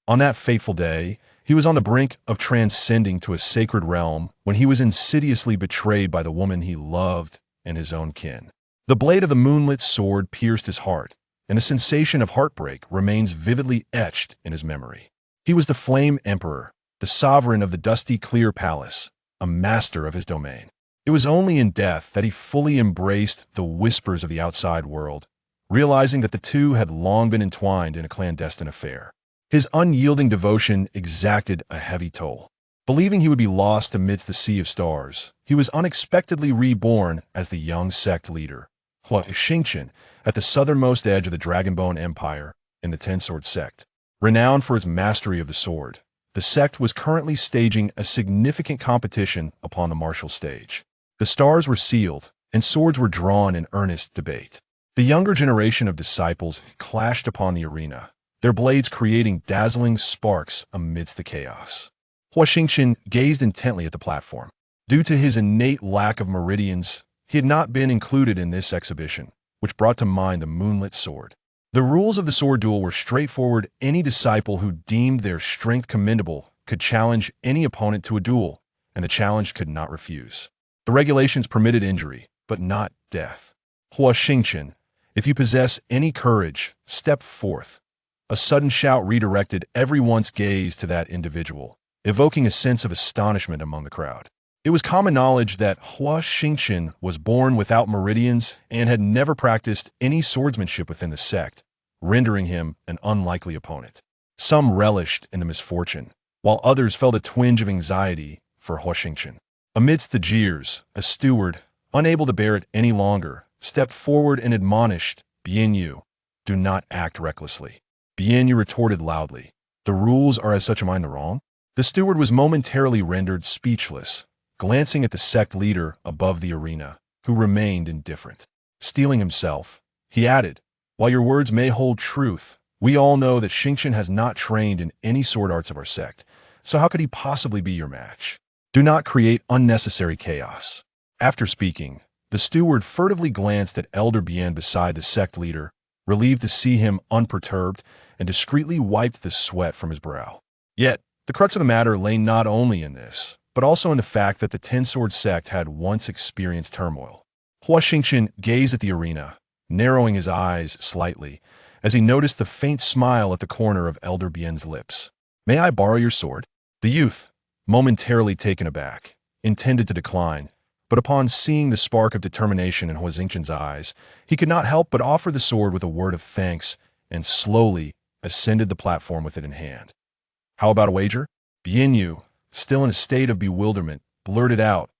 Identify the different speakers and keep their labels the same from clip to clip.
Speaker 1: On that fateful day, he was on the brink of transcending to a sacred realm when he was insidiously betrayed by the woman he loved and his own kin. The blade of the moonlit sword pierced his heart, and the sensation of heartbreak remains vividly etched in his memory. He was the Flame Emperor, the sovereign of the dusty clear palace, a master of his domain. It was only in death that he fully embraced the whispers of the outside world, realizing that the two had long been entwined in a clandestine affair. His unyielding devotion exacted a heavy toll. Believing he would be lost amidst the sea of stars, he was unexpectedly reborn as the young sect leader, Huo Xingchen, at the southernmost edge of the Dragonbone Empire in the Ten-Sword Sect. Renowned for its mastery of the sword, the sect was currently staging a significant competition upon the martial stage. The stars were sealed, and swords were drawn in earnest debate. The younger generation of disciples clashed upon the arena, their blades creating dazzling sparks amidst the chaos. Huo Xingchen gazed intently at the platform. Due to his innate lack of meridians, he had not been included in this exhibition, which brought to mind the moonlit sword. The rules of the sword duel were straightforward. Any disciple who deemed their strength commendable could challenge any opponent to a duel, and the challenge could not refuse. The regulations permitted injury, but not death. Huo Xingchen, if you possess any courage, step forth. A sudden shout redirected everyone's gaze to that individual, evoking a sense of astonishment among the crowd. It was common knowledge that Huo Xingchen was born without meridians and had never practiced any swordsmanship within the sect, rendering him an unlikely opponent. Some relished in the misfortune, while others felt a twinge of anxiety for Huo Xingchen. Amidst the jeers, a steward, unable to bear it any longer, stepped forward and admonished, "Bian Yu, do not act recklessly." Bian Yu retorted loudly, "The rules are as such, am I in the wrong?" The steward was momentarily rendered speechless, glancing at the sect leader above the arena, who remained indifferent. Steeling himself, he added, "While your words may hold truth, we all know that Xingchen has not trained in any sword arts of our sect, so how could he possibly be your match? Do not create unnecessary chaos." After speaking, the steward furtively glanced at Elder Bian beside the sect leader, relieved to see him unperturbed, and discreetly wiped the sweat from his brow. Yet, the crux of the matter lay not only in this, but also in the fact that the Ten-Sword Sect had once experienced turmoil. Huo Xingchen gazed at the arena, narrowing his eyes slightly, as he noticed the faint smile at the corner of Elder Bian's lips. "May I borrow your sword?" The youth, momentarily taken aback, intended to decline, but upon seeing the spark of determination in Huo Xingchen's eyes, he could not help but offer the sword with a word of thanks and slowly ascended the platform with it in hand. "How about a wager?" Bian Yu, still in a state of bewilderment, blurted out,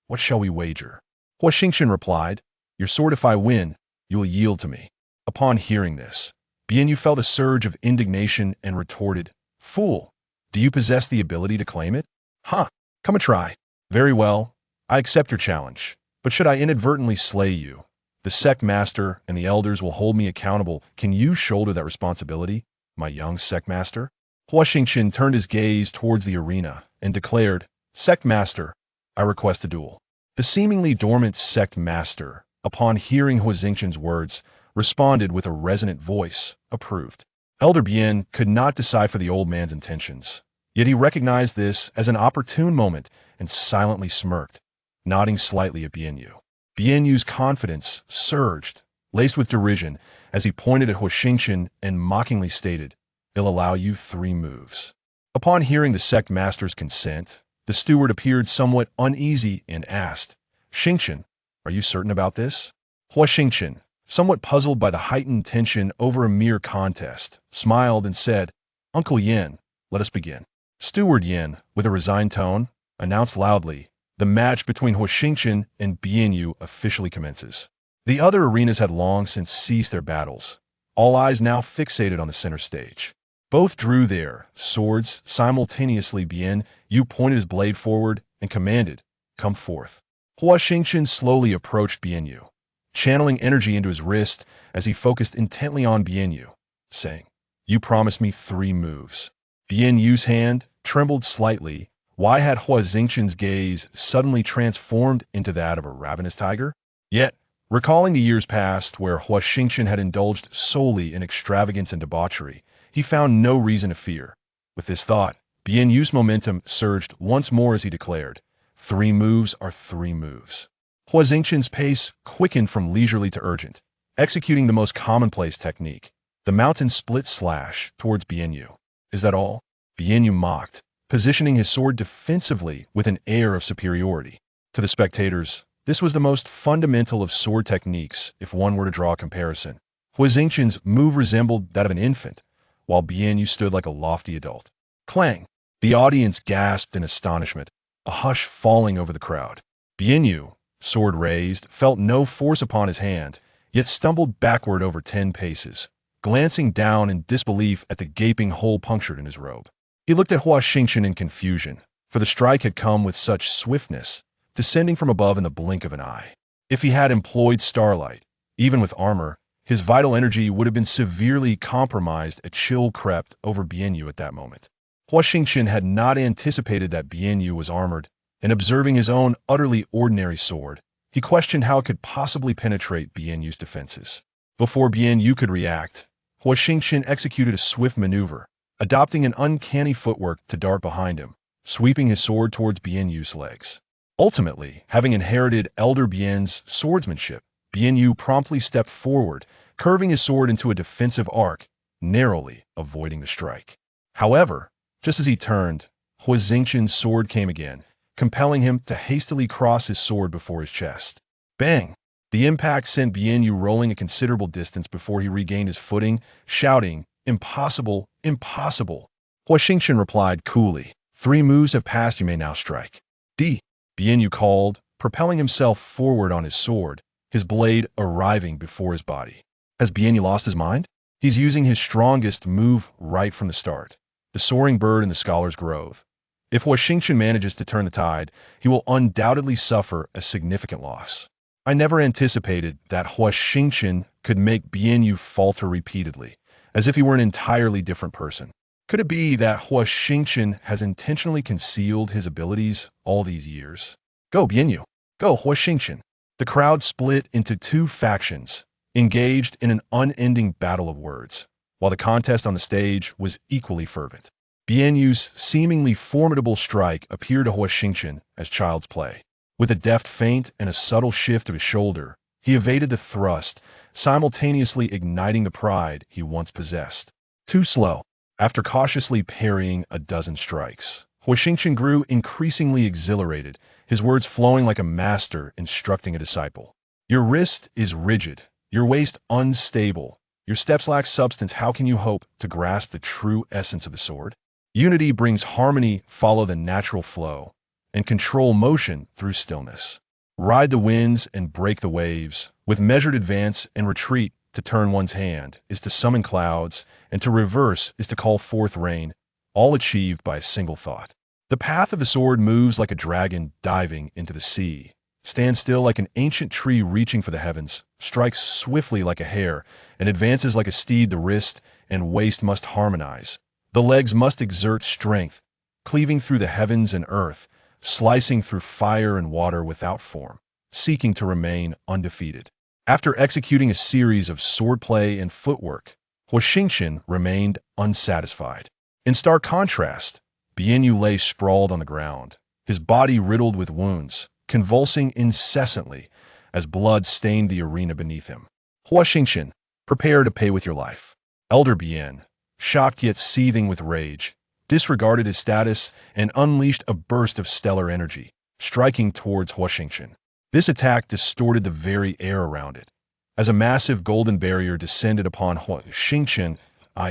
Speaker 1: "What shall we wager?" Huo Xingchen replied, "Your sword, if I win, you will yield to me." Upon hearing this, Bian Yu felt a surge of indignation and retorted, "Fool, do you possess the ability to claim it? Huh, come and try." "Very well, I accept your challenge, but should I inadvertently slay you, the sect master and the elders will hold me accountable. Can you shoulder that responsibility, my young sect master?" Huo Xingchen turned his gaze towards the arena and declared, "Sect master, I request a duel." The seemingly dormant sect master, upon hearing Huo Xingchen's words, responded with a resonant voice, approved. Elder Bian could not decipher the old man's intentions, yet he recognized this as an opportune moment and silently smirked, nodding slightly at Bian Yu. Bian Yu's confidence surged, laced with derision, as he pointed at Huo Xingchen and mockingly stated, "He'll allow you 3 moves." Upon hearing the sect master's consent, the steward appeared somewhat uneasy and asked, "Xingchen, are you certain about this?" Huo Xingchen, somewhat puzzled by the heightened tension over a mere contest, smiled and said, "Uncle Yin, let us begin." Steward Yin, with a resigned tone, announced loudly, "The match between Huo Xingchen and Bian Yu officially commences." The other arenas had long since ceased their battles, all eyes now fixated on the center stage. Both drew their swords simultaneously. Bian Yu pointed his blade forward and commanded, "Come forth." Huo Xingchen slowly approached Bian Yu, channeling energy into his wrist as he focused intently on Bian Yu, saying, "You promised me 3 moves." Bian Yu's hand trembled slightly. Why had Huo Xingchen's gaze suddenly transformed into that of a ravenous tiger? Yet, recalling the years past where Huo Xingchen had indulged solely in extravagance and debauchery, he found no reason to fear. With this thought, Bien Yu's momentum surged once more as he declared, 3 moves are 3 moves. Huo Xingchen's pace quickened from leisurely to urgent, executing the most commonplace technique, the mountain split slash towards Bien Yu. Is that all? Bien Yu mocked, positioning his sword defensively with an air of superiority. To the spectators, this was the most fundamental of sword techniques if one were to draw a comparison. Huo Xingchen's move resembled that of an infant, while Bien Yu stood like a lofty adult. Clang! The audience gasped in astonishment, a hush falling over the crowd. Bien Yu, sword raised, felt no force upon his hand, yet stumbled backward over 10 paces, glancing down in disbelief at the gaping hole punctured in his robe. He looked at Huo Xingchen in confusion, for the strike had come with such swiftness, descending from above in the blink of an eye. If he had employed starlight, even with armor, his vital energy would have been severely compromised. A chill crept over Bien Yu at that moment. Huo Xingchen had not anticipated that Bien Yu was armored, and observing his own utterly ordinary sword, he questioned how it could possibly penetrate Bien Yu's defenses. Before Bien Yu could react, Huo Xingchen executed a swift maneuver, adopting an uncanny footwork to dart behind him, sweeping his sword towards Bien Yu's legs. Ultimately, having inherited Elder Bien's swordsmanship, Bien Yu promptly stepped forward, curving his sword into a defensive arc, narrowly avoiding the strike. However, just as he turned, Huo Xingchen's sword came again, compelling him to hastily cross his sword before his chest. Bang! The impact sent Bien Yu rolling a considerable distance before he regained his footing, shouting, "Impossible! Impossible!" Huo Xingchen replied coolly, 3 moves have passed, you may now strike. Bien Yu called, propelling himself forward on his sword, his blade arriving before his body. Has Bien Yu lost his mind? He's using his strongest move right from the start, the soaring bird in the scholar's grove. If Huo Xingchen manages to turn the tide, he will undoubtedly suffer a significant loss. I never anticipated that Huo Xingchen could make Bien Yu falter repeatedly, as if he were an entirely different person. Could it be that Huo Xingchen has intentionally concealed his abilities all these years? Go, Bien Yu! Go, Huo Xingchen! The crowd split into 2 factions, engaged in an unending battle of words, while the contest on the stage was equally fervent. Bien Yu's seemingly formidable strike appeared to Huo Xingchen as child's play. With a deft feint and a subtle shift of his shoulder, he evaded the thrust, simultaneously igniting the pride he once possessed. Too slow. After cautiously parrying a dozen strikes, Huo Xingchen grew increasingly exhilarated, his words flowing like a master instructing a disciple. Your wrist is rigid, your waist unstable, your steps lack substance. How can you hope to grasp the true essence of the sword? Unity brings harmony, follow the natural flow, and control motion through stillness. Ride the winds and break the waves. With measured advance and retreat, to turn one's hand is to summon clouds, and to reverse is to call forth rain, all achieved by a single thought. The path of the sword moves like a dragon diving into the sea, stands still like an ancient tree reaching for the heavens, strikes swiftly like a hare, and advances like a steed. The wrist and waist must harmonize. The legs must exert strength, cleaving through the heavens and earth, slicing through fire and water without form, seeking to remain undefeated. After executing a series of swordplay and footwork, Huo Xingchen remained unsatisfied. In stark contrast, Bien Yu lay sprawled on the ground, his body riddled with wounds, convulsing incessantly as blood stained the arena beneath him. Huo Xingchen, prepare to pay with your life. Elder Bien, shocked yet seething with rage, disregarded his status and unleashed a burst of stellar energy, striking towards Huo Xingchen. This attack distorted the very air around it, as a massive golden barrier descended upon Huo Xingchen.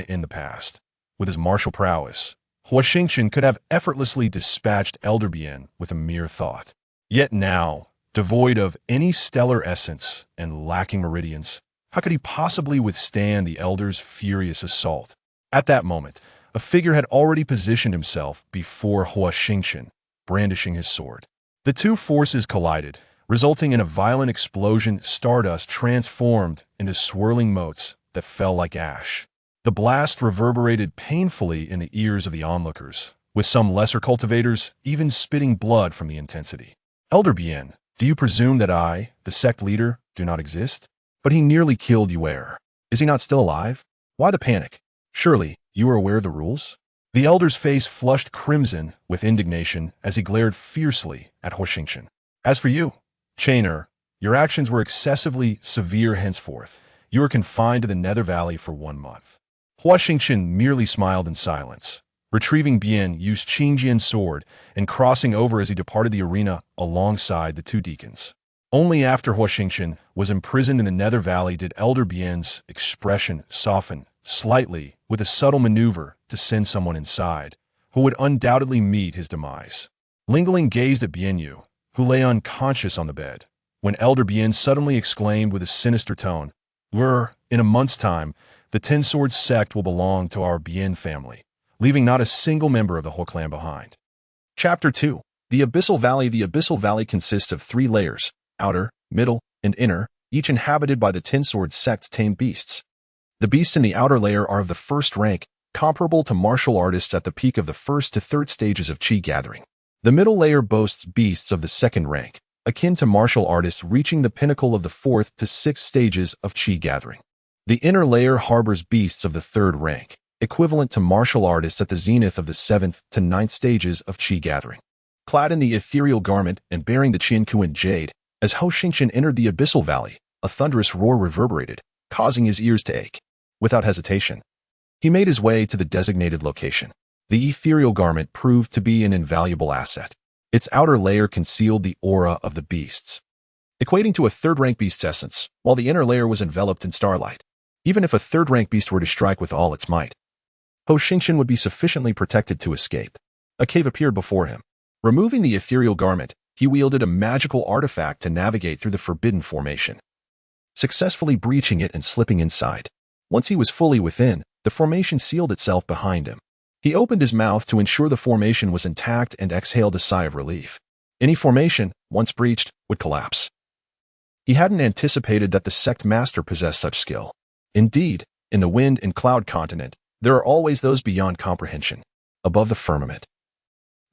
Speaker 1: In the past, with his martial prowess, Huo Xingchen could have effortlessly dispatched Elder Bien with a mere thought. Yet now, devoid of any stellar essence and lacking meridians, how could he possibly withstand the Elder's furious assault? At that moment, a figure had already positioned himself before Huo Xingchen, brandishing his sword. The 2 forces collided, resulting in a violent explosion. Stardust transformed into swirling motes that fell like ash. The blast reverberated painfully in the ears of the onlookers, with some lesser cultivators even spitting blood from the intensity. Elder Bien, do you presume that I, the sect leader, do not exist? But he nearly killed Yuer. Is he not still alive? Why the panic? Surely, you are aware of the rules? The elder's face flushed crimson with indignation as he glared fiercely at Huo Xingchen. As for you, Chainer, your actions were excessively severe henceforth. You are confined to the Nether Valley for 1 month. Huo Xingchen merely smiled in silence, retrieving Bian Yu's Qingjian sword and crossing over as he departed the arena alongside the 2 deacons. Only after Huo Xingchen was imprisoned in the Nether Valley did Elder Bian's expression soften slightly with a subtle maneuver to send someone inside, who would undoubtedly meet his demise. Ling gazed at Bian Yu, who lay unconscious on the bed, when Elder Bian suddenly exclaimed with a sinister tone, In a month's time, the Ten Swords Sect will belong to our Bian family, leaving not a single member of the Huo clan behind. Chapter 2. The Abyssal Valley. The Abyssal Valley consists of 3 layers, outer, middle, and inner, each inhabited by the Ten Swords Sect's tamed beasts. The beasts in the outer layer are of the first rank, comparable to martial artists at the peak of the first to third stages of Qi gathering. The middle layer boasts beasts of the second rank, akin to martial artists reaching the pinnacle of the fourth to sixth stages of Qi gathering. The inner layer harbors beasts of the third rank, equivalent to martial artists at the zenith of the seventh to ninth stages of Qi gathering. Clad in the ethereal garment and bearing the Qianquan jade, as Huo Xingchen entered the Abyssal Valley, a thunderous roar reverberated, causing his ears to ache. Without hesitation, he made his way to the designated location. The ethereal garment proved to be an invaluable asset. Its outer layer concealed the aura of the beasts, equating to a third-rank beast's essence, while the inner layer was enveloped in starlight. Even if a third-rank beast were to strike with all its might, Huo Xingchen would be sufficiently protected to escape. A cave appeared before him. Removing the ethereal garment, he wielded a magical artifact to navigate through the forbidden formation, successfully breaching it and slipping inside. Once he was fully within, the formation sealed itself behind him. He opened his mouth to ensure the formation was intact and exhaled a sigh of relief. Any formation, once breached, would collapse. He hadn't anticipated that the sect master possessed such skill. Indeed, in the wind and cloud continent, there are always those beyond comprehension, above the firmament.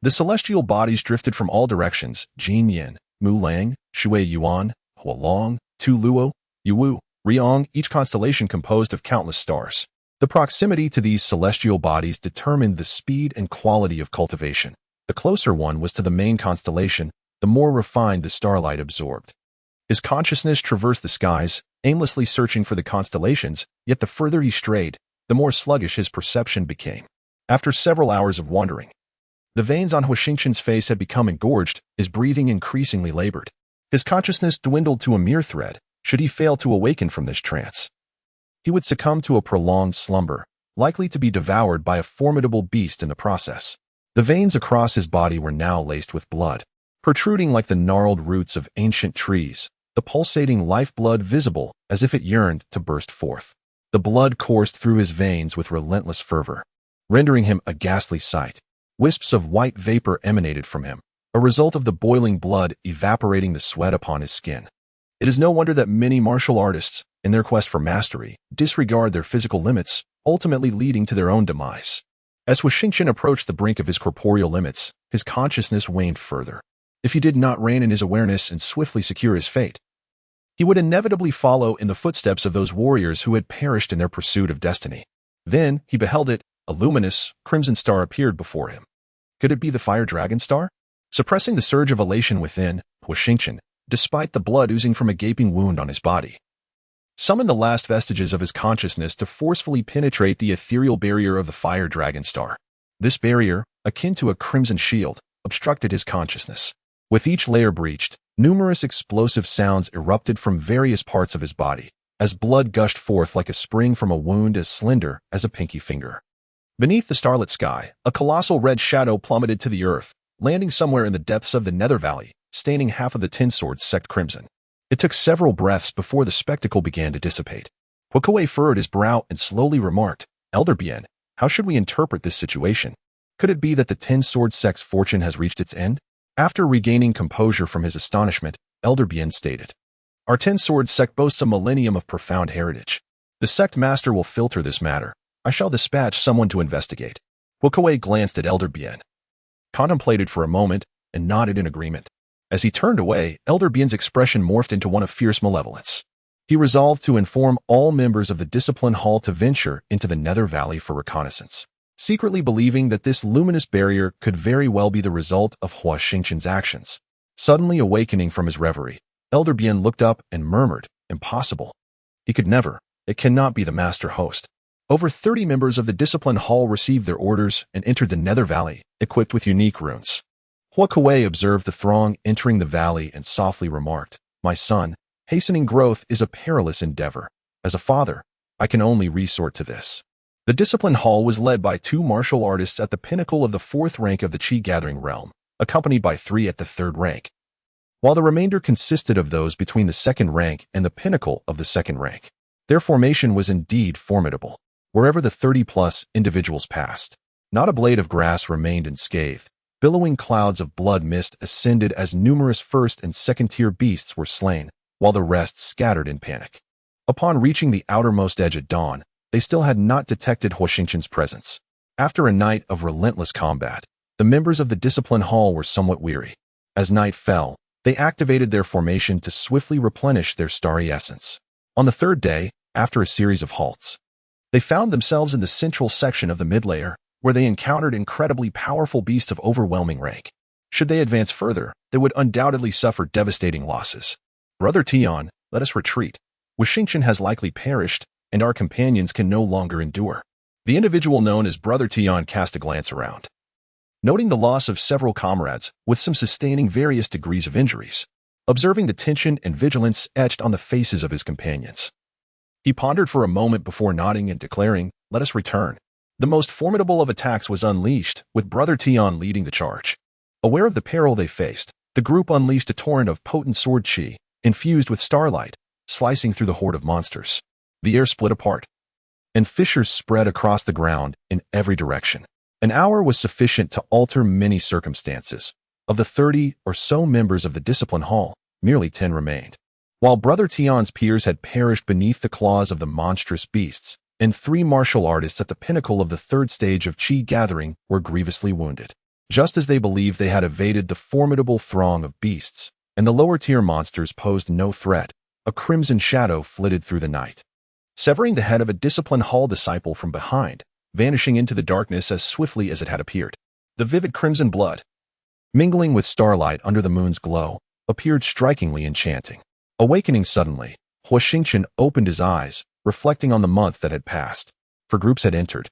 Speaker 1: The celestial bodies drifted from all directions: Jin Yin, Mu Lang, Shui Yuan, Hua Long, Tu Luo, Yuwu, Riong, each constellation composed of countless stars. The proximity to these celestial bodies determined the speed and quality of cultivation. The closer one was to the main constellation, the more refined the starlight absorbed. His consciousness traversed the skies, aimlessly searching for the constellations, yet the further he strayed, the more sluggish his perception became. After several hours of wandering, the veins on Huo Xingchen's face had become engorged, his breathing increasingly labored. His consciousness dwindled to a mere thread. Should he fail to awaken from this trance, he would succumb to a prolonged slumber, likely to be devoured by a formidable beast in the process. The veins across his body were now laced with blood, protruding like the gnarled roots of ancient trees, the pulsating lifeblood visible as if it yearned to burst forth. The blood coursed through his veins with relentless fervor, rendering him a ghastly sight. Wisps of white vapor emanated from him, a result of the boiling blood evaporating the sweat upon his skin. It is no wonder that many martial artists, in their quest for mastery, disregard their physical limits, ultimately leading to their own demise. As Huo Xingchen approached the brink of his corporeal limits, his consciousness waned further. If he did not rein in his awareness and swiftly secure his fate, he would inevitably follow in the footsteps of those warriors who had perished in their pursuit of destiny. Then he beheld it. A luminous, crimson star appeared before him. Could it be the Fire Dragon Star? Suppressing the surge of elation within, Huo Xingchen, despite the blood oozing from a gaping wound on his body, summoned the last vestiges of his consciousness to forcefully penetrate the ethereal barrier of the Fire Dragon Star. This barrier, akin to a crimson shield, obstructed his consciousness. With each layer breached, numerous explosive sounds erupted from various parts of his body, as blood gushed forth like a spring from a wound as slender as a pinky finger. Beneath the starlit sky, a colossal red shadow plummeted to the earth, landing somewhere in the depths of the Nether Valley, staining half of the Ten Swords Sect crimson. It took several breaths before the spectacle began to dissipate. Huo furrowed his brow and slowly remarked, "Elder Bian, how should we interpret this situation? Could it be that the Ten Swords Sect's fortune has reached its end?" After regaining composure from his astonishment, Elder Bian stated, "Our Ten Swords Sect boasts a millennium of profound heritage. The sect master will filter this matter. I shall dispatch someone to investigate." Huo glanced at Elder Bian, contemplated for a moment, and nodded in agreement. As he turned away, Elder Bian's expression morphed into one of fierce malevolence. He resolved to inform all members of the Discipline Hall to venture into the Nether Valley for reconnaissance. secretly believing that this luminous barrier could very well be the result of Huo Xingchen's actions. Suddenly awakening from his reverie, Elder Bien looked up and murmured, "Impossible. He could never. It cannot be the master host." Over 30 members of the Discipline Hall received their orders and entered the Nether Valley, equipped with unique runes. Hua Kuei observed the throng entering the valley and softly remarked, "My son, hastening growth is a perilous endeavor. As a father, I can only resort to this." The Discipline Hall was led by 2 martial artists at the pinnacle of the 4th rank of the Qi-gathering realm, accompanied by 3 at the 3rd rank, while the remainder consisted of those between the 2nd rank and the pinnacle of the 2nd rank. Their formation was indeed formidable. Wherever the 30-plus individuals passed, not a blade of grass remained unscathed. Billowing clouds of blood mist ascended as numerous 1st and 2nd-tier beasts were slain, while the rest scattered in panic. Upon reaching the outermost edge at dawn, they still had not detected Huo Xingchen's presence. After a night of relentless combat, the members of the Discipline Hall were somewhat weary. As night fell, they activated their formation to swiftly replenish their starry essence. On the 3rd day, after a series of halts, they found themselves in the central section of the mid-layer, where they encountered incredibly powerful beasts of overwhelming rank. Should they advance further, they would undoubtedly suffer devastating losses. "Brother Tian, let us retreat. Huo Xingchen has likely perished, and our companions can no longer endure." The individual known as Brother Tian cast a glance around, noting the loss of several comrades, with some sustaining various degrees of injuries. Observing the tension and vigilance etched on the faces of his companions, he pondered for a moment before nodding and declaring, "Let us return." The most formidable of attacks was unleashed, with Brother Tian leading the charge. Aware of the peril they faced, the group unleashed a torrent of potent sword chi, infused with starlight, slicing through the horde of monsters. The air split apart, and fissures spread across the ground in every direction. An hour was sufficient to alter many circumstances. Of the 30 or so members of the Discipline Hall, merely 10 remained. While Brother Tian's peers had perished beneath the claws of the monstrous beasts, and 3 martial artists at the pinnacle of the 3rd stage of Qi gathering were grievously wounded. Just as they believed they had evaded the formidable throng of beasts, and the lower-tier monsters posed no threat, a crimson shadow flitted through the night, severing the head of a Discipline Hall disciple from behind, vanishing into the darkness as swiftly as it had appeared. The vivid crimson blood, mingling with starlight under the moon's glow, appeared strikingly enchanting. Awakening suddenly, Huo Xingchen opened his eyes, reflecting on the month that had passed. 4 groups had entered,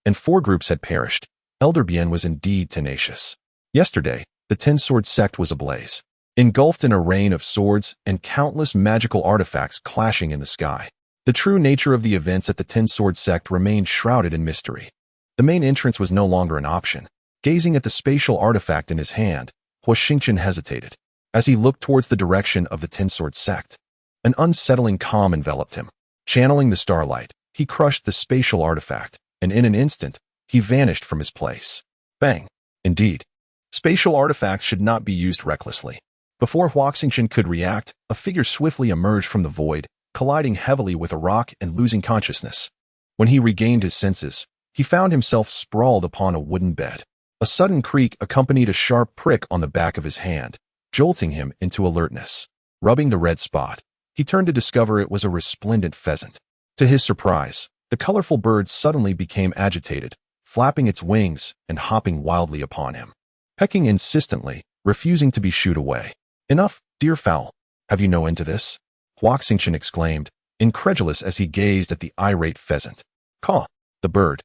Speaker 1: and 4 groups had perished. Elder Bien was indeed tenacious. Yesterday, the 10-sword sect was ablaze, engulfed in a rain of swords and countless magical artifacts clashing in the sky. The true nature of the events at the 10-sword sect remained shrouded in mystery. The main entrance was no longer an option. Gazing at the spatial artifact in his hand, Huo Xingchen hesitated. As he looked towards the direction of the 10-sword sect, an unsettling calm enveloped him. Channeling the starlight, he crushed the spatial artifact, and in an instant, he vanished from his place. Bang! Indeed, spatial artifacts should not be used recklessly. Before Huo Xingchen could react, a figure swiftly emerged from the void, colliding heavily with a rock and losing consciousness. When he regained his senses, he found himself sprawled upon a wooden bed. A sudden creak accompanied a sharp prick on the back of his hand, jolting him into alertness. Rubbing the red spot, he turned to discover it was a resplendent pheasant. To his surprise, the colorful bird suddenly became agitated, flapping its wings and hopping wildly upon him, pecking insistently, refusing to be shooed away. "Enough, dear fowl. Have you no end to this?" Huo Xingchen exclaimed, incredulous as he gazed at the irate pheasant. "Caw!" The bird,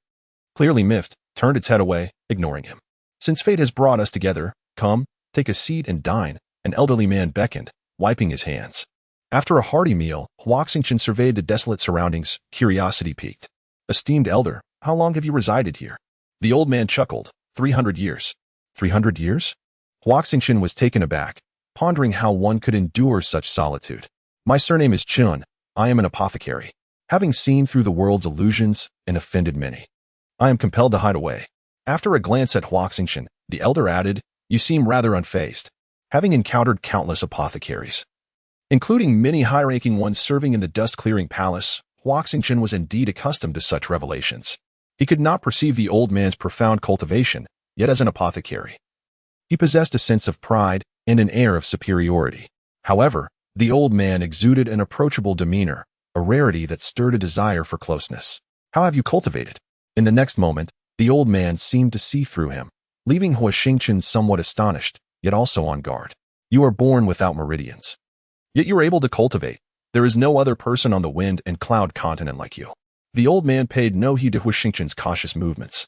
Speaker 1: clearly miffed, turned its head away, ignoring him. "Since fate has brought us together, come, take a seat and dine," an elderly man beckoned, wiping his hands. After a hearty meal, Huo Xingchen surveyed the desolate surroundings, curiosity piqued. "Esteemed elder, how long have you resided here?" The old man chuckled. 300 years. 300 years? Huo Xingchen was taken aback, pondering how one could endure such solitude. "My surname is Chun. I am an apothecary. Having seen through the world's illusions and offended many, I am compelled to hide away." After a glance at Huo Xingchen, the elder added, "You seem rather unfazed, having encountered countless apothecaries, including many high-ranking ones serving in the dust-clearing palace." Huo Xingchen was indeed accustomed to such revelations. He could not perceive the old man's profound cultivation, yet as an apothecary, he possessed a sense of pride and an air of superiority. However, the old man exuded an approachable demeanor, a rarity that stirred a desire for closeness. "How have you cultivated?" In the next moment, The old man seemed to see through him, leaving Huo Xingchen somewhat astonished, yet also on guard. You are born without meridians. Yet you are able to cultivate. There is no other person on the wind and cloud continent like you. The old man paid no heed to Huo Xingchen's cautious movements,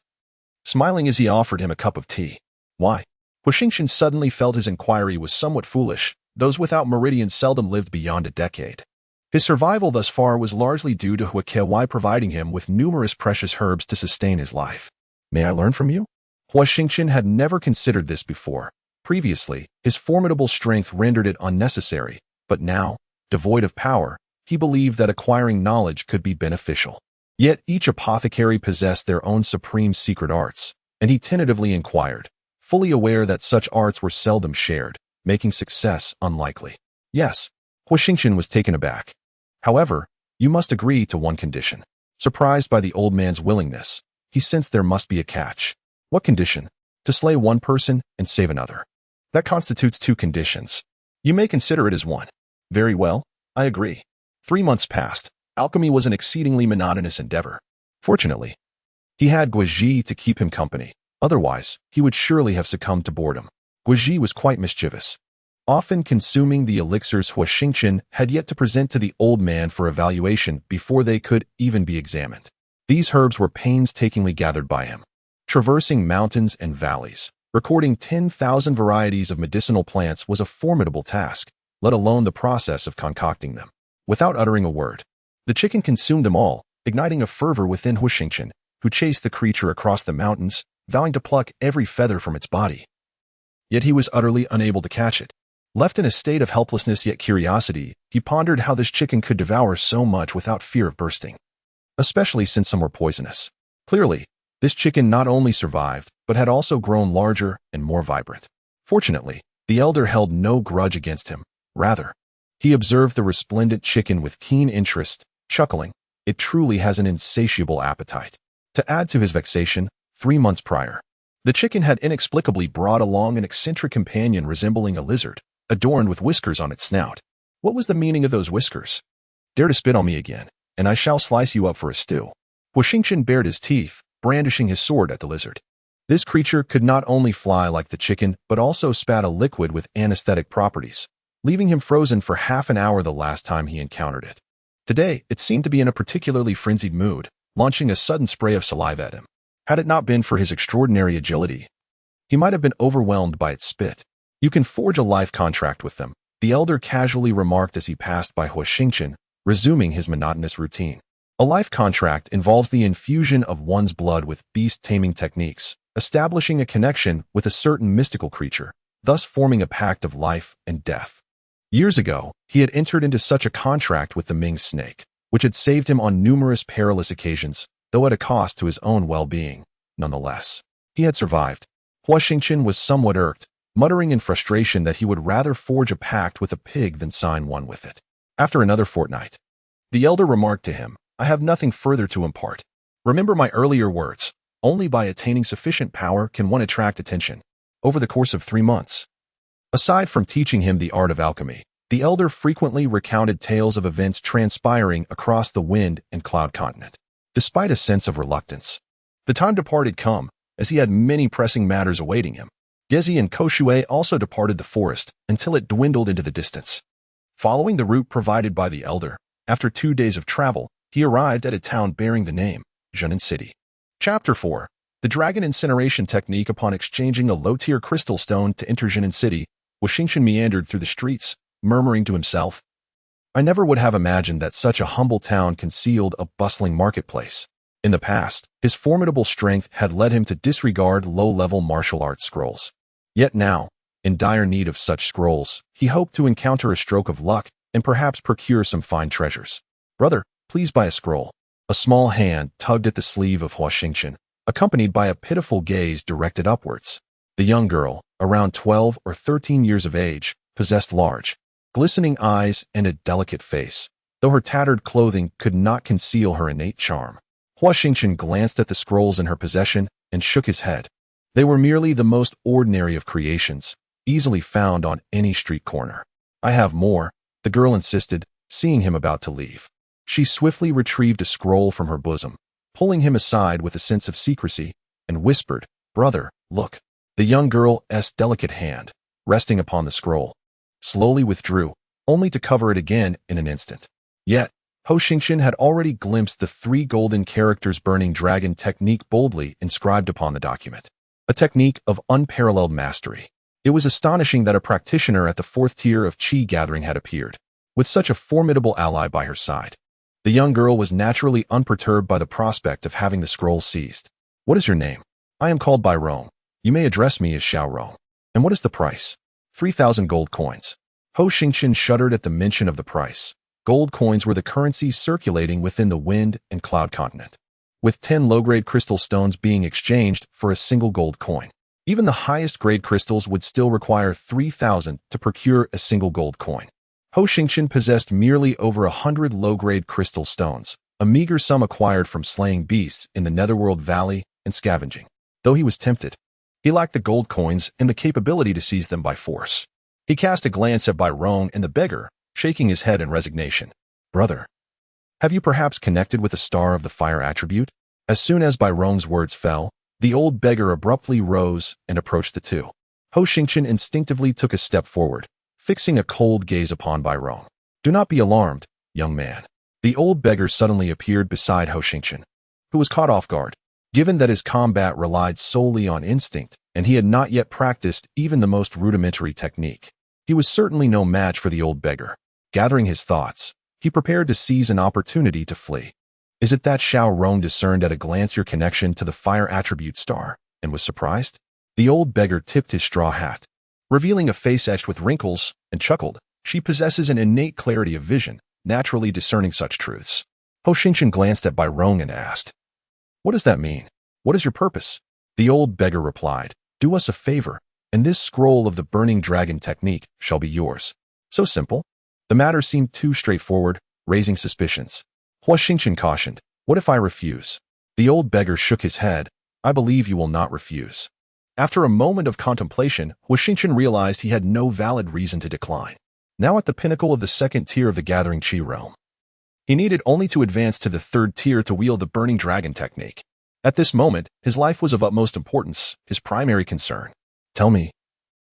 Speaker 1: smiling as he offered him a cup of tea. Why? Huo Xingchen suddenly felt his inquiry was somewhat foolish. Those without meridians seldom lived beyond a decade. His survival thus far was largely due to Huo Xingchen providing him with numerous precious herbs to sustain his life. May I learn from you? Huo Xingchen had never considered this before. Previously, his formidable strength rendered it unnecessary, but now, devoid of power, he believed that acquiring knowledge could be beneficial. Yet each apothecary possessed their own supreme secret arts, and he tentatively inquired, fully aware that such arts were seldom shared, making success unlikely. Yes, Huo Xingchen was taken aback. However, you must agree to one condition. Surprised by the old man's willingness, he sensed there must be a catch. What condition? To slay one person and save another. That constitutes two conditions. You may consider it as one. Very well, I agree. 3 months passed. Alchemy was an exceedingly monotonous endeavor. Fortunately, he had Guizhi to keep him company. Otherwise, he would surely have succumbed to boredom. Guizhi was quite mischievous, often consuming the elixirs Huo Xingchen had yet to present to the old man for evaluation before they could even be examined. These herbs were painstakingly gathered by him, traversing mountains and valleys. Recording 10,000 varieties of medicinal plants was a formidable task, let alone the process of concocting them. Without uttering a word, the chicken consumed them all, igniting a fervor within Huo Xingchen, who chased the creature across the mountains, vowing to pluck every feather from its body. Yet he was utterly unable to catch it. Left in a state of helplessness yet curiosity, he pondered how this chicken could devour so much without fear of bursting, especially since some were poisonous. Clearly, this chicken not only survived, but had also grown larger and more vibrant. Fortunately, the elder held no grudge against him. Rather, he observed the resplendent chicken with keen interest, chuckling, "It truly has an insatiable appetite." To add to his vexation, 3 months prior, the chicken had inexplicably brought along an eccentric companion resembling a lizard, adorned with whiskers on its snout. What was the meaning of those whiskers? Dare to spit on me again, and I shall slice you up for a stew. Huo Xingchen bared his teeth, brandishing his sword at the lizard. This creature could not only fly like the chicken, but also spat a liquid with anesthetic properties, leaving him frozen for half an hour the last time he encountered it. Today, it seemed to be in a particularly frenzied mood, launching a sudden spray of saliva at him. Had it not been for his extraordinary agility, he might have been overwhelmed by its spit. You can forge a life contract with them, the elder casually remarked as he passed by Huo Xingchen, resuming his monotonous routine. A life contract involves the infusion of one's blood with beast-taming techniques, establishing a connection with a certain mystical creature, thus forming a pact of life and death. Years ago, he had entered into such a contract with the Ming snake, which had saved him on numerous perilous occasions, though at a cost to his own well-being. Nonetheless, he had survived. Huo Xingchen was somewhat irked, muttering in frustration that he would rather forge a pact with a pig than sign one with it. After another fortnight, the elder remarked to him, "I have nothing further to impart. Remember my earlier words. Only by attaining sufficient power can one attract attention." Over the course of 3 months, aside from teaching him the art of alchemy, the elder frequently recounted tales of events transpiring across the wind and cloud continent. Despite a sense of reluctance, the time departed come, as he had many pressing matters awaiting him. Gezi and Koshue also departed the forest until it dwindled into the distance. Following the route provided by the elder, after 2 days of travel, he arrived at a town bearing the name Zhenan City. Chapter 4. The Dragon Incineration Technique. Upon exchanging a low-tier crystal stone to enter Zhenan City, Huo Xingchen meandered through the streets, murmuring to himself, "I never would have imagined that such a humble town concealed a bustling marketplace." In the past, his formidable strength had led him to disregard low-level martial arts scrolls. Yet now, in dire need of such scrolls, he hoped to encounter a stroke of luck and perhaps procure some fine treasures. "Brother, please buy a scroll." A small hand tugged at the sleeve of Huo Xingchen, accompanied by a pitiful gaze directed upwards. The young girl, around 12 or 13 years of age, possessed large, glistening eyes and a delicate face, though her tattered clothing could not conceal her innate charm. Huo Xingchen glanced at the scrolls in her possession and shook his head. They were merely the most ordinary of creations, easily found on any street corner. "I have more," the girl insisted, seeing him about to leave. She swiftly retrieved a scroll from her bosom, pulling him aside with a sense of secrecy. and whispered, "Brother, look." The young girl's delicate hand, resting upon the scroll, slowly withdrew, only to cover it again in an instant. Yet, Huo Xingchen had already glimpsed the 3 golden characters burning dragon technique boldly inscribed upon the document. A technique of unparalleled mastery. It was astonishing that a practitioner at the 4th tier of Qi gathering had appeared, with such a formidable ally by her side. The young girl was naturally unperturbed by the prospect of having the scroll seized. "What is your name?" "I am called by Rong. You may address me as Xiao Rong." "And what is the price?" 3,000 gold coins. Huo Xingchen shuddered at the mention of the price. Gold coins were the currency circulating within the wind and cloud continent, with 10 low-grade crystal stones being exchanged for a single gold coin. Even the highest-grade crystals would still require 3,000 to procure a single gold coin. Huo Xingchen possessed merely over 100 low-grade crystal stones, a meager sum acquired from slaying beasts in the Netherworld Valley and scavenging. Though he was tempted, he lacked the gold coins and the capability to seize them by force. He cast a glance at Bai Rong and the beggar, shaking his head in resignation. "Brother, have you perhaps connected with the star of the fire attribute?" As soon as Bai Rong's words fell, the old beggar abruptly rose and approached the two. Huo Xingchen instinctively took a step forward, fixing a cold gaze upon Bai Rong. "Do not be alarmed, young man." The old beggar suddenly appeared beside Huo Xingchen, who was caught off guard. Given that his combat relied solely on instinct, and he had not yet practiced even the most rudimentary technique, he was certainly no match for the old beggar. Gathering his thoughts, he prepared to seize an opportunity to flee. "Is it that Xiao Rong discerned at a glance your connection to the fire attribute star, and was surprised?" The old beggar tipped his straw hat, revealing a face etched with wrinkles, and chuckled. "She possesses an innate clarity of vision, naturally discerning such truths." Huo Xingchen glanced at Bai Rong and asked, "What does that mean? What is your purpose?" The old beggar replied, "Do us a favor, and this scroll of the burning dragon technique shall be yours." So simple. The matter seemed too straightforward, raising suspicions. Huo Xingchen cautioned, "What if I refuse?" The old beggar shook his head. "I believe you will not refuse." After a moment of contemplation, Huo Xingchen realized he had no valid reason to decline. Now at the pinnacle of the 2nd tier of the gathering Qi realm, he needed only to advance to the 3rd tier to wield the burning dragon technique. At this moment, his life was of utmost importance, his primary concern. "Tell me,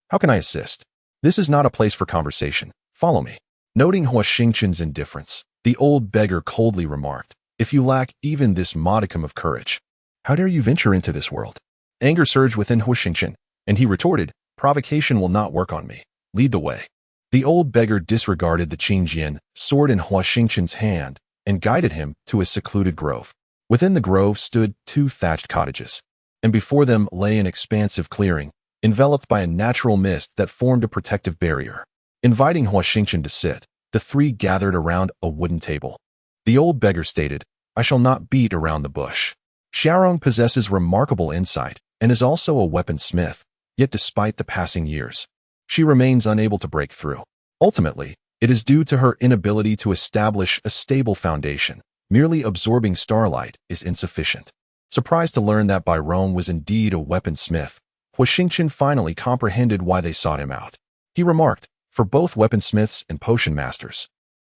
Speaker 1: how can I assist?" "This is not a place for conversation. Follow me." Noting Huo Xingchen's indifference, the old beggar coldly remarked, "If you lack even this modicum of courage, how dare you venture into this world?" Anger surged within Huo Xingchen, and he retorted, "Provocation will not work on me. Lead the way." The old beggar disregarded the Qingjian sword in Huo Xingchen's hand and guided him to a secluded grove. Within the grove stood 2 thatched cottages, and before them lay an expansive clearing, enveloped by a natural mist that formed a protective barrier. Inviting Huo Xingchen to sit, the 3 gathered around a wooden table. The old beggar stated, "I shall not beat around the bush. Xiaorong possesses remarkable insight and is also a weaponsmith, yet despite the passing years, she remains unable to break through. Ultimately, it is due to her inability to establish a stable foundation. Merely absorbing starlight is insufficient." Surprised to learn that Bai Rong was indeed a weaponsmith, Huo Xingchen finally comprehended why they sought him out. He remarked, "For both weaponsmiths and potion masters,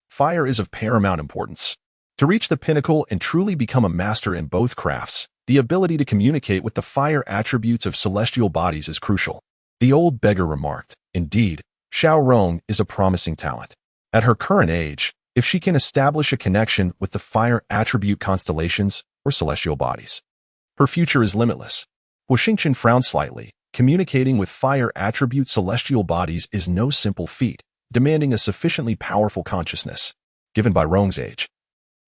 Speaker 1: fire is of paramount importance. To reach the pinnacle and truly become a master in both crafts, the ability to communicate with the fire attributes of celestial bodies is crucial." The old beggar remarked, "Indeed, Xiao Rong is a promising talent. At her current age, if she can establish a connection with the fire attribute constellations or celestial bodies, her future is limitless." Huo Xingchen frowned slightly. Communicating with fire attribute celestial bodies is no simple feat, demanding a sufficiently powerful consciousness. Given Bai Rong's age,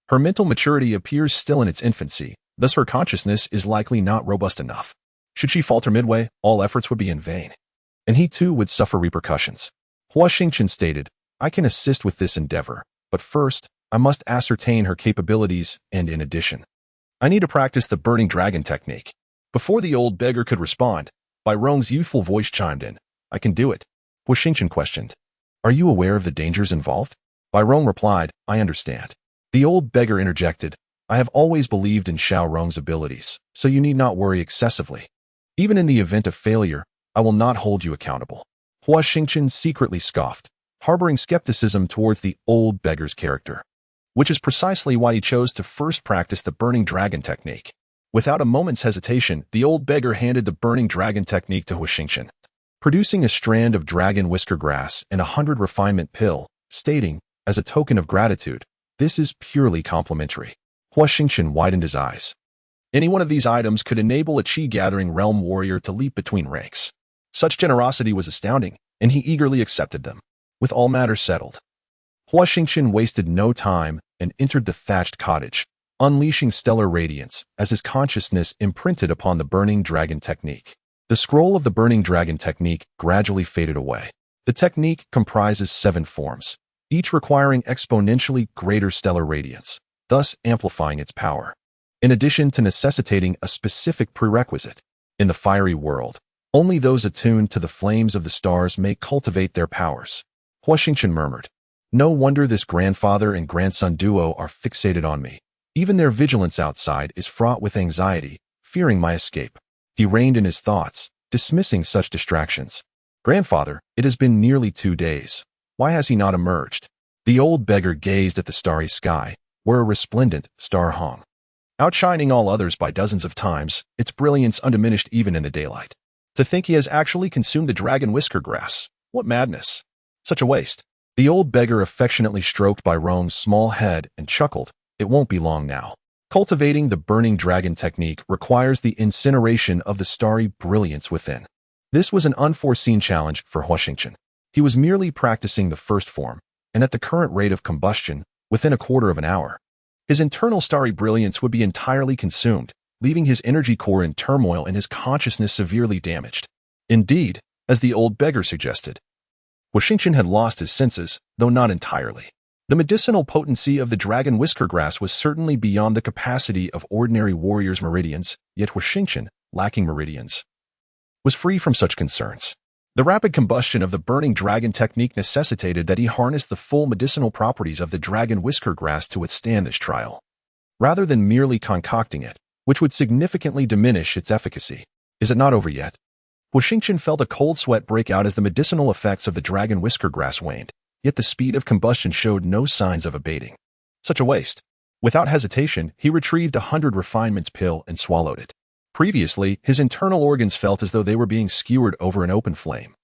Speaker 1: her mental maturity appears still in its infancy, thus her consciousness is likely not robust enough. Should she falter midway, all efforts would be in vain, and he too would suffer repercussions. Huo Xingchen stated, "I can assist with this endeavor, but first, I must ascertain her capabilities, and in addition, I need to practice the burning dragon technique." Before the old beggar could respond, Bai Rong's youthful voice chimed in, "I can do it." Huo Xingchen questioned, "Are you aware of the dangers involved?" Bai Rong replied, "I understand." The old beggar interjected, "I have always believed in Xiao Rong's abilities, so you need not worry excessively. Even in the event of failure, I will not hold you accountable." Huo Xingchen secretly scoffed, harboring skepticism towards the old beggar's character, which is precisely why he chose to first practice the burning dragon technique. Without a moment's hesitation, the old beggar handed the burning dragon technique to Huo Xingchen, producing a strand of dragon whisker grass and 100 refinement pill, stating, as a token of gratitude, "This is purely complimentary." Huo Xingchen widened his eyes. Any one of these items could enable a chi-gathering realm warrior to leap between ranks. Such generosity was astounding, and he eagerly accepted them. With all matters settled, Huo Xingchen wasted no time and entered the thatched cottage, unleashing stellar radiance as his consciousness imprinted upon the burning dragon technique. The scroll of the burning dragon technique gradually faded away. The technique comprises 7 forms, each requiring exponentially greater stellar radiance, thus amplifying its power. In addition to necessitating a specific prerequisite, in the fiery world, only those attuned to the flames of the stars may cultivate their powers. Huo Xingchen murmured, "No wonder this grandfather and grandson duo are fixated on me. Even their vigilance outside is fraught with anxiety, fearing my escape." He reined in his thoughts, dismissing such distractions. "Grandfather, it has been nearly 2 days. Why has he not emerged?" The old beggar gazed at the starry sky, where a resplendent star hung, outshining all others by dozens of times, its brilliance undiminished even in the daylight. To think he has actually consumed the dragon whisker grass. What madness! Such a waste. The old beggar affectionately stroked Bai Rong's small head and chuckled, "It won't be long now." Cultivating the burning dragon technique requires the incineration of the starry brilliance within. This was an unforeseen challenge for Huo Xingchen. He was merely practicing the first form, and at the current rate of combustion, within a quarter of an hour, his internal starry brilliance would be entirely consumed, leaving his energy core in turmoil and his consciousness severely damaged. Indeed, as the old beggar suggested, Huo Xingchen had lost his senses, though not entirely. The medicinal potency of the dragon whisker grass was certainly beyond the capacity of ordinary warriors' meridians, yet Huo Xingchen, lacking meridians, was free from such concerns. The rapid combustion of the burning dragon technique necessitated that he harness the full medicinal properties of the dragon whisker grass to withstand this trial, rather than merely concocting it, which would significantly diminish its efficacy. Is it not over yet? Huo Xingchen felt a cold sweat break out as the medicinal effects of the dragon whisker grass waned, yet the speed of combustion showed no signs of abating. Such a waste. Without hesitation, he retrieved 100 refinements pill and swallowed it. Previously, his internal organs felt as though they were being skewered over an open flame,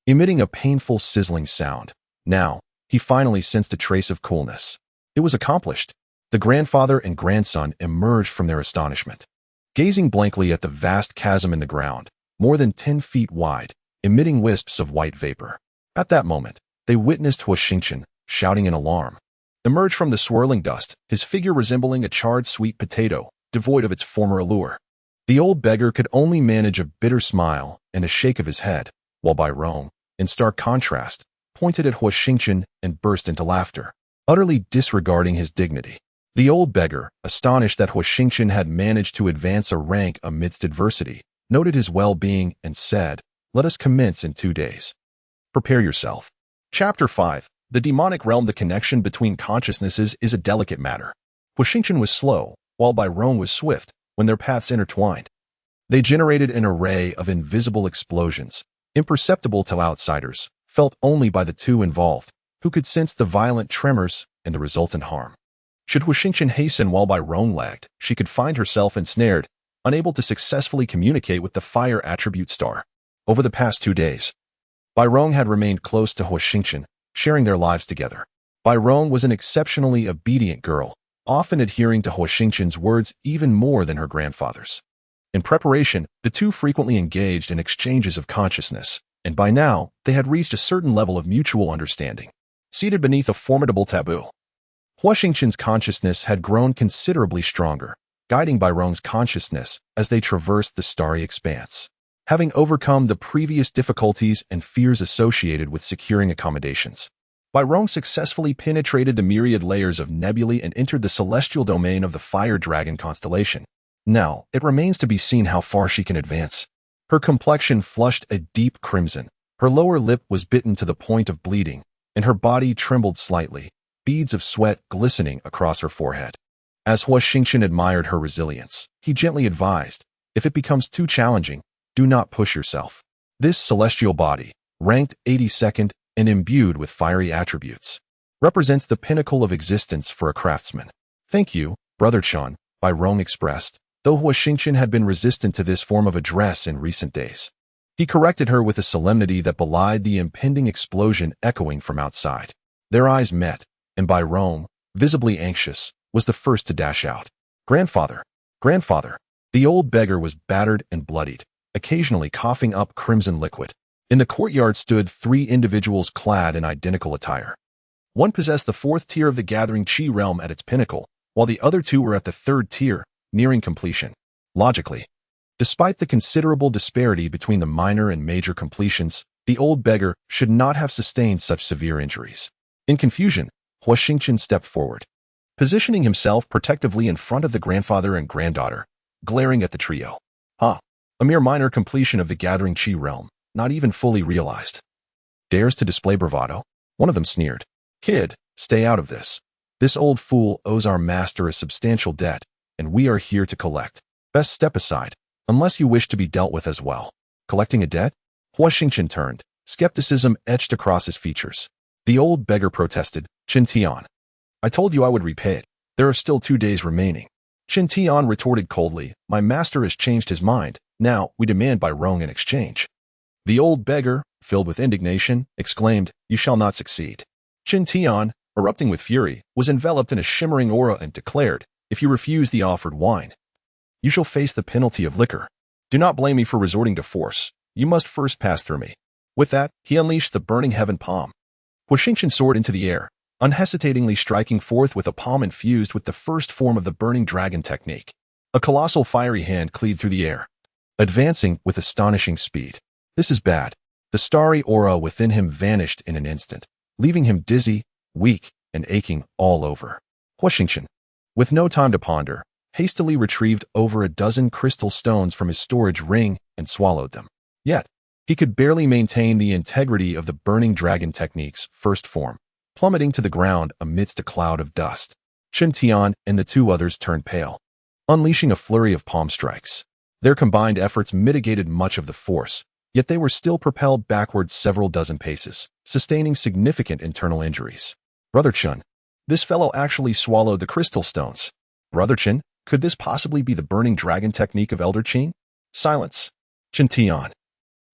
Speaker 1: emitting a painful sizzling sound. Now, he finally sensed a trace of coolness. It was accomplished. The grandfather and grandson emerged from their astonishment, gazing blankly at the vast chasm in the ground, more than 10 feet wide, emitting wisps of white vapor. At that moment, they witnessed Huo Xingchen, shouting in alarm, emerge from the swirling dust, his figure resembling a charred sweet potato, devoid of its former allure. The old beggar could only manage a bitter smile and a shake of his head, while Bai Rong, in stark contrast, pointed at Huo Xingchen and burst into laughter, utterly disregarding his dignity. The old beggar, astonished that Huo Xingchen had managed to advance a rank amidst adversity, noted his well-being and said, "Let us commence in 2 days. Prepare yourself." Chapter 5. The demonic realm. The connection between consciousnesses is a delicate matter. Huo Xingchen was slow, while Bai Rong was swift. When their paths intertwined, they generated an array of invisible explosions, imperceptible to outsiders, felt only by the two involved, who could sense the violent tremors and the resultant harm. Should Huo Xingchen hasten while Bai Rong lagged, she could find herself ensnared, unable to successfully communicate with the fire attribute star. Over the past 2 days, Bai Rong had remained close to Huo Xingchen, sharing their lives together. Bai Rong was an exceptionally obedient girl, often adhering to Huo Xingchen's words even more than her grandfather's. In preparation, the two frequently engaged in exchanges of consciousness, and by now, they had reached a certain level of mutual understanding. Seated beneath a formidable taboo, Huo Xingchen's consciousness had grown considerably stronger, guiding Bai Rong's consciousness as they traversed the starry expanse. Having overcome the previous difficulties and fears associated with securing accommodations, Bai Rong successfully penetrated the myriad layers of nebulae and entered the celestial domain of the fire dragon constellation. Now, it remains to be seen how far she can advance. Her complexion flushed a deep crimson, her lower lip was bitten to the point of bleeding, and her body trembled slightly, beads of sweat glistening across her forehead. As Huo Xingchen admired her resilience, he gently advised, "If it becomes too challenging, do not push yourself." This celestial body, ranked 82nd, and imbued with fiery attributes, represents the pinnacle of existence for a craftsman. "Thank you, Brother Chan," Bai Rong expressed, though Huo Xingchen had been resistant to this form of address in recent days. He corrected her with a solemnity that belied the impending explosion echoing from outside. Their eyes met, and Rome, visibly anxious, was the first to dash out. "Grandfather! Grandfather!" The old beggar was battered and bloodied, occasionally coughing up crimson liquid. In the courtyard stood 3 individuals clad in identical attire. One possessed the 4th tier of the gathering Qi realm at its pinnacle, while the other 2 were at the 3rd tier, nearing completion. Logically, despite the considerable disparity between the minor and major completions, the old beggar should not have sustained such severe injuries. In confusion, Huo Xingchen stepped forward, positioning himself protectively in front of the grandfather and granddaughter, glaring at the trio. A mere minor completion of the gathering Qi realm, not even fully realized. Dares to display bravado? One of them sneered. "Kid, stay out of this. This old fool owes our master a substantial debt, and we are here to collect. Best step aside, unless you wish to be dealt with as well." Collecting a debt? Huo Xingchen turned, skepticism etched across his features. The old beggar protested. "Qin Tian, I told you I would repay it. There are still 2 days remaining." Qin Tian retorted coldly, "My master has changed his mind. Now we demand Rong in exchange." The old beggar, filled with indignation, exclaimed, "You shall not succeed." Qin Tian, erupting with fury, was enveloped in a shimmering aura and declared, "If you refuse the offered wine, you shall face the penalty of liquor. Do not blame me for resorting to force. You must first pass through me." With that, he unleashed the burning heaven palm. Huo Xingchen soared into the air, unhesitatingly striking forth with a palm infused with the first form of the burning dragon technique. A colossal fiery hand cleaved through the air, advancing with astonishing speed. This is bad. The starry aura within him vanished in an instant, leaving him dizzy, weak, and aching all over. Huo Xingchen, with no time to ponder, hastily retrieved over a dozen crystal stones from his storage ring and swallowed them. Yet, he could barely maintain the integrity of the burning dragon technique's first form, plummeting to the ground amidst a cloud of dust. Qin Tian and the 2 others turned pale, unleashing a flurry of palm strikes. Their combined efforts mitigated much of the force, yet they were still propelled backwards several dozen paces, sustaining significant internal injuries. "Brother Qin, this fellow actually swallowed the crystal stones. Brother Qin, could this possibly be the burning dragon technique of Elder Qin?" "Silence." Qin Tian,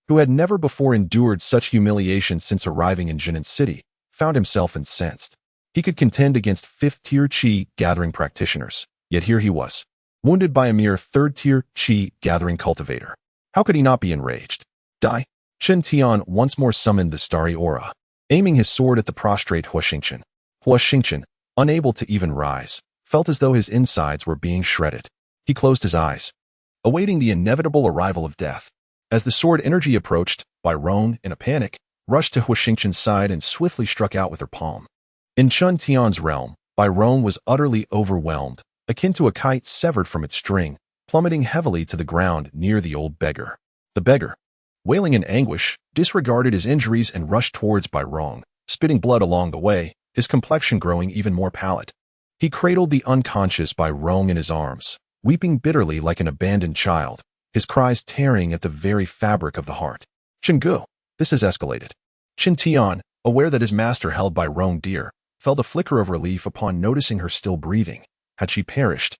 Speaker 1: who had never before endured such humiliation since arriving in Jinan City, found himself incensed. He could contend against 5th-tier Qi gathering practitioners, yet here he was, wounded by a mere 3rd-tier Qi gathering cultivator. How could he not be enraged? Die? Qin Tian once more summoned the starry aura, aiming his sword at the prostrate Huo Xingchen. Huo Xingchen, unable to even rise, felt as though his insides were being shredded. He closed his eyes, awaiting the inevitable arrival of death. As the sword energy approached, Rong, in a panic, rushed to Huo Xingchen's side and swiftly struck out with her palm. In Qin Tian's realm, Rong was utterly overwhelmed, akin to a kite severed from its string, plummeting heavily to the ground near the old beggar. The beggar, wailing in anguish, disregarded his injuries and rushed towards Rong, spitting blood along the way, his complexion growing even more pallid. He cradled the unconscious Rong in his arms, weeping bitterly like an abandoned child, his cries tearing at the very fabric of the heart. "Qin, this has escalated." Qin Tian, aware that his master held Rong dear, felt a flicker of relief upon noticing her still breathing. Had she perished,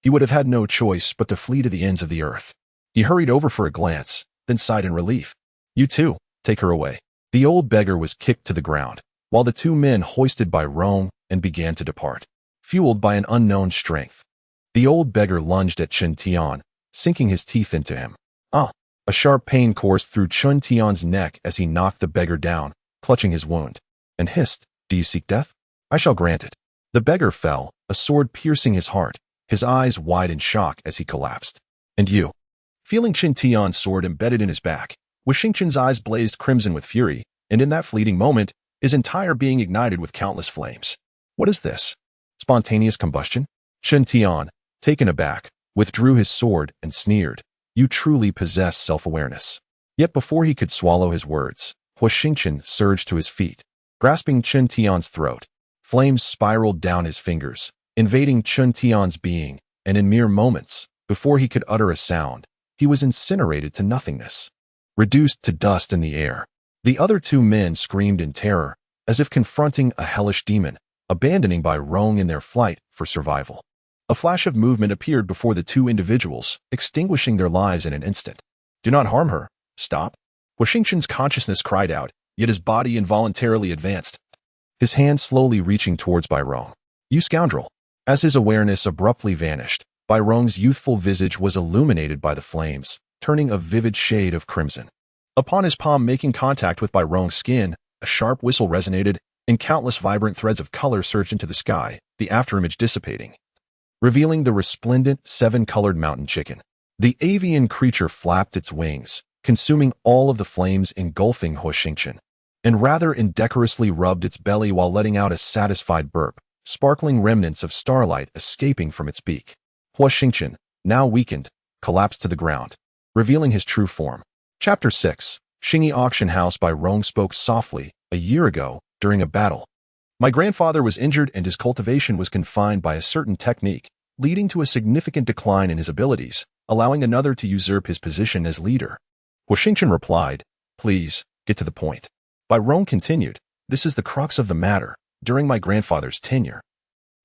Speaker 1: he would have had no choice but to flee to the ends of the earth. He hurried over for a glance, then sighed in relief. "You too, take her away." The old beggar was kicked to the ground, while the 2 men hoisted Rong and began to depart, fueled by an unknown strength. The old beggar lunged at Qin Tian, sinking his teeth into him. A sharp pain coursed through Qin Tian's neck as he knocked the beggar down, clutching his wound, and hissed, "Do you seek death? I shall grant it." The beggar fell, a sword piercing his heart, his eyes wide in shock as he collapsed. "And you?" Feeling Qin Tian's sword embedded in his back, Huo Xingchen's eyes blazed crimson with fury, and in that fleeting moment, his entire being ignited with countless flames. "What is this? Spontaneous combustion?" Qin Tian, taken aback, withdrew his sword and sneered, "You truly possess self-awareness." Yet before he could swallow his words, Huo Xingchen surged to his feet, grasping Qin Tian's throat. Flames spiraled down his fingers, invading Qin Tian's being, and in mere moments, before he could utter a sound, he was incinerated to nothingness, reduced to dust in the air. The other 2 men screamed in terror, as if confronting a hellish demon, abandoning Rong in their flight for survival. A flash of movement appeared before the two individuals, extinguishing their lives in an instant. "Do not harm her. Stop." Huo Xingchen's consciousness cried out, yet his body involuntarily advanced, his hand slowly reaching towards Bai Rong. "You scoundrel!" As his awareness abruptly vanished, Bai Rong's youthful visage was illuminated by the flames, turning a vivid shade of crimson. Upon his palm making contact with Bai Rong's skin, a sharp whistle resonated, and countless vibrant threads of color surged into the sky, the afterimage dissipating, revealing the resplendent, seven-colored mountain chicken. The avian creature flapped its wings, consuming all of the flames engulfing Huo Xingchen, and rather indecorously rubbed its belly while letting out a satisfied burp, sparkling remnants of starlight escaping from its beak. Huo Xingchen, now weakened, collapsed to the ground, revealing his true form. Chapter 6. Xingyi Auction House. Bai Rong spoke softly. "A year ago, during a battle, my grandfather was injured and his cultivation was confined by a certain technique, leading to a significant decline in his abilities, allowing another to usurp his position as leader." Huo Xingchen replied, "Please, get to the point." Bai Rong continued, "This is the crux of the matter. During my grandfather's tenure,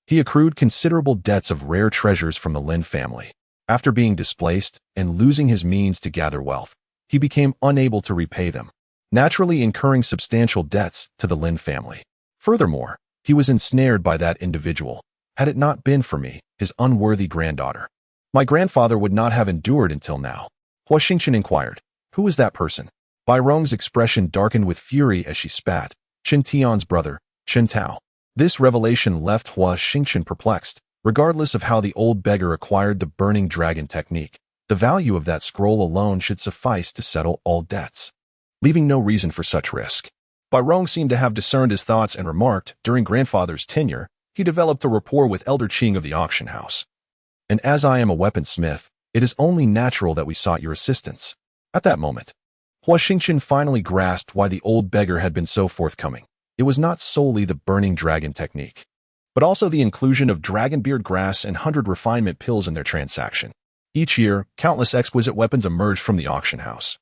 Speaker 1: he accrued considerable debts of rare treasures from the Lin family. After being displaced and losing his means to gather wealth, he became unable to repay them, naturally incurring substantial debts to the Lin family. Furthermore, he was ensnared by that individual. Had it not been for me, his unworthy granddaughter, my grandfather would not have endured until now." Huo Xingchen inquired, "Who is that person?" Bai Rong's expression darkened with fury as she spat. "Chen Tian's brother, Chen Tao." This revelation left Huo Xingchen perplexed. Regardless of how the old beggar acquired the burning dragon technique, the value of that scroll alone should suffice to settle all debts, leaving no reason for such risk. Bai Rong seemed to have discerned his thoughts and remarked, "During grandfather's tenure, he developed a rapport with Elder Qing of the auction house. And as I am a weaponsmith, it is only natural that we sought your assistance." At that moment, Huo Xingchen finally grasped why the old beggar had been so forthcoming. It was not solely the burning dragon technique, but also the inclusion of dragonbeard grass and 100 refinement pills in their transaction. Each year, countless exquisite weapons emerged from the auction house.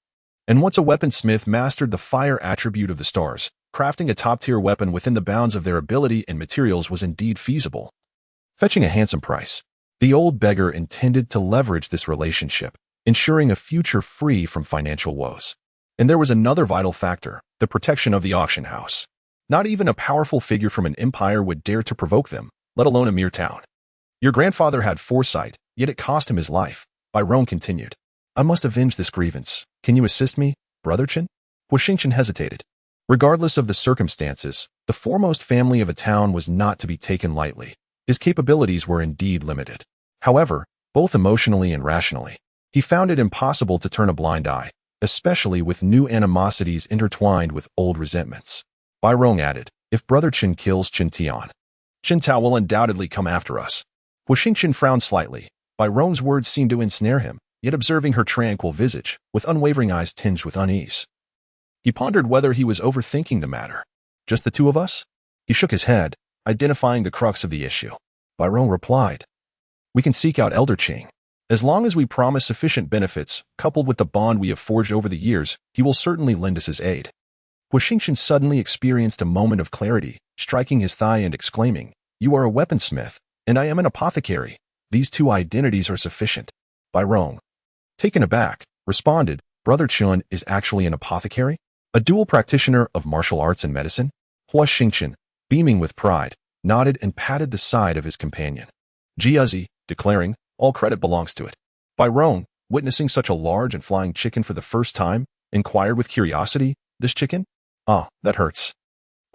Speaker 1: And once a weaponsmith mastered the fire attribute of the stars, crafting a top-tier weapon within the bounds of their ability and materials was indeed feasible, fetching a handsome price. The old beggar intended to leverage this relationship, ensuring a future free from financial woes. And there was another vital factor, the protection of the auction house. Not even a powerful figure from an empire would dare to provoke them, let alone a mere town. Your grandfather had foresight, yet it cost him his life. Bai Rong continued, "I must avenge this grievance. Can you assist me, Brother Chen?" Huo Xingchen hesitated. Regardless of the circumstances, the foremost family of a town was not to be taken lightly. His capabilities were indeed limited. However, both emotionally and rationally, he found it impossible to turn a blind eye, especially with new animosities intertwined with old resentments. Bai Rong added, "If Brother Chen kills Chen Tian, Chen Tao will undoubtedly come after us." Huo Xingchen frowned slightly. Bai Rong's words seemed to ensnare him, yet observing her tranquil visage, with unwavering eyes tinged with unease, he pondered whether he was overthinking the matter. "Just the two of us?" He shook his head, identifying the crux of the issue. Bai Rong replied, "We can seek out Elder Qing. As long as we promise sufficient benefits, coupled with the bond we have forged over the years, he will certainly lend us his aid." Huo Xingchen suddenly experienced a moment of clarity, striking his thigh and exclaiming, "You are a weaponsmith, and I am an apothecary. These two identities are sufficient." Bai Rong, taken aback, responded, "Brother Chen is actually an apothecary? A dual practitioner of martial arts and medicine?" Huo Xingchen, beaming with pride, nodded and patted the side of his companion, Jiazi, declaring, "All credit belongs to it." Bai Rong, witnessing such a large and flying chicken for the first time, inquired with curiosity, "This chicken? Ah, that hurts."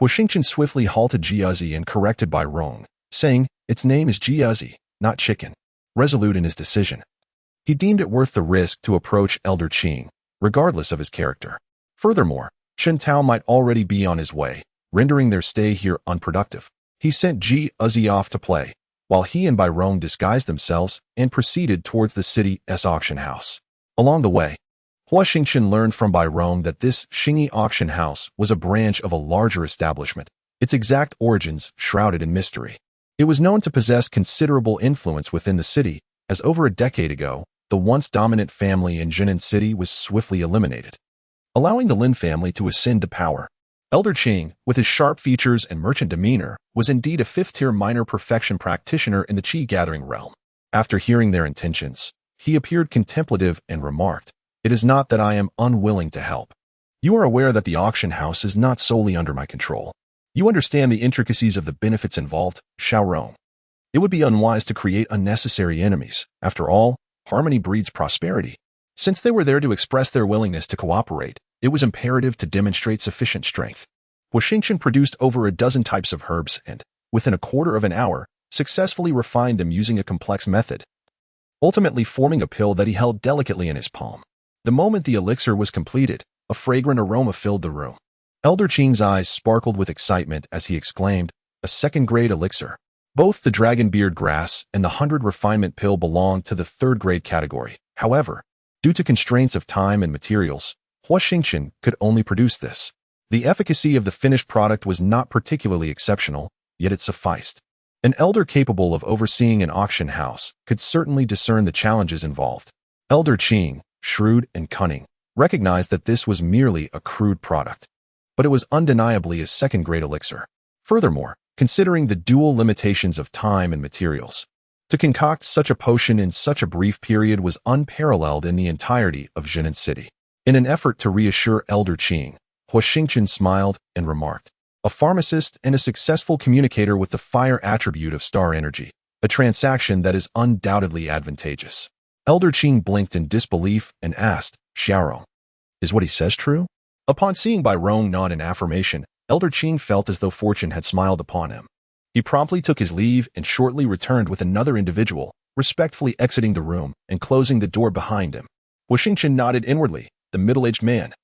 Speaker 1: Huo Xingchen swiftly halted Jiazi and corrected Bai Rong, saying, "Its name is Jiazi, not chicken." Resolute in his decision, he deemed it worth the risk to approach Elder Qing, regardless of his character. Furthermore, Chen Tao might already be on his way, rendering their stay here unproductive. He sent Jiazi off to play, while he and Bai Rong disguised themselves and proceeded towards the city's auction house. Along the way, Huo Xingchen learned from Bai Rong that this Xingyi auction house was a branch of a larger establishment, its exact origins shrouded in mystery. It was known to possess considerable influence within the city, as over a decade ago, the once dominant family in Jinan City was swiftly eliminated, allowing the Lin family to ascend to power. Elder Qing, with his sharp features and merchant demeanor, was indeed a fifth-tier minor perfection practitioner in the Qi-gathering realm. After hearing their intentions, he appeared contemplative and remarked, "It is not that I am unwilling to help. You are aware that the auction house is not solely under my control. You understand the intricacies of the benefits involved, Xiaorong. It would be unwise to create unnecessary enemies. After all, harmony breeds prosperity. Since they were there to express their willingness to cooperate, it was imperative to demonstrate sufficient strength." Huo Xingchen produced over a dozen types of herbs and, within a quarter of an hour, successfully refined them using a complex method, ultimately forming a pill that he held delicately in his palm. The moment the elixir was completed, a fragrant aroma filled the room. Elder Qing's eyes sparkled with excitement as he exclaimed, "A second-grade elixir." Both the dragonbeard grass and the 100 refinement pill belonged to the third-grade category. However, due to constraints of time and materials, Huo Xingchen could only produce this. The efficacy of the finished product was not particularly exceptional, yet it sufficed. An elder capable of overseeing an auction house could certainly discern the challenges involved. Elder Qing, shrewd and cunning, recognized that this was merely a crude product, but it was undeniably a second-grade elixir. Furthermore, considering the dual limitations of time and materials, to concoct such a potion in such a brief period was unparalleled in the entirety of Jinan City. In an effort to reassure Elder Qing, Huo Xingchen smiled and remarked, "A pharmacist and a successful communicator with the fire attribute of star energy, a transaction that is undoubtedly advantageous." Elder Qing blinked in disbelief and asked, "Xiaorong, is what he says true?" Upon seeing Bai Rong nod in affirmation, Elder Qing felt as though fortune had smiled upon him. He promptly took his leave and shortly returned with another individual, respectfully exiting the room and closing the door behind him. Huo Xingchen nodded inwardly. The middle-aged man,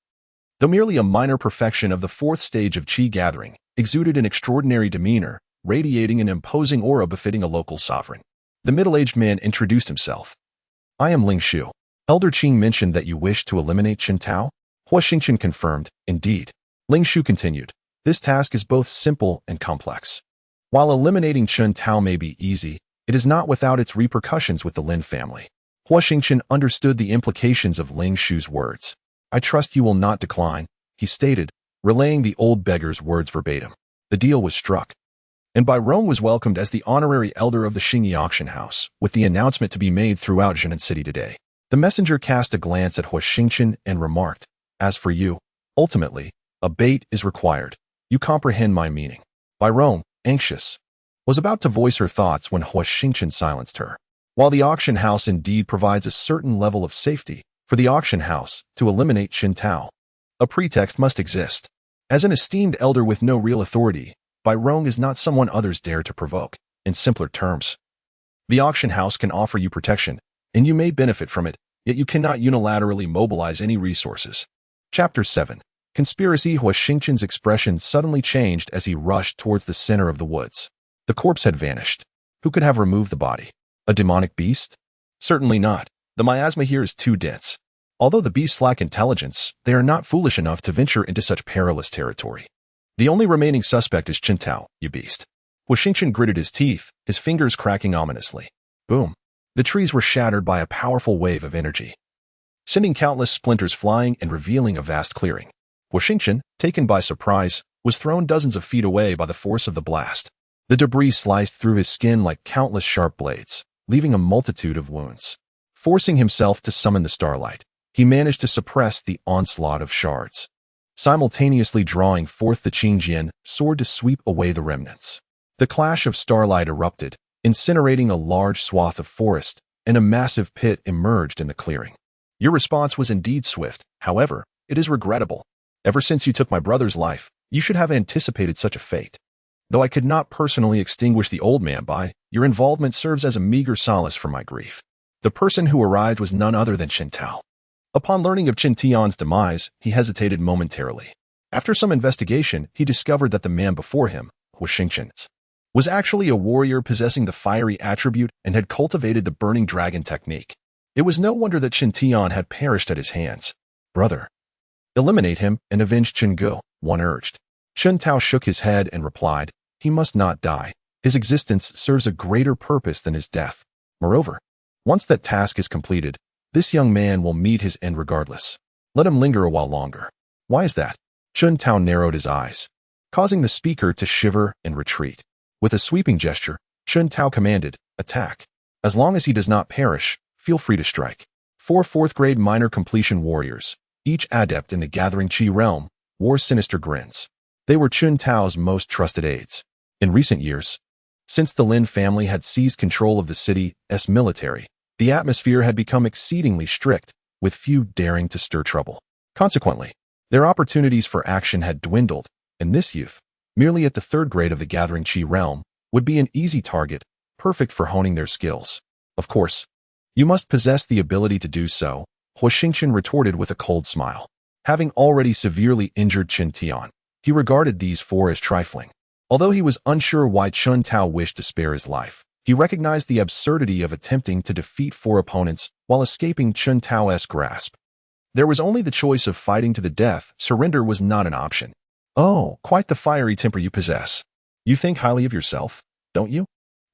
Speaker 1: though merely a minor perfection of the fourth stage of Qi gathering, exuded an extraordinary demeanor, radiating an imposing aura befitting a local sovereign. The middle-aged man introduced himself. "I am Ling Shu. Elder Qing mentioned that you wish to eliminate Chen Tao?" Huo Xingchen confirmed, "Indeed." Ling Shu continued, "This task is both simple and complex. While eliminating Chen Tao may be easy, it is not without its repercussions with the Lin family." Huo Xingchen understood the implications of Ling Shu's words. "I trust you will not decline," he stated, relaying the old beggar's words verbatim. The deal was struck, and Bai Rong was welcomed as the honorary elder of the Xingyi auction house, with the announcement to be made throughout Jinan City today. The messenger cast a glance at Huo Xingchen and remarked, "As for you, ultimately, a bait is required. You comprehend my meaning." Bai Rong, anxious, was about to voice her thoughts when Huo Xingchen silenced her. While the auction house indeed provides a certain level of safety for the auction house to eliminate Chen Tao, a pretext must exist. As an esteemed elder with no real authority, Bai Rong is not someone others dare to provoke. In simpler terms, the auction house can offer you protection, and you may benefit from it, yet you cannot unilaterally mobilize any resources. Chapter 7. Conspiracy. Huo Xingchen's expression suddenly changed as he rushed towards the center of the woods. The corpse had vanished. Who could have removed the body? A demonic beast? Certainly not. The miasma here is too dense. Although the beasts lack intelligence, they are not foolish enough to venture into such perilous territory. The only remaining suspect is Chen Tao, you beast. Huo Xingchen gritted his teeth, his fingers cracking ominously. Boom. The trees were shattered by a powerful wave of energy, sending countless splinters flying and revealing a vast clearing. Huo Xingchen, taken by surprise, was thrown dozens of feet away by the force of the blast. The debris sliced through his skin like countless sharp blades, leaving a multitude of wounds. Forcing himself to summon the starlight, he managed to suppress the onslaught of shards, simultaneously drawing forth the Qingjian sword to sweep away the remnants. The clash of starlight erupted, incinerating a large swath of forest, and a massive pit emerged in the clearing. Your response was indeed swift, however, it is regrettable. Ever since you took my brother's life, you should have anticipated such a fate. Though I could not personally extinguish the old man by, your involvement serves as a meager solace for my grief. The person who arrived was none other than Chen Tao. Upon learning of Chen Tian's demise, he hesitated momentarily. After some investigation, he discovered that the man before him, Huo Xingchen, was actually a warrior possessing the fiery attribute and had cultivated the burning dragon technique. It was no wonder that Chen Tian had perished at his hands. Brother, eliminate him and avenge Chen Gu, one urged. Chen Tao shook his head and replied, he must not die. His existence serves a greater purpose than his death. Moreover, once that task is completed, this young man will meet his end regardless. Let him linger a while longer. Why is that? Chun Tao narrowed his eyes, causing the speaker to shiver and retreat. With a sweeping gesture, Chun Tao commanded, "Attack. As long as he does not perish, feel free to strike." 4 fourth-grade minor completion warriors, each adept in the gathering Qi realm, wore sinister grins. They were Chun Tao's most trusted aides. In recent years, since the Lin family had seized control of the city's military, the atmosphere had become exceedingly strict, with few daring to stir trouble. Consequently, their opportunities for action had dwindled, and this youth, merely at the 3rd grade of the gathering Qi realm, would be an easy target, perfect for honing their skills. Of course, you must possess the ability to do so, Huo Xingchen retorted with a cold smile. Having already severely injured Chen Tian, he regarded these 4 as trifling. Although he was unsure why Chun Tao wished to spare his life, he recognized the absurdity of attempting to defeat 4 opponents while escaping Chun Tao's grasp. There was only the choice of fighting to the death. Surrender was not an option. "Oh, quite the fiery temper you possess. You think highly of yourself, don't you?"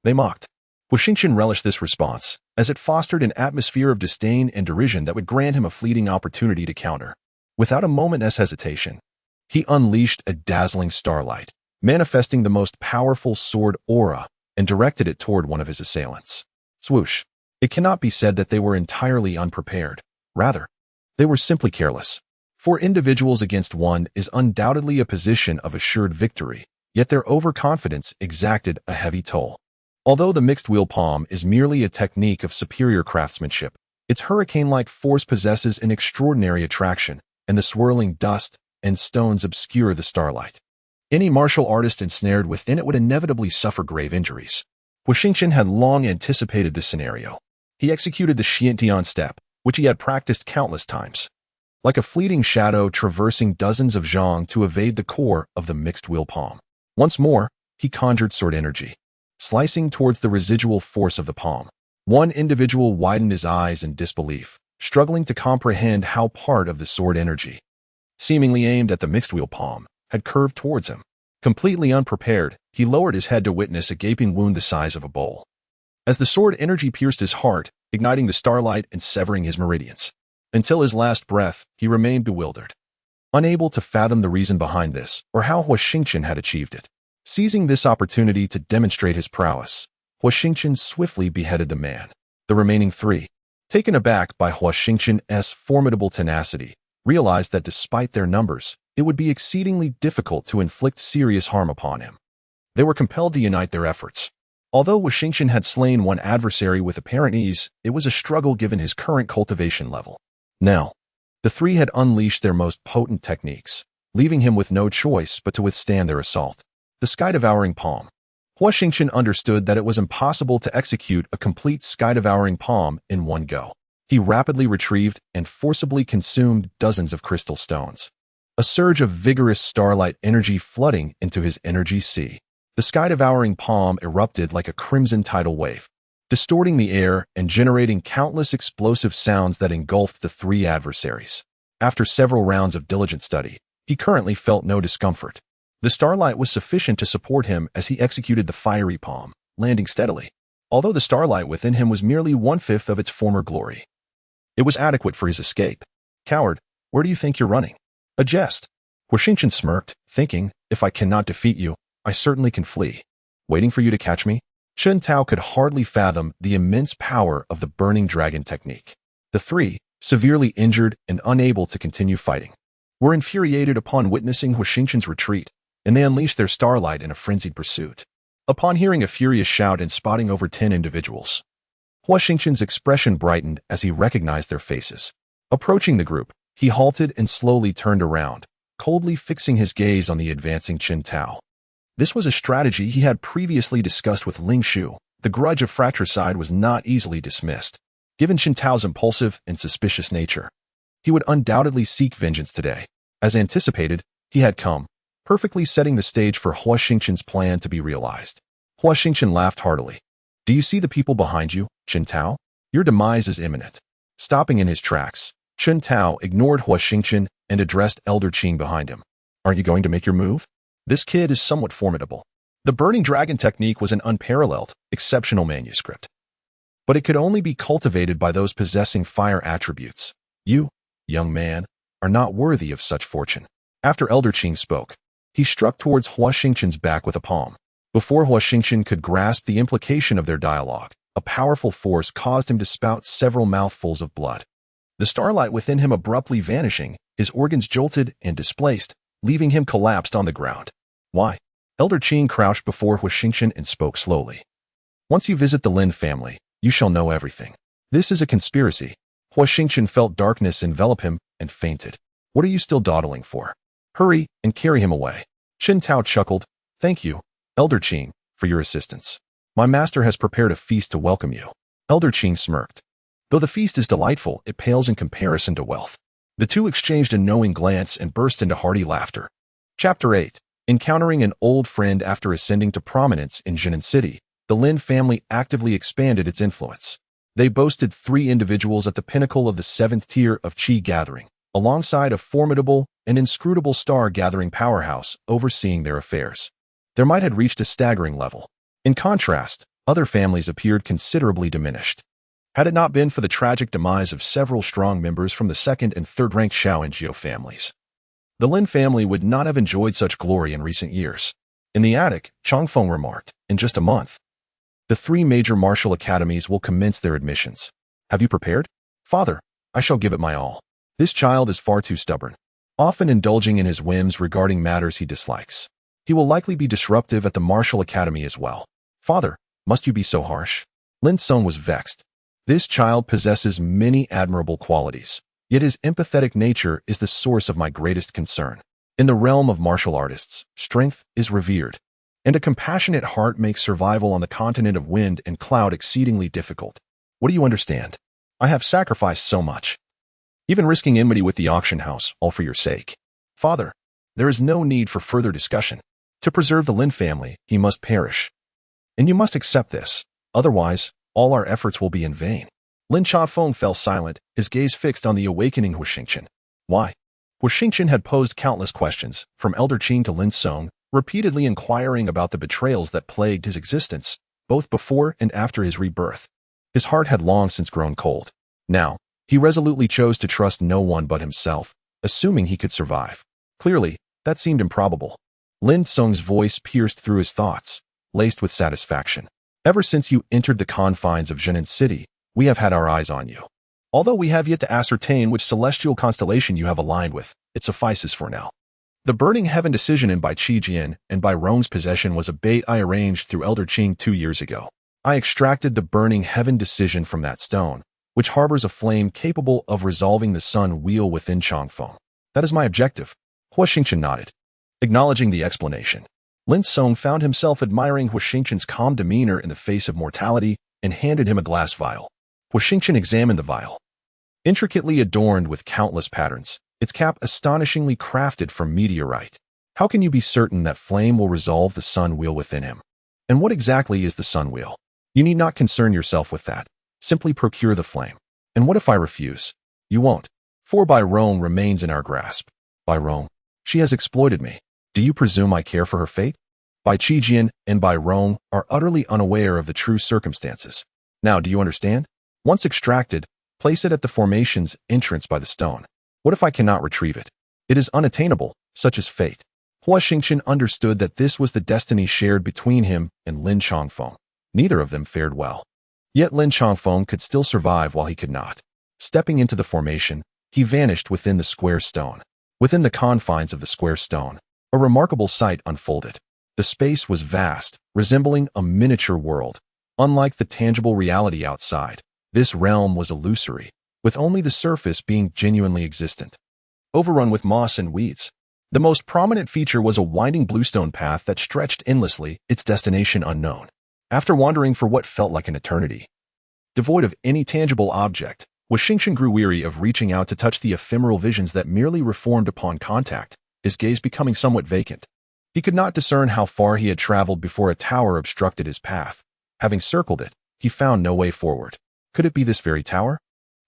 Speaker 1: they mocked. Huo Xingchen relished this response, as it fostered an atmosphere of disdain and derision that would grant him a fleeting opportunity to counter. Without a moment's hesitation, he unleashed a dazzling starlight, manifesting the most powerful sword aura, and directed it toward one of his assailants. Swoosh! It cannot be said that they were entirely unprepared. Rather, they were simply careless. 4 individuals against 1 is undoubtedly a position of assured victory, yet their overconfidence exacted a heavy toll. Although the mixed wheel palm is merely a technique of superior craftsmanship, its hurricane-like force possesses an extraordinary attraction, and the swirling dust and stones obscure the starlight. Any martial artist ensnared within it would inevitably suffer grave injuries. Huo Xingchen had long anticipated this scenario. He executed the Xiantian step, which he had practiced countless times. Like a fleeting shadow traversing dozens of zhang to evade the core of the mixed wheel palm. Once more, he conjured sword energy, slicing towards the residual force of the palm. One individual widened his eyes in disbelief, struggling to comprehend how part of the sword energy, seemingly aimed at the mixed wheel palm, had curved towards him. Completely unprepared, he lowered his head to witness a gaping wound the size of a bowl. As the sword energy pierced his heart, igniting the starlight and severing his meridians. Until his last breath, he remained bewildered, unable to fathom the reason behind this or how Huo Xingchen had achieved it. Seizing this opportunity to demonstrate his prowess, Huo Xingchen swiftly beheaded the man. The remaining 3, taken aback by Huo Xingchen's formidable tenacity, realized that despite their numbers, it would be exceedingly difficult to inflict serious harm upon him. They were compelled to unite their efforts. Although Huo Xingchen had slain one adversary with apparent ease, it was a struggle given his current cultivation level. Now, the 3 had unleashed their most potent techniques, leaving him with no choice but to withstand their assault. The sky-devouring palm. Huo Xingchen understood that it was impossible to execute a complete sky-devouring palm in one go. He rapidly retrieved and forcibly consumed dozens of crystal stones. A surge of vigorous starlight energy flooding into his energy sea. The sky-devouring palm erupted like a crimson tidal wave, distorting the air and generating countless explosive sounds that engulfed the 3 adversaries. After several rounds of diligent study, he currently felt no discomfort. The starlight was sufficient to support him as he executed the fiery palm, landing steadily. Although the starlight within him was merely 1/5 of its former glory, it was adequate for his escape. "Coward, where do you think you're running?" "A jest." Huo Xingchen smirked, thinking, "If I cannot defeat you, I certainly can flee. Waiting for you to catch me?" Chun Tao could hardly fathom the immense power of the burning dragon technique. The 3, severely injured and unable to continue fighting, were infuriated upon witnessing Huo Xingchen's retreat, and they unleashed their starlight in a frenzied pursuit. Upon hearing a furious shout and spotting over 10 individuals, Huo Xingchen's expression brightened as he recognized their faces. Approaching the group, he halted and slowly turned around, coldly fixing his gaze on the advancing Chun Tao. This was a strategy he had previously discussed with Ling Shu. The grudge of fratricide was not easily dismissed. Given Chun Tao's impulsive and suspicious nature, he would undoubtedly seek vengeance today. As anticipated, he had come, perfectly setting the stage for Huo Xingchen's plan to be realized. Huo Xingchen laughed heartily. "Do you see the people behind you, Chun Tao? Your demise is imminent." Stopping in his tracks, Chun Tao ignored Huo Xingchen and addressed Elder Qing behind him. "Aren't you going to make your move? This kid is somewhat formidable." The burning dragon technique was an unparalleled, exceptional manuscript, but it could only be cultivated by those possessing fire attributes. You, young man, are not worthy of such fortune. After Elder Qing spoke, he struck towards Huo Xingchen's back with a palm. Before Huo Xingchen could grasp the implication of their dialogue, a powerful force caused him to spout several mouthfuls of blood. The starlight within him abruptly vanishing, his organs jolted and displaced, leaving him collapsed on the ground. Why? Elder Qing crouched before Huo Xingchen and spoke slowly. Once you visit the Lin family, you shall know everything. This is a conspiracy. Huo Xingchen felt darkness envelop him and fainted. What are you still dawdling for? Hurry and carry him away. Qin Tao chuckled. Thank you, Elder Qing, for your assistance. My master has prepared a feast to welcome you. Elder Qing smirked. Though the feast is delightful, it pales in comparison to wealth. The two exchanged a knowing glance and burst into hearty laughter. Chapter 8. Encountering an old friend after ascending to prominence in Jinan City, the Lin family actively expanded its influence. They boasted 3 individuals at the pinnacle of the 7th tier of Qi gathering, alongside a formidable and inscrutable star-gathering powerhouse overseeing their affairs. Their might had reached a staggering level. In contrast, other families appeared considerably diminished. Had it not been for the tragic demise of several strong members from the 2nd and 3rd-ranked Xiao and Jiao families, the Lin family would not have enjoyed such glory in recent years. In the attic, Changfeng remarked, in just a month, the 3 major martial academies will commence their admissions. Have you prepared? Father, I shall give it my all. This child is far too stubborn, often indulging in his whims regarding matters he dislikes. He will likely be disruptive at the martial academy as well. Father, must you be so harsh? Lin Song was vexed. This child possesses many admirable qualities, yet his empathetic nature is the source of my greatest concern. In the realm of martial artists, strength is revered, and a compassionate heart makes survival on the continent of wind and cloud exceedingly difficult. What do you understand? I have sacrificed so much, even risking enmity with the auction house, all for your sake. Father, there is no need for further discussion. To preserve the Lin family, he must perish. And you must accept this, otherwise, all our efforts will be in vain. Lin Changfeng fell silent, his gaze fixed on the awakening Huo Xingchen. Why? Huo Xingchen had posed countless questions, from Elder Qing to Lin Song, repeatedly inquiring about the betrayals that plagued his existence, both before and after his rebirth. His heart had long since grown cold. Now, he resolutely chose to trust no one but himself, assuming he could survive. Clearly, that seemed improbable. Lin Song's voice pierced through his thoughts, laced with satisfaction. Ever since you entered the confines of Jinan City, we have had our eyes on you. Although we have yet to ascertain which celestial constellation you have aligned with, it suffices for now. The Burning Heaven decision in by Qi Jian and by Rong's possession was a bait I arranged through Elder Qing 2 years ago. I extracted the Burning Heaven decision from that stone, which harbors a flame capable of resolving the sun wheel within Changfeng. That is my objective. Huo Xingchen nodded. Acknowledging the explanation, Lin Song found himself admiring Huo Xingchen's calm demeanor in the face of mortality and handed him a glass vial. Huo Xingchen examined the vial. Intricately adorned with countless patterns, its cap astonishingly crafted from meteorite. How can you be certain that flame will resolve the sun wheel within him? And what exactly is the sun wheel? You need not concern yourself with that. Simply procure the flame. And what if I refuse? You won't. For Bai Rong remains in our grasp. Bai Rong. She has exploited me. Do you presume I care for her fate? Bai Qijian and Bai Rong are utterly unaware of the true circumstances. Now, do you understand? Once extracted, place it at the formation's entrance by the stone. What if I cannot retrieve it? It is unattainable, such is fate. Huo Xingchen understood that this was the destiny shared between him and Lin Changfeng. Neither of them fared well. Yet Lin Changfeng could still survive while he could not. Stepping into the formation, he vanished within the square stone. Within the confines of the square stone, a remarkable sight unfolded. The space was vast, resembling a miniature world. Unlike the tangible reality outside, this realm was illusory, with only the surface being genuinely existent. Overrun with moss and weeds. The most prominent feature was a winding bluestone path that stretched endlessly, its destination unknown. After wandering for what felt like an eternity, devoid of any tangible object, Huo Xingchen grew weary of reaching out to touch the ephemeral visions that merely reformed upon contact, his gaze becoming somewhat vacant. He could not discern how far he had traveled before a tower obstructed his path. Having circled it, he found no way forward. Could it be this very tower?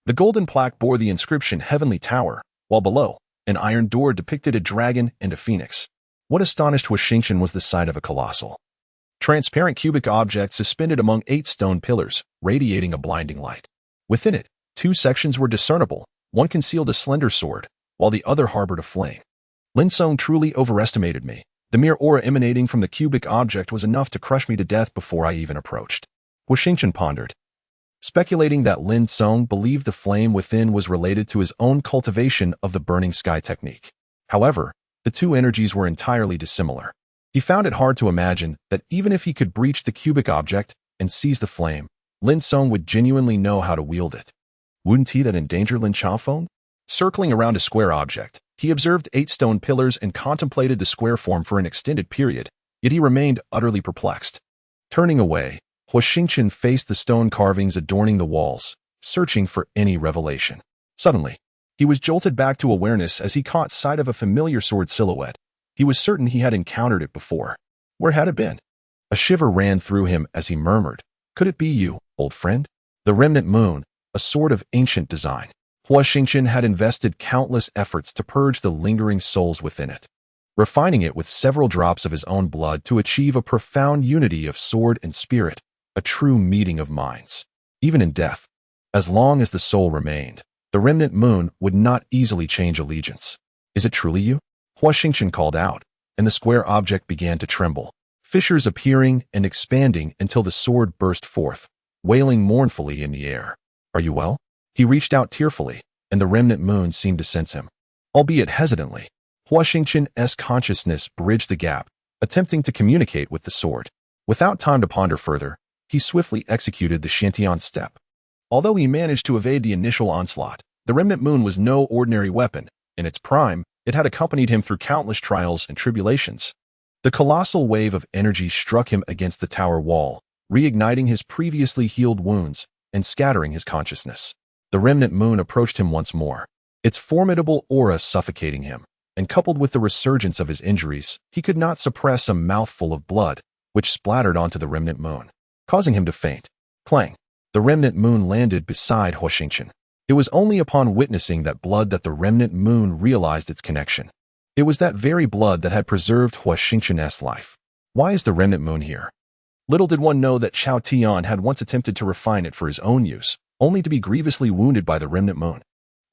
Speaker 1: The golden plaque bore the inscription Heavenly Tower, while below, an iron door depicted a dragon and a phoenix. What astonished Huo Xingchen was the sight of a colossal, transparent cubic object suspended among 8 stone pillars, radiating a blinding light. Within it, 2 sections were discernible. One concealed a slender sword, while the other harbored a flame. Lin Song truly overestimated me. The mere aura emanating from the cubic object was enough to crush me to death before I even approached. Huo Xingchen pondered, speculating that Lin Song believed the flame within was related to his own cultivation of the burning sky technique. However, the two energies were entirely dissimilar. He found it hard to imagine that even if he could breach the cubic object and seize the flame, Lin Song would genuinely know how to wield it. Wouldn't he that endanger Lin Chaofeng? Circling around a square object, he observed 8 stone pillars and contemplated the square form for an extended period, yet he remained utterly perplexed. Turning away, Huo Xingchen faced the stone carvings adorning the walls, searching for any revelation. Suddenly, he was jolted back to awareness as he caught sight of a familiar sword silhouette. He was certain he had encountered it before. Where had it been? A shiver ran through him as he murmured, "Could it be you, old friend?" The remnant moon, a sword of ancient design. Huo Xingchen had invested countless efforts to purge the lingering souls within it, refining it with several drops of his own blood to achieve a profound unity of sword and spirit, a true meeting of minds. Even in death, as long as the soul remained, the remnant moon would not easily change allegiance. "Is it truly you?" Huo Xingchen called out, and the square object began to tremble, fissures appearing and expanding until the sword burst forth, wailing mournfully in the air. "Are you well?" He reached out tearfully, and the remnant moon seemed to sense him. Albeit hesitantly, Huo Xingchen's consciousness bridged the gap, attempting to communicate with the sword. Without time to ponder further, he swiftly executed the Xiantian step. Although he managed to evade the initial onslaught, the remnant moon was no ordinary weapon. In its prime, it had accompanied him through countless trials and tribulations. The colossal wave of energy struck him against the tower wall, reigniting his previously healed wounds and scattering his consciousness. The remnant moon approached him once more, its formidable aura suffocating him, and coupled with the resurgence of his injuries, he could not suppress a mouthful of blood, which splattered onto the remnant moon, causing him to faint. Clang! The remnant moon landed beside Huo Xingchen. It was only upon witnessing that blood that the remnant moon realized its connection. It was that very blood that had preserved Huo Xingchen's life. Why is the remnant moon here? Little did one know that Chao Tian had once attempted to refine it for his own use, only to be grievously wounded by the remnant moon.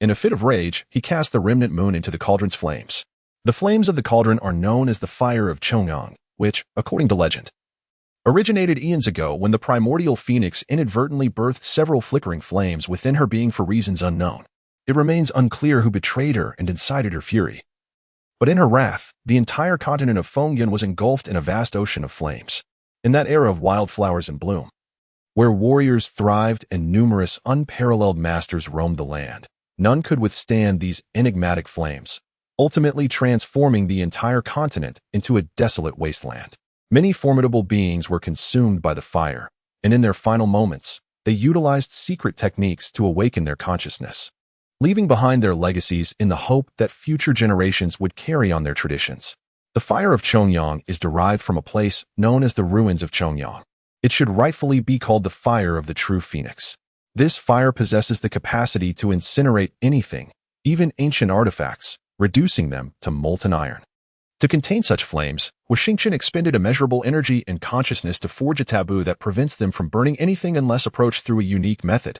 Speaker 1: In a fit of rage, he cast the remnant moon into the cauldron's flames. The flames of the cauldron are known as the fire of Chongyang, which, according to legend, originated eons ago when the primordial phoenix inadvertently birthed several flickering flames within her being for reasons unknown. It remains unclear who betrayed her and incited her fury. But in her wrath, the entire continent of Fengyan was engulfed in a vast ocean of flames. In that era of wildflowers in bloom, where warriors thrived and numerous unparalleled masters roamed the land, none could withstand these enigmatic flames, ultimately transforming the entire continent into a desolate wasteland. Many formidable beings were consumed by the fire, and in their final moments, they utilized secret techniques to awaken their consciousness, leaving behind their legacies in the hope that future generations would carry on their traditions. The fire of Chongyang is derived from a place known as the ruins of Chongyang. It should rightfully be called the fire of the true phoenix. This fire possesses the capacity to incinerate anything, even ancient artifacts, reducing them to molten iron. To contain such flames, Huo Xingchen expended immeasurable energy and consciousness to forge a taboo that prevents them from burning anything unless approached through a unique method,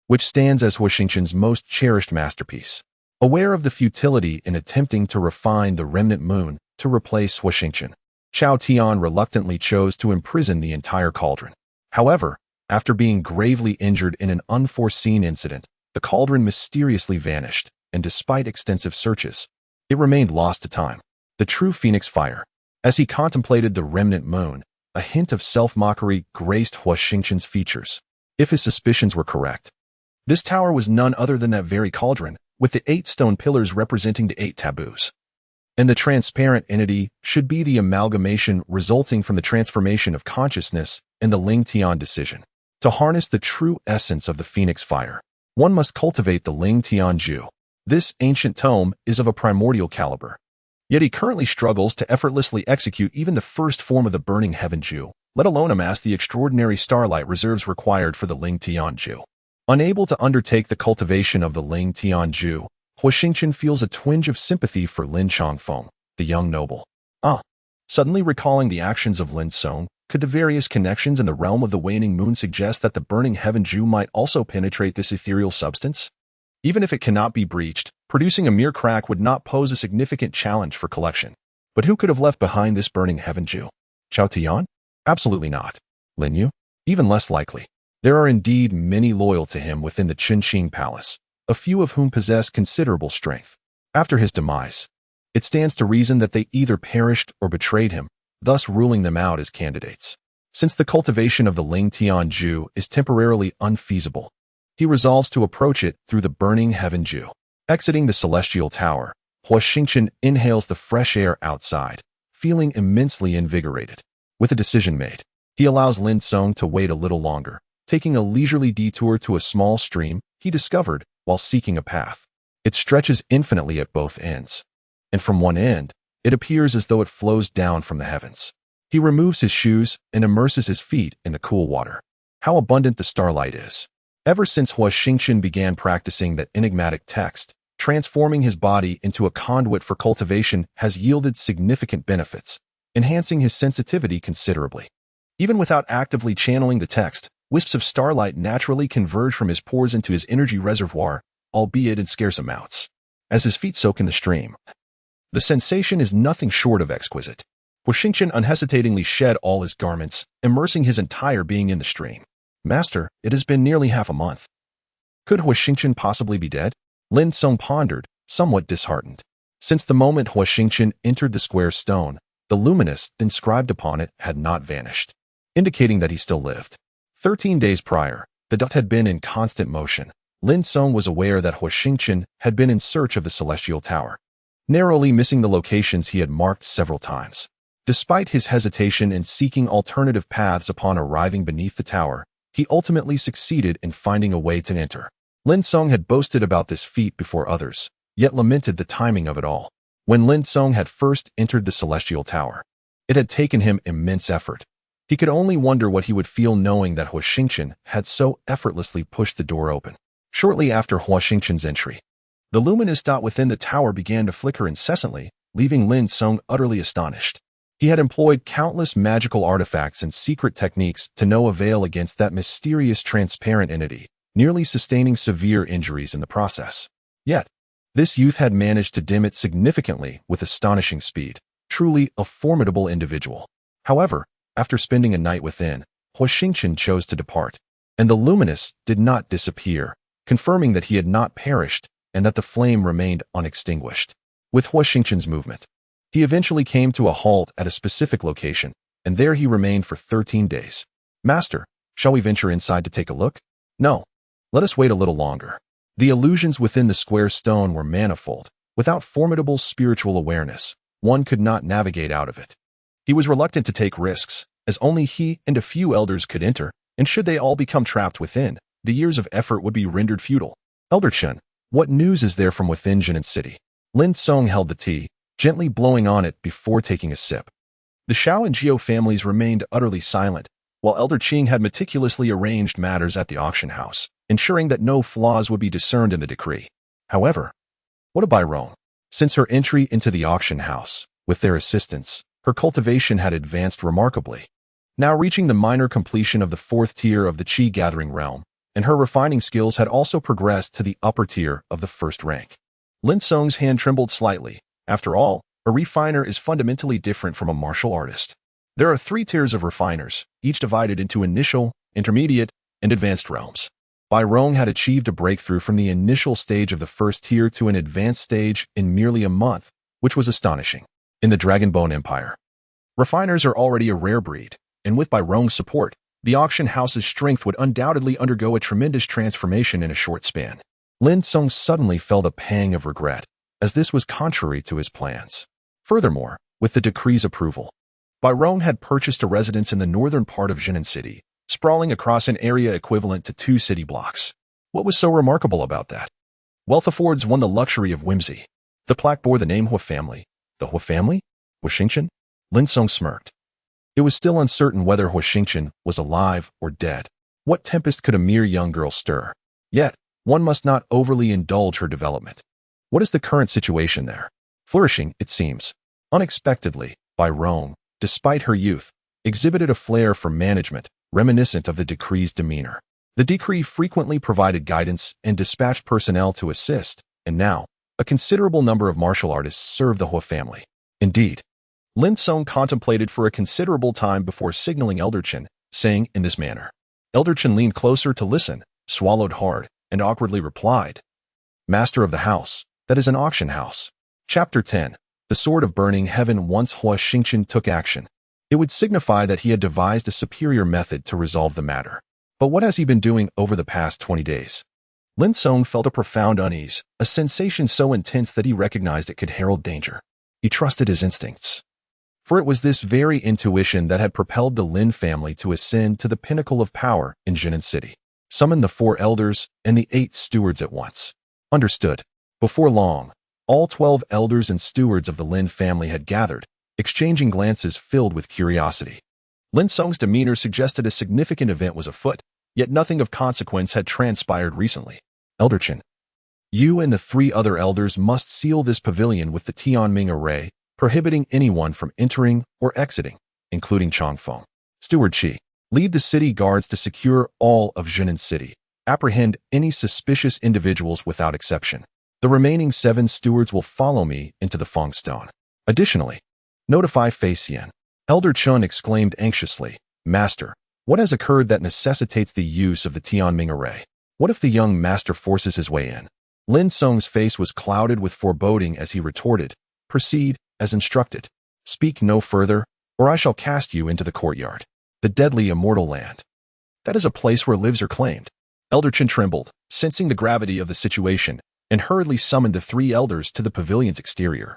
Speaker 1: which stands as Huo Xingchen's most cherished masterpiece. Aware of the futility in attempting to refine the remnant moon to replace Huo Xingchen, Chao Tian reluctantly chose to imprison the entire cauldron. However, after being gravely injured in an unforeseen incident, the cauldron mysteriously vanished, and despite extensive searches, it remained lost to time. The true phoenix fire. As he contemplated the remnant moon, a hint of self-mockery graced Huo Xingchen's features. If his suspicions were correct, this tower was none other than that very cauldron, with the 8 stone pillars representing the 8 taboos. And the transparent entity should be the amalgamation resulting from the transformation of consciousness in the Ling Tian decision. To harness the true essence of the phoenix fire, one must cultivate the Ling Tian Ju. This ancient tome is of a primordial caliber. Yet he currently struggles to effortlessly execute even the first form of the burning heaven Ju, let alone amass the extraordinary starlight reserves required for the Ling Tian Ju. Unable to undertake the cultivation of the Ling Tian Ju, Huo Xingchen feels a twinge of sympathy for Lin Changfeng, the young noble. Suddenly recalling the actions of Lin Song, could the various connections in the realm of the waning moon suggest that the burning heaven Ju might also penetrate this ethereal substance? Even if it cannot be breached, Producing a mere crack would not pose a significant challenge for collection. But who could have left behind this burning heaven Jew? Chao Tian? Absolutely not. Lin Yu? Even less likely. There are indeed many loyal to him within the Qinqing Palace, a few of whom possess considerable strength. After his demise, it stands to reason that they either perished or betrayed him, thus ruling them out as candidates. Since the cultivation of the Ling Tianju is temporarily unfeasible, he resolves to approach it through the burning heaven Ju. Exiting the celestial tower, Huo Xingchen inhales the fresh air outside, feeling immensely invigorated. With a decision made, he allows Lin Song to wait a little longer, taking a leisurely detour to a small stream he discovered while seeking a path. It stretches infinitely at both ends, and from one end, it appears as though it flows down from the heavens. He removes his shoes and immerses his feet in the cool water. How abundant the starlight is! Ever since Huo Xingchen began practicing that enigmatic text, transforming his body into a conduit for cultivation has yielded significant benefits, enhancing his sensitivity considerably. Even without actively channeling the text, wisps of starlight naturally converge from his pores into his energy reservoir, albeit in scarce amounts. As his feet soak in the stream, the sensation is nothing short of exquisite. Huo Xingchen unhesitatingly shed all his garments, immersing his entire being in the stream. Master, it has been nearly half a month. Could Huo Xingchen possibly be dead? Lin Song pondered, somewhat disheartened. Since the moment Huo Xingchen entered the square stone, the luminous inscribed upon it had not vanished, indicating that he still lived. 13 days prior, the dot had been in constant motion. Lin Song was aware that Huo Xingchen had been in search of the celestial tower, narrowly missing the locations he had marked several times. Despite his hesitation in seeking alternative paths upon arriving beneath the tower, he ultimately succeeded in finding a way to enter. Lin Song had boasted about this feat before others, yet lamented the timing of it all. When Lin Song had first entered the celestial tower, it had taken him immense effort. He could only wonder what he would feel knowing that Huo Xingchen had so effortlessly pushed the door open. Shortly after Huo Xingchen's entry, the luminous dot within the tower began to flicker incessantly, leaving Lin Song utterly astonished. He had employed countless magical artifacts and secret techniques to no avail against that mysterious transparent entity, nearly sustaining severe injuries in the process. Yet, this youth had managed to dim it significantly with astonishing speed, truly a formidable individual. However, after spending a night within, Huo Xingchen chose to depart, and the luminous did not disappear, confirming that he had not perished and that the flame remained unextinguished. With Huo Xingchen's movement, he eventually came to a halt at a specific location, and there he remained for 13 days. Master, shall we venture inside to take a look? No. Let us wait a little longer. The illusions within the square stone were manifold. Without formidable spiritual awareness, one could not navigate out of it. He was reluctant to take risks, as only he and a few elders could enter, and should they all become trapped within, the years of effort would be rendered futile. Elder Chen, what news is there from within Jinan City? Lin Song held the tea, gently blowing on it before taking a sip. The Xiao and Jiao families remained utterly silent, while Elder Qing had meticulously arranged matters at the auction house, ensuring that no flaws would be discerned in the decree. However, what of Bairong? Since her entry into the auction house, with their assistance, her cultivation had advanced remarkably, now reaching the minor completion of the 4th tier of the Qi gathering realm, and her refining skills had also progressed to the upper tier of the 1st rank. Lin Song's hand trembled slightly. After all, a refiner is fundamentally different from a martial artist. There are 3 tiers of refiners, each divided into initial, intermediate, and advanced realms. Bairong had achieved a breakthrough from the initial stage of the 1st tier to an advanced stage in merely a month, which was astonishing. In the Dragonbone Empire, refiners are already a rare breed, and with Bairong's support, the auction house's strength would undoubtedly undergo a tremendous transformation in a short span. Lin Song suddenly felt a pang of regret, as this was contrary to his plans. Furthermore, with the decree's approval, Bairong had purchased a residence in the northern part of Jinan City, sprawling across an area equivalent to 2 city blocks. What was so remarkable about that? Wealth affords one the luxury of whimsy. The plaque bore the name Huo family. The Huo family? Huo Xingchen? Lin Song smirked. It was still uncertain whether Huo Xingchen was alive or dead. What tempest could a mere young girl stir? Yet, one must not overly indulge her development. What is the current situation there? Flourishing, it seems. Unexpectedly, Bairong, despite her youth, exhibited a flair for management, reminiscent of the decree's demeanor. The decree frequently provided guidance and dispatched personnel to assist, and now, A considerable number of martial artists served the Huo family. Indeed, Lin Song contemplated for a considerable time before signaling Elder Chen, saying in this manner. Elder Chen leaned closer to listen, swallowed hard, and awkwardly replied, Master of the house, that is an auction house. Chapter 10. The Sword of Burning Heaven. Once Huo Xingchen took action, it would signify that he had devised a superior method to resolve the matter. But what has he been doing over the past 20 days? Lin Song felt a profound unease, a sensation so intense that he recognized it could herald danger. He trusted his instincts. For it was this very intuition that had propelled the Lin family to ascend to the pinnacle of power in Jinan City. Summon the 4 elders and the 8 stewards at once. Understood. Before long, all 12 elders and stewards of the Lin family had gathered, exchanging glances filled with curiosity. Lin Song's demeanor suggested a significant event was afoot, yet nothing of consequence had transpired recently. Elder Chen, you and the 3 other elders must seal this pavilion with the Tianming array, prohibiting anyone from entering or exiting, including Changfeng. Steward Qi, lead the city guards to secure all of Jinan City. Apprehend any suspicious individuals without exception. The remaining 7 stewards will follow me into the Feng Stone. Additionally, notify Fei Xian. Elder Chun exclaimed anxiously, Master, what has occurred that necessitates the use of the Tianming array? What if the young master forces his way in? Lin Song's face was clouded with foreboding as he retorted, Proceed as instructed. Speak no further, or I shall cast you into the courtyard. The deadly immortal land. That is a place where lives are claimed. Elder Chen trembled, sensing the gravity of the situation, and hurriedly summoned the 3 elders to the pavilion's exterior,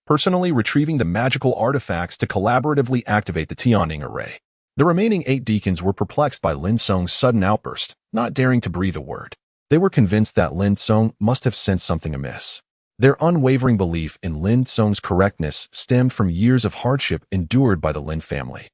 Speaker 1: personally retrieving the magical artifacts to collaboratively activate the Tianming array. The remaining 8 deacons were perplexed by Lin Song's sudden outburst, not daring to breathe a word. They were convinced that Lin Song must have sensed something amiss. Their unwavering belief in Lin Song's correctness stemmed from years of hardship endured by the Lin family.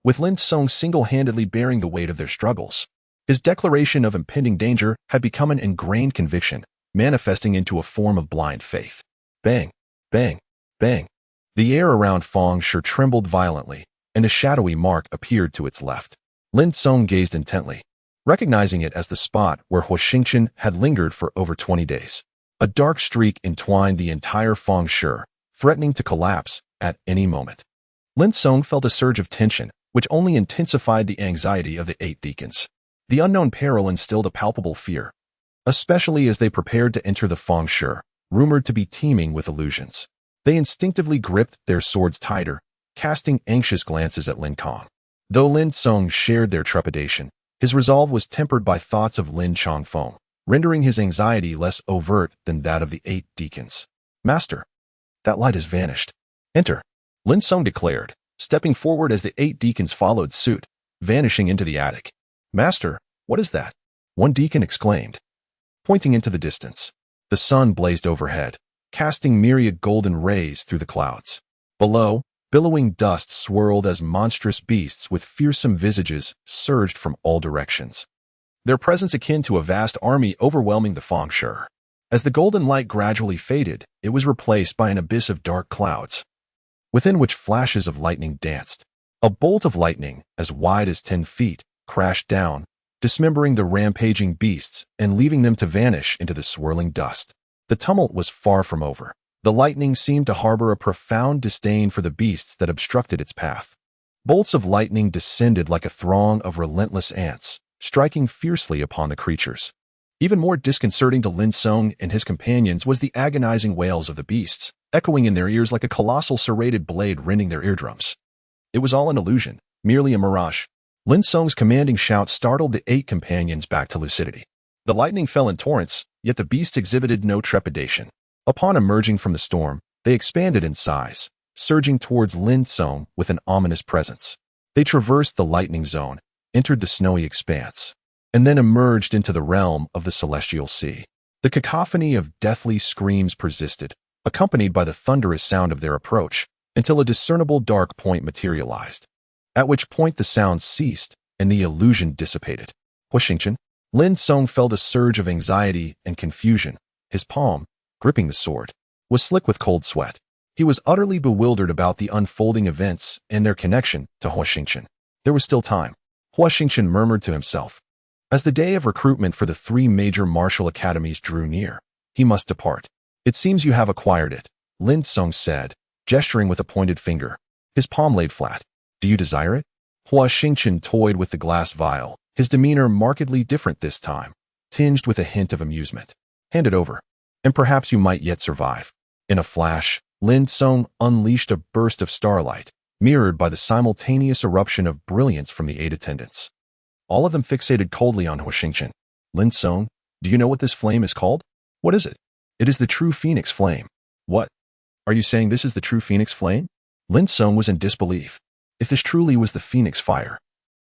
Speaker 1: With Lin Song single-handedly bearing the weight of their struggles, his declaration of impending danger had become an ingrained conviction, manifesting into a form of blind faith. Bang, bang, bang. The air around Feng Shi trembled violently, and a shadowy mark appeared to its left. Lin Song gazed intently, recognizing it as the spot where Huo Xingchen had lingered for over 20 days. A dark streak entwined the entire Feng Shi, threatening to collapse at any moment. Lin Song felt a surge of tension, which only intensified the anxiety of the 8 deacons. The unknown peril instilled a palpable fear, especially as they prepared to enter the Feng Shi, rumored to be teeming with illusions. They instinctively gripped their swords tighter, casting anxious glances at Lin Kong. Though Lin Song shared their trepidation, his resolve was tempered by thoughts of Lin Changfeng, rendering his anxiety less overt than that of the 8 deacons. Master, that light has vanished. Enter, Lin Song declared, stepping forward as the 8 deacons followed suit, vanishing into the attic. Master, what is that? One deacon exclaimed, pointing into the distance. The sun blazed overhead, casting myriad golden rays through the clouds. Below, billowing dust swirled as monstrous beasts with fearsome visages surged from all directions, their presence akin to a vast army overwhelming the Feng Shi. As the golden light gradually faded, it was replaced by an abyss of dark clouds, within which flashes of lightning danced. A bolt of lightning, as wide as 10 feet, crashed down, dismembering the rampaging beasts and leaving them to vanish into the swirling dust. The tumult was far from over. The lightning seemed to harbor a profound disdain for the beasts that obstructed its path. Bolts of lightning descended like a throng of relentless ants, striking fiercely upon the creatures. Even more disconcerting to Lin Song and his companions was the agonizing wails of the beasts, echoing in their ears like a colossal serrated blade rending their eardrums. It was all an illusion, merely a mirage. Lin Song's commanding shout startled the 8 companions back to lucidity. The lightning fell in torrents, yet the beasts exhibited no trepidation. Upon emerging from the storm, they expanded in size, surging towards Lin Song with an ominous presence. They traversed the lightning zone, entered the snowy expanse, and then emerged into the realm of the celestial sea. The cacophony of deathly screams persisted, accompanied by the thunderous sound of their approach, until a discernible dark point materialized, at which point the sound ceased and the illusion dissipated. Huo Xingchen, Lin Song felt a surge of anxiety and confusion. His palm, gripping the sword, was slick with cold sweat. He was utterly bewildered about the unfolding events and their connection to Huo Xingchen. There was still time. Huo Xingchen murmured to himself. As the day of recruitment for the 3 major martial academies drew near, he must depart. It seems you have acquired it, Lin Ji said, gesturing with a pointed finger. His palm laid flat. Do you desire it? Huo Xingchen toyed with the glass vial, his demeanor markedly different this time, tinged with a hint of amusement. Hand it over, and perhaps you might yet survive. In a flash, Lin Ji unleashed a burst of starlight, mirrored by the simultaneous eruption of brilliance from the 8 attendants. All of them fixated coldly on Huo Xingchen. Lin Ji, do you know what this flame is called? What is it? It is the true Phoenix Flame. What? Are you saying this is the true Phoenix Flame? Lin Ji was in disbelief. If this truly was the Phoenix Fire,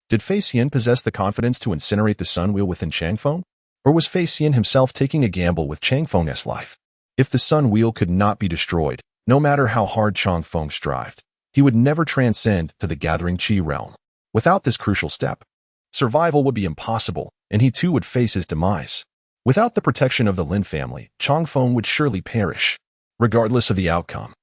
Speaker 1: did Fei Xian possess the confidence to incinerate the sun wheel within Changfeng? Or was Fei Xian himself taking a gamble with Changfeng's life? If the sun wheel could not be destroyed, no matter how hard Changfeng strived, he would never transcend to the gathering Qi realm. Without this crucial step, survival would be impossible, and he too would face his demise. Without the protection of the Lin family, Changfeng would surely perish, regardless of the outcome.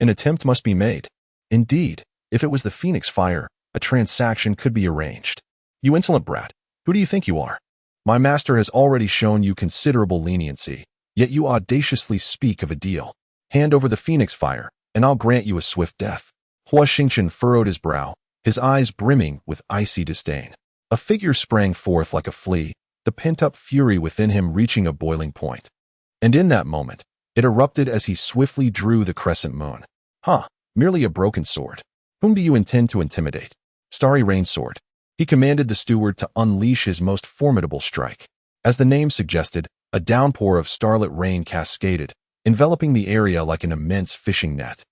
Speaker 1: An attempt must be made. Indeed, if it was the Phoenix Fire, a transaction could be arranged. You insolent brat, who do you think you are? My master has already shown you considerable leniency, yet you audaciously speak of a deal. Hand over the Phoenix Fire, and I'll grant you a swift death. Huo Xingchen furrowed his brow, his eyes brimming with icy disdain. A figure sprang forth like a flea, the pent-up fury within him reaching a boiling point. And in that moment, it erupted as he swiftly drew the crescent moon. Merely a broken sword. Whom do you intend to intimidate? Starry Rain Sword. He commanded the steward to unleash his most formidable strike. As the name suggested, a downpour of starlit rain cascaded, enveloping the area like an immense fishing net,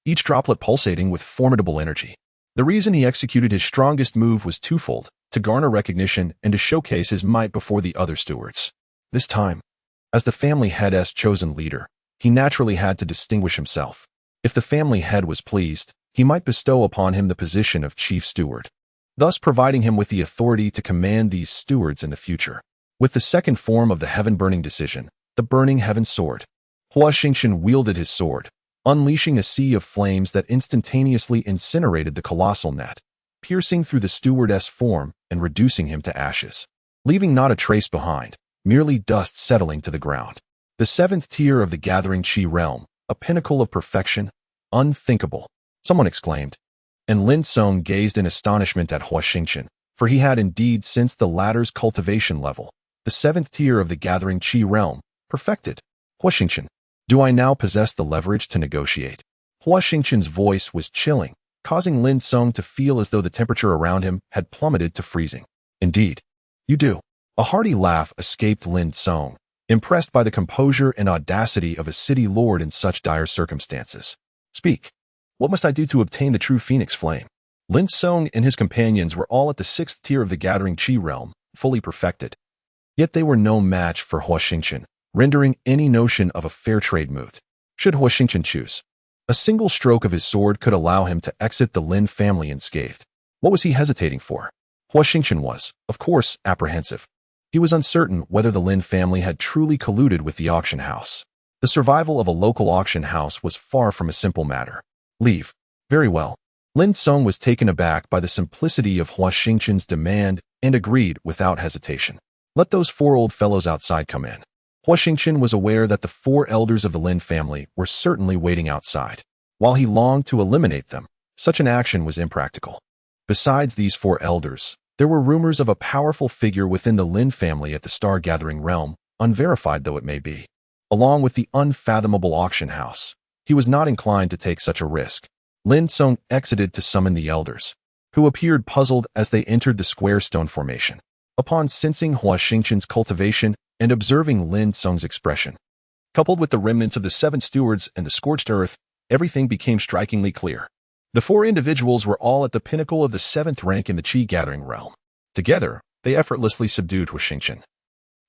Speaker 1: each droplet pulsating with formidable energy. The reason he executed his strongest move was twofold: to garner recognition and to showcase his might before the other stewards. This time, as the family head's chosen leader, he naturally had to distinguish himself. If the family head was pleased, he might bestow upon him the position of chief steward, thus providing him with the authority to command these stewards in the future. With the second form of the heaven-burning decision, the Burning Heaven Sword, Huo Xingchen wielded his sword, unleashing a sea of flames that instantaneously incinerated the colossal net, piercing through the stewardess form and reducing him to ashes, leaving not a trace behind, merely dust settling to the ground. The 7th tier of the gathering Qi realm, a pinnacle of perfection, unthinkable, someone exclaimed, and Lin Ji gazed in astonishment at Huo Xingchen, for he had indeed sensed the latter's cultivation level, the 7th tier of the gathering Qi realm, perfected. Huo Xingchen, do I now possess the leverage to negotiate? Huo Xingchen's voice was chilling, causing Lin Ji to feel as though the temperature around him had plummeted to freezing. Indeed, you do. A hearty laugh escaped Lin Ji, impressed by the composure and audacity of a city lord in such dire circumstances. Speak. What must I do to obtain the true Phoenix Flame? Lin Ji and his companions were all at the 6th tier of the gathering Qi realm, fully perfected. Yet they were no match for Huo Xingchen, rendering any notion of a fair trade moot. Should Huo Xingchen choose, a single stroke of his sword could allow him to exit the Lin family unscathed. What was he hesitating for? Huo Xingchen was, of course, apprehensive. He was uncertain whether the Lin family had truly colluded with the auction house. The survival of a local auction house was far from a simple matter. Leave. Very well. Lin Ji was taken aback by the simplicity of Huo Xingchen's demand and agreed without hesitation. Let those 4 old fellows outside come in. Huo Xingchen was aware that the 4 elders of the Lin family were certainly waiting outside. While he longed to eliminate them, such an action was impractical. Besides these 4 elders, there were rumors of a powerful figure within the Lin family at the star-gathering realm, unverified though it may be. Along with the unfathomable auction house, he was not inclined to take such a risk. Lin Ji exited to summon the elders, who appeared puzzled as they entered the square stone formation. Upon sensing Huo Xingchen's cultivation and observing Lin Ji's expression, coupled with the remnants of the 7 stewards and the scorched earth, everything became strikingly clear. The 4 individuals were all at the pinnacle of the 7th rank in the Qi gathering realm. Together, they effortlessly subdued Huo Xingchen.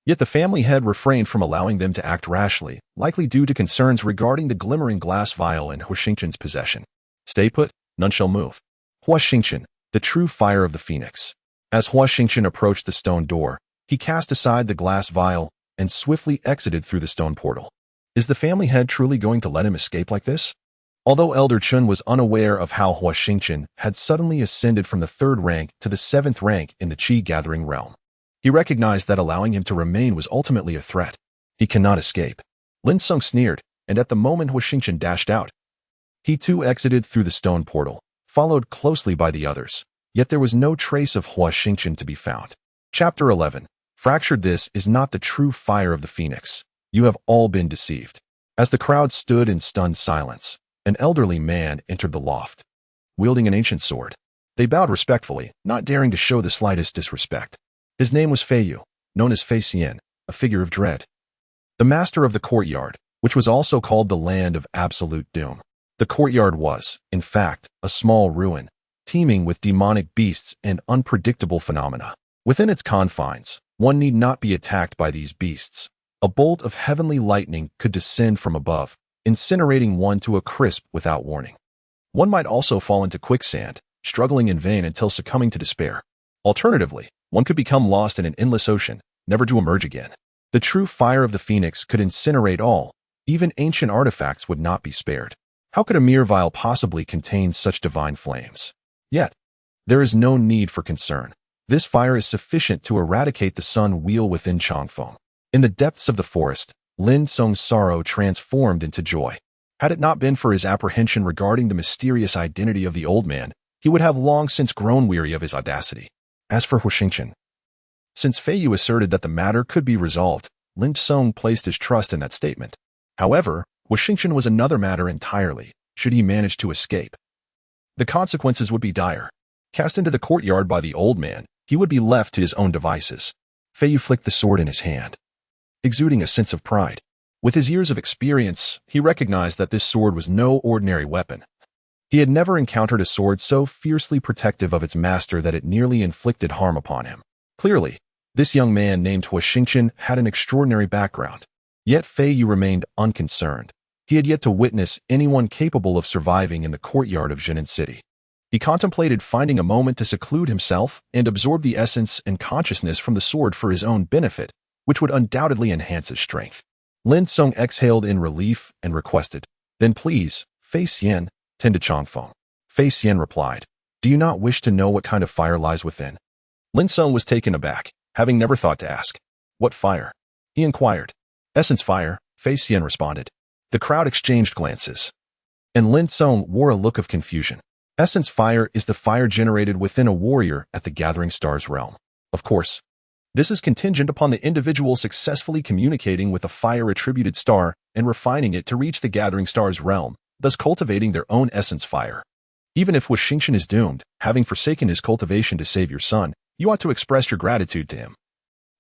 Speaker 1: Yet the family head refrained from allowing them to act rashly, likely due to concerns regarding the glimmering glass vial in Huo Xingchen's possession. Stay put, none shall move. Huo Xingchen, the true fire of the phoenix. As Huo Xingchen approached the stone door, he cast aside the glass vial and swiftly exited through the stone portal. Is the family head truly going to let him escape like this? Although Elder Chun was unaware of how Huo Xingchen had suddenly ascended from the 3rd rank to the 7th rank in the Qi gathering realm, he recognized that allowing him to remain was ultimately a threat. He cannot escape. Lin Song sneered, and at the moment Huo Xingchen dashed out. He too exited through the stone portal, followed closely by the others, yet there was no trace of Huo Xingchen to be found. Chapter 11. Fractured. This is not the true fire of the phoenix. You have all been deceived. As the crowd stood in stunned silence, an elderly man entered the loft, wielding an ancient sword. They bowed respectfully, not daring to show the slightest disrespect. His name was Fei Yu, known as Fei Xian, a figure of dread. The master of the courtyard, which was also called the Land of Absolute Doom. The courtyard was, in fact, a small ruin, teeming with demonic beasts and unpredictable phenomena. Within its confines, one need not be attacked by these beasts. A bolt of heavenly lightning could descend from above, incinerating one to a crisp without warning. One might also fall into quicksand, struggling in vain until succumbing to despair. Alternatively, one could become lost in an endless ocean, never to emerge again. The true fire of the phoenix could incinerate all. Even ancient artifacts would not be spared. How could a mere vial possibly contain such divine flames? Yet, there is no need for concern. This fire is sufficient to eradicate the sun wheel within Changfeng. In the depths of the forest, Lin Song's sorrow transformed into joy. Had it not been for his apprehension regarding the mysterious identity of the old man, he would have long since grown weary of his audacity. As for Huo Xingchen, since Fei Yu asserted that the matter could be resolved, Lin Song placed his trust in that statement. However, Huo Xingchen was another matter entirely, should he manage to escape. The consequences would be dire. Cast into the courtyard by the old man, he would be left to his own devices. Fei Yu flicked the sword in his hand, exuding a sense of pride. With his years of experience, he recognized that this sword was no ordinary weapon. He had never encountered a sword so fiercely protective of its master that it nearly inflicted harm upon him. Clearly, this young man named Huo Xingchen had an extraordinary background. Yet Fei Yu remained unconcerned. He had yet to witness anyone capable of surviving in the courtyard of Jinan City. He contemplated finding a moment to seclude himself and absorb the essence and consciousness from the sword for his own benefit, which would undoubtedly enhance his strength. Lin Song exhaled in relief and requested, "Then please, Fei Xian, tend to Changfeng." Fei Xian replied, "Do you not wish to know what kind of fire lies within?" Lin Song was taken aback, having never thought to ask. "What fire?" he inquired. "Essence fire," Fei Xian responded. The crowd exchanged glances, and Lin Song wore a look of confusion. Essence fire is the fire generated within a warrior at the Gathering Stars realm. Of course, this is contingent upon the individual successfully communicating with a fire-attributed star and refining it to reach the Gathering Stars realm, thus cultivating their own essence fire. Even if Huo Xingchen is doomed, having forsaken his cultivation to save your son, you ought to express your gratitude to him.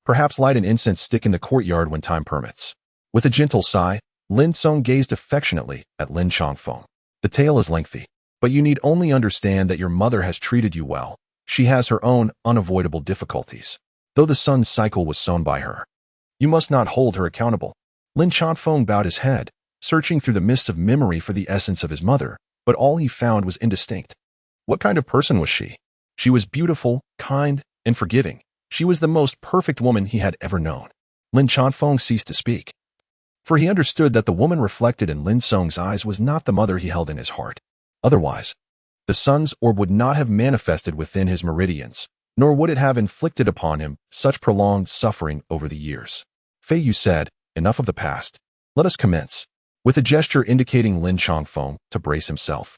Speaker 1: Perhaps light an incense stick in the courtyard when time permits. With a gentle sigh, Lin Song gazed affectionately at Lin Changfeng. The tale is lengthy, but you need only understand that your mother has treated you well. She has her own unavoidable difficulties, though the sun's cycle was sown by her. You must not hold her accountable. Lin Changfeng bowed his head, searching through the mist of memory for the essence of his mother, but all he found was indistinct. What kind of person was she? She was beautiful, kind, and forgiving. She was the most perfect woman he had ever known. Lin Changfeng ceased to speak, for he understood that the woman reflected in Lin Song's eyes was not the mother he held in his heart. Otherwise, the sun's orb would not have manifested within his meridians, nor would it have inflicted upon him such prolonged suffering over the years. Fei Yu said, "Enough of the past. Let us commence." With a gesture indicating Lin Changfeng to brace himself,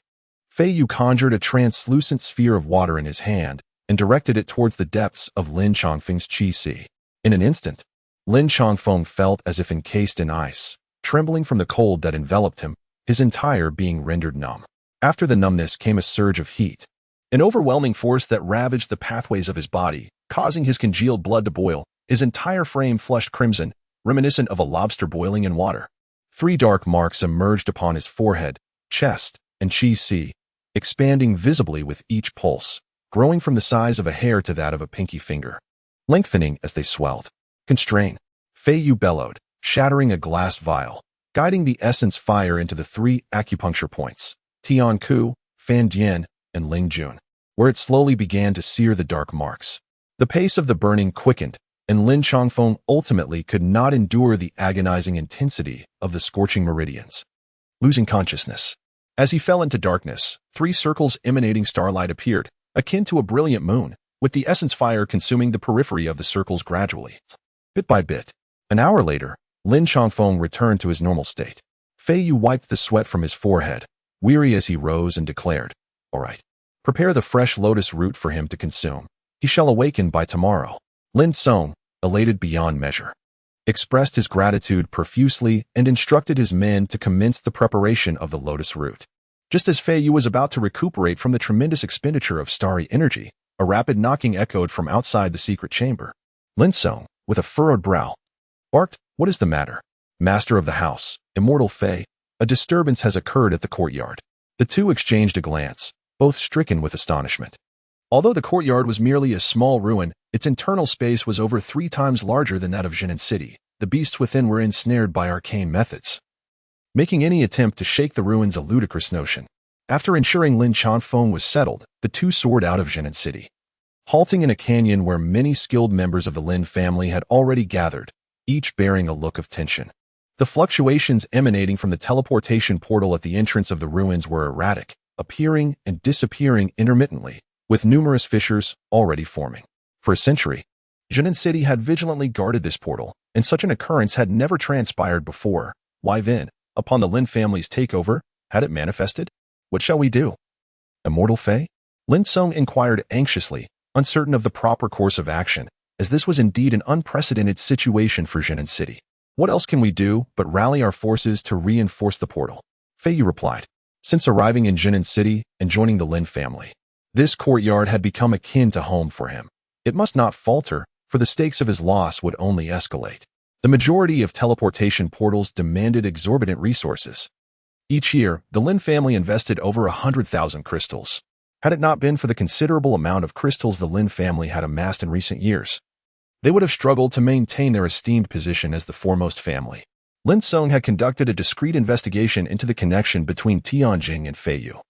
Speaker 1: Fei Yu conjured a translucent sphere of water in his hand and directed it towards the depths of Lin Changfeng's Qi Si. In an instant, Lin Changfeng felt as if encased in ice, trembling from the cold that enveloped him, his entire being rendered numb. After the numbness came a surge of heat, an overwhelming force that ravaged the pathways of his body, causing his congealed blood to boil. His entire frame flushed crimson, reminiscent of a lobster boiling in water. 3 dark marks emerged upon his forehead, chest, and Qi Si, expanding visibly with each pulse, growing from the size of a hair to that of a pinky finger, lengthening as they swelled. "Constrain," Fei Yu bellowed, shattering a glass vial, guiding the essence fire into the 3 acupuncture points, Tian Ku, Fan Dian, and Ling Jun, where it slowly began to sear the dark marks. The pace of the burning quickened, and Lin Changfeng ultimately could not endure the agonizing intensity of the scorching meridians. Losing consciousness, as he fell into darkness, 3 circles emanating starlight appeared, akin to a brilliant moon, with the essence fire consuming the periphery of the circles gradually. Bit by bit. An hour later, Lin Xiangxiang returned to his normal state. Fei Yu wiped the sweat from his forehead, weary as he rose, and declared, "All right. Prepare the fresh lotus root for him to consume. He shall awaken by tomorrow." Lin Song, elated beyond measure, expressed his gratitude profusely and instructed his men to commence the preparation of the lotus root. Just as Fei Yu was about to recuperate from the tremendous expenditure of starry energy, a rapid knocking echoed from outside the secret chamber. Lin Song, with a furrowed brow, barked, "What is the matter? Master of the house, immortal Fei, a disturbance has occurred at the courtyard." The two exchanged a glance, both stricken with astonishment. Although the courtyard was merely a small ruin, its internal space was over 3 times larger than that of Jinan City. The beasts within were ensnared by arcane methods, making any attempt to shake the ruins a ludicrous notion. After ensuring Lin Xiangxiang was settled, the two soared out of Jinan City, halting in a canyon where many skilled members of the Lin family had already gathered, each bearing a look of tension. The fluctuations emanating from the teleportation portal at the entrance of the ruins were erratic, appearing and disappearing intermittently, with numerous fissures already forming. For a century, Jinan City had vigilantly guarded this portal, and such an occurrence had never transpired before. Why then, upon the Lin family's takeover, had it manifested? What shall we do? Immortal Fei? Lin Song inquired anxiously, uncertain of the proper course of action, as this was indeed an unprecedented situation for Jinan City. What else can we do but rally our forces to reinforce the portal? Fei Yu replied. Since arriving in Jinan City and joining the Lin family, this courtyard had become akin to home for him. It must not falter, for the stakes of his loss would only escalate. The majority of teleportation portals demanded exorbitant resources. Each year, the Lin family invested over 100,000 crystals. Had it not been for the considerable amount of crystals the Lin family had amassed in recent years, they would have struggled to maintain their esteemed position as the foremost family. Lin Song had conducted a discreet investigation into the connection between Tianjing and Fei Yu,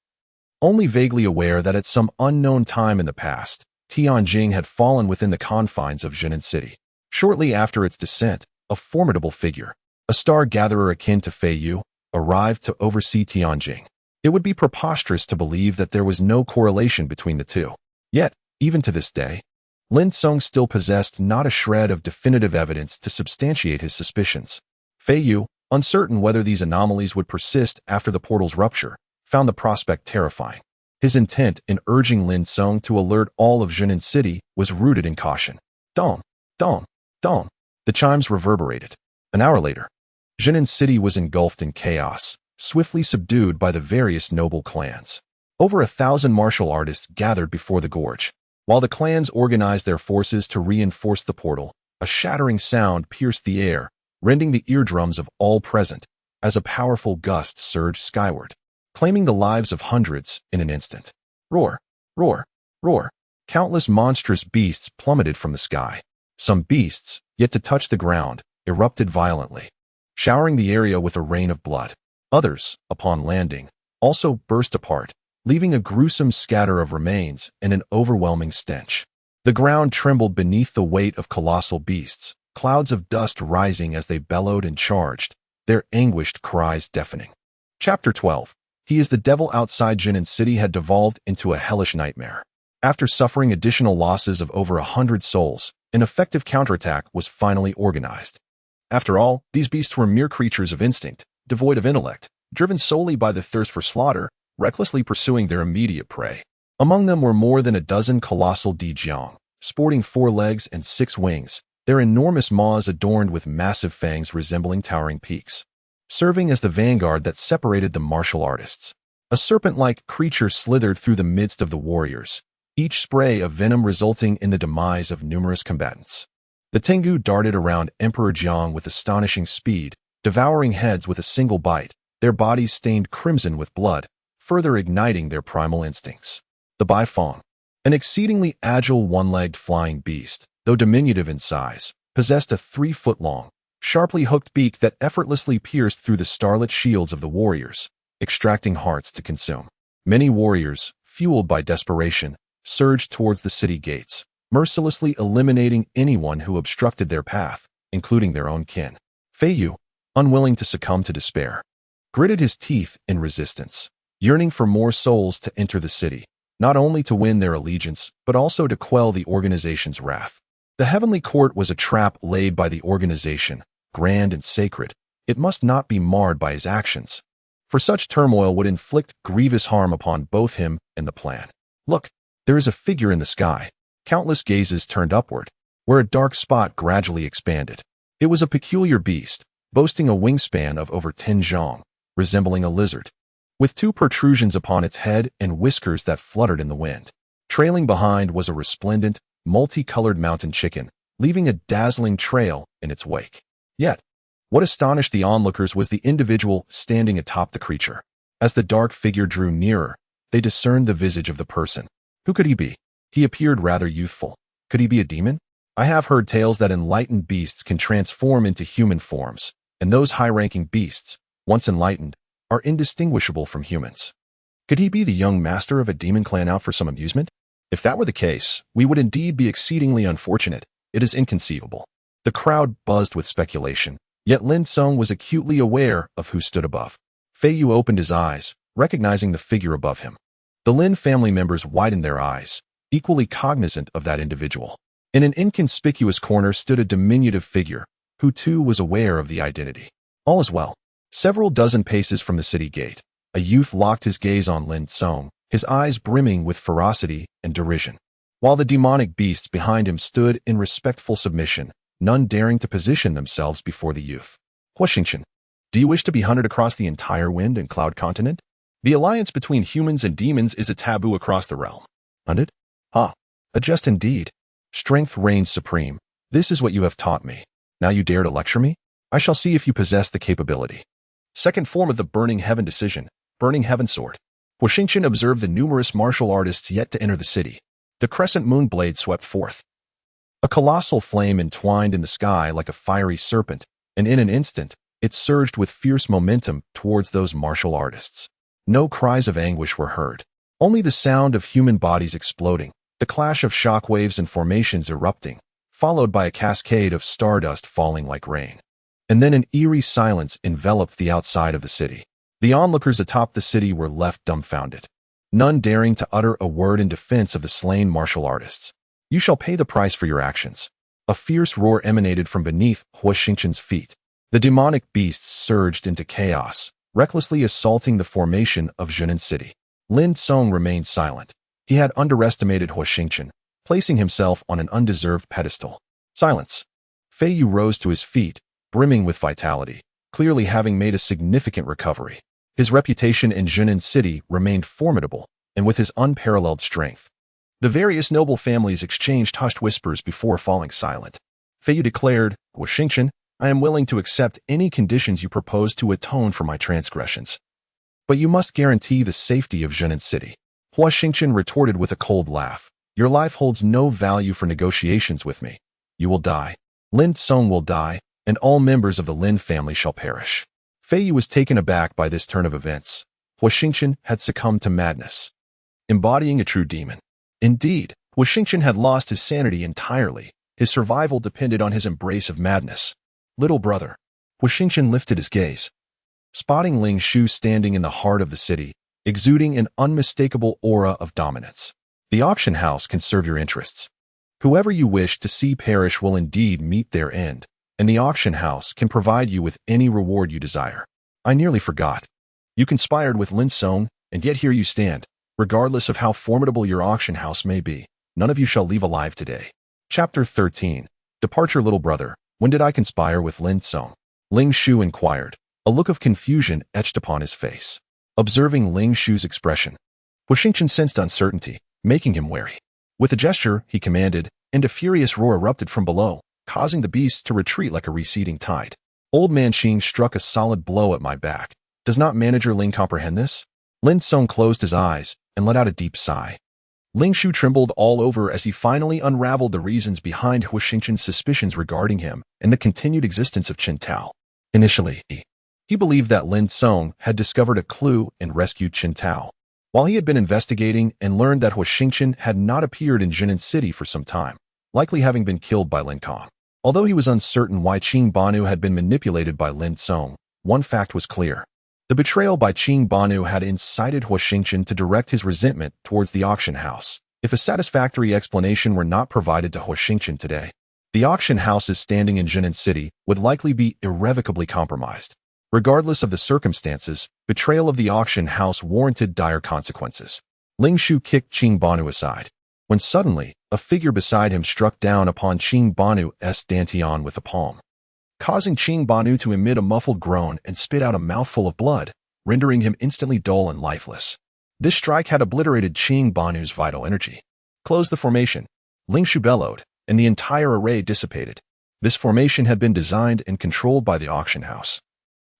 Speaker 1: only vaguely aware that at some unknown time in the past, Tianjing had fallen within the confines of Jinan City. Shortly after its descent, a formidable figure, a star-gatherer akin to Fei Yu, arrived to oversee Tianjing. It would be preposterous to believe that there was no correlation between the two. Yet, even to this day, Lin Song still possessed not a shred of definitive evidence to substantiate his suspicions. Fei Yu, uncertain whether these anomalies would persist after the portal's rupture, found the prospect terrifying. His intent in urging Lin Song to alert all of Jinan City was rooted in caution. Dong, dong, dong. The chimes reverberated. An hour later, Jinan City was engulfed in chaos, swiftly subdued by the various noble clans. Over 1,000 martial artists gathered before the gorge. While the clans organized their forces to reinforce the portal, a shattering sound pierced the air, rending the eardrums of all present, as a powerful gust surged skyward, claiming the lives of hundreds in an instant. Roar, roar, roar. Countless monstrous beasts plummeted from the sky. Some beasts, yet to touch the ground, erupted violently, showering the area with a rain of blood. Others, upon landing, also burst apart, leaving a gruesome scatter of remains and an overwhelming stench. The ground trembled beneath the weight of colossal beasts, clouds of dust rising as they bellowed and charged, their anguished cries deafening. Chapter 12. He is the devil outside Jinan City had devolved into a hellish nightmare. After suffering additional losses of over 100 souls, an effective counterattack was finally organized. After all, these beasts were mere creatures of instinct, devoid of intellect, driven solely by the thirst for slaughter, recklessly pursuing their immediate prey. Among them were more than a dozen colossal Dijiang, sporting 4 legs and 6 wings, their enormous maws adorned with massive fangs resembling towering peaks, serving as the vanguard that separated the martial artists. A serpent-like creature slithered through the midst of the warriors, each spray of venom resulting in the demise of numerous combatants. The Tengu darted around Emperor Jiang with astonishing speed, devouring heads with a single bite, their bodies stained crimson with blood, further igniting their primal instincts. The Baifeng, an exceedingly agile one-legged flying beast, though diminutive in size, possessed a 3-foot-long, sharply hooked beak that effortlessly pierced through the starlit shields of the warriors, extracting hearts to consume. Many warriors, fueled by desperation, surged towards the city gates, mercilessly eliminating anyone who obstructed their path, including their own kin. Fei Yu, unwilling to succumb to despair, gritted his teeth in resistance, yearning for more souls to enter the city, not only to win their allegiance, but also to quell the organization's wrath. The Heavenly Court was a trap laid by the organization, grand and sacred, it must not be marred by his actions, for such turmoil would inflict grievous harm upon both him and the plan. Look, there is a figure in the sky. Countless gazes turned upward, where a dark spot gradually expanded. It was a peculiar beast, boasting a wingspan of over 10 zhang, resembling a lizard, with 2 protrusions upon its head and whiskers that fluttered in the wind. Trailing behind was a resplendent, multicolored mountain chicken, leaving a dazzling trail in its wake. Yet, what astonished the onlookers was the individual standing atop the creature. As the dark figure drew nearer, they discerned the visage of the person. Who could he be? He appeared rather youthful. Could he be a demon? I have heard tales that enlightened beasts can transform into human forms, and those high-ranking beasts, once enlightened, are indistinguishable from humans. Could he be the young master of a demon clan out for some amusement? If that were the case, we would indeed be exceedingly unfortunate. It is inconceivable. The crowd buzzed with speculation, yet Lin Song was acutely aware of who stood above. Fei Yu opened his eyes, recognizing the figure above him. The Lin family members widened their eyes, equally cognizant of that individual. In an inconspicuous corner stood a diminutive figure, who too was aware of the identity. All is well. Several dozen paces from the city gate, a youth locked his gaze on Lin Song, his eyes brimming with ferocity and derision. While the demonic beasts behind him stood in respectful submission, none daring to position themselves before the youth. Huo Xingchen, do you wish to be hunted across the entire wind and cloud continent? The alliance between humans and demons is a taboo across the realm. Hunted? Ah, a jest indeed. Strength reigns supreme. This is what you have taught me. Now you dare to lecture me? I shall see if you possess the capability. Second form of the Burning Heaven decision, Burning Heaven Sword. Huo Xingchen observed the numerous martial artists yet to enter the city. The crescent moon blade swept forth. A colossal flame entwined in the sky like a fiery serpent, and in an instant, it surged with fierce momentum towards those martial artists. No cries of anguish were heard. Only the sound of human bodies exploding, the clash of shock waves and formations erupting, followed by a cascade of stardust falling like rain. And then an eerie silence enveloped the outside of the city. The onlookers atop the city were left dumbfounded, none daring to utter a word in defense of the slain martial artists. You shall pay the price for your actions. A fierce roar emanated from beneath Huo Xingchen's feet. The demonic beasts surged into chaos, recklessly assaulting the formation of Zhenan City. Lin Song remained silent. He had underestimated Huo Xingchen, placing himself on an undeserved pedestal. Silence. Fei Yu rose to his feet, brimming with vitality, clearly having made a significant recovery. His reputation in Zhenan City remained formidable, and with his unparalleled strength. The various noble families exchanged hushed whispers before falling silent. Fei Yu declared, Huo Xingchen, I am willing to accept any conditions you propose to atone for my transgressions. But you must guarantee the safety of Zhenan City. Huo Xingchen retorted with a cold laugh. Your life holds no value for negotiations with me. You will die. Lin Song will die, and all members of the Lin family shall perish. Fei Yu was taken aback by this turn of events. Huo Xingchen had succumbed to madness, embodying a true demon. Indeed, Huo Xingchen had lost his sanity entirely. His survival depended on his embrace of madness. Little brother. Huo Xingchen lifted his gaze, spotting Ling Shu standing in the heart of the city, exuding an unmistakable aura of dominance. The auction house can serve your interests. Whoever you wish to see perish will indeed meet their end, and the auction house can provide you with any reward you desire. I nearly forgot. You conspired with Lin Song, and yet here you stand. Regardless of how formidable your auction house may be, none of you shall leave alive today. Chapter 13. Departure. Little brother, when did I conspire with Lin Song? Ling Shu inquired, a look of confusion etched upon his face. Observing Ling Shu's expression, Huo Xingchen sensed uncertainty, making him wary. With a gesture, he commanded, and a furious roar erupted from below, causing the beasts to retreat like a receding tide. Old Man Xing struck a solid blow at my back. Does not Manager Ling comprehend this? Lin Song closed his eyes and let out a deep sigh. Ling Shu trembled all over as he finally unraveled the reasons behind Huo Xingchen's suspicions regarding him and the continued existence of Chen Tao. Initially, he believed that Lin Song had discovered a clue and rescued Chen Tao. While he had been investigating and learned that Huo Xingchen had not appeared in Zhenan City for some time, likely having been killed by Lin Kong. Although he was uncertain why Qing Banu had been manipulated by Lin Song, one fact was clear. The betrayal by Qing Banu had incited Huo Xingchen to direct his resentment towards the auction house. If a satisfactory explanation were not provided to Huo Xingchen today, The auction house's standing in Jinan City would likely be irrevocably compromised. Regardless of the circumstances, betrayal of the auction house warranted dire consequences. Ling Shu kicked Qing Banu aside, when suddenly, a figure beside him struck down upon Qing Banu's dantian with a palm, causing Qing Banu to emit a muffled groan and spit out a mouthful of blood, rendering him instantly dull and lifeless. This strike had obliterated Qing Banu's vital energy. Close the formation, Ling Shu bellowed, and the entire array dissipated. This formation had been designed and controlled by the auction house.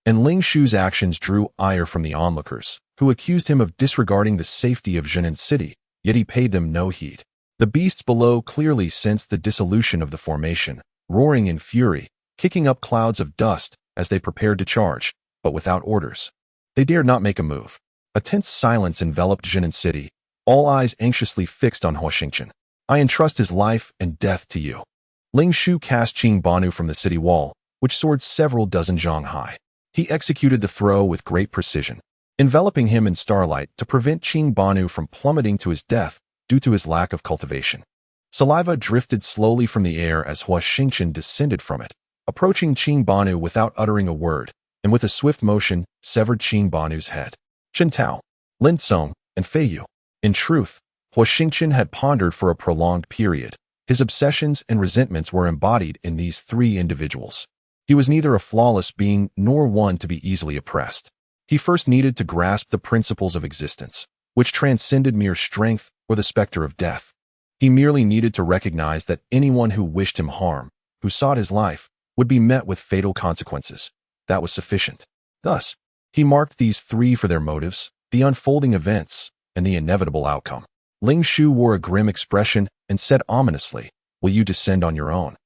Speaker 1: And Ling Shu's actions drew ire from the onlookers, who accused him of disregarding the safety of Jinan City, yet he paid them no heed. The beasts below clearly sensed the dissolution of the formation, roaring in fury, kicking up clouds of dust as they prepared to charge, but without orders. They dared not make a move. A tense silence enveloped Jinan City, all eyes anxiously fixed on Huo Xingchen. I entrust his life and death to you. Ling Shu cast Qing Banu from the city wall, which soared several dozen zhang high. He executed the throw with great precision, enveloping him in starlight to prevent Qing Banu from plummeting to his death due to his lack of cultivation. Saliva drifted slowly from the air as Huo Xingchen descended from it, approaching Qing Banu without uttering a word, and with a swift motion, severed Qing Banu's head. Chen Tao, Lin Song, and Fei Yu. In truth, Huo Xingchen had pondered for a prolonged period. His obsessions and resentments were embodied in these three individuals. He was neither a flawless being nor one to be easily oppressed. He first needed to grasp the principles of existence, which transcended mere strength or the specter of death. He merely needed to recognize that anyone who wished him harm, who sought his life, would be met with fatal consequences. That was sufficient. Thus, he marked these three for their motives, the unfolding events, and the inevitable outcome. Ling Shu wore a grim expression and said ominously, "Will you descend on your own?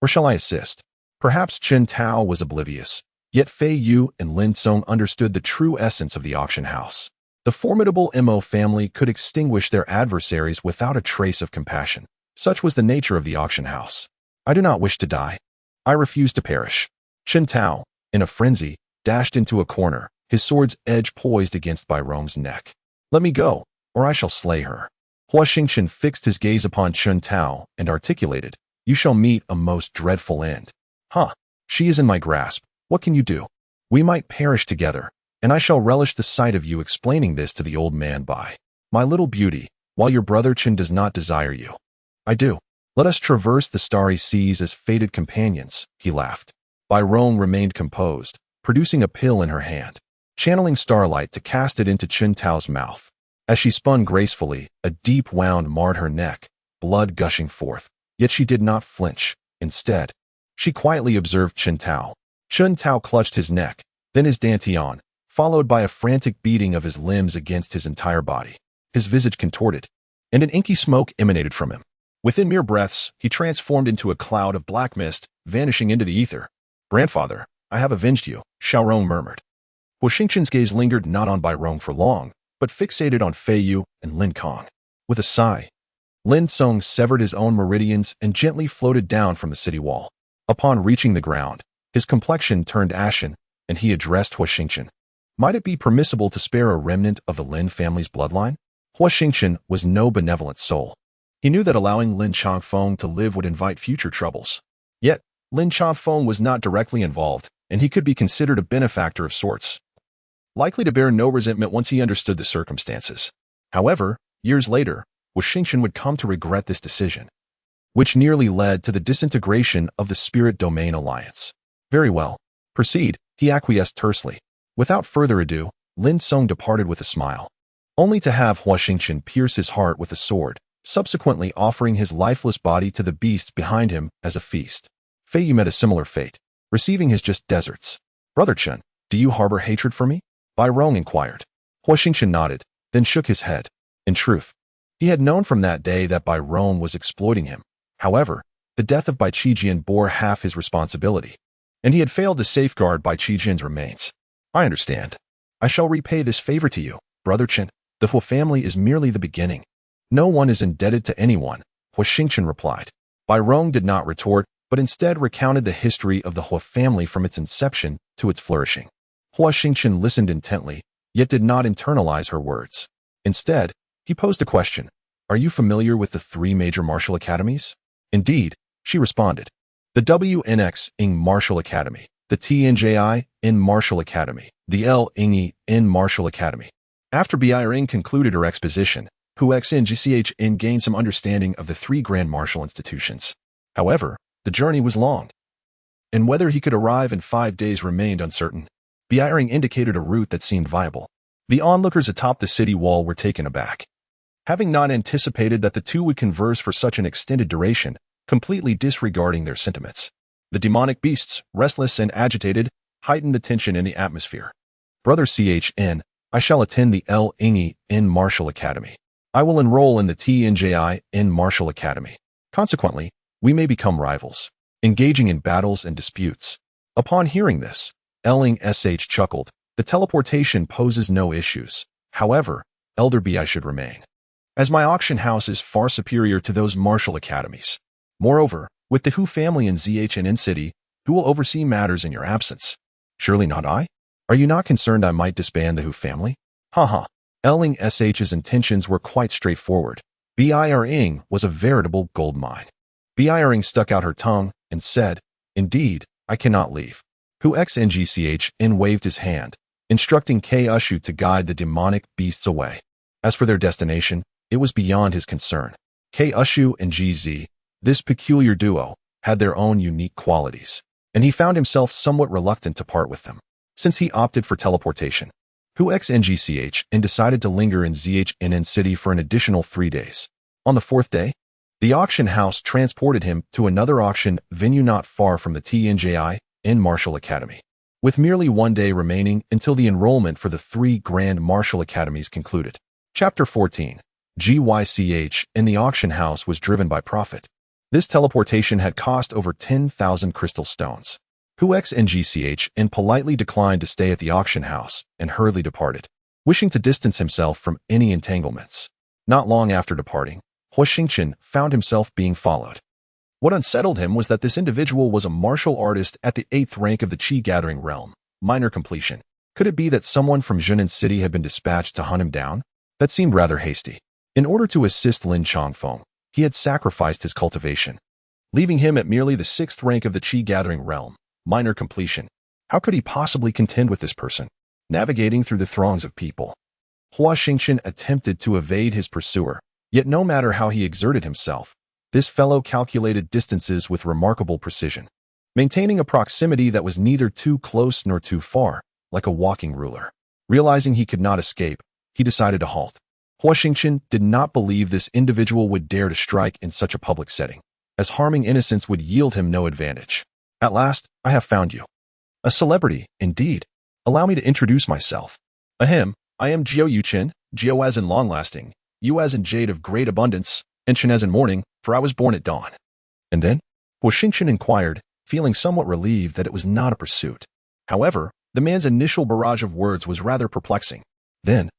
Speaker 1: Or shall I assist?" Perhaps Chen Tao was oblivious, yet Fei Yu and Lin Song understood the true essence of the auction house. The formidable Mo family could extinguish their adversaries without a trace of compassion. Such was the nature of the auction house. I do not wish to die. I refuse to perish. Chen Tao, in a frenzy, dashed into a corner, his sword's edge poised against Bai Rong's neck. Let me go, or I shall slay her. Huo Xingchen fixed his gaze upon Chen Tao and articulated, You shall meet a most dreadful end. She is in my grasp. What can you do? We might perish together, and I shall relish the sight of you explaining this to the old man Bai. My little beauty, while your brother Chen does not desire you. I do. Let us traverse the starry seas as fated companions, he laughed. Bai Rong remained composed, producing a pill in her hand, channeling starlight to cast it into Chen Tao's mouth. As she spun gracefully, a deep wound marred her neck, blood gushing forth, yet she did not flinch. Instead, she quietly observed Chen Tao. Chen Tao clutched his neck, then his dantian, followed by a frantic beating of his limbs against his entire body. His visage contorted, and an inky smoke emanated from him. Within mere breaths, he transformed into a cloud of black mist, vanishing into the ether. Grandfather, I have avenged you, Xiaorong murmured. Huo Xingchen's gaze lingered not on Bai Rong for long, but fixated on Fei Yu and Lin Kong. With a sigh, Lin Song severed his own meridians and gently floated down from the city wall. Upon reaching the ground, his complexion turned ashen, and he addressed Huo Xingchen. Might it be permissible to spare a remnant of the Lin family's bloodline? Huo Xingchen was no benevolent soul. He knew that allowing Lin Changfeng to live would invite future troubles. Yet, Lin Changfeng was not directly involved, and he could be considered a benefactor of sorts, likely to bear no resentment once he understood the circumstances. However, years later, Huo Xingchen would come to regret this decision, which nearly led to the disintegration of the Spirit Domain Alliance. Very well. Proceed, he acquiesced tersely. Without further ado, Lin Song departed with a smile, only to have Huo Xingchen pierce his heart with a sword, subsequently offering his lifeless body to the beasts behind him as a feast. Fei Yu met a similar fate, receiving his just deserts. Brother Chen, do you harbor hatred for me? Bai Rong inquired. Huo Xingchen nodded, then shook his head. In truth, he had known from that day that Bai Rong was exploiting him. However, the death of Bai Qijian bore half his responsibility, and he had failed to safeguard Bai Qijian's remains. I understand. I shall repay this favor to you, Brother Chen. The Huo family is merely the beginning. No one is indebted to anyone, Huo Xingchen replied. Bai Rong did not retort, but instead recounted the history of the Huo family from its inception to its flourishing. Huo Xingchen listened intently, yet did not internalize her words. Instead, he posed a question. Are you familiar with the three major martial academies? Indeed, she responded. the WNX in Martial Academy, the TNJI in Martial Academy, the LNE in Martial Academy. After Biring concluded her exposition, Huo Xingchen gained some understanding of the three grand martial institutions. However, the journey was long, and whether he could arrive in 5 days remained uncertain. Biring indicated a route that seemed viable. The onlookers atop the city wall were taken aback, having not anticipated that the two would converse for such an extended duration, completely disregarding their sentiments. The demonic beasts, restless and agitated, heightened the tension in the atmosphere. Brother CHN, I shall attend the LNE in Martial Academy. I will enroll in the TNJI in Martial Academy. Consequently, we may become rivals, engaging in battles and disputes. Upon hearing this, Ling SH chuckled. The teleportation poses no issues. However, Elder Bi should remain, as my auction house is far superior to those martial academies. Moreover, with the Hu family in ZHNN City, who will oversee matters in your absence? Surely not I? Are you not concerned I might disband the Hu family? Haha. Ling SH's intentions were quite straightforward. Biring was a veritable gold mine. Biring stuck out her tongue and said, Indeed, I cannot leave. Hu XNGCHN waved his hand, instructing K. Ushu to guide the demonic beasts away. As for their destination, it was beyond his concern. K. Ushu and GZ, this peculiar duo, had their own unique qualities, and he found himself somewhat reluctant to part with them, since he opted for teleportation. Hu XNGCHN decided to linger in ZHNN City for an additional 3 days. On the 4th day, the auction house transported him to another auction venue not far from the TNJI in Martial Academy, with merely 1 day remaining until the enrollment for the 3 Grand Martial Academies concluded. Chapter 14. GYCH in the auction house was driven by profit. This teleportation had cost over 10,000 crystal stones. Hu XNGCHN politely declined to stay at the auction house and hurriedly departed, wishing to distance himself from any entanglements. Not long after departing, Huo Xingchen found himself being followed. What unsettled him was that this individual was a martial artist at the 8th rank of the Qi-gathering realm, minor completion. Could it be that someone from Zhenan City had been dispatched to hunt him down? That seemed rather hasty. In order to assist Lin Chongfeng, he had sacrificed his cultivation, leaving him at merely the 6th rank of the Qi-gathering realm, minor completion. How could he possibly contend with this person? Navigating through the throngs of people, Huo Xingchen attempted to evade his pursuer, yet no matter how he exerted himself, this fellow calculated distances with remarkable precision, maintaining a proximity that was neither too close nor too far, like a walking ruler. Realizing he could not escape, he decided to halt. Huo Xingchen did not believe this individual would dare to strike in such a public setting, as harming innocents would yield him no advantage. At last, I have found you. A celebrity, indeed. Allow me to introduce myself. Ahem, I am Jiao Yuchen, Jiao as in long-lasting, Yu as in jade of great abundance, and Chen as in morning, for I was born at dawn. And then? Huo Xingchen inquired, feeling somewhat relieved that it was not a pursuit. However, the man's initial barrage of words was rather perplexing. Then,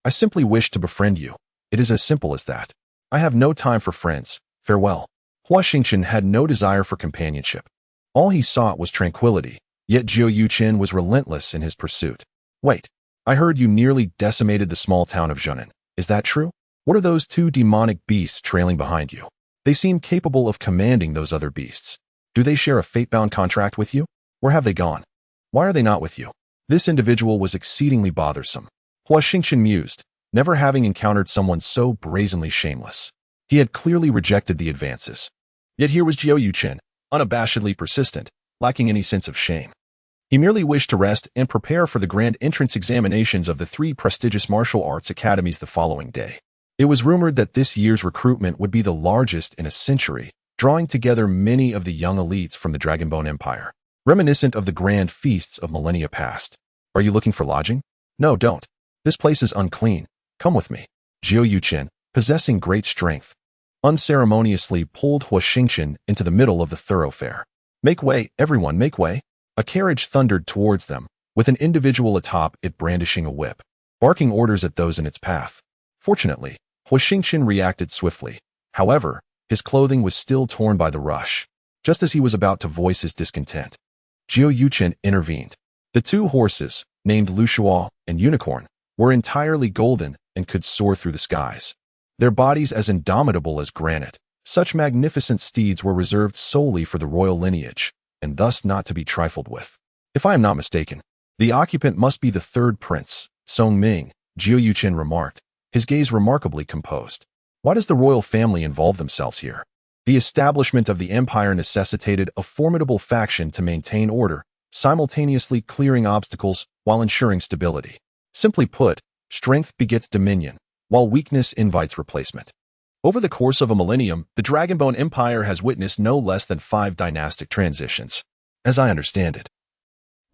Speaker 1: I simply wish to befriend you. It is as simple as that. I have no time for friends. Farewell. Huo Xingchen had no desire for companionship. All he sought was tranquility, yet Jiao Yuchen was relentless in his pursuit. Wait, I heard you nearly decimated the small town of Zhenan. Is that true? What are those 2 demonic beasts trailing behind you? They seem capable of commanding those other beasts. Do they share a fate-bound contract with you? Where have they gone? Why are they not with you? This individual was exceedingly bothersome. Huo Xingchen mused, never having encountered someone so brazenly shameless. He had clearly rejected the advances. Yet here was Jiao Yuchen, unabashedly persistent, lacking any sense of shame. He merely wished to rest and prepare for the grand entrance examinations of the 3 prestigious martial arts academies the following day. It was rumored that this year's recruitment would be the largest in a century, drawing together many of the young elites from the Dragonbone Empire, reminiscent of the grand feasts of millennia past. Are you looking for lodging? No, don't. This place is unclean. Come with me. Jiao Yuchen, possessing great strength, unceremoniously pulled Huo Xingchen into the middle of the thoroughfare. Make way, everyone, make way. A carriage thundered towards them, with an individual atop it brandishing a whip, barking orders at those in its path. Fortunately, Huo Xingchen reacted swiftly. However, his clothing was still torn by the rush. Just as he was about to voice his discontent, Jiao Yuchen intervened. The 2 horses, named Lushuo and Unicorn, were entirely golden and could soar through the skies. Their bodies as indomitable as granite, Such magnificent steeds were reserved solely for the royal lineage, and thus not to be trifled with. If I am not mistaken, the occupant must be the third prince, Song Ming, Huo Xingchen remarked, his gaze remarkably composed. Why does the royal family involve themselves here? The establishment of the empire necessitated a formidable faction to maintain order, simultaneously clearing obstacles while ensuring stability. Simply put, strength begets dominion, while weakness invites replacement. Over the course of a millennium, the Dragonbone Empire has witnessed no less than 5 dynastic transitions. As I understand it,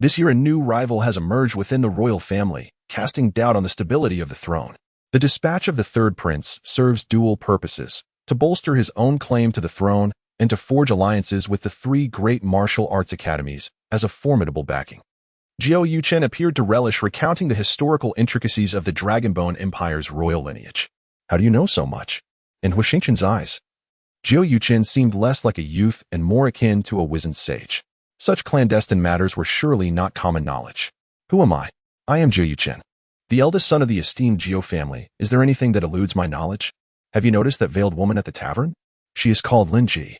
Speaker 1: this year a new rival has emerged within the royal family, casting doubt on the stability of the throne. The dispatch of the third prince serves dual purposes: to bolster his own claim to the throne and to forge alliances with the 3 great martial arts academies as a formidable backing. Huo Xingchen appeared to relish recounting the historical intricacies of the Dragonbone Empire's royal lineage. How do you know so much? In Huo Xingchen's eyes, Huo Xingchen seemed less like a youth and more akin to a wizened sage. Such clandestine matters were surely not common knowledge. Who am I? I am Huo Xingchen, the eldest son of the esteemed Huo family. Is there anything that eludes my knowledge? Have you noticed that veiled woman at the tavern? She is called Lin Ji,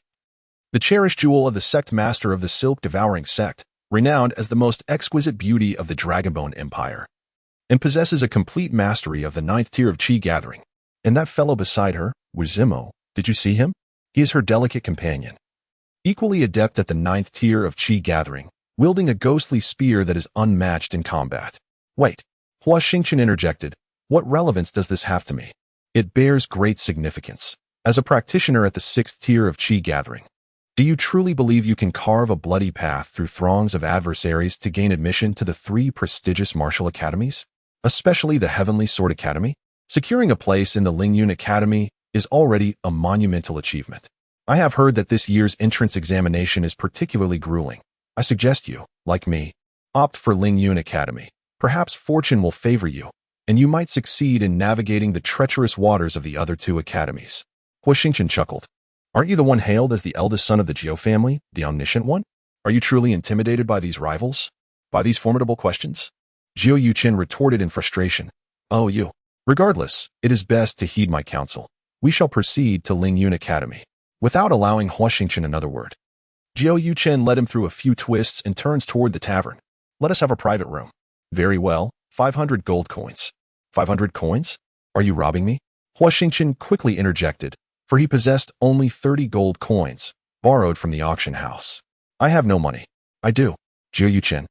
Speaker 1: the cherished jewel of the sect master of the Silk Devouring Sect, renowned as the most exquisite beauty of the Dragonbone Empire, and possesses a complete mastery of the 9th tier of Qi gathering. And that fellow beside her, Wuzimo, did you see him? He is her delicate companion, equally adept at the 9th tier of Qi gathering, wielding a ghostly spear that is unmatched in combat. Wait, Huo Xingchen interjected, what relevance does this have to me? It bears great significance. As a practitioner at the 6th tier of Qi gathering, do you truly believe you can carve a bloody path through throngs of adversaries to gain admission to the 3 prestigious martial academies, especially the Heavenly Sword Academy? Securing a place in the Lingyun Academy is already a monumental achievement. I have heard that this year's entrance examination is particularly grueling. I suggest you, like me, opt for Lingyun Academy. Perhaps fortune will favor you, and you might succeed in navigating the treacherous waters of the other 2 academies. Huo Xingchen chuckled. Aren't you the one hailed as the eldest son of the Jiao family, the omniscient one? Are you truly intimidated by these rivals? By these formidable questions? Huo Xingchen retorted in frustration. Oh, you. Regardless, it is best to heed my counsel. We shall proceed to Lingyun Academy. Without allowing Huo Xingchen another word, Huo Xingchen led him through a few twists and turns toward the tavern. Let us have a private room. Very well, 500 gold coins. 500 coins? Are you robbing me? Huo Xingchen quickly interjected, for he possessed only 30 gold coins, borrowed from the auction house. I have no money. I do. Huo Xingchen,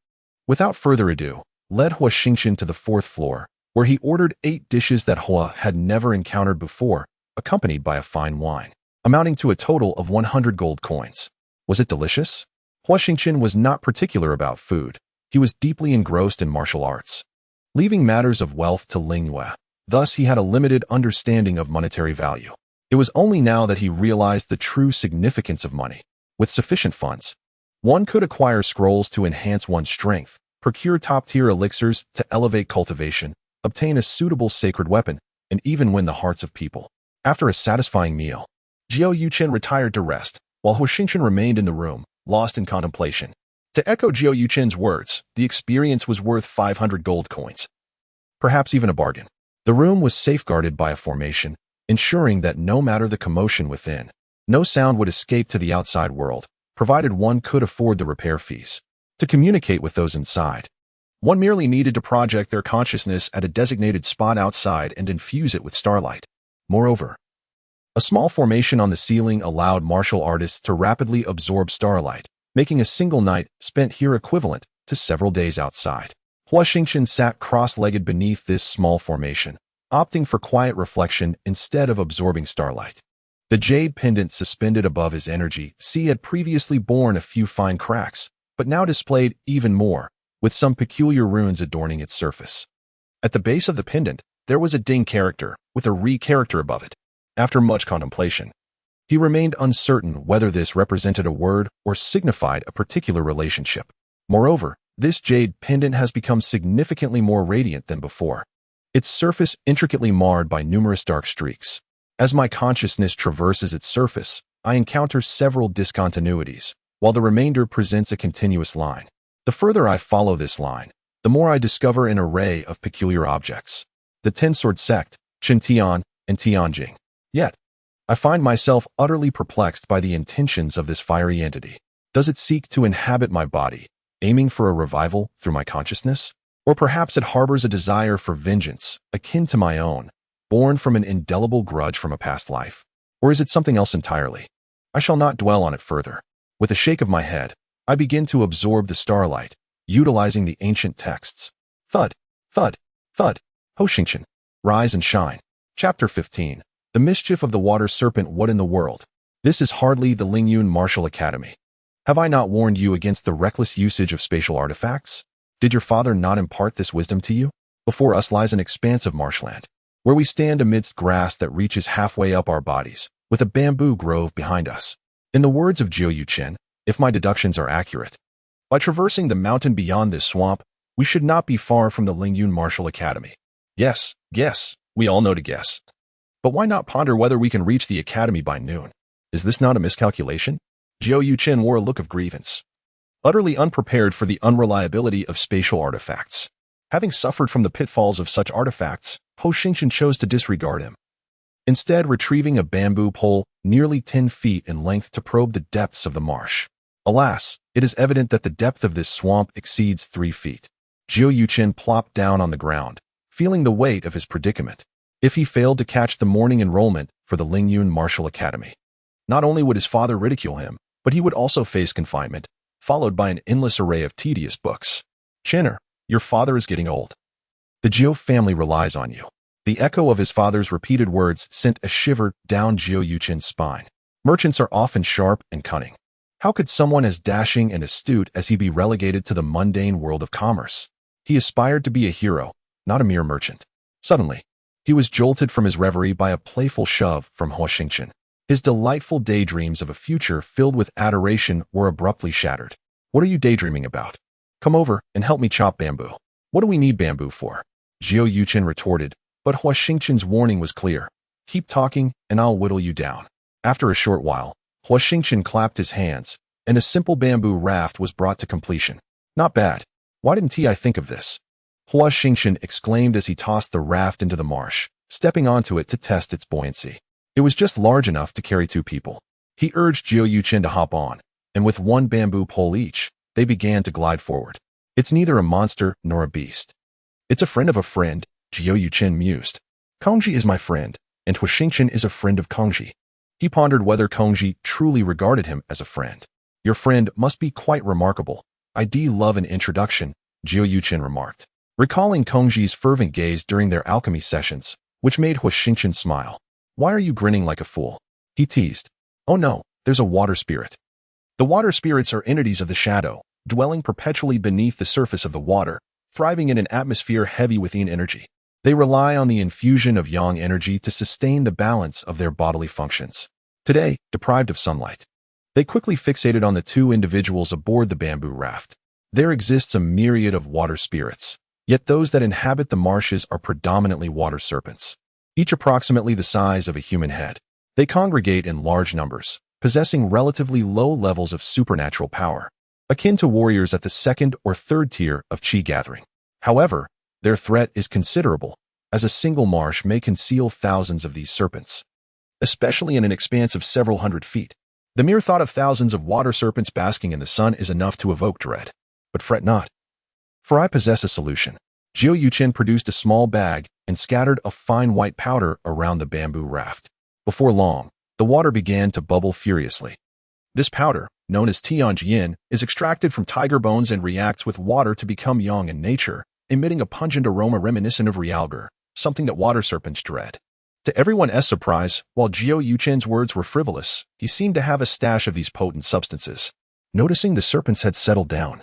Speaker 1: without further ado, led Huo Xingchen to the 4th floor, where he ordered 8 dishes that Huo had never encountered before, accompanied by a fine wine, amounting to a total of 100 gold coins. Was it delicious? Huo Xingchen was not particular about food. He was deeply engrossed in martial arts, leaving matters of wealth to Ling Yue. Thus, he had a limited understanding of monetary value. It was only now that he realized the true significance of money. With sufficient funds, one could acquire scrolls to enhance one's strength, procure top-tier elixirs to elevate cultivation, obtain a suitable sacred weapon, and even win the hearts of people. After a satisfying meal, Huo Xingchen retired to rest, while Huo Xingchen remained in the room, lost in contemplation. To echo Huo Xingchen's words, the experience was worth 500 gold coins. Perhaps even a bargain. The room was safeguarded by a formation, ensuring that no matter the commotion within, no sound would escape to the outside world, provided one could afford the repair fees. To communicate with those inside, one merely needed to project their consciousness at a designated spot outside and infuse it with starlight. Moreover, a small formation on the ceiling allowed martial artists to rapidly absorb starlight, making a single night spent here equivalent to several days outside. Huo Xingchen sat cross-legged beneath this small formation, opting for quiet reflection instead of absorbing starlight. The jade pendant suspended above his energy sea had previously borne a few fine cracks, but now displayed even more, with some peculiar runes adorning its surface. At the base of the pendant, there was a ding character, with a re character above it. After much contemplation, he remained uncertain whether this represented a word or signified a particular relationship. Moreover, this jade pendant has become significantly more radiant than before, its surface intricately marred by numerous dark streaks. As my consciousness traverses its surface, I encounter several discontinuities, while the remainder presents a continuous line. The further I follow this line, the more I discover an array of peculiar objects. The Ten Sword Sect, Qintian, and Tianjing. Yet, I find myself utterly perplexed by the intentions of this fiery entity. Does it seek to inhabit my body, aiming for a revival through my consciousness? Or perhaps it harbors a desire for vengeance, akin to my own, born from an indelible grudge from a past life? Or is it something else entirely? I shall not dwell on it further. With a shake of my head, I begin to absorb the starlight, utilizing the ancient texts. Thud, thud, thud. Huo Xingchen, rise and shine. Chapter 15. The mischief of the water serpent. What in the world? This is hardly the Lingyun Martial Academy. Have I not warned you against the reckless usage of spatial artifacts? Did your father not impart this wisdom to you? Before us lies an expansive marshland, where we stand amidst grass that reaches halfway up our bodies, with a bamboo grove behind us. In the words of Huo Xingchen, if my deductions are accurate, by traversing the mountain beyond this swamp, we should not be far from the Lingyun Martial Academy. Yes, we all know to guess. But why not ponder whether we can reach the academy by noon? Is this not a miscalculation? Huo Xingchen wore a look of grievance, utterly unprepared for the unreliability of spatial artifacts. Having suffered from the pitfalls of such artifacts, Huo Xingchen chose to disregard him, instead retrieving a bamboo pole nearly 10 feet in length to probe the depths of the marsh. Alas, it is evident that the depth of this swamp exceeds 3 feet. Huo Xingchen plopped down on the ground, feeling the weight of his predicament. If he failed to catch the morning enrollment for the Lingyun Martial Academy, not only would his father ridicule him, but he would also face confinement, followed by an endless array of tedious books. Chinner, your father is getting old. The Jiu family relies on you. The echo of his father's repeated words sent a shiver down Huo Xingchen's spine. Merchants are often sharp and cunning. How could someone as dashing and astute as he be relegated to the mundane world of commerce? He aspired to be a hero, not a mere merchant. Suddenly, he was jolted from his reverie by a playful shove from Huo Xingchen. His delightful daydreams of a future filled with adoration were abruptly shattered. What are you daydreaming about? Come over and help me chop bamboo. What do we need bamboo for? Huo Xingchen retorted, but Huo Xingchen's warning was clear. Keep talking and I'll whittle you down. After a short while, Huo Xingchen clapped his hands, and a simple bamboo raft was brought to completion. Not bad. Why didn't I think of this? Huo Xingchen exclaimed as he tossed the raft into the marsh, stepping onto it to test its buoyancy. It was just large enough to carry 2 people. He urged Huo Xingchen to hop on, and with 1 bamboo pole each, they began to glide forward. It's neither a monster nor a beast. It's a friend of a friend, Huo Xingchen mused. Kongji is my friend, and Huo Xingchen is a friend of Kongji. He pondered whether Kongji truly regarded him as a friend. Your friend must be quite remarkable. I do love an introduction, Huo Xingchen remarked, recalling Kongji's fervent gaze during their alchemy sessions, which made Huo Xingchen smile. Why are you grinning like a fool? He teased. Oh no, there's a water spirit. The water spirits are entities of the shadow, dwelling perpetually beneath the surface of the water, thriving in an atmosphere heavy with yin energy. They rely on the infusion of yang energy to sustain the balance of their bodily functions. Today, deprived of sunlight, they quickly fixated on the 2 individuals aboard the bamboo raft. There exists a myriad of water spirits, yet those that inhabit the marshes are predominantly water serpents, each approximately the size of a human head. They congregate in large numbers, possessing relatively low levels of supernatural power, akin to warriors at the 2nd or 3rd tier of Qi gathering. However, their threat is considerable, as a single marsh may conceal thousands of these serpents, especially in an expanse of several hundred feet. The mere thought of thousands of water serpents basking in the sun is enough to evoke dread. But fret not, for I possess a solution. Huo Xingchen produced a small bag and scattered a fine white powder around the bamboo raft. Before long, the water began to bubble furiously. This powder, known as Tianjin, is extracted from tiger bones and reacts with water to become yang in nature, emitting a pungent aroma reminiscent of realgar, something that water serpents dread. To everyone's surprise, while Huo Xingchen's words were frivolous, he seemed to have a stash of these potent substances. Noticing the serpents had settled down,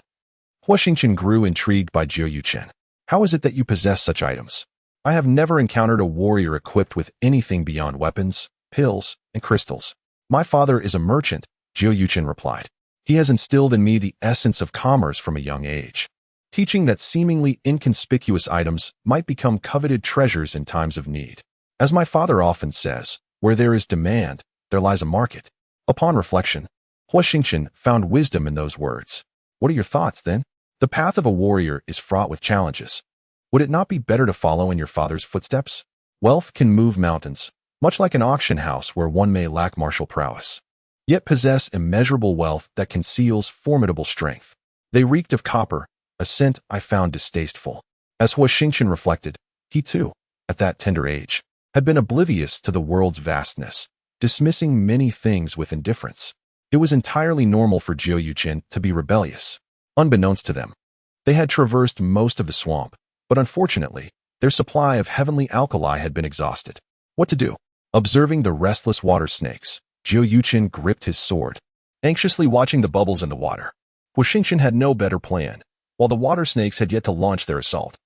Speaker 1: Huo Xingchen grew intrigued by Huo Xingchen. How is it that you possess such items? I have never encountered a warrior equipped with anything beyond weapons, pills, and crystals. My father is a merchant, Huo Xingchen replied. He has instilled in me the essence of commerce from a young age, teaching that seemingly inconspicuous items might become coveted treasures in times of need. As my father often says, where there is demand, there lies a market. Upon reflection, Huo Xingchen found wisdom in those words. What are your thoughts, then? The path of a warrior is fraught with challenges. Would it not be better to follow in your father's footsteps? Wealth can move mountains, much like an auction house where one may lack martial prowess, yet possess immeasurable wealth that conceals formidable strength. They reeked of copper, a scent I found distasteful. As Huo Xingchen reflected, he too, at that tender age, had been oblivious to the world's vastness, dismissing many things with indifference. It was entirely normal for Huo Xingchen to be rebellious. Unbeknownst to them, they had traversed most of the swamp, but unfortunately, their supply of heavenly alkali had been exhausted. What to do? Observing the restless water snakes, Huo Xingchen gripped his sword, anxiously watching the bubbles in the water. Huo Xingchen had no better plan, while the water snakes had yet to launch their assault.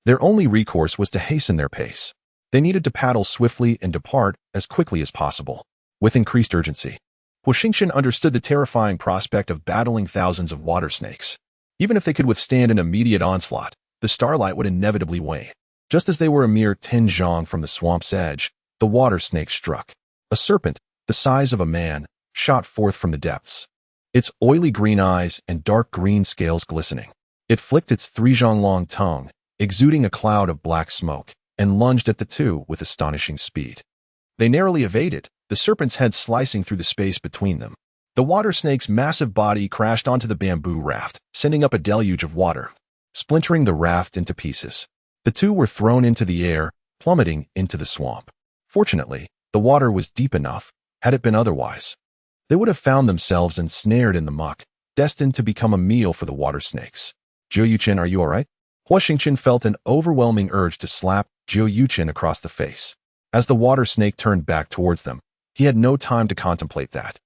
Speaker 1: Their only recourse was to hasten their pace. They needed to paddle swiftly and depart as quickly as possible, with increased urgency. Huo Xingchen understood the terrifying prospect of battling thousands of water snakes. Even if they could withstand an immediate onslaught, the starlight would inevitably wane. Just as they were a mere 10 zhang from the swamp's edge, the water snake struck. A serpent, the size of a man, shot forth from the depths, its oily green eyes and dark green scales glistening. It flicked its 3 zhang long tongue, exuding a cloud of black smoke, and lunged at the two with astonishing speed. They narrowly evaded, the serpent's head slicing through the space between them. The water snake's massive body crashed onto the bamboo raft, sending up a deluge of water, splintering the raft into pieces. The two were thrown into the air, plummeting into the swamp. Fortunately, the water was deep enough. Had it been otherwise, they would have found themselves ensnared in the muck, destined to become a meal for the water snakes. Huo Xingchen, are you all right? Huo Xingchen felt an overwhelming urge to slap Huo Xingchen across the face. As the water snake turned back towards them, he had no time to contemplate that.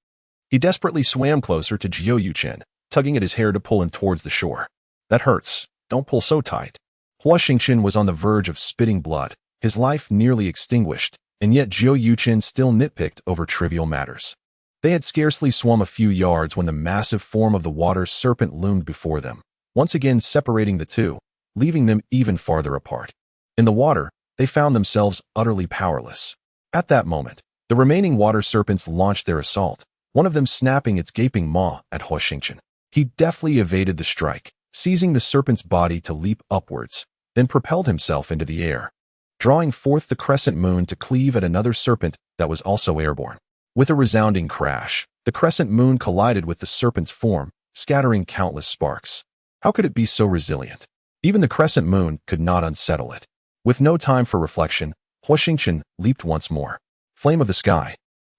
Speaker 1: He desperately swam closer to Huo Xingchen, tugging at his hair to pull him towards the shore. That hurts. Don't pull so tight. Huo Xingchen was on the verge of spitting blood, his life nearly extinguished, and yet Huo Xingchen still nitpicked over trivial matters. They had scarcely swum a few yards when the massive form of the water serpent loomed before them, once again separating the two, leaving them even farther apart. In the water, they found themselves utterly powerless. At that moment, the remaining water serpents launched their assault, one of them snapping its gaping maw at Huo Xingchen. He deftly evaded the strike, seizing the serpent's body to leap upwards, then propelled himself into the air, drawing forth the crescent moon to cleave at another serpent that was also airborne. With a resounding crash, the crescent moon collided with the serpent's form, scattering countless sparks. How could it be so resilient? Even the crescent moon could not unsettle it. With no time for reflection, Huo Xingchen leaped once more. Flame of the sky.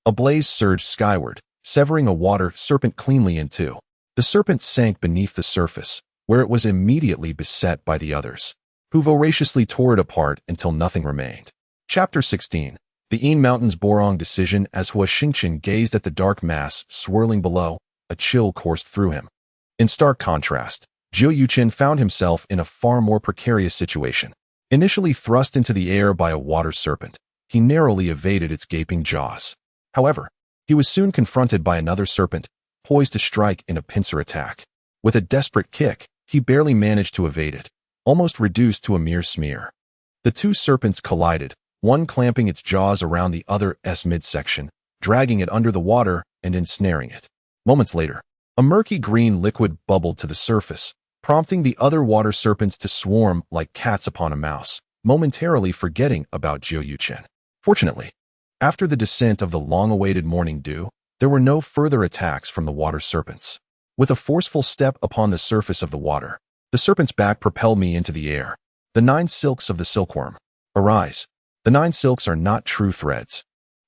Speaker 1: A blaze surged skyward, severing a water serpent cleanly in two. The serpent sank beneath the surface, where it was immediately beset by the others, who voraciously tore it apart until nothing remained. Chapter 16. The Yin Mountain's Borong Decision. As Huo Xingchen gazed at the dark mass swirling below, a chill coursed through him. In stark contrast, Huo Xingchen found himself in a far more precarious situation. Initially thrust into the air by a water serpent, he narrowly evaded its gaping jaws. However, he was soon confronted by another serpent, poised to strike in a pincer attack. With a desperate kick, he barely managed to evade it, almost reduced to a mere smear. The two serpents collided, one clamping its jaws around the other's midsection, dragging it under the water and ensnaring it. Moments later, a murky green liquid bubbled to the surface, prompting the other water serpents to swarm like cats upon a mouse, momentarily forgetting about Huo Xingchen. Fortunately, after the descent of the long-awaited morning dew, there were no further attacks from the water serpents. With a forceful step upon the surface of the water, the serpent's back propelled me into the air. The 9 silks of the silkworm. Arise. The 9 silks are not true threads,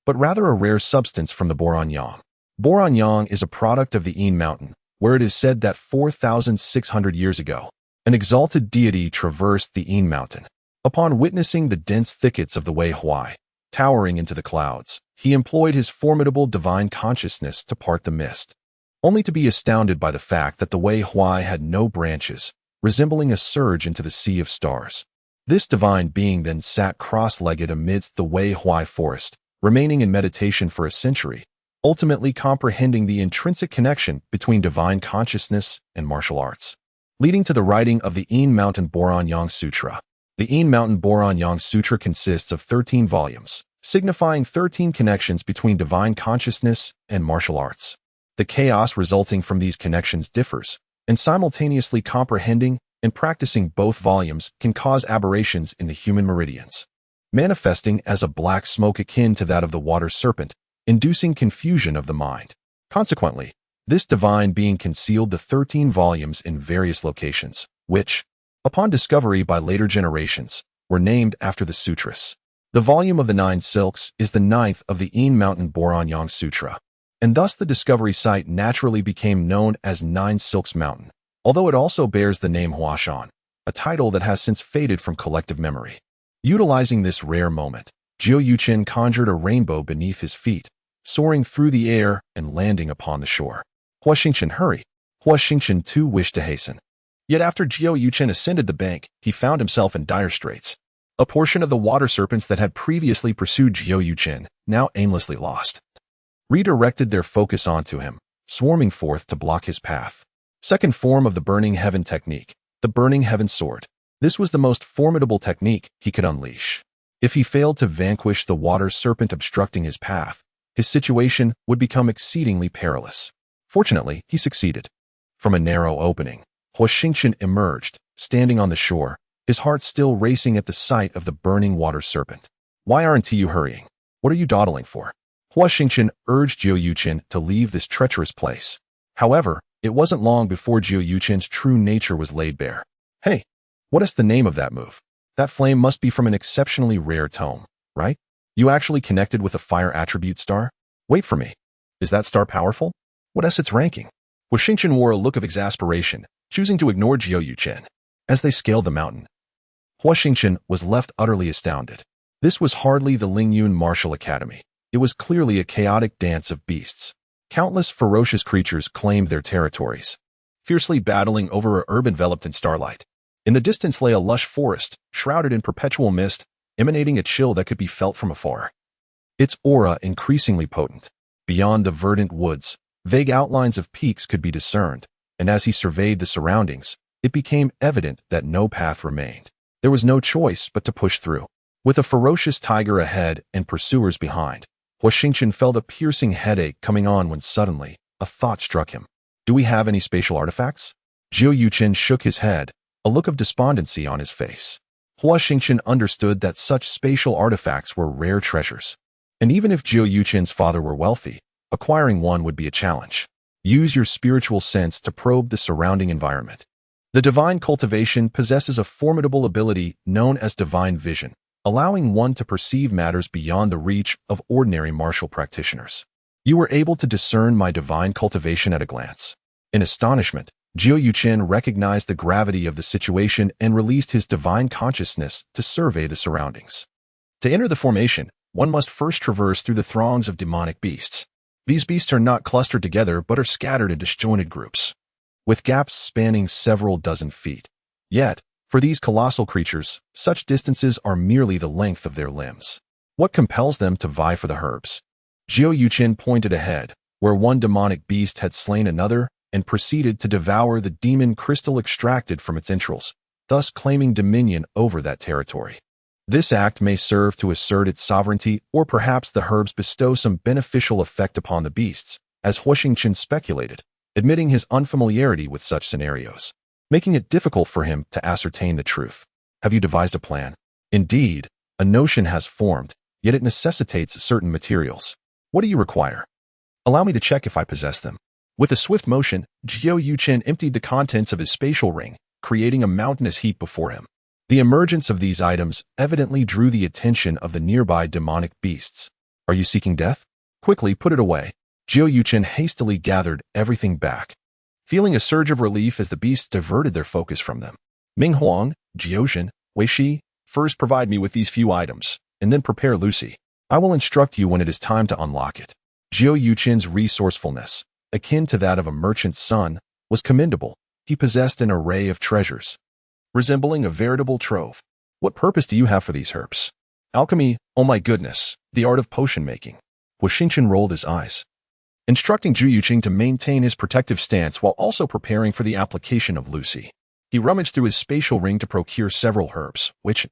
Speaker 1: but rather a rare substance from the Boron Yang. Boron Yang is a product of the Yin Mountain, where it is said that 4,600 years ago, an exalted deity traversed the Yin Mountain. Upon witnessing the dense thickets of the Wei Huai, towering into the clouds, he employed his formidable divine consciousness to part the mist, only to be astounded by the fact that the Wei Huai had no branches, resembling a surge into the sea of stars. This divine being then sat cross-legged amidst the Wei Huai forest, remaining in meditation for a century, ultimately comprehending the intrinsic connection between divine consciousness and martial arts, leading to the writing of the Yin Mountain Boron Yang Sutra. The Yin Mountain Boron Yang Sutra consists of 13 volumes, signifying 13 connections between divine consciousness and martial arts. The chaos resulting from these connections differs, and simultaneously comprehending and practicing both volumes can cause aberrations in the human meridians. manifesting as a black smoke akin to that of the water serpent, inducing confusion of the mind. Consequently, this divine being concealed the 13 volumes in various locations, which, upon discovery by later generations, were named after the sutras. The volume of the 9 silks is the 9th of the Yin Mountain Boron-Yang Sutra, and thus the discovery site naturally became known as 9 Silks Mountain, although it also bears the name Huashan, a title that has since faded from collective memory. Utilizing this rare moment, Huo Xingchen conjured a rainbow beneath his feet, soaring through the air and landing upon the shore. Huo Xingchen, hurry! Huo Xingchen too wished to hasten. Yet after Huo Xingchen ascended the bank, he found himself in dire straits. A portion of the water serpents that had previously pursued Huo Xingchen, now aimlessly lost, redirected their focus onto him, swarming forth to block his path. Second form of the Burning Heaven technique, the Burning Heaven Sword. This was the most formidable technique he could unleash. If he failed to vanquish the water serpent obstructing his path, his situation would become exceedingly perilous. Fortunately, he succeeded. From a narrow opening, Huo Xingchen emerged, standing on the shore, his heart still racing at the sight of the burning water serpent. Why aren't you hurrying? What are you dawdling for? Huo Xingchen urged Huo Xingchen to leave this treacherous place. However, it wasn't long before Huo Xingchen's true nature was laid bare. Hey, what is the name of that move? That flame must be from an exceptionally rare tome, right? You actually connected with a fire attribute star? Wait for me. Is that star powerful? What is its ranking? Huo Xingchen wore a look of exasperation, choosing to ignore Huo Xingchen. As they scaled the mountain, Huo Xingchen was left utterly astounded. This was hardly the Lingyun Martial Academy. It was clearly a chaotic dance of beasts. Countless ferocious creatures claimed their territories, fiercely battling over a herb enveloped in starlight. In the distance lay a lush forest, shrouded in perpetual mist, emanating a chill that could be felt from afar. Its aura increasingly potent. Beyond the verdant woods, vague outlines of peaks could be discerned, and as he surveyed the surroundings, it became evident that no path remained. There was no choice but to push through. With a ferocious tiger ahead and pursuers behind, Huo Xingchen felt a piercing headache coming on when suddenly, a thought struck him. Do we have any spatial artifacts? Huo Xingchen shook his head, a look of despondency on his face. Huo Xingchen understood that such spatial artifacts were rare treasures. And even if Huo Xingchen's father were wealthy, acquiring one would be a challenge. Use your spiritual sense to probe the surrounding environment. The divine cultivation possesses a formidable ability known as divine vision, allowing one to perceive matters beyond the reach of ordinary martial practitioners. You were able to discern my divine cultivation at a glance. In astonishment, Huo Xingchen recognized the gravity of the situation and released his divine consciousness to survey the surroundings. To enter the formation, one must first traverse through the throngs of demonic beasts. These beasts are not clustered together but are scattered in disjointed groups, with gaps spanning several dozen feet. Yet, for these colossal creatures, such distances are merely the length of their limbs. What compels them to vie for the herbs? Huo Xingchen pointed ahead, where one demonic beast had slain another and proceeded to devour the demon crystal extracted from its entrails, thus claiming dominion over that territory. This act may serve to assert its sovereignty, or perhaps the herbs bestow some beneficial effect upon the beasts, as Huo Xingchen speculated, admitting his unfamiliarity with such scenarios, making it difficult for him to ascertain the truth. Have you devised a plan? Indeed, a notion has formed, yet it necessitates certain materials. What do you require? Allow me to check if I possess them. With a swift motion, Huo Xingchen emptied the contents of his spatial ring, creating a mountainous heap before him. The emergence of these items evidently drew the attention of the nearby demonic beasts. Are you seeking death? Quickly put it away. Huo Xingchen hastily gathered everything back, feeling a surge of relief as the beasts diverted their focus from them. Ming Huang, Jiozhen, Wei Shi, first provide me with these few items, and then prepare Lucy. I will instruct you when it is time to unlock it. Huo Xingchen's resourcefulness, akin to that of a merchant's son, was commendable. He possessed an array of treasures, resembling a veritable trove. What purpose do you have for these herbs? Alchemy, oh my goodness, the art of potion making. Huo Xingchen rolled his eyes, instructing Huo Xingchen to maintain his protective stance while also preparing for the application of Lucy. He rummaged through his spatial ring to procure several herbs, which,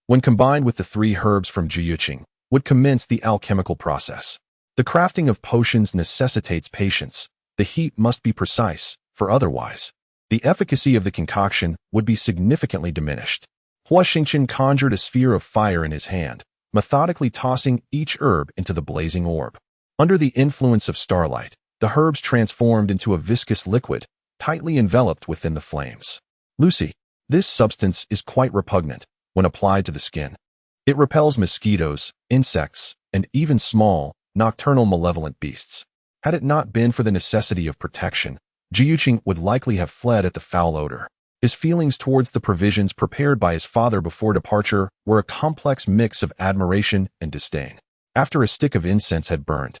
Speaker 1: when combined with the 3 herbs from Huo Xingchen, would commence the alchemical process. The crafting of potions necessitates patience. The heat must be precise, for otherwise, the efficacy of the concoction would be significantly diminished. Huo Xingchen conjured a sphere of fire in his hand, methodically tossing each herb into the blazing orb. Under the influence of starlight, the herbs transformed into a viscous liquid, tightly enveloped within the flames. Lucy, this substance is quite repugnant when applied to the skin. It repels mosquitoes, insects, and even small, nocturnal malevolent beasts. Had it not been for the necessity of protection, Jiuqing would likely have fled at the foul odor. His feelings towards the provisions prepared by his father before departure were a complex mix of admiration and disdain. After a stick of incense had burned,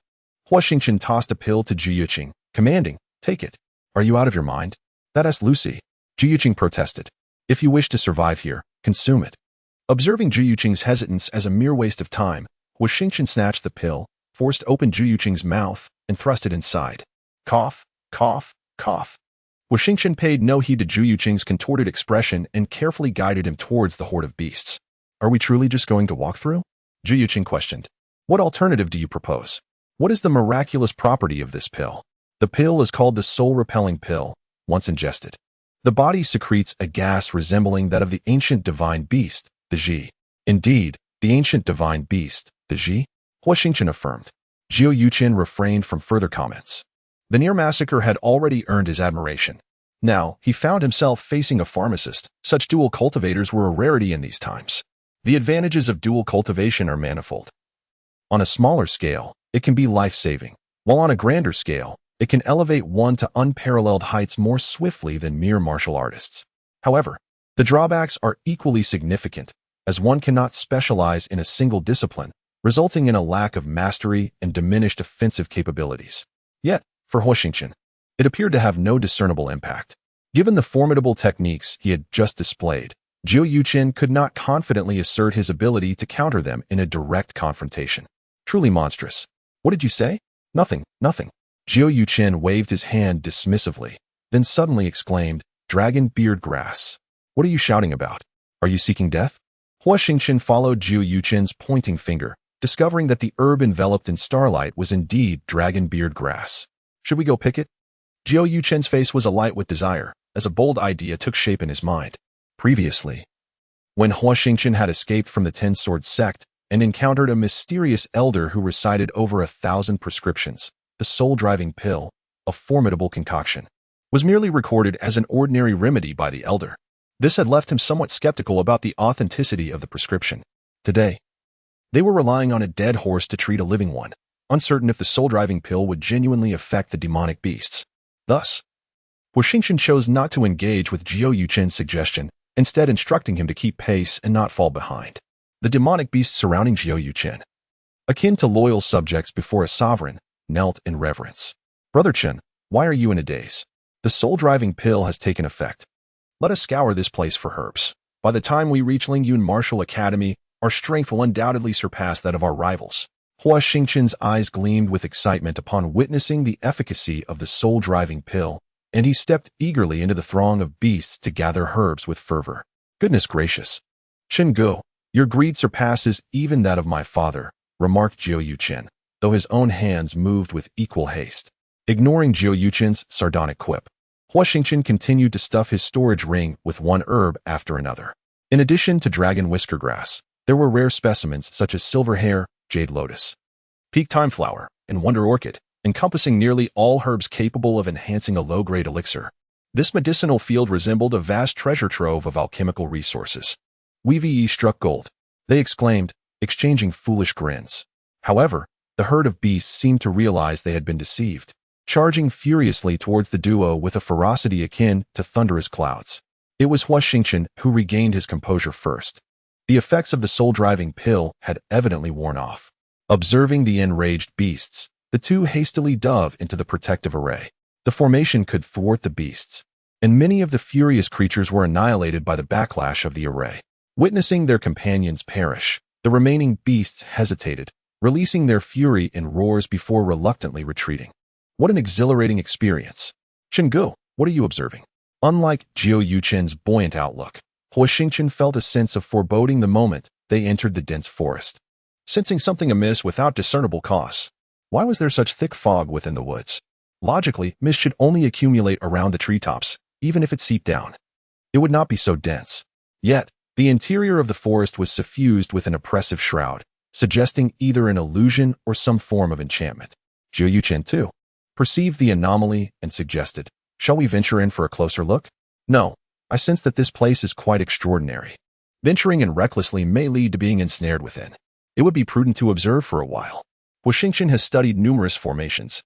Speaker 1: Huo Xingchen tossed a pill to Jiuqing, commanding, "Take it." "Are you out of your mind?" "That asked Lucy." Jiuqing protested. "If you wish to survive here, consume it." Observing Jiuqing's hesitance as a mere waste of time, Huo Xingchen snatched the pill, forced open Jiuqing's mouth, and thrust it inside. Cough, cough, cough. Huo Xingchen paid no heed to Jiuqing's contorted expression and carefully guided him towards the horde of beasts. "Are we truly just going to walk through?" Jiuqing questioned. "What alternative do you propose? What is the miraculous property of this pill?" "The pill is called the soul-repelling pill. Once ingested, the body secretes a gas resembling that of the ancient divine beast, the Ji." "Indeed, the ancient divine beast, the Ji?" Huo Xingchen affirmed. Jiuqing refrained from further comments. The near massacre had already earned his admiration. Now, he found himself facing a pharmacist. Such dual cultivators were a rarity in these times. The advantages of dual cultivation are manifold. On a smaller scale, it can be life-saving, while on a grander scale, it can elevate one to unparalleled heights more swiftly than mere martial artists. However, the drawbacks are equally significant, as one cannot specialize in a single discipline, resulting in a lack of mastery and diminished offensive capabilities. Yet, for Huo Xingchen, it appeared to have no discernible impact. Given the formidable techniques he had just displayed, Jiuqing could not confidently assert his ability to counter them in a direct confrontation. Truly monstrous. "What did you say?" "Nothing, nothing." Jiuqing waved his hand dismissively, then suddenly exclaimed, "Dragon beard grass. What are you shouting about? Are you seeking death?" Huo Xingchen followed Jiuqing's pointing finger, discovering that the herb enveloped in starlight was indeed dragon beard grass. "Should we go pick it?" Jiuqing's face was alight with desire, as a bold idea took shape in his mind. Previously, when Huo Xingchen had escaped from the Ten-Sword Sect and encountered a mysterious elder who recited over 1,000 prescriptions, the soul-driving pill, a formidable concoction, was merely recorded as an ordinary remedy by the elder. This had left him somewhat skeptical about the authenticity of the prescription. Today, they were relying on a dead horse to treat a living one, uncertain if the soul-driving pill would genuinely affect the demonic beasts. Thus, Huo Xingchen chose not to engage with Jiuqing's suggestion, instead instructing him to keep pace and not fall behind. The demonic beasts surrounding Jiuqing, akin to loyal subjects before a sovereign, knelt in reverence. "Brother Chen, why are you in a daze? The soul-driving pill has taken effect. Let us scour this place for herbs. By the time we reach Lingyun Martial Academy, our strength will undoubtedly surpass that of our rivals." Huo Xingchen's eyes gleamed with excitement upon witnessing the efficacy of the soul-driving pill, and he stepped eagerly into the throng of beasts to gather herbs with fervor. "Goodness gracious! Chen Gu, your greed surpasses even that of my father," remarked Jiuqing, though his own hands moved with equal haste. Ignoring Jiuqing's sardonic quip, Huo Xingchen continued to stuff his storage ring with one herb after another. In addition to dragon whisker grass, there were rare specimens such as silver hair, jade lotus, peak time flower, and wonder orchid, encompassing nearly all herbs capable of enhancing a low-grade elixir. This medicinal field resembled a vast treasure trove of alchemical resources. "We struck gold," they exclaimed, exchanging foolish grins. However, the herd of beasts seemed to realize they had been deceived, charging furiously towards the duo with a ferocity akin to thunderous clouds. It was Huo Xingchen who regained his composure first. The effects of the soul-driving pill had evidently worn off. Observing the enraged beasts, the two hastily dove into the protective array. The formation could thwart the beasts, and many of the furious creatures were annihilated by the backlash of the array. Witnessing their companions perish, the remaining beasts hesitated, releasing their fury in roars before reluctantly retreating. What an exhilarating experience! "Chen Gu, what are you observing?" Unlike Jiuqing's buoyant outlook, Huo Xingchen felt a sense of foreboding the moment they entered the dense forest. Sensing something amiss without discernible cause, why was there such thick fog within the woods? Logically, mist should only accumulate around the treetops, even if it seeped down. It would not be so dense. Yet, The interior of the forest was suffused with an oppressive shroud, suggesting either an illusion or some form of enchantment. Huo Xingchen, too, perceived the anomaly and suggested, "Shall we venture in for a closer look?" "No, I sense that this place is quite extraordinary. Venturing in recklessly may lead to being ensnared within. It would be prudent to observe for a while." Huo Xingchen has studied numerous formations,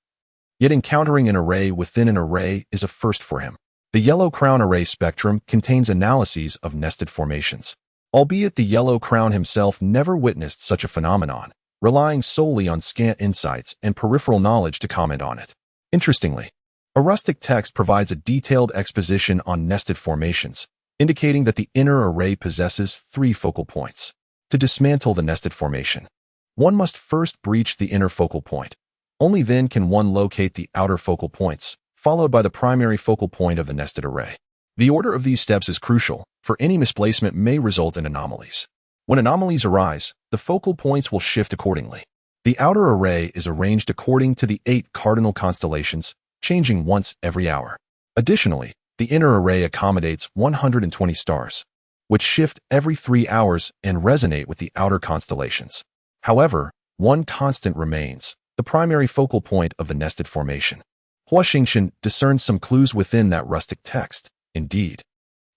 Speaker 1: yet encountering an array within an array is a first for him. The Yellow Crown Array spectrum contains analyses of nested formations, albeit the Yellow Crown himself never witnessed such a phenomenon, relying solely on scant insights and peripheral knowledge to comment on it. Interestingly, a rustic text provides a detailed exposition on nested formations, indicating that the inner array possesses 3 focal points. To dismantle the nested formation, one must first breach the inner focal point. Only then can one locate the outer focal points, followed by the primary focal point of the nested array. The order of these steps is crucial, for any misplacement may result in anomalies. When anomalies arise, the focal points will shift accordingly. The outer array is arranged according to the 8 cardinal constellations, changing once every hour. Additionally, the inner array accommodates 120 stars, which shift every 3 hours and resonate with the outer constellations. However, one constant remains, the primary focal point of the nested formation. Huo Xingchen discerns some clues within that rustic text. Indeed,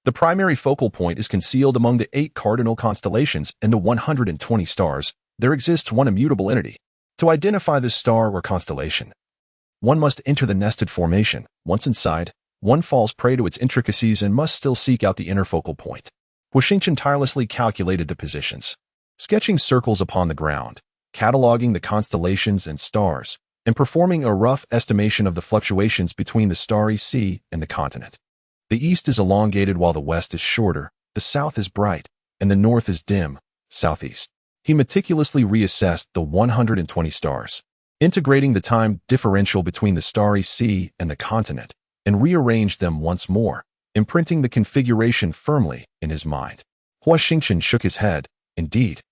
Speaker 1: the primary focal point is concealed among the 8 cardinal constellations and the 120 stars. There exists one immutable entity. To identify this star or constellation, one must enter the nested formation. Once inside, one falls prey to its intricacies and must still seek out the inner focal point. Huo Xingchen tirelessly calculated the positions, sketching circles upon the ground, cataloging the constellations and stars, and performing a rough estimation of the fluctuations between the starry sea and the continent. The east is elongated while the west is shorter, the south is bright, and the north is dim, southeast. He meticulously reassessed the 120 stars, integrating the time differential between the starry sea and the continent, and rearranged them once more, imprinting the configuration firmly in his mind. Huo Xingchen shook his head. Indeed,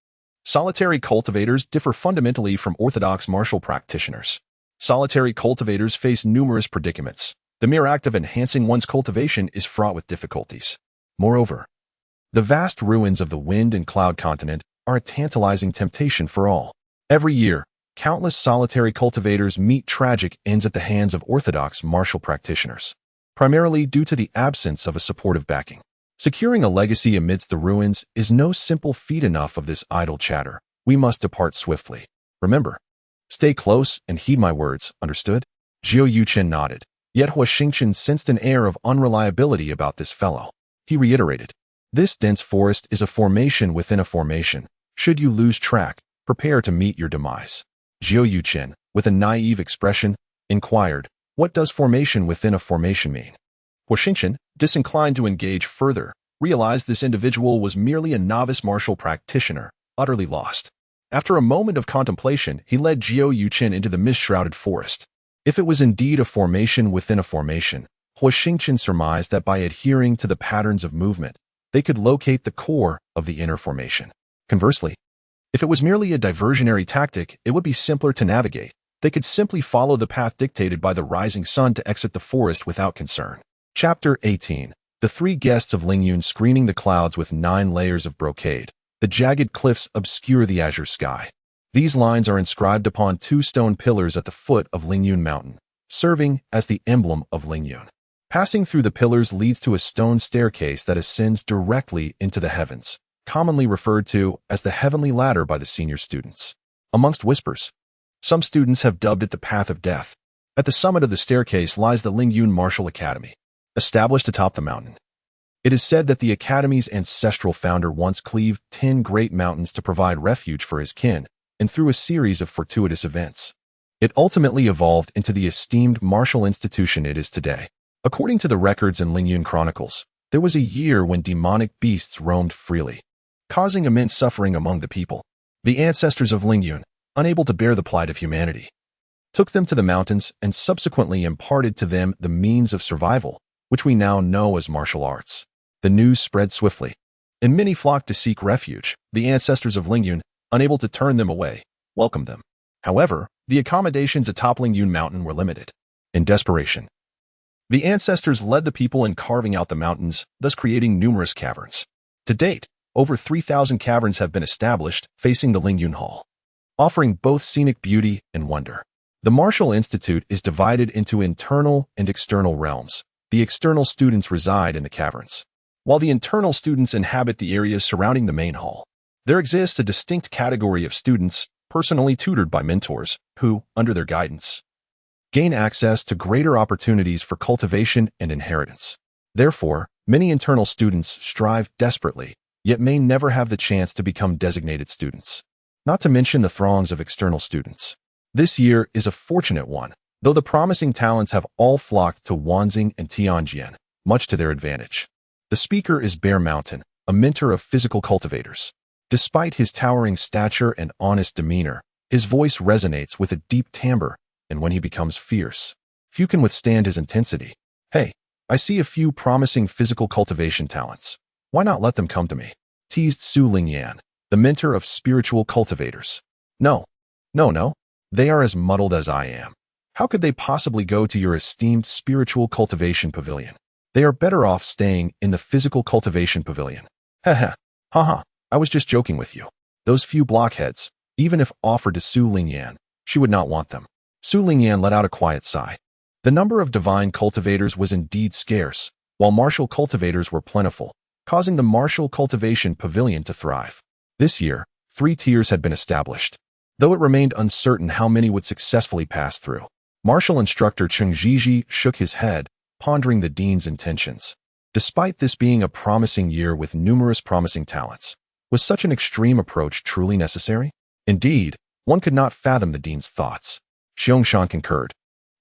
Speaker 1: solitary cultivators differ fundamentally from orthodox martial practitioners. Solitary cultivators face numerous predicaments. The mere act of enhancing one's cultivation is fraught with difficulties. Moreover, the vast ruins of the wind and cloud continent are a tantalizing temptation for all. Every year, countless solitary cultivators meet tragic ends at the hands of orthodox martial practitioners, primarily due to the absence of a supportive backing. Securing a legacy amidst the ruins is no simple feat. Enough of this idle chatter. We must depart swiftly. Remember, stay close and heed my words, understood? Huo Xingchen nodded, yet Huo Xingchen sensed an air of unreliability about this fellow. He reiterated, "This dense forest is a formation within a formation. Should you lose track, prepare to meet your demise." Huo Xingchen, with a naive expression, inquired, "What does formation within a formation mean?" Huo Xingchen, disinclined to engage further, realized this individual was merely a novice martial practitioner, utterly lost. After a moment of contemplation, he led Huo Xingchen into the mist-shrouded forest. If it was indeed a formation within a formation, Huo Xingchen surmised that by adhering to the patterns of movement, they could locate the core of the inner formation. Conversely, if it was merely a diversionary tactic, it would be simpler to navigate. They could simply follow the path dictated by the rising sun to exit the forest without concern. Chapter 18. The 3 guests of Lingyun screening the clouds with 9 layers of brocade. The jagged cliffs obscure the azure sky. These lines are inscribed upon 2 stone pillars at the foot of Lingyun Mountain, serving as the emblem of Lingyun. Passing through the pillars leads to a stone staircase that ascends directly into the heavens, commonly referred to as the heavenly ladder by the senior students. Amongst whispers, some students have dubbed it the Path of Death. At the summit of the staircase lies the Lingyun Martial Academy, established atop the mountain. It is said that the Academy's ancestral founder once cleaved 10 great mountains to provide refuge for his kin, and through a series of fortuitous events, it ultimately evolved into the esteemed martial institution it is today. According to the records in Lingyun Chronicles, there was a year when demonic beasts roamed freely, causing immense suffering among the people. The ancestors of Lingyun, unable to bear the plight of humanity, took them to the mountains and subsequently imparted to them the means of survival, which we now know as martial arts. The news spread swiftly, and many flocked to seek refuge. The ancestors of Lingyun, unable to turn them away, welcomed them. However, the accommodations atop Lingyun Mountain were limited. In desperation, the ancestors led the people in carving out the mountains, thus creating numerous caverns. To date, over 3,000 caverns have been established facing the Lingyun Hall, offering both scenic beauty and wonder. The Martial Institute is divided into internal and external realms. The external students reside in the caverns, while the internal students inhabit the areas surrounding the main hall. There exists a distinct category of students, personally tutored by mentors, who, under their guidance, gain access to greater opportunities for cultivation and inheritance. Therefore, many internal students strive desperately, yet may never have the chance to become designated students. Not to mention the throngs of external students. This year is a fortunate one, though the promising talents have all flocked to Wanxing and Tianjian, much to their advantage. The speaker is Bear Mountain, a mentor of physical cultivators. Despite his towering stature and honest demeanor, his voice resonates with a deep timbre, and when he becomes fierce, few can withstand his intensity. Hey, I see a few promising physical cultivation talents. Why not let them come to me? Teased Su Lingyan, the mentor of spiritual cultivators. No. They are as muddled as I am. How could they possibly go to your esteemed spiritual cultivation pavilion? They are better off staying in the physical cultivation pavilion. Haha, I was just joking with you. Those few blockheads, even if offered to Su Lingyan, she would not want them. Su Lingyan let out a quiet sigh. The number of divine cultivators was indeed scarce, while martial cultivators were plentiful, causing the martial cultivation pavilion to thrive. This year, 3 tiers had been established, though it remained uncertain how many would successfully pass through. Martial instructor Cheng Zhizhi shook his head, pondering the dean's intentions. Despite this being a promising year with numerous promising talents, was such an extreme approach truly necessary? Indeed, one could not fathom the dean's thoughts. Xiangshan concurred,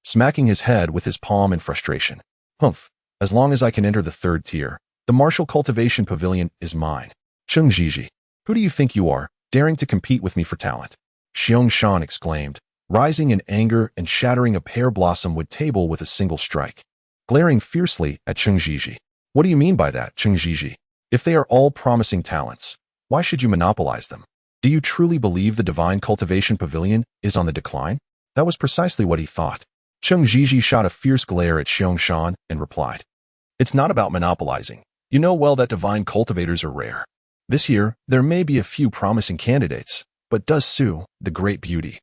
Speaker 1: smacking his head with his palm in frustration. Humph, as long as I can enter the 3rd tier, the martial cultivation pavilion is mine. Cheng Zhizhi, who do you think you are, daring to compete with me for talent? Xiangshan exclaimed, rising in anger and shattering a pear blossom wood table with a single strike. Glaring fiercely at Cheng Zhizhi. What do you mean by that, Cheng Zhizhi? If they are all promising talents, why should you monopolize them? Do you truly believe the divine cultivation pavilion is on the decline? That was precisely what he thought. Cheng Zhizhi shot a fierce glare at Xiangshan and replied, It's not about monopolizing. You know well that divine cultivators are rare. This year, there may be a few promising candidates, but does Su, the great beauty,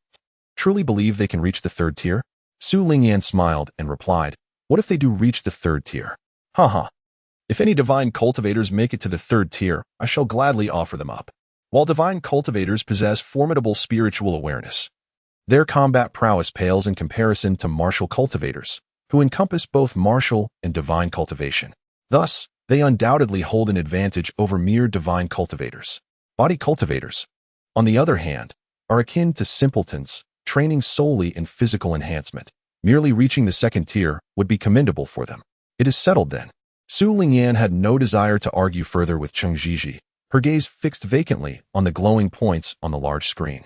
Speaker 1: truly believe they can reach the 3rd tier? Su Lingyan smiled and replied, What if they do reach the 3rd tier? Haha. If any divine cultivators make it to the 3rd tier, I shall gladly offer them up. While divine cultivators possess formidable spiritual awareness, their combat prowess pales in comparison to martial cultivators, who encompass both martial and divine cultivation. Thus, they undoubtedly hold an advantage over mere divine cultivators. Body cultivators, on the other hand, are akin to simpletons, training solely in physical enhancement. Merely reaching the 2nd tier would be commendable for them. It is settled then. Su Lingyan had no desire to argue further with Cheng Zhizhi, her gaze fixed vacantly on the glowing points on the large screen.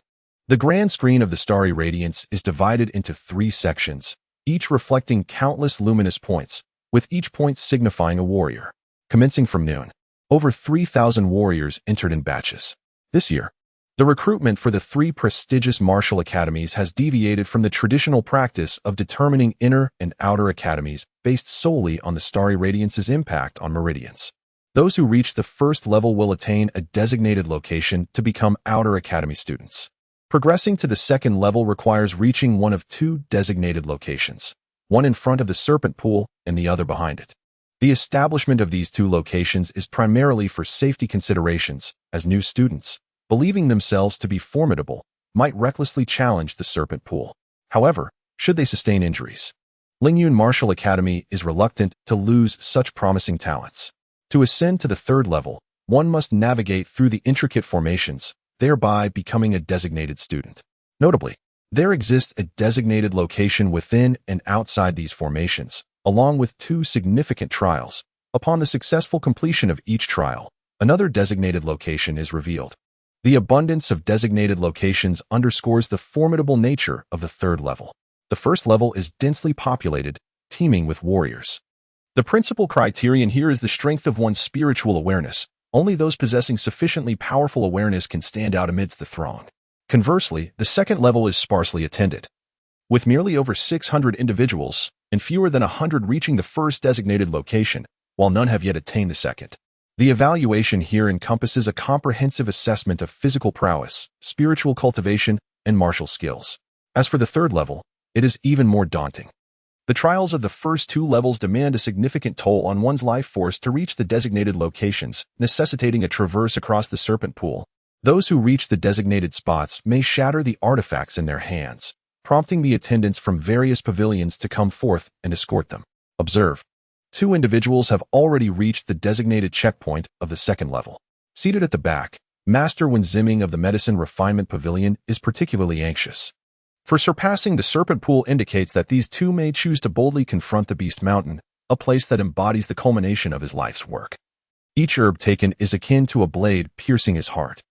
Speaker 1: The grand screen of the starry radiance is divided into 3 sections, each reflecting countless luminous points, with each point signifying a warrior. Commencing from noon, over 3,000 warriors entered in batches. This year, the recruitment for the 3 prestigious martial academies has deviated from the traditional practice of determining inner and outer academies based solely on the starry radiance's impact on meridians. Those who reach the 1st level will attain a designated location to become outer academy students. Progressing to the 2nd level requires reaching one of 2 designated locations, one in front of the serpent pool and the other behind it. The establishment of these 2 locations is primarily for safety considerations, as new students, believing themselves to be formidable, might recklessly challenge the serpent pool. However, should they sustain injuries, Lingyun Martial Academy is reluctant to lose such promising talents. To ascend to the 3rd level, one must navigate through the intricate formations, thereby becoming a designated student. Notably, there exists a designated location within and outside these formations, along with 2 significant trials. Upon the successful completion of each trial, another designated location is revealed. The abundance of designated locations underscores the formidable nature of the 3rd level. The 1st level is densely populated, teeming with warriors. The principal criterion here is the strength of one's spiritual awareness. Only those possessing sufficiently powerful awareness can stand out amidst the throng. Conversely, the 2nd level is sparsely attended, with merely over 600 individuals and fewer than 100 reaching the 1st designated location, while none have yet attained the 2nd. The evaluation here encompasses a comprehensive assessment of physical prowess, spiritual cultivation, and martial skills. As for the third level, it is even more daunting. The trials of the first two levels demand a significant toll on one's life force to reach the designated locations, necessitating a traverse across the serpent pool. Those who reach the designated spots may shatter the artifacts in their hands, prompting the attendants from various pavilions to come forth and escort them. Observe. 2 individuals have already reached the designated checkpoint of the second level. Seated at the back, Master Wen Ziming of the Medicine Refinement Pavilion is particularly anxious. For surpassing the serpent pool indicates that these two may choose to boldly confront the Beast Mountain, a place that embodies the culmination of his life's work. Each herb taken is akin to a blade piercing his heart.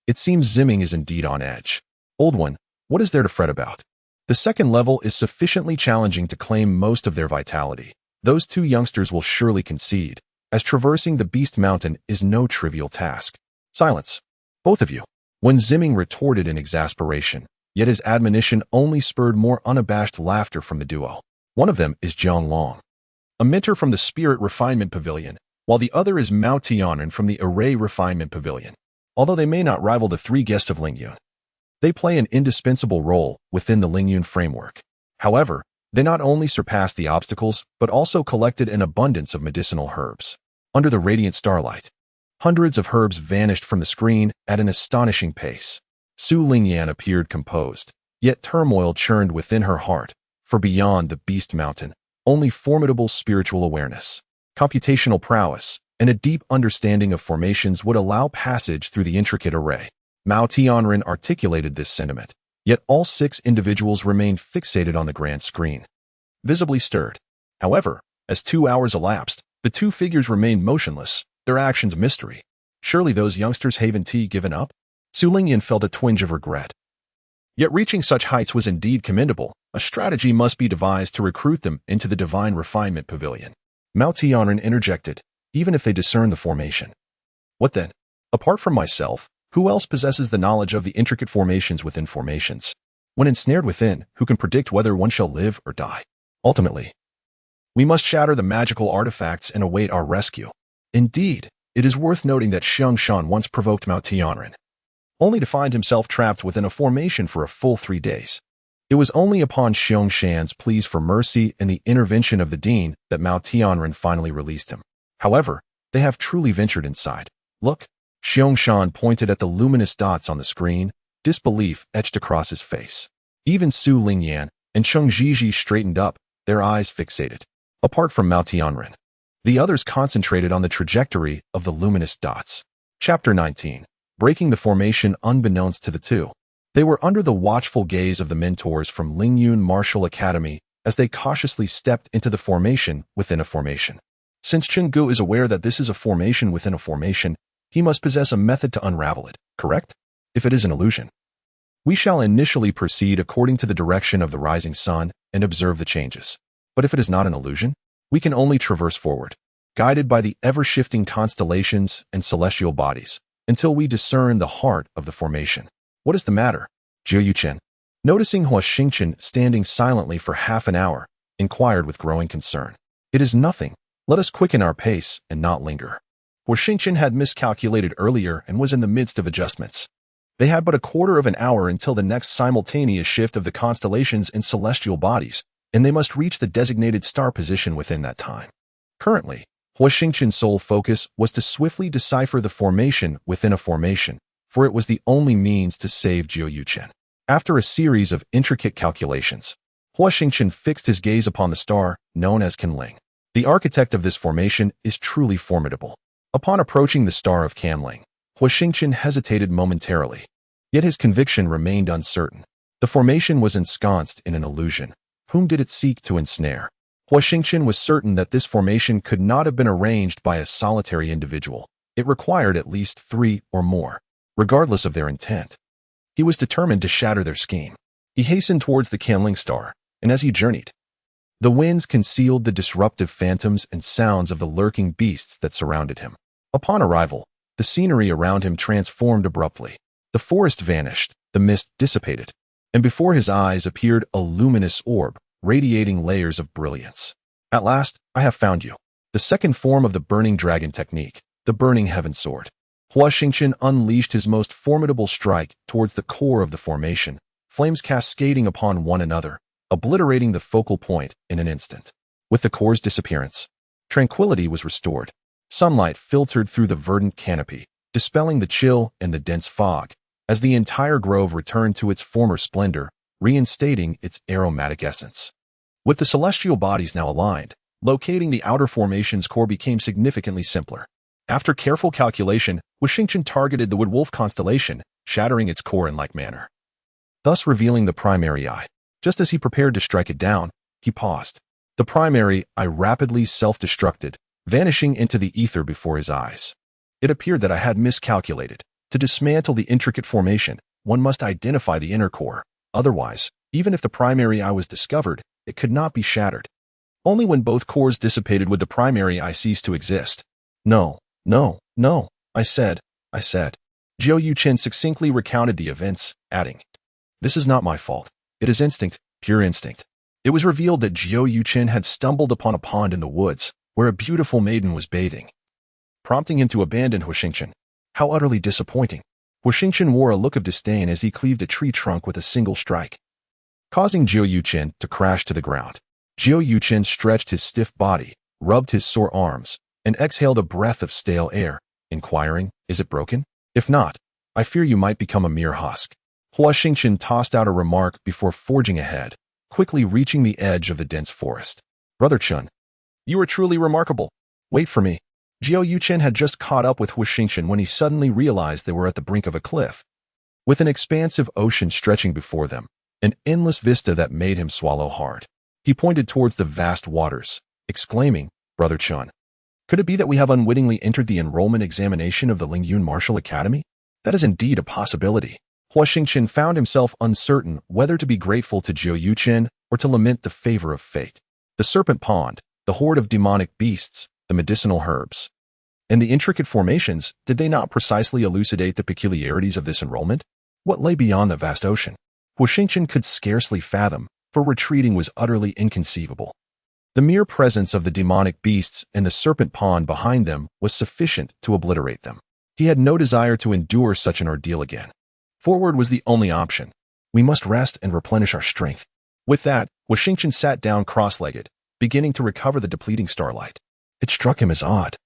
Speaker 1: It seems Ziming is indeed on edge. Old one, what is there to fret about? The second level is sufficiently challenging to claim most of their vitality. Those 2 youngsters will surely concede, as traversing the Beast Mountain is no trivial task. Silence. Both of you. Wen Ziming retorted in exasperation, yet his admonition only spurred more unabashed laughter from the duo. One of them is Zhang Long, a mentor from the Spirit Refinement Pavilion, while the other is Mao Tianren from the Array Refinement Pavilion. Although they may not rival the 3 guests of Lingyun, they play an indispensable role within the Lingyun framework. However, they not only surpassed the obstacles, but also collected an abundance of medicinal herbs. Under the radiant starlight, hundreds of herbs vanished from the screen at an astonishing pace. Su Lingyan appeared composed, yet turmoil churned within her heart, for beyond the Beast Mountain, only formidable spiritual awareness, computational prowess, and a deep understanding of formations would allow passage through the intricate array. Mao Tianren articulated this sentiment, yet all 6 individuals remained fixated on the grand screen, visibly stirred. However, as 2 hours elapsed, the 2 figures remained motionless, their actions mystery. Surely those youngsters haven't given up? Su Lingyan felt a twinge of regret. Yet reaching such heights was indeed commendable. A strategy must be devised to recruit them into the Divine Refinement Pavilion. Mao Tianren interjected, even if they discern the formation. What then? Apart from myself, who else possesses the knowledge of the intricate formations within formations? When ensnared within, who can predict whether one shall live or die? Ultimately, we must shatter the magical artifacts and await our rescue. Indeed, it is worth noting that Xiangshan once provoked Mao Tianren, only to find himself trapped within a formation for a full 3 days. It was only upon Xiangshan's pleas for mercy and the intervention of the dean that Mao Tianren finally released him. However, they have truly ventured inside. Look, Xiangshan pointed at the luminous dots on the screen, disbelief etched across his face. Even Su Lingyan and Cheng Zhizhi straightened up, their eyes fixated. Apart from Mao Tianren, the others concentrated on the trajectory of the luminous dots. Chapter 19. Breaking the formation unbeknownst to the 2. They were under the watchful gaze of the mentors from Lingyun Martial Academy as they cautiously stepped into the formation within a formation. Since Chenggu is aware that this is a formation within a formation, he must possess a method to unravel it, correct? If it is an illusion, we shall initially proceed according to the direction of the rising sun and observe the changes. But if it is not an illusion, we can only traverse forward, guided by the ever-shifting constellations and celestial bodies, until we discern the heart of the formation. What is the matter? Jiu Yuchen, noticing Huo Xingchen standing silently for half an hour, inquired with growing concern. It is nothing. Let us quicken our pace and not linger. Huo Xingchen had miscalculated earlier and was in the midst of adjustments. They had but a quarter of an hour until the next simultaneous shift of the constellations and celestial bodies, and they must reach the designated star position within that time. Currently, Huo Xingchen's sole focus was to swiftly decipher the formation within a formation, for it was the only means to save Jiu Yuchen. After a series of intricate calculations, Huo Xingchen fixed his gaze upon the star known as Kanling. The architect of this formation is truly formidable. Upon approaching the star of Kanling, Huo Xingchen hesitated momentarily, yet his conviction remained uncertain. The formation was ensconced in an illusion. Whom did it seek to ensnare? Huo Xingchen was certain that this formation could not have been arranged by a solitary individual. It required at least 3 or more, regardless of their intent. He was determined to shatter their scheme. He hastened towards the Kanling star, and as he journeyed, the winds concealed the disruptive phantoms and sounds of the lurking beasts that surrounded him. Upon arrival, the scenery around him transformed abruptly. The forest vanished, the mist dissipated, and before his eyes appeared a luminous orb, radiating layers of brilliance. At last, I have found you. The second form of the burning dragon technique, the burning heaven sword. Huo Xingchen unleashed his most formidable strike towards the core of the formation, flames cascading upon one another, obliterating the focal point in an instant. With the core's disappearance, tranquility was restored. Sunlight filtered through the verdant canopy, dispelling the chill and the dense fog, as the entire grove returned to its former splendor, reinstating its aromatic essence. With the celestial bodies now aligned, locating the outer formation's core became significantly simpler. After careful calculation, Huo Xingchen targeted the Wood Wolf constellation, shattering its core in like manner, thus revealing the primary eye. Just as he prepared to strike it down, he paused. The primary eye rapidly self-destructed, vanishing into the ether before his eyes. It appeared that I had miscalculated. To dismantle the intricate formation, one must identify the inner core. Otherwise, even if the primary eye was discovered, it could not be shattered. Only when both cores dissipated would the primary eye cease to exist. No, I said. Jiao Yuchen succinctly recounted the events, adding, "This is not my fault. It is instinct, pure instinct." It was revealed that Jiao Yuchen had stumbled upon a pond in the woods, where a beautiful maiden was bathing, prompting him to abandon Huo Xingchen. How utterly disappointing. Huo Xingchen wore a look of disdain as he cleaved a tree trunk with a single strike, causing Jiao Yuchen to crash to the ground. Jiao Yuchen stretched his stiff body, rubbed his sore arms, and exhaled a breath of stale air, inquiring, "Is it broken? If not, I fear you might become a mere husk." Huo Xingchen tossed out a remark before forging ahead, quickly reaching the edge of the dense forest. "Brother Chun, you are truly remarkable. Wait for me." Jiao Yuchen had just caught up with Huo Xingchen when he suddenly realized they were at the brink of a cliff, with an expansive ocean stretching before them, an endless vista that made him swallow hard. He pointed towards the vast waters, exclaiming, "Brother Chun, could it be that we have unwittingly entered the enrollment examination of the Lingyun Martial Academy? That is indeed a possibility." Huo Xingchen found himself uncertain whether to be grateful to Jiao Yuchen or to lament the favor of fate. The serpent pond, the horde of demonic beasts, the medicinal herbs, and the intricate formations, did they not precisely elucidate the peculiarities of this enrollment? What lay beyond the vast ocean? Huo Xingchen could scarcely fathom, for retreating was utterly inconceivable. The mere presence of the demonic beasts and the serpent pond behind them was sufficient to obliterate them. He had no desire to endure such an ordeal again. Forward was the only option. We must rest and replenish our strength. With that, Huo Xingchen sat down cross-legged, beginning to recover the depleting starlight. It struck him as odd.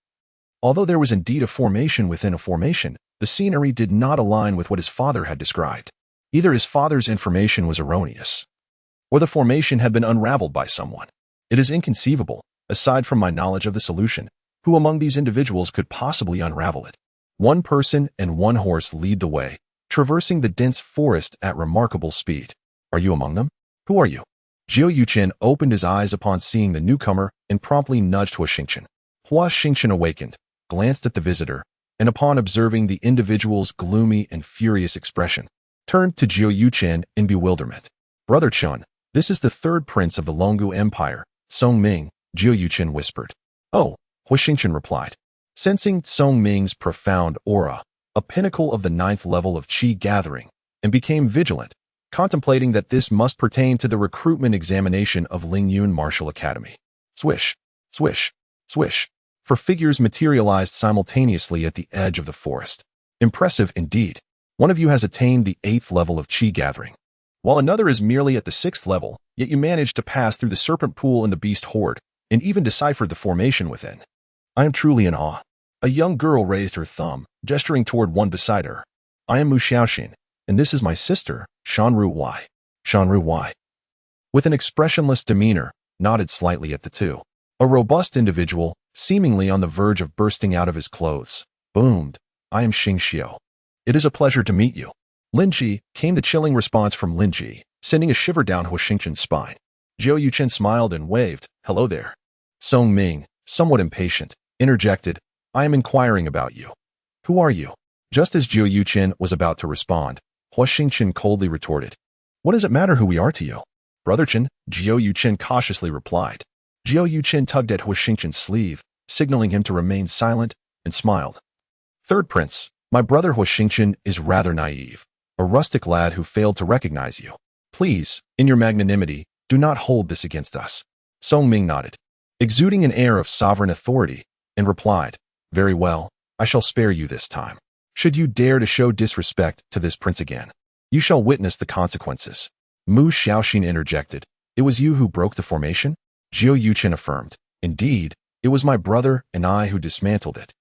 Speaker 1: Although there was indeed a formation within a formation, the scenery did not align with what his father had described. Either his father's information was erroneous, or the formation had been unraveled by someone. It is inconceivable, aside from my knowledge of the solution, who among these individuals could possibly unravel it. One person and one horse lead the way, traversing the dense forest at remarkable speed. Are you among them? Who are you? Jiao Yuchen opened his eyes upon seeing the newcomer and promptly nudged Huo Xingchen. Huo Xingchen awakened, glanced at the visitor, and upon observing the individual's gloomy and furious expression, turned to Jiao Yuchen in bewilderment. "Brother Chun, this is the third prince of the Longgu Empire, Song Ming," Jiao Yuchen whispered. "Oh," Huo Xingchen replied, sensing Song Ming's profound aura, a pinnacle of the 9th level of qi gathering, and became vigilant, contemplating that this must pertain to the recruitment examination of Lingyun Martial Academy. Swish, swish, swish. For figures materialized simultaneously at the edge of the forest. Impressive indeed. One of you has attained the 8th level of qi gathering, while another is merely at the 6th level, yet you managed to pass through the serpent pool and the beast horde, and even deciphered the formation within. I am truly in awe." A young girl raised her thumb, gesturing toward one beside her. "I am Mu Xiaoxin, and this is my sister, Shanru Y. Shanru Y." With an expressionless demeanor, nodded slightly at the two. A robust individual, seemingly on the verge of bursting out of his clothes, boomed, "I am Xing Xiao. It is a pleasure to meet you." Lin Ji, came the chilling response from Lin Ji, sending a shiver down Huo Xingchen's spine. Jiao Yuchen smiled and waved, "Hello there." Song Ming, somewhat impatient, interjected, "I am inquiring about you. Who are you?" Just as Jiao Yuchen was about to respond, Huo Xingchen coldly retorted, "What does it matter who we are to you?" "Brother Chen," Jiao Yuchen cautiously replied. Jiao Yuchen tugged at Huo Xingchen's sleeve, signaling him to remain silent, and smiled. "Third Prince, my brother Huo Xingchen is rather naive, a rustic lad who failed to recognize you. Please, in your magnanimity, do not hold this against us." Song Ming nodded, exuding an air of sovereign authority, and replied, "Very well, I shall spare you this time. Should you dare to show disrespect to this prince again, you shall witness the consequences. Mu Xiaoxin interjected. It was you who broke the formation? Huo Xingchen affirmed. Indeed, it was my brother and I who dismantled it.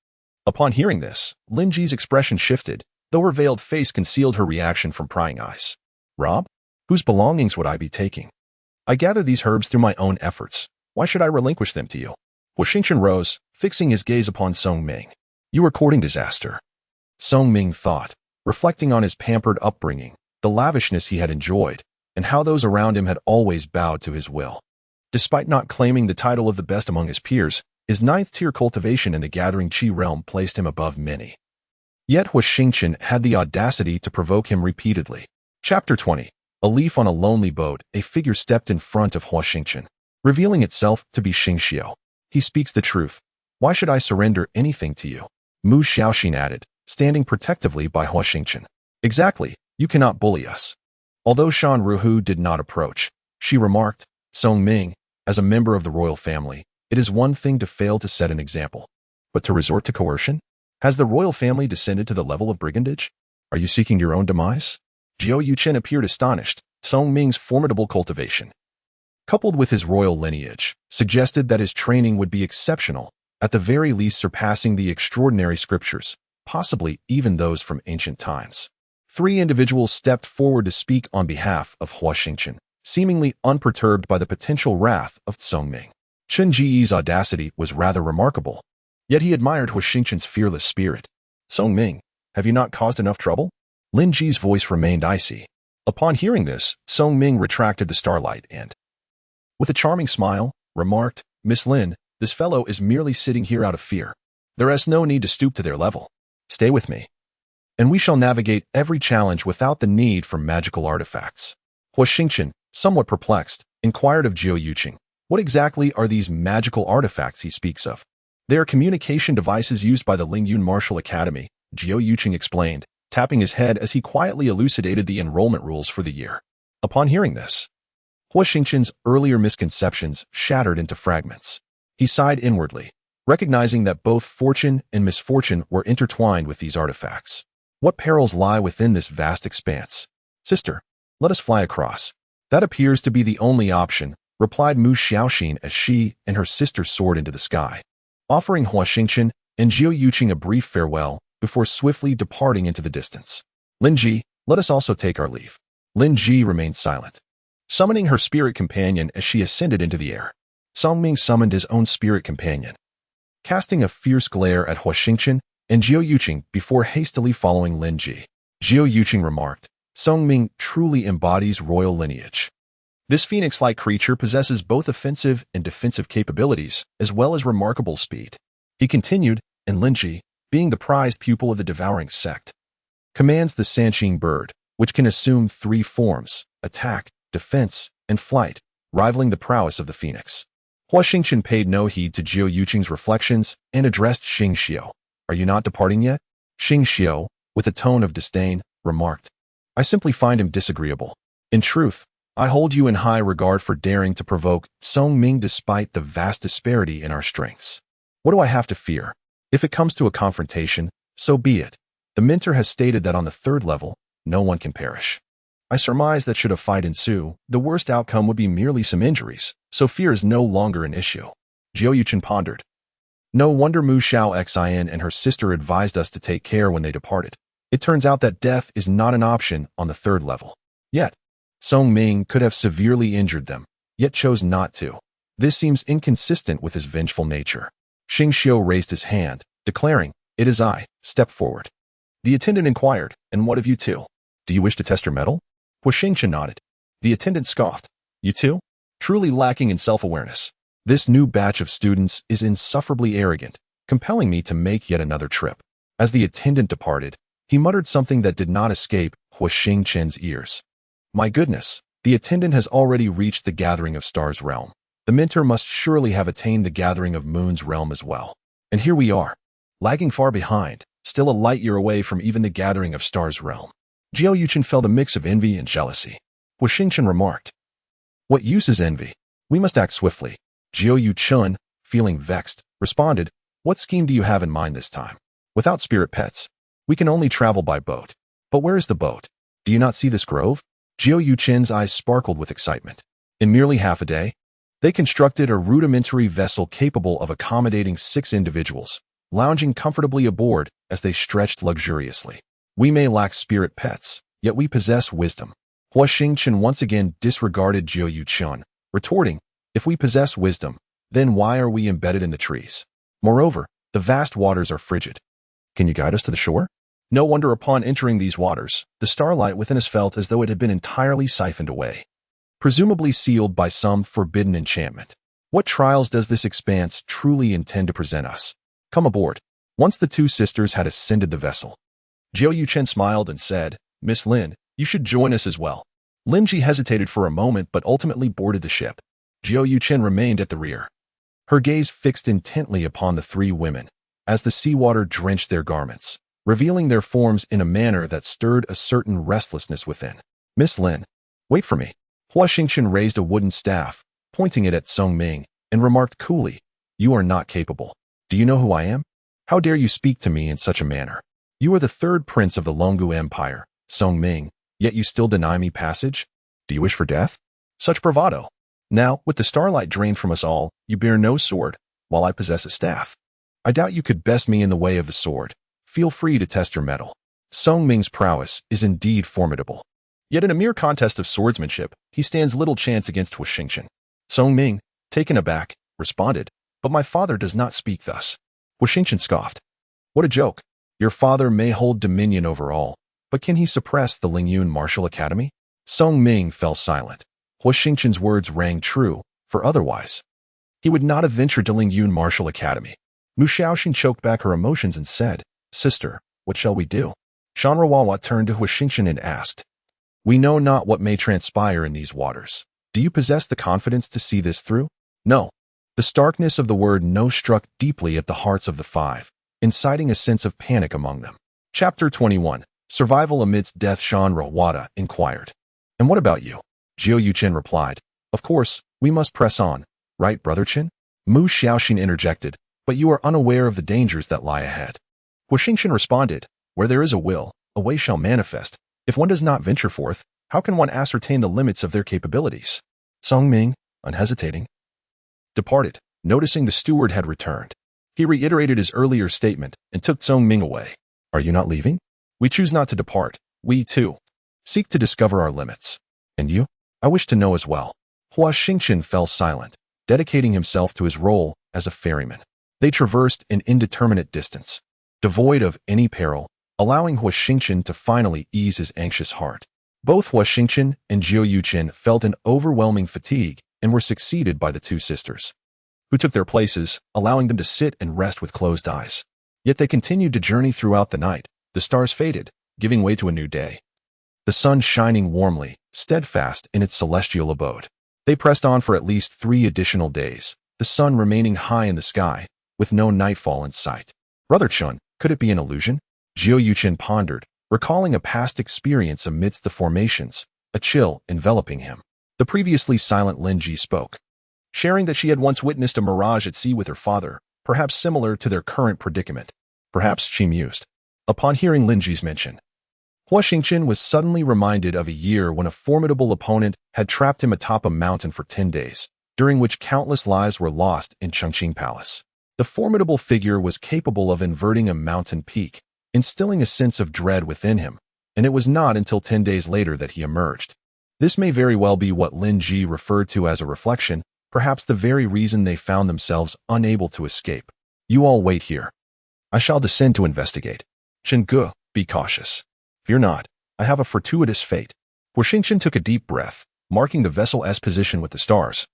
Speaker 1: Upon hearing this, Lin Ji's expression shifted, though her veiled face concealed her reaction from prying eyes. Rob? Whose belongings would I be taking? I gather these herbs through my own efforts. Why should I relinquish them to you? Huo Xingchen rose, fixing his gaze upon Song Ming. You are courting disaster. Song Ming thought, reflecting on his pampered upbringing, the lavishness he had enjoyed, and how those around him had always bowed to his will. Despite not claiming the title of the best among his peers, his ninth-tier cultivation in the gathering Qi realm placed him above many. Yet Huo Xingchen had the audacity to provoke him repeatedly. Chapter 20. A leaf on a lonely boat, a figure stepped in front of Huo Xingchen, revealing itself to be Xingxiu. He speaks the truth. Why should I surrender anything to you? Mu Xiaoxin added, standing protectively by Huo Xingchen. Exactly, you cannot bully us. Although Shan Ruhu did not approach, she remarked, Song Ming, as a member of the royal family, it is one thing to fail to set an example. But to resort to coercion? Has the royal family descended to the level of brigandage? Are you seeking your own demise? Huo Xingchen appeared astonished. Song Ming's formidable cultivation, coupled with his royal lineage, suggested that his training would be exceptional, at the very least surpassing the extraordinary scriptures, possibly even those from ancient times. Three individuals stepped forward to speak on behalf of Huo Xingchen, seemingly unperturbed by the potential wrath of Song Ming. Chen Ji's audacity was rather remarkable, yet he admired Huo Xingchen's fearless spirit. Song Ming, have you not caused enough trouble? Lin Ji's voice remained icy. Upon hearing this, Song Ming retracted the starlight and, with a charming smile, remarked, Miss Lin, this fellow is merely sitting here out of fear. There is no need to stoop to their level. Stay with me, and we shall navigate every challenge without the need for magical artifacts. Huo Xingchen, somewhat perplexed, inquired of Huo Xingchen, what exactly are these magical artifacts he speaks of? They are communication devices used by the Lingyun Martial Academy, Huo Xingchen explained, tapping his head as he quietly elucidated the enrollment rules for the year. Upon hearing this, Huo Xingchen's earlier misconceptions shattered into fragments. He sighed inwardly, recognizing that both fortune and misfortune were intertwined with these artifacts. What perils lie within this vast expanse? Sister, let us fly across. That appears to be the only option, replied Mu Xiaoxin as she and her sister soared into the sky, offering Huo Xingchen and Huo Xingchen a brief farewell before swiftly departing into the distance. Lin Ji, let us also take our leave. Lin Ji remained silent, summoning her spirit companion as she ascended into the air. Song Ming summoned his own spirit companion, casting a fierce glare at Huo Xingchen and Huo Xingchen before hastily following Lin Ji. Huo Xingchen remarked, Song Ming truly embodies royal lineage. This phoenix-like creature possesses both offensive and defensive capabilities, as well as remarkable speed. He continued, and Lin Ji, being the prized pupil of the Devouring Sect, commands the Sanqing bird, which can assume three forms, attack, defense, and flight, rivaling the prowess of the phoenix. Huo Xingchen paid no heed to Huo Xingchen's reflections and addressed Xingxiu. Are you not departing yet? Xingxiu, with a tone of disdain, remarked, I simply find him disagreeable. In truth, I hold you in high regard for daring to provoke Song Ming despite the vast disparity in our strengths. What do I have to fear? If it comes to a confrontation, so be it. The mentor has stated that on the third level, no one can perish. I surmise that should a fight ensue, the worst outcome would be merely some injuries, so fear is no longer an issue. Huo Xingchen pondered. No wonder Mu Xiaoxin and her sister advised us to take care when they departed. It turns out that death is not an option on the third level. Yet, Song Ming could have severely injured them, yet chose not to. This seems inconsistent with his vengeful nature. Xingxiu raised his hand, declaring, It is I, step forward. The attendant inquired, And what of you two? Do you wish to test your mettle? Huo Xingchen nodded. The attendant scoffed. You too? Truly lacking in self-awareness. This new batch of students is insufferably arrogant, compelling me to make yet another trip. As the attendant departed, he muttered something that did not escape Huo Xingchen's ears. My goodness, the attendant has already reached the Gathering of Stars realm. The mentor must surely have attained the Gathering of Moon's realm as well. And here we are, lagging far behind, still a light year away from even the Gathering of Stars realm. Huo Xingchen felt a mix of envy and jealousy. Huo Xingchen remarked, What use is envy? We must act swiftly. Huo Xingchen, feeling vexed, responded, What scheme do you have in mind this time? Without spirit pets, we can only travel by boat. But where is the boat? Do you not see this grove? Huo Xingchen's eyes sparkled with excitement. In merely half a day, they constructed a rudimentary vessel capable of accommodating 6 individuals, lounging comfortably aboard as they stretched luxuriously. We may lack spirit pets, yet we possess wisdom. Huo Xingchen once again disregarded Huo Xingchen, retorting, if we possess wisdom, then why are we embedded in the trees? Moreover, the vast waters are frigid. Can you guide us to the shore? No wonder upon entering these waters, the starlight within us felt as though it had been entirely siphoned away, presumably sealed by some forbidden enchantment. What trials does this expanse truly intend to present us? Come aboard. Once the 2 sisters had ascended the vessel, Huo Xingchen smiled and said, Miss Lin, you should join us as well. Lin Ji hesitated for a moment but ultimately boarded the ship. Huo Xingchen remained at the rear, her gaze fixed intently upon the 3 women, as the seawater drenched their garments, revealing their forms in a manner that stirred a certain restlessness within. Miss Lin, wait for me. Huo Xingchen raised a wooden staff, pointing it at Song Ming, and remarked coolly, you are not capable. Do you know who I am? How dare you speak to me in such a manner? You are the 3rd prince of the Longu Empire, Song Ming, yet you still deny me passage? Do you wish for death? Such bravado. Now, with the starlight drained from us all, you bear no sword, while I possess a staff. I doubt you could best me in the way of the sword. Feel free to test your mettle. Song Ming's prowess is indeed formidable. Yet in a mere contest of swordsmanship, he stands little chance against Huo Xingchen. Song Ming, taken aback, responded, but my father does not speak thus. Huo Xingchen scoffed. What a joke. Your father may hold dominion over all, but can he suppress the Lingyun Martial Academy? Song Ming fell silent. Huo Xingchen's words rang true, for otherwise he would not have ventured to Lingyun Martial Academy. Mu Xiaoxin choked back her emotions and said, Sister, what shall we do? Shanrawawa turned to Huo Xingchen and asked, We know not what may transpire in these waters. Do you possess the confidence to see this through? No. The starkness of the word no struck deeply at the hearts of the 5, inciting a sense of panic among them. Chapter 21. Survival Amidst Death. Shanrawawa inquired. And what about you? Huo Xingchen replied, Of course, we must press on, right, Brother Chen? Mu Xiaoxin interjected, But you are unaware of the dangers that lie ahead. Huo Xingchen responded, Where there is a will, a way shall manifest. If one does not venture forth, how can one ascertain the limits of their capabilities? Song Ming, unhesitating, departed, noticing the steward had returned. He reiterated his earlier statement and took Song Ming away. Are you not leaving? We choose not to depart. We, too, seek to discover our limits. And you? I wish to know as well. Huo Xingchen fell silent, dedicating himself to his role as a ferryman. They traversed an indeterminate distance, devoid of any peril, allowing Huo Xingchen to finally ease his anxious heart. Both Huo Xingchen and Huo Xingchen felt an overwhelming fatigue and were succeeded by the 2 sisters, who took their places, allowing them to sit and rest with closed eyes. Yet they continued to journey throughout the night. The stars faded, giving way to a new day, the sun shining warmly, steadfast in its celestial abode. They pressed on for at least 3 additional days, the sun remaining high in the sky, with no nightfall in sight. Brother Chun, could it be an illusion? Huo Xingchen pondered, recalling a past experience amidst the formations, a chill enveloping him. The previously silent Lin Ji spoke, sharing that she had once witnessed a mirage at sea with her father, perhaps similar to their current predicament. Perhaps, she mused. Upon hearing Lin Ji's mention, Huo Xingchen was suddenly reminded of a year when a formidable opponent had trapped him atop a mountain for 10 days, during which countless lives were lost in Chengqing Palace. The formidable figure was capable of inverting a mountain peak, instilling a sense of dread within him, and it was not until 10 days later that he emerged. This may very well be what Lin Ji referred to as a reflection, perhaps the very reason they found themselves unable to escape. You all wait here. I shall descend to investigate. Chen Ge, be cautious. Fear not, I have a fortuitous fate. Huo Xingchen took a deep breath, marking the vessel's position with the stars,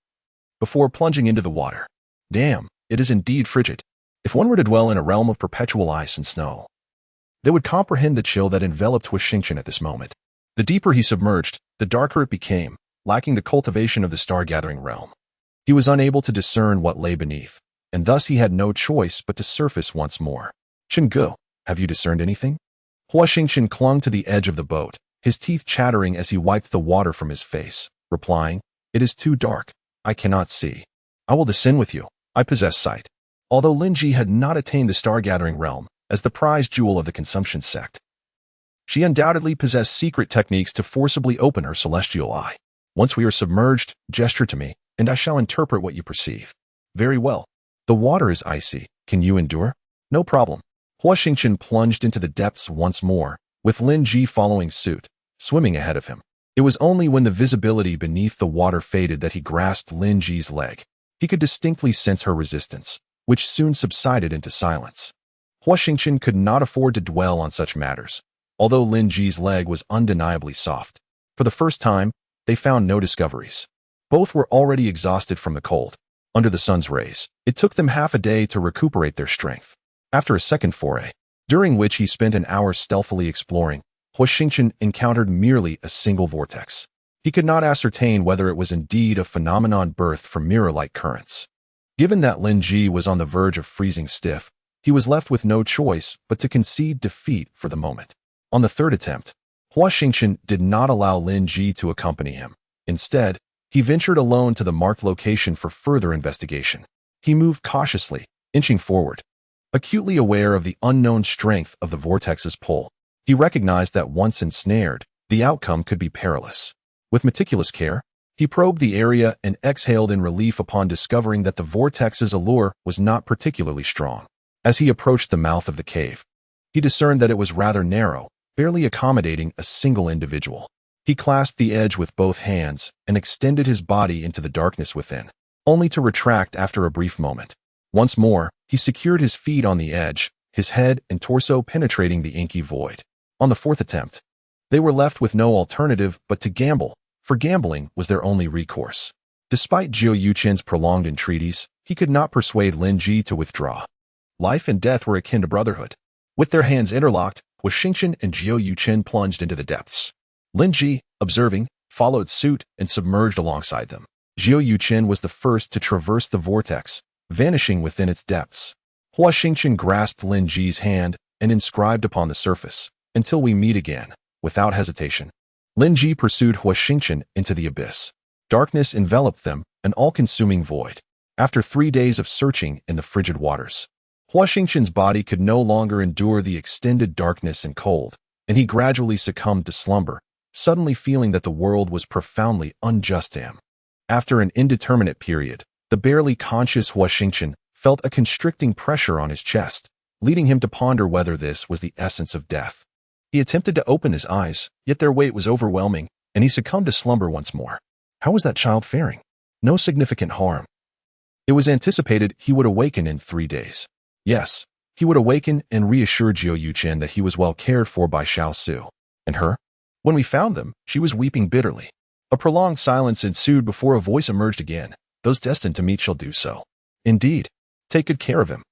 Speaker 1: before plunging into the water. Damn, it is indeed frigid. If one were to dwell in a realm of perpetual ice and snow, they would comprehend the chill that enveloped Huo Xingchen at this moment. The deeper he submerged, the darker it became, lacking the cultivation of the star-gathering realm. He was unable to discern what lay beneath, and thus he had no choice but to surface once more. Chen Ge, have you discerned anything? Huo Xingchen clung to the edge of the boat, his teeth chattering as he wiped the water from his face, replying, It is too dark. I cannot see. I will descend with you. I possess sight. Although Lin Ji had not attained the star-gathering realm, as the prized jewel of the consumption sect. She undoubtedly possessed secret techniques to forcibly open her celestial eye. Once we are submerged, gesture to me, and I shall interpret what you perceive. Very well. The water is icy. Can you endure? No problem. Huo Xingchen plunged into the depths once more, with Lin Ji following suit, swimming ahead of him. It was only when the visibility beneath the water faded that he grasped Lin Ji's leg. He could distinctly sense her resistance, which soon subsided into silence. Huo Xingchen could not afford to dwell on such matters, although Lin Ji's leg was undeniably soft. For the first time, they found no discoveries. Both were already exhausted from the cold. Under the sun's rays, it took them half a day to recuperate their strength. After a second foray, during which he spent an hour stealthily exploring, Huo Xingchen encountered merely a single vortex. He could not ascertain whether it was indeed a phenomenon birthed from mirror-like currents. Given that Lin Ji was on the verge of freezing stiff, he was left with no choice but to concede defeat for the moment. On the third attempt, Huo Xingchen did not allow Lin Ji to accompany him. Instead, he ventured alone to the marked location for further investigation. He moved cautiously, inching forward. Acutely aware of the unknown strength of the vortex's pull, he recognized that once ensnared, the outcome could be perilous. With meticulous care, he probed the area and exhaled in relief upon discovering that the vortex's allure was not particularly strong. As he approached the mouth of the cave, he discerned that it was rather narrow, barely accommodating a single individual. He clasped the edge with both hands and extended his body into the darkness within, only to retract after a brief moment. Once more, he secured his feet on the edge, his head and torso penetrating the inky void. On the fourth attempt, they were left with no alternative but to gamble, for gambling was their only recourse. Despite Huo Yuchen's prolonged entreaties, he could not persuade Lin Ji to withdraw. Life and death were akin to brotherhood. With their hands interlocked, Huo Xingchen and Huo Yuchen plunged into the depths. Lin Ji, observing, followed suit and submerged alongside them. Huo Yuchen was the first to traverse the vortex, vanishing within its depths. Huo Xingchen grasped Lin Ji's hand and inscribed upon the surface, "Until we meet again," without hesitation. Lin Ji pursued Huo Xingchen into the abyss. Darkness enveloped them, an all-consuming void. After 3 days of searching in the frigid waters, Huo Xingchen's body could no longer endure the extended darkness and cold, and he gradually succumbed to slumber, suddenly feeling that the world was profoundly unjust to him. After an indeterminate period, the barely conscious Huo Xingchen felt a constricting pressure on his chest, leading him to ponder whether this was the essence of death. He attempted to open his eyes, yet their weight was overwhelming, and he succumbed to slumber once more. How was that child faring? No significant harm. It was anticipated he would awaken in 3 days. Yes, he would awaken and reassure Huo Yuchen that he was well cared for by Xiao Su. And her? When we found them, she was weeping bitterly. A prolonged silence ensued before a voice emerged again. "Those destined to meet shall do so." "Indeed. Take good care of him."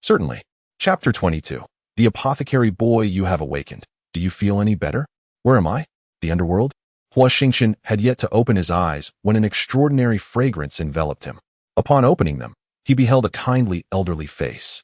Speaker 1: "Certainly." Chapter 22. The apothecary boy, you have awakened. Do you feel any better? Where am I? The underworld? Huo Xingchen had yet to open his eyes when an extraordinary fragrance enveloped him. Upon opening them, he beheld a kindly elderly face,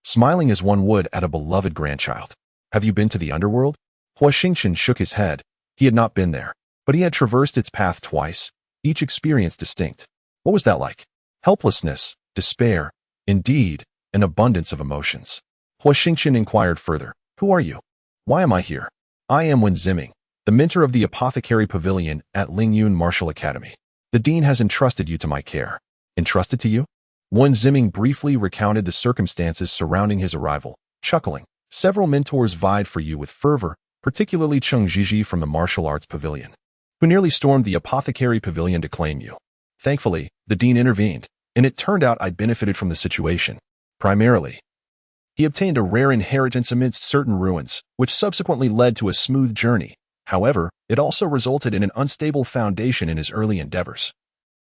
Speaker 1: smiling as one would at a beloved grandchild. "Have you been to the underworld?" Huo Xingchen shook his head. He had not been there, but he had traversed its path twice, each experience distinct. What was that like? Helplessness, despair, indeed, an abundance of emotions. Huo Xingchen inquired further. "Who are you? Why am I here?" "I am Wen Ziming, the mentor of the Apothecary Pavilion at Lingyun Martial Academy. The dean has entrusted you to my care." "Entrusted to you?" Wen Ziming briefly recounted the circumstances surrounding his arrival, chuckling. "Several mentors vied for you with fervor, particularly Cheng Zhizhi from the Martial Arts Pavilion, who nearly stormed the Apothecary Pavilion to claim you. Thankfully, the dean intervened, and it turned out I benefited from the situation. Primarily, he obtained a rare inheritance amidst certain ruins, which subsequently led to a smooth journey. However, it also resulted in an unstable foundation in his early endeavors,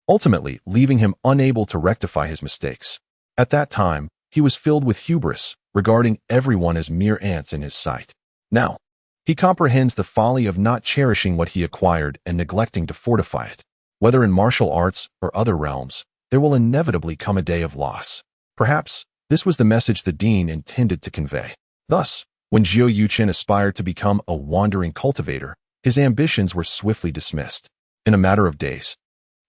Speaker 1: ultimately leaving him unable to rectify his mistakes. At that time, he was filled with hubris, regarding everyone as mere ants in his sight. Now, he comprehends the folly of not cherishing what he acquired and neglecting to fortify it. Whether in martial arts or other realms, there will inevitably come a day of loss. Perhaps this was the message the dean intended to convey. Thus, when Huo Yuchen aspired to become a wandering cultivator, his ambitions were swiftly dismissed. In a matter of days,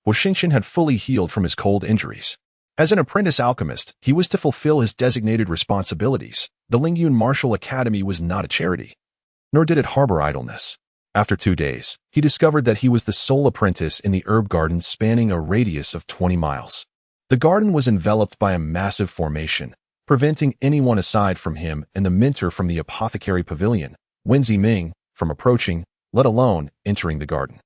Speaker 1: Huo Xingchen had fully healed from his cold injuries. As an apprentice alchemist, he was to fulfill his designated responsibilities. The Lingyun Martial Academy was not a charity, nor did it harbor idleness. After 2 days, he discovered that he was the sole apprentice in the herb garden spanning a radius of 20 miles. The garden was enveloped by a massive formation, preventing anyone aside from him and the mentor from the apothecary pavilion, Wen Ziming, from approaching, let alone entering the garden.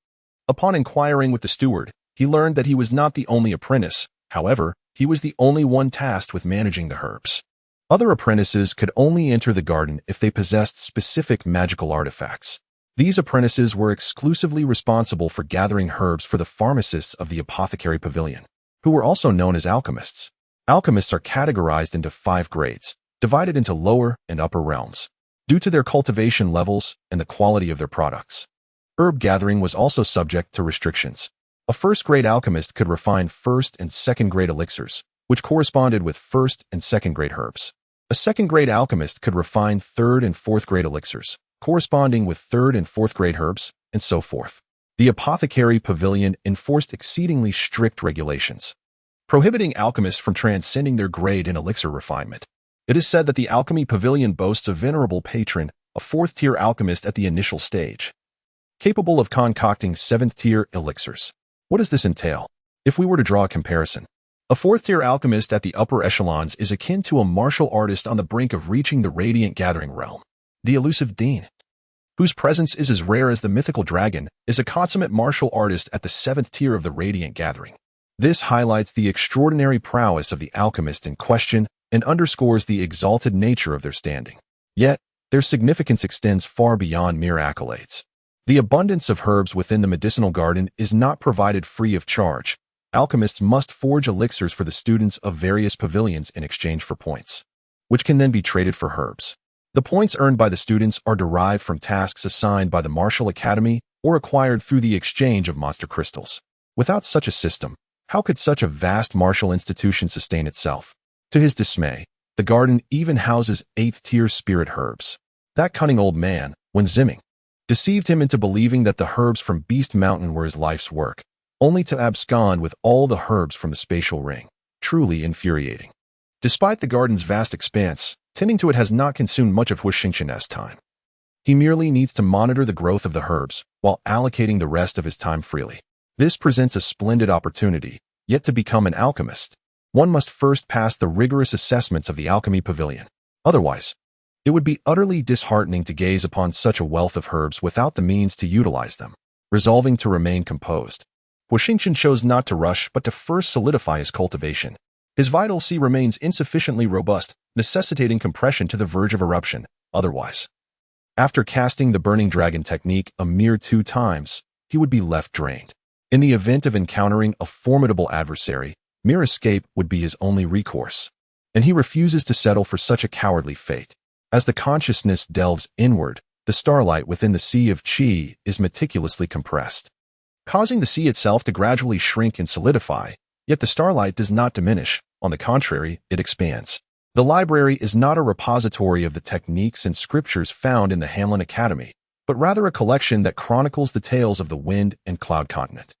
Speaker 1: Upon inquiring with the steward, he learned that he was not the only apprentice. However, he was the only one tasked with managing the herbs. Other apprentices could only enter the garden if they possessed specific magical artifacts. These apprentices were exclusively responsible for gathering herbs for the pharmacists of the apothecary pavilion, who were also known as alchemists. Alchemists are categorized into 5 grades, divided into lower and upper realms, due to their cultivation levels and the quality of their products. Herb gathering was also subject to restrictions. A first-grade alchemist could refine first- and second-grade elixirs, which corresponded with first- and second-grade herbs. A second-grade alchemist could refine third- and fourth-grade elixirs, corresponding with third- and fourth-grade herbs, and so forth. The apothecary pavilion enforced exceedingly strict regulations, prohibiting alchemists from transcending their grade in elixir refinement. It is said that the alchemy pavilion boasts a venerable patron, a 4th-tier alchemist at the initial stage, capable of concocting 7th-tier elixirs. What does this entail? If we were to draw a comparison, a 4th-tier alchemist at the upper echelons is akin to a martial artist on the brink of reaching the radiant gathering realm. The elusive Dean, whose presence is as rare as the mythical dragon, is a consummate martial artist at the 7th tier of the radiant gathering. This highlights the extraordinary prowess of the alchemist in question and underscores the exalted nature of their standing. Yet, their significance extends far beyond mere accolades. The abundance of herbs within the medicinal garden is not provided free of charge. Alchemists must forge elixirs for the students of various pavilions in exchange for points, which can then be traded for herbs. The points earned by the students are derived from tasks assigned by the Martial Academy or acquired through the exchange of monster crystals. Without such a system, how could such a vast martial institution sustain itself? To his dismay, the garden even houses 8th-tier spirit herbs. That cunning old man, Wen Ziming, deceived him into believing that the herbs from Beast Mountain were his life's work, only to abscond with all the herbs from the spatial ring. Truly infuriating. Despite the garden's vast expanse, tending to it has not consumed much of Huo Xingchen's time. He merely needs to monitor the growth of the herbs while allocating the rest of his time freely. This presents a splendid opportunity, yet to become an alchemist, one must first pass the rigorous assessments of the alchemy pavilion. Otherwise, it would be utterly disheartening to gaze upon such a wealth of herbs without the means to utilize them. Resolving to remain composed, Huo Xingchen chose not to rush but to first solidify his cultivation. His vital sea remains insufficiently robust, necessitating compression to the verge of eruption. Otherwise, after casting the Burning Dragon technique a mere 2 times, he would be left drained. In the event of encountering a formidable adversary, mere escape would be his only recourse, and he refuses to settle for such a cowardly fate. As the consciousness delves inward, the starlight within the sea of qi is meticulously compressed, causing the sea itself to gradually shrink and solidify. Yet the starlight does not diminish. On the contrary, it expands. The library is not a repository of the techniques and scriptures found in the Hamlin Academy, but rather a collection that chronicles the tales of the wind and cloud continent,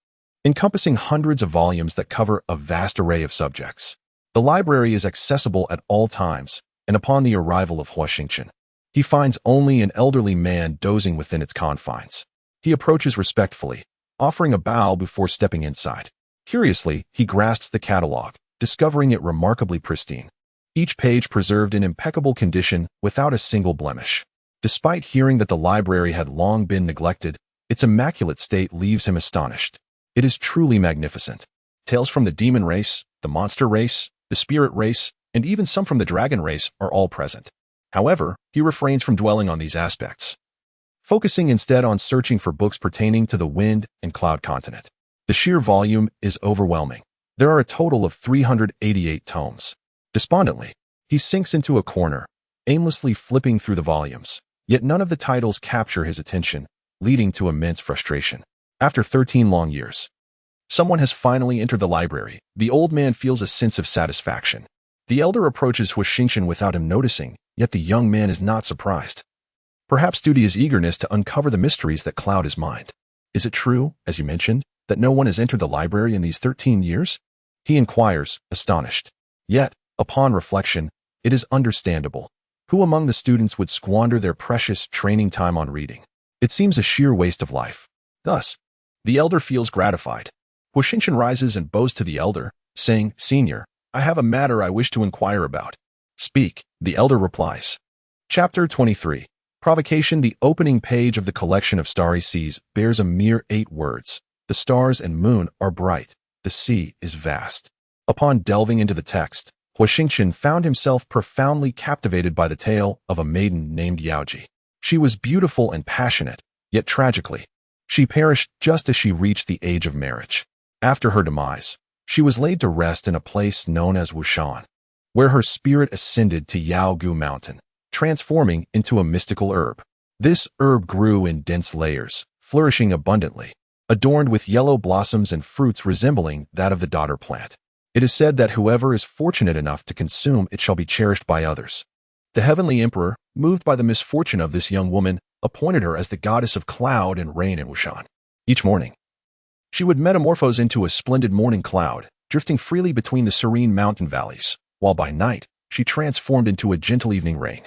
Speaker 1: encompassing hundreds of volumes that cover a vast array of subjects. The library is accessible at all times, and upon the arrival of Huo Xingchen, he finds only an elderly man dozing within its confines. He approaches respectfully, offering a bow before stepping inside. Curiously, he grasps the catalog, discovering it remarkably pristine. Each page preserved in impeccable condition without a single blemish. Despite hearing that the library had long been neglected, its immaculate state leaves him astonished. It is truly magnificent. Tales from the demon race, the monster race, the spirit race, and even some from the dragon race are all present. However, he refrains from dwelling on these aspects, focusing instead on searching for books pertaining to the wind and cloud continent. The sheer volume is overwhelming. There are a total of 388 tomes. Despondently, he sinks into a corner, aimlessly flipping through the volumes. Yet none of the titles capture his attention, leading to immense frustration. After 13 long years, someone has finally entered the library. The old man feels a sense of satisfaction. The elder approaches Huo Xingchen without him noticing, yet the young man is not surprised. Perhaps due to his eagerness to uncover the mysteries that cloud his mind. Is it true, as you mentioned, that no one has entered the library in these 13 years? He inquires, astonished. Yet, upon reflection, it is understandable. Who among the students would squander their precious training time on reading? It seems a sheer waste of life. Thus, the elder feels gratified. Huo Xingchen rises and bows to the elder, saying, "Senior, I have a matter I wish to inquire about." "Speak," the elder replies. Chapter 23. Provocation. The opening page of the collection of starry seas bears a mere 8 words. The stars and moon are bright. The sea is vast. Upon delving into the text, Huo Xingchen found himself profoundly captivated by the tale of a maiden named Yaoji. She was beautiful and passionate, yet tragically, she perished just as she reached the age of marriage. After her demise, she was laid to rest in a place known as Wushan, where her spirit ascended to Yaogu Mountain, transforming into a mystical herb. This herb grew in dense layers, flourishing abundantly, adorned with yellow blossoms and fruits resembling that of the daughter plant. It is said that whoever is fortunate enough to consume it shall be cherished by others. The heavenly emperor, moved by the misfortune of this young woman, appointed her as the goddess of cloud and rain in Wushan. Each morning, she would metamorphose into a splendid morning cloud, drifting freely between the serene mountain valleys, while by night she transformed into a gentle evening rain,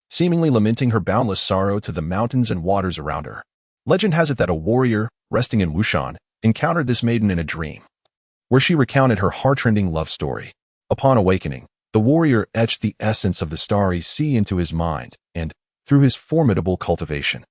Speaker 1: seemingly lamenting her boundless sorrow to the mountains and waters around her. Legend has it that a warrior, resting in Wushan, encountered this maiden in a dream, where she recounted her heart-rending love story. Upon awakening, the warrior etched the essence of the starry sea into his mind and, through his formidable cultivation,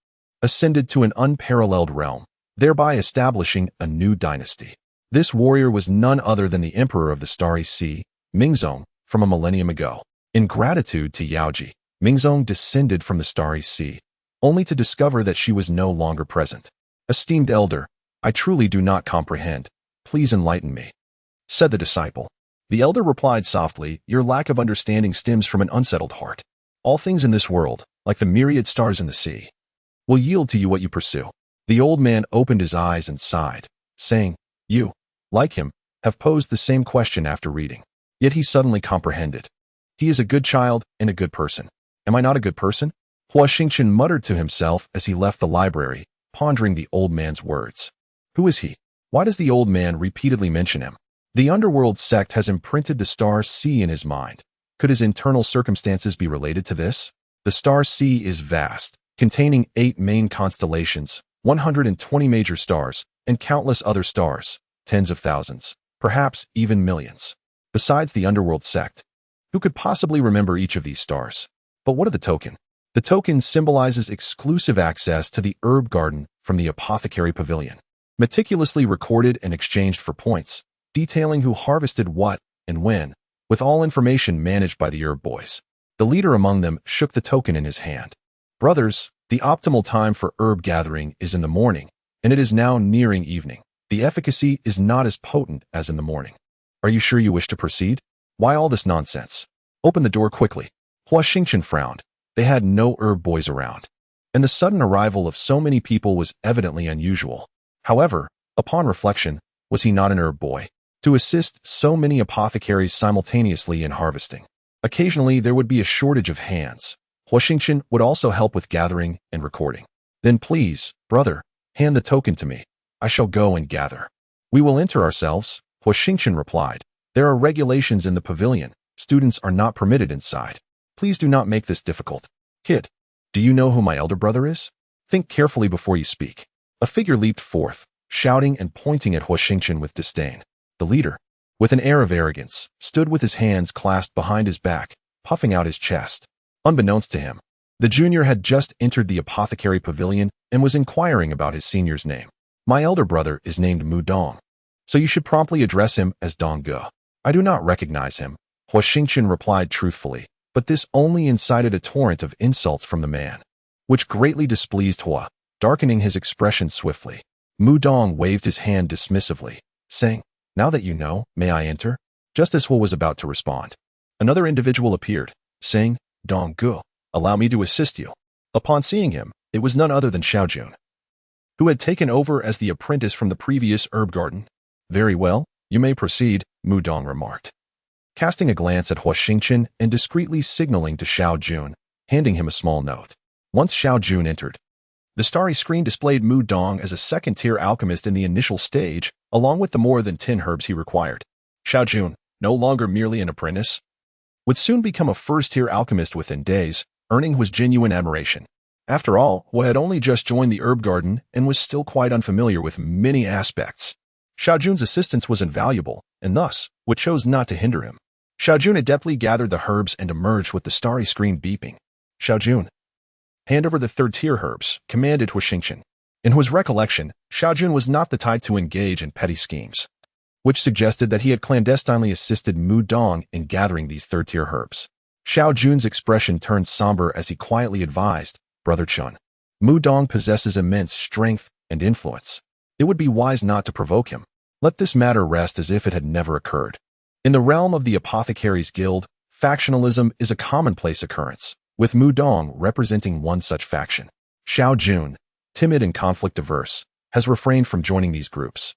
Speaker 1: ascended to an unparalleled realm, thereby establishing a new dynasty. This warrior was none other than the emperor of the starry sea, Mingzong, from a millennium ago. In gratitude to Yaoji, Mingzong descended from the starry sea, only to discover that she was no longer present. "Esteemed elder, I truly do not comprehend. Please enlighten me," said the disciple. The elder replied softly, "Your lack of understanding stems from an unsettled heart. All things in this world, like the myriad stars in the sea, will yield to you what you pursue." The old man opened his eyes and sighed, saying, "You, like him, have posed the same question after reading." Yet he suddenly comprehended. He is a good child and a good person. Am I not a good person? Huo Xingchen muttered to himself as he left the library, pondering the old man's words. Who is he? Why does the old man repeatedly mention him? The underworld sect has imprinted the star sea in his mind. Could his internal circumstances be related to this? The star sea is vast, containing 8 main constellations, 120 major stars, and countless other stars, tens of thousands, perhaps even millions. Besides the underworld sect, who could possibly remember each of these stars? But what of the token? The token symbolizes exclusive access to the herb garden from the apothecary pavilion, meticulously recorded and exchanged for points, detailing who harvested what and when, with all information managed by the herb boys. The leader among them shook the token in his hand. "Brothers, the optimal time for herb gathering is in the morning, and it is now nearing evening. The efficacy is not as potent as in the morning. Are you sure you wish to proceed? Why all this nonsense? Open the door quickly." Huo Xingchen frowned. They had no herb boys around, and the sudden arrival of so many people was evidently unusual. However, upon reflection, was he not an herb boy to assist so many apothecaries simultaneously in harvesting? Occasionally, there would be a shortage of hands. Huo Xingchen would also help with gathering and recording. "Then please, brother, hand the token to me. I shall go and gather." "We will enter ourselves," Huo Xingchen replied. "There are regulations in the pavilion. Students are not permitted inside. Please do not make this difficult." "Kid, do you know who my elder brother is? Think carefully before you speak." A figure leaped forth, shouting and pointing at Huo Xingchen with disdain. The leader, with an air of arrogance, stood with his hands clasped behind his back, puffing out his chest. Unbeknownst to him, the junior had just entered the apothecary pavilion and was inquiring about his senior's name. "My elder brother is named Mu Dong, so you should promptly address him as Dong Ge." "I do not recognize him," Huo Xingchen replied truthfully, but this only incited a torrent of insults from the man, which greatly displeased Huo, darkening his expression swiftly. Mu Dong waved his hand dismissively, saying, "Now that you know, may I enter?" Just as Huo was about to respond, another individual appeared, saying, "Dong Ge, allow me to assist you." Upon seeing him, it was none other than Xiaojun, who had taken over as the apprentice from the previous herb garden. "Very well, you may proceed," Mu Dong remarked, casting a glance at Huo Xingchen and discreetly signaling to Xiaojun, handing him a small note. Once Xiaojun entered, the starry screen displayed Mu Dong as a second-tier alchemist in the initial stage, along with the more than 10 herbs he required. Xiao Jun, no longer merely an apprentice, would soon become a first-tier alchemist within days, earning Huo's genuine admiration. After all, Huo had only just joined the herb garden and was still quite unfamiliar with many aspects. Xiao Jun's assistance was invaluable, and thus, Huo chose not to hinder him. Xiao Jun adeptly gathered the herbs and emerged with the starry screen beeping. Xiao Jun, hand over the third-tier herbs, commanded Huo Xingchen. In Huo's recollection, Xiao Jun was not the type to engage in petty schemes, which suggested that he had clandestinely assisted Mu Dong in gathering these third-tier herbs. Xiao Jun's expression turned somber as he quietly advised, Brother Chun, Mu Dong possesses immense strength and influence. It would be wise not to provoke him. Let this matter rest as if it had never occurred. In the realm of the Apothecaries Guild, factionalism is a commonplace occurrence, with Mu Dong representing one such faction. Xiao Jun, timid and conflict-averse, has refrained from joining these groups.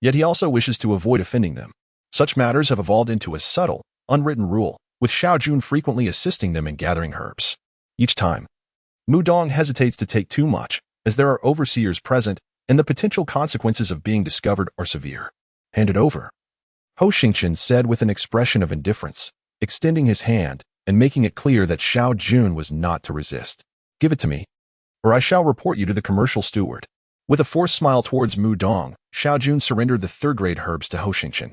Speaker 1: Yet he also wishes to avoid offending them. Such matters have evolved into a subtle, unwritten rule, with Xiao Jun frequently assisting them in gathering herbs. Each time, Mu Dong hesitates to take too much, as there are overseers present, and the potential consequences of being discovered are severe. Hand it over, Huo Xingchen said with an expression of indifference, extending his hand and making it clear that Xiao Jun was not to resist. Give it to me, or I shall report you to the commercial steward. With a forced smile towards Mu Dong, Xiao Jun surrendered the third-grade herbs to Huo Xingchen,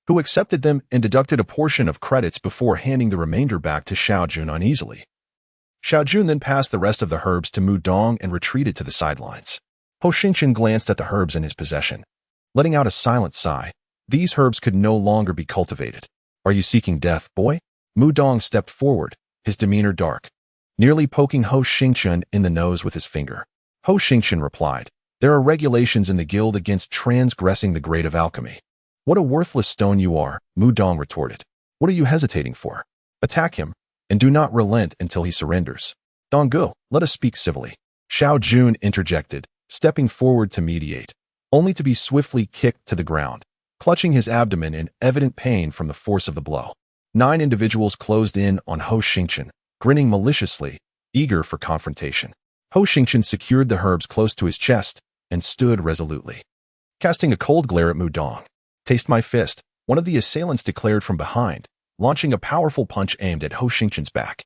Speaker 1: who accepted them and deducted a portion of credits before handing the remainder back to Xiao Jun uneasily. Xiao Jun then passed the rest of the herbs to Mu Dong and retreated to the sidelines. Huo Xingchen glanced at the herbs in his possession, letting out a silent sigh. These herbs could no longer be cultivated. Are you seeking death, boy? Mu Dong stepped forward, his demeanor dark, nearly poking Huo Xingchen in the nose with his finger. Huo Xingchen replied, there are regulations in the guild against transgressing the grade of alchemy. What a worthless stone you are, Mu Dong retorted. What are you hesitating for? Attack him, and do not relent until he surrenders. Donggu, let us speak civilly. Xiao Jun interjected, stepping forward to mediate, only to be swiftly kicked to the ground, clutching his abdomen in evident pain from the force of the blow. 9 individuals closed in on Huo Xingchen, grinning maliciously, eager for confrontation. Huo Xingchen secured the herbs close to his chest and stood resolutely, casting a cold glare at Mu Dong. Taste my fist, one of the assailants declared from behind, launching a powerful punch aimed at Huo Xingchen's back.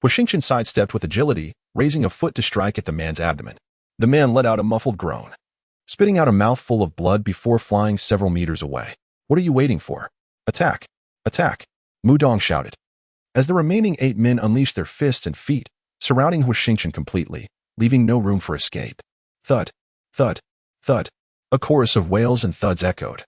Speaker 1: Huo Xingchen sidestepped with agility, raising a foot to strike at the man's abdomen. The man let out a muffled groan, spitting out a mouthful of blood before flying several meters away. What are you waiting for? Attack! Attack! Mu Dong shouted, as the remaining 8 men unleashed their fists and feet, surrounding Huo Xingchen completely, leaving no room for escape. Thud! Thud! Thud! A chorus of wails and thuds echoed.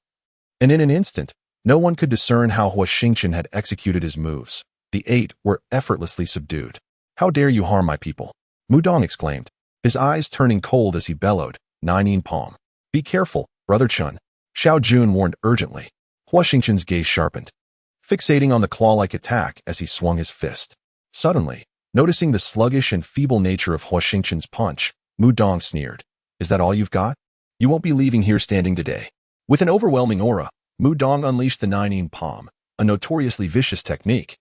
Speaker 1: And in an instant, no one could discern how Huo Xingchen had executed his moves. The 8 were effortlessly subdued. How dare you harm my people? Mu Dong exclaimed, his eyes turning cold as he bellowed, Nine palm. Be careful, Brother Chun. Xiao Jun warned urgently. Huo Xingchen's gaze sharpened, fixating on the claw-like attack as he swung his fist. Suddenly, noticing the sluggish and feeble nature of Huo Xingchen's punch, Mu Dong sneered. Is that all you've got? You won't be leaving here standing today. With an overwhelming aura, Mu Dong unleashed the Nine palm, a notoriously vicious technique,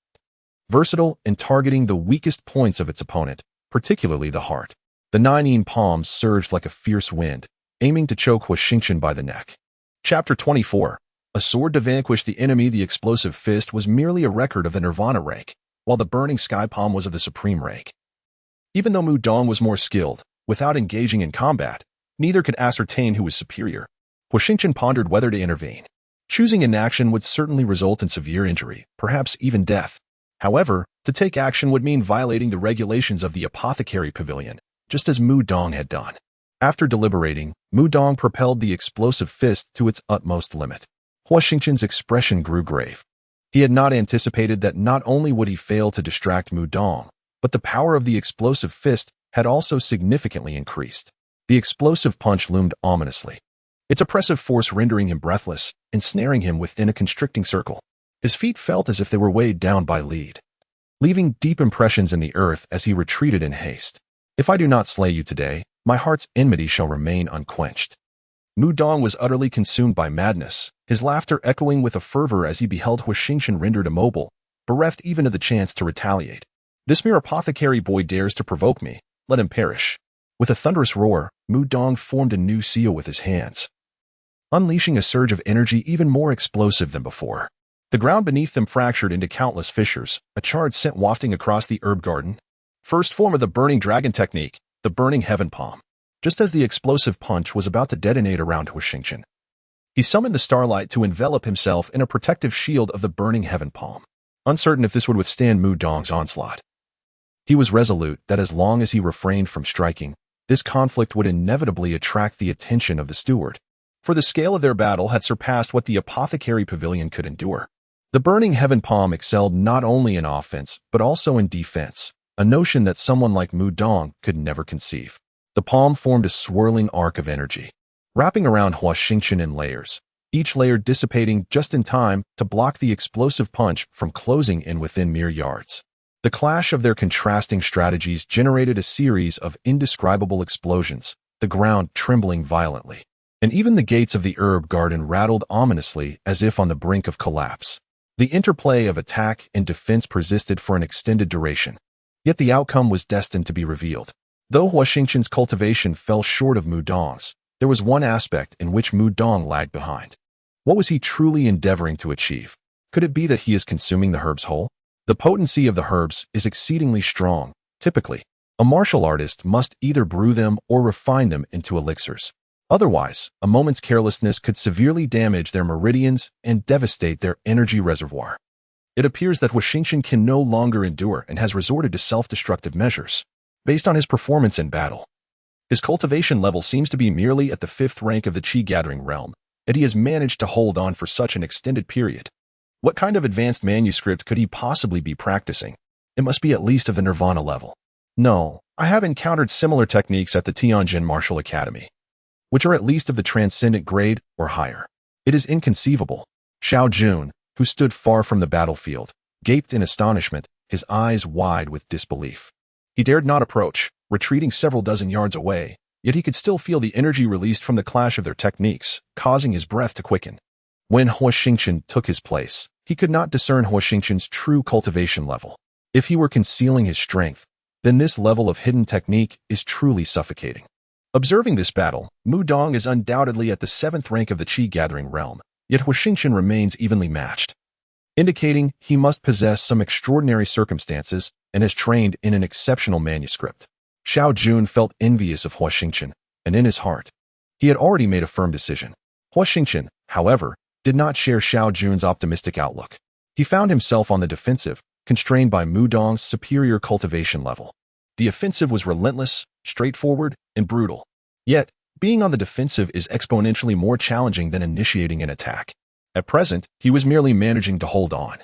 Speaker 1: versatile in targeting the weakest points of its opponent, particularly the heart. The Nine palms surged like a fierce wind, aiming to choke Huo Xingchen by the neck. Chapter 24. A sword to vanquish the enemy. The explosive fist was merely a record of the Nirvana rank, while the burning sky palm was of the supreme rank. Even though Mu Dong was more skilled, without engaging in combat, neither could ascertain who was superior. Huo Xingchen pondered whether to intervene. Choosing inaction would certainly result in severe injury, perhaps even death. However, to take action would mean violating the regulations of the Apothecary Pavilion, just as Mu Dong had done. After deliberating, Mu Dong propelled the explosive fist to its utmost limit. Huo Xingchen's expression grew grave. He had not anticipated that not only would he fail to distract Mu Dong, but the power of the explosive fist had also significantly increased. The explosive punch loomed ominously, its oppressive force rendering him breathless, ensnaring him within a constricting circle. His feet felt as if they were weighed down by lead, leaving deep impressions in the earth as he retreated in haste. If I do not slay you today, my heart's enmity shall remain unquenched. Mu Dong was utterly consumed by madness, his laughter echoing with a fervor as he beheld Huo Xingchen rendered immobile, bereft even of the chance to retaliate. This mere apothecary boy dares to provoke me, let him perish. With a thunderous roar, Mu Dong formed a new seal with his hands, unleashing a surge of energy even more explosive than before. The ground beneath them fractured into countless fissures, a charred scent wafting across the herb garden. First form of the burning dragon technique, the burning heaven palm. Just as the explosive punch was about to detonate around Huo Xingchen, he summoned the starlight to envelop himself in a protective shield of the burning heaven palm, uncertain if this would withstand Mu Dong's onslaught. He was resolute that as long as he refrained from striking, this conflict would inevitably attract the attention of the steward, for the scale of their battle had surpassed what the apothecary pavilion could endure. The burning heaven palm excelled not only in offense, but also in defense, a notion that someone like Mu Dong could never conceive. The palm formed a swirling arc of energy, wrapping around Huo Xingchen in layers, each layer dissipating just in time to block the explosive punch from closing in within mere yards. The clash of their contrasting strategies generated a series of indescribable explosions, the ground trembling violently, and even the gates of the herb garden rattled ominously as if on the brink of collapse. The interplay of attack and defense persisted for an extended duration, yet the outcome was destined to be revealed. Though Huo Xingchen's cultivation fell short of Mu Dong's, there was one aspect in which Mu Dong lagged behind. What was he truly endeavoring to achieve? Could it be that he is consuming the herbs whole? The potency of the herbs is exceedingly strong. Typically, a martial artist must either brew them or refine them into elixirs. Otherwise, a moment's carelessness could severely damage their meridians and devastate their energy reservoir. It appears that Huo Xingchen can no longer endure and has resorted to self-destructive measures. Based on his performance in battle, his cultivation level seems to be merely at the 5th rank of the Qi-gathering realm, and he has managed to hold on for such an extended period. What kind of advanced manuscript could he possibly be practicing? It must be at least of the Nirvana level. No, I have encountered similar techniques at the Tianjin Martial Academy, which are at least of the transcendent grade or higher. It is inconceivable. Xiao Jun, who stood far from the battlefield, gaped in astonishment, his eyes wide with disbelief. He dared not approach, retreating several dozen yards away, yet he could still feel the energy released from the clash of their techniques, causing his breath to quicken. When Huo Xingchen took his place, he could not discern Huo Xingchen's true cultivation level. If he were concealing his strength, then this level of hidden technique is truly suffocating. Observing this battle, Mu Dong is undoubtedly at the 7th rank of the Qi-gathering realm, yet Huo Xingchen remains evenly matched, indicating he must possess some extraordinary circumstances and has trained in an exceptional manuscript. Xiao Jun felt envious of Huo Xingchen, and in his heart, he had already made a firm decision. Huo Xingchen, however, did not share Xiao Jun's optimistic outlook. He found himself on the defensive, constrained by Mu Dong's superior cultivation level. The offensive was relentless, straightforward, and brutal. Yet, being on the defensive is exponentially more challenging than initiating an attack. At present, he was merely managing to hold on.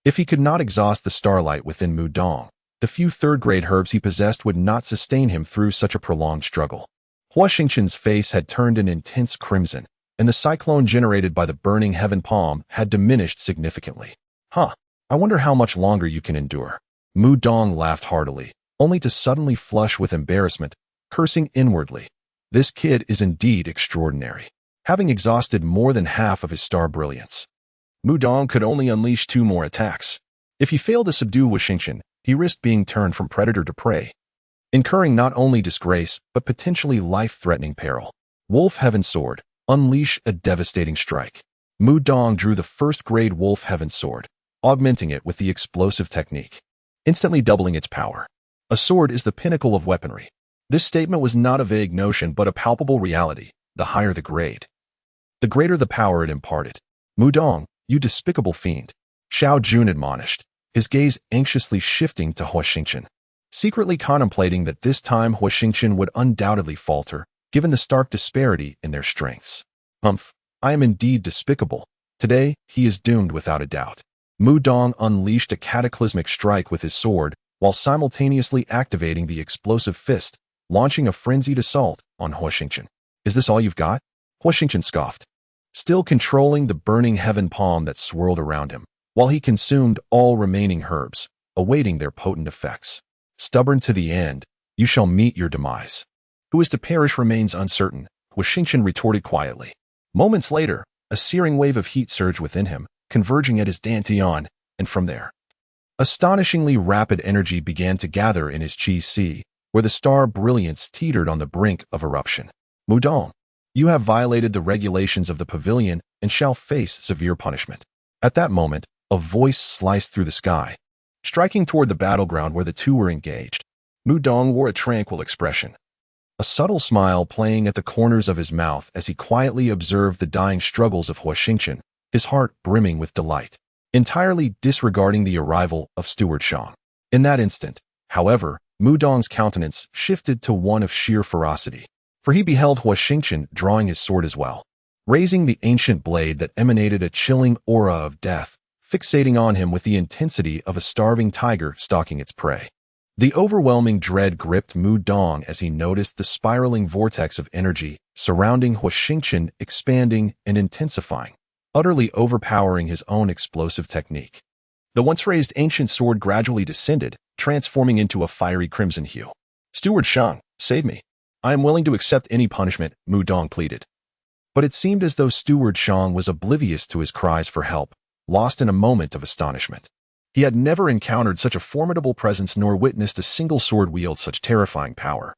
Speaker 1: If he could not exhaust the starlight within Mu Dong, the few third-grade herbs he possessed would not sustain him through such a prolonged struggle. Huo Xingchen's face had turned an intense crimson, and the cyclone generated by the burning heaven palm had diminished significantly. I wonder how much longer you can endure. Mu Dong laughed heartily, only to suddenly flush with embarrassment, cursing inwardly. This kid is indeed extraordinary. Having exhausted more than half of his star brilliance, Mu Dong could only unleash 2 more attacks. If he failed to subdue Huo Xingchen, he risked being turned from predator to prey, incurring not only disgrace, but potentially life-threatening peril. Wolf Heaven Sword. Unleash a devastating strike. Mu Dong drew the 1st-grade Wolf Heaven Sword, augmenting it with the explosive technique, instantly doubling its power. A sword is the pinnacle of weaponry. This statement was not a vague notion but a palpable reality. The higher the grade, the greater the power it imparted. Mu Dong, you despicable fiend, Xiao Jun admonished, his gaze anxiously shifting to Huo Xingchen, secretly contemplating that this time Huo Xingchen would undoubtedly falter, given the stark disparity in their strengths. I am indeed despicable. Today, he is doomed without a doubt. Mu Dong unleashed a cataclysmic strike with his sword, while simultaneously activating the explosive fist, launching a frenzied assault on Huo Xingchen. Is this all you've got? Huo Xingchen scoffed, still controlling the burning heaven palm that swirled around him, while he consumed all remaining herbs, awaiting their potent effects. Stubborn to the end, you shall meet your demise. Who is to perish remains uncertain, Huo Xingchen retorted quietly. Moments later, a searing wave of heat surged within him, converging at his dantian, and from there, astonishingly rapid energy began to gather in his Qi Sea, where the star brilliance teetered on the brink of eruption. Mu Dong, You have violated the regulations of the pavilion and shall face severe punishment." At that moment, a voice sliced through the sky, striking toward the battleground where the two were engaged. Mu Dong wore a tranquil expression, a subtle smile playing at the corners of his mouth as he quietly observed the dying struggles of Huo Xingchen, his heart brimming with delight, entirely disregarding the arrival of Steward Shang. In that instant, however, Mu Dong's countenance shifted to one of sheer ferocity, for he beheld Huo Xingchen drawing his sword as well, raising the ancient blade that emanated a chilling aura of death, fixating on him with the intensity of a starving tiger stalking its prey. The overwhelming dread gripped Mu Dong as he noticed the spiraling vortex of energy surrounding Huo Xingchen expanding and intensifying, utterly overpowering his own explosive technique. The once-raised ancient sword gradually descended, transforming into a fiery crimson hue. "Steward Shang, save me. I am willing to accept any punishment," Mu Dong pleaded. But it seemed as though Steward Shang was oblivious to his cries for help, lost in a moment of astonishment. He had never encountered such a formidable presence nor witnessed a single sword wield such terrifying power.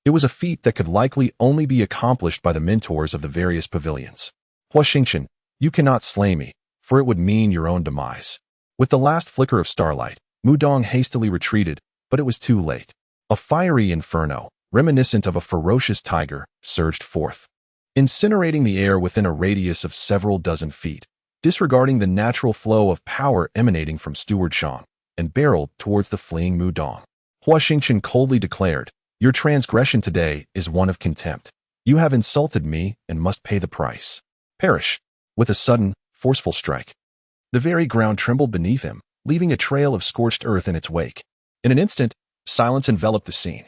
Speaker 1: It was a feat that could likely only be accomplished by the mentors of the various pavilions. "Huo Xingchen, you cannot slay me, for it would mean your own demise." With the last flicker of starlight, Mu Dong hastily retreated, but it was too late. A fiery inferno, reminiscent of a ferocious tiger, surged forth, incinerating the air within a radius of several dozen feet, disregarding the natural flow of power emanating from Steward Shang, and barreled towards the fleeing Mu Dong. Huo Xingchen coldly declared, "Your transgression today is one of contempt. You have insulted me and must pay the price. Perish." With a sudden, forceful strike, the very ground trembled beneath him, leaving a trail of scorched earth in its wake. In an instant, silence enveloped the scene.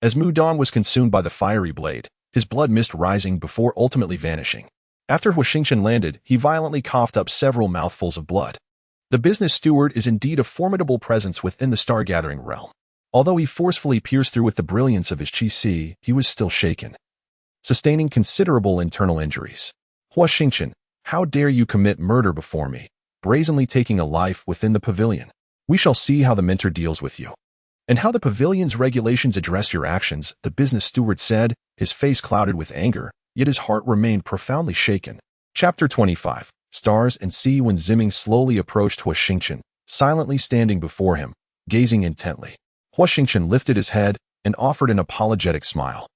Speaker 1: As Mu Dong was consumed by the fiery blade, his blood mist rising before ultimately vanishing. After Huo Xingchen landed, he violently coughed up several mouthfuls of blood. The business steward is indeed a formidable presence within the star-gathering realm. Although he forcefully pierced through with the brilliance of his qi, he was still shaken, sustaining considerable internal injuries. "Huo Xingchen, how dare you commit murder before me, brazenly taking a life within the pavilion? We shall see how the mentor deals with you, and how the pavilion's regulations address your actions," the business steward said, his face clouded with anger, yet his heart remained profoundly shaken. Chapter 25. Stars and Sea. When Ziming slowly approached Huo Xingchen, silently standing before him, gazing intently, Huo Xingchen lifted his head and offered an apologetic smile.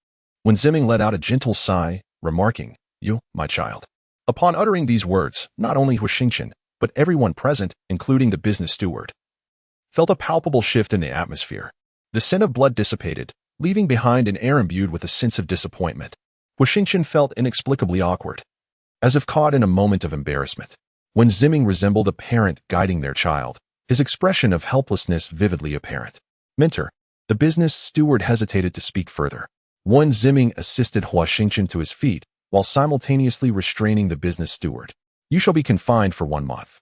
Speaker 1: When Ziming let out a gentle sigh, remarking, "You, my child." Upon uttering these words, not only Huo Xingchen, but everyone present, including the business steward, felt a palpable shift in the atmosphere. The scent of blood dissipated, leaving behind an air imbued with a sense of disappointment. Huo Xingchen felt inexplicably awkward, as if caught in a moment of embarrassment. When Ziming resembled a parent guiding their child, his expression of helplessness vividly apparent. "Mentor," the business steward hesitated to speak further. One Ziming assisted Huo Xingchen to his feet, while simultaneously restraining the business steward. "You shall be confined for 1 month."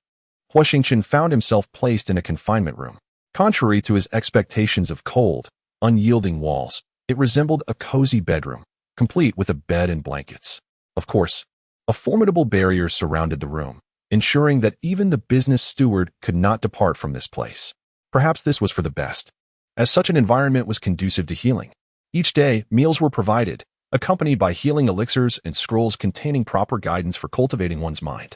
Speaker 1: Huo Xingchen found himself placed in a confinement room. Contrary to his expectations of cold, unyielding walls, it resembled a cozy bedroom, complete with a bed and blankets. Of course, a formidable barrier surrounded the room, ensuring that even the business steward could not depart from this place. Perhaps this was for the best, as such an environment was conducive to healing. Each day, meals were provided, accompanied by healing elixirs and scrolls containing proper guidance for cultivating one's mind.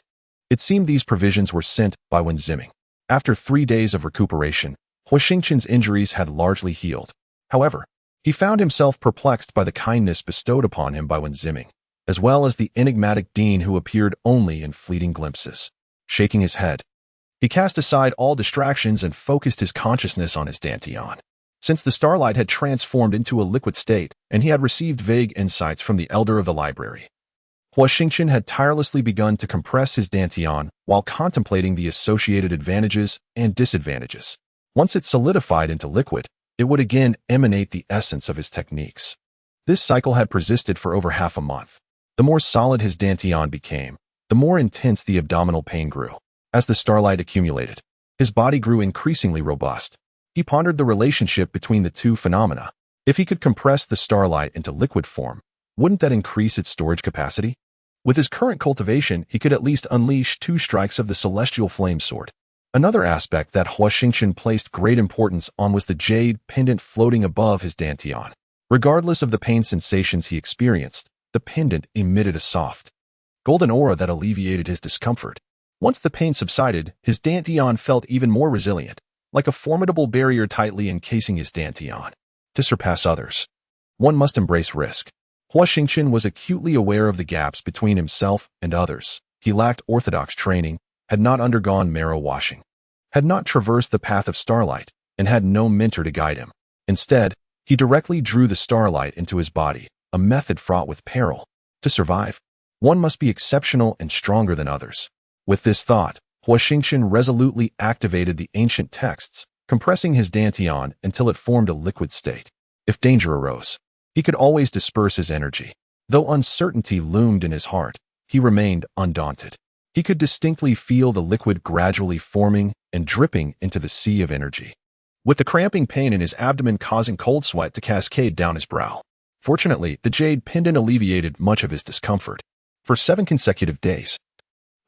Speaker 1: It seemed these provisions were sent by Wen Ziming. After 3 days of recuperation, Huo Xingchen's injuries had largely healed. However, he found himself perplexed by the kindness bestowed upon him by Wen Ziming, as well as the enigmatic dean who appeared only in fleeting glimpses. Shaking his head, he cast aside all distractions and focused his consciousness on his dantian. Since the starlight had transformed into a liquid state, and he had received vague insights from the elder of the library, Huo Xingchen had tirelessly begun to compress his dantian while contemplating the associated advantages and disadvantages. Once it solidified into liquid, it would again emanate the essence of his techniques. This cycle had persisted for over half a month. The more solid his dantian became, the more intense the abdominal pain grew. As the starlight accumulated, his body grew increasingly robust. He pondered the relationship between the two phenomena. If he could compress the starlight into liquid form, wouldn't that increase its storage capacity? With his current cultivation, he could at least unleash 2 strikes of the celestial flame sword. Another aspect that Huo Xingchen placed great importance on was the jade pendant floating above his dantian. Regardless of the pain sensations he experienced, the pendant emitted a soft, golden aura that alleviated his discomfort. Once the pain subsided, his dantian felt even more resilient, like a formidable barrier tightly encasing his dantian. To surpass others, one must embrace risk. Huo Xingchen was acutely aware of the gaps between himself and others. He lacked orthodox training, had not undergone marrow washing, had not traversed the path of starlight, and had no mentor to guide him. Instead, he directly drew the starlight into his body, a method fraught with peril. To survive, one must be exceptional and stronger than others. With this thought, Huo Xingchen resolutely activated the ancient texts, compressing his dantian until it formed a liquid state. If danger arose, he could always disperse his energy. Though uncertainty loomed in his heart, he remained undaunted. He could distinctly feel the liquid gradually forming and dripping into the sea of energy, with the cramping pain in his abdomen causing cold sweat to cascade down his brow. Fortunately, the jade pendant alleviated much of his discomfort. For 7 consecutive days,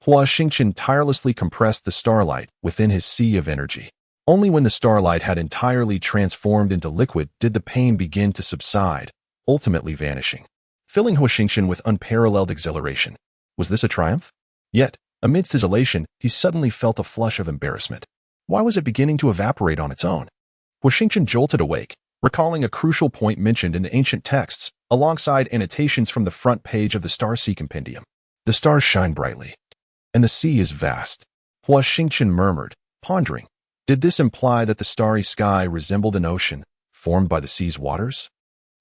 Speaker 1: Huo Xingchen tirelessly compressed the starlight within his sea of energy. Only when the starlight had entirely transformed into liquid did the pain begin to subside, ultimately vanishing, filling Huo Xingchen with unparalleled exhilaration. Was this a triumph? Yet, amidst his elation, he suddenly felt a flush of embarrassment. Why was it beginning to evaporate on its own? Huo Xingchen jolted awake, recalling a crucial point mentioned in the ancient texts, alongside annotations from the front page of the Star Sea Compendium. The stars shine brightly, and the sea is vast. Huo Xingchen murmured, pondering. Did this imply that the starry sky resembled an ocean, formed by the sea's waters?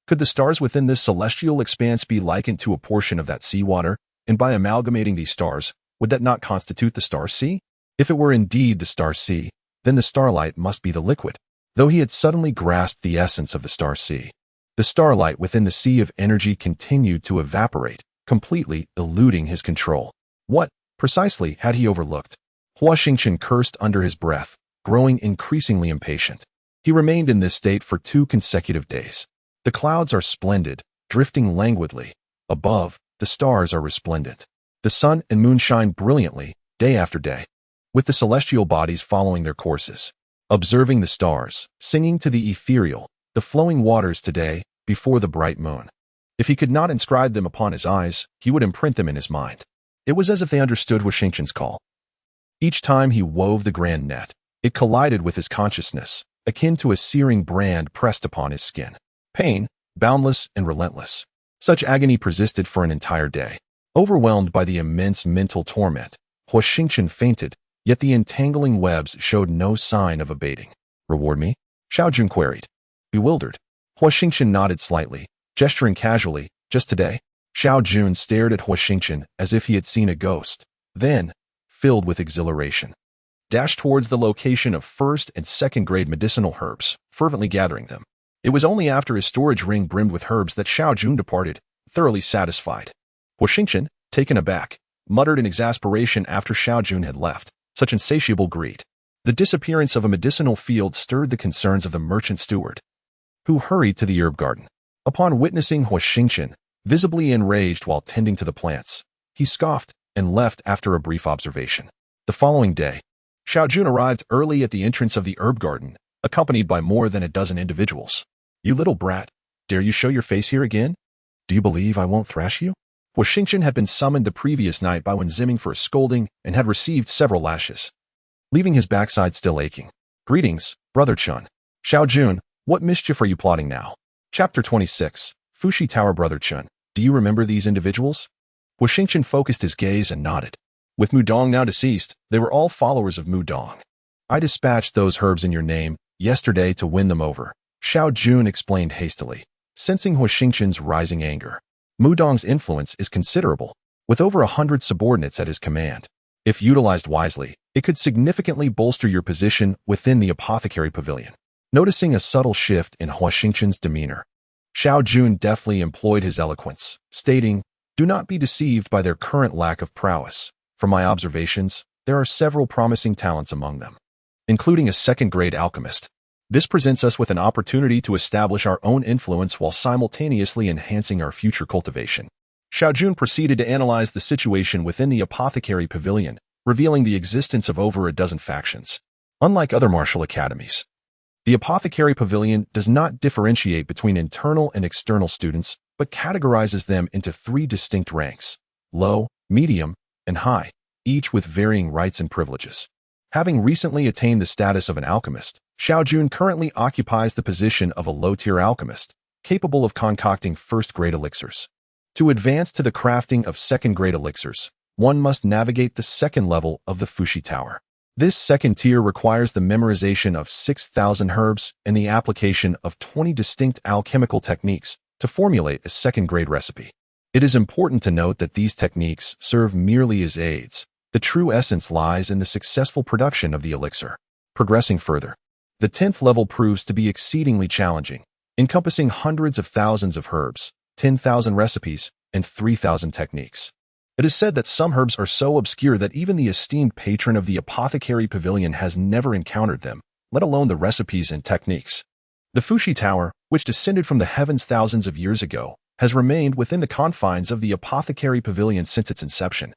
Speaker 1: Could the stars within this celestial expanse be likened to a portion of that seawater, and by amalgamating these stars, would that not constitute the star sea? If it were indeed the star sea, then the starlight must be the liquid. Though he had suddenly grasped the essence of the star sea, the starlight within the sea of energy continued to evaporate, completely eluding his control. What, precisely, had he overlooked? Huo Xingchen cursed under his breath, growing increasingly impatient. He remained in this state for 2 consecutive days. The clouds are splendid, drifting languidly. Above, the stars are resplendent. The sun and moon shine brilliantly, day after day, with the celestial bodies following their courses, observing the stars, singing to the ethereal, the flowing waters today, before the bright moon. If he could not inscribe them upon his eyes, he would imprint them in his mind. It was as if they understood Huo Xingchen's call. Each time he wove the grand net, it collided with his consciousness, akin to a searing brand pressed upon his skin. Pain, boundless and relentless. Such agony persisted for an entire day. Overwhelmed by the immense mental torment, Huo Xingchen fainted, yet the entangling webs showed no sign of abating. Reward me? Xiaojun queried. Bewildered, Huo Xingchen nodded slightly, gesturing casually. Just today? Xiaojun stared at Huo Xingchen as if he had seen a ghost. Then, filled with exhilaration, dashed towards the location of 1st and 2nd grade medicinal herbs, fervently gathering them. It was only after his storage ring brimmed with herbs that Xiaojun departed, thoroughly satisfied. Huo Xingchen, taken aback, muttered in exasperation after Xiaojun had left. Such insatiable greed. The disappearance of a medicinal field stirred the concerns of the merchant steward, who hurried to the herb garden. Upon witnessing Huo Xingchen, visibly enraged while tending to the plants, he scoffed and left after a brief observation. The following day, Xiaojun arrived early at the entrance of the herb garden, accompanied by more than a dozen individuals. You little brat, dare you show your face here again? Do you believe I won't thrash you? Huo Xingchen had been summoned the previous night by Wen Ziming for a scolding and had received several lashes, leaving his backside still aching. Greetings, Brother Chun. Xiaojun, what mischief are you plotting now? Chapter 26, Fuxi Tower. Brother Chun, do you remember these individuals? Huo Xingchen focused his gaze and nodded. With Mudong now deceased, they were all followers of Mudong. I dispatched those herbs in your name yesterday to win them over, Xiaojun explained hastily, sensing Huo Xingchen's rising anger. Mudong's influence is considerable, with over 100 subordinates at his command. If utilized wisely, it could significantly bolster your position within the apothecary pavilion. Noticing a subtle shift in Huo Xingchen's demeanor, Xiaojun deftly employed his eloquence, stating, do not be deceived by their current lack of prowess. From my observations, there are several promising talents among them, including a 2nd-grade alchemist. This presents us with an opportunity to establish our own influence while simultaneously enhancing our future cultivation. Xiaojun proceeded to analyze the situation within the apothecary pavilion, revealing the existence of over a dozen factions. Unlike other martial academies, The Apothecary Pavilion does not differentiate between internal and external students, but categorizes them into 3 distinct ranks: low, medium, and high, each with varying rights and privileges. Having recently attained the status of an alchemist, Xiaojun currently occupies the position of a low-tier alchemist, capable of concocting first-grade elixirs. To advance to the crafting of second-grade elixirs, one must navigate the second level of the Fuxi Tower. This second tier requires the memorization of 6,000 herbs and the application of 20 distinct alchemical techniques to formulate a second-grade recipe. It is important to note that these techniques serve merely as aids. The true essence lies in the successful production of the elixir. Progressing further, the 10th level proves to be exceedingly challenging, encompassing hundreds of thousands of herbs, 10,000 recipes, and 3,000 techniques. It is said that some herbs are so obscure that even the esteemed patron of the Apothecary Pavilion has never encountered them, let alone the recipes and techniques. The Fuxi Tower, which descended from the heavens thousands of years ago, has remained within the confines of the Apothecary Pavilion since its inception,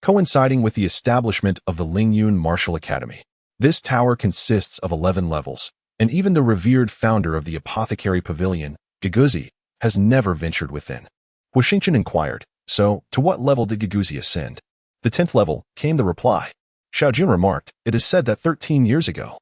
Speaker 1: coinciding with the establishment of the Lingyun Martial Academy. This tower consists of 11 levels, and even the revered founder of the Apothecary Pavilion, Giguzi, has never ventured within. Huo Xingchen inquired, "So, to what level did Giguzi ascend?" "The 10th level," came the reply. Xiaojun remarked, "It is said that 13 years ago,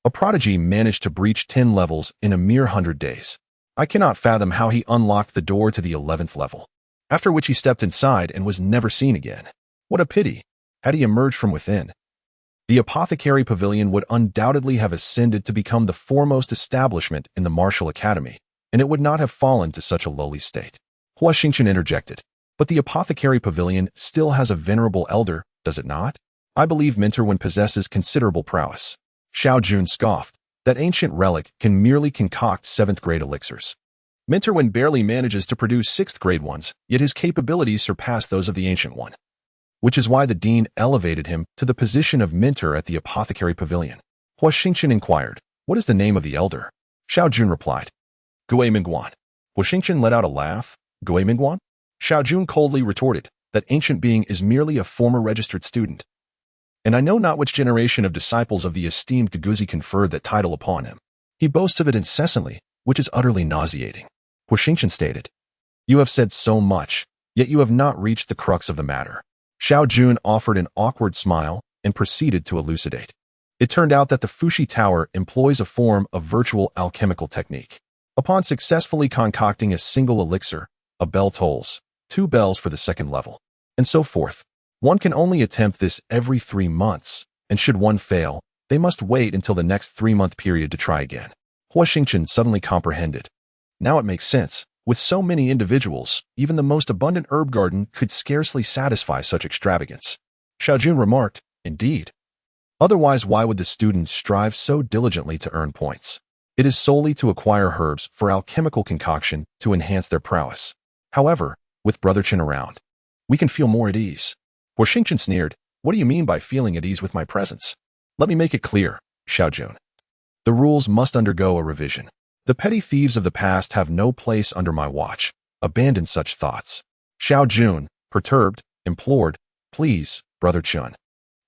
Speaker 1: a prodigy managed to breach 10 levels in a mere 100 days. I cannot fathom how he unlocked the door to the 11th level, after which he stepped inside and was never seen again. What a pity! Had he emerged from within, the Apothecary Pavilion would undoubtedly have ascended to become the foremost establishment in the Martial Academy, and it would not have fallen to such a lowly state." Huo Xingchen interjected, "But the Apothecary Pavilion still has a venerable elder, does it not? I believe Minterwen possesses considerable prowess." Xiaojun scoffed. "That ancient relic can merely concoct 7th-grade elixirs. Minterwen barely manages to produce 6th-grade ones, yet his capabilities surpass those of the Ancient One, which is why the dean elevated him to the position of mentor at the Apothecary Pavilion." Huo Xingchen inquired, "What is the name of the elder?" Xiaojun replied, "Gui Mingguan." Huo Xingchen let out a laugh. "Gui Mingguan?" Xiaojun coldly retorted, "That ancient being is merely a former registered student, and I know not which generation of disciples of the esteemed Giguzi conferred that title upon him. He boasts of it incessantly, which is utterly nauseating." Huo Xingchen stated, "You have said so much, yet you have not reached the crux of the matter." Xiaojun offered an awkward smile and proceeded to elucidate. It turned out that the Fuxi Tower employs a form of virtual alchemical technique. Upon successfully concocting a single elixir, a bell tolls, 2 bells for the 2nd level, and so forth. One can only attempt this every 3 months, and should one fail, they must wait until the next 3-month period to try again. Huo Xingchen suddenly comprehended. Now it makes sense. With so many individuals, even the most abundant herb garden could scarcely satisfy such extravagance. Xiaojun remarked, "Indeed. Otherwise, why would the students strive so diligently to earn points? It is solely to acquire herbs for alchemical concoction to enhance their prowess. However, with Brother Chen around, we can feel more at ease." Huo Xingchen sneered, "What do you mean by feeling at ease with my presence?" "Let me make it clear, Xiaojun. The rules must undergo a revision. The petty thieves of the past have no place under my watch. Abandon such thoughts." Xiaojun, perturbed, implored, "Please, Brother Chen.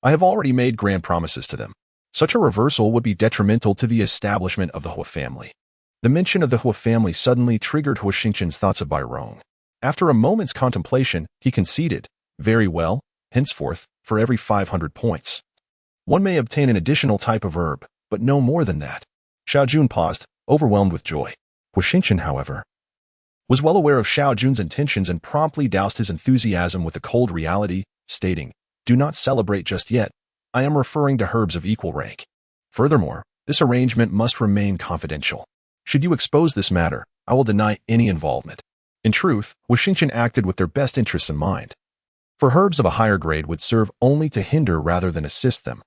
Speaker 1: I have already made grand promises to them. Such a reversal would be detrimental to the establishment of the Huo family." The mention of the Huo family suddenly triggered Huo Xingchen's thoughts of Bairong. After a moment's contemplation, he conceded, "Very well, henceforth, for every 500 points, one may obtain an additional type of herb, but no more than that." Xiaojun paused, overwhelmed with joy. Huo Xingchen, however, was well aware of Xiaojun's intentions and promptly doused his enthusiasm with a cold reality, stating, "Do not celebrate just yet. I am referring to herbs of equal rank. Furthermore, this arrangement must remain confidential. Should you expose this matter, I will deny any involvement." In truth, Huo Xingchen acted with their best interests in mind. For herbs of a higher grade would serve only to hinder rather than assist them.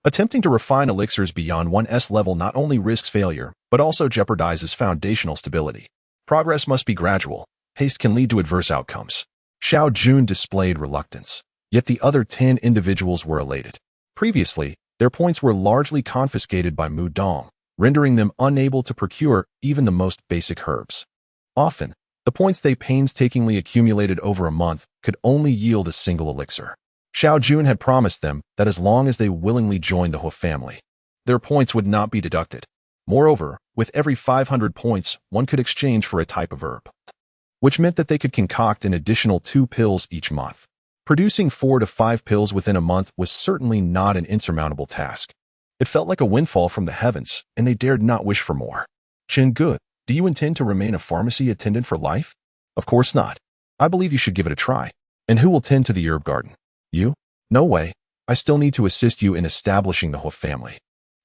Speaker 1: Attempting to refine elixirs beyond 1's level not only risks failure, but also jeopardizes foundational stability. Progress must be gradual. Haste can lead to adverse outcomes. Xiaojun displayed reluctance, yet the other 10 individuals were elated. Previously, their points were largely confiscated by Mu Dong, rendering them unable to procure even the most basic herbs. Often, the points they painstakingly accumulated over a month could only yield a single elixir. Xiaojun had promised them that as long as they willingly joined the Huo family, their points would not be deducted. Moreover, with every 500 points, one could exchange for a type of herb, which meant that they could concoct an additional 2 pills each month. Producing 4 to 5 pills within a month was certainly not an insurmountable task. It felt like a windfall from the heavens, and they dared not wish for more. Chengge, do you intend to remain a pharmacy attendant for life? Of course not. I believe you should give it a try. And who will tend to the herb garden? You? No way. I still need to assist you in establishing the Huo family.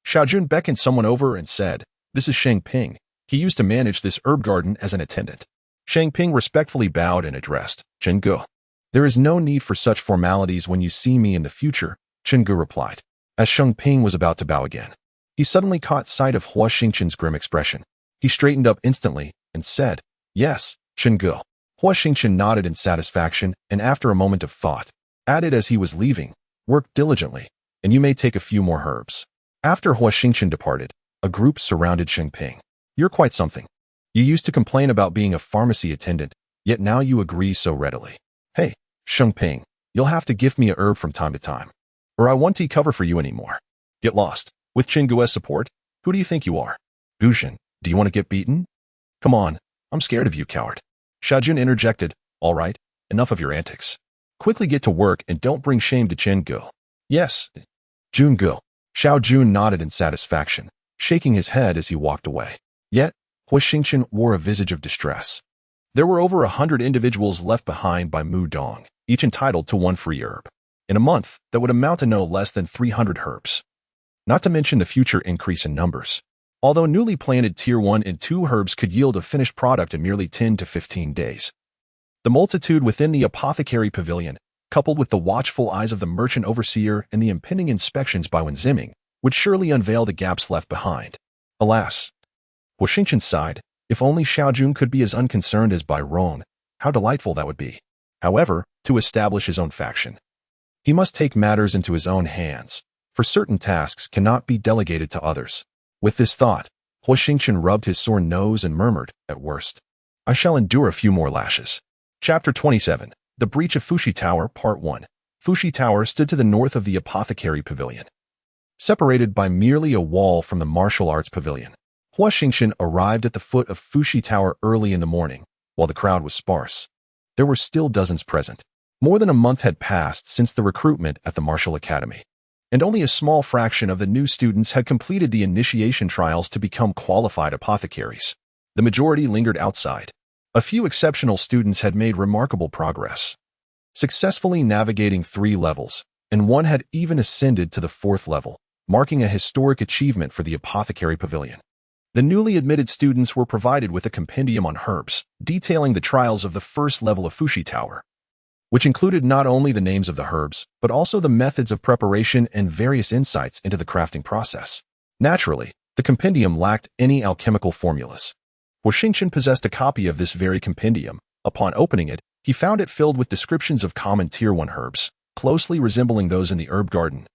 Speaker 1: Xiaojun beckoned someone over and said, "This is Sheng Ping. He used to manage this herb garden as an attendant." Sheng Ping respectfully bowed and addressed, "Chengge. There is no need for such formalities when you see me in the future," Chengge replied. As Sheng Ping was about to bow again, he suddenly caught sight of Huo Xingchen's grim expression. He straightened up instantly and said, "Yes, Chengge." Huo Xingchen nodded in satisfaction and after a moment of thought, added as he was leaving, "Work diligently, and you may take a few more herbs." After Huo Xingchen departed, a group surrounded Sheng Ping. "You're quite something. You used to complain about being a pharmacy attendant, yet now you agree so readily. Hey, Sheng Ping, you'll have to give me a herb from time to time, or I won't cover for you anymore. Get lost. With Chengue's support, who do you think you are? Guzhen, do you want to get beaten? Come on, I'm scared of you, coward." Xiaojun interjected, "All right, enough of your antics. Quickly get to work and don't bring shame to Chengge." "Yes, Junge." Xiaojun nodded in satisfaction, shaking his head as he walked away. Yet, Huo Xingchen wore a visage of distress. There were over 100 individuals left behind by Mu Dong, each entitled to 1 free herb. In a month, that would amount to no less than 300 herbs. Not to mention the future increase in numbers. Although newly planted Tier 1 and 2 herbs could yield a finished product in merely 10 to 15 days. The multitude within the apothecary pavilion, coupled with the watchful eyes of the merchant overseer and the impending inspections by Wen Ziming, would surely unveil the gaps left behind. Alas, Huo Xingchen sighed, if only Xiaojun could be as unconcerned as Byron, how delightful that would be. However, to establish his own faction, he must take matters into his own hands, for certain tasks cannot be delegated to others. With this thought, Huo Xingchen rubbed his sore nose and murmured, "At worst, I shall endure a few more lashes." Chapter 27. The Breach of Fuxi Tower, Part 1. Fuxi Tower stood to the north of the apothecary pavilion, separated by merely a wall from the martial arts pavilion. Huo Xingchen arrived at the foot of Fuxi Tower early in the morning, while the crowd was sparse. There were still dozens present. More than a month had passed since the recruitment at the Martial Academy, and only a small fraction of the new students had completed the initiation trials to become qualified apothecaries. The majority lingered outside. A few exceptional students had made remarkable progress, successfully navigating 3 levels, and one had even ascended to the 4th level, marking a historic achievement for the apothecary pavilion. The newly admitted students were provided with a compendium on herbs, detailing the trials of the 1st level of Fuxi Tower, which included not only the names of the herbs, but also the methods of preparation and various insights into the crafting process. Naturally, the compendium lacked any alchemical formulas. Huo Xingchen possessed a copy of this very compendium. Upon opening it, he found it filled with descriptions of common Tier 1 herbs, closely resembling those in the herb garden.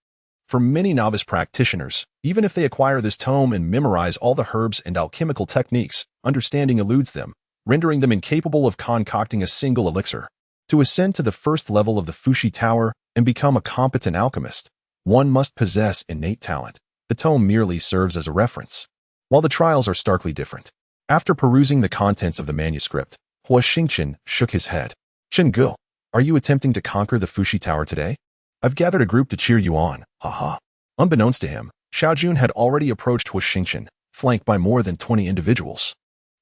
Speaker 1: For many novice practitioners, even if they acquire this tome and memorize all the herbs and alchemical techniques, understanding eludes them, rendering them incapable of concocting a single elixir. To ascend to the 1st level of the Fuxi Tower and become a competent alchemist, one must possess innate talent. The tome merely serves as a reference, while the trials are starkly different. After perusing the contents of the manuscript, Huo Xingchen shook his head. "Chengge, are you attempting to conquer the Fuxi Tower today? I've gathered a group to cheer you on, haha." Unbeknownst to him, Xiaojun had already approached Huo Xingchen, flanked by more than 20 individuals.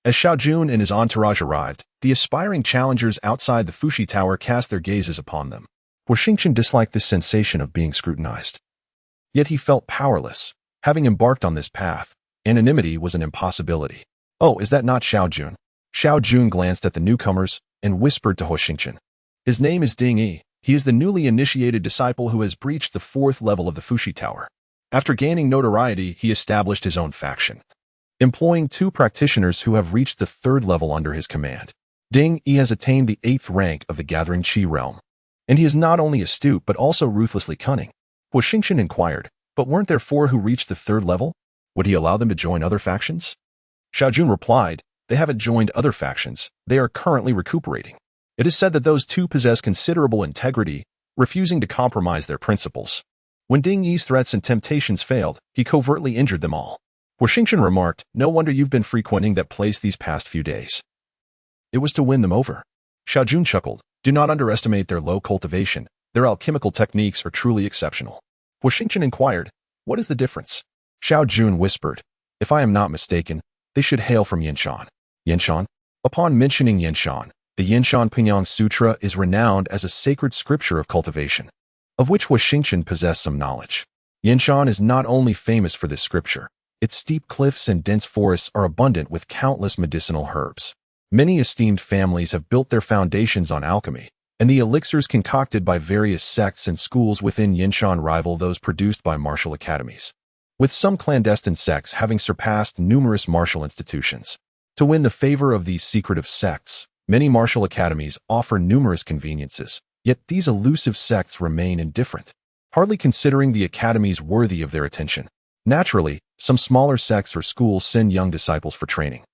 Speaker 1: As Xiaojun and his entourage arrived, the aspiring challengers outside the Fuxi Tower cast their gazes upon them. Huo Xingchen disliked this sensation of being scrutinized. Yet he felt powerless. Having embarked on this path, anonymity was an impossibility. "Oh, is that not Xiaojun?" Xiaojun glanced at the newcomers and whispered to Huo Xingchen. "His name is Ding Yi. He is the newly initiated disciple who has breached the 4th level of the Fuxi Tower. After gaining notoriety, he established his own faction, employing 2 practitioners who have reached the 3rd level under his command. Ding Yi has attained the 8th rank of the Gathering Qi realm, and he is not only astute but also ruthlessly cunning." Huo Xingchen inquired, "But weren't there 4 who reached the 3rd level? Would he allow them to join other factions?" Xiaojun replied, "They haven't joined other factions, they are currently recuperating. It is said that those 2 possess considerable integrity, refusing to compromise their principles. When Ding Yi's threats and temptations failed, he covertly injured them all." Huo Xingchen remarked, "No wonder you've been frequenting that place these past few days." "It was to win them over." Xiaojun chuckled. "Do not underestimate their low cultivation. Their alchemical techniques are truly exceptional." Huo Xingchen inquired, "What is the difference?" Xiaojun whispered, "If I am not mistaken, they should hail from Yinshan." Yinshan? Upon mentioning Yinshan, the Yinshan Pingyang Sutra is renowned as a sacred scripture of cultivation, of which Huo Xingchen possessed some knowledge. Yinshan is not only famous for this scripture, its steep cliffs and dense forests are abundant with countless medicinal herbs. Many esteemed families have built their foundations on alchemy, and the elixirs concocted by various sects and schools within Yinshan rival those produced by martial academies, with some clandestine sects having surpassed numerous martial institutions. To win the favor of these secretive sects, many martial academies offer numerous conveniences, yet these elusive sects remain indifferent, hardly considering the academies worthy of their attention. Naturally, some smaller sects or schools send young disciples for training,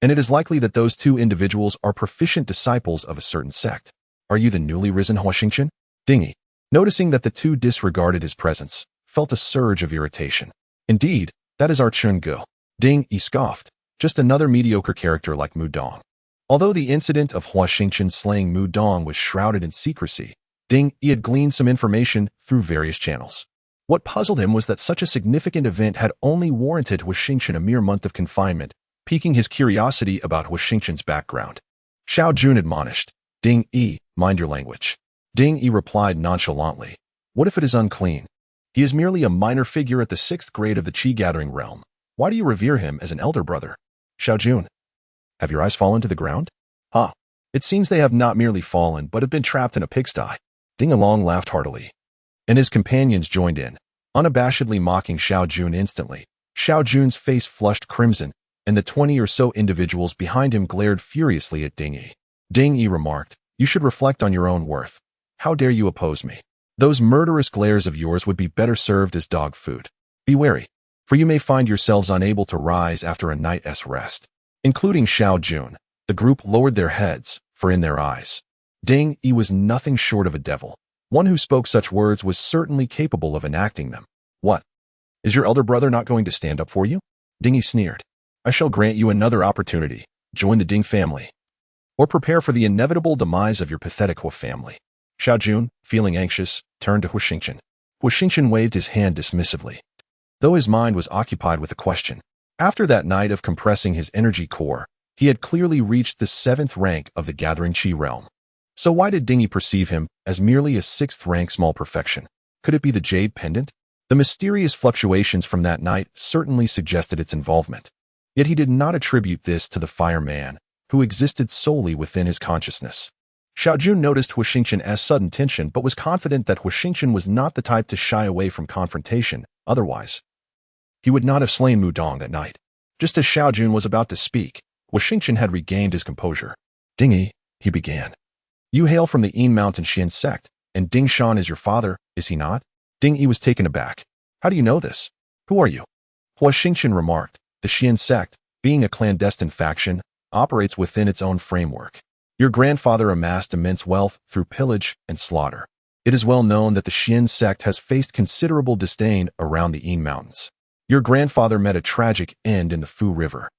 Speaker 1: and it is likely that those two individuals are proficient disciples of a certain sect. "Are you the newly risen Huo Xingchen?" Ding Yi, noticing that the two disregarded his presence, felt a surge of irritation. "Indeed, that is our Chun Gu." Ding Yi scoffed. "Just another mediocre character like Mu Dong." Although the incident of Huo Xingchen slaying Mu Dong was shrouded in secrecy, Ding Yi had gleaned some information through various channels. What puzzled him was that such a significant event had only warranted Huo Xingchen a mere month of confinement, piquing his curiosity about Huo Xingchen's background. Xiaojun admonished, "Ding Yi, mind your language." Ding Yi replied nonchalantly, "What if it is unclean? He is merely a minor figure at the 6th grade of the Qi-gathering realm. Why do you revere him as an elder brother?" Xiaojun, "Have your eyes fallen to the ground?" "Ha! It seems they have not merely fallen, but have been trapped in a pigsty." Ding Along laughed heartily, and his companions joined in, unabashedly mocking Xiaojun instantly. Xiaojun's face flushed crimson, and the 20 or so individuals behind him glared furiously at Ding Yi. Ding Yi remarked, "You should reflect on your own worth. How dare you oppose me? Those murderous glares of yours would be better served as dog food. Be wary, for you may find yourselves unable to rise after a night's rest." Including Xiaojun, the group lowered their heads, for in their eyes, Ding Yi was nothing short of a devil. One who spoke such words was certainly capable of enacting them. "What? Is your elder brother not going to stand up for you?" Ding Yi sneered. "I shall grant you another opportunity. Join the Ding family, or prepare for the inevitable demise of your pathetic Huo family." Xiaojun, feeling anxious, turned to Huo Xingchen. Huo Xingchen waved his hand dismissively, though his mind was occupied with a question. After that night of compressing his energy core, he had clearly reached the 7th rank of the Gathering Qi realm. So why did Ding Yi perceive him as merely a 6th rank small perfection? Could it be the jade pendant? The mysterious fluctuations from that night certainly suggested its involvement. Yet he did not attribute this to the Fire Man, who existed solely within his consciousness. Xiaojun noticed Huo Xingchen as sudden tension, but was confident that Huo Xingchen was not the type to shy away from confrontation. Otherwise, he would not have slain Mu Dong that night. Just as Xiaojun was about to speak, Huo Xingchen had regained his composure. "Ding Yi," he began, "you hail from the Yin Mountain Xian sect, and Ding Shan is your father, is he not?" Ding Yi was taken aback. "How do you know this? Who are you?" Huo Xingchen remarked, "The Xian sect, being a clandestine faction, operates within its own framework. Your grandfather amassed immense wealth through pillage and slaughter. It is well known that the Xian sect has faced considerable disdain around the Yin Mountains. Your grandfather met a tragic end in the Fu River,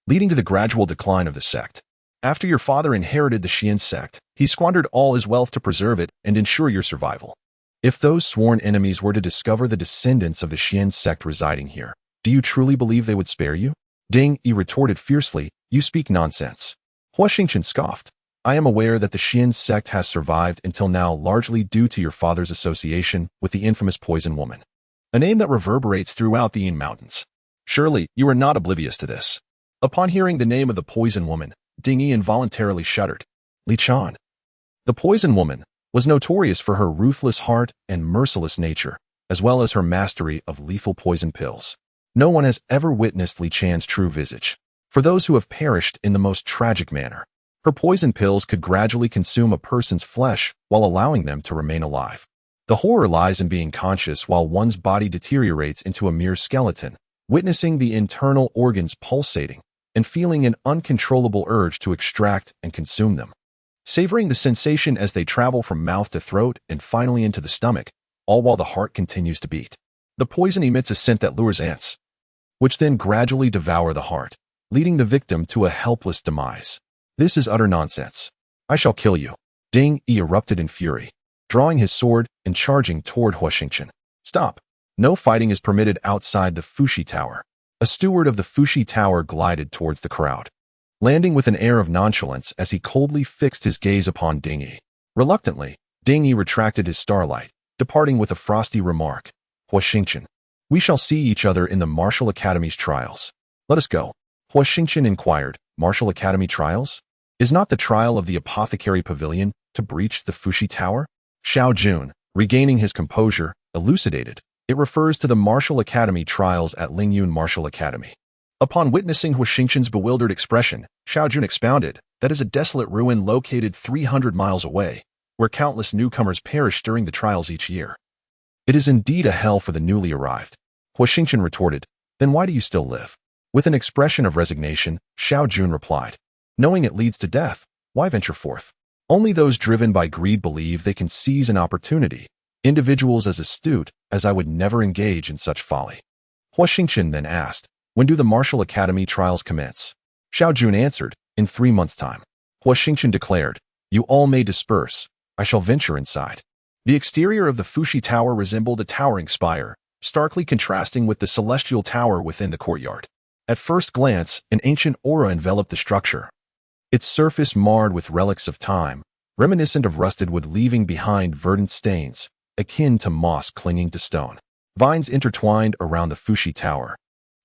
Speaker 1: leading to the gradual decline of the sect. After your father inherited the Xian sect, he squandered all his wealth to preserve it and ensure your survival. If those sworn enemies were to discover the descendants of the Xian sect residing here, do you truly believe they would spare you?" Ding Yi retorted fiercely, "You speak nonsense." Huo Xingchen scoffed. "I am aware that the Xian sect has survived until now largely due to your father's association with the infamous Poison Woman, a name that reverberates throughout the Yin Mountains. Surely, you are not oblivious to this." Upon hearing the name of the Poison Woman, Ding Yi involuntarily shuddered. Li Chan. The Poison Woman was notorious for her ruthless heart and merciless nature, as well as her mastery of lethal poison pills. No one has ever witnessed Li Chan's true visage. For those who have perished in the most tragic manner, her poison pills could gradually consume a person's flesh while allowing them to remain alive. The horror lies in being conscious while one's body deteriorates into a mere skeleton, witnessing the internal organs pulsating, and feeling an uncontrollable urge to extract and consume them. Savoring the sensation as they travel from mouth to throat and finally into the stomach, all while the heart continues to beat. The poison emits a scent that lures ants. which then gradually devour the heart, leading the victim to a helpless demise. This is utter nonsense. I shall kill you. Ding Yi erupted in fury, drawing his sword and charging toward Huo Xingchen. Stop. No fighting is permitted outside the Fuxi Tower. A steward of the Fuxi Tower glided towards the crowd, landing with an air of nonchalance as he coldly fixed his gaze upon Ding Yi. Reluctantly, Ding Yi retracted his starlight, departing with a frosty remark. Huo Xingchen, we shall see each other in the Martial Academy's trials. Let us go. Huo Xingchen inquired. Martial Academy trials? Is not the trial of the Apothecary Pavilion to breach the Fuxi Tower? Xiao Jun, regaining his composure, elucidated. It refers to the Martial Academy trials at Lingyun Martial Academy. Upon witnessing Huo Xingchen's bewildered expression, Xiao Jun expounded, that is a desolate ruin located 300 miles away, where countless newcomers perish during the trials each year. It is indeed a hell for the newly arrived. Huo Xingchen retorted, then why do you still live? With an expression of resignation, Xiao Jun replied, knowing it leads to death, why venture forth? Only those driven by greed believe they can seize an opportunity. Individuals as astute as I would never engage in such folly. Huo Xingchen then asked, when do the Martial Academy trials commence? Xiao Jun answered, in 3 months' time. Huo Xingchen declared, you all may disperse. I shall venture inside. The exterior of the Fuxi Tower resembled a towering spire, starkly contrasting with the celestial tower within the courtyard. At first glance, an ancient aura enveloped the structure, its surface marred with relics of time, reminiscent of rusted wood leaving behind verdant stains, akin to moss clinging to stone. Vines intertwined around the Fuxi Tower,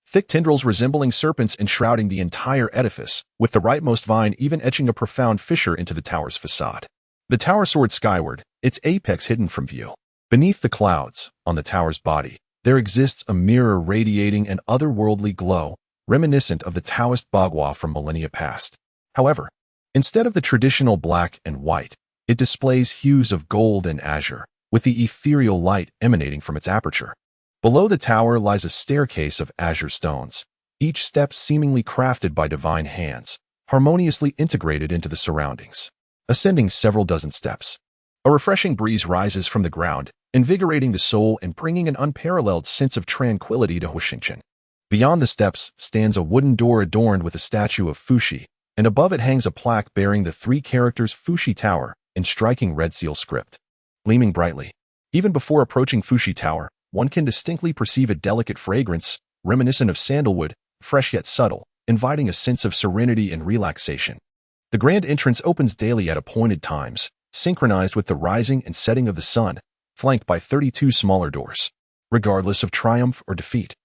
Speaker 1: thick tendrils resembling serpents enshrouding the entire edifice, with the rightmost vine even etching a profound fissure into the tower's facade. The tower soared skyward, its apex hidden from view. Beneath the clouds, on the tower's body, there exists a mirror radiating an otherworldly glow, reminiscent of the Taoist Bagua from millennia past. However, instead of the traditional black and white, it displays hues of gold and azure, with the ethereal light emanating from its aperture. Below the tower lies a staircase of azure stones, each step seemingly crafted by divine hands, harmoniously integrated into the surroundings. Ascending several dozen steps, a refreshing breeze rises from the ground, invigorating the soul and bringing an unparalleled sense of tranquility to Huo Xingchen. Beyond the steps stands a wooden door adorned with a statue of Fuxi, and above it hangs a plaque bearing the 3 characters Fuxi Tower in striking red seal script. Gleaming brightly, even before approaching Fuxi Tower, one can distinctly perceive a delicate fragrance, reminiscent of sandalwood, fresh yet subtle, inviting a sense of serenity and relaxation. The grand entrance opens daily at appointed times, synchronized with the rising and setting of the sun, flanked by 32 smaller doors. Regardless of triumph or defeat,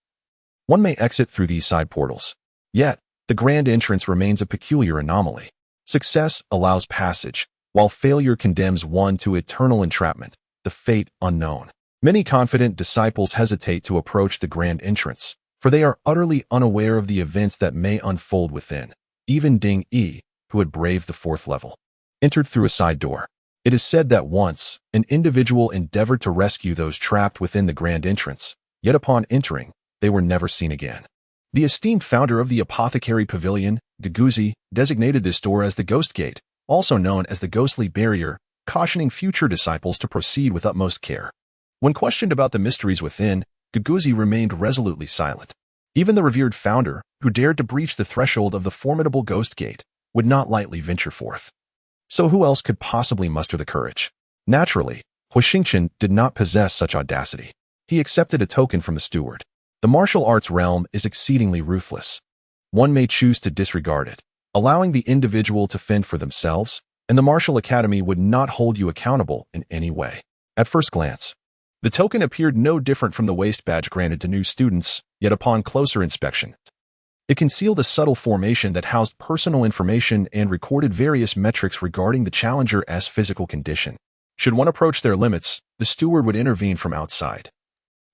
Speaker 1: one may exit through these side portals. Yet, the grand entrance remains a peculiar anomaly. Success allows passage, while failure condemns one to eternal entrapment, the fate unknown. Many confident disciples hesitate to approach the grand entrance, for they are utterly unaware of the events that may unfold within. Even Ding Yi, who had braved the 4th level, entered through a side door. It is said that once, an individual endeavored to rescue those trapped within the grand entrance, yet upon entering, they were never seen again. The esteemed founder of the Apothecary Pavilion, Guguzi, designated this door as the Ghost Gate, also known as the Ghostly Barrier, cautioning future disciples to proceed with utmost care. When questioned about the mysteries within, Guguzi remained resolutely silent. Even the revered founder, who dared to breach the threshold of the formidable Ghost Gate, would not lightly venture forth. So who else could possibly muster the courage? Naturally, Huo Xingchen did not possess such audacity. He accepted a token from the steward. The martial arts realm is exceedingly ruthless. One may choose to disregard it, allowing the individual to fend for themselves, and the Martial Academy would not hold you accountable in any way. At first glance, the token appeared no different from the waist badge granted to new students, yet upon closer inspection, it concealed a subtle formation that housed personal information and recorded various metrics regarding the challenger's physical condition. Should one approach their limits, the steward would intervene from outside,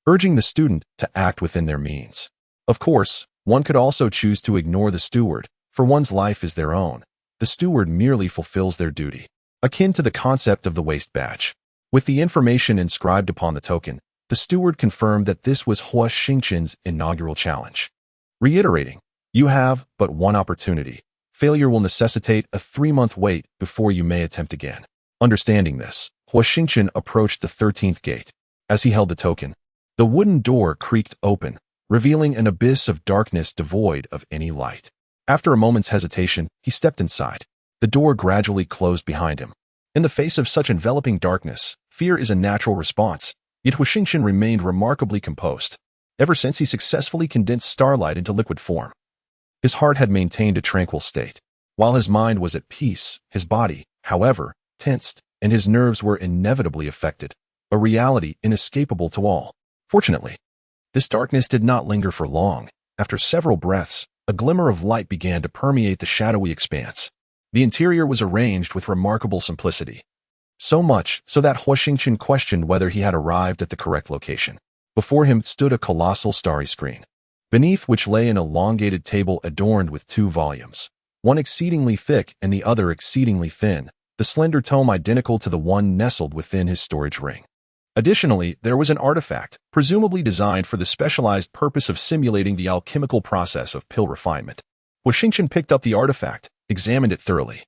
Speaker 1: urging the student to act within their means. Of course, one could also choose to ignore the steward, for one's life is their own. The steward merely fulfills their duty, akin to the concept of the waist badge. With the information inscribed upon the token, the steward confirmed that this was Huo Xingchen's inaugural challenge. Reiterating, you have but one opportunity. Failure will necessitate a 3-month wait before you may attempt again. Understanding this, Huo Xingchen approached the 13th gate. As he held the token, the wooden door creaked open, revealing an abyss of darkness devoid of any light. After a moment's hesitation, he stepped inside. The door gradually closed behind him. In the face of such enveloping darkness, fear is a natural response, yet Huo Xingchen remained remarkably composed. Ever since he successfully condensed starlight into liquid form, his heart had maintained a tranquil state. While his mind was at peace, his body, however, tensed, and his nerves were inevitably affected, a reality inescapable to all. Fortunately, this darkness did not linger for long. After several breaths, a glimmer of light began to permeate the shadowy expanse. The interior was arranged with remarkable simplicity. So much so that Huo Xingchen questioned whether he had arrived at the correct location. Before him stood a colossal starry screen, beneath which lay an elongated table adorned with 2 volumes, one exceedingly thick and the other exceedingly thin, the slender tome identical to the one nestled within his storage ring. Additionally, there was an artifact, presumably designed for the specialized purpose of simulating the alchemical process of pill refinement. Huo Xingchen picked up the artifact, examined it thoroughly,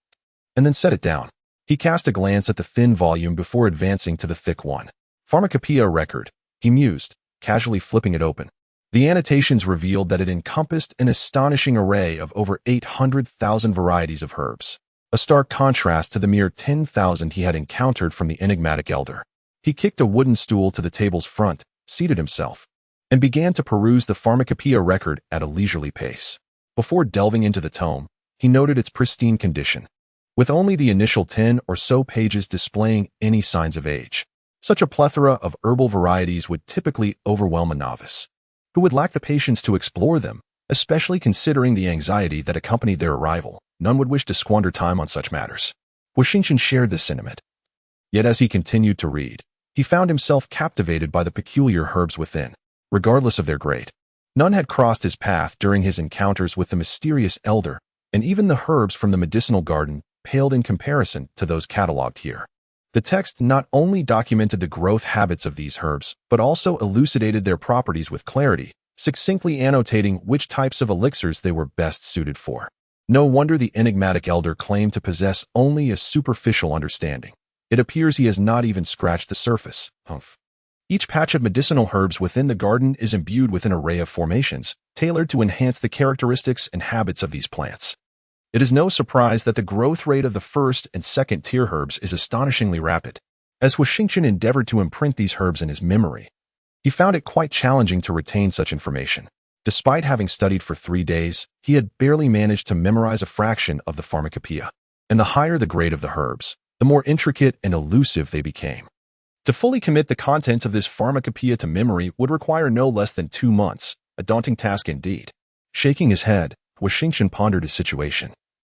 Speaker 1: and then set it down. He cast a glance at the thin volume before advancing to the thick one. Pharmacopoeia record, he mused, casually flipping it open. The annotations revealed that it encompassed an astonishing array of over 800,000 varieties of herbs, a stark contrast to the mere 10,000 he had encountered from the enigmatic elder. He kicked a wooden stool to the table's front, seated himself, and began to peruse the pharmacopoeia record at a leisurely pace. Before delving into the tome, he noted its pristine condition, with only the initial 10 or so pages displaying any signs of age. Such a plethora of herbal varieties would typically overwhelm a novice, who would lack the patience to explore them, especially considering the anxiety that accompanied their arrival. None would wish to squander time on such matters. Huo Xingchen shared this sentiment. Yet as he continued to read, he found himself captivated by the peculiar herbs within, regardless of their grade. None had crossed his path during his encounters with the mysterious elder, and even the herbs from the medicinal garden paled in comparison to those catalogued here. The text not only documented the growth habits of these herbs, but also elucidated their properties with clarity, succinctly annotating which types of elixirs they were best suited for. No wonder the enigmatic elder claimed to possess only a superficial understanding. It appears he has not even scratched the surface. Humph. Each patch of medicinal herbs within the garden is imbued with an array of formations, tailored to enhance the characteristics and habits of these plants. It is no surprise that the growth rate of the first and second tier herbs is astonishingly rapid. As Huo Xingchen endeavored to imprint these herbs in his memory, he found it quite challenging to retain such information. Despite having studied for 3 days, he had barely managed to memorize a fraction of the pharmacopoeia. And the higher the grade of the herbs, the more intricate and elusive they became. To fully commit the contents of this pharmacopoeia to memory would require no less than 2 months, a daunting task indeed. Shaking his head, Huo Xingchen pondered his situation.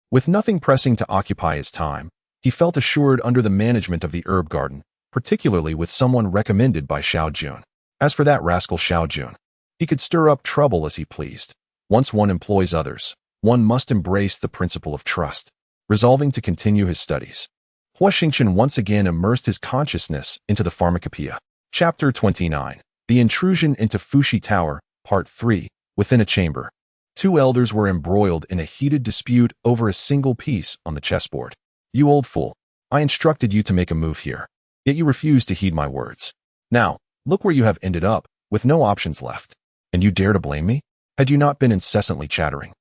Speaker 1: With nothing pressing to occupy his time, he felt assured under the management of the herb garden, particularly with someone recommended by Xiao Jun. As for that rascal Xiao Jun, he could stir up trouble as he pleased. Once one employs others, one must embrace the principle of trust. Resolving to continue his studies, Huo Xingchen once again immersed his consciousness into the pharmacopoeia. Chapter 29. The Intrusion into Fuxi Tower, Part 3, Within a Chamber. 2 elders were embroiled in a heated dispute over a single piece on the chessboard. You old fool, I instructed you to make a move here, yet you refused to heed my words. Now, look where you have ended up, with no options left. And you dare to blame me? Had you not been incessantly chattering,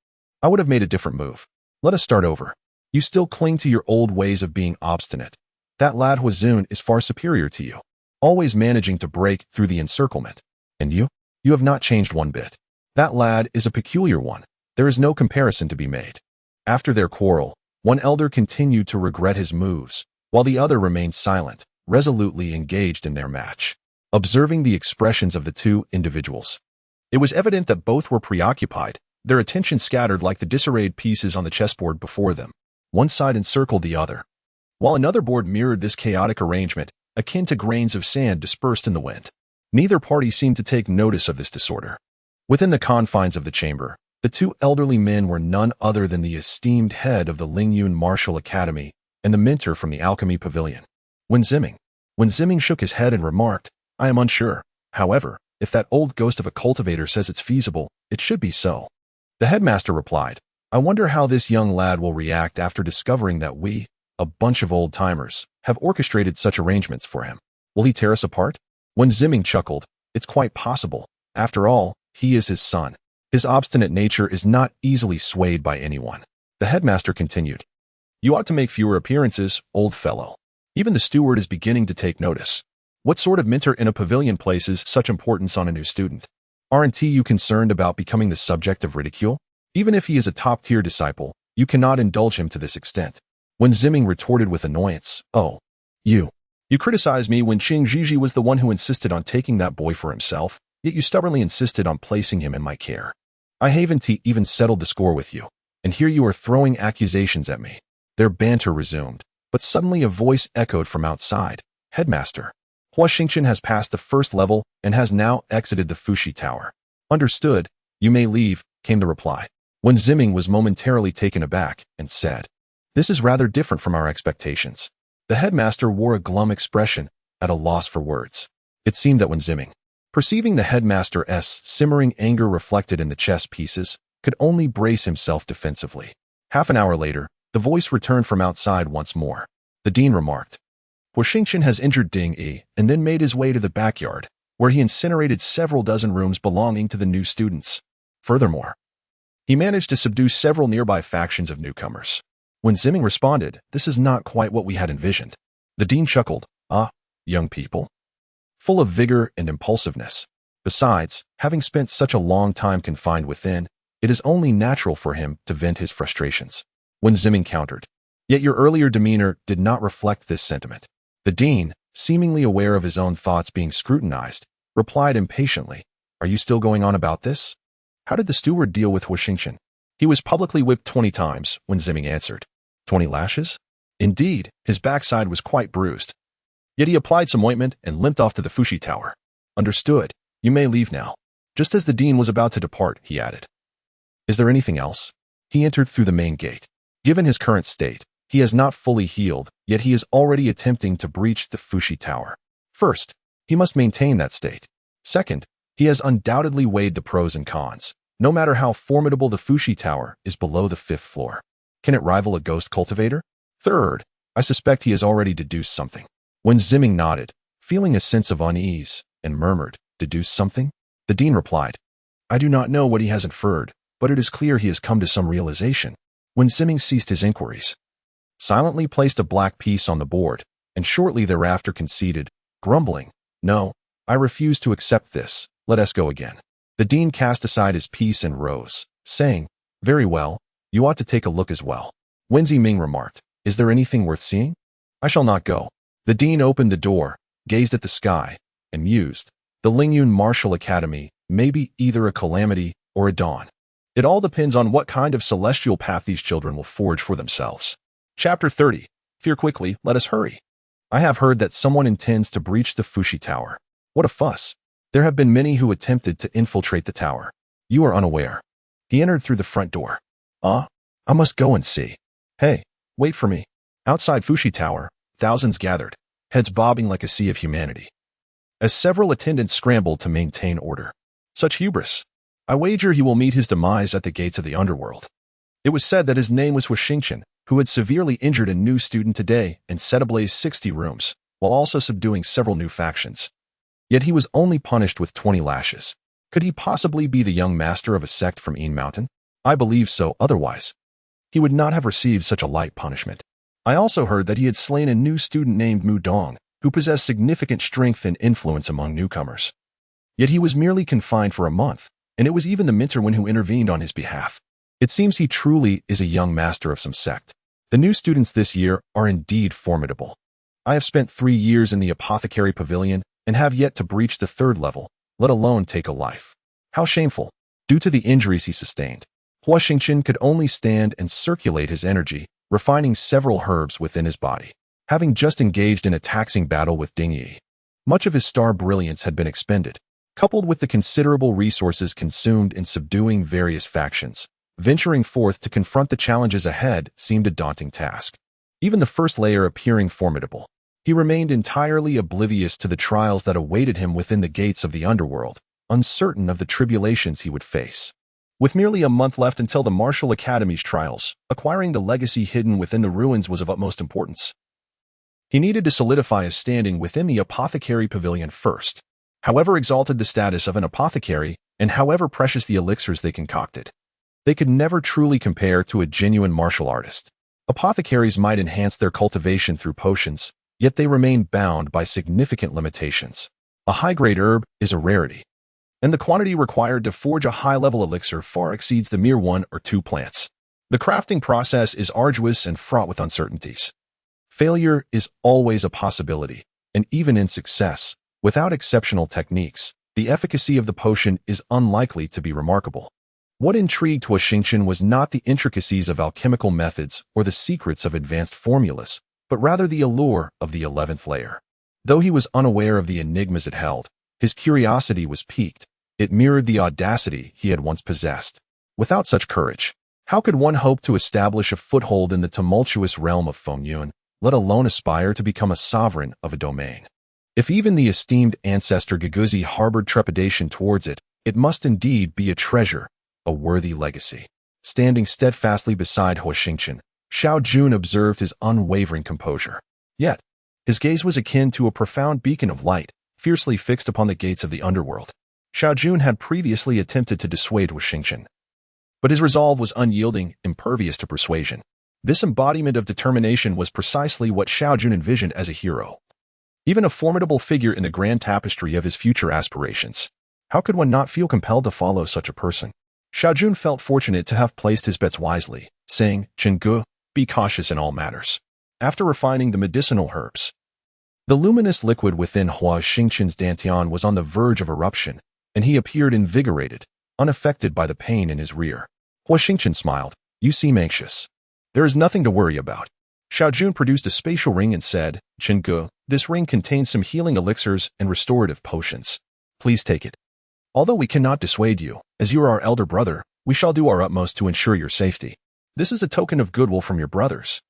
Speaker 1: I would have made a different move. Let us start over. You still cling to your old ways of being obstinate. That lad Huo Xun is far superior to you, always managing to break through the encirclement. And you? You have not changed one bit. That lad is a peculiar one. There is no comparison to be made. After their quarrel, one elder continued to regret his moves, while the other remained silent, resolutely engaged in their match. Observing the expressions of the 2 individuals, it was evident that both were preoccupied, their attention scattered like the disarrayed pieces on the chessboard before them. One side encircled the other, while another board mirrored this chaotic arrangement, akin to grains of sand dispersed in the wind. Neither party seemed to take notice of this disorder. Within the confines of the chamber, the 2 elderly men were none other than the esteemed head of the Lingyun Martial Academy and the mentor from the Alchemy Pavilion, Wen Ziming. Wen Ziming shook his head and remarked, I am unsure. However, if that old ghost of a cultivator says it's feasible, it should be so. The headmaster replied, I wonder how this young lad will react after discovering that we, a bunch of old-timers, have orchestrated such arrangements for him. Will he tear us apart? Wen Ziming chuckled, it's quite possible. After all, he is his son. His obstinate nature is not easily swayed by anyone. The headmaster continued. You ought to make fewer appearances, old fellow. Even the steward is beginning to take notice. What sort of mentor in a pavilion places such importance on a new student? Aren't you concerned about becoming the subject of ridicule? Even if he is a top-tier disciple, you cannot indulge him to this extent. When Ziming retorted with annoyance, Oh, you criticized me when Qing Zhizhi was the one who insisted on taking that boy for himself, yet you stubbornly insisted on placing him in my care. I haven't even settled the score with you, and here you are throwing accusations at me. Their banter resumed, but suddenly a voice echoed from outside. Headmaster, Huo Xingchen has passed the first level and has now exited the Fuxi Tower. Understood, you may leave, came the reply. When Ziming was momentarily taken aback and said, This is rather different from our expectations. The headmaster wore a glum expression, at a loss for words. It seemed that when Ziming, perceiving the headmaster's simmering anger reflected in the chess pieces, could only brace himself defensively. Half an hour later, the voice returned from outside once more. The dean remarked, Huo Xingchen has injured Ding Yi and then made his way to the backyard, where he incinerated several dozen rooms belonging to the new students. Furthermore, he managed to subdue several nearby factions of newcomers. When Ziming responded, This is not quite what we had envisioned. The dean chuckled, Young people? Full of vigor and impulsiveness. Besides, having spent such a long time confined within, it is only natural for him to vent his frustrations. When Ziming countered, Yet your earlier demeanor did not reflect this sentiment. The dean, seemingly aware of his own thoughts being scrutinized, replied impatiently, Are you still going on about this? How did the steward deal with Huo Xingchen? He was publicly whipped 20 times, when Ziming answered. 20 lashes? Indeed, his backside was quite bruised. Yet he applied some ointment and limped off to the Fuxi Tower. Understood. You may leave now. Just as the dean was about to depart, he added. Is there anything else? He entered through the main gate. Given his current state, he has not fully healed, yet he is already attempting to breach the Fuxi Tower. First, he must maintain that state. Second, he has undoubtedly weighed the pros and cons. No matter how formidable the Fuxi Tower is below the 5th floor. Can it rival a ghost cultivator? Third, I suspect he has already deduced something. When Ziming nodded, feeling a sense of unease, and murmured, Deduced something? The dean replied, I do not know what he has inferred, but it is clear he has come to some realization. When Ziming ceased his inquiries, silently placed a black piece on the board, and shortly thereafter conceded, grumbling, No, I refuse to accept this, let us go again. The dean cast aside his piece and rose, saying, Very well, you ought to take a look as well. Wen Ziming remarked, Is there anything worth seeing? I shall not go. The dean opened the door, gazed at the sky, and mused, The Lingyun Martial Academy may be either a calamity or a dawn. It all depends on what kind of celestial path these children will forge for themselves. Chapter 30. Fear quickly, let us hurry. I have heard that someone intends to breach the Fuxi Tower. What a fuss. There have been many who attempted to infiltrate the tower. You are unaware. He entered through the front door. I must go and see. Hey, wait for me. Outside Fuxi Tower, thousands gathered, heads bobbing like a sea of humanity. As several attendants scrambled to maintain order. Such hubris. I wager he will meet his demise at the gates of the underworld. It was said that his name was Huo Xingchen, who had severely injured a new student today and set ablaze 60 rooms, while also subduing several new factions. Yet he was only punished with 20 lashes. Could he possibly be the young master of a sect from Yin Mountain? I believe so, otherwise he would not have received such a light punishment. I also heard that he had slain a new student named Mu Dong, who possessed significant strength and influence among newcomers. Yet he was merely confined for a month, and it was even the mentor who intervened on his behalf. It seems he truly is a young master of some sect. The new students this year are indeed formidable. I have spent 3 years in the apothecary pavilion and have yet to breach the 3rd level, let alone take a life. How shameful. Due to the injuries he sustained, Huo Xingchen could only stand and circulate his energy, refining several herbs within his body. Having just engaged in a taxing battle with Ding Yi, much of his star brilliance had been expended, coupled with the considerable resources consumed in subduing various factions. Venturing forth to confront the challenges ahead seemed a daunting task. Even the first layer appearing formidable, he remained entirely oblivious to the trials that awaited him within the gates of the underworld, uncertain of the tribulations he would face. With merely a month left until the Martial Academy's trials, acquiring the legacy hidden within the ruins was of utmost importance. He needed to solidify his standing within the apothecary pavilion first. However exalted the status of an apothecary, and however precious the elixirs they concocted, they could never truly compare to a genuine martial artist. Apothecaries might enhance their cultivation through potions, yet they remain bound by significant limitations. A high-grade herb is a rarity, and the quantity required to forge a high-level elixir far exceeds the mere 1 or 2 plants. The crafting process is arduous and fraught with uncertainties. Failure is always a possibility, and even in success, without exceptional techniques, the efficacy of the potion is unlikely to be remarkable. What intrigued Huo Xingchen was not the intricacies of alchemical methods or the secrets of advanced formulas, but rather the allure of the 11th layer. Though he was unaware of the enigmas it held, his curiosity was piqued. It mirrored the audacity he had once possessed. Without such courage, how could one hope to establish a foothold in the tumultuous realm of Fengyun, let alone aspire to become a sovereign of a domain? If even the esteemed ancestor Guguzi harbored trepidation towards it, it must indeed be a treasure, a worthy legacy. Standing steadfastly beside Huo Xingchen, Xiao Jun observed his unwavering composure. Yet, his gaze was akin to a profound beacon of light, fiercely fixed upon the gates of the underworld. Xiao Jun had previously attempted to dissuade Huo Xingchen, but his resolve was unyielding, impervious to persuasion. This embodiment of determination was precisely what Xiao Jun envisioned as a hero, even a formidable figure in the grand tapestry of his future aspirations. How could one not feel compelled to follow such a person? Xiao Jun felt fortunate to have placed his bets wisely, saying, "Chengge, be cautious in all matters." After refining the medicinal herbs, the luminous liquid within Huo Xingchen's dantian was on the verge of eruption, and he appeared invigorated, unaffected by the pain in his rear. Huo Xingchen smiled. "You seem anxious. There is nothing to worry about." Xiao Jun produced a spatial ring and said, "Chengge, this ring contains some healing elixirs and restorative potions. Please take it. Although we cannot dissuade you, as you are our elder brother, we shall do our utmost to ensure your safety. This is a token of goodwill from your brothers.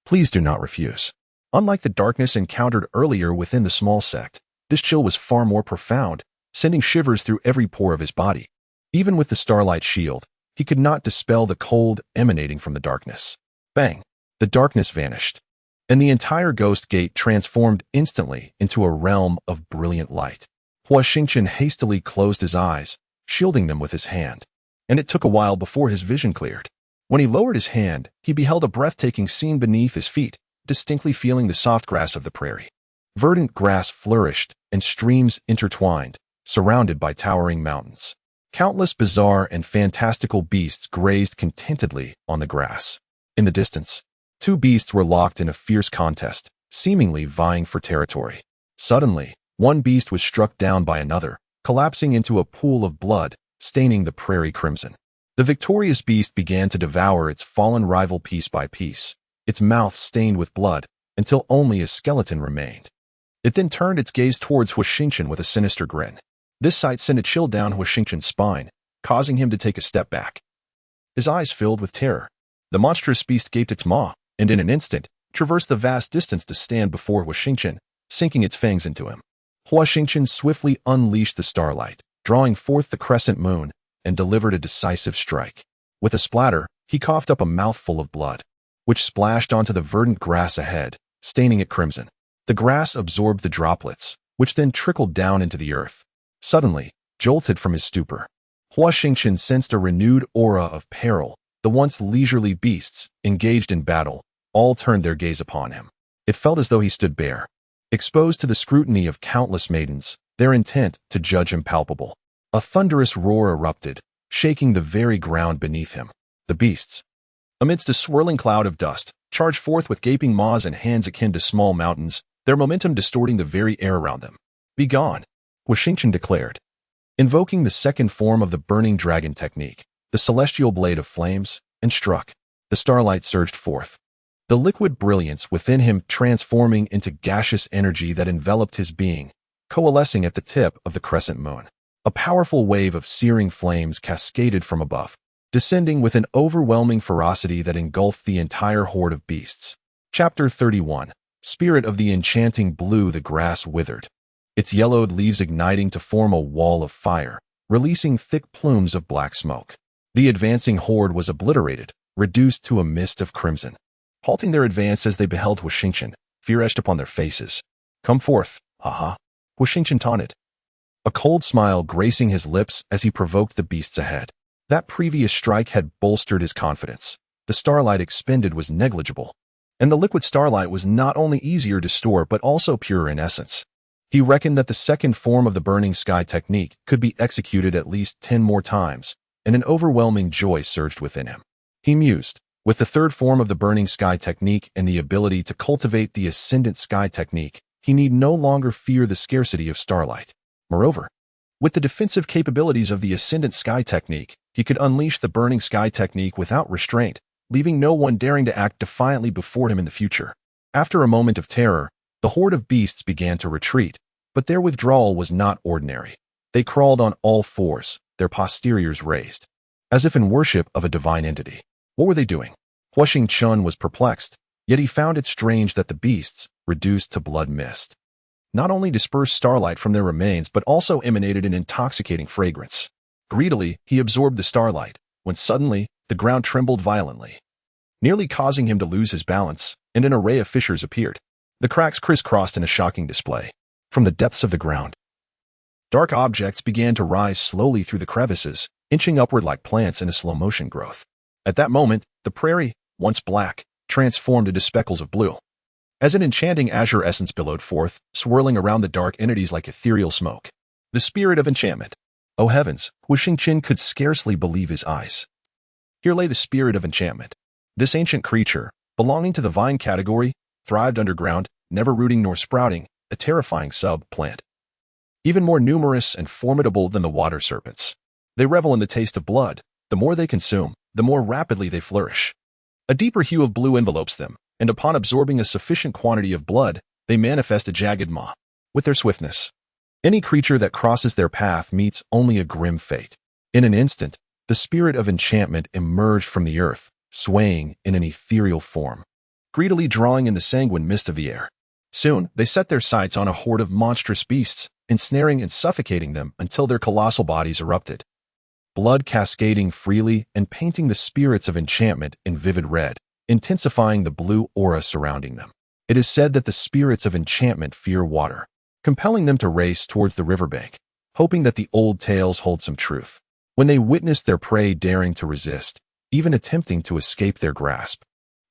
Speaker 1: Please do not refuse." Unlike the darkness encountered earlier within the small sect, this chill was far more profound, sending shivers through every pore of his body. Even with the starlight shield, he could not dispel the cold emanating from the darkness. Bang! The darkness vanished, and the entire ghost gate transformed instantly into a realm of brilliant light. Huo Xingchen hastily closed his eyes, shielding them with his hand, and it took a while before his vision cleared. When he lowered his hand, he beheld a breathtaking scene beneath his feet, distinctly feeling the soft grass of the prairie. Verdant grass flourished, and streams intertwined, surrounded by towering mountains. Countless bizarre and fantastical beasts grazed contentedly on the grass. In the distance, 2 beasts were locked in a fierce contest, seemingly vying for territory. Suddenly, one beast was struck down by another, collapsing into a pool of blood, staining the prairie crimson. The victorious beast began to devour its fallen rival piece by piece, its mouth stained with blood, until only a skeleton remained. It then turned its gaze towards Huo Xingchen with a sinister grin. This sight sent a chill down Huo Xingchen's spine, causing him to take a step back. His eyes filled with terror. The monstrous beast gaped its maw, and in an instant, traversed the vast distance to stand before Huo Xingchen, sinking its fangs into him. Huo Xingchen swiftly unleashed the starlight, drawing forth the crescent moon, and delivered a decisive strike. With a splatter, he coughed up a mouthful of blood, which splashed onto the verdant grass ahead, staining it crimson. The grass absorbed the droplets, which then trickled down into the earth. Suddenly, jolted from his stupor, Huo Xingchen sensed a renewed aura of peril. The once leisurely beasts, engaged in battle, all turned their gaze upon him. It felt as though he stood bare, exposed to the scrutiny of countless maidens, their intent to judge him palpable. A thunderous roar erupted, shaking the very ground beneath him. The beasts, amidst a swirling cloud of dust, charged forth with gaping maws and hands akin to small mountains, their momentum distorting the very air around them. "Begone," Huo Xingchen declared. Invoking the second form of the burning dragon technique, the celestial blade of flames, and struck. The starlight surged forth, the liquid brilliance within him transforming into gaseous energy that enveloped his being, coalescing at the tip of the crescent moon. A powerful wave of searing flames cascaded from above, descending with an overwhelming ferocity that engulfed the entire horde of beasts. Chapter 31. Spirit of the enchanting blue. The grass withered, its yellowed leaves igniting to form a wall of fire, releasing thick plumes of black smoke. The advancing horde was obliterated, reduced to a mist of crimson. Halting their advance as they beheld Huo Xingchen, fear etched upon their faces. "Come forth, haha," Huo Xingchen taunted. A a cold smile gracing his lips as he provoked the beasts ahead. That previous strike had bolstered his confidence. The starlight expended was negligible, and the liquid starlight was not only easier to store but also purer in essence. He reckoned that the second form of the burning sky technique could be executed at least 10 more times, and an overwhelming joy surged within him. He mused, with the third form of the burning sky technique and the ability to cultivate the ascendant sky technique, he need no longer fear the scarcity of starlight. Moreover, with the defensive capabilities of the ascendant sky technique, he could unleash the burning sky technique without restraint, leaving no one daring to act defiantly before him in the future. After a moment of terror, the horde of beasts began to retreat, but their withdrawal was not ordinary. They crawled on all fours, their posteriors raised, as if in worship of a divine entity. What were they doing? Huo Xingchen was perplexed, yet he found it strange that the beasts, reduced to blood mist, not only dispersed starlight from their remains but also emanated an intoxicating fragrance. Greedily, he absorbed the starlight, when suddenly, the ground trembled violently, nearly causing him to lose his balance, and an array of fissures appeared. The cracks crisscrossed in a shocking display. From the depths of the ground, dark objects began to rise slowly through the crevices, inching upward like plants in a slow-motion growth. At that moment, the prairie, once black, transformed into speckles of blue. As an enchanting azure essence billowed forth, swirling around the dark entities like ethereal smoke. The spirit of enchantment. Oh heavens, Huo Xingchen could scarcely believe his eyes. Here lay the spirit of enchantment. This ancient creature, belonging to the vine category, thrived underground, never rooting nor sprouting, a terrifying sub-plant. Even more numerous and formidable than the water serpents. They revel in the taste of blood. The more they consume, the more rapidly they flourish. A deeper hue of blue envelopes them, and upon absorbing a sufficient quantity of blood, they manifest a jagged maw. With their swiftness, any creature that crosses their path meets only a grim fate. In an instant, the spirit of enchantment emerged from the earth, swaying in an ethereal form, greedily drawing in the sanguine mist of the air. Soon, they set their sights on a horde of monstrous beasts, ensnaring and suffocating them until their colossal bodies erupted, blood cascading freely and painting the spirits of enchantment in vivid red, intensifying the blue aura surrounding them. It is said that the spirits of enchantment fear water, compelling them to race towards the riverbank, hoping that the old tales hold some truth. When they witnessed their prey daring to resist, even attempting to escape their grasp,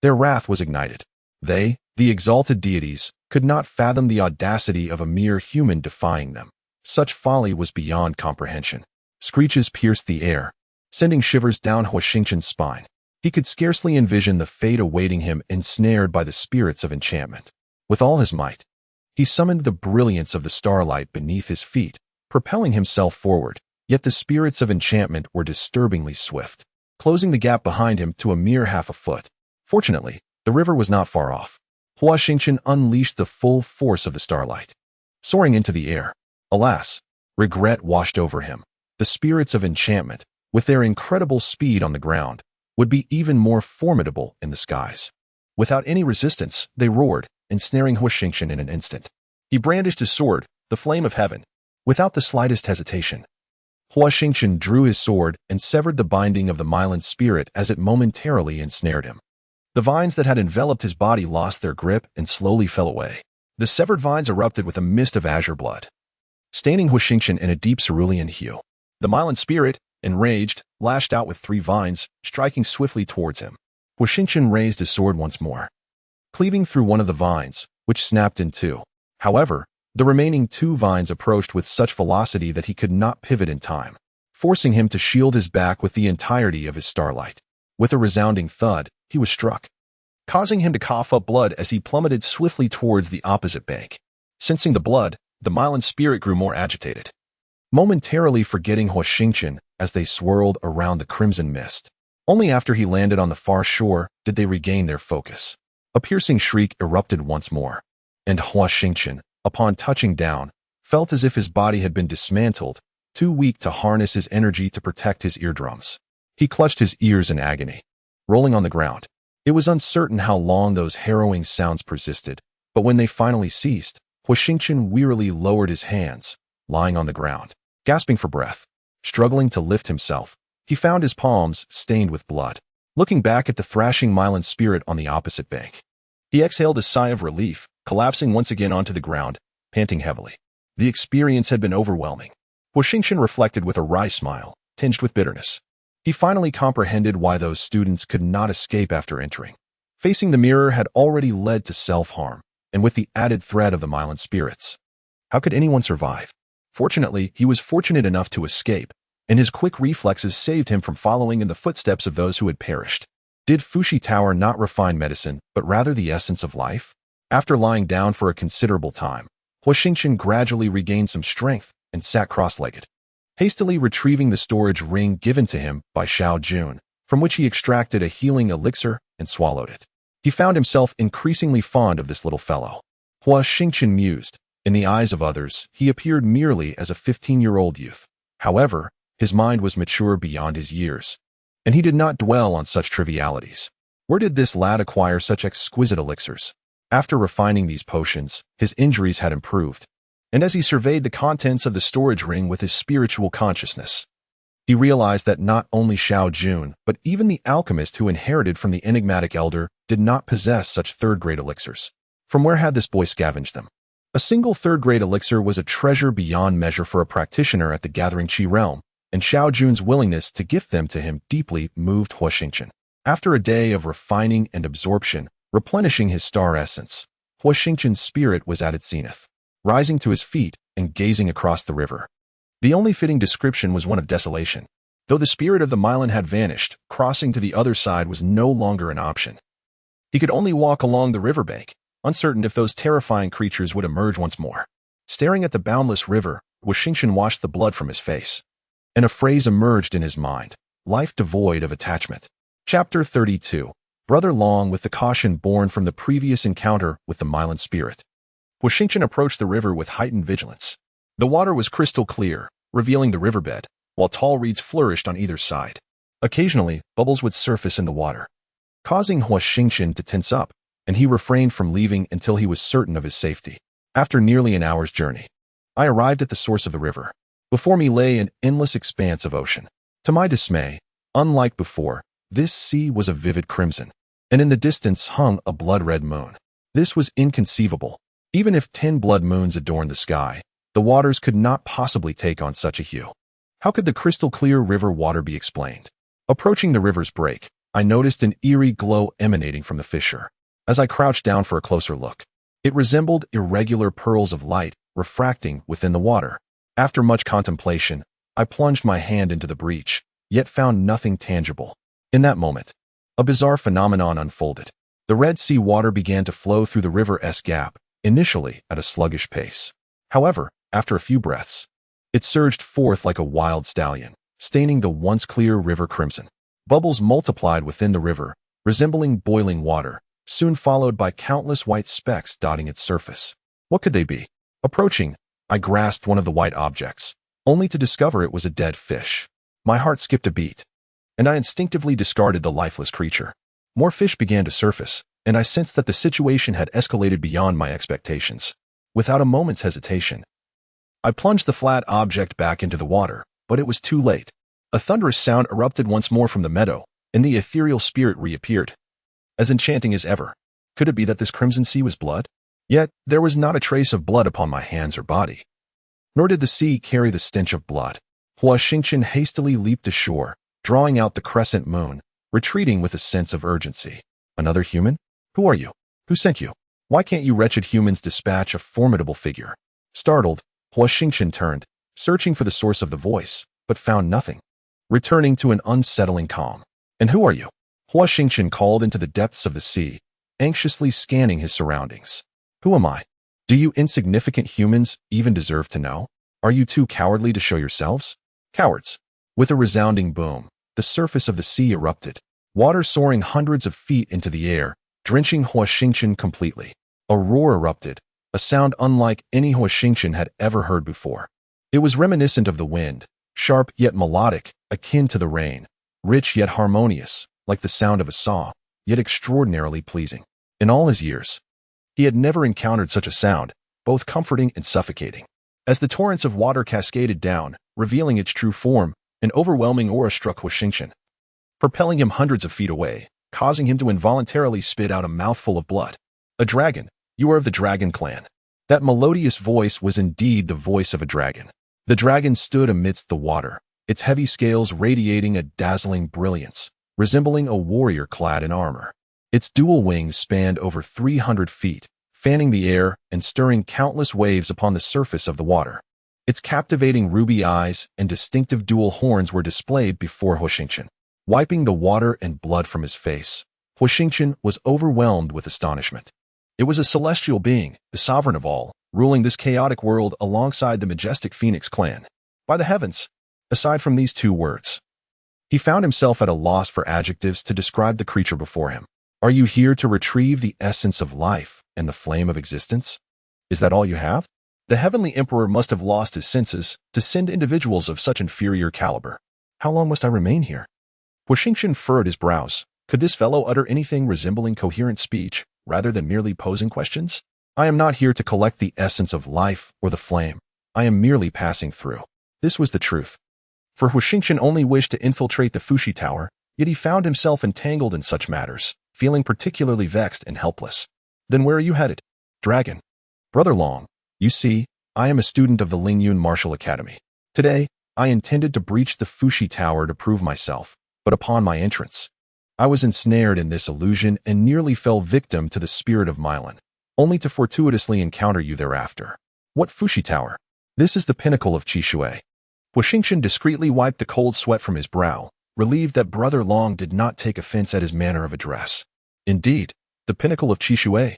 Speaker 1: their wrath was ignited. They, the exalted deities, could not fathom the audacity of a mere human defying them. Such folly was beyond comprehension. Screeches pierced the air, sending shivers down Huo Xingchen's spine. He could scarcely envision the fate awaiting him ensnared by the spirits of enchantment. With all his might, he summoned the brilliance of the starlight beneath his feet, propelling himself forward, yet the spirits of enchantment were disturbingly swift, closing the gap behind him to a mere half a foot. Fortunately, the river was not far off. Huo Xingchen unleashed the full force of the starlight, soaring into the air. Alas, regret washed over him. The spirits of enchantment, with their incredible speed on the ground, would be even more formidable in the skies. Without any resistance, they roared, ensnaring Huo Xingchen in an instant. He brandished his sword, the flame of heaven, without the slightest hesitation. Huo Xingchen drew his sword and severed the binding of the Mylan spirit as it momentarily ensnared him. The vines that had enveloped his body lost their grip and slowly fell away. The severed vines erupted with a mist of azure blood, staining Huo Xingchen in a deep cerulean hue. The Mylan spirit, enraged, lashed out with 3 vines, striking swiftly towards him. Huo Xingchen raised his sword once more, cleaving through one of the vines, which snapped in 2. However, the remaining 2 vines approached with such velocity that he could not pivot in time, forcing him to shield his back with the entirety of his starlight. With a resounding thud, he was struck, causing him to cough up blood as he plummeted swiftly towards the opposite bank. Sensing the blood, the Mylan spirit grew more agitated, momentarily forgetting Huo Xingchen as they swirled around the crimson mist. Only after he landed on the far shore did they regain their focus. A piercing shriek erupted once more, and Huo Xingchen, upon touching down, felt as if his body had been dismantled, too weak to harness his energy to protect his eardrums. He clutched his ears in agony, rolling on the ground. It was uncertain how long those harrowing sounds persisted, but when they finally ceased, Huo Xingchen wearily lowered his hands, lying on the ground, gasping for breath. Struggling to lift himself, he found his palms stained with blood. Looking back at the thrashing Mylan spirit on the opposite bank, he exhaled a sigh of relief, collapsing once again onto the ground, panting heavily. The experience had been overwhelming. Huo Xingchen reflected with a wry smile, tinged with bitterness. He finally comprehended why those students could not escape after entering. Facing the mirror had already led to self-harm, and with the added threat of the Milan spirits. How could anyone survive? Fortunately, he was fortunate enough to escape, and his quick reflexes saved him from following in the footsteps of those who had perished. Did Fuxi Tower not refine medicine, but rather the essence of life? After lying down for a considerable time, Huo Xingchen gradually regained some strength and sat cross-legged, hastily retrieving the storage ring given to him by Xiao Jun, from which he extracted a healing elixir and swallowed it. He found himself increasingly fond of this little fellow. Huo Xingchen mused. In the eyes of others, he appeared merely as a 15-year-old youth. However, his mind was mature beyond his years, and he did not dwell on such trivialities. Where did this lad acquire such exquisite elixirs? After refining these potions, his injuries had improved, and as he surveyed the contents of the storage ring with his spiritual consciousness, he realized that not only Xiao Jun, but even the alchemist who inherited from the enigmatic elder did not possess such third-grade elixirs. From where had this boy scavenged them? A single third-grade elixir was a treasure beyond measure for a practitioner at the Gathering Qi realm, and Xiao Jun's willingness to gift them to him deeply moved Huo Xingchen. After a day of refining and absorption, replenishing his star essence, Huo Xingchen's spirit was at its zenith. Rising to his feet and gazing across the river, the only fitting description was one of desolation. Though the spirit of the Milan had vanished, crossing to the other side was no longer an option. He could only walk along the riverbank, uncertain if those terrifying creatures would emerge once more. Staring at the boundless river, Huo Xingchen washed the blood from his face, and a phrase emerged in his mind: life devoid of attachment. Chapter 32. Brother Long with the caution born from the previous encounter with the Milan spirit. Huo Xingchen approached the river with heightened vigilance. The water was crystal clear, revealing the riverbed, while tall reeds flourished on either side. Occasionally, bubbles would surface in the water, causing Huo Xingchen to tense up, and he refrained from leaving until he was certain of his safety. After nearly an hour's journey, I arrived at the source of the river. Before me lay an endless expanse of ocean. To my dismay, unlike before, this sea was a vivid crimson, and in the distance hung a blood-red moon. This was inconceivable. Even if 10 blood moons adorned the sky, the waters could not possibly take on such a hue. How could the crystal-clear river water be explained? Approaching the river's break, I noticed an eerie glow emanating from the fissure. As I crouched down for a closer look, it resembled irregular pearls of light refracting within the water. After much contemplation, I plunged my hand into the breach, yet found nothing tangible. In that moment, a bizarre phenomenon unfolded. The Red Sea water began to flow through the river's gap, initially at a sluggish pace. However, after a few breaths, it surged forth like a wild stallion, staining the once clear river crimson. Bubbles multiplied within the river, resembling boiling water, soon followed by countless white specks dotting its surface. What could they be? Approaching, I grasped one of the white objects, only to discover it was a dead fish. My heart skipped a beat, and I instinctively discarded the lifeless creature. More fish began to surface, and I sensed that the situation had escalated beyond my expectations. Without a moment's hesitation, I plunged the flat object back into the water, but it was too late. A thunderous sound erupted once more from the meadow, and the ethereal spirit reappeared, as enchanting as ever. Could it be that this crimson sea was blood? Yet, there was not a trace of blood upon my hands or body. Nor did the sea carry the stench of blood. Huo Xingchen hastily leaped ashore, drawing out the crescent moon, retreating with a sense of urgency. Another human? Who are you? Who sent you? Why can't you wretched humans dispatch a formidable figure? Startled, Huo Xingchen turned, searching for the source of the voice, but found nothing, returning to an unsettling calm. And who are you? Huo Xingchen called into the depths of the sea, anxiously scanning his surroundings. Who am I? Do you insignificant humans even deserve to know? Are you too cowardly to show yourselves? Cowards. With a resounding boom, the surface of the sea erupted, water soaring hundreds of feet into the air, drenching Huo Xingchen completely. A roar erupted, a sound unlike any Huo Xingchen had ever heard before. It was reminiscent of the wind, sharp yet melodic, akin to the rain, rich yet harmonious, like the sound of a saw, yet extraordinarily pleasing. In all his years, he had never encountered such a sound, both comforting and suffocating. As the torrents of water cascaded down, revealing its true form, an overwhelming aura struck Huo Xingchen, propelling him hundreds of feet away, causing him to involuntarily spit out a mouthful of blood. A dragon. You are of the dragon clan. That melodious voice was indeed the voice of a dragon. The dragon stood amidst the water, its heavy scales radiating a dazzling brilliance, resembling a warrior clad in armor. Its dual wings spanned over 300 feet, fanning the air and stirring countless waves upon the surface of the water. Its captivating ruby eyes and distinctive dual horns were displayed before Huo Xingchen. Wiping the water and blood from his face, Huo Xingchen was overwhelmed with astonishment. It was a celestial being, the sovereign of all, ruling this chaotic world alongside the majestic Phoenix clan. By the heavens, aside from these two words, he found himself at a loss for adjectives to describe the creature before him. Are you here to retrieve the essence of life and the flame of existence? Is that all you have? The heavenly emperor must have lost his senses to send individuals of such inferior caliber. How long must I remain here? Huo Xingchen furrowed his brows. Could this fellow utter anything resembling coherent speech, rather than merely posing questions? I am not here to collect the essence of life or the flame. I am merely passing through. This was the truth. For Huo Xingchen only wished to infiltrate the Fuxi Tower, yet he found himself entangled in such matters, feeling particularly vexed and helpless. Then where are you headed? Dragon. Brother Long, you see, I am a student of the Lingyun Martial Academy. Today, I intended to breach the Fuxi Tower to prove myself, but upon my entrance, I was ensnared in this illusion and nearly fell victim to the spirit of Milan, only to fortuitously encounter you thereafter. What Fuxi Tower? This is the pinnacle of Qishui. Huo Xingchen discreetly wiped the cold sweat from his brow, relieved that Brother Long did not take offense at his manner of address. Indeed, the pinnacle of Qishui.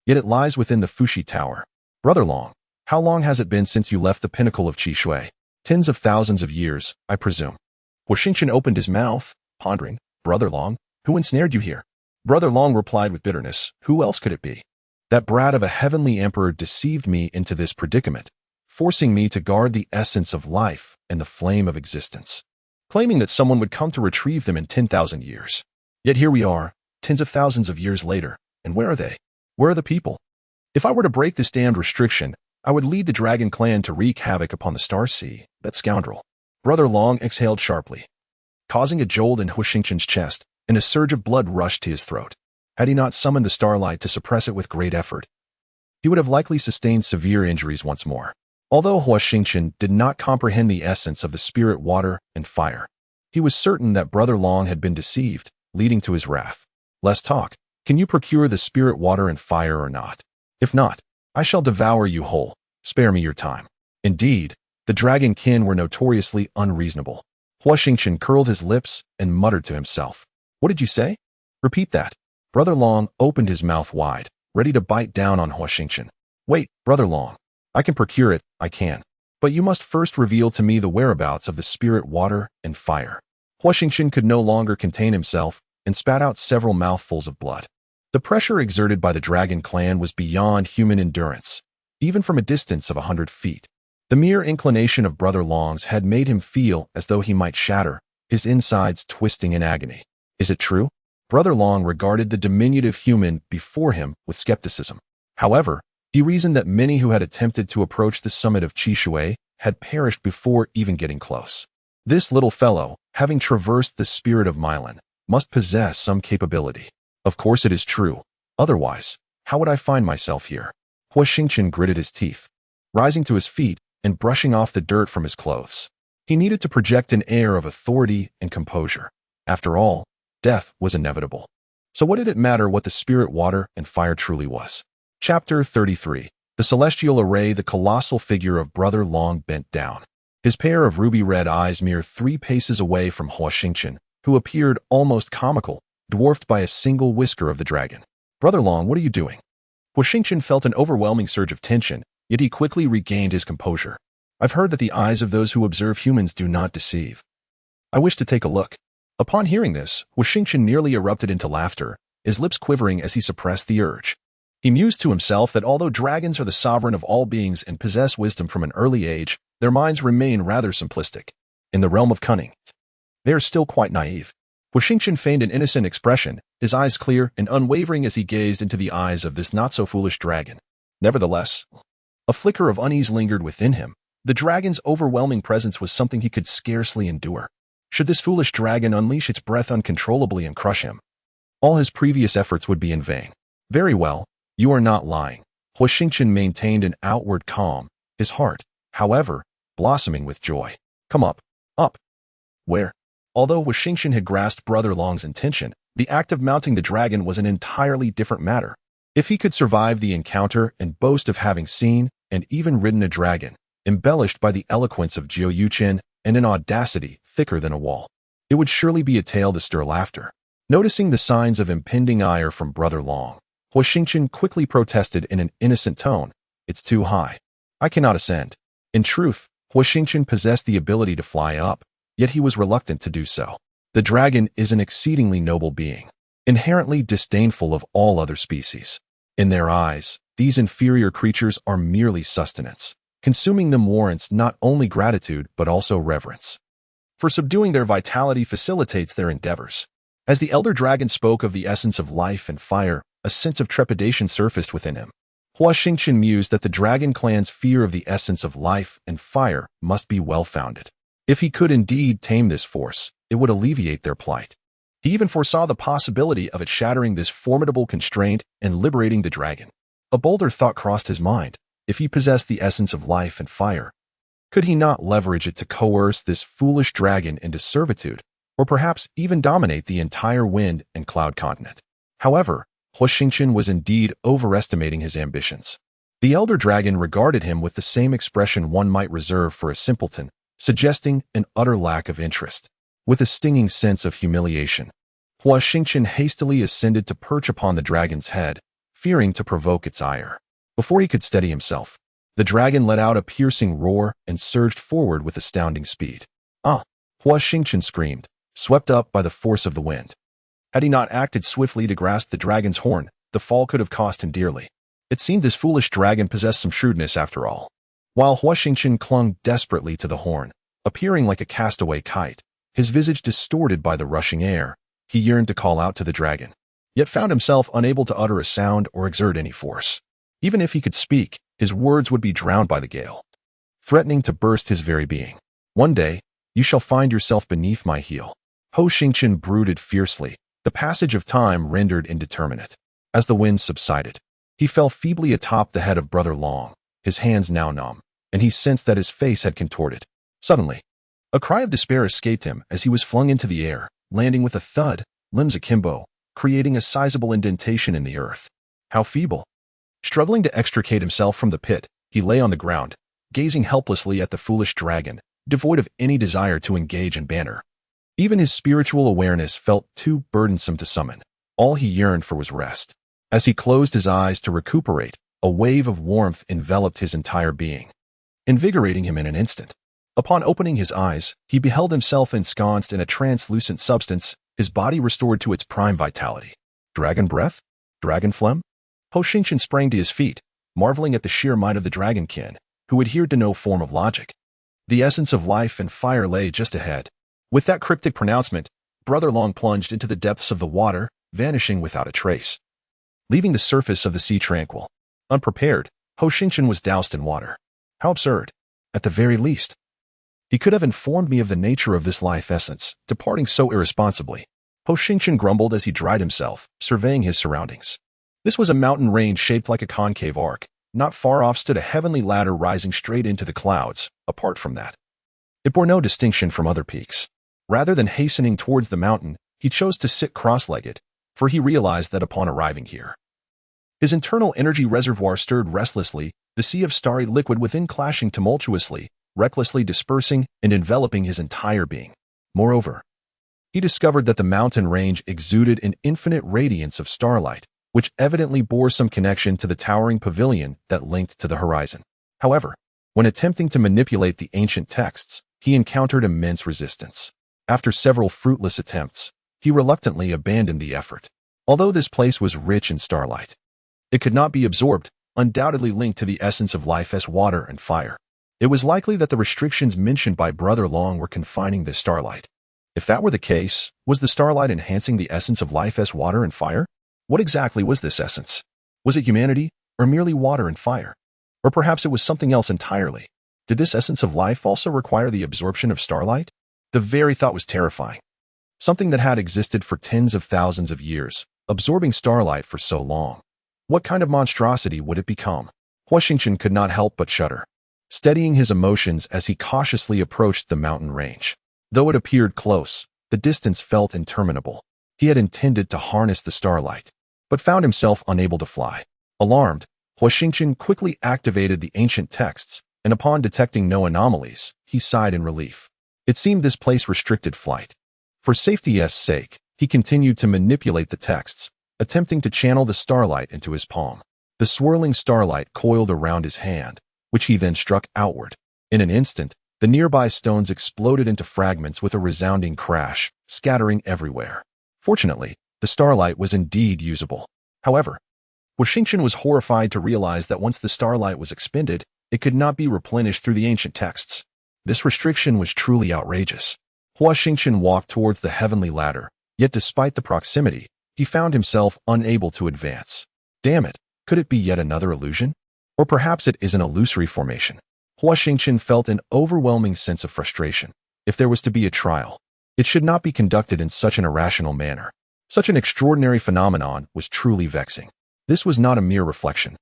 Speaker 1: Yet it lies within the Fuxi Tower. Brother Long, how long has it been since you left the pinnacle of Qishui? Tens of thousands of years, I presume. Huo Xingchen opened his mouth, pondering. Brother Long, who ensnared you here? Brother Long replied with bitterness, who else could it be? That brat of a heavenly emperor deceived me into this predicament, forcing me to guard the essence of life and the flame of existence, claiming that someone would come to retrieve them in 10,000 years. Yet here we are, tens of thousands of years later, and where are they? Where are the people? If I were to break this damned restriction, I would lead the dragon clan to wreak havoc upon the Star Sea, that scoundrel. Brother Long exhaled sharply, causing a jolt in Huo Xingchen's chest, and a surge of blood rushed to his throat. Had he not summoned the starlight to suppress it with great effort, he would have likely sustained severe injuries once more. Although Huo Xingchen did not comprehend the essence of the spirit water and fire, he was certain that Brother Long had been deceived, leading to his wrath. Less talk. Can you procure the spirit water and fire or not? If not, I shall devour you whole. Spare me your time. Indeed, the dragon kin were notoriously unreasonable. Huo Xingchen curled his lips and muttered to himself. What did you say? Repeat that. Brother Long opened his mouth wide, ready to bite down on Huo Xingchen. Wait, Brother Long. I can procure it, I can. But you must first reveal to me the whereabouts of the spirit water and fire. Huo Xingchen could no longer contain himself and spat out several mouthfuls of blood. The pressure exerted by the dragon clan was beyond human endurance, even from a distance of 100 feet. The mere inclination of Brother Long's had made him feel as though he might shatter, his insides twisting in agony. Is it true? Brother Long regarded the diminutive human before him with skepticism. However, he reasoned that many who had attempted to approach the summit of Qishui had perished before even getting close. This little fellow, having traversed the spirit of Milan, must possess some capability. Of course it is true. Otherwise, how would I find myself here? Huo Xingchen gritted his teeth, rising to his feet and brushing off the dirt from his clothes. He needed to project an air of authority and composure. After all, death was inevitable. So what did it matter what the spirit water and fire truly was? Chapter 33. The celestial array. The colossal figure of Brother Long bent down, his pair of ruby-red eyes mere 3 paces away from Huo Xingchen, who appeared almost comical, dwarfed by a single whisker of the dragon. Brother Long, what are you doing? Huo Xingchen felt an overwhelming surge of tension, yet he quickly regained his composure. I've heard that the eyes of those who observe humans do not deceive. I wish to take a look. Upon hearing this, Huo Xingchen nearly erupted into laughter, his lips quivering as he suppressed the urge. He mused to himself that although dragons are the sovereign of all beings and possess wisdom from an early age, their minds remain rather simplistic. In the realm of cunning, they are still quite naive. Huo Xingchen feigned an innocent expression, his eyes clear and unwavering as he gazed into the eyes of this not-so-foolish dragon. Nevertheless, a flicker of unease lingered within him. The dragon's overwhelming presence was something he could scarcely endure. Should this foolish dragon unleash its breath uncontrollably and crush him, all his previous efforts would be in vain. Very well, you are not lying. Huo Xingchen maintained an outward calm, his heart, however, blossoming with joy. Come up. Up. Where? Although Huo Xingchen had grasped Brother Long's intention, the act of mounting the dragon was an entirely different matter. If he could survive the encounter and boast of having seen and even ridden a dragon, embellished by the eloquence of Huo Xingchen and an audacity thicker than a wall, it would surely be a tale to stir laughter. Noticing the signs of impending ire from Brother Long, Huo Xingchen quickly protested in an innocent tone, "It's too high. I cannot ascend." In truth, Huo Xingchen possessed the ability to fly up, yet he was reluctant to do so. The dragon is an exceedingly noble being, inherently disdainful of all other species. In their eyes, these inferior creatures are merely sustenance. Consuming them warrants not only gratitude but also reverence. For subduing their vitality facilitates their endeavors. As the elder dragon spoke of the essence of life and fire, a sense of trepidation surfaced within him. Huo Xingchen mused that the dragon clan's fear of the essence of life and fire must be well-founded. If he could indeed tame this force, it would alleviate their plight. He even foresaw the possibility of it shattering this formidable constraint and liberating the dragon. A bolder thought crossed his mind. If he possessed the essence of life and fire, could he not leverage it to coerce this foolish dragon into servitude, or perhaps even dominate the entire wind and cloud continent? However, Huo Xingchen was indeed overestimating his ambitions. The elder dragon regarded him with the same expression one might reserve for a simpleton, suggesting an utter lack of interest. With a stinging sense of humiliation, Huo Xingchen hastily ascended to perch upon the dragon's head, fearing to provoke its ire. Before he could steady himself, the dragon let out a piercing roar and surged forward with astounding speed. "Ah!" Huo Xingchen screamed, swept up by the force of the wind. Had he not acted swiftly to grasp the dragon's horn, the fall could have cost him dearly. It seemed this foolish dragon possessed some shrewdness after all. While Huo Xingchen clung desperately to the horn, appearing like a castaway kite, his visage distorted by the rushing air, he yearned to call out to the dragon, yet found himself unable to utter a sound or exert any force. Even if he could speak, his words would be drowned by the gale, threatening to burst his very being. "One day, you shall find yourself beneath my heel." Huo Xingchen brooded fiercely, the passage of time rendered indeterminate. As the wind subsided, he fell feebly atop the head of Brother Long, his hands now numb, and he sensed that his face had contorted. Suddenly, a cry of despair escaped him as he was flung into the air, landing with a thud, limbs akimbo, creating a sizable indentation in the earth. How feeble! Struggling to extricate himself from the pit, he lay on the ground, gazing helplessly at the foolish dragon, devoid of any desire to engage in banter. Even his spiritual awareness felt too burdensome to summon. All he yearned for was rest. As he closed his eyes to recuperate, a wave of warmth enveloped his entire being, invigorating him in an instant. Upon opening his eyes, he beheld himself ensconced in a translucent substance, his body restored to its prime vitality. Dragon breath? Dragon phlegm? Huo Xingchen sprang to his feet, marveling at the sheer might of the dragonkin, who adhered to no form of logic. The essence of life and fire lay just ahead. With that cryptic pronouncement, Brother Long plunged into the depths of the water, vanishing without a trace. Leaving the surface of the sea tranquil, unprepared, Huo Xingchen was doused in water. How absurd! At the very least, he could have informed me of the nature of this life essence, departing so irresponsibly. Huo Xingchen grumbled as he dried himself, surveying his surroundings. This was a mountain range shaped like a concave arc. Not far off stood a heavenly ladder rising straight into the clouds. Apart from that, it bore no distinction from other peaks. Rather than hastening towards the mountain, he chose to sit cross-legged, for he realized that upon arriving here, his internal energy reservoir stirred restlessly, the sea of starry liquid within clashing tumultuously, recklessly dispersing and enveloping his entire being. Moreover, he discovered that the mountain range exuded an infinite radiance of starlight, which evidently bore some connection to the towering pavilion that linked to the horizon. However, when attempting to manipulate the ancient texts, he encountered immense resistance. After several fruitless attempts, he reluctantly abandoned the effort. Although this place was rich in starlight, it could not be absorbed, undoubtedly linked to the essence of life as water and fire. It was likely that the restrictions mentioned by Brother Long were confining this starlight. If that were the case, was the starlight enhancing the essence of life as water and fire? What exactly was this essence? Was it humanity, or merely water and fire? Or perhaps it was something else entirely? Did this essence of life also require the absorption of starlight? The very thought was terrifying. Something that had existed for tens of thousands of years, absorbing starlight for so long. What kind of monstrosity would it become? Huo Xingchen could not help but shudder. steadying his emotions as he cautiously approached the mountain range. Though it appeared close, the distance felt interminable. He had intended to harness the starlight, but found himself unable to fly. Alarmed, Huo Xingchen quickly activated the ancient texts, and upon detecting no anomalies, he sighed in relief. It seemed this place restricted flight. For safety's sake, he continued to manipulate the texts, attempting to channel the starlight into his palm. The swirling starlight coiled around his hand, which he then struck outward. In an instant, the nearby stones exploded into fragments with a resounding crash, scattering everywhere. Fortunately, the starlight was indeed usable. However, Huo Xingchen was horrified to realize that once the starlight was expended, it could not be replenished through the ancient texts. This restriction was truly outrageous. Huo Xingchen walked towards the heavenly ladder, yet despite the proximity, he found himself unable to advance. Damn it, could it be yet another illusion? Or perhaps it is an illusory formation. Huo Xingchen felt an overwhelming sense of frustration. If there was to be a trial, it should not be conducted in such an irrational manner. Such an extraordinary phenomenon was truly vexing. This was not a mere reflection.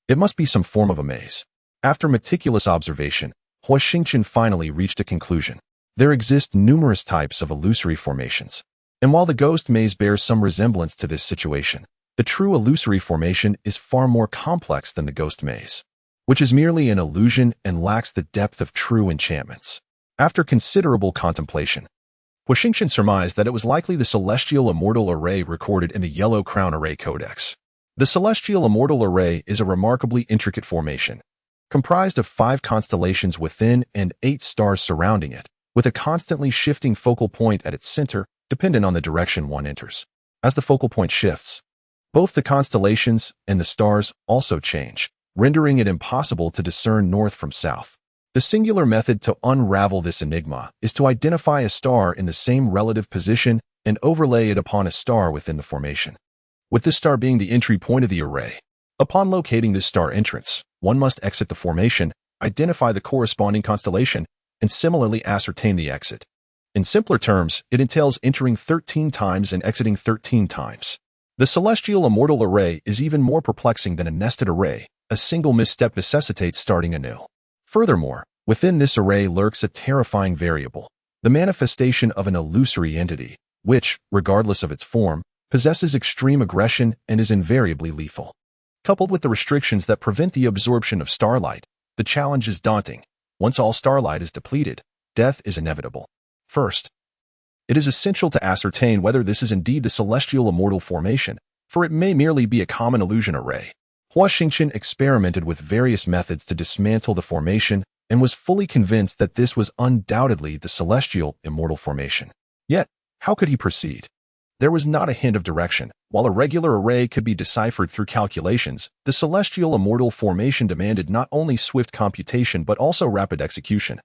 Speaker 1: It must be some form of a maze. After meticulous observation, Huo Xingchen finally reached a conclusion. There exist numerous types of illusory formations. And while the ghost maze bears some resemblance to this situation, the true illusory formation is far more complex than the ghost maze, which is merely an illusion and lacks the depth of true enchantments. After considerable contemplation, Huo Xingchen surmised that it was likely the Celestial Immortal Array recorded in the Yellow Crown Array Codex. The Celestial Immortal Array is a remarkably intricate formation, comprised of 5 constellations within and 8 stars surrounding it, with a constantly shifting focal point at its center, dependent on the direction one enters. As the focal point shifts, both the constellations and the stars also change, rendering it impossible to discern north from south. The singular method to unravel this enigma is to identify a star in the same relative position and overlay it upon a star within the formation, with this star being the entry point of the array. Upon locating this star entrance, one must exit the formation, identify the corresponding constellation, and similarly ascertain the exit. In simpler terms, it entails entering 13 times and exiting 13 times. The Celestial Immortal Array is even more perplexing than a nested array. A single misstep necessitates starting anew. Furthermore, within this array lurks a terrifying variable, the manifestation of an illusory entity, which, regardless of its form, possesses extreme aggression and is invariably lethal. Coupled with the restrictions that prevent the absorption of starlight, the challenge is daunting. Once all starlight is depleted, death is inevitable. First, it is essential to ascertain whether this is indeed the Celestial Immortal Formation, for it may merely be a common illusion array. Huo Xingchen experimented with various methods to dismantle the formation and was fully convinced that this was undoubtedly the Celestial Immortal Formation. Yet, how could he proceed? There was not a hint of direction. While a regular array could be deciphered through calculations, the Celestial Immortal Formation demanded not only swift computation but also rapid execution,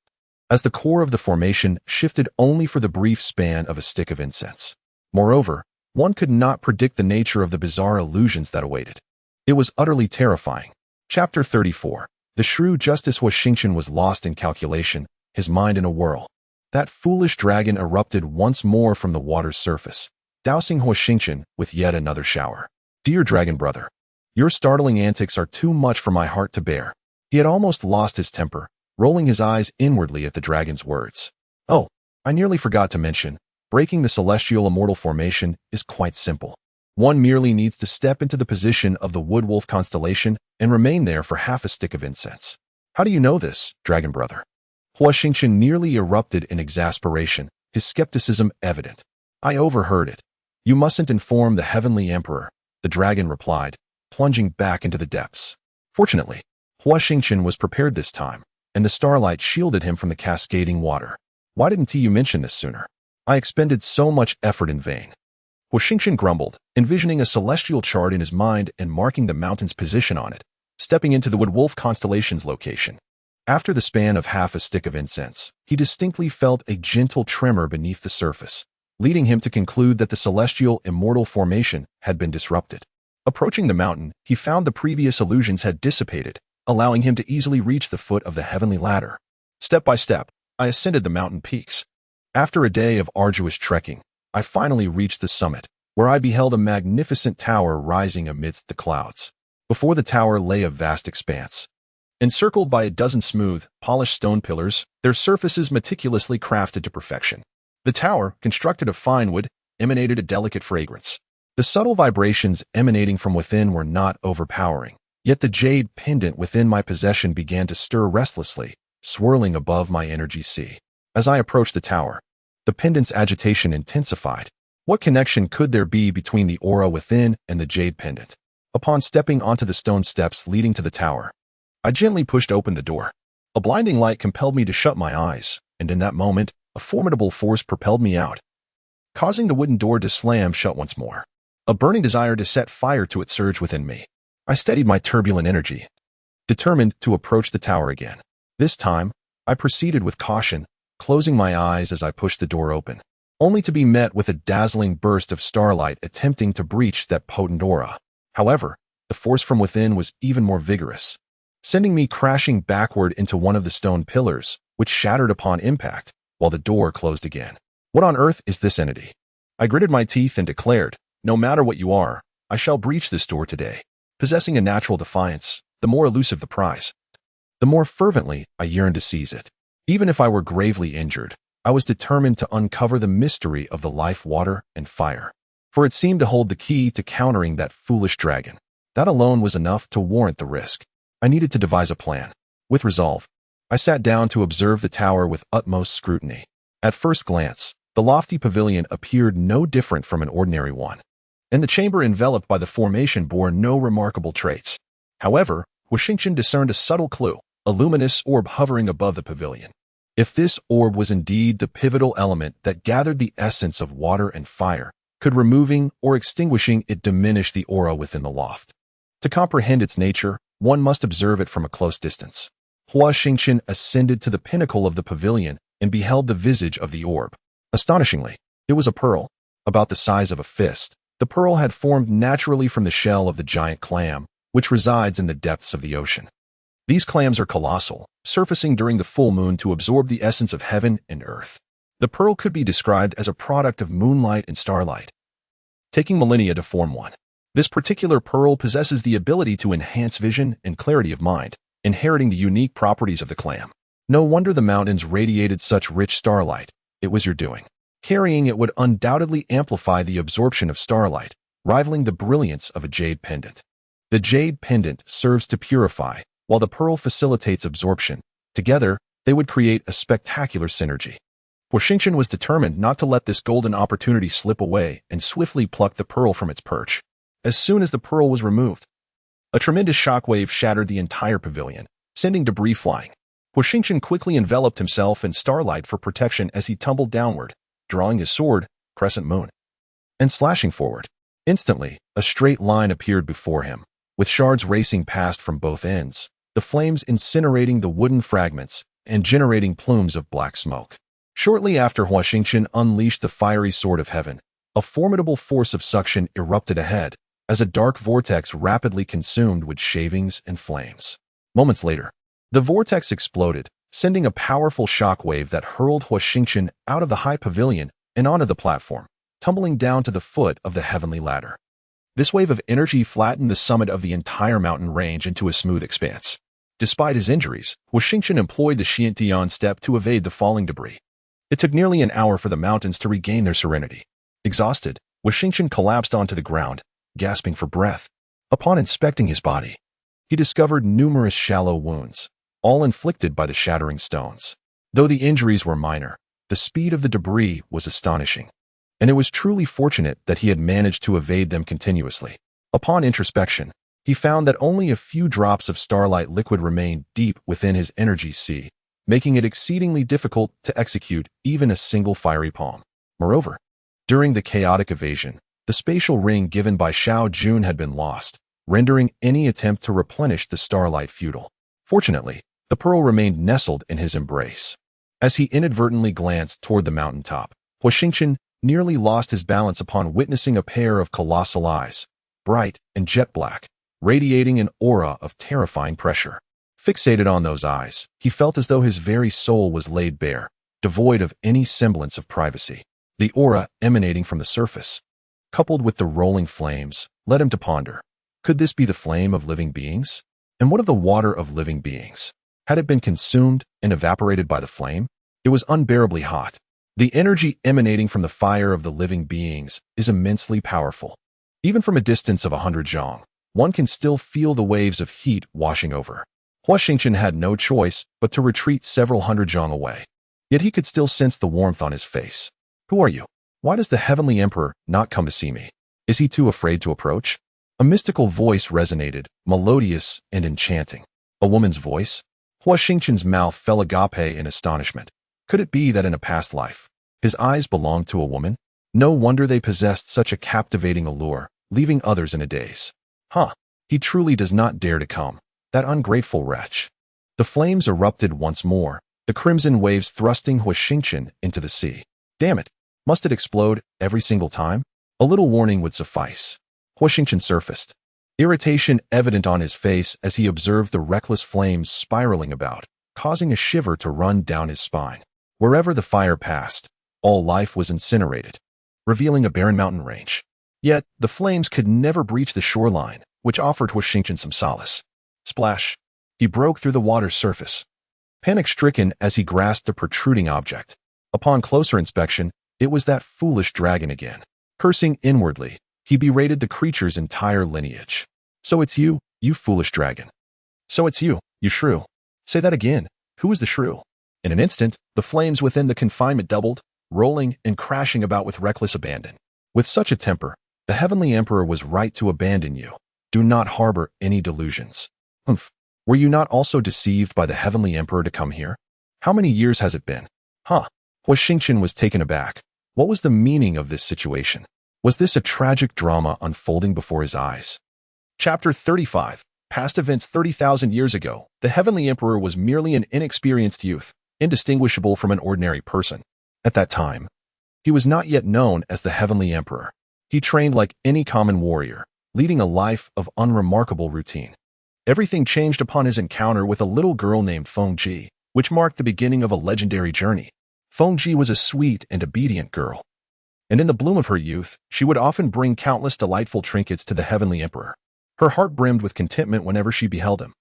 Speaker 1: as the core of the formation shifted only for the brief span of a stick of incense. Moreover, one could not predict the nature of the bizarre illusions that awaited. It was utterly terrifying. Chapter 34. The shrewd Justice Huo Xingchen was lost in calculation, his mind in a whirl. That foolish dragon erupted once more from the water's surface, dousing Huo Xingchen with yet another shower. Dear dragon brother, your startling antics are too much for my heart to bear. He had almost lost his temper, rolling his eyes inwardly at the dragon's words. Oh, I nearly forgot to mention, breaking the Celestial Immortal Formation is quite simple. One merely needs to step into the position of the Woodwolf constellation and remain there for half a stick of incense. How do you know this, dragon brother? Huo Xingchen nearly erupted in exasperation, his skepticism evident. I overheard it. You mustn't inform the Heavenly Emperor, the dragon replied, plunging back into the depths. Fortunately, Huo Xingchen was prepared this time, and the starlight shielded him from the cascading water. Why didn't you mention this sooner? I expended so much effort in vain. Huo Xingchen grumbled, envisioning a celestial chart in his mind and marking the mountain's position on it, stepping into the Woodwolf constellation's location. After the span of half a stick of incense, he distinctly felt a gentle tremor beneath the surface, leading him to conclude that the Celestial Immortal Formation had been disrupted. Approaching the mountain, he found the previous illusions had dissipated, allowing him to easily reach the foot of the heavenly ladder. Step by step, I ascended the mountain peaks. After a day of arduous trekking, I finally reached the summit, where I beheld a magnificent tower rising amidst the clouds. Before the tower lay a vast expanse, Encircled by a dozen smooth, polished stone pillars, their surfaces meticulously crafted to perfection. The tower, constructed of fine wood, emanated a delicate fragrance. The subtle vibrations emanating from within were not overpowering, yet the jade pendant within my possession began to stir restlessly, swirling above my energy sea. As I approached the tower, the pendant's agitation intensified. What connection could there be between the aura within and the jade pendant? Upon stepping onto the stone steps leading to the tower, I gently pushed open the door. A blinding light compelled me to shut my eyes, and in that moment, a formidable force propelled me out, causing the wooden door to slam shut once more. A burning desire to set fire to it surged within me. I steadied my turbulent energy, determined to approach the tower again. This time, I proceeded with caution, closing my eyes as I pushed the door open, only to be met with a dazzling burst of starlight attempting to breach that potent aura. However, the force from within was even more vigorous, sending me crashing backward into one of the stone pillars, which shattered upon impact, while the door closed again. What on earth is this entity? I gritted my teeth and declared, no matter what you are, I shall breach this door today. Possessing a natural defiance, the more elusive the prize, the more fervently I yearned to seize it. Even if I were gravely injured, I was determined to uncover the mystery of the life, water, and fire, for it seemed to hold the key to countering that foolish dragon. That alone was enough to warrant the risk. I needed to devise a plan. With resolve, I sat down to observe the tower with utmost scrutiny. At first glance, the lofty pavilion appeared no different from an ordinary one, and the chamber enveloped by the formation bore no remarkable traits. However, Huo Xingchen discerned a subtle clue, a luminous orb hovering above the pavilion. If this orb was indeed the pivotal element that gathered the essence of water and fire, could removing or extinguishing it diminish the aura within the loft? To comprehend its nature, one must observe it from a close distance. Huo Xingchen ascended to the pinnacle of the pavilion and beheld the visage of the orb. Astonishingly, it was a pearl, about the size of a fist. The pearl had formed naturally from the shell of the giant clam, which resides in the depths of the ocean. These clams are colossal, surfacing during the full moon to absorb the essence of heaven and earth. The pearl could be described as a product of moonlight and starlight, taking millennia to form one. This particular pearl possesses the ability to enhance vision and clarity of mind, inheriting the unique properties of the clam. No wonder the mountains radiated such rich starlight. It was your doing. Carrying it would undoubtedly amplify the absorption of starlight, rivaling the brilliance of a jade pendant. The jade pendant serves to purify, while the pearl facilitates absorption. Together, they would create a spectacular synergy. Huo Xingchen was determined not to let this golden opportunity slip away and swiftly plucked the pearl from its perch. As soon as the pearl was removed, a tremendous shockwave shattered the entire pavilion, sending debris flying. Huo Xingchen quickly enveloped himself in starlight for protection as he tumbled downward, drawing his sword, Crescent Moon, and slashing forward. Instantly, a straight line appeared before him, with shards racing past from both ends, the flames incinerating the wooden fragments and generating plumes of black smoke. Shortly after Huo Xingchen unleashed the fiery sword of heaven, a formidable force of suction erupted ahead, as a dark vortex rapidly consumed with shavings and flames. Moments later, the vortex exploded, sending a powerful shockwave that hurled Huo Xingchen out of the high pavilion and onto the platform, tumbling down to the foot of the heavenly ladder. This wave of energy flattened the summit of the entire mountain range into a smooth expanse. Despite his injuries, Huo Xingchen employed the Xiantian step to evade the falling debris. It took nearly an hour for the mountains to regain their serenity. Exhausted, Huo Xingchen collapsed onto the ground, gasping for breath. Upon inspecting his body, he discovered numerous shallow wounds, all inflicted by the shattering stones. Though the injuries were minor, the speed of the debris was astonishing, and it was truly fortunate that he had managed to evade them continuously. Upon introspection, he found that only a few drops of starlight liquid remained deep within his energy sea, making it exceedingly difficult to execute even a single fiery palm. Moreover, during the chaotic evasion, the spatial ring given by Xiao Jun had been lost, rendering any attempt to replenish the starlight futile. Fortunately, the pearl remained nestled in his embrace. As he inadvertently glanced toward the mountaintop, Huo Xingchen nearly lost his balance upon witnessing a pair of colossal eyes, bright and jet black, radiating an aura of terrifying pressure. Fixated on those eyes, he felt as though his very soul was laid bare, devoid of any semblance of privacy. The aura emanating from the surface, coupled with the rolling flames, led him to ponder. Could this be the flame of living beings? And what of the water of living beings? Had it been consumed and evaporated by the flame? It was unbearably hot. The energy emanating from the fire of the living beings is immensely powerful. Even from a distance of 100 zhang, one can still feel the waves of heat washing over. Huo Xingchen had no choice but to retreat several hundred zhang away. Yet he could still sense the warmth on his face. Who are you? Why does the Heavenly Emperor not come to see me? Is he too afraid to approach? A mystical voice resonated, melodious and enchanting. A woman's voice? Huo Xingchen's mouth fell agape in astonishment. Could it be that in a past life, his eyes belonged to a woman? No wonder they possessed such a captivating allure, leaving others in a daze. He truly does not dare to come, that ungrateful wretch. The flames erupted once more, the crimson waves thrusting Huo Xingchen into the sea. Damn it! Must it explode every single time? A little warning would suffice. Huo Xingchen surfaced, irritation evident on his face as he observed the reckless flames spiraling about, causing a shiver to run down his spine. Wherever the fire passed, all life was incinerated, revealing a barren mountain range. Yet, the flames could never breach the shoreline, which offered Huo Xingchen some solace. Splash! He broke through the water's surface. Panic-stricken as he grasped a protruding object. Upon closer inspection, it was that foolish dragon again. Cursing inwardly, he berated the creature's entire lineage. So it's you, you foolish dragon. So it's you, you shrew. Say that again. Who is the shrew? In an instant, the flames within the confinement doubled, rolling and crashing about with reckless abandon. With such a temper, the Heavenly Emperor was right to abandon you. Do not harbor any delusions. Were you not also deceived by the Heavenly Emperor to come here? How many years has it been? Huo Xingchen was taken aback. What was the meaning of this situation? Was this a tragic drama unfolding before his eyes? Chapter 35. Past events 30,000 years ago, the Heavenly Emperor was merely an inexperienced youth, indistinguishable from an ordinary person. At that time, he was not yet known as the Heavenly Emperor. He trained like any common warrior, leading a life of unremarkable routine. Everything changed upon his encounter with a little girl named Feng Ji, which marked the beginning of a legendary journey. Feng Ji was a sweet and obedient girl, and in the bloom of her youth, she would often bring countless delightful trinkets to the Heavenly Emperor. Her heart brimmed with contentment whenever she beheld him.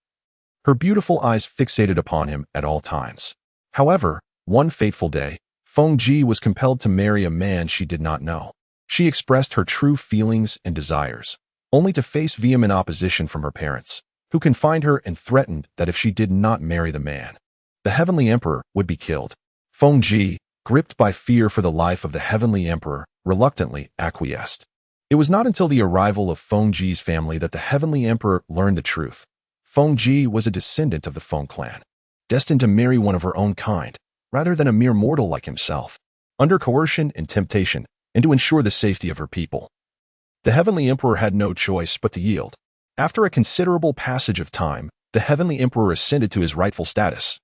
Speaker 1: Her beautiful eyes fixated upon him at all times. However, one fateful day, Feng Ji was compelled to marry a man she did not know. She expressed her true feelings and desires, only to face vehement opposition from her parents, who confined her and threatened that if she did not marry the man, the Heavenly Emperor would be killed. Feng Ji, gripped by fear for the life of the Heavenly Emperor, reluctantly acquiesced. It was not until the arrival of Feng Ji's family that the Heavenly Emperor learned the truth. Feng Ji was a descendant of the Feng clan, destined to marry one of her own kind, rather than a mere mortal like himself, under coercion and temptation, and to ensure the safety of her people. The Heavenly Emperor had no choice but to yield. After a considerable passage of time, the Heavenly Emperor ascended to his rightful status,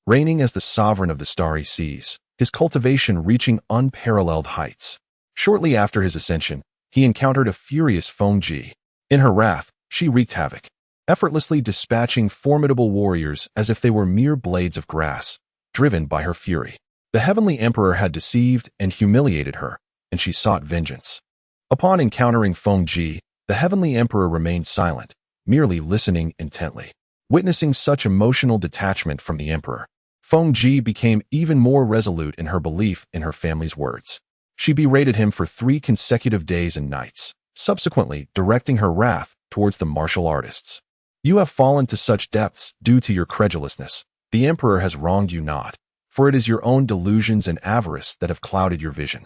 Speaker 1: reigning as the sovereign of the starry seas, his cultivation reaching unparalleled heights. Shortly after his ascension, he encountered a furious Feng Ji. In her wrath, she wreaked havoc, effortlessly dispatching formidable warriors as if they were mere blades of grass, driven by her fury. The Heavenly Emperor had deceived and humiliated her, and she sought vengeance. Upon encountering Feng Ji, the Heavenly Emperor remained silent, merely listening intently. Witnessing such emotional detachment from the Emperor, Feng Ji became even more resolute in her belief in her family's words. She berated him for 3 consecutive days and nights, subsequently directing her wrath towards the martial artists. You have fallen to such depths due to your credulousness. The Emperor has wronged you not, for it is your own delusions and avarice that have clouded your vision.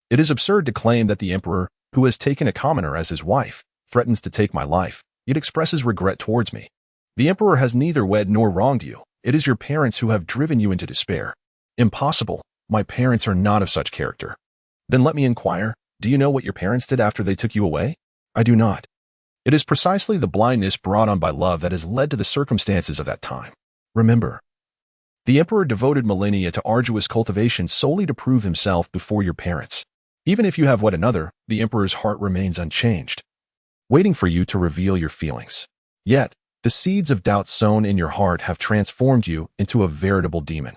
Speaker 1: It is absurd to claim that the Emperor, who has taken a commoner as his wife, threatens to take my life, yet expresses regret towards me. The Emperor has neither wed nor wronged you. It is your parents who have driven you into despair. Impossible. My parents are not of such character. Then let me inquire, do you know what your parents did after they took you away? I do not. It is precisely the blindness brought on by love that has led to the circumstances of that time. Remember, the Emperor devoted millennia to arduous cultivation solely to prove himself before your parents. Even if you have wed another, the Emperor's heart remains unchanged, waiting for you to reveal your feelings. Yet, the seeds of doubt sown in your heart have transformed you into a veritable demon,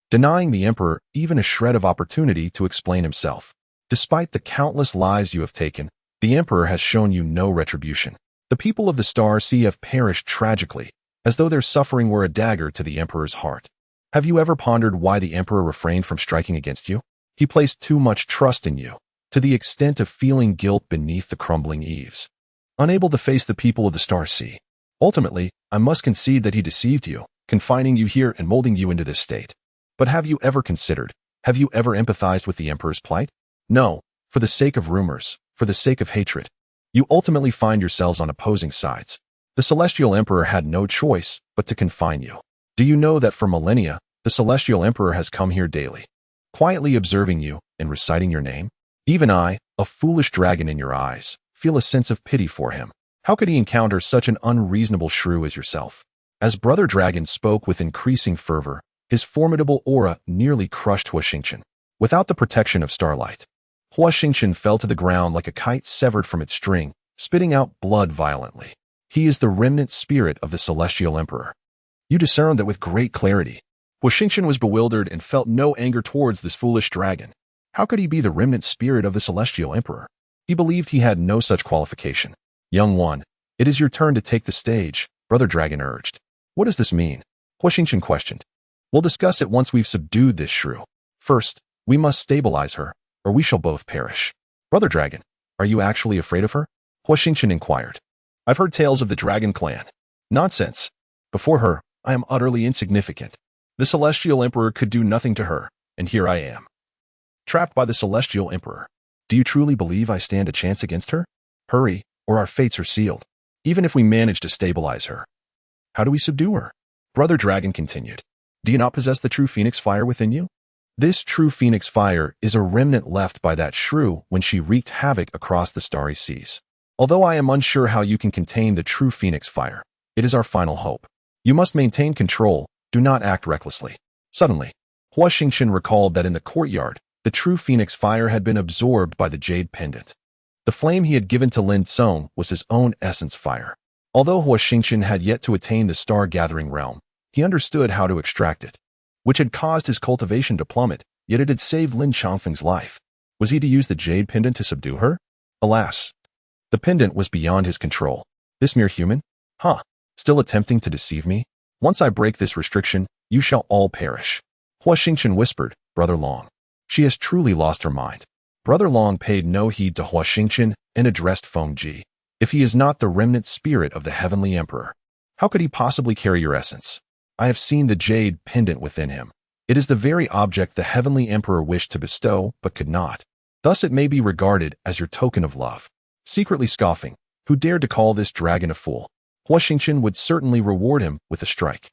Speaker 1: denying the Emperor even a shred of opportunity to explain himself. Despite the countless lives you have taken, the Emperor has shown you no retribution. The people of the Star Sea have perished tragically, as though their suffering were a dagger to the emperor's heart. Have you ever pondered why the emperor refrained from striking against you? He placed too much trust in you, to the extent of feeling guilt beneath the crumbling eaves. Unable to face the people of the Star Sea. Ultimately, I must concede that he deceived you, confining you here and molding you into this state. But have you ever empathized with the emperor's plight? No, for the sake of rumors, for the sake of hatred. You ultimately find yourselves on opposing sides. The Celestial Emperor had no choice but to confine you. Do you know that for millennia, the Celestial Emperor has come here daily, quietly observing you and reciting your name? Even I, a foolish dragon in your eyes, feel a sense of pity for him. How could he encounter such an unreasonable shrew as yourself? As Brother Dragon spoke with increasing fervor, his formidable aura nearly crushed Huo Xingchen. Without the protection of starlight, Huo Xingchen fell to the ground like a kite severed from its string, spitting out blood violently. He is the remnant spirit of the Celestial Emperor. You discerned that with great clarity. Huo Xingchen was bewildered and felt no anger towards this foolish dragon. How could he be the remnant spirit of the Celestial Emperor? He believed he had no such qualification. Young one, it is your turn to take the stage, Brother Dragon urged. What does this mean? Huo Xingchen questioned. We'll discuss it once we've subdued this shrew. First, we must stabilize her, or we shall both perish. Brother Dragon, are you actually afraid of her? Huo Xingchen inquired. I've heard tales of the Dragon Clan. Nonsense. Before her, I am utterly insignificant. The Celestial Emperor could do nothing to her, and here I am, trapped by the Celestial Emperor. Do you truly believe I stand a chance against her? Hurry, or our fates are sealed, even if we manage to stabilize her. How do we subdue her? Brother Dragon continued. Do you not possess the true Phoenix Fire within you? This true Phoenix Fire is a remnant left by that shrew when she wreaked havoc across the starry seas. Although I am unsure how you can contain the true Phoenix Fire, it is our final hope. You must maintain control, do not act recklessly. Suddenly, Huo Xingchen recalled that in the courtyard, the true Phoenix Fire had been absorbed by the jade pendant. The flame he had given to Lin Ji was his own essence fire. Although Huo Xingchen had yet to attain the star-gathering realm, he understood how to extract it, which had caused his cultivation to plummet, yet it had saved Lin Xiangfeng's life. Was he to use the jade pendant to subdue her? Alas, the pendant was beyond his control. This mere human? Still attempting to deceive me? Once I break this restriction, you shall all perish. Huo Xingchen whispered, Brother Long. She has truly lost her mind. Brother Long paid no heed to Huo Xingchen and addressed Feng Ji. If he is not the remnant spirit of the Heavenly Emperor, how could he possibly carry your essence? I have seen the jade pendant within him. It is the very object the Heavenly Emperor wished to bestow, but could not. Thus it may be regarded as your token of love. Secretly scoffing, who dared to call this dragon a fool? Huo Xingchen would certainly reward him with a strike.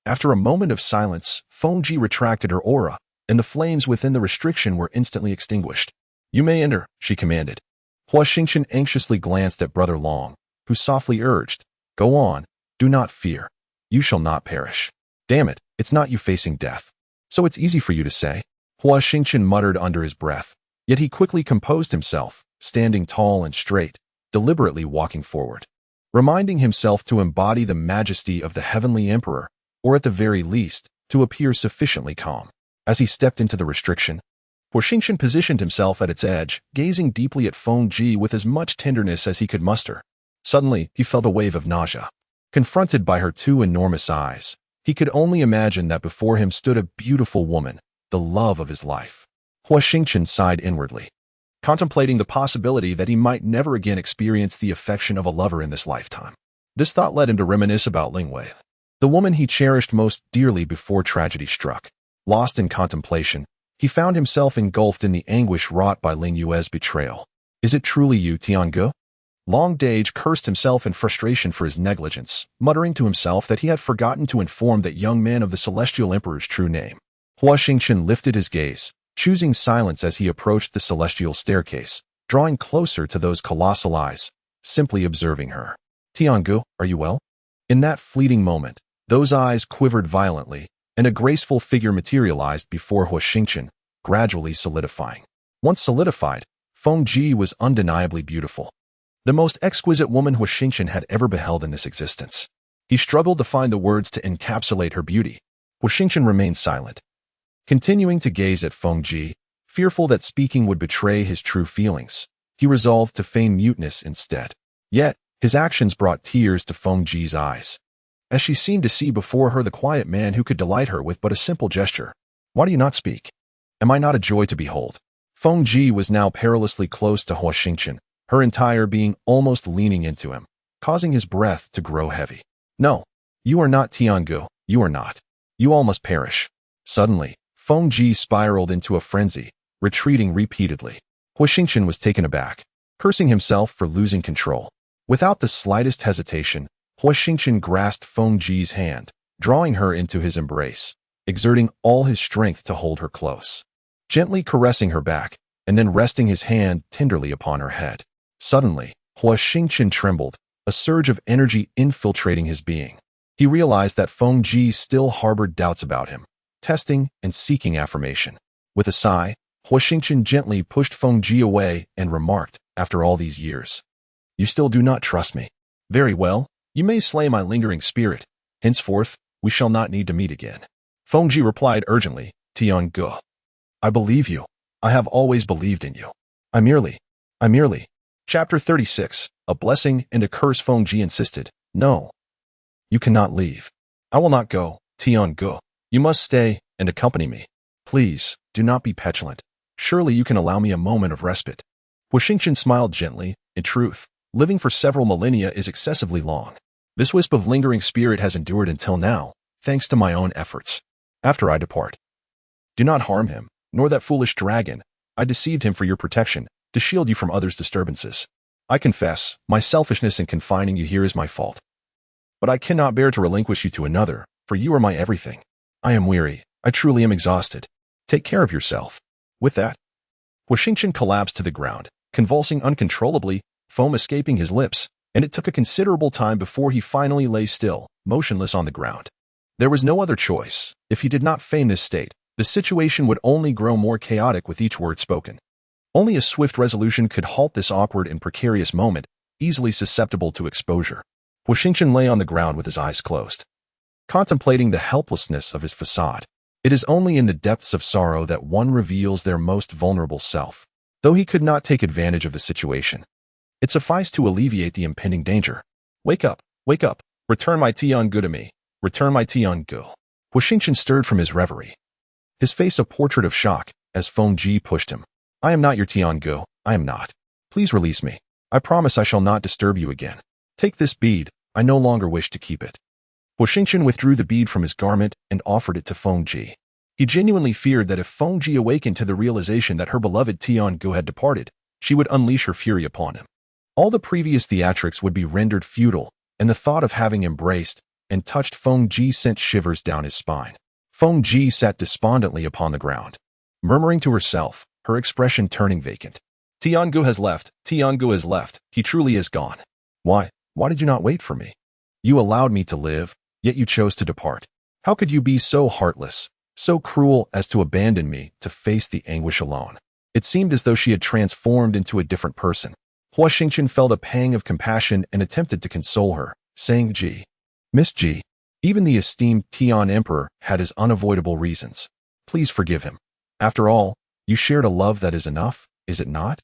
Speaker 1: After a moment of silence, Feng Ji retracted her aura, and the flames within the restriction were instantly extinguished. You may enter, she commanded. Huo Xingchen anxiously glanced at Brother Long, who softly urged, Go on, do not fear. You shall not perish. Damn it, it's not you facing death. So it's easy for you to say. Huo Xingchen muttered under his breath, yet he quickly composed himself, standing tall and straight, deliberately walking forward, reminding himself to embody the majesty of the Heavenly Emperor, or at the very least, to appear sufficiently calm. As he stepped into the restriction, Huo Xingchen positioned himself at its edge, gazing deeply at Feng Ji with as much tenderness as he could muster. Suddenly, he felt a wave of nausea. Confronted by her two enormous eyes, he could only imagine that before him stood a beautiful woman, the love of his life. Huo Xingchen sighed inwardly, contemplating the possibility that he might never again experience the affection of a lover in this lifetime. This thought led him to reminisce about Ling Wei, the woman he cherished most dearly before tragedy struck. Lost in contemplation, he found himself engulfed in the anguish wrought by Ling Yue's betrayal. Is it truly you, Tiange? Long Dage cursed himself in frustration for his negligence, muttering to himself that he had forgotten to inform that young man of the Celestial Emperor's true name. Huo Xingchen lifted his gaze, choosing silence as he approached the celestial staircase, drawing closer to those colossal eyes, simply observing her. Tiange, are you well? In that fleeting moment, those eyes quivered violently, and a graceful figure materialized before Huo Xingchen, gradually solidifying. Once solidified, Feng Ji was undeniably beautiful. The most exquisite woman Huo Xingchen had ever beheld in this existence. He struggled to find the words to encapsulate her beauty. Huo Xingchen remained silent, continuing to gaze at Feng Ji, fearful that speaking would betray his true feelings. He resolved to feign muteness instead. Yet, his actions brought tears to Feng Ji's eyes. as she seemed to see before her the quiet man who could delight her with but a simple gesture. Why do you not speak? Am I not a joy to behold? Feng Ji was now perilously close to Huo Xingchen, her entire being almost leaning into him, causing his breath to grow heavy. No, you are not Tiangu, you are not. You all must perish. Suddenly, Feng Ji spiraled into a frenzy, retreating repeatedly. Huo Xingchen was taken aback, cursing himself for losing control. Without the slightest hesitation, Huo Xingchen grasped Feng Ji's hand, drawing her into his embrace, exerting all his strength to hold her close, gently caressing her back, and then resting his hand tenderly upon her head. Suddenly, Huo Xingchen trembled, a surge of energy infiltrating his being. He realized that Feng Ji still harbored doubts about him, testing and seeking affirmation. With a sigh, Huo Xingchen gently pushed Feng Ji away and remarked, after all these years, "You still do not trust me. Very well, you may slay my lingering spirit. Henceforth, we shall not need to meet again." Feng Ji replied urgently, "Tiangu, I believe you. I have always believed in you. I merely. Chapter 36, A Blessing and a Curse. Feng Ji insisted, "No. You cannot leave. I will not go, Tiangu. You must stay and accompany me. Please, do not be petulant. Surely you can allow me a moment of respite." Huo Xingchen smiled gently. In truth, living for several millennia is excessively long. This wisp of lingering spirit has endured until now, thanks to my own efforts. After I depart, do not harm him, nor that foolish dragon. I deceived him for your protection, to shield you from others' disturbances. I confess, my selfishness in confining you here is my fault. But I cannot bear to relinquish you to another, for you are my everything. I am weary. I truly am exhausted. Take care of yourself." With that, Huo Xingchen collapsed to the ground, convulsing uncontrollably, foam escaping his lips, and it took a considerable time before he finally lay still, motionless on the ground. There was no other choice. If he did not feign this state, the situation would only grow more chaotic with each word spoken. Only a swift resolution could halt this awkward and precarious moment, easily susceptible to exposure. Huo Xingchen lay on the ground with his eyes closed, contemplating the helplessness of his facade. It is only in the depths of sorrow that one reveals their most vulnerable self. Though he could not take advantage of the situation, it sufficed to alleviate the impending danger. Wake up, return my Tiangu to me, return my Tiangu." Huo Xingchen stirred from his reverie, his face a portrait of shock, as Feng Ji pushed him. "I am not your Tiangu, I am not. Please release me. I promise I shall not disturb you again. Take this bead, I no longer wish to keep it." Huo Xingchen withdrew the bead from his garment and offered it to Feng Ji. He genuinely feared that if Feng Ji awakened to the realization that her beloved Tiangu had departed, she would unleash her fury upon him. All the previous theatrics would be rendered futile, and the thought of having embraced and touched Feng Ji sent shivers down his spine. Feng Ji sat despondently upon the ground, murmuring to herself, her expression turning vacant. "Tiangu has left, Tiangu has left, he truly is gone. Why did you not wait for me? You allowed me to live, yet you chose to depart. How could you be so heartless, so cruel as to abandon me to face the anguish alone?" It seemed as though she had transformed into a different person. Huo Xingchen felt a pang of compassion and attempted to console her, saying, Miss Ji, even the esteemed Tian Emperor had his unavoidable reasons. Please forgive him. After all, you shared a love that is enough, is it not?"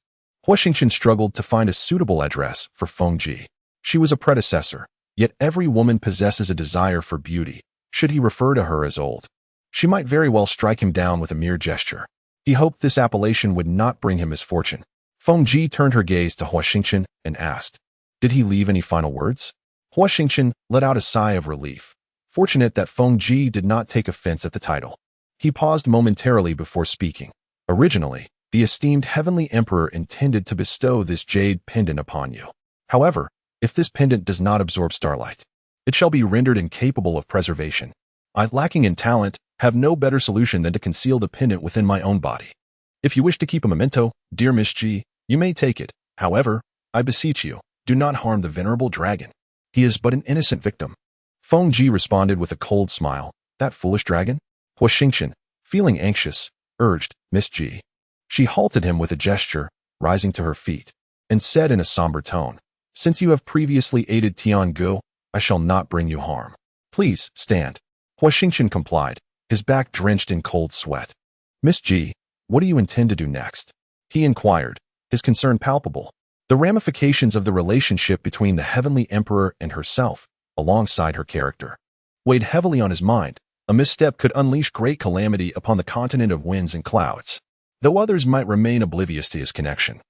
Speaker 1: Huo Xingchen struggled to find a suitable address for Feng Ji. She was a predecessor, yet every woman possesses a desire for beauty. Should he refer to her as old, she might very well strike him down with a mere gesture. He hoped this appellation would not bring him misfortune. Feng Ji turned her gaze to Huo Xingchen and asked, "Did he leave any final words?" Huo Xingchen let out a sigh of relief, fortunate that Feng Ji did not take offense at the title. He paused momentarily before speaking. "Originally, the esteemed Heavenly Emperor intended to bestow this jade pendant upon you. However, if this pendant does not absorb starlight, it shall be rendered incapable of preservation. I, lacking in talent, have no better solution than to conceal the pendant within my own body. If you wish to keep a memento, dear Miss Ji, you may take it. However, I beseech you, do not harm the venerable dragon. He is but an innocent victim." Feng Ji responded with a cold smile. "That foolish dragon?" Huo Xingchen, feeling anxious, urged, "Miss Ji." She halted him with a gesture, rising to her feet, and said in a somber tone, "Since you have previously aided Tiangu, I shall not bring you harm. Please, stand." Huo Xingchen complied, his back drenched in cold sweat. "Miss Ji, what do you intend to do next?" he inquired, his concern palpable. The ramifications of the relationship between the Heavenly Emperor and herself alongside her character, weighed heavily on his mind. A misstep could unleash great calamity upon the continent of winds and clouds, though others might remain oblivious to his connection.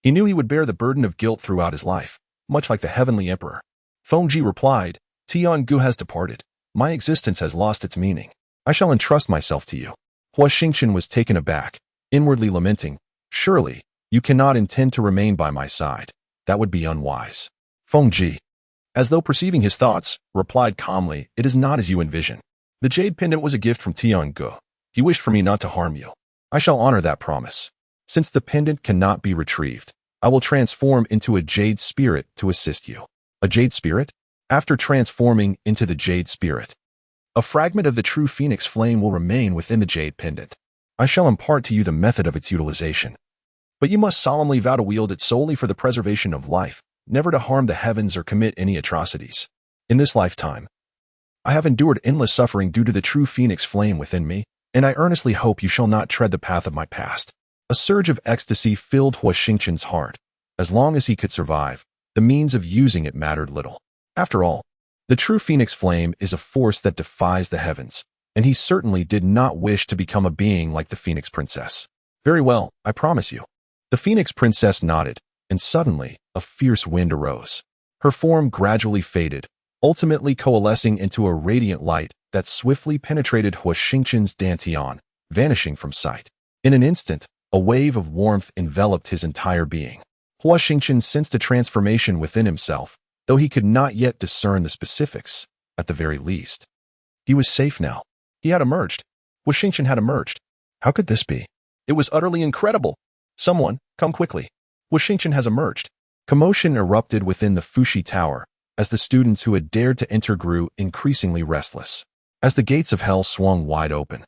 Speaker 1: He knew he would bear the burden of guilt throughout his life, much like the heavenly emperor. Feng Ji replied, Tiangu has departed. My existence has lost its meaning. I shall entrust myself to you. Huo Xingchen was taken aback, inwardly lamenting, surely, you cannot intend to remain by my side. That would be unwise. Feng Ji, as though perceiving his thoughts, replied calmly, it is not as you envision. The jade pendant was a gift from Tiangu. He wished for me not to harm you. I shall honor that promise. Since the pendant cannot be retrieved, I will transform into a jade spirit to assist you. A jade spirit? After transforming into the jade spirit, a fragment of the true phoenix flame will remain within the jade pendant. I shall impart to you the method of its utilization. But you must solemnly vow to wield it solely for the preservation of life, never to harm the heavens or commit any atrocities. In this lifetime, I have endured endless suffering due to the true phoenix flame within me, and I earnestly hope you shall not tread the path of my past. A surge of ecstasy filled Huo Xingchen's heart. As long as he could survive, the means of using it mattered little. After all, the true phoenix flame is a force that defies the heavens, and he certainly did not wish to become a being like the Phoenix Princess. Very well, I promise you. The Phoenix Princess nodded, and suddenly, a fierce wind arose. Her form gradually faded, ultimately coalescing into a radiant light that swiftly penetrated Huo Xingchen's dantian, vanishing from sight. In an instant, a wave of warmth enveloped his entire being. Huo Xingchen sensed a transformation within himself, though he could not yet discern the specifics. At the very least, he was safe now. He had emerged. Huo Xingchen had emerged. How could this be? It was utterly incredible. Someone, come quickly. Huo Xingchen has emerged. Commotion erupted within the Fuxi Tower, as the students who had dared to enter grew increasingly restless. As the gates of hell swung wide open,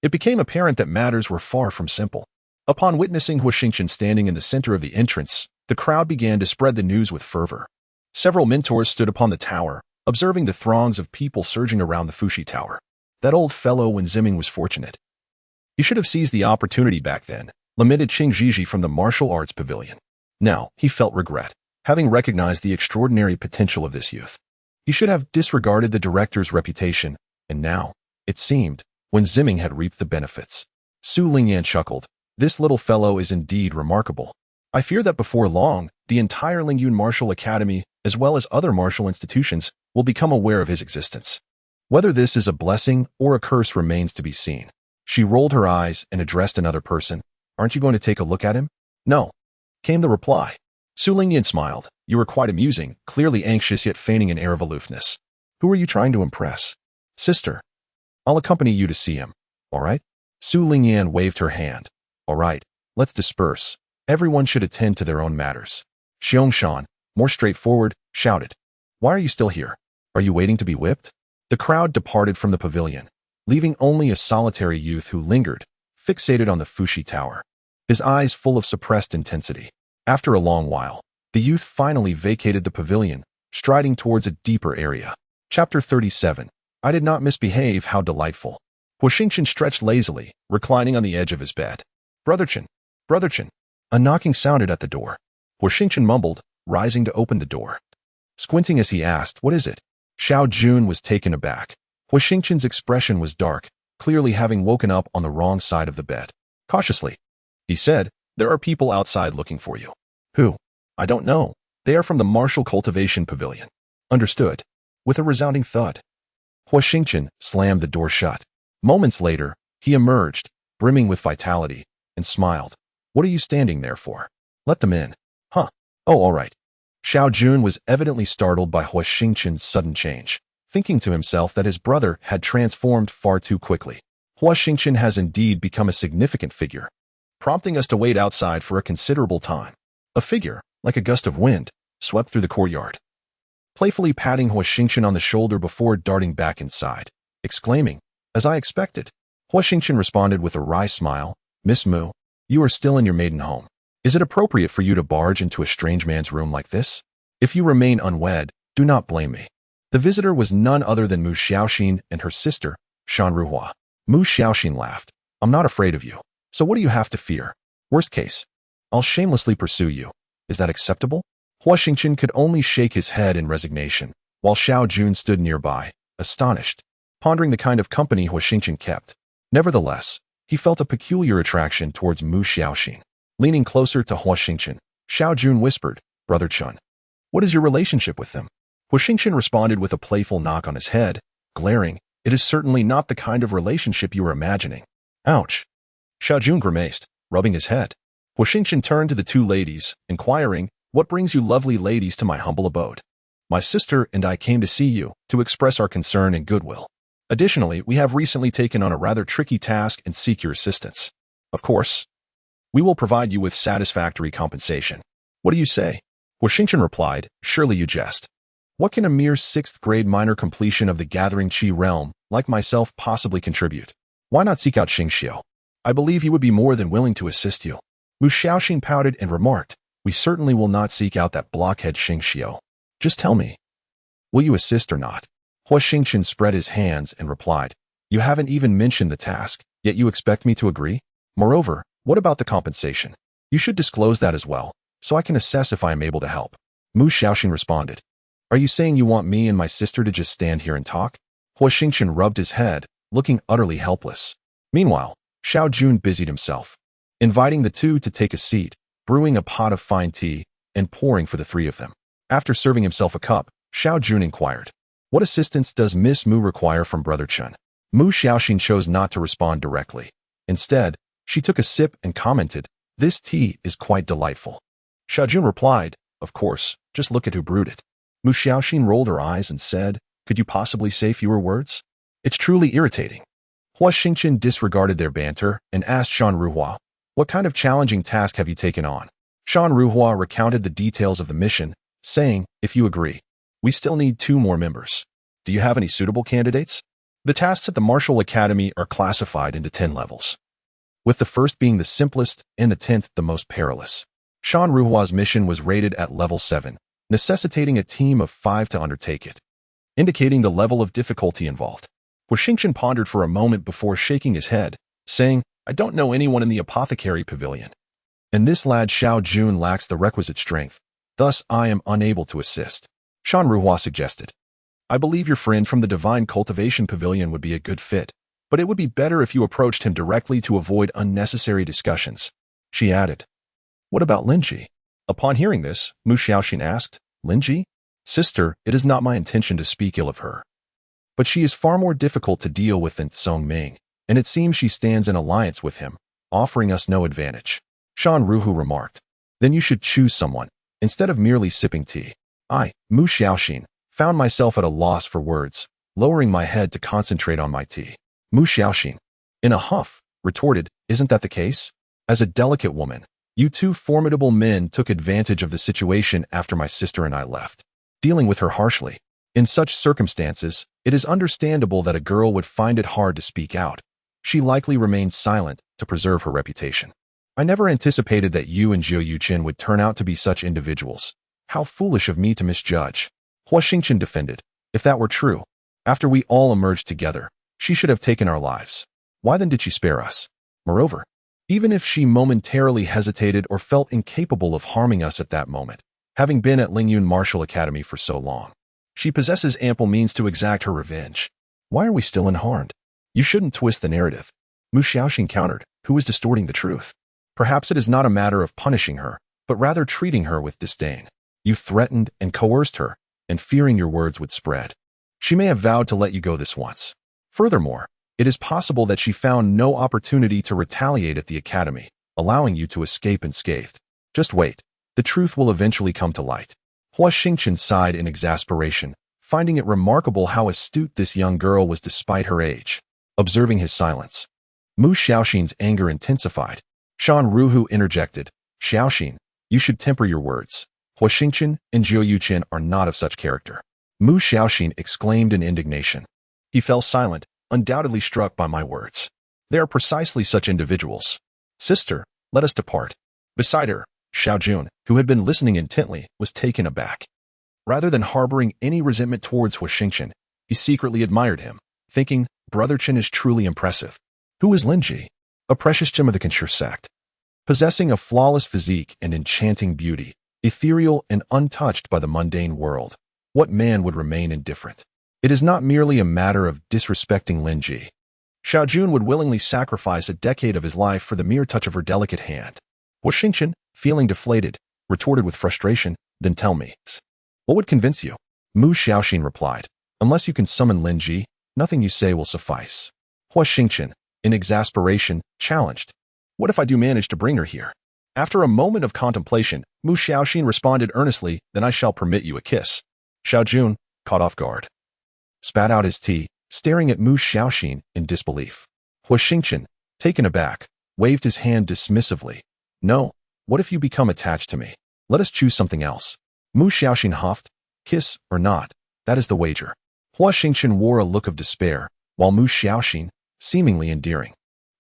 Speaker 1: it became apparent that matters were far from simple. Upon witnessing Huo Xingchen standing in the center of the entrance, the crowd began to spread the news with fervor. Several mentors stood upon the tower, observing the throngs of people surging around the Fuxi Tower. That old fellow Wen Ziming was fortunate. He should have seized the opportunity back then, lamented Qing Zhizhi from the martial arts pavilion. Now, he felt regret, having recognized the extraordinary potential of this youth. He should have disregarded the director's reputation, and now, it seemed, Wen Ziming had reaped the benefits. Su Lingyan chuckled. This little fellow is indeed remarkable. I fear that before long, the entire Lingyun Martial Academy, as well as other martial institutions, will become aware of his existence. Whether this is a blessing or a curse remains to be seen. She rolled her eyes and addressed another person. Aren't you going to take a look at him? No, came the reply. Su Lingyan smiled. You were quite amusing, clearly anxious yet feigning an air of aloofness. Who are you trying to impress? Sister. I'll accompany you to see him. All right? Su Lingyan waved her hand. All right, let's disperse. Everyone should attend to their own matters. Xiangshan, more straightforward, shouted. Why are you still here? Are you waiting to be whipped? The crowd departed from the pavilion, leaving only a solitary youth who lingered, fixated on the Fuxi Tower, his eyes full of suppressed intensity. After a long while, the youth finally vacated the pavilion, striding towards a deeper area. Chapter 37. I did not misbehave, how delightful. Huo Xingchen stretched lazily, reclining on the edge of his bed. Brotherchen. A knocking sounded at the door. Huo Xingchen mumbled, rising to open the door. Squinting as he asked, what is it? Xiao Jun was taken aback. Huo Xingchen's expression was dark, clearly having woken up on the wrong side of the bed. Cautiously, he said, there are people outside looking for you. Who? I don't know. They are from the Martial Cultivation Pavilion. Understood. With a resounding thud, Huo Xingchen slammed the door shut. Moments later, he emerged, brimming with vitality, and smiled. What are you standing there for? Let them in. Huh. Oh, all right. Xiao Jun was evidently startled by Huo Xingchen's sudden change, thinking to himself that his brother had transformed far too quickly. Huo Xingchen has indeed become a significant figure, prompting us to wait outside for a considerable time. A figure, like a gust of wind, swept through the courtyard, playfully patting Huo Xingchen on the shoulder before darting back inside, exclaiming, as I expected. Huo Xingchen responded with a wry smile, Miss Mu, you are still in your maiden home. Is it appropriate for you to barge into a strange man's room like this? If you remain unwed, do not blame me. The visitor was none other than Mu Xiaoxin and her sister, Shan Ruhua. Mu Xiaoxin laughed. I'm not afraid of you. So what do you have to fear? Worst case, I'll shamelessly pursue you. Is that acceptable? Huo Xingchen could only shake his head in resignation, while Xiao Jun stood nearby, astonished, pondering the kind of company Huo Xingchen kept. Nevertheless, he felt a peculiar attraction towards Mu Xiaoxin. Leaning closer to Huo Xingchen, Xiao Jun whispered, "Brother Chun, what is your relationship with them?" Huo Xingchen responded with a playful knock on his head, glaring, "It is certainly not the kind of relationship you are imagining." Ouch. Xiao Jun grimaced, rubbing his head. Huo Xingchen turned to the two ladies, inquiring, "What brings you lovely ladies to my humble abode?" "My sister and I came to see you, to express our concern and goodwill. Additionally, we have recently taken on a rather tricky task and seek your assistance. Of course, we will provide you with satisfactory compensation. What do you say?" Huo Xingchen replied, "Surely you jest. What can a mere 6th grade minor completion of the Gathering Qi realm, like myself, possibly contribute? Why not seek out Xingxiu? I believe he would be more than willing to assist you." Mu Xiaoxin pouted and remarked, "We certainly will not seek out that blockhead Xingxiu. Just tell me, will you assist or not?" Huo Xingchen spread his hands and replied, "You haven't even mentioned the task, yet you expect me to agree? Moreover, what about the compensation? You should disclose that as well, so I can assess if I am able to help." Mu Xiaoxin responded, "Are you saying you want me and my sister to just stand here and talk?" Huo Xingchen rubbed his head, looking utterly helpless. Meanwhile, Xiao Jun busied himself, inviting the two to take a seat, brewing a pot of fine tea, and pouring for the three of them. After serving himself a cup, Xiao Jun inquired, "What assistance does Miss Mu require from Brother Chun?" Mu Xiaoxin chose not to respond directly. Instead, she took a sip and commented, "This tea is quite delightful." Xiao Jun replied, "Of course, just look at who brewed it." Mu Xiaoxin rolled her eyes and said, "Could you possibly say fewer words? It's truly irritating." Huo Xingchen disregarded their banter and asked Shan Ruhua, "What kind of challenging task have you taken on?" Shan Ruhua recounted the details of the mission, saying, "If you agree, we still need 2 more members. Do you have any suitable candidates?" The tasks at the Martial Academy are classified into 10 levels, with the first being the simplest and the 10th the most perilous. Shan Ruhua's mission was rated at level 7, necessitating a team of 5 to undertake it, indicating the level of difficulty involved. Huo Xingchen pondered for a moment before shaking his head, saying, "I don't know anyone in the apothecary pavilion, and this lad Xiao Jun lacks the requisite strength, thus I am unable to assist." Shan Ruhua suggested, "I believe your friend from the Divine Cultivation Pavilion would be a good fit, but it would be better if you approached him directly to avoid unnecessary discussions." She added, "What about Lin Ji?" Upon hearing this, Mu Xiaoxin asked, "Lin Ji? Sister, it is not my intention to speak ill of her, but she is far more difficult to deal with than Song Ming, and it seems she stands in alliance with him, offering us no advantage." Shan Ruhu remarked, "Then you should choose someone, instead of merely sipping tea." I, Mu Xiaoxin, found myself at a loss for words, lowering my head to concentrate on my tea. Mu Xiaoxin, in a huff, retorted, "Isn't that the case? As a delicate woman, you 2 formidable men took advantage of the situation after my sister and I left, dealing with her harshly. In such circumstances, it is understandable that a girl would find it hard to speak out. She likely remained silent to preserve her reputation. I never anticipated that you and Jiu Yuqin would turn out to be such individuals. How foolish of me to misjudge." Huo Xingchen defended, "If that were true, after we all emerged together, she should have taken our lives. Why then did she spare us? Moreover, even if she momentarily hesitated or felt incapable of harming us at that moment, having been at Lingyun Martial Academy for so long, she possesses ample means to exact her revenge. Why are we still unharmed? You shouldn't twist the narrative." Mu Xiaoxin countered, who was distorting the truth. "Perhaps it is not a matter of punishing her, but rather treating her with disdain. You threatened and coerced her, and fearing your words would spread. She may have vowed to let you go this once. Furthermore, it is possible that she found no opportunity to retaliate at the academy, allowing you to escape unscathed. Just wait. The truth will eventually come to light." Huo Xingchen sighed in exasperation, finding it remarkable how astute this young girl was despite her age. Observing his silence, Mu Xiaoxin's anger intensified. Shan Ruhu interjected, "Xiaoxin, you should temper your words. Huo Xingchen and Jiu Yuqin are not of such character." Mu Xiaoxin exclaimed in indignation. He fell silent, undoubtedly struck by my words. "They are precisely such individuals. Sister, let us depart." Beside her, Xiao Jun, who had been listening intently, was taken aback. Rather than harboring any resentment towards Huo Xingchen, he secretly admired him, thinking, "Brother Chen is truly impressive." Who is Lin Ji? A precious gem of the Conjure sect. Possessing a flawless physique and enchanting beauty, ethereal and untouched by the mundane world, What man would remain indifferent? It is not merely a matter of disrespecting Lin Ji. Xiao Jun would willingly sacrifice a decade of his life for the mere touch of her delicate hand. Huo Xingchen, feeling deflated, retorted with frustration, "Then tell me, what would convince you?" Mu Xiaoxin replied, "Unless you can summon Lin Ji, nothing you say will suffice." Huo Xingchen, in exasperation, challenged, "What if I do manage to bring her here?" After a moment of contemplation, Mu Xiaoxin responded earnestly, "Then I shall permit you a kiss." Xiao Jun, caught off guard, spat out his tea, staring at Mu Xiaoxin in disbelief. Huo Xingchen, taken aback, waved his hand dismissively. "No, what if you become attached to me? Let us choose something else." Mu Xiaoxin huffed, "Kiss or not, that is the wager." Huo Xingchen wore a look of despair, while Mu Xiaoxin, seemingly endearing,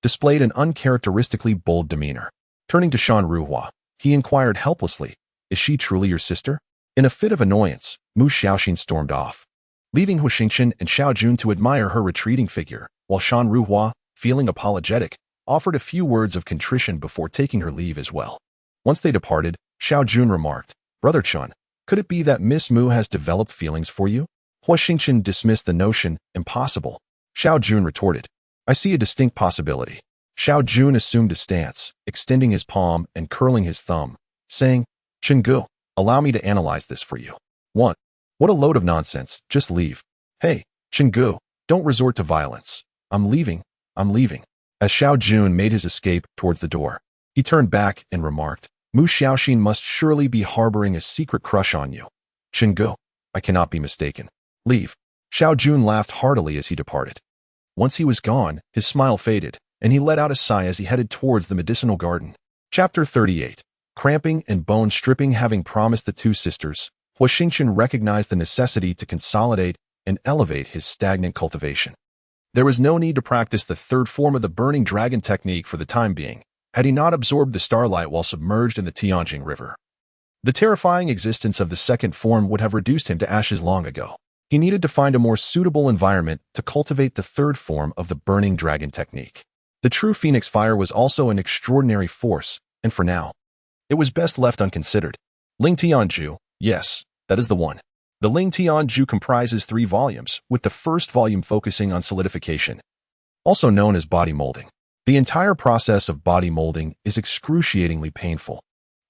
Speaker 1: displayed an uncharacteristically bold demeanor. Turning to Shan Ruhua, he inquired helplessly, "Is she truly your sister?" In a fit of annoyance, Mu Xiaoxin stormed off, leaving Huo Xingchen and Xiao Jun to admire her retreating figure, while Shan Ruhua, feeling apologetic, offered a few words of contrition before taking her leave as well. Once they departed, Xiao Jun remarked, "Brother Chun, could it be that Miss Mu has developed feelings for you?" Huo Xingchen dismissed the notion, "Impossible." Xiao Jun retorted, "I see a distinct possibility." Xiao Jun assumed a stance, extending his palm and curling his thumb, saying, "Chenggu, allow me to analyze this for you." "What? What a load of nonsense, just leave." "Hey, Chenggu, don't resort to violence. I'm leaving. As Xiao Jun made his escape towards the door, he turned back and remarked, "Mu Xiaoxin must surely be harboring a secret crush on you." "Chenggu, I cannot be mistaken. Leave." Xiao Jun laughed heartily as he departed. Once he was gone, his smile faded, and he let out a sigh as he headed towards the medicinal garden. Chapter 38. Cramping and bone stripping. Having promised the two sisters, Huo Xingchen recognized the necessity to consolidate and elevate his stagnant cultivation. There was no need to practice the third form of the burning dragon technique for the time being, had he not absorbed the starlight while submerged in the Tianjing River. The terrifying existence of the second form would have reduced him to ashes long ago. He needed to find a more suitable environment to cultivate the third form of the burning dragon technique. The true phoenix fire was also an extraordinary force, and for now, it was best left unconsidered. Ling Tianju, yes, that is the one. The Ling Tianju comprises 3 volumes, with the first volume focusing on solidification, also known as body molding. The entire process of body molding is excruciatingly painful,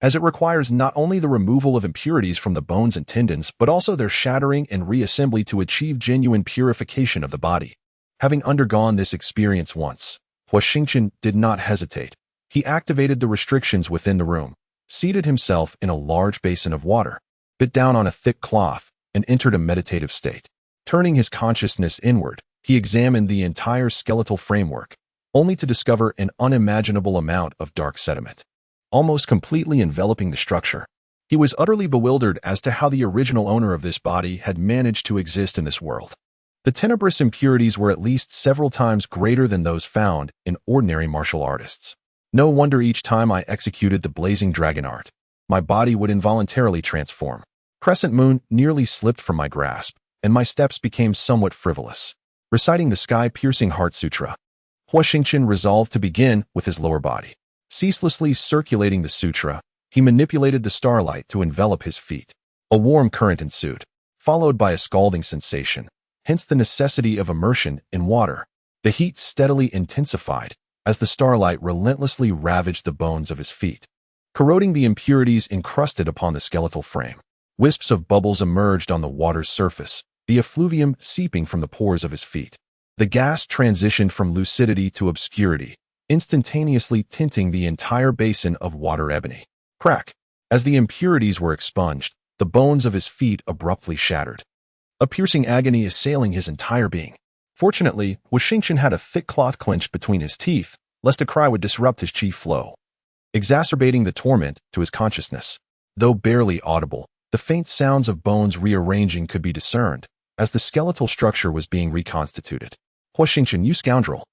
Speaker 1: as it requires not only the removal of impurities from the bones and tendons, but also their shattering and reassembly to achieve genuine purification of the body. Having undergone this experience once, Huo Xingchen did not hesitate. He activated the restrictions within the room, seated himself in a large basin of water, bit down on a thick cloth, and entered a meditative state. Turning his consciousness inward, he examined the entire skeletal framework, only to discover an unimaginable amount of dark sediment, almost completely enveloping the structure. He was utterly bewildered as to how the original owner of this body had managed to exist in this world. The tenebrous impurities were at least several times greater than those found in ordinary martial artists. No wonder each time I executed the blazing dragon art, my body would involuntarily transform. Crescent Moon nearly slipped from my grasp, and my steps became somewhat frivolous. Reciting the sky-piercing Heart Sutra, Huo Xingchen resolved to begin with his lower body. Ceaselessly circulating the sutra, he manipulated the starlight to envelop his feet. A warm current ensued, followed by a scalding sensation, hence the necessity of immersion in water. The heat steadily intensified as the starlight relentlessly ravaged the bones of his feet, corroding the impurities encrusted upon the skeletal frame. Wisps of bubbles emerged on the water's surface, the effluvium seeping from the pores of his feet. The gas transitioned from lucidity to obscurity, instantaneously tinting the entire basin of water ebony. Crack! As the impurities were expunged, the bones of his feet abruptly shattered, a piercing agony assailing his entire being. Fortunately, Huo Xingchen had a thick cloth clenched between his teeth, lest a cry would disrupt his chi flow, exacerbating the torment to his consciousness. Though barely audible, the faint sounds of bones rearranging could be discerned, as the skeletal structure was being reconstituted. "Huo Xingchen, you scoundrel!"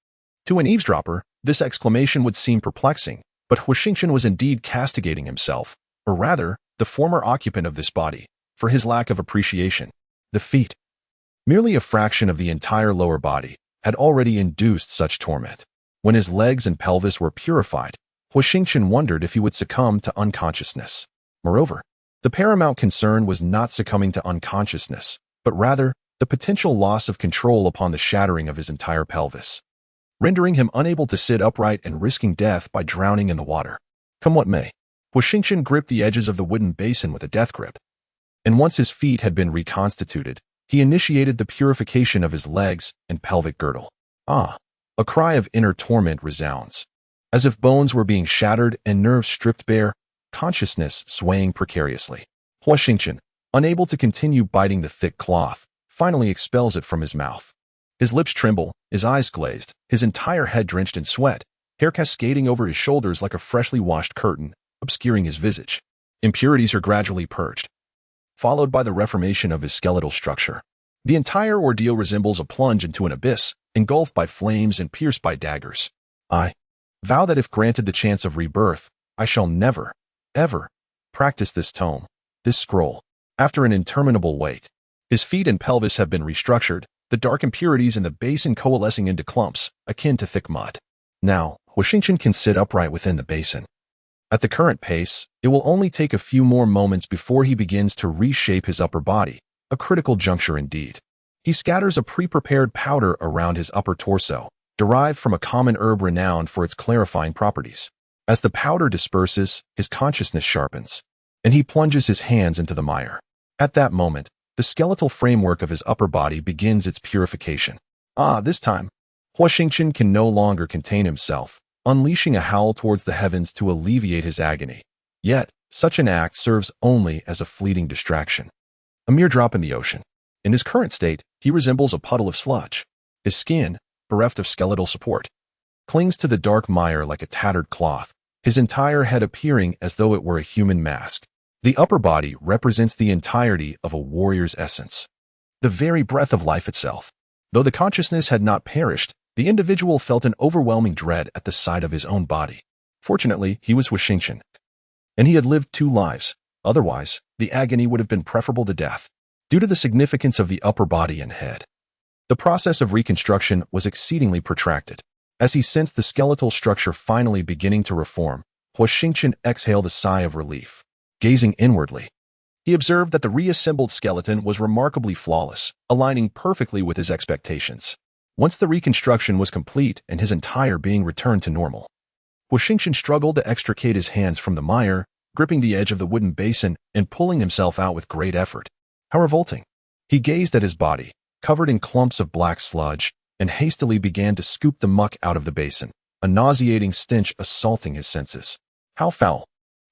Speaker 1: To an eavesdropper, this exclamation would seem perplexing, but Huo Xingchen was indeed castigating himself, or rather, the former occupant of this body, for his lack of appreciation. The feet, merely a fraction of the entire lower body, had already induced such torment. When his legs and pelvis were purified, Huo Xingchen wondered if he would succumb to unconsciousness. Moreover, The paramount concern was not succumbing to unconsciousness, but rather the potential loss of control upon the shattering of his entire pelvis, rendering him unable to sit upright and risking death by drowning in the water. Come what may, Huo Xingchen gripped the edges of the wooden basin with a death grip, and once his feet had been reconstituted, he initiated the purification of his legs and pelvic girdle. Ah! A cry of inner torment resounds, as if bones were being shattered and nerves stripped bare, consciousness swaying precariously. Huo Xingchen, unable to continue biting the thick cloth, finally expels it from his mouth. His lips tremble, his eyes glazed, his entire head drenched in sweat, hair cascading over his shoulders like a freshly washed curtain, obscuring his visage. Impurities are gradually purged, followed by the reformation of his skeletal structure. The entire ordeal resembles a plunge into an abyss, engulfed by flames and pierced by daggers. I vow that if granted the chance of rebirth, I shall never, ever, practice this tome, this scroll. After an interminable wait, his feet and pelvis have been restructured, the dark impurities in the basin coalescing into clumps, akin to thick mud. Now, Huo Xingchen can sit upright within the basin. At the current pace, it will only take a few more moments before he begins to reshape his upper body, a critical juncture indeed. He scatters a pre-prepared powder around his upper torso, derived from a common herb renowned for its clarifying properties. As the powder disperses, his consciousness sharpens, and he plunges his hands into the mire. At that moment, the skeletal framework of his upper body begins its purification. This time, Huo Xingchen can no longer contain himself, unleashing a howl towards the heavens to alleviate his agony. Yet, such an act serves only as a fleeting distraction, a mere drop in the ocean. In his current state, he resembles a puddle of sludge. His skin, bereft of skeletal support, clings to the dark mire like a tattered cloth, his entire head appearing as though it were a human mask. The upper body represents the entirety of a warrior's essence, the very breath of life itself. Though the consciousness had not perished, the individual felt an overwhelming dread at the sight of his own body. Fortunately, he was Huo Xingchen, and he had lived 2 lives. Otherwise, the agony would have been preferable to death. Due to the significance of the upper body and head, the process of reconstruction was exceedingly protracted. As he sensed the skeletal structure finally beginning to reform, Huo Xingchen exhaled a sigh of relief. Gazing inwardly, he observed that the reassembled skeleton was remarkably flawless, aligning perfectly with his expectations. Once the reconstruction was complete and his entire being returned to normal, Huo Xingchen struggled to extricate his hands from the mire, gripping the edge of the wooden basin and pulling himself out with great effort. How revolting! He gazed at his body, covered in clumps of black sludge, and hastily began to scoop the muck out of the basin, a nauseating stench assaulting his senses. How foul!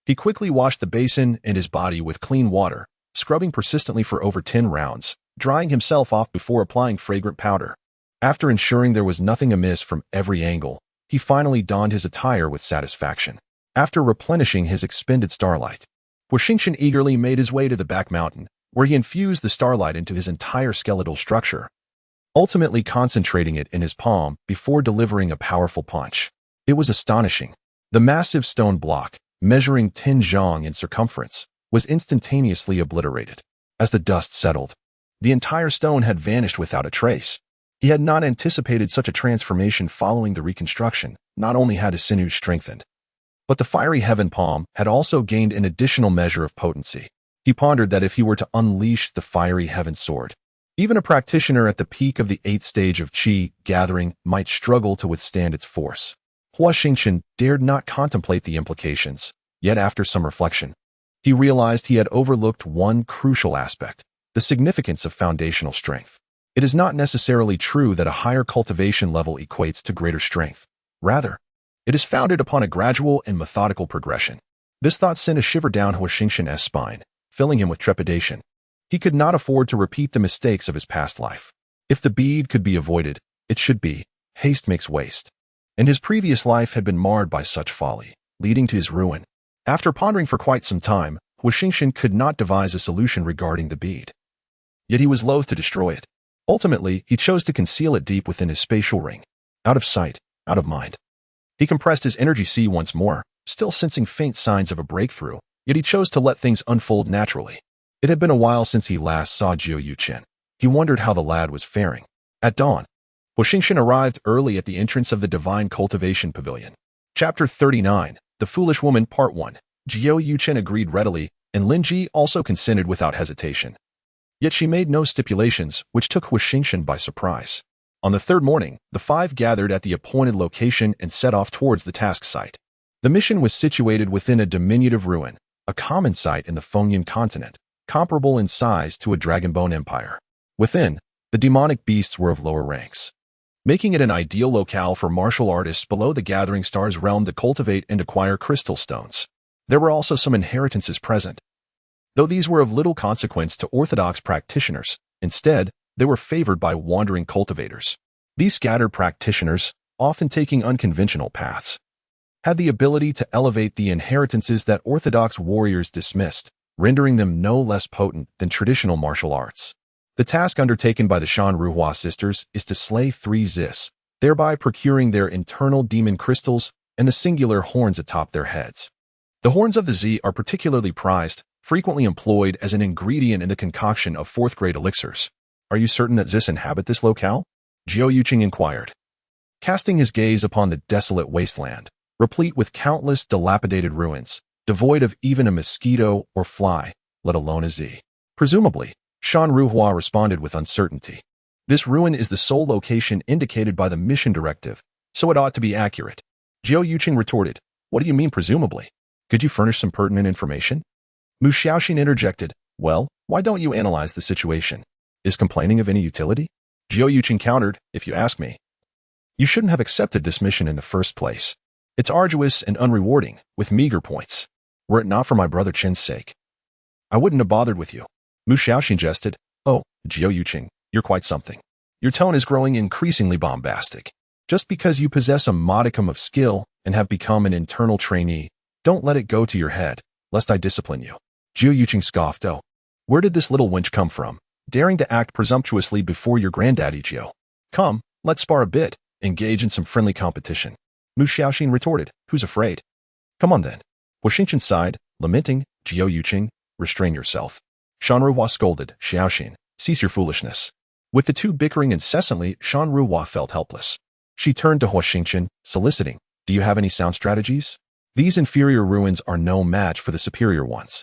Speaker 1: He quickly washed the basin and his body with clean water, scrubbing persistently for over 10 rounds, drying himself off before applying fragrant powder. After ensuring there was nothing amiss from every angle, he finally donned his attire with satisfaction. After replenishing his expended starlight, Huo Xingchen eagerly made his way to the back mountain, where he infused the starlight into his entire skeletal structure, ultimately concentrating it in his palm before delivering a powerful punch. It was astonishing. The massive stone block, measuring 10 zhang in circumference, was instantaneously obliterated. As the dust settled, the entire stone had vanished without a trace. He had not anticipated such a transformation following the reconstruction. Not only had his sinews strengthened, but the fiery heaven palm had also gained an additional measure of potency. He pondered that if he were to unleash the fiery heaven sword, even a practitioner at the peak of the 8th stage of qi gathering might struggle to withstand its force. Huo Xingchen dared not contemplate the implications, yet after some reflection, he realized he had overlooked one crucial aspect: the significance of foundational strength. It is not necessarily true that a higher cultivation level equates to greater strength. Rather, it is founded upon a gradual and methodical progression. This thought sent a shiver down Huo Xingchen's spine, filling him with trepidation. He could not afford to repeat the mistakes of his past life. If the bead could be avoided, it should be. Haste makes waste. And his previous life had been marred by such folly, leading to his ruin. After pondering for quite some time, Huo Xingchen could not devise a solution regarding the bead. Yet he was loath to destroy it. Ultimately, he chose to conceal it deep within his spatial ring. Out of sight, out of mind. He compressed his energy sea once more, still sensing faint signs of a breakthrough, yet he chose to let things unfold naturally. It had been a while since he last saw Huo Xingchen. He wondered how the lad was faring. At dawn, Huo Xingchen arrived early at the entrance of the Divine Cultivation Pavilion. Chapter 39, The Foolish Woman Part 1. Huo Xingchen agreed readily, and Lin Ji also consented without hesitation. Yet she made no stipulations, which took Huo Xingchen by surprise. On the third morning, the five gathered at the appointed location and set off towards the task site. The mission was situated within a diminutive ruin, a common site in the Fengyan continent, comparable in size to a dragonbone empire. Within, the demonic beasts were of lower ranks, making it an ideal locale for martial artists below the Gathering Star's realm to cultivate and acquire crystal stones. There were also some inheritances present, though these were of little consequence to orthodox practitioners. Instead, they were favored by wandering cultivators. These scattered practitioners, often taking unconventional paths, had the ability to elevate the inheritances that orthodox warriors dismissed, rendering them no less potent than traditional martial arts. The task undertaken by the Shan Ruhua sisters is to slay 3 Zis, thereby procuring their internal demon crystals and the singular horns atop their heads. The horns of the Z are particularly prized, frequently employed as an ingredient in the concoction of 4th-grade elixirs. Are you certain that Zis inhabit this locale? Huo Xingchen inquired, casting his gaze upon the desolate wasteland, replete with countless dilapidated ruins, devoid of even a mosquito or fly, let alone a Z. Presumably, Shan Ruhua responded with uncertainty. This ruin is the sole location indicated by the mission directive, so it ought to be accurate. Huo Xingchen retorted, what do you mean presumably? Could you furnish some pertinent information? Mu Xiaoxin interjected, well, why don't you analyze the situation? Is complaining of any utility? Huo Xingchen countered, if you ask me. You shouldn't have accepted this mission in the first place. It's arduous and unrewarding, with meager points. Were it not for my brother Chen's sake, I wouldn't have bothered with you. Mu Xiaoxin jested, oh, Huo Xingchen, you're quite something. Your tone is growing increasingly bombastic. Just because you possess a modicum of skill and have become an internal trainee, don't let it go to your head, lest I discipline you. Huo Xingchen scoffed, oh, where did this little wench come from, daring to act presumptuously before your granddaddy Huo? Come, let's spar a bit, engage in some friendly competition. Mu Xiaoxin retorted, who's afraid? Come on then. Huo Xingchen sighed, lamenting, Huo Xingchen, restrain yourself. Shan Ruhua scolded, Xiaoxin, cease your foolishness. With the two bickering incessantly, Shan Ruhua felt helpless. She turned to Huo Xingchen, soliciting, do you have any sound strategies? These inferior ruins are no match for the superior ones.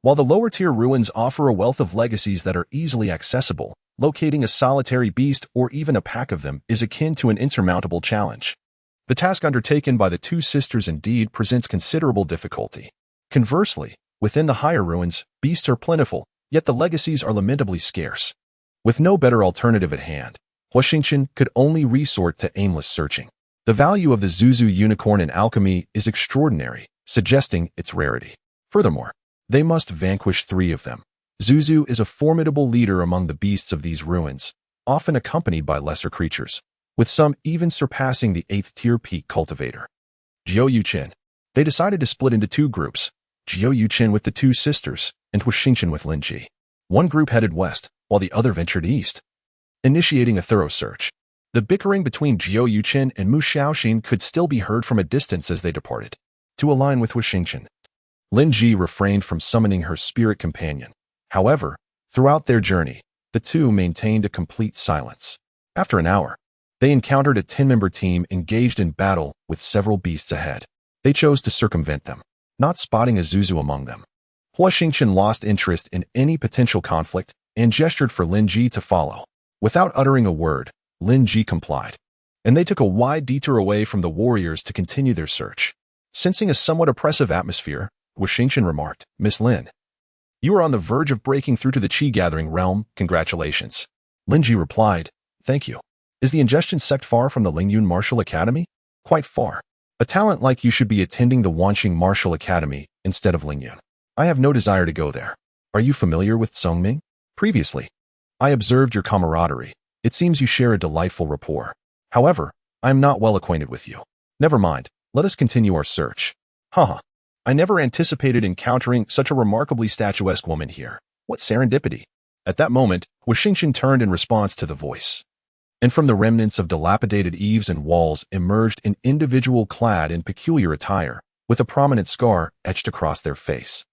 Speaker 1: While the lower-tier ruins offer a wealth of legacies that are easily accessible, locating a solitary beast or even a pack of them is akin to an insurmountable challenge. The task undertaken by the two sisters indeed presents considerable difficulty. Conversely, within the higher ruins, beasts are plentiful, yet the legacies are lamentably scarce. With no better alternative at hand, Huo Xingchen could only resort to aimless searching. The value of the Zuzu unicorn in alchemy is extraordinary, suggesting its rarity. Furthermore, they must vanquish 3 of them. Zuzu is a formidable leader among the beasts of these ruins, often accompanied by lesser creatures, with some even surpassing the 8th-tier peak cultivator. Huo Xingchen. They decided to split into 2 groups, Huo Xingchen with the 2 sisters, and Huo Xingchen with Lin Ji. One group headed west, while the other ventured east, initiating a thorough search. The bickering between Huo Xingchen and Mu Xiaoxin could still be heard from a distance as they departed. To align with Huo Xingchen, Lin Ji refrained from summoning her spirit companion. However, throughout their journey, the two maintained a complete silence. After an hour, they encountered a 10-member team engaged in battle with several beasts ahead. They chose to circumvent them, not spotting a Zuzu among them. Huo Xingchen lost interest in any potential conflict and gestured for Lin Ji to follow. Without uttering a word, Lin Ji complied, and they took a wide detour away from the warriors to continue their search. Sensing a somewhat oppressive atmosphere, Huo Xingchen remarked, Miss Lin, you are on the verge of breaking through to the Qi-gathering realm, congratulations. Lin Ji replied, thank you. Is the Ingestion sect far from the Lingyun Martial Academy? Quite far. A talent like you should be attending the Wanqing Martial Academy instead of Lingyun. I have no desire to go there. Are you familiar with Songming? Previously, I observed your camaraderie. It seems you share a delightful rapport. However, I am not well acquainted with you. Never mind, let us continue our search. Haha. I never anticipated encountering such a remarkably statuesque woman here. What serendipity. At that moment, Huo Xingchen turned in response to the voice. And from the remnants of dilapidated eaves and walls emerged an individual clad in peculiar attire, with a prominent scar etched across their face,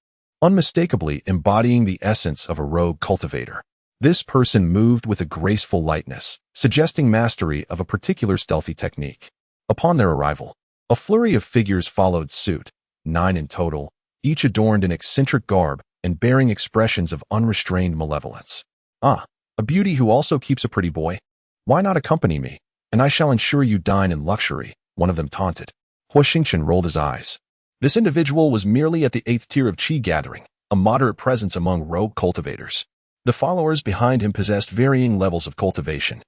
Speaker 1: unmistakably embodying the essence of a rogue cultivator. This person moved with a graceful lightness, suggesting mastery of a particular stealthy technique. Upon their arrival, a flurry of figures followed suit, 9 in total, each adorned in eccentric garb and bearing expressions of unrestrained malevolence. "Ah, a beauty who also keeps a pretty boy? Why not accompany me, and I shall ensure you dine in luxury," one of them taunted. Huo Xingchen rolled his eyes. This individual was merely at the 8th tier of Qi gathering, a moderate presence among rogue cultivators. The followers behind him possessed varying levels of cultivation.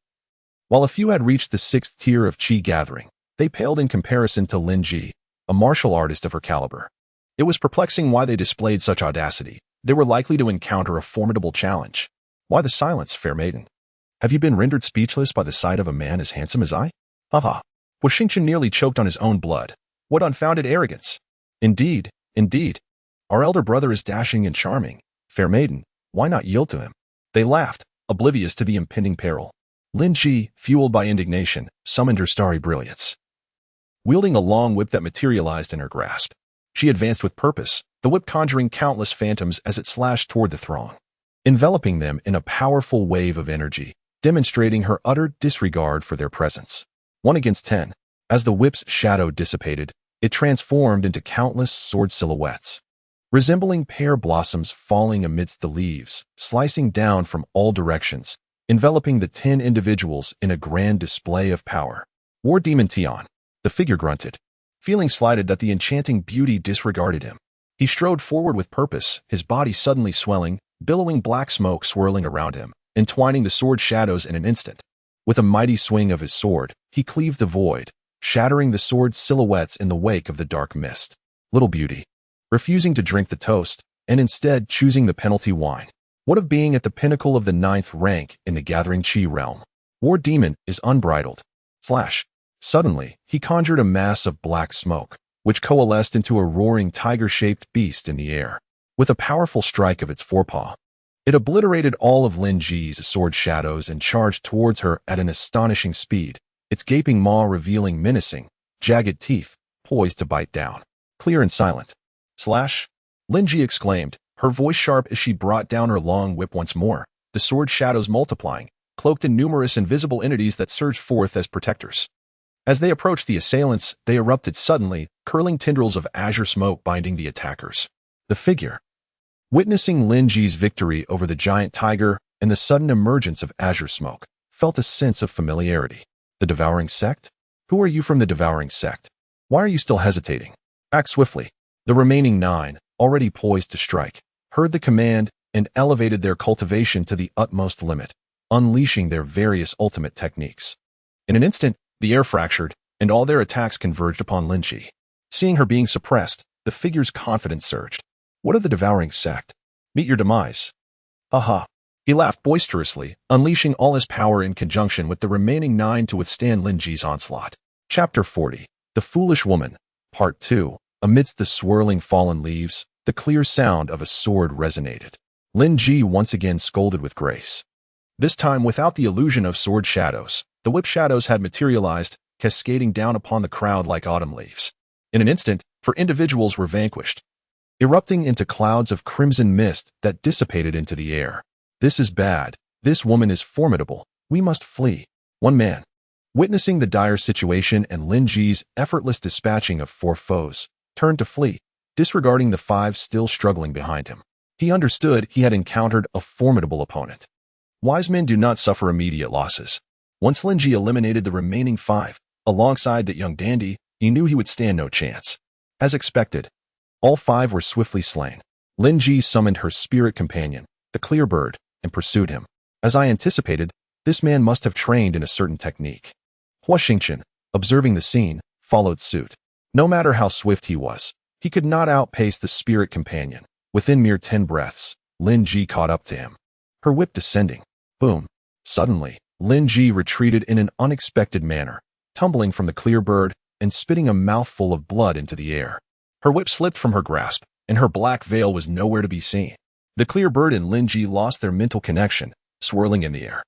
Speaker 1: While a few had reached the 6th tier of Qi gathering, they paled in comparison to Lin Ji, a martial artist of her caliber. It was perplexing why they displayed such audacity. They were likely to encounter a formidable challenge. Why the silence, fair maiden? Have you been rendered speechless by the sight of a man as handsome as I? Haha. Huo Xingchen nearly choked on his own blood. What unfounded arrogance! Indeed, indeed. Our elder brother is dashing and charming. Fair maiden, why not yield to him? They laughed, oblivious to the impending peril. Lin Ji, fueled by indignation, summoned her starry brilliance. Wielding a long whip that materialized in her grasp, she advanced with purpose, the whip conjuring countless phantoms as it slashed toward the throng, enveloping them in a powerful wave of energy, demonstrating her utter disregard for their presence. 1 against 10. As the whip's shadow dissipated, it transformed into countless sword silhouettes, resembling pear blossoms falling amidst the leaves, slicing down from all directions, enveloping the 10 individuals in a grand display of power. War Demon Tian. The figure grunted, feeling slighted that the enchanting beauty disregarded him. He strode forward with purpose, his body suddenly swelling, billowing black smoke swirling around him, entwining the sword shadows in an instant. With a mighty swing of his sword, he cleaved the void, shattering the sword's silhouettes in the wake of the dark mist. Little beauty, refusing to drink the toast, and instead choosing the penalty wine. What of being at the pinnacle of the 9th rank in the gathering Qi realm? War Demon is unbridled. Flash. Suddenly, he conjured a mass of black smoke, which coalesced into a roaring tiger-shaped beast in the air. With a powerful strike of its forepaw, it obliterated all of Lin Ji's sword shadows and charged towards her at an astonishing speed, its gaping maw revealing menacing, jagged teeth, poised to bite down. Clear and silent. Slash! Lin Ji exclaimed, her voice sharp as she brought down her long whip once more, the sword shadows multiplying, cloaked in numerous invisible entities that surged forth as protectors. As they approached the assailants, they erupted suddenly, curling tendrils of azure smoke binding the attackers. The figure, witnessing Lin Ji's victory over the giant tiger and the sudden emergence of azure smoke, felt a sense of familiarity. The Devouring Sect? Who are you from the Devouring Sect? Why are you still hesitating? Act swiftly. The remaining 9, already poised to strike, heard the command and elevated their cultivation to the utmost limit, unleashing their various ultimate techniques. In an instant, the air fractured, and all their attacks converged upon Lin Ji. Seeing her being suppressed, the figure's confidence surged. What of the Devouring Sect? Meet your demise. Ha. He laughed boisterously, unleashing all his power in conjunction with the remaining 9 to withstand Lin Ji's onslaught. Chapter 40. The Foolish Woman. Part 2. Amidst the swirling fallen leaves, the clear sound of a sword resonated. Lin Ji once again scolded with grace. This time without the illusion of sword shadows. The whip shadows had materialized, cascading down upon the crowd like autumn leaves. In an instant, 4 individuals were vanquished, erupting into clouds of crimson mist that dissipated into the air. This is bad. This woman is formidable. We must flee. One man, witnessing the dire situation and Lin Ji's effortless dispatching of 4 foes, turned to flee, disregarding the 5 still struggling behind him. He understood he had encountered a formidable opponent. Wise men do not suffer immediate losses. Once Lin Ji eliminated the remaining 5, alongside that young dandy, he knew he would stand no chance. As expected, all 5 were swiftly slain. Lin Ji summoned her spirit companion, the clear bird, and pursued him. As I anticipated, this man must have trained in a certain technique. Huo Xingchen, observing the scene, followed suit. No matter how swift he was, he could not outpace the spirit companion. Within mere 10 breaths, Lin Ji caught up to him, her whip descending. Boom. Suddenly, Lin Ji retreated in an unexpected manner, tumbling from the clear bird and spitting a mouthful of blood into the air. Her whip slipped from her grasp, and her black veil was nowhere to be seen. The clear bird and Lin Ji lost their mental connection, swirling in the air.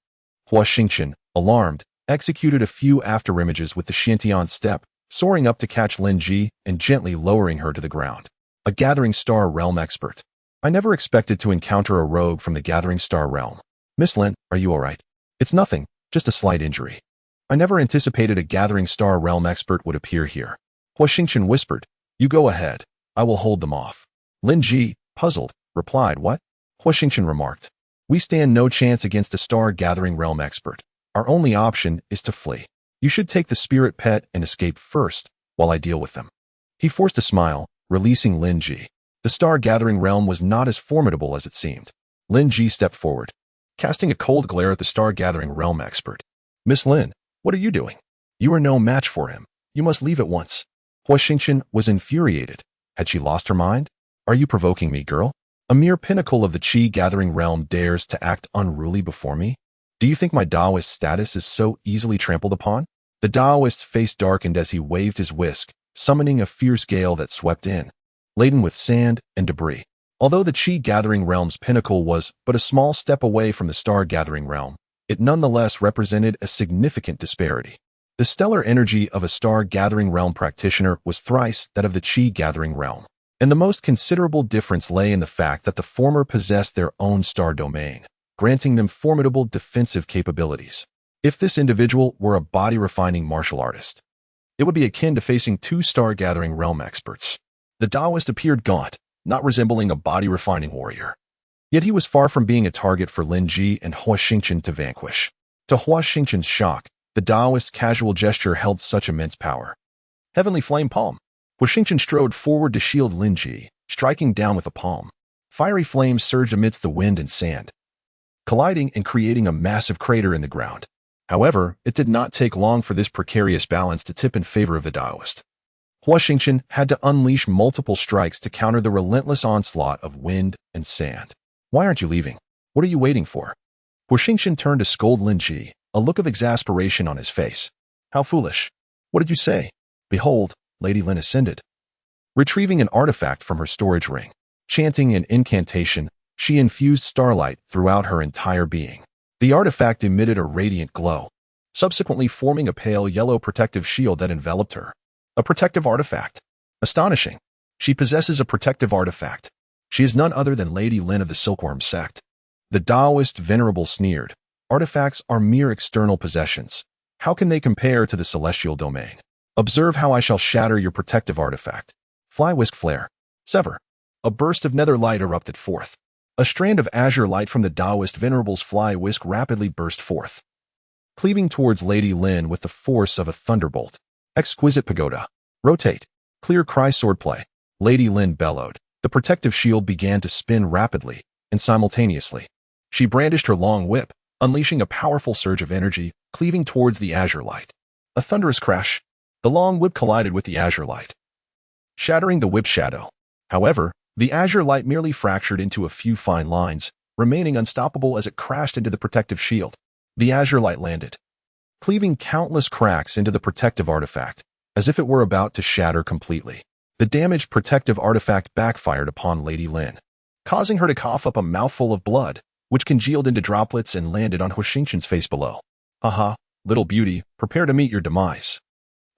Speaker 1: Huo Xingchen, alarmed, executed a few afterimages with the Xiantian step, soaring up to catch Lin Ji and gently lowering her to the ground. A Gathering Star Realm expert. I never expected to encounter a rogue from the Gathering Star Realm. Miss Lin, are you all right? It's nothing, just a slight injury. I never anticipated a Gathering Star Realm expert would appear here. Huo Xingchen whispered, you go ahead. I will hold them off. Lin Ji, puzzled, replied, "What?" Huo Xingchen remarked. "We stand no chance against a star-gathering realm expert. Our only option is to flee. You should take the spirit pet and escape first, while I deal with them." He forced a smile, releasing Lin Ji. The star-gathering realm was not as formidable as it seemed. Lin Ji stepped forward, casting a cold glare at the star-gathering realm expert. "Miss Lin, what are you doing? You are no match for him. You must leave at once." Huo Xingchen was infuriated. Had she lost her mind? "Are you provoking me, girl? A mere pinnacle of the Qi-gathering realm dares to act unruly before me? Do you think my Taoist status is so easily trampled upon?" The Taoist's face darkened as he waved his whisk, summoning a fierce gale that swept in, laden with sand and debris. Although the Qi-gathering realm's pinnacle was but a small step away from the star-gathering realm, it nonetheless represented a significant disparity. The stellar energy of a star-gathering realm practitioner was thrice that of the Qi-gathering realm, and the most considerable difference lay in the fact that the former possessed their own star domain, granting them formidable defensive capabilities. If this individual were a body-refining martial artist, it would be akin to facing two star-gathering realm experts. The Taoist appeared gaunt, not resembling a body-refining warrior. Yet he was far from being a target for Lin Ji and Huo Xingchen to vanquish. To Huo Xingchen's shock, the Taoist's casual gesture held such immense power. Heavenly Flame Palm. Huo Xingchen strode forward to shield Lin Ji, striking down with a palm. Fiery flames surged amidst the wind and sand, colliding and creating a massive crater in the ground. However, it did not take long for this precarious balance to tip in favor of the Taoist. Huo Xingchen had to unleash multiple strikes to counter the relentless onslaught of wind and sand. "Why aren't you leaving? What are you waiting for?" Huo Xingchen turned to scold Lin Ji, a look of exasperation on his face. "How foolish. What did you say?" Behold, Lady Lin ascended. Retrieving an artifact from her storage ring, chanting an incantation, she infused starlight throughout her entire being. The artifact emitted a radiant glow, subsequently forming a pale yellow protective shield that enveloped her. A protective artifact. Astonishing. She possesses a protective artifact. She is none other than Lady Lin of the Silkworm Sect. The Taoist venerable sneered. Artifacts are mere external possessions. How can they compare to the celestial domain? Observe how I shall shatter your protective artifact. Fly whisk flare. Sever. A burst of nether light erupted forth. A strand of azure light from the Taoist venerable's fly whisk rapidly burst forth, cleaving towards Lady Lin with the force of a thunderbolt. Exquisite pagoda. Rotate. Clear cry swordplay. Lady Lin bellowed. The protective shield began to spin rapidly and simultaneously. She brandished her long whip, unleashing a powerful surge of energy, cleaving towards the azure light. A thunderous crash. The long whip collided with the azure light, shattering the whip shadow. However, the azure light merely fractured into a few fine lines, remaining unstoppable as it crashed into the protective shield. The azure light landed, cleaving countless cracks into the protective artifact, as if it were about to shatter completely. The damaged protective artifact backfired upon Lady Lin, causing her to cough up a mouthful of blood, which congealed into droplets and landed on Huo Xingchen's face below. "Haha, little beauty, prepare to meet your demise."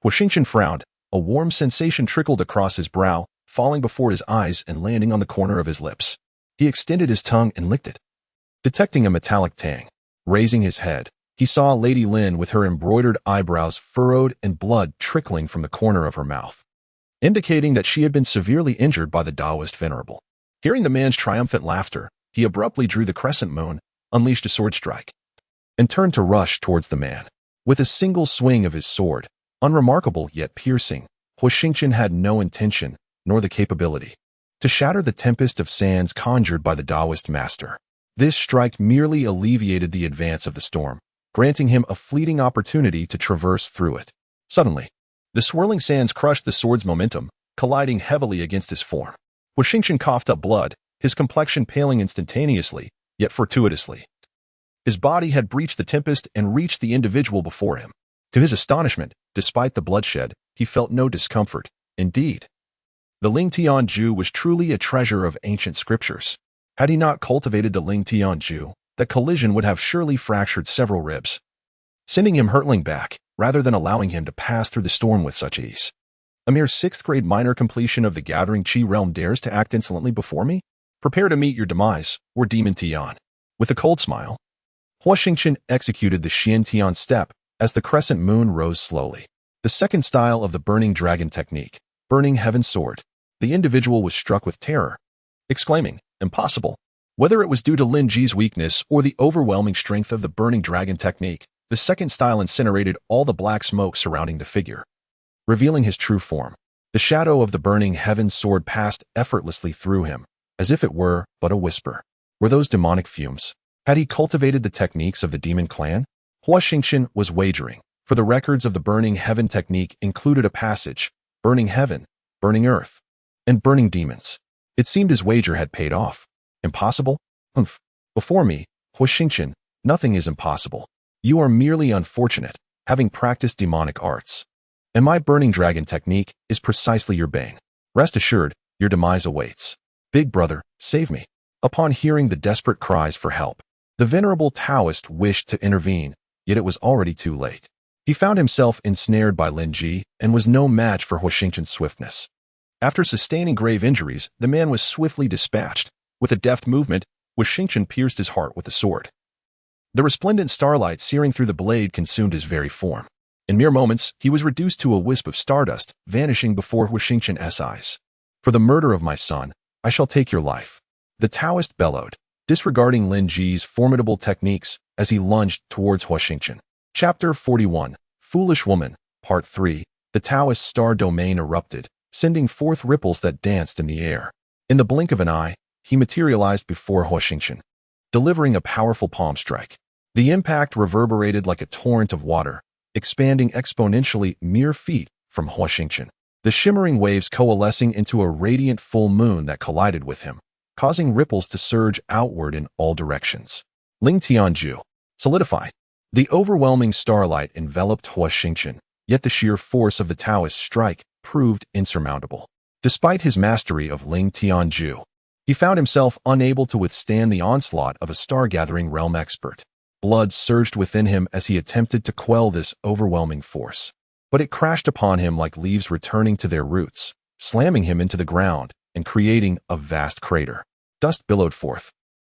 Speaker 1: Huo Xingchen frowned. A warm sensation trickled across his brow, falling before his eyes and landing on the corner of his lips. He extended his tongue and licked it, detecting a metallic tang. Raising his head, he saw Lady Lin with her embroidered eyebrows furrowed and blood trickling from the corner of her mouth, indicating that she had been severely injured by the Taoist venerable. Hearing the man's triumphant laughter, he abruptly drew the crescent moon, unleashed a sword strike, and turned to rush towards the man. With a single swing of his sword, unremarkable yet piercing, Huo Xingchen had no intention, nor the capability, to shatter the tempest of sands conjured by the Taoist master. This strike merely alleviated the advance of the storm, granting him a fleeting opportunity to traverse through it. Suddenly, the swirling sands crushed the sword's momentum, colliding heavily against his form. Huo Xingchen coughed up blood, his complexion paling instantaneously, yet fortuitously. His body had breached the tempest and reached the individual before him. To his astonishment, despite the bloodshed, he felt no discomfort. Indeed, the Ling Tian Ju was truly a treasure of ancient scriptures. Had he not cultivated the Ling Tian Ju, that collision would have surely fractured several ribs, sending him hurtling back, rather than allowing him to pass through the storm with such ease. A mere 6th grade minor completion of the gathering Qi realm dares to act insolently before me? Prepare to meet your demise, or Demon Tian. With a cold smile, Huo Xingchen executed the Xian Tian step as the crescent moon rose slowly. The second style of the burning dragon technique, burning heaven sword. The individual was struck with terror, exclaiming, Impossible. Whether it was due to Lin Ji's weakness or the overwhelming strength of the burning dragon technique, the second style incinerated all the black smoke surrounding the figure, revealing his true form. The shadow of the burning heaven's sword passed effortlessly through him, as if it were but a whisper. Were those demonic fumes? Had he cultivated the techniques of the demon clan? Huo Xingchen was wagering, for the records of the burning heaven technique included a passage, burning heaven, burning earth, and burning demons. It seemed his wager had paid off. Impossible? Humph. Before me, Huo Xingchen, nothing is impossible. You are merely unfortunate, having practiced demonic arts. And my burning dragon technique is precisely your bane. Rest assured, your demise awaits. Big brother, save me. Upon hearing the desperate cries for help, the venerable Taoist wished to intervene, yet it was already too late. He found himself ensnared by Lin Ji and was no match for Huo Xingchen's swiftness. After sustaining grave injuries, the man was swiftly dispatched. With a deft movement, Huo Xingchen pierced his heart with the sword. The resplendent starlight searing through the blade consumed his very form. In mere moments, he was reduced to a wisp of stardust, vanishing before Huo Xingchen's eyes. For the murder of my son, I shall take your life. The Taoist bellowed, disregarding Lin Ji's formidable techniques as he lunged towards Huo Xingchen. Chapter 41, Foolish Woman, Part 3. The Taoist star domain erupted, sending forth ripples that danced in the air. In the blink of an eye, he materialized before Huo Xingchen, delivering a powerful palm strike. The impact reverberated like a torrent of water, expanding exponentially mere feet from Huo Xingchen, the shimmering waves coalescing into a radiant full moon that collided with him, causing ripples to surge outward in all directions. Ling Tianju, solidify. The overwhelming starlight enveloped Huo Xingchen, yet the sheer force of the Taoist strike proved insurmountable. Despite his mastery of Ling Tianju, he found himself unable to withstand the onslaught of a star-gathering realm expert. Blood surged within him as he attempted to quell this overwhelming force. But it crashed upon him like leaves returning to their roots, slamming him into the ground and creating a vast crater. Dust billowed forth,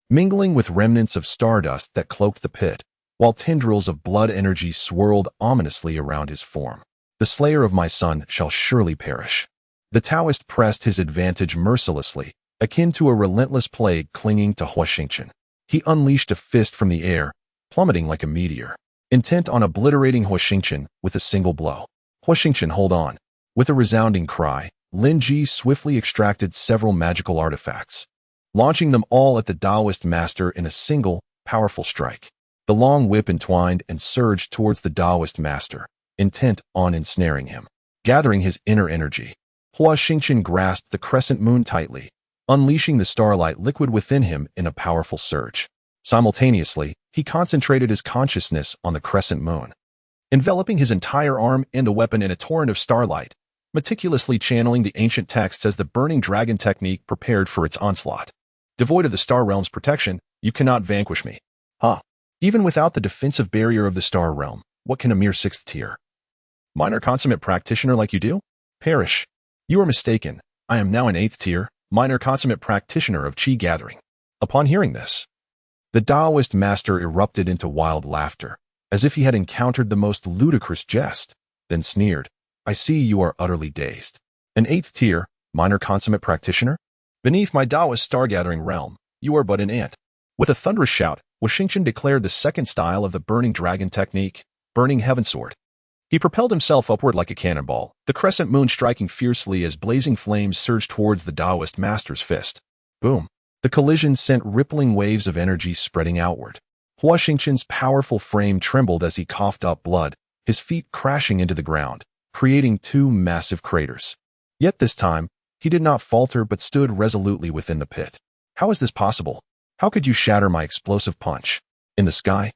Speaker 1: mingling with remnants of stardust that cloaked the pit, while tendrils of blood energy swirled ominously around his form. The slayer of my son shall surely perish. The Taoist pressed his advantage mercilessly, akin to a relentless plague clinging to Huo Xingchen. He unleashed a fist from the air, plummeting like a meteor, intent on obliterating Huo Xingchen with a single blow. Huo Xingchen, hold on. With a resounding cry, Lin Ji swiftly extracted several magical artifacts, launching them all at the Taoist master in a single, powerful strike. The long whip entwined and surged towards the Taoist master, intent on ensnaring him. Gathering his inner energy, Huo Xingchen grasped the crescent moon tightly, unleashing the starlight liquid within him in a powerful surge. Simultaneously, he concentrated his consciousness on the crescent moon, enveloping his entire arm and the weapon in a torrent of starlight, meticulously channeling the ancient texts as the burning dragon technique prepared for its onslaught. Devoid of the star realm's protection, you cannot vanquish me. Even without the defensive barrier of the star realm, what can a mere 6th tier minor consummate practitioner like you do? Perish. You are mistaken. I am now an 8th tier minor consummate practitioner of Qi gathering. Upon hearing this, the Taoist master erupted into wild laughter, as if he had encountered the most ludicrous jest, then sneered, I see you are utterly dazed. An 8th tier minor consummate practitioner? Beneath my Taoist star-gathering realm, you are but an ant. With a thunderous shout, Huo Xingchen declared the second style of the burning dragon technique, burning heaven sword. He propelled himself upward like a cannonball, the crescent moon striking fiercely as blazing flames surged towards the Taoist master's fist. Boom. The collision sent rippling waves of energy spreading outward. Huo Xingchen's powerful frame trembled as he coughed up blood, his feet crashing into the ground, creating 2 massive craters. Yet this time, he did not falter but stood resolutely within the pit. How is this possible? How could you shatter my explosive punch? In the sky?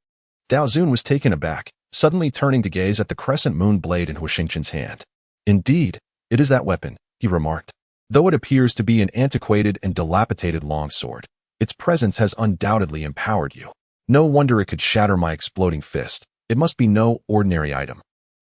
Speaker 1: Dao Zun was taken aback, suddenly turning to gaze at the crescent moon blade in Huo Xingchen's hand. Indeed, it is that weapon, he remarked. Though it appears to be an antiquated and dilapidated longsword, its presence has undoubtedly empowered you. No wonder it could shatter my exploding fist. It must be no ordinary item.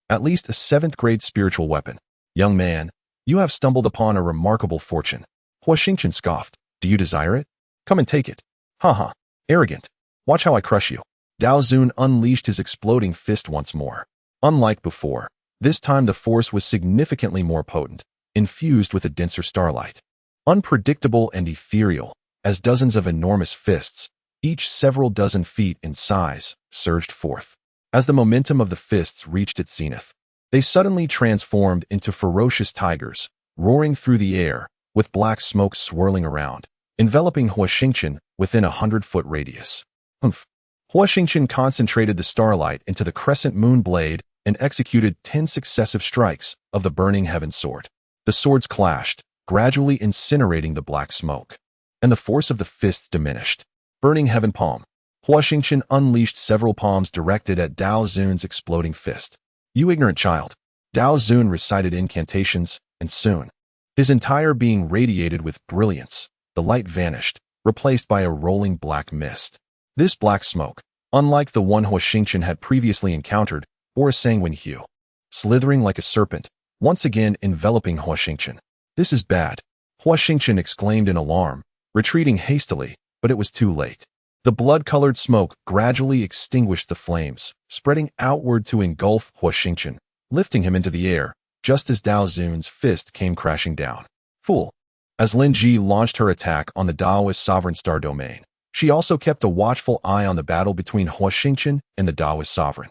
Speaker 1: At least a 7th-grade spiritual weapon. Young man, you have stumbled upon a remarkable fortune. Huo Xingchen scoffed. Do you desire it? Come and take it. Haha, arrogant. Watch how I crush you. Dao Zun unleashed his exploding fist once more. Unlike before, this time the force was significantly more potent, infused with a denser starlight. Unpredictable and ethereal, as dozens of enormous fists, each several dozen feet in size, surged forth. As the momentum of the fists reached its zenith, they suddenly transformed into ferocious tigers, roaring through the air, with black smoke swirling around, enveloping Huo Xingchen within 100-foot radius. Humph! Huo Xingchen concentrated the starlight into the Crescent Moon blade and executed 10 successive strikes of the burning heaven sword. The swords clashed, gradually incinerating the black smoke, and the force of the fists diminished. Burning heaven palm. Huo Xingchen unleashed several palms directed at Dao Zun's exploding fist. You ignorant child. Dao Zun recited incantations, and soon, his entire being radiated with brilliance. The light vanished, replaced by a rolling black mist. This black smoke, unlike the one Huo Xingchen had previously encountered, bore a sanguine hue, slithering like a serpent, once again enveloping Huo Xingchen. This is bad, Huo Xingchen exclaimed in alarm, retreating hastily, but it was too late. The blood-colored smoke gradually extinguished the flames, spreading outward to engulf Huo Xingchen, lifting him into the air, just as Dao Zun's fist came crashing down. Fool! As Lin Ji launched her attack on the Daoist sovereign star domain, she also kept a watchful eye on the battle between Huo Xingchen and the Daoist sovereign.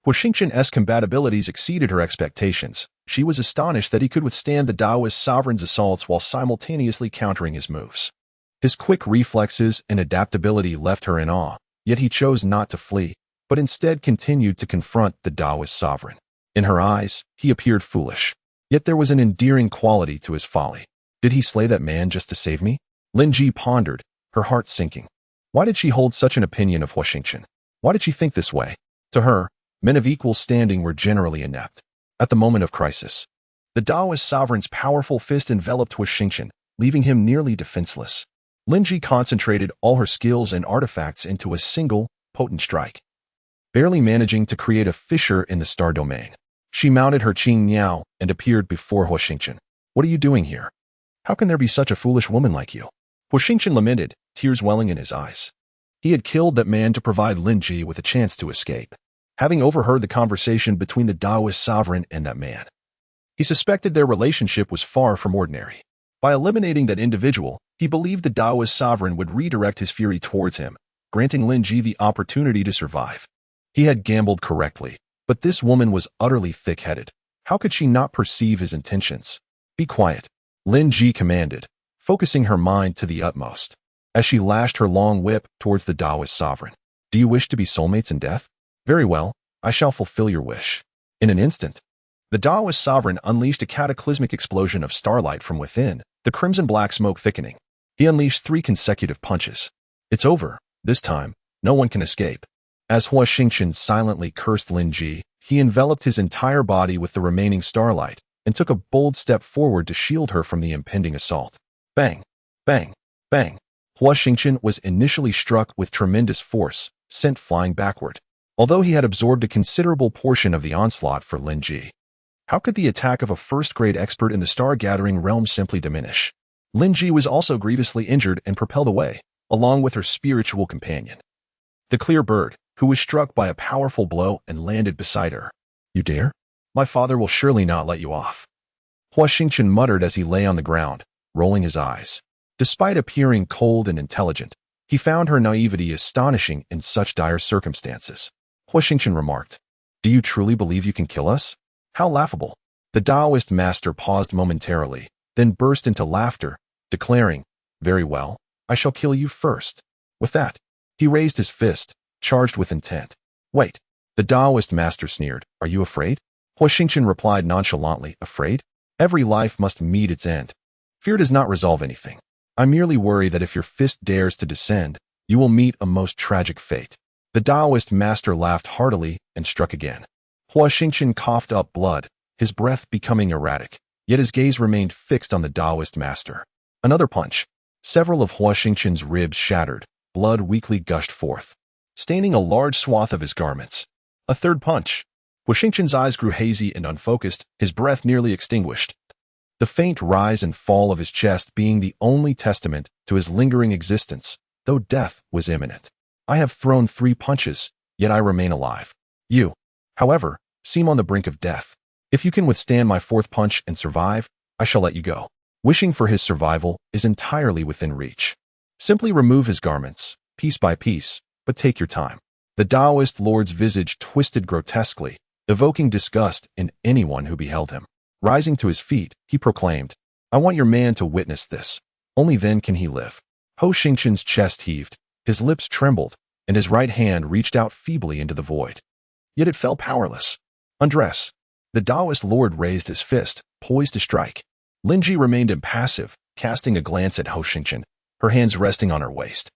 Speaker 1: Huo Xingchen's compatibilities exceeded her expectations. She was astonished that he could withstand the Daoist sovereign's assaults while simultaneously countering his moves. His quick reflexes and adaptability left her in awe, yet he chose not to flee, but instead continued to confront the Daoist sovereign. In her eyes, he appeared foolish, yet there was an endearing quality to his folly. Did he slay that man just to save me? Lin Ji pondered, her heart sinking. Why did she hold such an opinion of Huo Xingchen? Why did she think this way? To her, men of equal standing were generally inept. At the moment of crisis, the Daoist sovereign's powerful fist enveloped Huo Xingchen, leaving him nearly defenseless. Lin Ji concentrated all her skills and artifacts into a single, potent strike, barely managing to create a fissure in the star domain. She mounted her Qing Niao and appeared before Huo Xingchen. What are you doing here? How can there be such a foolish woman like you? Huo Xingchen lamented, tears welling in his eyes. He had killed that man to provide Lin Ji with a chance to escape, having overheard the conversation between the Daoist sovereign and that man. He suspected their relationship was far from ordinary. By eliminating that individual, he believed the Daoist sovereign would redirect his fury towards him, granting Lin Ji the opportunity to survive. He had gambled correctly, but this woman was utterly thick-headed. How could she not perceive his intentions? Be quiet, Lin Ji commanded, focusing her mind to the utmost, as she lashed her long whip towards the Daoist sovereign. Do you wish to be soulmates in death? Very well, I shall fulfill your wish. In an instant, the Daoist sovereign unleashed a cataclysmic explosion of starlight from within, the crimson-black smoke thickening. He unleashed 3 consecutive punches. It's over. This time, no one can escape. As Huo Xingchen silently cursed Lin Ji, he enveloped his entire body with the remaining starlight and took a bold step forward to shield her from the impending assault. Bang! Bang! Bang! Huo Xingchen was initially struck with tremendous force, sent flying backward, although he had absorbed a considerable portion of the onslaught for Lin Ji. How could the attack of a first-grade expert in the star-gathering realm simply diminish? Lin Ji was also grievously injured and propelled away, along with her spiritual companion, the clear bird, who was struck by a powerful blow and landed beside her. You dare? My father will surely not let you off. Huo Xingchen muttered as he lay on the ground, rolling his eyes. Despite appearing cold and intelligent, he found her naivety astonishing in such dire circumstances. Huo Xingchen remarked, Do you truly believe you can kill us? How laughable. The Daoist master paused momentarily, then burst into laughter, declaring, Very well, I shall kill you first. With that, he raised his fist, charged with intent. Wait, the Daoist master sneered, Are you afraid? Huo Xingchen replied nonchalantly, Afraid? Every life must meet its end. Fear does not resolve anything. I merely worry that if your fist dares to descend, you will meet a most tragic fate. The Daoist master laughed heartily and struck again. Huo Xingchen coughed up blood, his breath becoming erratic, yet his gaze remained fixed on the Daoist master. Another punch. Several of Huo Xingchen's ribs shattered, blood weakly gushed forth, staining a large swath of his garments. A third punch. Huo Xingchen's eyes grew hazy and unfocused, his breath nearly extinguished, the faint rise and fall of his chest being the only testament to his lingering existence, though death was imminent. I have thrown 3 punches, yet I remain alive. You, however, seem on the brink of death. If you can withstand my 4th punch and survive, I shall let you go. Wishing for his survival is entirely within reach. Simply remove his garments, piece by piece, but take your time. The Taoist lord's visage twisted grotesquely, evoking disgust in anyone who beheld him. Rising to his feet, he proclaimed, "I want your man to witness this. Only then can he live." Huo Xingchen's chest heaved, his lips trembled, and his right hand reached out feebly into the void. Yet it fell powerless. Undress. The Taoist lord raised his fist, poised to strike. Lin Ji remained impassive, casting a glance at Huo Xingchen, her hands resting on her waist.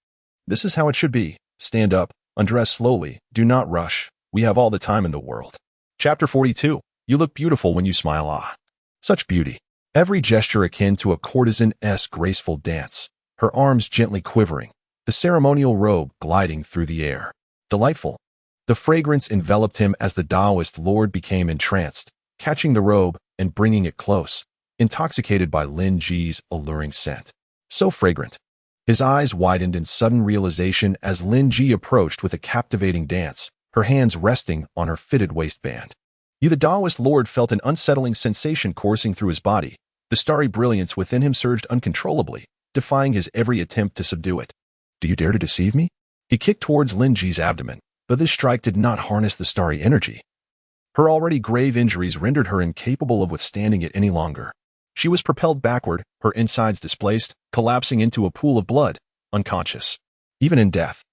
Speaker 1: "This is how it should be. Stand up, undress slowly, do not rush. We have all the time in the world." Chapter 42. You look beautiful when you smile. Ah, such beauty. Every gesture akin to a courtesan-esque graceful dance, her arms gently quivering, the ceremonial robe gliding through the air. Delightful. The fragrance enveloped him as the Taoist lord became entranced, catching the robe and bringing it close, intoxicated by Lin Ji's alluring scent. So fragrant. His eyes widened in sudden realization as Lin Ji approached with a captivating dance, her hands resting on her fitted waistband. The Taoist lord felt an unsettling sensation coursing through his body. The starry brilliance within him surged uncontrollably, defying his every attempt to subdue it. "Do you dare to deceive me?" He kicked towards Lin Ji's abdomen, but this strike did not harness the starry energy. Her already grave injuries rendered her incapable of withstanding it any longer. She was propelled backward, her insides displaced, collapsing into a pool of blood, unconscious. Even in death.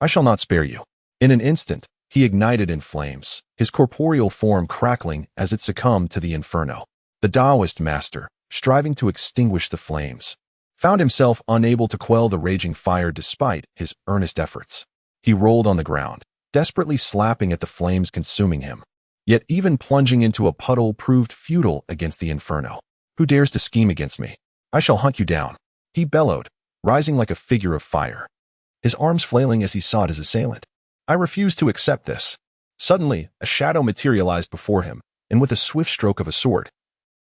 Speaker 1: "I shall not spare you." In an instant, he ignited in flames, his corporeal form crackling as it succumbed to the inferno. The Taoist master, striving to extinguish the flames, found himself unable to quell the raging fire despite his earnest efforts. He rolled on the ground, desperately slapping at the flames consuming him. Yet even plunging into a puddle proved futile against the inferno. "Who dares to scheme against me? I shall hunt you down," he bellowed, rising like a figure of fire, his arms flailing as he sought his assailant. "I refuse to accept this." Suddenly, a shadow materialized before him, and with a swift stroke of a sword,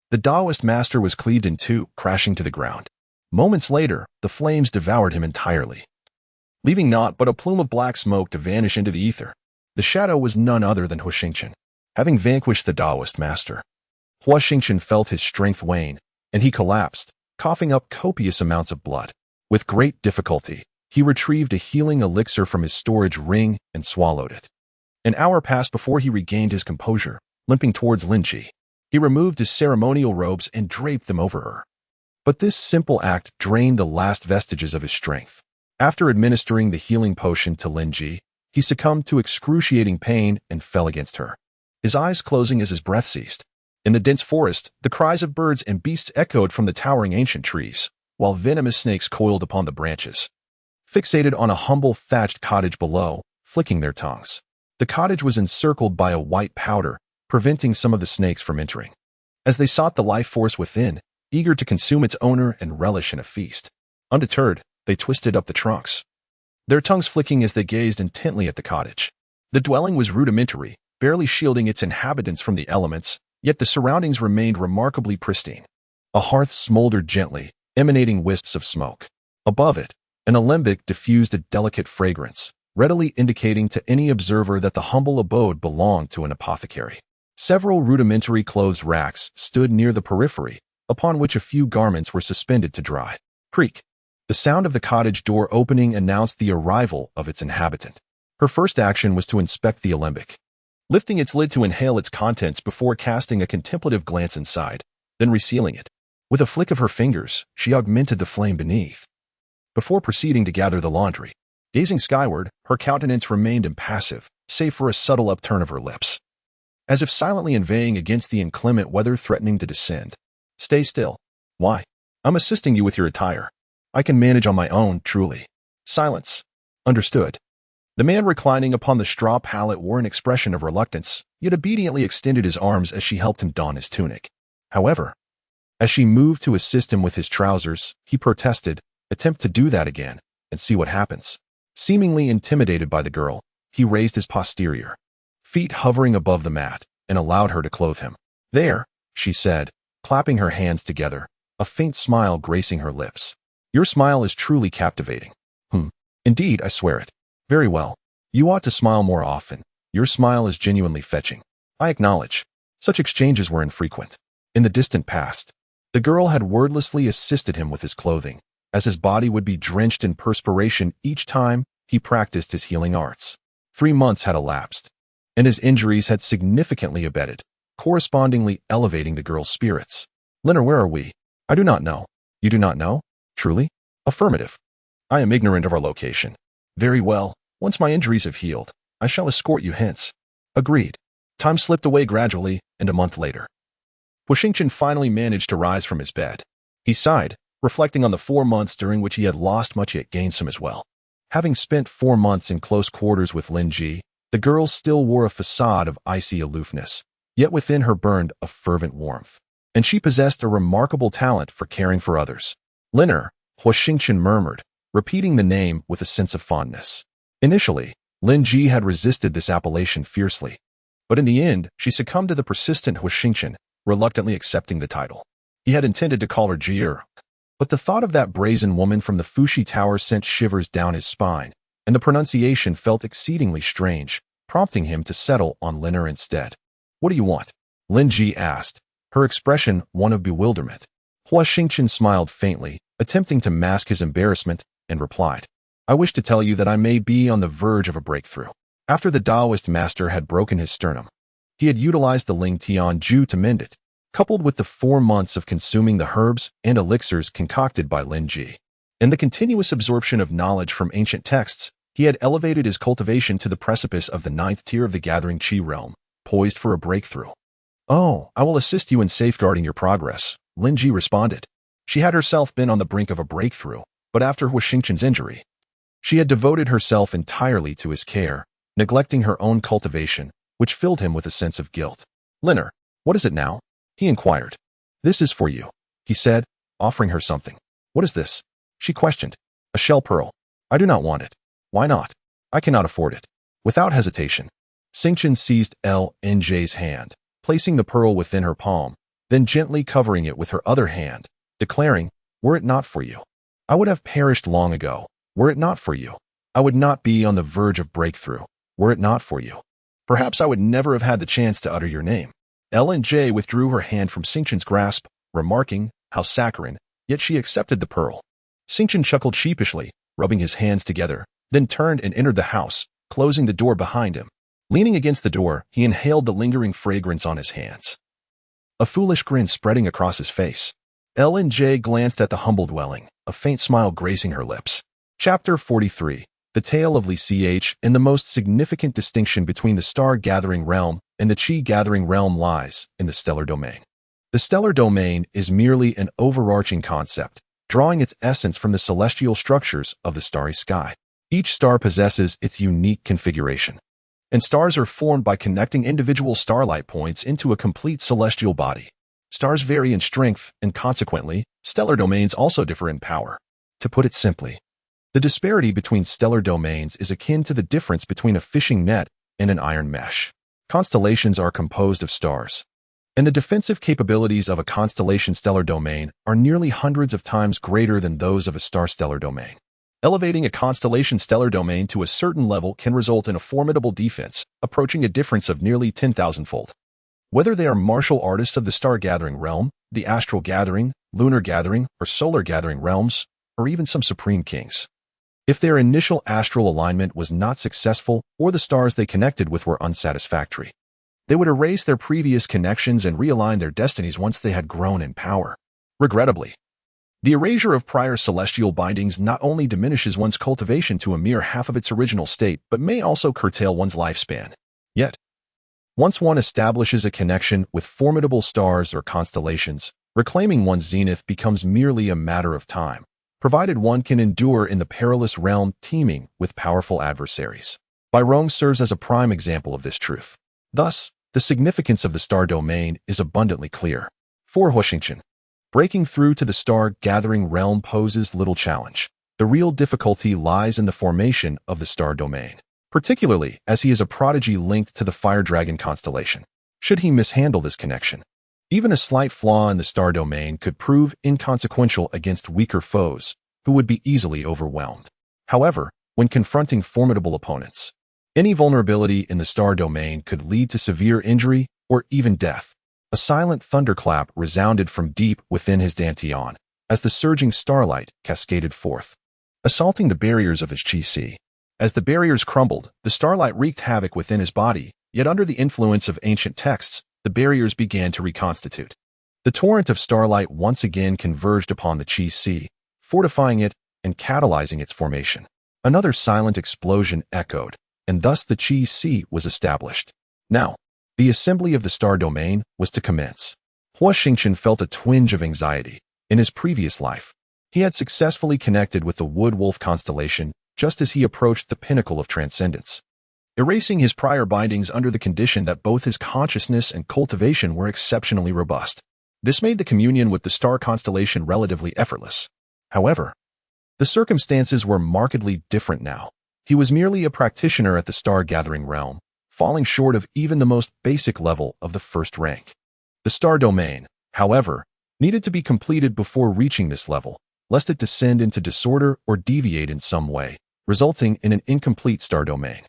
Speaker 1: the Taoist master was cleaved in two, crashing to the ground. Moments later, the flames devoured him entirely, leaving naught but a plume of black smoke to vanish into the ether. The shadow was none other than Huo Xingchen. Having vanquished the Taoist master, Huo Xingchen felt his strength wane, and he collapsed, coughing up copious amounts of blood. With great difficulty, he retrieved a healing elixir from his storage ring and swallowed it. An hour passed before he regained his composure, limping towards Lin Ji. He removed his ceremonial robes and draped them over her. But this simple act drained the last vestiges of his strength. After administering the healing potion to Lin Ji, he succumbed to excruciating pain and fell against her, his eyes closing as his breath ceased. In the dense forest, the cries of birds and beasts echoed from the towering ancient trees, while venomous snakes coiled upon the branches, fixated on a humble thatched cottage below, flicking their tongues. The cottage was encircled by a white powder, preventing some of the snakes from entering. As they sought the life force within, eager to consume its owner and relish in a feast. Undeterred, they twisted up the trunks, their tongues flicking as they gazed intently at the cottage. The dwelling was rudimentary, barely shielding its inhabitants from the elements, yet the surroundings remained remarkably pristine. A hearth smoldered gently, emanating wisps of smoke. Above it, an alembic diffused a delicate fragrance, readily indicating to any observer that the humble abode belonged to an apothecary. Several rudimentary clothes racks stood near the periphery, upon which a few garments were suspended to dry. Creak. The sound of the cottage door opening announced the arrival of its inhabitant. Her first action was to inspect the alembic, lifting its lid to inhale its contents before casting a contemplative glance inside, then resealing it. With a flick of her fingers, she augmented the flame beneath, before proceeding to gather the laundry. Gazing skyward, her countenance remained impassive, save for a subtle upturn of her lips, as if silently inveighing against the inclement weather threatening to descend. "Stay still." "Why?" "I'm assisting you with your attire. I can manage on my own, truly." "Silence." "Understood." The man reclining upon the straw pallet wore an expression of reluctance, yet obediently extended his arms as she helped him don his tunic. However, as she moved to assist him with his trousers, he protested, "Attempt to do that again, and see what happens." Seemingly intimidated by the girl, he raised his posterior feet hovering above the mat, and allowed her to clothe him. "There," she said, clapping her hands together, a faint smile gracing her lips. "Your smile is truly captivating." Indeed, I swear it." "Very well. You ought to smile more often. Your smile is genuinely fetching." "I acknowledge." Such exchanges were infrequent. In the distant past, the girl had wordlessly assisted him with his clothing, as his body would be drenched in perspiration each time he practiced his healing arts. 3 months had elapsed, and his injuries had significantly abated, correspondingly elevating the girl's spirits. Liner, where are we? I do not know. You do not know? Truly? Affirmative. I am ignorant of our location. Very well. Once my injuries have healed, I shall escort you hence. Agreed. Time slipped away gradually, and a month later, Huo Xingchen finally managed to rise from his bed. He sighed, reflecting on the 4 months during which he had lost much yet gained some as well. Having spent 4 months in close quarters with Lin Ji, the girl still wore a facade of icy aloofness, yet within her burned a fervent warmth. And she possessed a remarkable talent for caring for others. Liner, Huo Xingchen murmured, repeating the name with a sense of fondness. Initially, Lin Ji had resisted this appellation fiercely, but in the end, she succumbed to the persistent Huo Xingchen, reluctantly accepting the title. He had intended to call her Jier, but the thought of that brazen woman from the Fuxi Tower sent shivers down his spine, and the pronunciation felt exceedingly strange, prompting him to settle on Liner instead. What do you want? Lin Ji asked, her expression one of bewilderment. Huo Xingchen smiled faintly, attempting to mask his embarrassment, and replied, I wish to tell you that I may be on the verge of a breakthrough. After the Taoist master had broken his sternum, he had utilized the Ling Tian Ju to mend it, coupled with the 4 months of consuming the herbs and elixirs concocted by Lin Ji, and the continuous absorption of knowledge from ancient texts. He had elevated his cultivation to the precipice of the 9th tier of the gathering Qi realm, poised for a breakthrough. Oh, I will assist you in safeguarding your progress, Lin Ji responded. She had herself been on the brink of a breakthrough, but after Huo Xingchen's injury, she had devoted herself entirely to his care, neglecting her own cultivation, which filled him with a sense of guilt. Liner, what is it now? He inquired. This is for you, he said, offering her something. What is this? She questioned. A shell pearl. I do not want it. Why not? I cannot afford it. Without hesitation, Xingchen seized Lin Ji's hand, placing the pearl within her palm, then gently covering it with her other hand, declaring, were it not for you, I would have perished long ago. Were it not for you, I would not be on the verge of breakthrough. Were it not for you, perhaps I would never have had the chance to utter your name. Lin Ji withdrew her hand from Xingchen's grasp, remarking, how saccharine, yet she accepted the pearl. Xingchen chuckled sheepishly, rubbing his hands together, then turned and entered the house, closing the door behind him. Leaning against the door, he inhaled the lingering fragrance on his hands, a foolish grin spreading across his face. Lin Ji glanced at the humble dwelling, a faint smile gracing her lips. Chapter 43. The Tale of Li Ch, and the most significant distinction between the star-gathering realm and the Qi-gathering realm lies in the stellar domain. The stellar domain is merely an overarching concept, drawing its essence from the celestial structures of the starry sky. Each star possesses its unique configuration, and stars are formed by connecting individual starlight points into a complete celestial body. Stars vary in strength, and consequently, stellar domains also differ in power. To put it simply, the disparity between stellar domains is akin to the difference between a fishing net and an iron mesh. Constellations are composed of stars, and the defensive capabilities of a constellation stellar domain are nearly hundreds of times greater than those of a star stellar domain. Elevating a constellation stellar domain to a certain level can result in a formidable defense, approaching a difference of nearly 10,000-fold. Whether they are martial artists of the star-gathering realm, the astral gathering, lunar gathering, or solar gathering realms, or even some supreme kings. If their initial astral alignment was not successful or the stars they connected with were unsatisfactory, they would erase their previous connections and realign their destinies once they had grown in power. Regrettably, the erasure of prior celestial bindings not only diminishes one's cultivation to a mere half of its original state, but may also curtail one's lifespan. Yet, once one establishes a connection with formidable stars or constellations, reclaiming one's zenith becomes merely a matter of time, provided one can endure in the perilous realm teeming with powerful adversaries. Bairong serves as a prime example of this truth. Thus, the significance of the star domain is abundantly clear. For Huo Xingchen, breaking through to the star-gathering realm poses little challenge. The real difficulty lies in the formation of the star domain, particularly as he is a prodigy linked to the Fire Dragon constellation. Should he mishandle this connection, even a slight flaw in the star domain could prove inconsequential against weaker foes, who would be easily overwhelmed. However, when confronting formidable opponents, any vulnerability in the star domain could lead to severe injury or even death. A silent thunderclap resounded from deep within his dantian, as the surging starlight cascaded forth, assaulting the barriers of his chi. As the barriers crumbled, the starlight wreaked havoc within his body, yet under the influence of ancient texts, the barriers began to reconstitute. The torrent of starlight once again converged upon the chi, fortifying it and catalyzing its formation. Another silent explosion echoed, and thus the chi was established. Now, the assembly of the star domain was to commence. Huo Xingchen felt a twinge of anxiety. In his previous life, he had successfully connected with the Wood Wolf constellation just as he approached the pinnacle of transcendence, erasing his prior bindings under the condition that both his consciousness and cultivation were exceptionally robust. This made the communion with the star constellation relatively effortless. However, the circumstances were markedly different now. He was merely a practitioner at the star-gathering realm, falling short of even the most basic level of the first rank. The star domain, however, needed to be completed before reaching this level, lest it descend into disorder or deviate in some way, resulting in an incomplete star domain.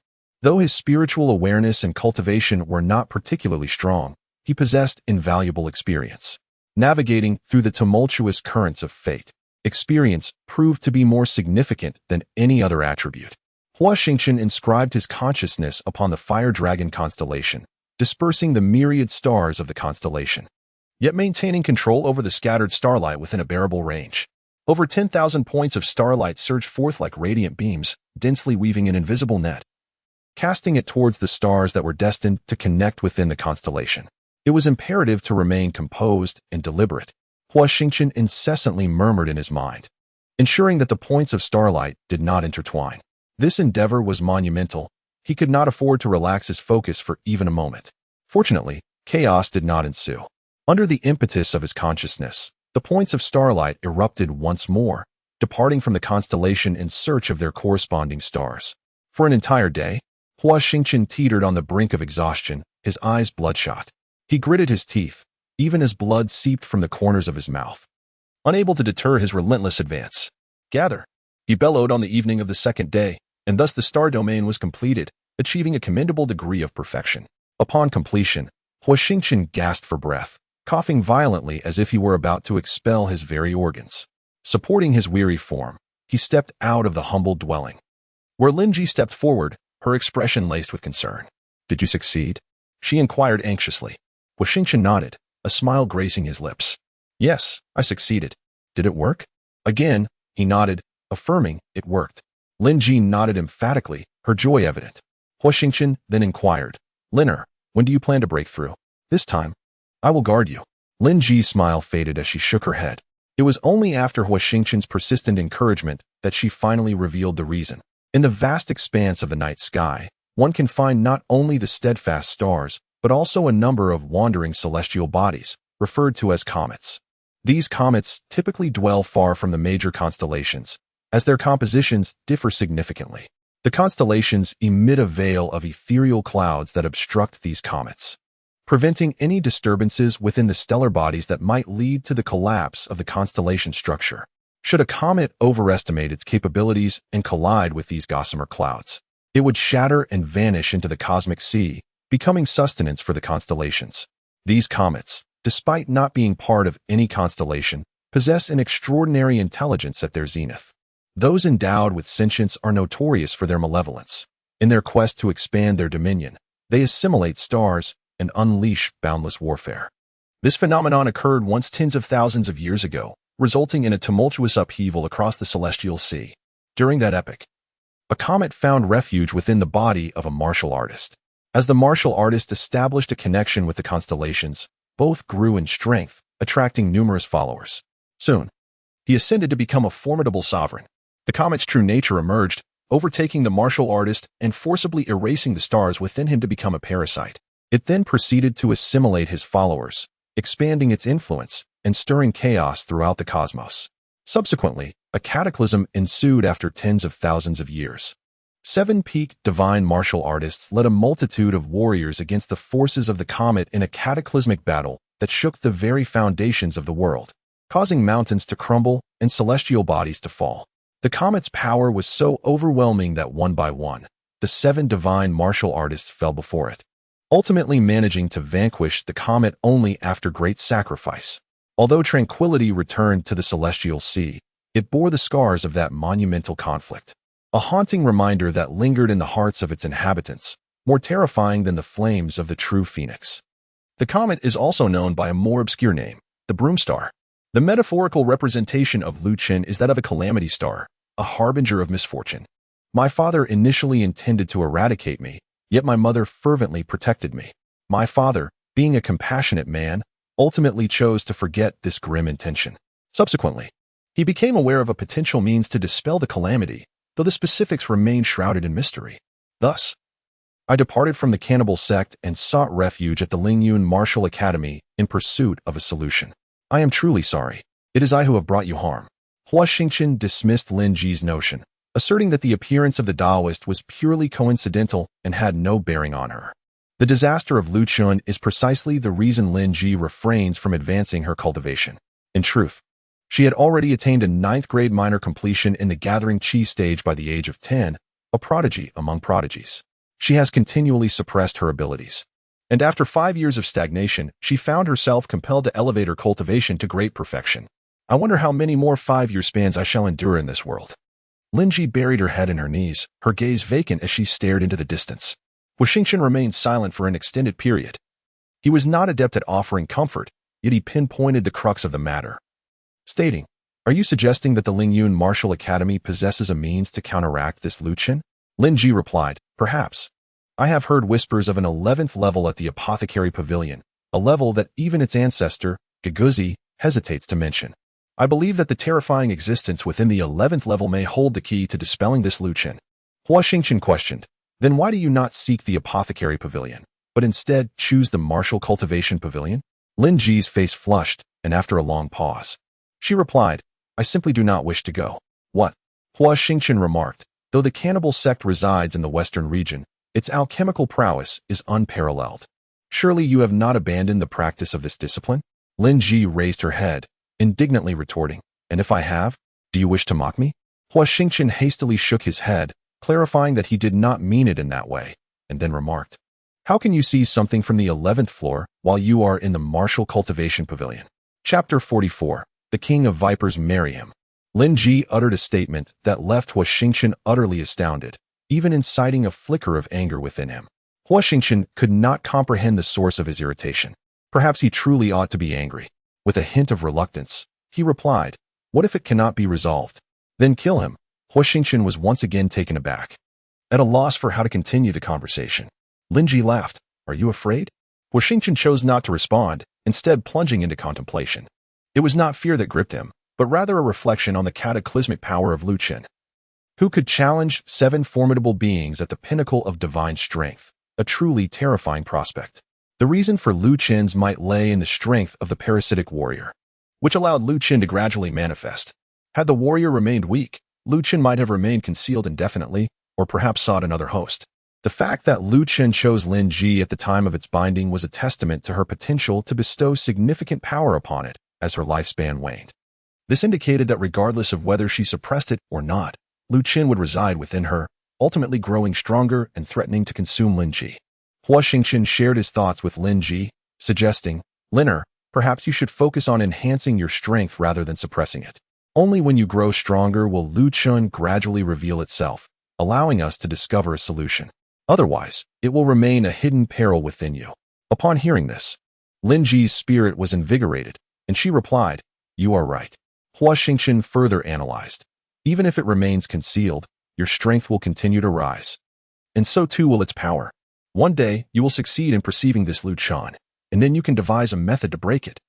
Speaker 1: Though his spiritual awareness and cultivation were not particularly strong, he possessed invaluable experience. Navigating through the tumultuous currents of fate, experience proved to be more significant than any other attribute. Huo Xingchen inscribed his consciousness upon the Fire Dragon constellation, dispersing the myriad stars of the constellation, yet maintaining control over the scattered starlight within a bearable range. Over 10,000 points of starlight surged forth like radiant beams, densely weaving an invisible net, casting it towards the stars that were destined to connect within the constellation. It was imperative to remain composed and deliberate. Huo Xingchen incessantly murmured in his mind, ensuring that the points of starlight did not intertwine. This endeavor was monumental. He could not afford to relax his focus for even a moment. Fortunately, chaos did not ensue. Under the impetus of his consciousness, the points of starlight erupted once more, departing from the constellation in search of their corresponding stars. For an entire day, Huo Xingchen teetered on the brink of exhaustion, his eyes bloodshot. He gritted his teeth, even as blood seeped from the corners of his mouth, unable to deter his relentless advance. "Gather," he bellowed on the evening of the second day, and thus the star domain was completed, achieving a commendable degree of perfection. Upon completion, Huo Xingchen gasped for breath, coughing violently as if he were about to expel his very organs. Supporting his weary form, he stepped out of the humble dwelling, where Lin Ji stepped forward, her expression laced with concern. "Did you succeed?" she inquired anxiously. Huo Xingchen nodded, a smile gracing his lips. "Yes, I succeeded. Did it work?" Again, he nodded, affirming it worked. Lin Ji nodded emphatically, her joy evident. Huo Xingchen then inquired, "Liner, when do you plan to break through?" "This time, I will guard you." Lin Ji's smile faded as she shook her head. It was only after Huo Xingchen's persistent encouragement that she finally revealed the reason. In the vast expanse of the night sky, one can find not only the steadfast stars, but also a number of wandering celestial bodies, referred to as comets. These comets typically dwell far from the major constellations, as their compositions differ significantly. The constellations emit a veil of ethereal clouds that obstruct these comets, preventing any disturbances within the stellar bodies that might lead to the collapse of the constellation structure. Should a comet overestimate its capabilities and collide with these gossamer clouds, it would shatter and vanish into the cosmic sea, becoming sustenance for the constellations. These comets, despite not being part of any constellation, possess an extraordinary intelligence at their zenith. Those endowed with sentience are notorious for their malevolence. In their quest to expand their dominion, they assimilate stars and unleash boundless warfare. This phenomenon occurred once tens of thousands of years ago, resulting in a tumultuous upheaval across the celestial sea. During that epoch, a comet found refuge within the body of a martial artist. As the martial artist established a connection with the constellations, both grew in strength, attracting numerous followers. Soon, he ascended to become a formidable sovereign. The comet's true nature emerged, overtaking the martial artist and forcibly erasing the stars within him to become a parasite. It then proceeded to assimilate his followers, expanding its influence and stirring chaos throughout the cosmos. Subsequently, a cataclysm ensued after tens of thousands of years. 7 peaked divine martial artists led a multitude of warriors against the forces of the comet in a cataclysmic battle that shook the very foundations of the world, causing mountains to crumble and celestial bodies to fall. The comet's power was so overwhelming that one by one, the 7 divine martial artists fell before it, ultimately managing to vanquish the comet only after great sacrifice. Although tranquility returned to the celestial sea, it bore the scars of that monumental conflict, a haunting reminder that lingered in the hearts of its inhabitants, more terrifying than the flames of the true phoenix. The comet is also known by a more obscure name, the Broom Star. The metaphorical representation of Luqian is that of a calamity star, a harbinger of misfortune. My father initially intended to eradicate me, yet my mother fervently protected me. My father, being a compassionate man, ultimately chose to forget this grim intention. Subsequently, he became aware of a potential means to dispel the calamity, though the specifics remain shrouded in mystery. Thus, I departed from the cannibal sect and sought refuge at the Lingyun Martial Academy in pursuit of a solution. I am truly sorry. It is I who have brought you harm. Huo Xingchen dismissed Lin Ji's notion, asserting that the appearance of the Taoist was purely coincidental and had no bearing on her. The disaster of Luqian is precisely the reason Lin Ji refrains from advancing her cultivation. In truth, she had already attained a 9th grade minor completion in the Gathering Qi stage by the age of 10, a prodigy among prodigies. She has continually suppressed her abilities. And after 5 years of stagnation, she found herself compelled to elevate her cultivation to great perfection. I wonder how many more 5-year spans I shall endure in this world. Lin Ji buried her head in her knees, her gaze vacant as she stared into the distance. Huo Xingchen remained silent for an extended period. He was not adept at offering comfort, yet he pinpointed the crux of the matter, stating, "Are you suggesting that the Lingyun Martial Academy possesses a means to counteract this Luqian?" Lin Ji replied, "Perhaps. I have heard whispers of an 11th level at the Apothecary Pavilion, a level that even its ancestor, Giguzi, hesitates to mention. I believe that the terrifying existence within the 11th level may hold the key to dispelling this Luqian." Huo Xingchen questioned, "Then why do you not seek the Apothecary Pavilion, but instead choose the Martial Cultivation Pavilion?" Lin Ji's face flushed, and after a long pause, she replied, "I simply do not wish to go." "What?" Huo Xingchen remarked, "Though the cannibal sect resides in the western region, its alchemical prowess is unparalleled. Surely you have not abandoned the practice of this discipline?" Lin Ji raised her head, indignantly retorting, "And if I have, do you wish to mock me?" Huo Xingchen hastily shook his head, clarifying that he did not mean it in that way, and then remarked, "How can you see something from the 11th floor while you are in the Martial Cultivation Pavilion?" Chapter 44. The King of Vipers Marry Him. Lin Ji uttered a statement that left Huo Xingchen utterly astounded, even inciting a flicker of anger within him. Huo Xingchen could not comprehend the source of his irritation. Perhaps he truly ought to be angry. With a hint of reluctance, he replied, "What if it cannot be resolved? Then kill him." Huo Xingchen was once again taken aback, at a loss for how to continue the conversation. Lin Ji laughed. "Are you afraid?" Huo Xingchen chose not to respond, instead plunging into contemplation. It was not fear that gripped him, but rather a reflection on the cataclysmic power of Luqian. Who could challenge 7 formidable beings at the pinnacle of divine strength? A truly terrifying prospect. The reason for Luqian's might lay in the strength of the parasitic warrior, which allowed Luqian to gradually manifest. Had the warrior remained weak, Luqian might have remained concealed indefinitely, or perhaps sought another host. The fact that Luqian chose Lin Ji at the time of its binding was a testament to her potential to bestow significant power upon it as her lifespan waned. This indicated that regardless of whether she suppressed it or not, Luqian would reside within her, ultimately growing stronger and threatening to consume Lin Ji. Huo Xingchen shared his thoughts with Lin Ji, suggesting, "Liner, perhaps you should focus on enhancing your strength rather than suppressing it. Only when you grow stronger will Luqian gradually reveal itself, allowing us to discover a solution. Otherwise, it will remain a hidden peril within you." Upon hearing this, Lin Ji's spirit was invigorated, and she replied, "You are right." Huo Xingchen further analyzed, "Even if it remains concealed, your strength will continue to rise. And so too will its power. One day, you will succeed in perceiving this Luqian, and then you can devise a method to break it,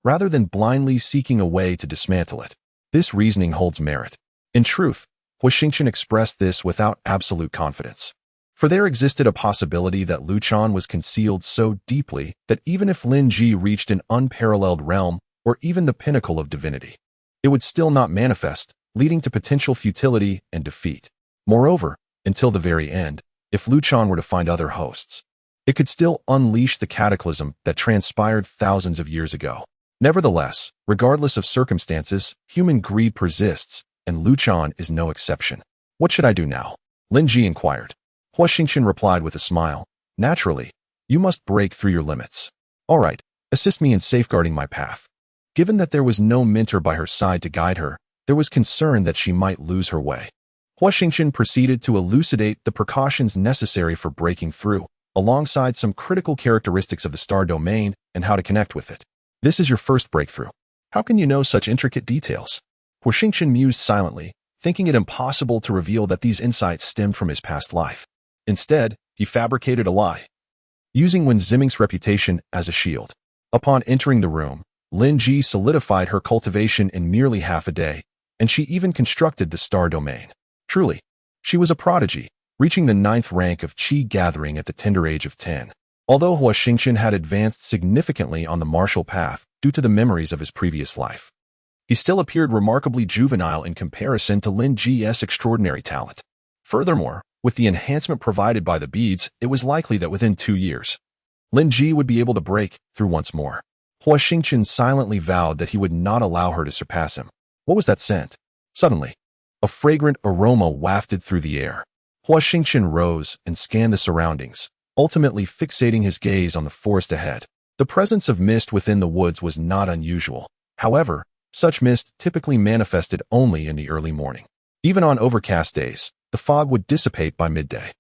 Speaker 1: rather than blindly seeking a way to dismantle it." This reasoning holds merit. In truth, Huo Xingchen expressed this without absolute confidence. For there existed a possibility that Luqian was concealed so deeply that even if Lin Ji reached an unparalleled realm, or even the pinnacle of divinity, it would still not manifest, leading to potential futility and defeat. Moreover, until the very end, if Luqian were to find other hosts, it could still unleash the cataclysm that transpired thousands of years ago. Nevertheless, regardless of circumstances, human greed persists, and Luqian is no exception. "What should I do now?" Lin Ji inquired. Huo Xingchen replied with a smile, "Naturally, you must break through your limits. All right, assist me in safeguarding my path." Given that there was no mentor by her side to guide her, there was concern that she might lose her way. Huo Xingchen proceeded to elucidate the precautions necessary for breaking through, alongside some critical characteristics of the star domain and how to connect with it. This is your first breakthrough. How can you know such intricate details? Huo Xingchen mused silently, thinking it impossible to reveal that these insights stemmed from his past life. Instead, he fabricated a lie, using Wen Ziming's reputation as a shield. Upon entering the room, Lin Ji solidified her cultivation in merely half a day, and she even constructed the star domain. Truly, she was a prodigy, reaching the 9th rank of Qi gathering at the tender age of 10. Although Huo Xingchen had advanced significantly on the martial path due to the memories of his previous life, he still appeared remarkably juvenile in comparison to Lin Ji's extraordinary talent. Furthermore, with the enhancement provided by the beads, it was likely that within 2 years, Lin Ji would be able to break through once more. Huo Xingchen silently vowed that he would not allow her to surpass him. What was that scent? Suddenly, a fragrant aroma wafted through the air. Huo Xingchen rose and scanned the surroundings, ultimately fixating his gaze on the forest ahead. The presence of mist within the woods was not unusual. However, such mist typically manifested only in the early morning. Even on overcast days, the fog would dissipate by midday.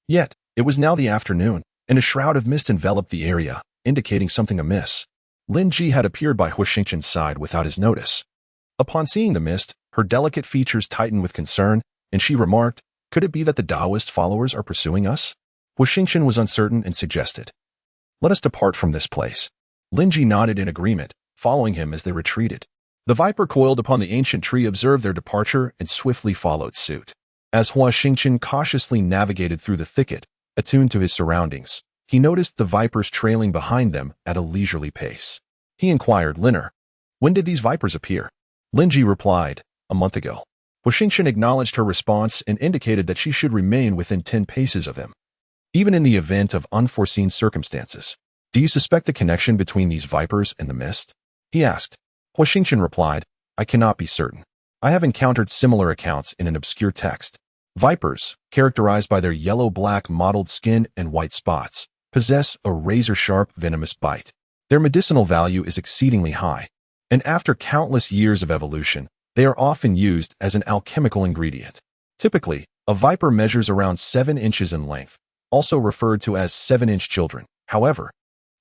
Speaker 1: Yet, it was now the afternoon, and a shroud of mist enveloped the area, indicating something amiss. Lin Ji had appeared by Huo Xingchen's side without his notice. Upon seeing the mist, her delicate features tightened with concern, and she remarked, "Could it be that the Taoist followers are pursuing us?" Huo Xingchen was uncertain and suggested, "Let us depart from this place." Lin Ji nodded in agreement, following him as they retreated. The viper coiled upon the ancient tree observed their departure and swiftly followed suit. As Huo Xingchen cautiously navigated through the thicket, attuned to his surroundings, he noticed the vipers trailing behind them at a leisurely pace. He inquired, "Liner, when did these vipers appear?" Lin Ji replied, "A month ago." Huo Xingchen acknowledged her response and indicated that she should remain within 10 paces of him, even in the event of unforeseen circumstances. "Do you suspect a connection between these vipers and the mist?" he asked. Huo Xingchen replied, "I cannot be certain. I have encountered similar accounts in an obscure text. Vipers, characterized by their yellow-black mottled skin and white spots, possess a razor-sharp venomous bite. Their medicinal value is exceedingly high, and after countless years of evolution, they are often used as an alchemical ingredient. Typically, a viper measures around 7 inches in length, also referred to as 7-inch children. However,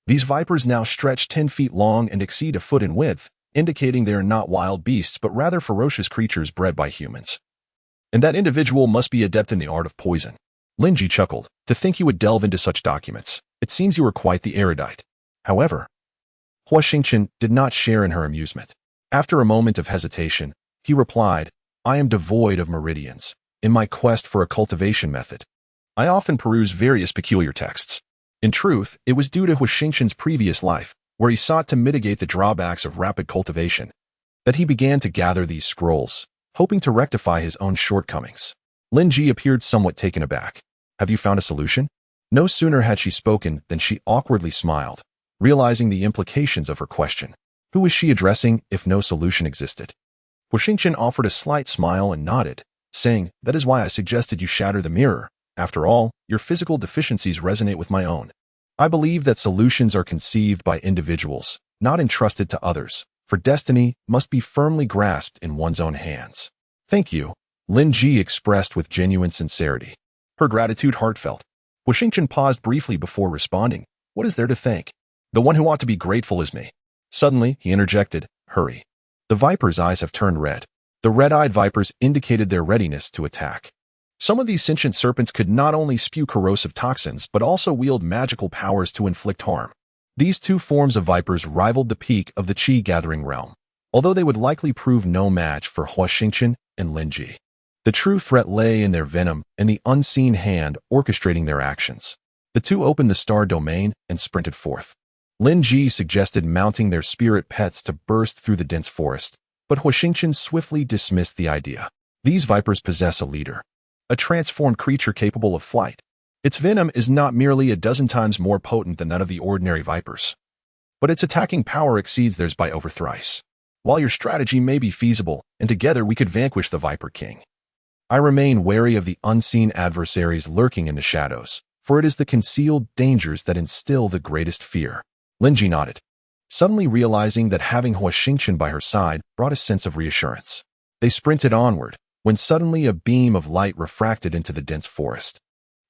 Speaker 1: these vipers now stretch 10 feet long and exceed a foot in width, indicating they are not wild beasts but rather ferocious creatures bred by humans. And that individual must be adept in the art of poison." Lin Ji chuckled. "To think you would delve into such documents. It seems you are quite the erudite." However, Huo Xingchen did not share in her amusement. After a moment of hesitation, he replied, "I am devoid of meridians. In my quest for a cultivation method, I often peruse various peculiar texts. In truth, it was due to Huo Xingchen's previous life, where he sought to mitigate the drawbacks of rapid cultivation, that he began to gather these scrolls, hoping to rectify his own shortcomings." Lin Ji appeared somewhat taken aback. "Have you found a solution?" No sooner had she spoken than she awkwardly smiled, realizing the implications of her question. Who was she addressing if no solution existed? Huo Xingchen offered a slight smile and nodded, saying, "That is why I suggested you shatter the mirror. After all, your physical deficiencies resonate with my own. I believe that solutions are conceived by individuals, not entrusted to others, for destiny must be firmly grasped in one's own hands." "Thank you," Lin Ji expressed with genuine sincerity, her gratitude heartfelt. Huo Xingchen paused briefly before responding, "What is there to thank? The one who ought to be grateful is me." Suddenly, he interjected, "Hurry." The viper's eyes have turned red. The red-eyed vipers indicated their readiness to attack. Some of these sentient serpents could not only spew corrosive toxins but also wield magical powers to inflict harm. These two forms of vipers rivaled the peak of the Qi-gathering realm, although they would likely prove no match for Huo Xingchen and Lin Ji. The true threat lay in their venom and the unseen hand orchestrating their actions. The two opened the star domain and sprinted forth. Lin Ji suggested mounting their spirit pets to burst through the dense forest, but Huo Xingchen swiftly dismissed the idea. These vipers possess a leader, a transformed creature capable of flight. Its venom is not merely a dozen times more potent than that of the ordinary vipers, but its attacking power exceeds theirs by over thrice. While your strategy may be feasible, and together we could vanquish the Viper King, I remain wary of the unseen adversaries lurking in the shadows, for it is the concealed dangers that instill the greatest fear." Lin Ji nodded. suddenly realizing that having Huo Xingchen by her side brought a sense of reassurance. They sprinted onward, when suddenly a beam of light refracted into the dense forest.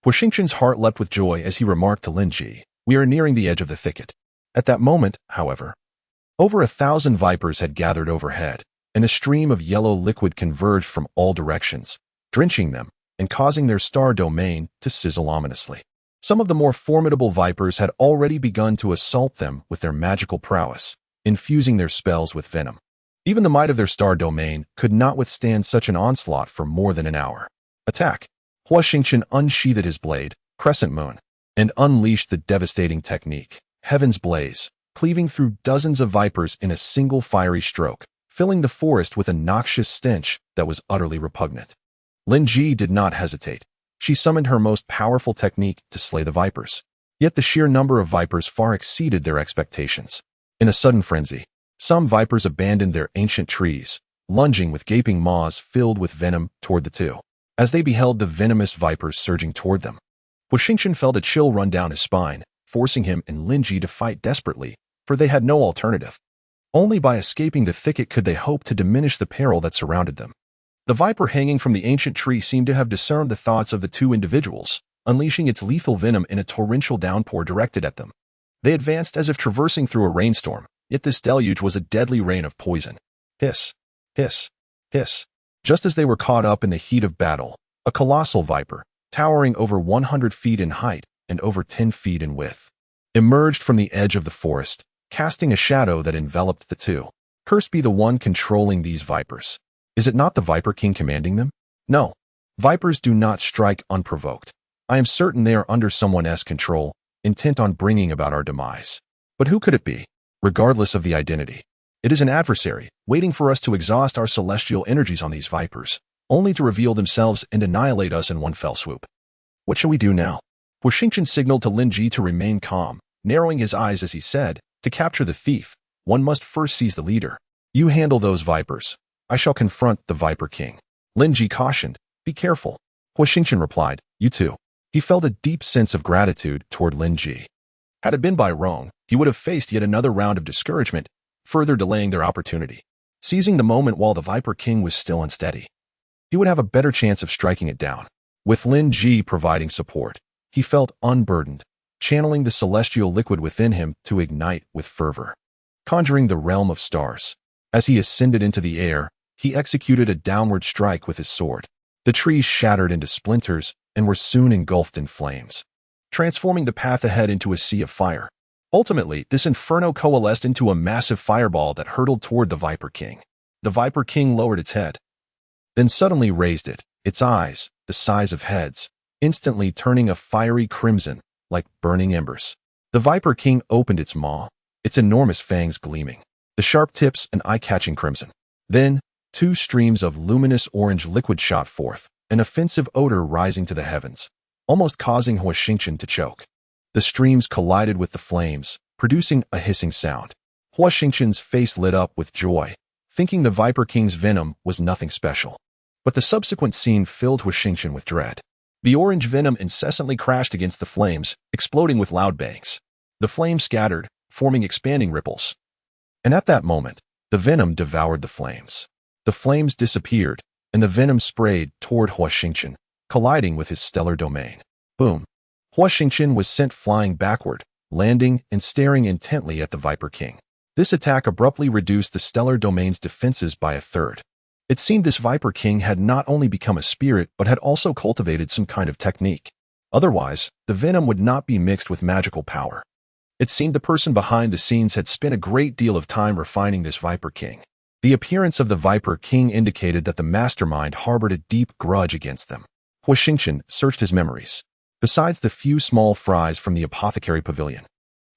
Speaker 1: Huo Xingchen's heart leapt with joy as he remarked to Lin Ji, "We are nearing the edge of the thicket." At that moment, however, over 1,000 vipers had gathered overhead, and a stream of yellow liquid converged from all directions, drenching them and causing their star domain to sizzle ominously. Some of the more formidable vipers had already begun to assault them with their magical prowess, infusing their spells with venom. Even the might of their star domain could not withstand such an onslaught for more than an hour. Attack! Huo Xingchen unsheathed his blade, Crescent Moon, and unleashed the devastating technique, Heaven's Blaze, cleaving through dozens of vipers in a single fiery stroke, filling the forest with a noxious stench that was utterly repugnant. Lin Ji did not hesitate. She summoned her most powerful technique to slay the vipers. Yet the sheer number of vipers far exceeded their expectations. In a sudden frenzy, some vipers abandoned their ancient trees, lunging with gaping maws filled with venom toward the two. As they beheld the venomous vipers surging toward them, Huo Xingchen felt a chill run down his spine, forcing him and Lin Ji to fight desperately, for they had no alternative. Only by escaping the thicket could they hope to diminish the peril that surrounded them. The viper hanging from the ancient tree seemed to have discerned the thoughts of the two individuals, unleashing its lethal venom in a torrential downpour directed at them. They advanced as if traversing through a rainstorm, yet this deluge was a deadly rain of poison. Hiss, hiss, hiss. Just as they were caught up in the heat of battle, a colossal viper, towering over 100 feet in height and over 10 feet in width, emerged from the edge of the forest, casting a shadow that enveloped the two. Cursed be the one controlling these vipers. Is it not the Viper King commanding them? No. Vipers do not strike unprovoked. I am certain they are under someone's control, intent on bringing about our demise. But who could it be? Regardless of the identity, it is an adversary, waiting for us to exhaust our celestial energies on these vipers, only to reveal themselves and annihilate us in one fell swoop. What shall we do now? Huo Xingchen signaled to Lin Ji to remain calm, narrowing his eyes as he said, "To capture the thief, one must first seize the leader. You handle those vipers. I shall confront the Viper King." Lin Ji cautioned, "Be careful." Huo Xingchen replied, "You too." He felt a deep sense of gratitude toward Lin Ji. Had it been by wrong, he would have faced yet another round of discouragement, further delaying their opportunity. Seizing the moment while the Viper King was still unsteady, he would have a better chance of striking it down. With Lin Ji providing support, he felt unburdened, channeling the celestial liquid within him to ignite with fervor, conjuring the realm of stars. As he ascended into the air, he executed a downward strike with his sword. The trees shattered into splinters and were soon engulfed in flames, transforming the path ahead into a sea of fire. Ultimately, this inferno coalesced into a massive fireball that hurtled toward the Viper King. The Viper King lowered its head, then suddenly raised it, its eyes, the size of heads, instantly turning a fiery crimson, like burning embers. The Viper King opened its maw, its enormous fangs gleaming, the sharp tips an eye-catching crimson. Then, two streams of luminous orange liquid shot forth, an offensive odor rising to the heavens, almost causing Huo Xingchen to choke. The streams collided with the flames, producing a hissing sound. Huo Xingchen's face lit up with joy, thinking the Viper King's venom was nothing special. But the subsequent scene filled Huo Xingchen with dread. The orange venom incessantly crashed against the flames, exploding with loud bangs. The flames scattered, forming expanding ripples. And at that moment, the venom devoured the flames. The flames disappeared, and the venom sprayed toward Huo Xingchen, colliding with his stellar domain. Boom! Huo Xingchen was sent flying backward, landing and staring intently at the Viper King. This attack abruptly reduced the stellar domain's defenses by a third. It seemed this Viper King had not only become a spirit but had also cultivated some kind of technique. Otherwise, the venom would not be mixed with magical power. It seemed the person behind the scenes had spent a great deal of time refining this Viper King. The appearance of the Viper King indicated that the mastermind harbored a deep grudge against them. Huo Xingchen searched his memories. Besides the few small fries from the apothecary pavilion,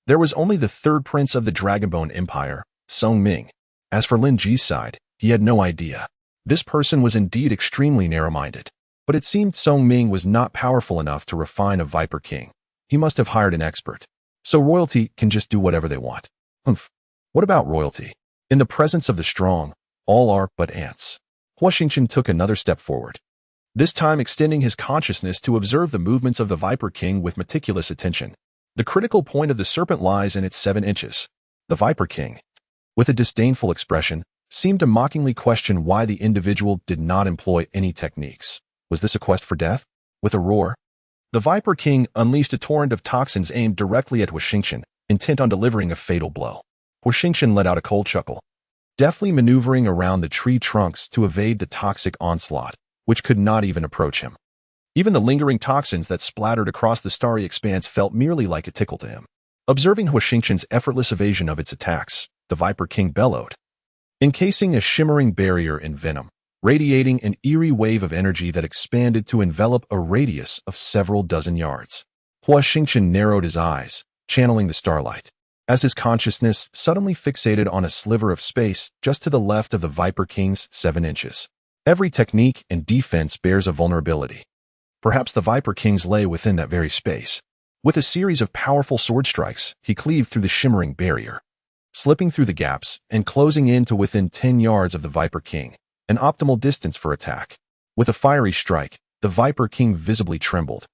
Speaker 1: there was only the third prince of the Dragonbone Empire, Song Ming. As for Lin Ji's side, he had no idea. This person was indeed extremely narrow-minded, but it seemed Song Ming was not powerful enough to refine a Viper King. He must have hired an expert. So royalty can just do whatever they want. Humph. What about royalty? In the presence of the strong, all are but ants. Huo Xingchen took another step forward, this time extending his consciousness to observe the movements of the Viper King with meticulous attention. The critical point of the serpent lies in its 7 inches. The Viper King, with a disdainful expression, seemed to mockingly question why the individual did not employ any techniques. Was this a quest for death? With a roar, the Viper King unleashed a torrent of toxins aimed directly at Huo Xingchen, intent on delivering a fatal blow. Huo Xingchen let out a cold chuckle, deftly maneuvering around the tree trunks to evade the toxic onslaught, which could not even approach him. Even the lingering toxins that splattered across the starry expanse felt merely like a tickle to him. Observing Huo Xingchen's effortless evasion of its attacks, the Viper King bellowed, encasing a shimmering barrier in venom, radiating an eerie wave of energy that expanded to envelop a radius of several dozen yards. Huo Xingchen narrowed his eyes, channeling the starlight, as his consciousness suddenly fixated on a sliver of space just to the left of the Viper King's 7 inches. Every technique and defense bears a vulnerability. Perhaps the Viper King's lay within that very space. With a series of powerful sword strikes, he cleaved through the shimmering barrier, slipping through the gaps and closing in to within 10 yards of the Viper King, an optimal distance for attack. With a fiery strike, the Viper King visibly trembled,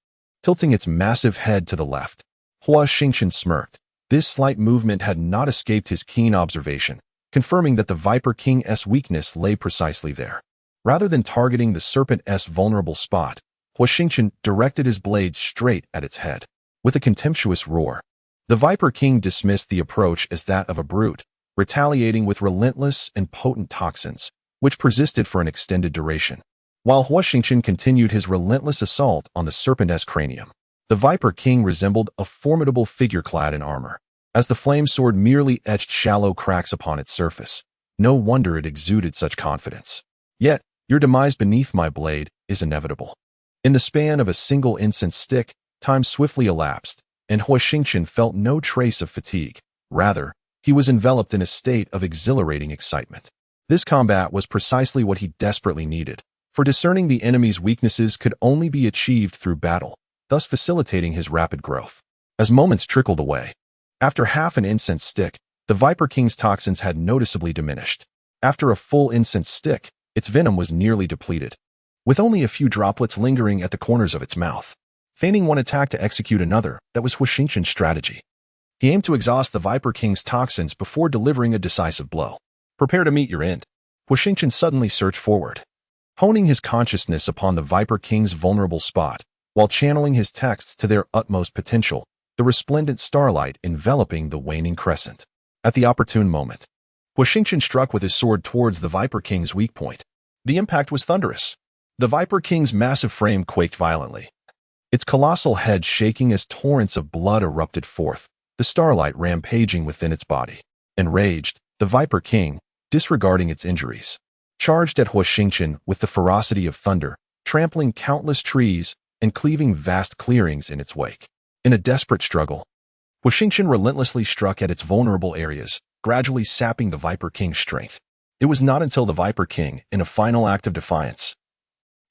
Speaker 1: tilting its massive head to the left. Huo Xingchen smirked. This slight movement had not escaped his keen observation, confirming that the Viper King's weakness lay precisely there. Rather than targeting the serpent's vulnerable spot, Huo Xingchen directed his blade straight at its head. With a contemptuous roar, the Viper King dismissed the approach as that of a brute, retaliating with relentless and potent toxins, which persisted for an extended duration. While Huo Xingchen continued his relentless assault on the serpent's cranium, the Viper King resembled a formidable figure clad in armor. As the flame sword merely etched shallow cracks upon its surface, no wonder it exuded such confidence. Yet, your demise beneath my blade is inevitable. In the span of a single incense stick, time swiftly elapsed, and Huo Xingchen felt no trace of fatigue. Rather, he was enveloped in a state of exhilarating excitement. This combat was precisely what he desperately needed, for discerning the enemy's weaknesses could only be achieved through battle, thus facilitating his rapid growth. As moments trickled away, after half an incense stick, the Viper King's toxins had noticeably diminished. After a full incense stick, its venom was nearly depleted, with only a few droplets lingering at the corners of its mouth. Feigning one attack to execute another, that was Huo Xingchen's strategy. He aimed to exhaust the Viper King's toxins before delivering a decisive blow. Prepare to meet your end. Huo Xingchen suddenly surged forward, honing his consciousness upon the Viper King's vulnerable spot, while channeling his texts to their utmost potential, the resplendent starlight enveloping the waning crescent. At the opportune moment, Huo Xingchen struck with his sword towards the Viper King's weak point. The impact was thunderous. The Viper King's massive frame quaked violently, its colossal head shaking as torrents of blood erupted forth, the starlight rampaging within its body. Enraged, the Viper King, disregarding its injuries, charged at Huo Xingchen with the ferocity of thunder, trampling countless trees and cleaving vast clearings in its wake. In a desperate struggle, Huo Xingchen relentlessly struck at its vulnerable areas, gradually sapping the Viper King's strength. It was not until the Viper King, in a final act of defiance,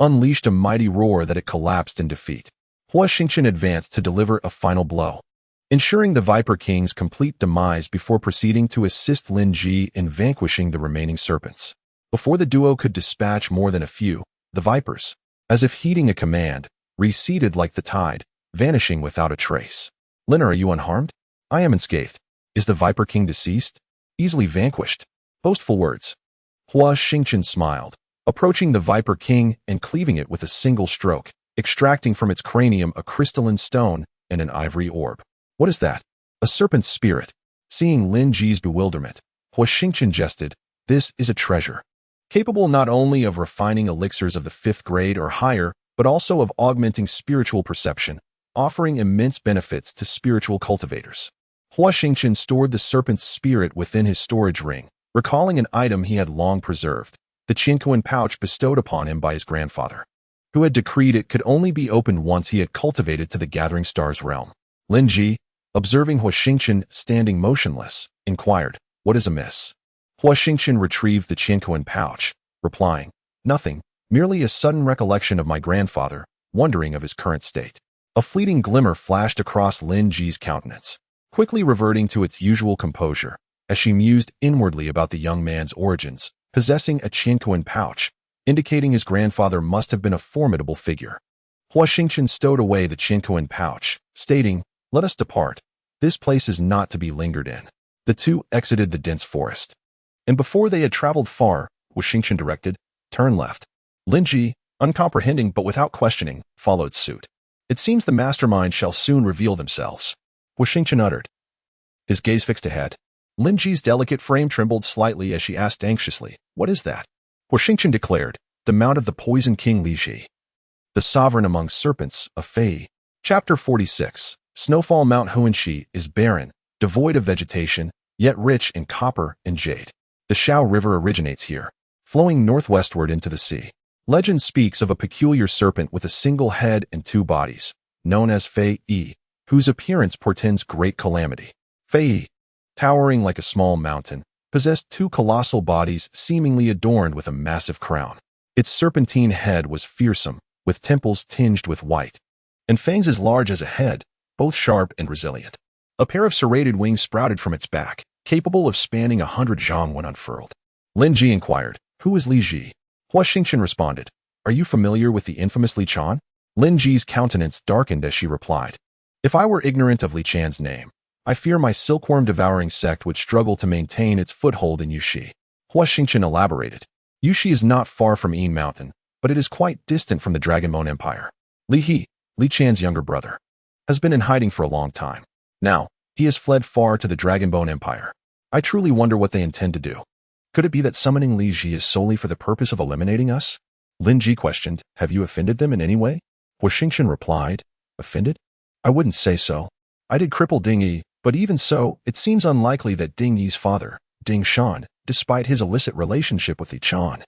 Speaker 1: unleashed a mighty roar that it collapsed in defeat. Huo Xingchen advanced to deliver a final blow, ensuring the Viper King's complete demise before proceeding to assist Lin Ji in vanquishing the remaining serpents. Before the duo could dispatch more than a few, the Vipers, as if heeding a command, receded like the tide, vanishing without a trace. Lin, are you unharmed? I am unscathed. Is the Viper King deceased? Easily vanquished. Boastful words. Huo Xingchen smiled, approaching the Viper King and cleaving it with a single stroke, extracting from its cranium a crystalline stone and an ivory orb. What is that? A serpent's spirit. Seeing Lin Ji's bewilderment, Huo Xingchen jested, this is a treasure, capable not only of refining elixirs of the 5th grade or higher, but also of augmenting spiritual perception, offering immense benefits to spiritual cultivators. Huo Xingchen stored the serpent's spirit within his storage ring, recalling an item he had long preserved, the Qianquan pouch bestowed upon him by his grandfather, who had decreed it could only be opened once he had cultivated to the Gathering Stars realm. Lin Ji, observing Huo Xingchen standing motionless, inquired, what is amiss? Huo Xingchen retrieved the Qianquan pouch, replying, nothing, merely a sudden recollection of my grandfather, wondering of his current state. A fleeting glimmer flashed across Lin Ji's countenance, quickly reverting to its usual composure, as she mused inwardly about the young man's origins, possessing a Qianquan pouch, indicating his grandfather must have been a formidable figure. Huo Xingchen stowed away the Qianquan pouch, stating, let us depart. This place is not to be lingered in. The two exited the dense forest. And before they had traveled far, Huo Xingchen directed, "Turn left." Lin Ji, uncomprehending but without questioning, followed suit. "It seems the mastermind shall soon reveal themselves," Huo Xingchen uttered. His gaze fixed ahead. Lin Ji's delicate frame trembled slightly as she asked anxiously, "What is that?" Huo Xingchen declared, "The mount of the Poison King Lin Ji, the sovereign among serpents of Fei." Chapter 46. Snowfall Mount Huanxi is barren, devoid of vegetation, yet rich in copper and jade. The Xiao River originates here, flowing northwestward into the sea. Legend speaks of a peculiar serpent with a single head and two bodies, known as Fei Yi, whose appearance portends great calamity. Fei Yi, towering like a small mountain, possessed two colossal bodies seemingly adorned with a massive crown. Its serpentine head was fearsome, with temples tinged with white, and fangs as large as a head, both sharp and resilient. A pair of serrated wings sprouted from its back, capable of spanning 100 zhang when unfurled. Lin Ji inquired, "Who is Lin Ji?" Huo Xingchen responded, "Are you familiar with the infamous Li Chan?" Lin Ji's countenance darkened as she replied, "If I were ignorant of Li Chan's name, I fear my Silkworm Devourer Sect would struggle to maintain its foothold in Yuxi." Huo Xingchen elaborated, "Yuxi is not far from Yin Mountain, but it is quite distant from the Dragonbone Empire. Li He, Li Chan's younger brother, has been in hiding for a long time. Now, he has fled far to the Dragonbone Empire. I truly wonder what they intend to do. Could it be that summoning Li Ji is solely for the purpose of eliminating us?" Lin Ji questioned, "Have you offended them in any way?" Huo Xingchen replied, "Offended? I wouldn't say so. I did cripple Ding Yi, but even so, it seems unlikely that Ding Yi's father, Ding Shan, despite his illicit relationship with Li Chan,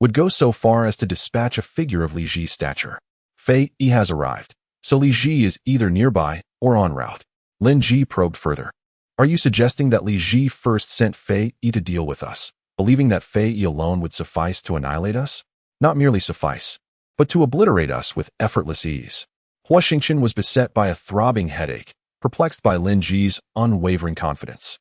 Speaker 1: would go so far as to dispatch a figure of Li Ji's stature. Fei Yi has arrived, so Li Ji is either nearby or en route." Lin Ji probed further. "Are you suggesting that Li Ji first sent Fei Yi to deal with us, believing that Fei Yi alone would suffice to annihilate us? Not merely suffice, but to obliterate us with effortless ease." Huo Xingchen was beset by a throbbing headache, perplexed by Lin Ji's unwavering confidence.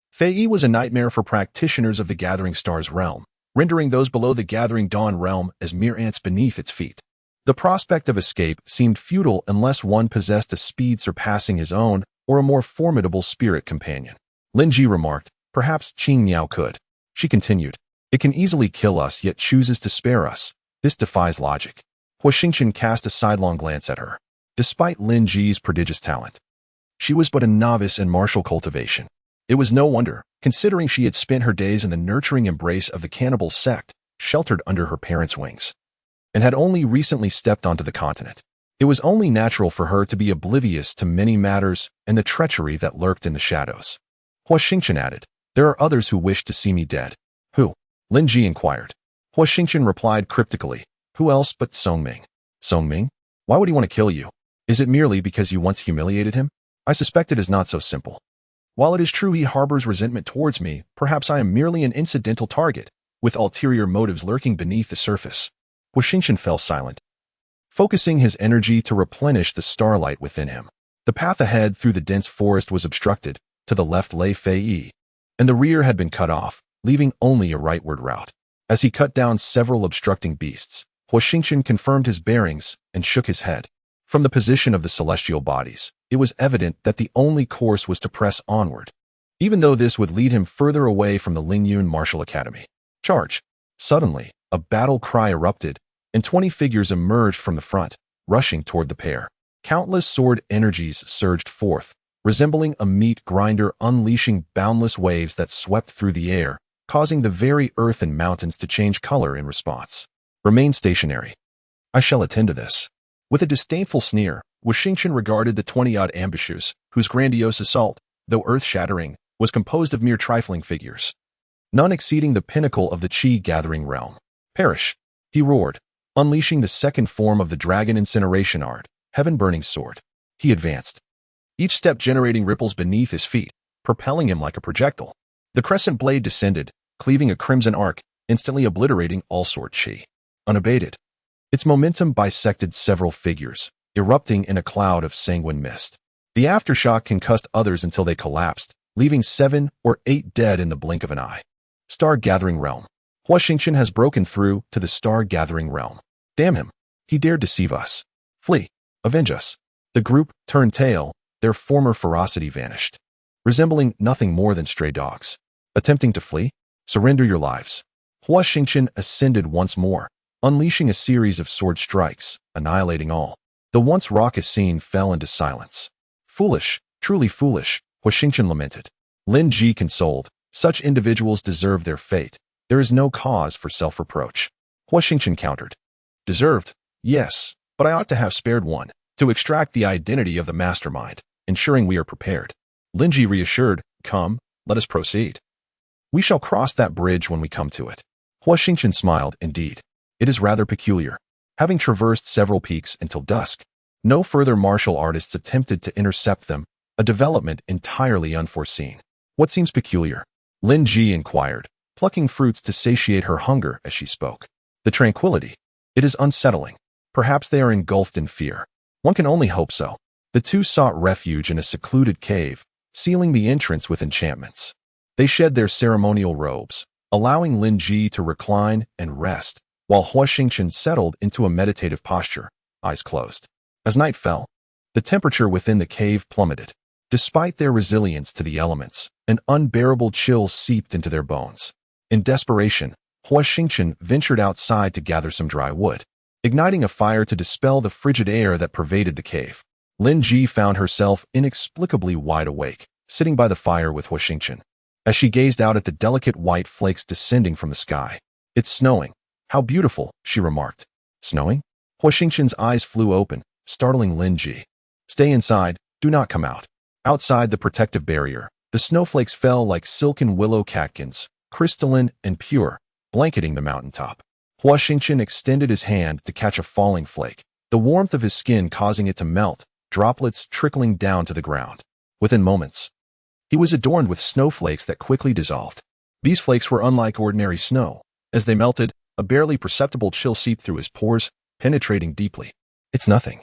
Speaker 1: Fei Yi was a nightmare for practitioners of the Gathering Stars realm, rendering those below the Gathering Dawn realm as mere ants beneath its feet. The prospect of escape seemed futile unless one possessed a speed surpassing his own or a more formidable spirit companion. Lin Ji remarked, "Perhaps Qing Miao could." She continued, "It can easily kill us yet chooses to spare us. This defies logic." Huo Xingchen cast a sidelong glance at her. Despite Lin Ji's prodigious talent, she was but a novice in martial cultivation. It was no wonder, considering she had spent her days in the nurturing embrace of the cannibal sect, sheltered under her parents' wings, and had only recently stepped onto the continent. It was only natural for her to be oblivious to many matters and the treachery that lurked in the shadows. Huo Xingchen added, "There are others who wish to see me dead." "Who?" Lin Ji inquired. Huo Xingchen replied cryptically, "Who else but Song Ming?" "Song Ming? Why would he want to kill you? Is it merely because you once humiliated him? I suspect it is not so simple. While it is true he harbors resentment towards me, perhaps I am merely an incidental target, with ulterior motives lurking beneath the surface." Huo Xingchen fell silent, focusing his energy to replenish the starlight within him. The path ahead through the dense forest was obstructed. To the left lay Fei Yi, and the rear had been cut off, leaving only a rightward route. As he cut down several obstructing beasts, Huo Xingchen confirmed his bearings and shook his head. From the position of the celestial bodies, it was evident that the only course was to press onward, even though this would lead him further away from the Lingyun Martial Academy. Charge! Suddenly, a battle cry erupted, and 20 figures emerged from the front, rushing toward the pair. Countless sword energies surged forth, resembling a meat grinder unleashing boundless waves that swept through the air, causing the very earth and mountains to change color in response. "Remain stationary. I shall attend to this." With a disdainful sneer, Huo Xingchen regarded the 20-odd ambushers, whose grandiose assault, though earth-shattering, was composed of mere trifling figures, none exceeding the pinnacle of the Qi-gathering realm. "Perish!" he roared, unleashing the second form of the dragon incineration art, Heaven-Burning Sword. He advanced, each step generating ripples beneath his feet, propelling him like a projectile. The crescent blade descended, cleaving a crimson arc, instantly obliterating all sword chi. Unabated, its momentum bisected several figures, erupting in a cloud of sanguine mist. The aftershock concussed others until they collapsed, leaving 7 or 8 dead in the blink of an eye. Star-gathering realm. Huo Xingchen has broken through to the star-gathering realm. Damn him. He dared deceive us. Flee. Avenge us. The group turned tail, their former ferocity vanished. resembling nothing more than stray dogs. Attempting to flee? Surrender your lives. Huo Xingchen ascended once more, unleashing a series of sword strikes, annihilating all. The once raucous scene fell into silence. Foolish, truly foolish, Huo Xingchen lamented. Lin Ji consoled. Such individuals deserve their fate. There is no cause for self-reproach. Huo Xingchen countered. Deserved? Yes, but I ought to have spared one, to extract the identity of the mastermind, ensuring we are prepared. Lin Ji reassured. Come, let us proceed. We shall cross that bridge when we come to it. Huo Xingchen smiled. Indeed, it is rather peculiar. Having traversed several peaks until dusk, no further martial artists attempted to intercept them, a development entirely unforeseen. What seems peculiar? Lin Ji inquired, plucking fruits to satiate her hunger as she spoke. The tranquility. It is unsettling. Perhaps they are engulfed in fear. One can only hope so. The two sought refuge in a secluded cave, sealing the entrance with enchantments. They shed their ceremonial robes, allowing Lin Ji to recline and rest, while Huo Xingchen settled into a meditative posture, eyes closed. As night fell, the temperature within the cave plummeted. Despite their resilience to the elements, an unbearable chill seeped into their bones. In desperation, Huo Xingchen ventured outside to gather some dry wood, igniting a fire to dispel the frigid air that pervaded the cave. Lin Ji found herself inexplicably wide awake, sitting by the fire with Huo Xingchen. As she gazed out at the delicate white flakes descending from the sky. It's snowing. How beautiful, she remarked. Snowing? Huo Xingchen's eyes flew open, startling Lin Ji. Stay inside, do not come out. Outside the protective barrier, the snowflakes fell like silken willow catkins, crystalline and pure, blanketing the mountaintop. Huo Xingchen extended his hand to catch a falling flake, the warmth of his skin causing it to melt, droplets trickling down to the ground. Within moments, he was adorned with snowflakes that quickly dissolved. These flakes were unlike ordinary snow. As they melted, a barely perceptible chill seeped through his pores, penetrating deeply. It's nothing.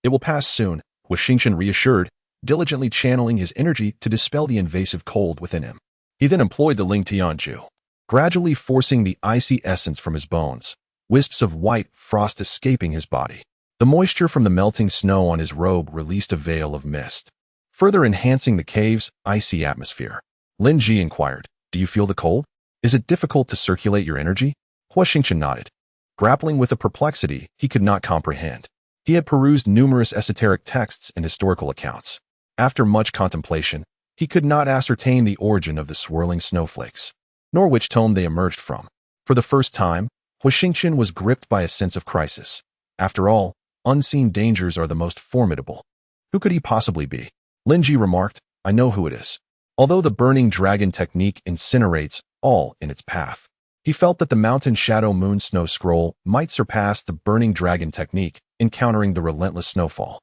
Speaker 1: It will pass soon, Huo Xingchen reassured, diligently channeling his energy to dispel the invasive cold within him. He then employed the Ling Tianju, gradually forcing the icy essence from his bones, wisps of white frost escaping his body. The moisture from the melting snow on his robe released a veil of mist, further enhancing the cave's icy atmosphere. Lin Ji inquired, do you feel the cold? Is it difficult to circulate your energy? Huo Xingchen nodded, grappling with a perplexity he could not comprehend. He had perused numerous esoteric texts and historical accounts. After much contemplation, he could not ascertain the origin of the swirling snowflakes, nor which tome they emerged from. For the first time, Huo Xingchen was gripped by a sense of crisis. After all, unseen dangers are the most formidable. Who could he possibly be? Lin Ji remarked, I know who it is. Although the burning dragon technique incinerates all in its path, he felt that the mountain shadow moon snow scroll might surpass the burning dragon technique, encountering the relentless snowfall.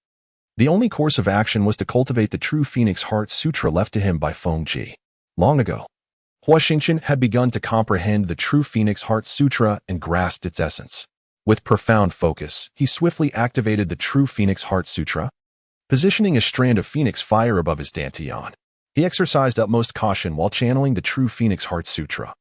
Speaker 1: The only course of action was to cultivate the true Phoenix Heart Sutra left to him by Feng Ji. Long ago, Huo Xingchen had begun to comprehend the true Phoenix Heart Sutra and grasped its essence. With profound focus, he swiftly activated the true Phoenix Heart Sutra, positioning a strand of phoenix fire above his dantian. He exercised utmost caution while channeling the true Phoenix Heart Sutra.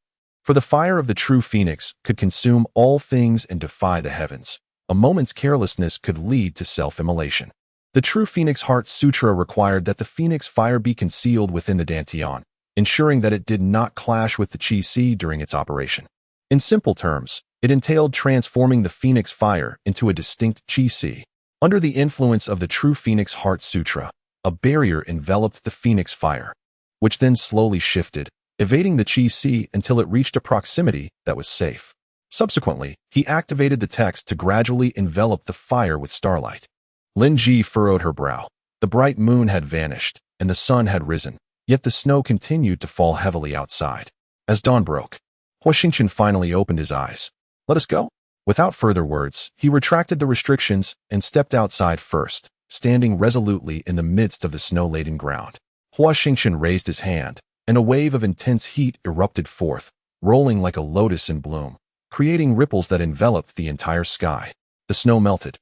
Speaker 1: For the fire of the true phoenix could consume all things and defy the heavens. A moment's carelessness could lead to self-immolation. The true Phoenix Heart Sutra required that the phoenix fire be concealed within the dantian, ensuring that it did not clash with the Qi during its operation. In simple terms, it entailed transforming the phoenix fire into a distinct Qi. Under the influence of the true Phoenix Heart Sutra, a barrier enveloped the phoenix fire, which then slowly shifted, evading the Qi until it reached a proximity that was safe. Subsequently, he activated the text to gradually envelop the fire with starlight. Lin Ji furrowed her brow. The bright moon had vanished, and the sun had risen, yet the snow continued to fall heavily outside. As dawn broke, Huo Xingchen finally opened his eyes. Let us go. Without further words, he retracted the restrictions and stepped outside first, standing resolutely in the midst of the snow-laden ground. Huo Xingchen raised his hand, and a wave of intense heat erupted forth, rolling like a lotus in bloom, creating ripples that enveloped the entire sky. The snow melted,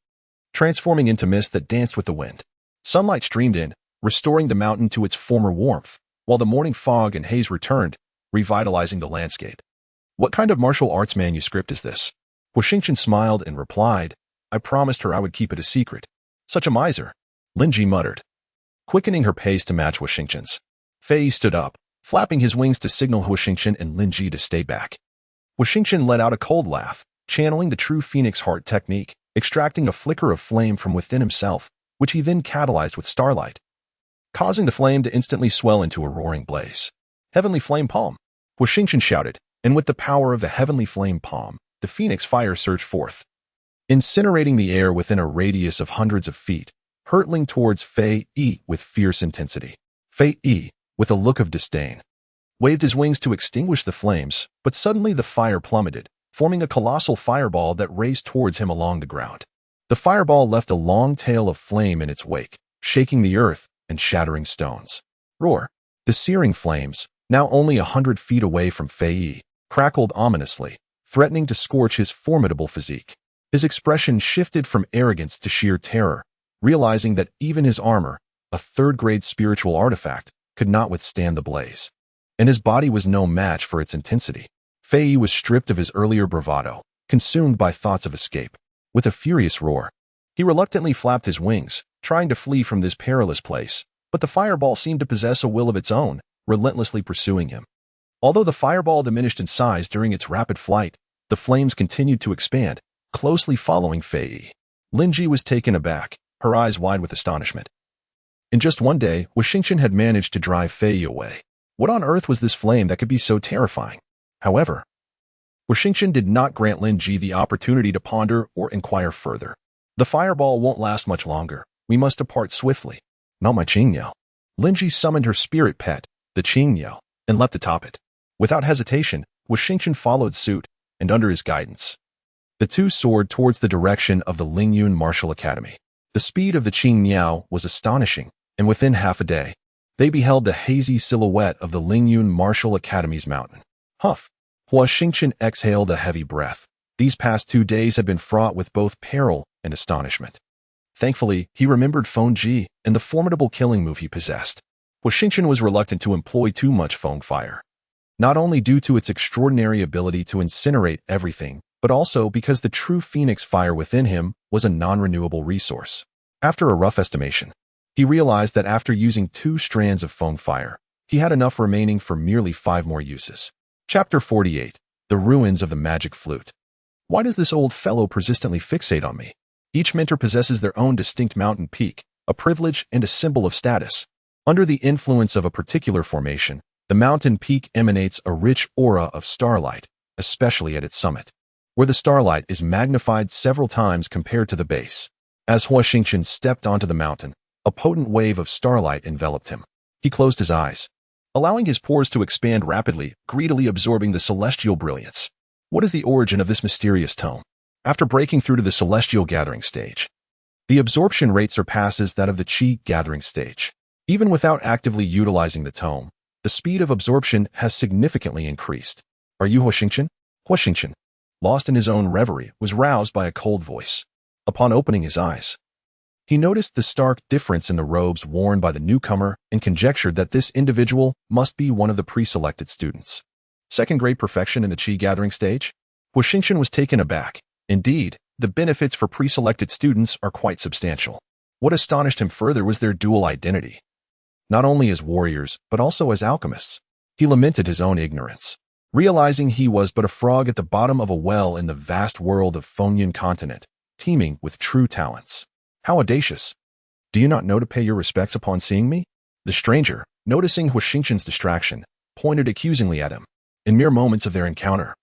Speaker 1: transforming into mist that danced with the wind. Sunlight streamed in, restoring the mountain to its former warmth, while the morning fog and haze returned, revitalizing the landscape. What kind of martial arts manuscript is this? Huo Xingchen smiled and replied, I promised her I would keep it a secret. Such a miser, Lin Ji muttered, quickening her pace to match Huo Xingchen's. Fei stood up, flapping his wings to signal Huo Xingchen and Lin Ji to stay back. Huo Xingchen let out a cold laugh, channeling the true phoenix heart technique, extracting a flicker of flame from within himself, which he then catalyzed with starlight, causing the flame to instantly swell into a roaring blaze. Heavenly Flame Palm! Huo Xingchen shouted, and with the power of the Heavenly Flame Palm, the phoenix fire surged forth, incinerating the air within a radius of hundreds of feet, hurtling towards Fei Yi with fierce intensity. Fei Yi, with a look of disdain, waved his wings to extinguish the flames, but suddenly the fire plummeted, forming a colossal fireball that raced towards him along the ground. The fireball left a long tail of flame in its wake, shaking the earth and shattering stones. Roar! The searing flames, now only 100 feet away from Fei Yi, crackled ominously, threatening to scorch his formidable physique. His expression shifted from arrogance to sheer terror, realizing that even his armor, a third-grade spiritual artifact, could not withstand the blaze. And his body was no match for its intensity. Fei Yi was stripped of his earlier bravado, consumed by thoughts of escape. With a furious roar, he reluctantly flapped his wings, trying to flee from this perilous place, but the fireball seemed to possess a will of its own, relentlessly pursuing him. Although the fireball diminished in size during its rapid flight, the flames continued to expand, closely following Fei Yi. Lin Ji was taken aback, her eyes wide with astonishment. In just one day, Huo Xingchen had managed to drive Fei Yi away. What on earth was this flame that could be so terrifying? However, Huo Xingchen did not grant Lin Ji the opportunity to ponder or inquire further. The fireball won't last much longer. We must depart swiftly. Not my Qingyao. Lin Ji summoned her spirit pet, the Qingyao, and leapt atop it. Without hesitation, Huo Xingchen followed suit, and under his guidance, the two soared towards the direction of the Lingyun Martial Academy. The speed of the Qingyao was astonishing, and within half a day, they beheld the hazy silhouette of the Lingyun Martial Academy's mountain. Huff! Huo Xingchen exhaled a heavy breath. These past 2 days had been fraught with both peril and astonishment. Thankfully, he remembered Feng Ji and the formidable killing move he possessed. Huo Xingchen was reluctant to employ too much Feng Fire, not only due to its extraordinary ability to incinerate everything, but also because the true phoenix fire within him was a non-renewable resource. After a rough estimation, he realized that after using 2 strands of Feng Fire, he had enough remaining for merely 5 more uses. Chapter 48. The Ruins of the Magic Flute. Why does this old fellow persistently fixate on me? Each mentor possesses their own distinct mountain peak, a privilege and a symbol of status. Under the influence of a particular formation, the mountain peak emanates a rich aura of starlight, especially at its summit, where the starlight is magnified several times compared to the base. As Huo Xingchen stepped onto the mountain, a potent wave of starlight enveloped him. He closed his eyes, allowing his pores to expand rapidly, greedily absorbing the celestial brilliance. What is the origin of this mysterious tome? After breaking through to the celestial gathering stage, the absorption rate surpasses that of the Qi gathering stage. Even without actively utilizing the tome, the speed of absorption has significantly increased. Are you Huo Xingchen? Huo Xingchen, lost in his own reverie, was roused by a cold voice. Upon opening his eyes, he noticed the stark difference in the robes worn by the newcomer and conjectured that this individual must be one of the pre-selected students. Second-grade perfection in the Qi gathering stage? Huo Xingchen was taken aback. Indeed, the benefits for pre-selected students are quite substantial. What astonished him further was their dual identity. Not only as warriors, but also as alchemists. He lamented his own ignorance, realizing he was but a frog at the bottom of a well in the vast world of Fengyun continent, teeming with true talents. How audacious! Do you not know to pay your respects upon seeing me? The stranger, noticing Huo Xingchen's distraction, pointed accusingly at him. In mere moments of their encounter,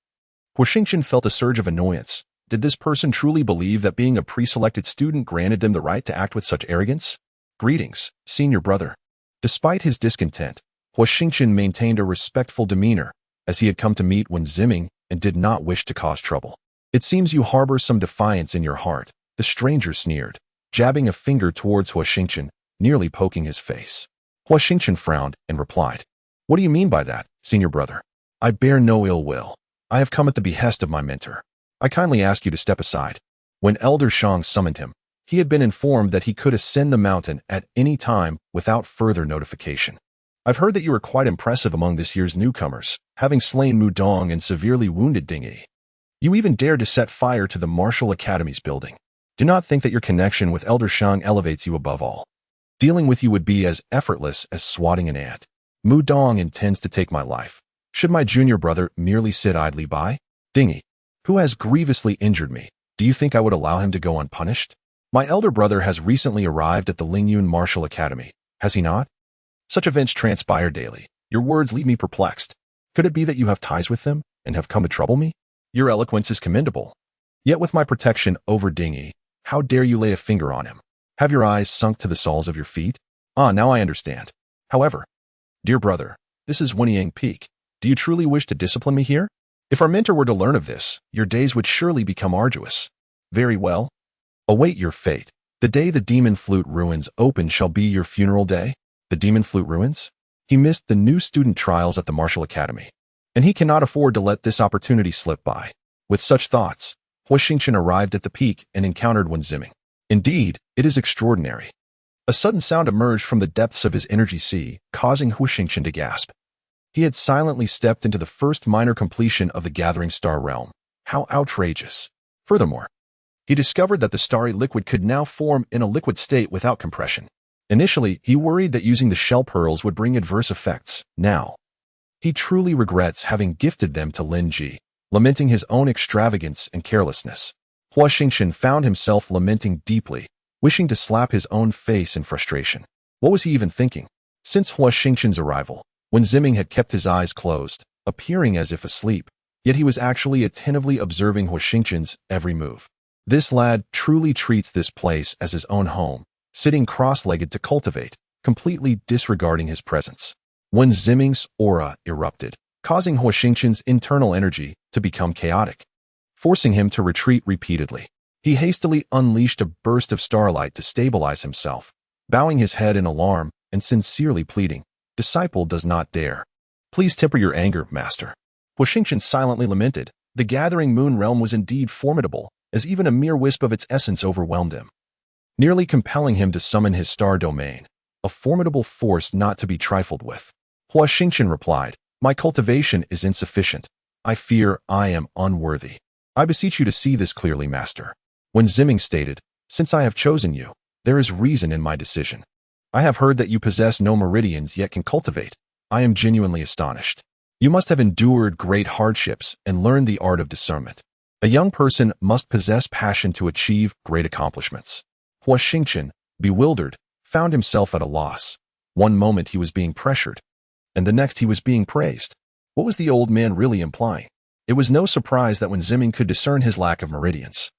Speaker 1: Huo Xingchen felt a surge of annoyance. Did this person truly believe that being a pre-selected student granted them the right to act with such arrogance? Greetings, senior brother. Despite his discontent, Huo Xingchen maintained a respectful demeanor, as he had come to meet Wen Ziming and did not wish to cause trouble. It seems you harbor some defiance in your heart, the stranger sneered, jabbing a finger towards Huo Xingchen, nearly poking his face. Huo Xingchen frowned and replied, "What do you mean by that, senior brother? I bear no ill will. I have come at the behest of my mentor. I kindly ask you to step aside." When Elder Shang summoned him, he had been informed that he could ascend the mountain at any time without further notification. "I've heard that you are quite impressive among this year's newcomers, having slain Mu Dong and severely wounded Ding Yi. You even dared to set fire to the Martial Academy's building. Do not think that your connection with Elder Shang elevates you above all. Dealing with you would be as effortless as swatting an ant." Mu Dong intends to take my life. Should my junior brother merely sit idly by? Dingy, who has grievously injured me, do you think I would allow him to go unpunished? My elder brother has recently arrived at the Lingyun Martial Academy, has he not? Such events transpire daily. Your words leave me perplexed. Could it be that you have ties with them and have come to trouble me? Your eloquence is commendable. Yet with my protection over Dingy, how dare you lay a finger on him? Have your eyes sunk to the soles of your feet? Ah, now I understand. However, dear brother, this is Wenyang Peak. Do you truly wish to discipline me here? If our mentor were to learn of this, your days would surely become arduous. Very well. Await your fate. The day the Demon Flute Ruins open shall be your funeral day. The Demon Flute Ruins? He missed the new student trials at the Martial Academy, and he cannot afford to let this opportunity slip by. With such thoughts, Huo Xingchen arrived at the peak and encountered Wen Ziming. Indeed, it is extraordinary. A sudden sound emerged from the depths of his energy sea, causing Huo Xingchen to gasp. He had silently stepped into the first minor completion of the Gathering Star realm. How outrageous! Furthermore, he discovered that the starry liquid could now form in a liquid state without compression. Initially, he worried that using the shell pearls would bring adverse effects. Now, he truly regrets having gifted them to Lin Ji, lamenting his own extravagance and carelessness. Huo Xingchen found himself lamenting deeply, wishing to slap his own face in frustration. What was he even thinking? Since Huo Xingchen's arrival, Wen Ziming had kept his eyes closed, appearing as if asleep, yet he was actually attentively observing Huo Xingchen's every move. This lad truly treats this place as his own home, sitting cross-legged to cultivate, completely disregarding his presence. Wen Ziming's aura erupted, causing Huo Xingchen's internal energy to become chaotic, forcing him to retreat repeatedly. He hastily unleashed a burst of starlight to stabilize himself, bowing his head in alarm and sincerely pleading, "Disciple does not dare. Please temper your anger, master." Huo Xingchen silently lamented. The gathering moon realm was indeed formidable, as even a mere wisp of its essence overwhelmed him, nearly compelling him to summon his star domain, a formidable force not to be trifled with. Huo Xingchen replied, "My cultivation is insufficient. I fear I am unworthy. I beseech you to see this clearly, master." Wen Ziming stated, "Since I have chosen you, there is reason in my decision. I have heard that you possess no meridians yet can cultivate. I am genuinely astonished. You must have endured great hardships and learned the art of discernment. A young person must possess passion to achieve great accomplishments." Huo Xingchen, bewildered, found himself at a loss. One moment he was being pressured, and the next he was being praised. What was the old man really implying? It was no surprise that Wen Ziming could discern his lack of meridians.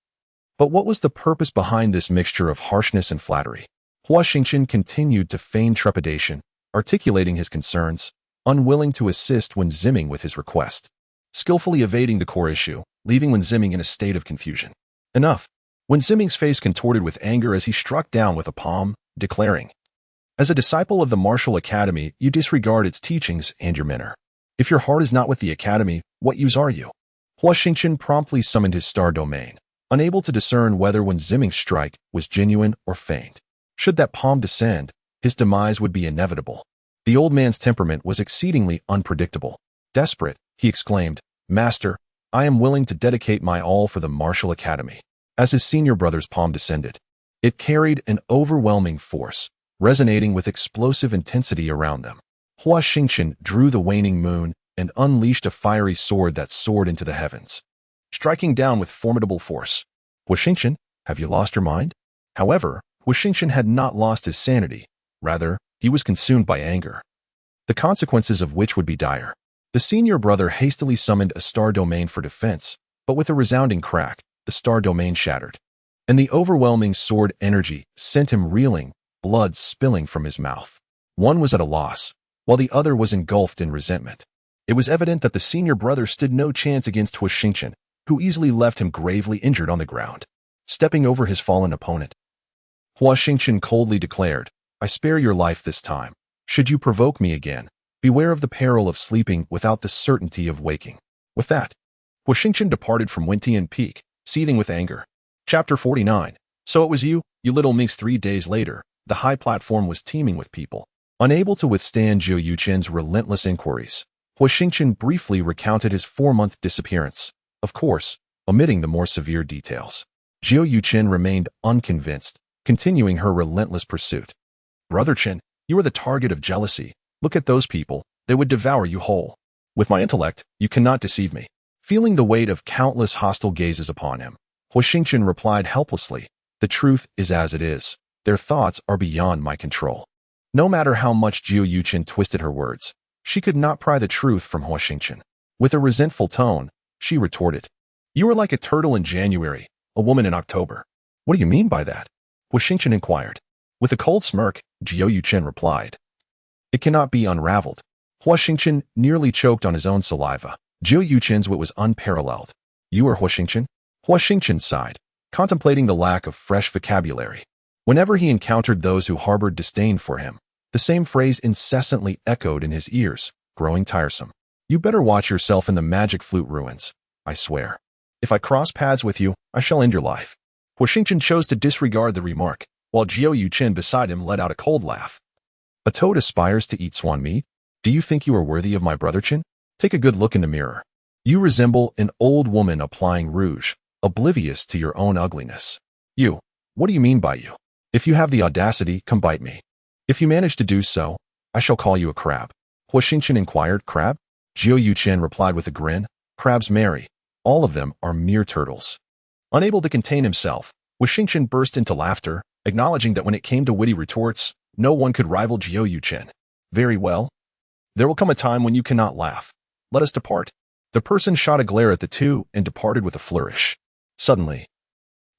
Speaker 1: But what was the purpose behind this mixture of harshness and flattery? Huo Xingchen continued to feign trepidation, articulating his concerns, unwilling to assist Wen Ziming with his request, skillfully evading the core issue, leaving Wen Ziming in a state of confusion. Enough. Wen Ziming's face contorted with anger as he struck down with a palm, declaring, "As a disciple of the Martial Academy, you disregard its teachings and your mentor. If your heart is not with the Academy, what use are you?" Huo Xingchen promptly summoned his star domain, unable to discern whether Wen Ziming's strike was genuine or feigned. Should that palm descend, his demise would be inevitable. The old man's temperament was exceedingly unpredictable. Desperate, he exclaimed, "Master, I am willing to dedicate my all for the Martial Academy." As his senior brother's palm descended, it carried an overwhelming force, resonating with explosive intensity around them. Huo Xingchen drew the waning moon and unleashed a fiery sword that soared into the heavens, striking down with formidable force. Huo Xingchen, have you lost your mind? However, Huo Xingchen had not lost his sanity. Rather, he was consumed by anger, the consequences of which would be dire. The senior brother hastily summoned a star domain for defense, but with a resounding crack, the star domain shattered, and the overwhelming sword energy sent him reeling, blood spilling from his mouth. One was at a loss, while the other was engulfed in resentment. It was evident that the senior brother stood no chance against Huo Xingchen, who easily left him gravely injured on the ground. Stepping over his fallen opponent, Huo Xingchen coldly declared, "I spare your life this time. Should you provoke me again, beware of the peril of sleeping without the certainty of waking." With that, Huo Xingchen departed from Wentian Peak, seething with anger. Chapter 49. So it was you little minx. 3 days later, the high platform was teeming with people. Unable to withstand Zhou Yuchen's relentless inquiries, Huo Xingchen briefly recounted his 4-month disappearance, of course, omitting the more severe details. Zhou Yuchen remained unconvinced, continuing her relentless pursuit. "Brother Chen, you are the target of jealousy. Look at those people. They would devour you whole. With my intellect, you cannot deceive me. Feeling the weight of countless hostile gazes upon him, Huo Xingchen replied helplessly, the truth is as it is. Their thoughts are beyond my control. No matter how much Jiu Yuchen twisted her words, she could not pry the truth from Huo Xingchen. With a resentful tone, she retorted, you are like a turtle in January, a woman in October. What do you mean by that? Huo Xingchen inquired. With a cold smirk, Jiu Yuchen replied, it cannot be unraveled. Huo Xingchen nearly choked on his own saliva. Jiu Yuchen's wit was unparalleled. You are Huo Xingchen? Huo Xingchen sighed, contemplating the lack of fresh vocabulary. Whenever he encountered those who harbored disdain for him, the same phrase incessantly echoed in his ears, growing tiresome. You better watch yourself in the magic flute ruins, I swear. If I cross paths with you, I shall end your life. Huo Xingchen chose to disregard the remark, while Jiu Yuchen beside him let out a cold laugh. A toad aspires to eat swan meat? Do you think you are worthy of my brother Chen? Take a good look in the mirror. You resemble an old woman applying rouge, oblivious to your own ugliness. You, what do you mean by you? If you have the audacity, come bite me. If you manage to do so, I shall call you a crab. Huo Xingchen inquired, crab? Jiu Yuchen replied with a grin, crabs marry. All of them are mere turtles. Unable to contain himself, Huo Xingchen burst into laughter, acknowledging that when it came to witty retorts, no one could rival Jiu Yuchen. Very well. There will come a time when you cannot laugh. Let us depart. The person shot a glare at the two and departed with a flourish. Suddenly,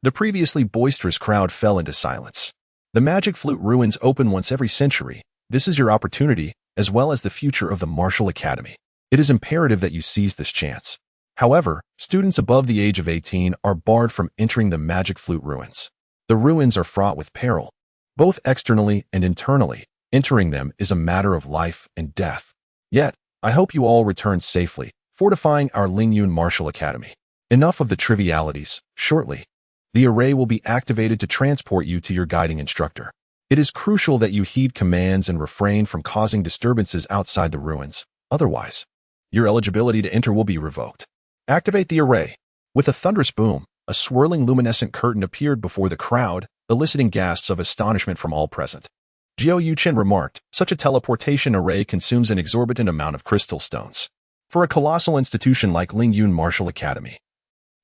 Speaker 1: the previously boisterous crowd fell into silence. The magic flute ruins open once every century. This is your opportunity, as well as the future of the Martial Academy. It is imperative that you seize this chance. However, students above the age of 18 are barred from entering the magic flute ruins. The ruins are fraught with peril, both externally and internally. Entering them is a matter of life and death. Yet, I hope you all return safely, fortifying our Lingyun Martial Academy. Enough of the trivialities. Shortly, the array will be activated to transport you to your guiding instructor. It is crucial that you heed commands and refrain from causing disturbances outside the ruins. Otherwise, your eligibility to enter will be revoked. Activate the array. With a thunderous boom, a swirling luminescent curtain appeared before the crowd, eliciting gasps of astonishment from all present. Jiu Yuchen remarked, such a teleportation array consumes an exorbitant amount of crystal stones. For a colossal institution like Lingyun Martial Academy,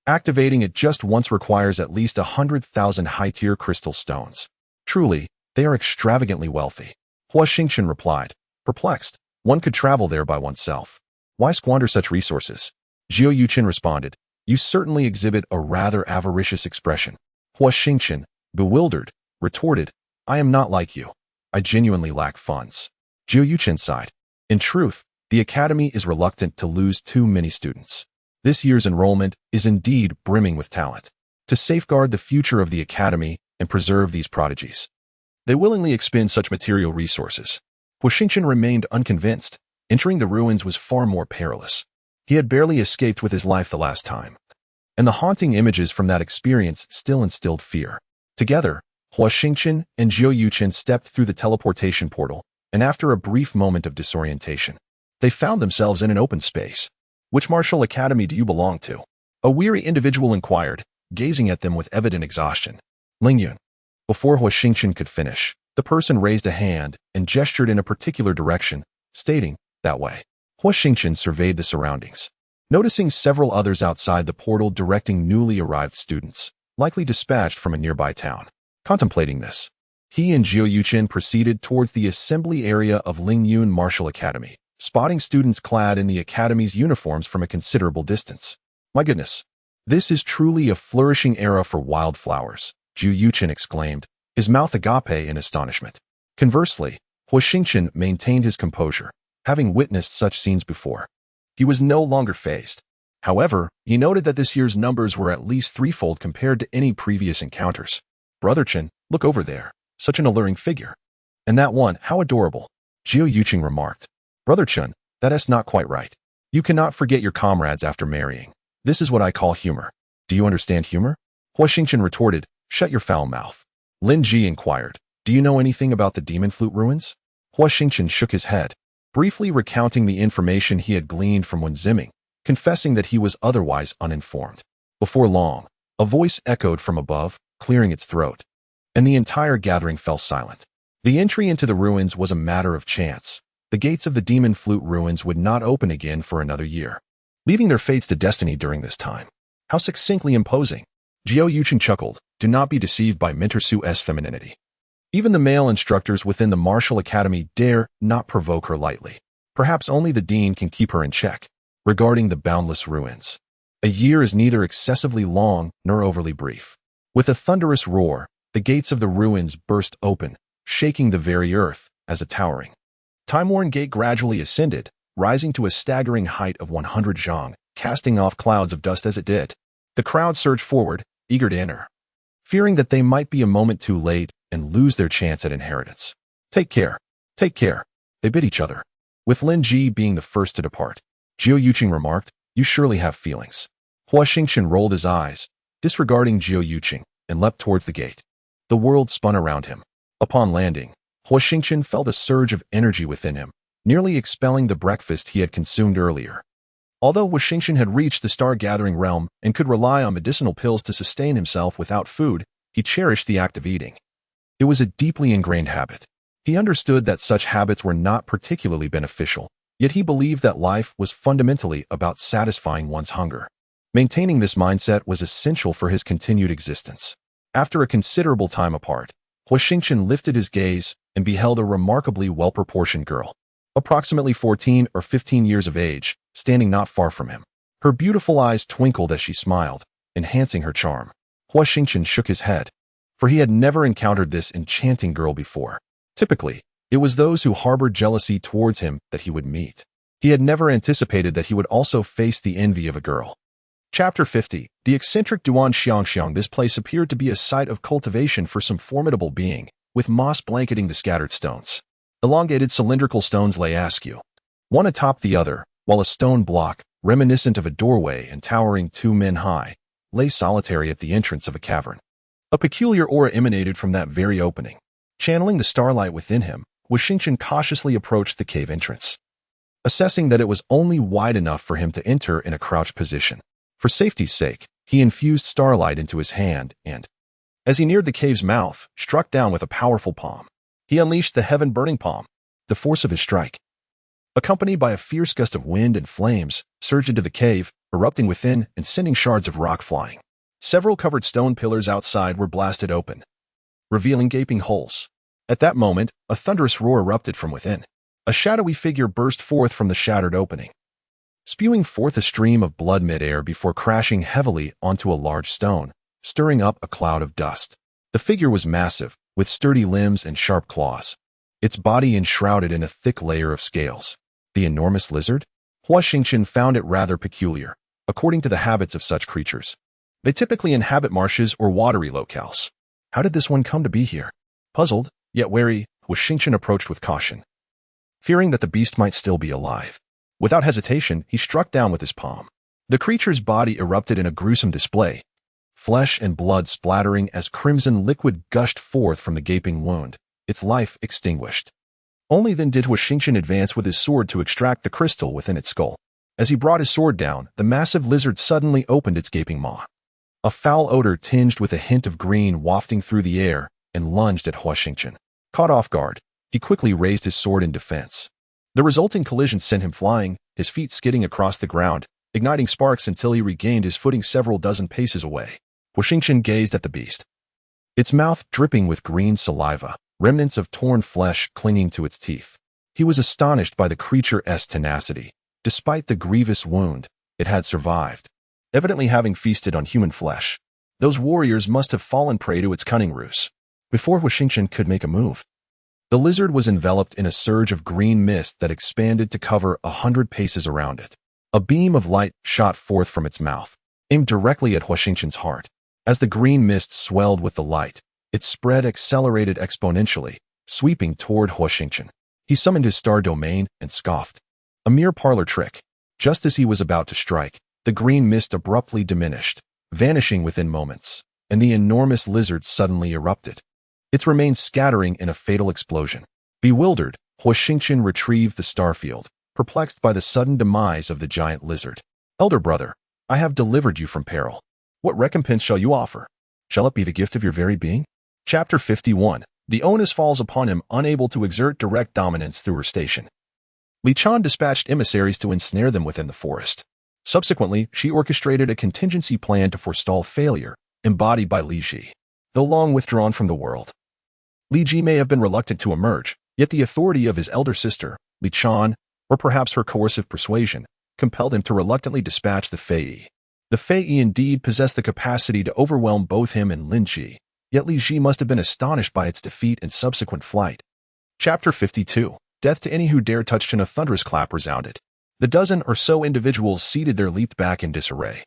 Speaker 1: activating it just once requires at least 100,000 high-tier crystal stones. Truly, they are extravagantly wealthy. Huo Xingchen replied, perplexed. One could travel there by oneself. Why squander such resources? Jiu Yuchen responded, you certainly exhibit a rather avaricious expression. Huo Xingchen, bewildered, retorted, I am not like you. I genuinely lack funds. Jiu Yuchen sighed. In truth, the academy is reluctant to lose too many students. This year's enrollment is indeed brimming with talent. To safeguard the future of the academy and preserve these prodigies, they willingly expend such material resources. Huo Xingchen remained unconvinced. Entering the ruins was far more perilous. He had barely escaped with his life the last time, and the haunting images from that experience still instilled fear. Together, Huo Xingchen and Jiu Yuchen stepped through the teleportation portal, and after a brief moment of disorientation, they found themselves in an open space. Which martial academy do you belong to? A weary individual inquired, gazing at them with evident exhaustion. Lingyun. Before Huo Xingchen could finish, the person raised a hand and gestured in a particular direction, stating, that way. Huo Xingchen surveyed the surroundings, noticing several others outside the portal directing newly arrived students, likely dispatched from a nearby town. Contemplating this, he and Jiu Yuchen proceeded towards the assembly area of Lingyun Martial Academy, spotting students clad in the academy's uniforms from a considerable distance. My goodness, this is truly a flourishing era for wildflowers, Jiu Yuchen exclaimed, his mouth agape in astonishment. Conversely, Huo Xingchen maintained his composure, having witnessed such scenes before. He was no longer fazed. However, he noted that this year's numbers were at least threefold compared to any previous encounters. Brother Chen, look over there. Such an alluring figure. And that one, how adorable. Jiu Yuchen remarked. Brother Chen, that is not quite right. You cannot forget your comrades after marrying. This is what I call humor. Do you understand humor? Huo Xingchen retorted, shut your foul mouth. Lin Ji inquired, do you know anything about the demon flute ruins? Huo Xingchen shook his head, briefly recounting the information he had gleaned from Wen Ziming, confessing that he was otherwise uninformed. Before long, a voice echoed from above, clearing its throat, and the entire gathering fell silent. The entry into the ruins was a matter of chance. the gates of the Demon Flute Ruins would not open again for another year, leaving their fates to destiny during this time. How succinctly imposing. Huo Xingchen chuckled. Do not be deceived by Mentor Su's femininity. Even the male instructors within the martial academy dare not provoke her lightly. Perhaps only the dean can keep her in check. Regarding the boundless ruins, a year is neither excessively long nor overly brief. With a thunderous roar, the gates of the ruins burst open, shaking the very earth as a towering, time-worn gate gradually ascended, rising to a staggering height of 100 zhang, casting off clouds of dust as it did. The crowd surged forward, eager to enter, fearing that they might be a moment too late and lose their chance at inheritance. Take care, they bid each other, with Lin Ji being the first to depart. Huo Xingchen remarked, you surely have feelings. Huo Xingchen rolled his eyes, disregarding Huo Xingchen, and leapt towards the gate. The world spun around him. Upon landing, Huo Xingchen felt a surge of energy within him, nearly expelling the breakfast he had consumed earlier. Although Huo Xingchen had reached the star-gathering realm and could rely on medicinal pills to sustain himself without food, he cherished the act of eating. It was a deeply ingrained habit. He understood that such habits were not particularly beneficial, yet he believed that life was fundamentally about satisfying one's hunger. Maintaining this mindset was essential for his continued existence. After a considerable time apart, Huo Xingchen lifted his gaze and beheld a remarkably well-proportioned girl, approximately 14 or 15 years of age, standing not far from him. Her beautiful eyes twinkled as she smiled, enhancing her charm. Huo Xingchen shook his head, for he had never encountered this enchanting girl before. Typically, it was those who harbored jealousy towards him that he would meet. He had never anticipated that he would also face the envy of a girl. Chapter 50. The eccentric Duan Xiangxiang. This place appeared to be a site of cultivation for some formidable being, with moss blanketing the scattered stones. Elongated cylindrical stones lay askew, one atop the other, while a stone block, reminiscent of a doorway and towering 2 men high, lay solitary at the entrance of a cavern. A peculiar aura emanated from that very opening. Channeling the starlight within him, Huo Xingchen cautiously approached the cave entrance, assessing that it was only wide enough for him to enter in a crouched position. For safety's sake, he infused starlight into his hand and, as he neared the cave's mouth, struck down with a powerful palm. He unleashed the heaven-burning palm. The force of his strike, accompanied by a fierce gust of wind and flames, surged into the cave, erupting within and sending shards of rock flying. Several covered stone pillars outside were blasted open, revealing gaping holes. At that moment, a thunderous roar erupted from within. A shadowy figure burst forth from the shattered opening, spewing forth a stream of blood mid-air before crashing heavily onto a large stone, stirring up a cloud of dust. The figure was massive, with sturdy limbs and sharp claws, its body enshrouded in a thick layer of scales. The enormous lizard? Huo Xingchen found it rather peculiar. According to the habits of such creatures, they typically inhabit marshes or watery locales. How did this one come to be here? Puzzled, yet wary, Huo Xingchen approached with caution, fearing that the beast might still be alive. Without hesitation, he struck down with his palm. The creature's body erupted in a gruesome display, flesh and blood splattering as crimson liquid gushed forth from the gaping wound, its life extinguished. Only then did Huo Xingchen advance with his sword to extract the crystal within its skull. As he brought his sword down, the massive lizard suddenly opened its gaping maw. A foul odor tinged with a hint of green wafting through the air and lunged at Huo Xingchen. Caught off guard, he quickly raised his sword in defense. The resulting collision sent him flying, his feet skidding across the ground, igniting sparks until he regained his footing several dozen paces away. Huo Xingchen gazed at the beast, its mouth dripping with green saliva, remnants of torn flesh clinging to its teeth. He was astonished by the creature's tenacity. Despite the grievous wound, it had survived, evidently having feasted on human flesh. Those warriors must have fallen prey to its cunning ruse. Before Huo Xingchen could make a move, the lizard was enveloped in a surge of green mist that expanded to cover 100 paces around it. A beam of light shot forth from its mouth, aimed directly at Huo Xingchen's heart. As the green mist swelled with the light, its spread accelerated exponentially, sweeping toward Huo Xingchen. He summoned his star domain and scoffed. A mere parlor trick. Just as he was about to strike, the green mist abruptly diminished, vanishing within moments, and the enormous lizard suddenly erupted, its remains scattering in a fatal explosion. Bewildered, Huo Xingchen retrieved the starfield, perplexed by the sudden demise of the giant lizard. Elder brother, I have delivered you from peril. What recompense shall you offer? Shall it be the gift of your very being? Chapter 51. The onus falls upon him, unable to exert direct dominance through her station. Li Chan dispatched emissaries to ensnare them within the forest. Subsequently, she orchestrated a contingency plan to forestall failure, embodied by Lin Ji. Though long withdrawn from the world, Lin Ji may have been reluctant to emerge, yet the authority of his elder sister, Li Chan, or perhaps her coercive persuasion, compelled him to reluctantly dispatch the Fei. The Fei indeed possessed the capacity to overwhelm both him and Lin Ji, yet Lin Ji must have been astonished by its defeat and subsequent flight. Chapter 52. Death to any who dare touch Chen. A thunderous clap resounded. The dozen or so individuals seated there leaped back in disarray.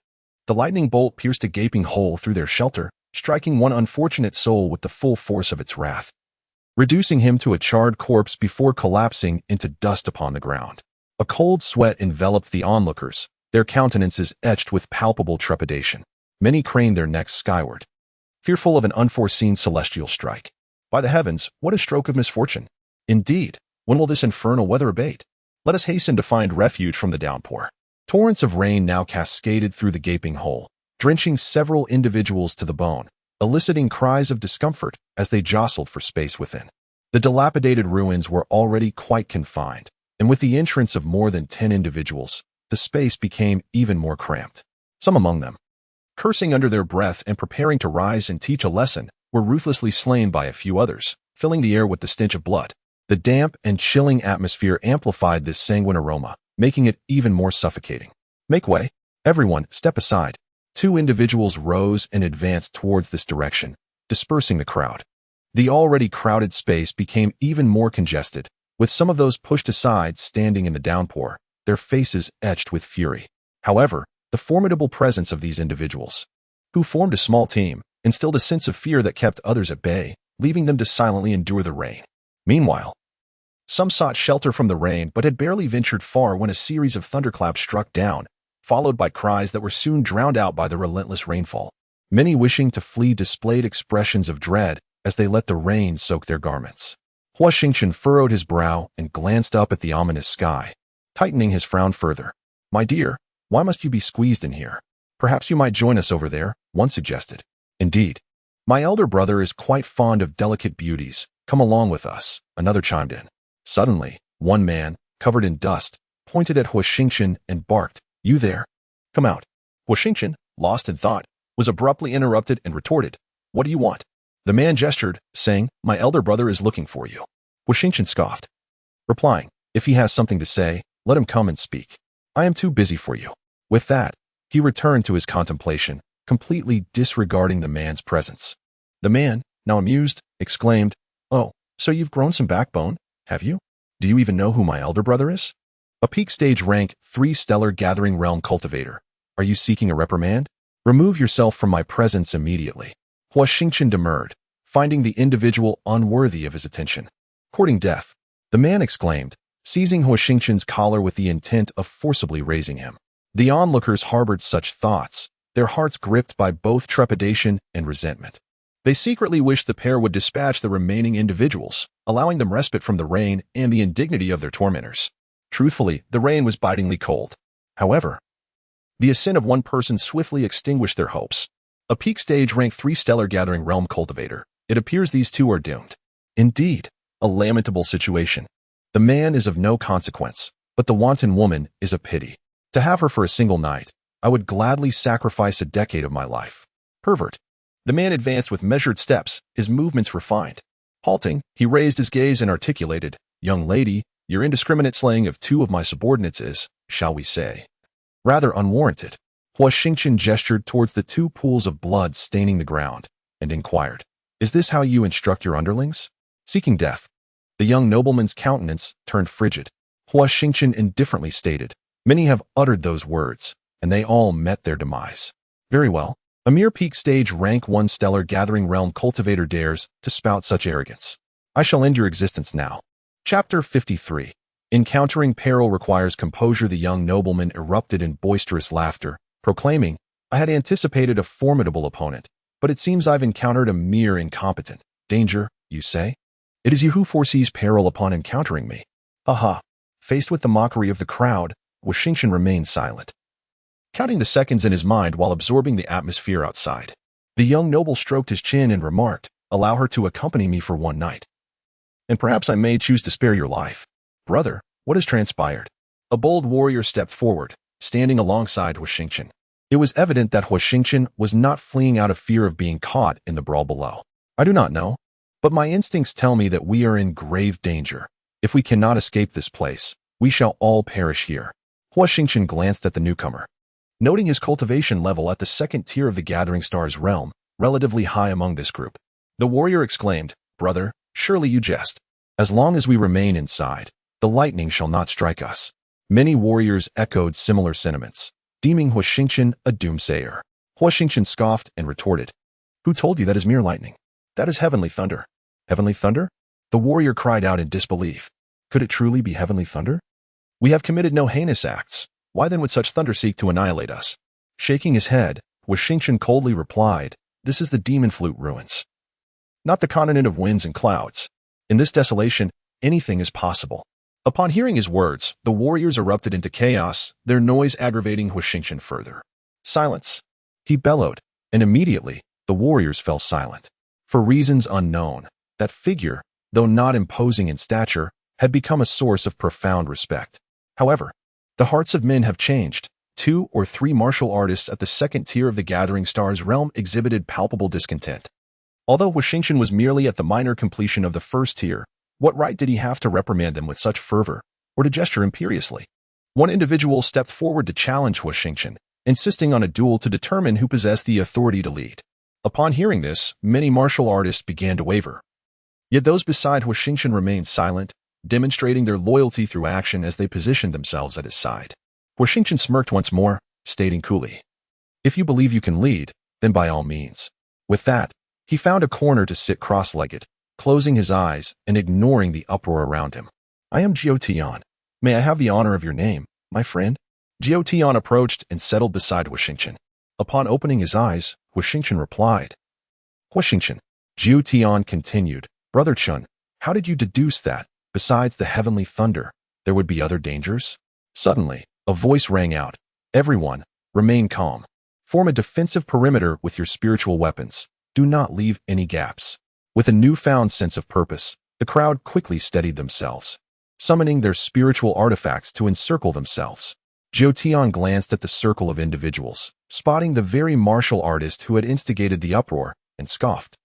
Speaker 1: The lightning bolt pierced a gaping hole through their shelter, striking one unfortunate soul with the full force of its wrath, reducing him to a charred corpse before collapsing into dust upon the ground. A cold sweat enveloped the onlookers, their countenances etched with palpable trepidation. Many craned their necks skyward, fearful of an unforeseen celestial strike. By the heavens, what a stroke of misfortune! Indeed, when will this infernal weather abate? Let us hasten to find refuge from the downpour. Torrents of rain now cascaded through the gaping hole, drenching several individuals to the bone, eliciting cries of discomfort as they jostled for space within. The dilapidated ruins were already quite confined, and with the entrance of more than 10 individuals, the space became even more cramped. Some among them, cursing under their breath and preparing to rise and teach a lesson, were ruthlessly slain by a few others, filling the air with the stench of blood. The damp and chilling atmosphere amplified this sanguine aroma, making it even more suffocating. Make way. Everyone, step aside. 2 individuals rose and advanced towards this direction, dispersing the crowd. The already crowded space became even more congested, with some of those pushed aside standing in the downpour, their faces etched with fury. However, the formidable presence of these individuals, who formed a small team, instilled a sense of fear that kept others at bay, leaving them to silently endure the rain. Meanwhile, some sought shelter from the rain but had barely ventured far when a series of thunderclaps struck down, followed by cries that were soon drowned out by the relentless rainfall. Many wishing to flee displayed expressions of dread as they let the rain soak their garments. Huo Xingchen furrowed his brow and glanced up at the ominous sky, tightening his frown further. My dear, why must you be squeezed in here? Perhaps you might join us over there, one suggested. Indeed, my elder brother is quite fond of delicate beauties. Come along with us, another chimed in. Suddenly, one man, covered in dust, pointed at Huo Xingchen and barked, You there? Come out. Huo Xingchen, lost in thought, was abruptly interrupted and retorted, What do you want? The man gestured, saying, My elder brother is looking for you. Huo Xingchen scoffed, replying, If he has something to say, let him come and speak. I am too busy for you. With that, he returned to his contemplation, completely disregarding the man's presence. The man, now amused, exclaimed, Oh, so you've grown some backbone, have you? Do you even know who my elder brother is? A peak stage rank 3 stellar gathering realm cultivator. Are you seeking a reprimand? Remove yourself from my presence immediately. Huo Xingchen demurred, finding the individual unworthy of his attention. Courting death, the man exclaimed, seizing Huo Xingchen's collar with the intent of forcibly raising him. The onlookers harbored such thoughts, their hearts gripped by both trepidation and resentment. They secretly wished the pair would dispatch the remaining individuals, allowing them respite from the rain and the indignity of their tormentors. Truthfully, the rain was bitingly cold. However, the ascent of one person swiftly extinguished their hopes. A peak stage rank 3 stellar gathering realm cultivator. It appears these two are doomed. Indeed, a lamentable situation. The man is of no consequence, but the wanton woman is a pity. To have her for a single night, I would gladly sacrifice a decade of my life. Pervert. The man advanced with measured steps, his movements refined. Halting, he raised his gaze and articulated, Young lady, your indiscriminate slaying of 2 of my subordinates is, shall we say, rather unwarranted. Huo Xingchen gestured towards the 2 pools of blood staining the ground, and inquired, Is this how you instruct your underlings? Seeking death. The young nobleman's countenance turned frigid. Huo Xingchen indifferently stated, Many have uttered those words, and they all met their demise. Very well. A mere peak stage rank 1 stellar gathering realm cultivator dares to spout such arrogance. I shall end your existence now. Chapter 53. Encountering peril requires composure. The young nobleman erupted in boisterous laughter, proclaiming, I had anticipated a formidable opponent, but it seems I've encountered a mere incompetent. Danger, you say? It is you who foresees peril upon encountering me. Ha. Faced with the mockery of the crowd, Huo Xingchen remained silent, counting the seconds in his mind while absorbing the atmosphere outside. The young noble stroked his chin and remarked, Allow her to accompany me for one night, and perhaps I may choose to spare your life. Brother, What has transpired? A bold warrior stepped forward, standing alongside Huo Xingchen. It was evident that Huo Xingchen was not fleeing out of fear of being caught in the brawl below. I do not know, but my instincts tell me that we are in grave danger. If we cannot escape this place, we shall all perish here. Huo Xingchen glanced at the newcomer. Noting his cultivation level at the second tier of the Gathering Stars realm, relatively high among this group, the warrior exclaimed, "Brother, surely you jest. As long as we remain inside, the lightning shall not strike us." Many warriors echoed similar sentiments, deeming Huo Xingchen a doomsayer. Huo Xingchen scoffed and retorted, "Who told you that is mere lightning? That is heavenly thunder." "Heavenly thunder?" The warrior cried out in disbelief. Could it truly be heavenly thunder? "We have committed no heinous acts. Why then would such thunder seek to annihilate us?" Shaking his head, Huo Xingchen coldly replied, "This is the demon flute ruins, not the continent of winds and clouds. In this desolation, anything is possible." Upon hearing his words, the warriors erupted into chaos, their noise aggravating Huo Xingchen further. "Silence!" he bellowed, and immediately, the warriors fell silent. For reasons unknown, that figure, though not imposing in stature, had become a source of profound respect. However, the hearts of men have changed. 2 or 3 martial artists at the second tier of the Gathering Stars realm exhibited palpable discontent. Although Huo Xingchen was merely at the minor completion of the first tier, what right did he have to reprimand them with such fervor, or to gesture imperiously? One individual stepped forward to challenge Huo Xingchen, insisting on a duel to determine who possessed the authority to lead. Upon hearing this, many martial artists began to waver. Yet those beside Huo Xingchen remained silent, demonstrating their loyalty through action as they positioned themselves at his side. Huo Xingchen smirked once more, stating coolly, "If you believe you can lead, then by all means." With that, he found a corner to sit cross-legged, closing his eyes and ignoring the uproar around him. "I am Jiao Tian. May I have the honor of your name, my friend?" Jiao Tian approached and settled beside Huo Xingchen. Upon opening his eyes, Huo Xingchen replied, "Huo Xingchen." Jiao Tian continued, "Brother Chun, how did you deduce that, besides the heavenly thunder, there would be other dangers?" Suddenly, a voice rang out, "Everyone, remain calm. Form a defensive perimeter with your spiritual weapons. Do not leave any gaps." With a newfound sense of purpose, the crowd quickly steadied themselves, summoning their spiritual artifacts to encircle themselves. Jiao Tian glanced at the circle of individuals, spotting the very martial artist who had instigated the uproar, and scoffed.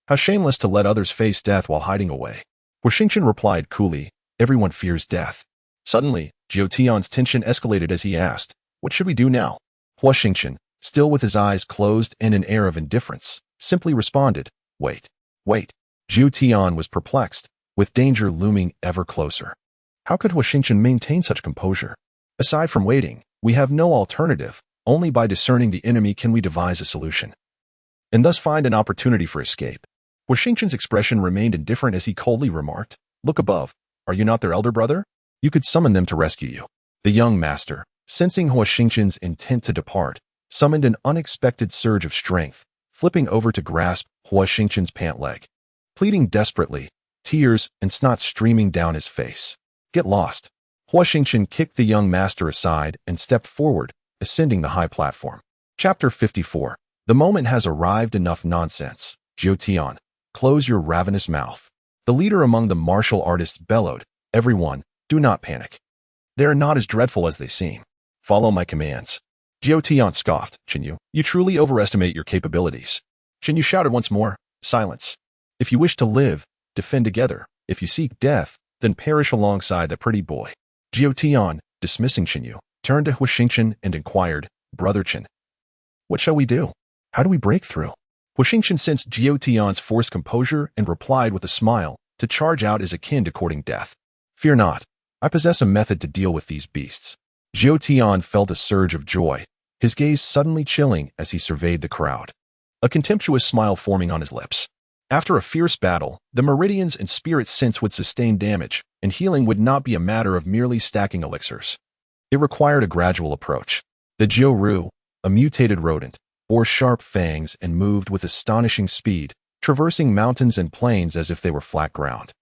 Speaker 1: "How shameless to let others face death while hiding away." Huo Xingchen replied coolly, "Everyone fears death." Suddenly, Jiao Tian's tension escalated as he asked, "What should we do now?" Huo Xingchen, still with his eyes closed and an air of indifference, simply responded, "Wait. Wait." Jiao Tian was perplexed, with danger looming ever closer. How could Huo Xingchen maintain such composure? Aside from waiting, we have no alternative. Only by discerning the enemy can we devise a solution, and thus find an opportunity for escape. Huo Xingchen's expression remained indifferent as he coldly remarked, "Look above. Are you not their elder brother? You could summon them to rescue you." The young master, sensing Huo Xingchen's intent to depart, summoned an unexpected surge of strength, flipping over to grasp Huo Xingchen's pant leg. Pleading desperately, tears and snot streaming down his face. "Get lost." Huo Xingchen kicked the young master aside and stepped forward, ascending the high platform. Chapter 54. The moment has arrived. Enough nonsense. Jiao Tian, close your ravenous mouth. The leader among the martial artists bellowed, "Everyone, do not panic. They are not as dreadful as they seem. Follow my commands." Jiao Tian scoffed, "Chenyu, you truly overestimate your capabilities." Chenyu shouted once more, "Silence. If you wish to live, defend together. If you seek death, then perish alongside the pretty boy." Jiao Tian, dismissing Chenyu, turned to Huo Xingchen and inquired, "Brother Chen, what shall we do? How do we break through?" Huo Xingchen sensed Jiao Tian's forced composure and replied with a smile, "To charge out is akin to courting death. Fear not. I possess a method to deal with these beasts." Jiao Tian felt a surge of joy, his gaze suddenly chilling as he surveyed the crowd, a contemptuous smile forming on his lips. After a fierce battle, the meridians and spirit sense would sustain damage, and healing would not be a matter of merely stacking elixirs. It required a gradual approach. The Jiao Ru, a mutated rodent, bore sharp fangs and moved with astonishing speed, traversing mountains and plains as if they were flat ground,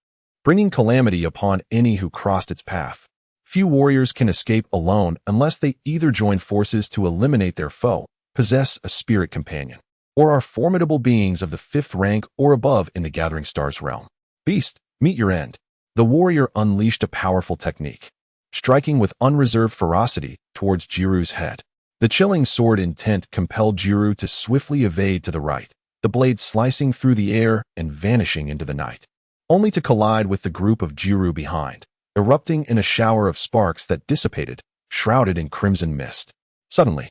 Speaker 1: bringing calamity upon any who crossed its path. Few warriors can escape alone unless they either join forces to eliminate their foe, possess a spirit companion, or are formidable beings of the 5th rank or above in the Gathering Stars realm. "Beast, meet your end." The warrior unleashed a powerful technique, striking with unreserved ferocity towards Jiru's head. The chilling sword intent compelled Jiru to swiftly evade to the right, the blade slicing through the air and vanishing into the night, only to collide with the group of Jiru behind, erupting in a shower of sparks that dissipated, shrouded in crimson mist. Suddenly,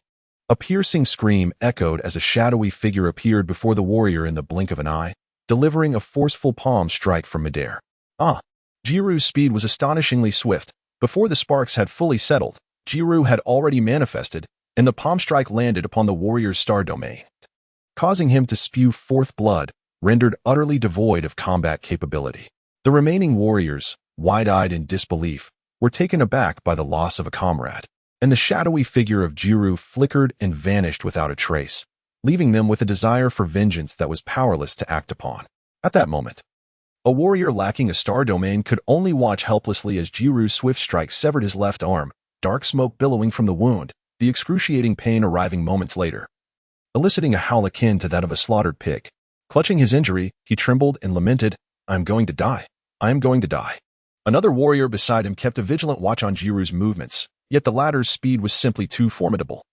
Speaker 1: a piercing scream echoed as a shadowy figure appeared before the warrior in the blink of an eye, delivering a forceful palm strike from midair. Jiru's speed was astonishingly swift. Before the sparks had fully settled, Jiru had already manifested, and the palm strike landed upon the warrior's star domain, causing him to spew forth blood, rendered utterly devoid of combat capability. The remaining warriors, wide-eyed in disbelief, were taken aback by the loss of a comrade, and the shadowy figure of Jiru flickered and vanished without a trace, leaving them with a desire for vengeance that was powerless to act upon. At that moment, a warrior lacking a star domain could only watch helplessly as Jiru's swift strike severed his left arm, dark smoke billowing from the wound, the excruciating pain arriving moments later, eliciting a howl akin to that of a slaughtered pig. Clutching his injury, he trembled and lamented, "I am going to die. I am going to die." Another warrior beside him kept a vigilant watch on Jiru's movements, yet the latter's speed was simply too formidable.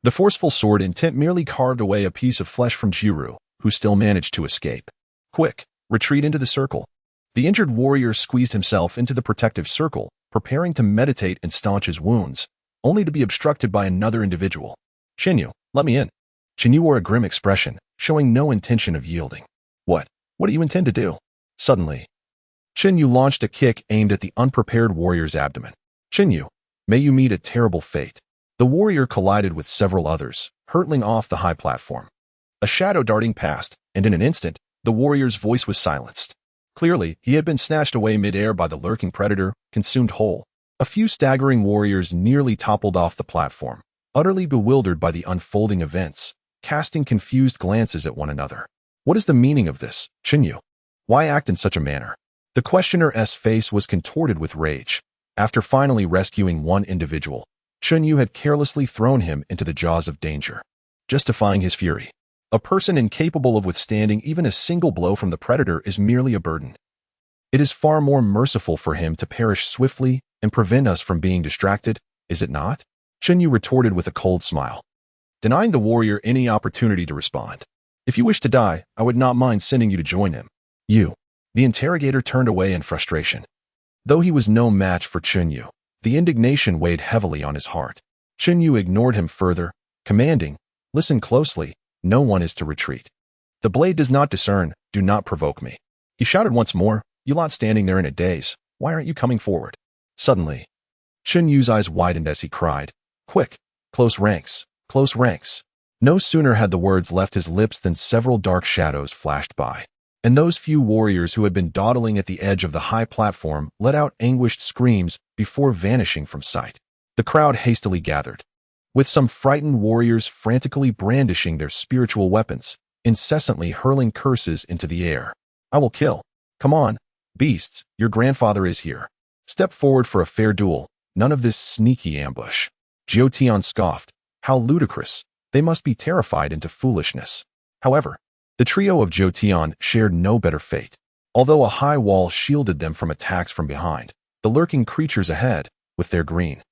Speaker 1: The forceful sword intent merely carved away a piece of flesh from Jiru, who still managed to escape. Quick, retreat into the circle. The injured warrior squeezed himself into the protective circle, preparing to meditate and staunch his wounds, only to be obstructed by another individual. "Xinyu, let me in." Xinyu wore a grim expression, showing no intention of yielding. What do you intend to do?" Suddenly, Xinyu launched a kick aimed at the unprepared warrior's abdomen. "Xinyu, may you meet a terrible fate." The warrior collided with several others, hurtling off the high platform. A shadow darting past, and in an instant, the warrior's voice was silenced. Clearly, he had been snatched away mid-air by the lurking predator, consumed whole. A few staggering warriors nearly toppled off the platform, utterly bewildered by the unfolding events, casting confused glances at one another. "What is the meaning of this, Xinyu? Why act in such a manner?" The questioner's face was contorted with rage. After finally rescuing one individual, Xinyu had carelessly thrown him into the jaws of danger, justifying his fury. A person incapable of withstanding even a single blow from the predator is merely a burden. It is far more merciful for him to perish swiftly and prevent us from being distracted, is it not? Xinyu retorted with a cold smile, denying the warrior any opportunity to respond. "If you wish to die, I would not mind sending you to join him." "You." The interrogator turned away in frustration. Though he was no match for Xinyu, the indignation weighed heavily on his heart. Xinyu ignored him further, commanding, "Listen closely, no one is to retreat. The blade does not discern, do not provoke me." He shouted once more, "You lot standing there in a daze, why aren't you coming forward?" Suddenly, Xinyu's eyes widened as he cried, "Quick, close ranks, close ranks." No sooner had the words left his lips than several dark shadows flashed by, and those few warriors who had been dawdling at the edge of the high platform let out anguished screams before vanishing from sight. The crowd hastily gathered, with some frightened warriors frantically brandishing their spiritual weapons, incessantly hurling curses into the air. "I will kill. Come on, beasts, your grandfather is here. Step forward for a fair duel, none of this sneaky ambush." Jiu Tian scoffed, "How ludicrous. They must be terrified into foolishness." However, the trio of Jiu Tian shared no better fate. Although a high wall shielded them from attacks from behind, the lurking creatures ahead, with their green,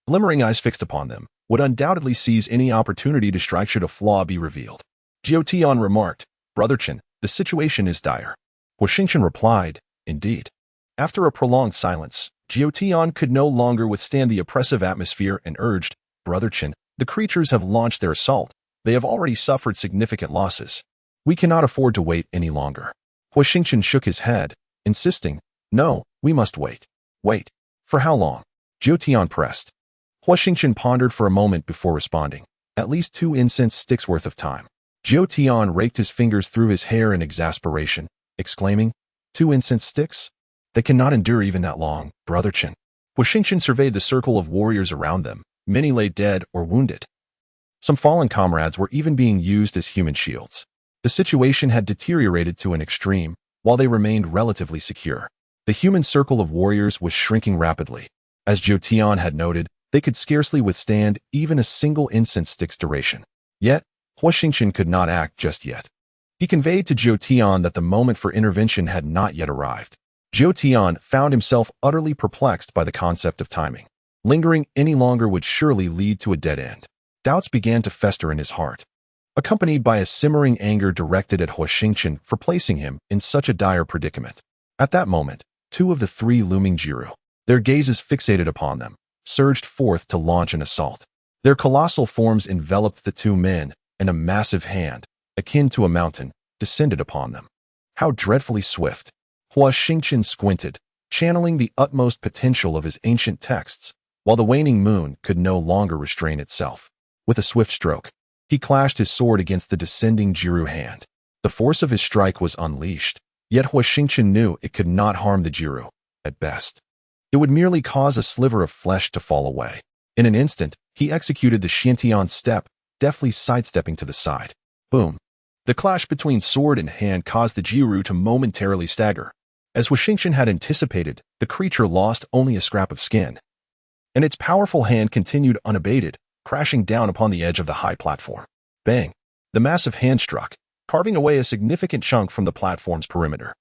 Speaker 1: glimmering eyes fixed upon them, would undoubtedly seize any opportunity to strike should a flaw be revealed. Jiu Tian remarked, "Brother Chen, the situation is dire." Huo Xingchen replied, "Indeed." After a prolonged silence, Jiu Tian could no longer withstand the oppressive atmosphere and urged, "Brother Chen, the creatures have launched their assault. They have already suffered significant losses. We cannot afford to wait any longer." Huo Xingchen shook his head, insisting, "No, we must wait." "Wait? For how long?" Jiu Tian pressed. Huo Xingchen pondered for a moment before responding, "At least 2 incense sticks worth of time." Jiu Tian raked his fingers through his hair in exasperation, exclaiming, "2 incense sticks? They cannot endure even that long, Brother Chen." Huo Xingchen surveyed the circle of warriors around them. Many lay dead or wounded. Some fallen comrades were even being used as human shields. The situation had deteriorated to an extreme, while they remained relatively secure. The human circle of warriors was shrinking rapidly. As Jiu Tian had noted, they could scarcely withstand even a single incense stick's duration. Yet, Huo Xingchen could not act just yet. He conveyed to Jiu Tian that the moment for intervention had not yet arrived. Jiu Tian found himself utterly perplexed by the concept of timing. Lingering any longer would surely lead to a dead end. Doubts began to fester in his heart, accompanied by a simmering anger directed at Huo Xingchen for placing him in such a dire predicament. At that moment, two of the three looming Jiru, their gazes fixated upon them, surged forth to launch an assault. Their colossal forms enveloped the two men, and a massive hand, akin to a mountain, descended upon them. How dreadfully swift! Huo Xingchen squinted, channeling the utmost potential of his ancient texts, while the waning moon could no longer restrain itself. With a swift stroke, he clashed his sword against the descending Jiru hand. The force of his strike was unleashed, yet Huo Xingchen knew it could not harm the Jiru. At best, it would merely cause a sliver of flesh to fall away. In an instant, he executed the Xiantian step, deftly sidestepping to the side. Boom! The clash between sword and hand caused the Jiru to momentarily stagger. As Huo Xingchen had anticipated, the creature lost only a scrap of skin, and its powerful hand continued unabated, crashing down upon the edge of the high platform. Bang! The massive hand struck, carving away a significant chunk from the platform's perimeter.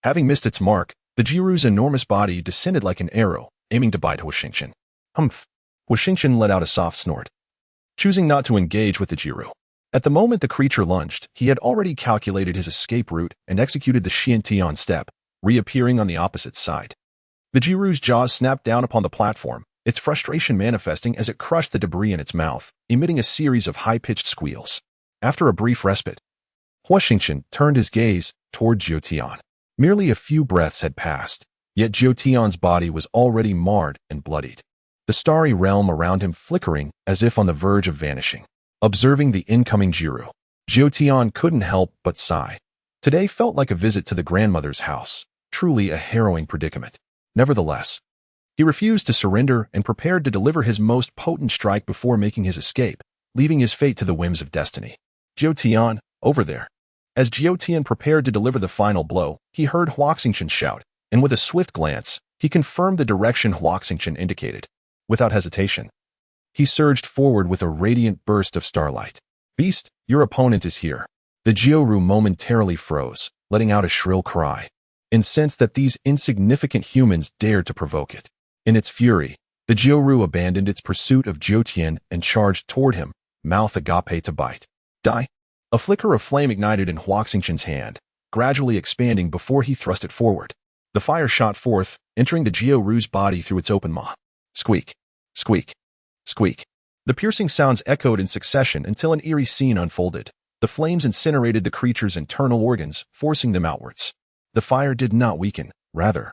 Speaker 1: Having missed its mark, the Jiru's enormous body descended like an arrow, aiming to bite Huo Xingchen. Humph! Huo Xingchen let out a soft snort, choosing not to engage with the Jiru. At the moment the creature lunged, he had already calculated his escape route and executed the Xiantian step, reappearing on the opposite side. The Jiru's jaws snapped down upon the platform, its frustration manifesting as it crushed the debris in its mouth, emitting a series of high-pitched squeals. After a brief respite, Huo Xingchen turned his gaze toward Jiu Tian. Merely a few breaths had passed, yet Jiu Tian's body was already marred and bloodied, the starry realm around him flickering as if on the verge of vanishing. Observing the incoming Jiru, Jiu Tian couldn't help but sigh. Today felt like a visit to the grandmother's house, truly a harrowing predicament. Nevertheless, he refused to surrender and prepared to deliver his most potent strike before making his escape, leaving his fate to the whims of destiny. Jiu Tian, over there. As Jiu Tian prepared to deliver the final blow, he heard Huo Xingchen shout, and with a swift glance, he confirmed the direction Huo Xingchen indicated. Without hesitation, he surged forward with a radiant burst of starlight. Beast, your opponent is here. The Jiru momentarily froze, letting out a shrill cry, incensed that these insignificant humans dared to provoke it. In its fury, the Jiru abandoned its pursuit of Jiu Tian and charged toward him, mouth agape to bite. Die! A flicker of flame ignited in Huo Xingchen's hand, gradually expanding before he thrust it forward. The fire shot forth, entering the Jiru's body through its open maw. Squeak! Squeak! Squeak! The piercing sounds echoed in succession until an eerie scene unfolded. The flames incinerated the creature's internal organs, forcing them outwards. The fire did not weaken, rather,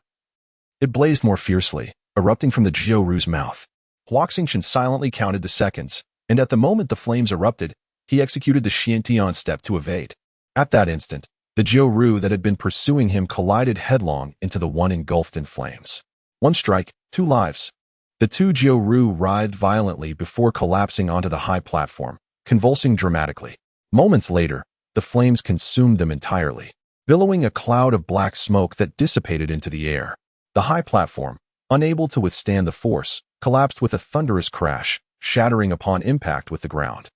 Speaker 1: it blazed more fiercely, erupting from the Jiru's mouth. Huo Xingchen silently counted the seconds, and at the moment the flames erupted, he executed the Xiantian step to evade. At that instant, the Jiru that had been pursuing him collided headlong into the one engulfed in flames. One strike, two lives. The two Jiru writhed violently before collapsing onto the high platform, convulsing dramatically. Moments later, the flames consumed them entirely, billowing a cloud of black smoke that dissipated into the air. The high platform, unable to withstand the force, collapsed with a thunderous crash, shattering upon impact with the ground.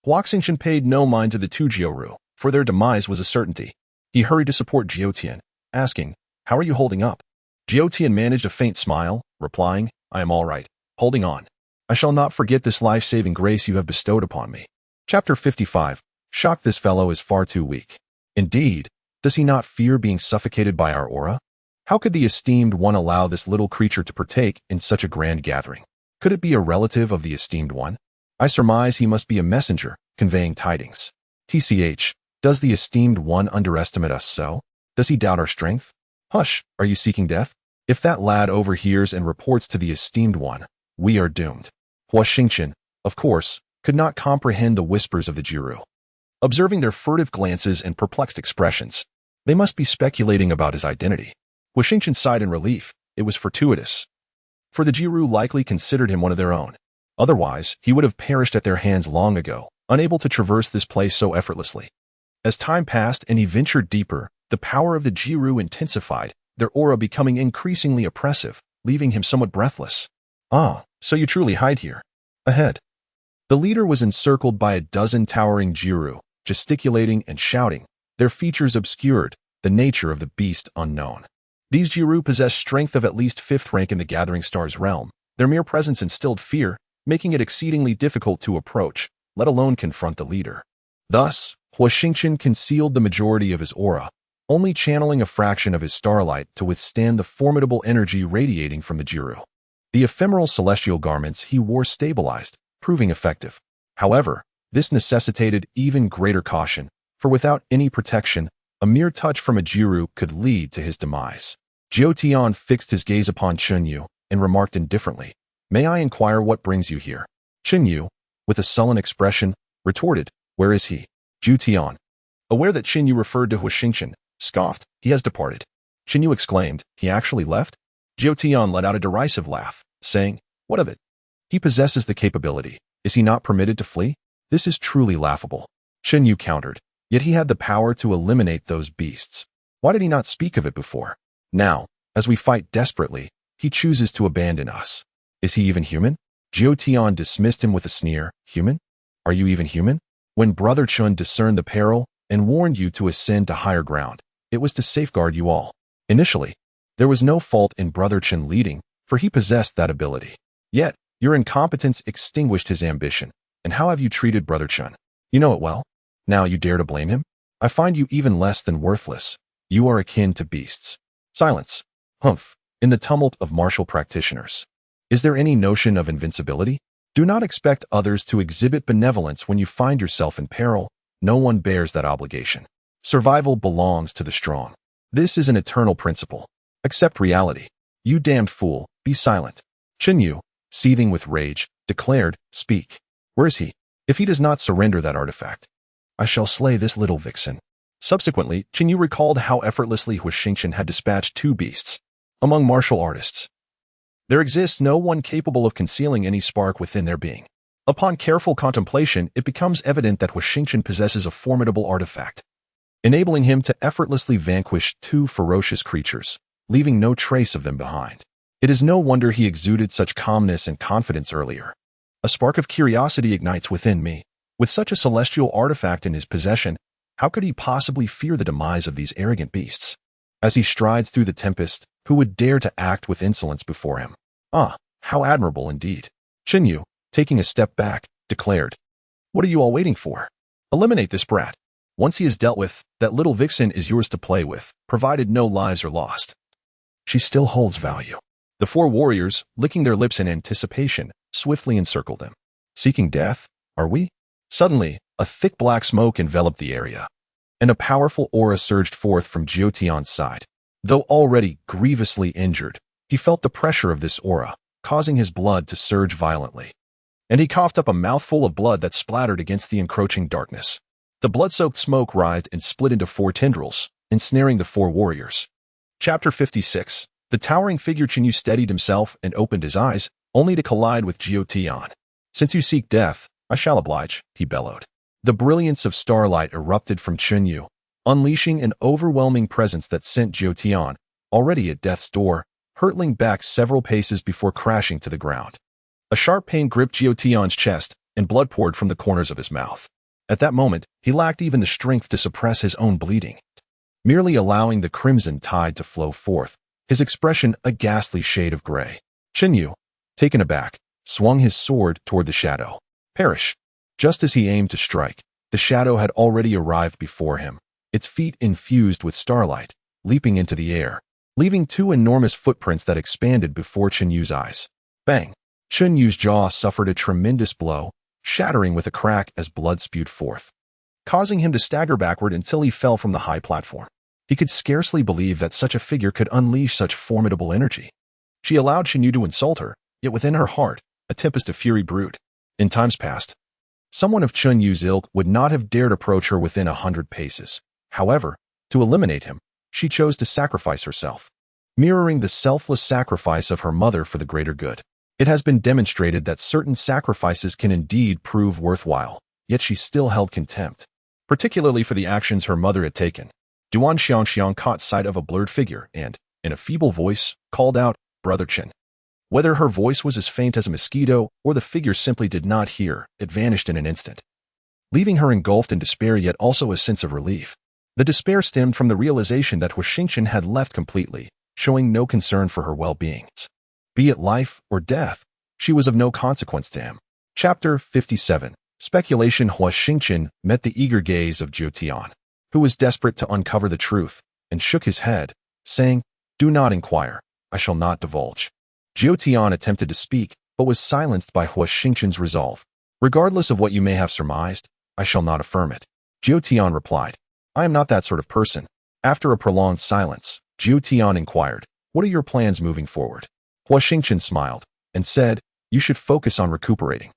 Speaker 1: Huo Xingchen paid no mind to the two Jiru, for their demise was a certainty. He hurried to support Jiu Tian, asking, "How are you holding up?" Jiu Tian managed a faint smile, replying, "I am all right, holding on. I shall not forget this life-saving grace you have bestowed upon me." Chapter 55. Shock, this fellow is far too weak. Indeed, does he not fear being suffocated by our aura? How could the esteemed one allow this little creature to partake in such a grand gathering? Could it be a relative of the esteemed one? I surmise he must be a messenger, conveying tidings. TCH, does the esteemed one underestimate us so? Does he doubt our strength? Hush, are you seeking death? If that lad overhears and reports to the esteemed one, we are doomed. Huo Xingchen, of course, could not comprehend the whispers of the Jiru. Observing their furtive glances and perplexed expressions, they must be speculating about his identity. Huo Xingchen sighed in relief. It was fortuitous, for the Jiru likely considered him one of their own. Otherwise, he would have perished at their hands long ago, unable to traverse this place so effortlessly. As time passed and he ventured deeper, the power of the Jiru intensified, their aura becoming increasingly oppressive, leaving him somewhat breathless. "Ah, so you truly hide here." Ahead, the leader was encircled by a dozen towering Jiru, gesticulating and shouting, their features obscured, the nature of the beast unknown. These Jiru possess strength of at least 5th rank in the Gathering Stars realm. Their mere presence instilled fear, making it exceedingly difficult to approach, let alone confront the leader. Thus, Huo Xingchen concealed the majority of his aura, only channeling a fraction of his starlight to withstand the formidable energy radiating from the Jiru. The ephemeral celestial garments he wore stabilized, proving effective. However, this necessitated even greater caution, for without any protection, a mere touch from a Jiru could lead to his demise. Jiu Tian fixed his gaze upon Chun Yu and remarked indifferently, "May I inquire what brings you here?" Chun Yu, with a sullen expression, retorted, "Where is he?" Jiu Tian, aware that Qin Yu referred to Huo Xingchen, scoffed, "He has departed." Qin Yu exclaimed, "He actually left?" Jiu Tian let out a derisive laugh, saying, "What of it? He possesses the capability. Is he not permitted to flee? This is truly laughable." Qin Yu countered, "Yet he had the power to eliminate those beasts. Why did he not speak of it before? Now, as we fight desperately, he chooses to abandon us. Is he even human?" Jiu Tian dismissed him with a sneer. "Human? Are you even human? When Brother Chun discerned the peril and warned you to ascend to higher ground, it was to safeguard you all. Initially, there was no fault in Brother Chun leading, for he possessed that ability. Yet, your incompetence extinguished his ambition. And how have you treated Brother Chun? You know it well. Now you dare to blame him? I find you even less than worthless. You are akin to beasts." Silence. Humph. In the tumult of martial practitioners. Is there any notion of invincibility? Do not expect others to exhibit benevolence when you find yourself in peril. No one bears that obligation. Survival belongs to the strong. This is an eternal principle. Accept reality. You damned fool, be silent. Qin Yu, seething with rage, declared, "Speak. Where is he? If he does not surrender that artifact, I shall slay this little vixen." Subsequently, Qin Yu recalled how effortlessly Huo Xingchen had dispatched 2 beasts. Among martial artists, there exists no one capable of concealing any spark within their being. Upon careful contemplation, it becomes evident that Huo Xingchen possesses a formidable artifact, enabling him to effortlessly vanquish 2 ferocious creatures, leaving no trace of them behind. It is no wonder he exuded such calmness and confidence earlier. A spark of curiosity ignites within me. With such a celestial artifact in his possession, how could he possibly fear the demise of these arrogant beasts? As he strides through the tempest, who would dare to act with insolence before him? Ah, how admirable indeed. Qin Yu, taking a step back, declared, "What are you all waiting for? Eliminate this brat. Once he is dealt with, that little vixen is yours to play with, provided no lives are lost. She still holds value." The 4 warriors, licking their lips in anticipation, swiftly encircled them. Seeking death, are we? Suddenly, a thick black smoke enveloped the area, and a powerful aura surged forth from Jiu Tian's side. Though already grievously injured, he felt the pressure of this aura, causing his blood to surge violently. And he coughed up a mouthful of blood that splattered against the encroaching darkness. The blood-soaked smoke writhed and split into 4 tendrils, ensnaring the 4 warriors. Chapter 56. The towering figure Qin Yu steadied himself and opened his eyes, only to collide with Jiu Tian. "Since you seek death, I shall oblige," he bellowed. The brilliance of starlight erupted from Qin Yu, unleashing an overwhelming presence that sent Jiu Tian, already at death's door, hurtling back several paces before crashing to the ground. A sharp pain gripped Jiu Tian's chest, and blood poured from the corners of his mouth. At that moment, he lacked even the strength to suppress his own bleeding. Merely allowing the crimson tide to flow forth, his expression a ghastly shade of gray. Qin Yu, taken aback, swung his sword toward the shadow. "Perish." Just as he aimed to strike, the shadow had already arrived before him, its feet infused with starlight, leaping into the air, leaving 2 enormous footprints that expanded before Qin Yu's eyes. Bang! Qin Yu's jaw suffered a tremendous blow, shattering with a crack as blood spewed forth, causing him to stagger backward until he fell from the high platform. He could scarcely believe that such a figure could unleash such formidable energy. She allowed Qin Yu to insult her, yet within her heart, a tempest of fury brewed. In times past, someone of Qin Yu's ilk would not have dared approach her within 100 paces. However, to eliminate him, she chose to sacrifice herself, mirroring the selfless sacrifice of her mother for the greater good. It has been demonstrated that certain sacrifices can indeed prove worthwhile, yet she still held contempt, particularly for the actions her mother had taken. Duan Xiangxiang caught sight of a blurred figure and, in a feeble voice, called out, "Brother Qin." Whether her voice was as faint as a mosquito or the figure simply did not hear, it vanished in an instant, leaving her engulfed in despair yet also a sense of relief. The despair stemmed from the realization that Huo Xingchen had left completely, showing no concern for her well-being. Be it life or death, she was of no consequence to him. Chapter 57. Speculation. Huo Xingchen met the eager gaze of Jiu Tian, who was desperate to uncover the truth, and shook his head, saying, "Do not inquire. I shall not divulge." Jiu Tian attempted to speak, but was silenced by Huo Xingchen's resolve. "Regardless of what you may have surmised, I shall not affirm it." Jiu Tian replied, "I am not that sort of person." After a prolonged silence, Jiu Tian inquired, "What are your plans moving forward?" Huo Xingchen smiled and said, "You should focus on recuperating.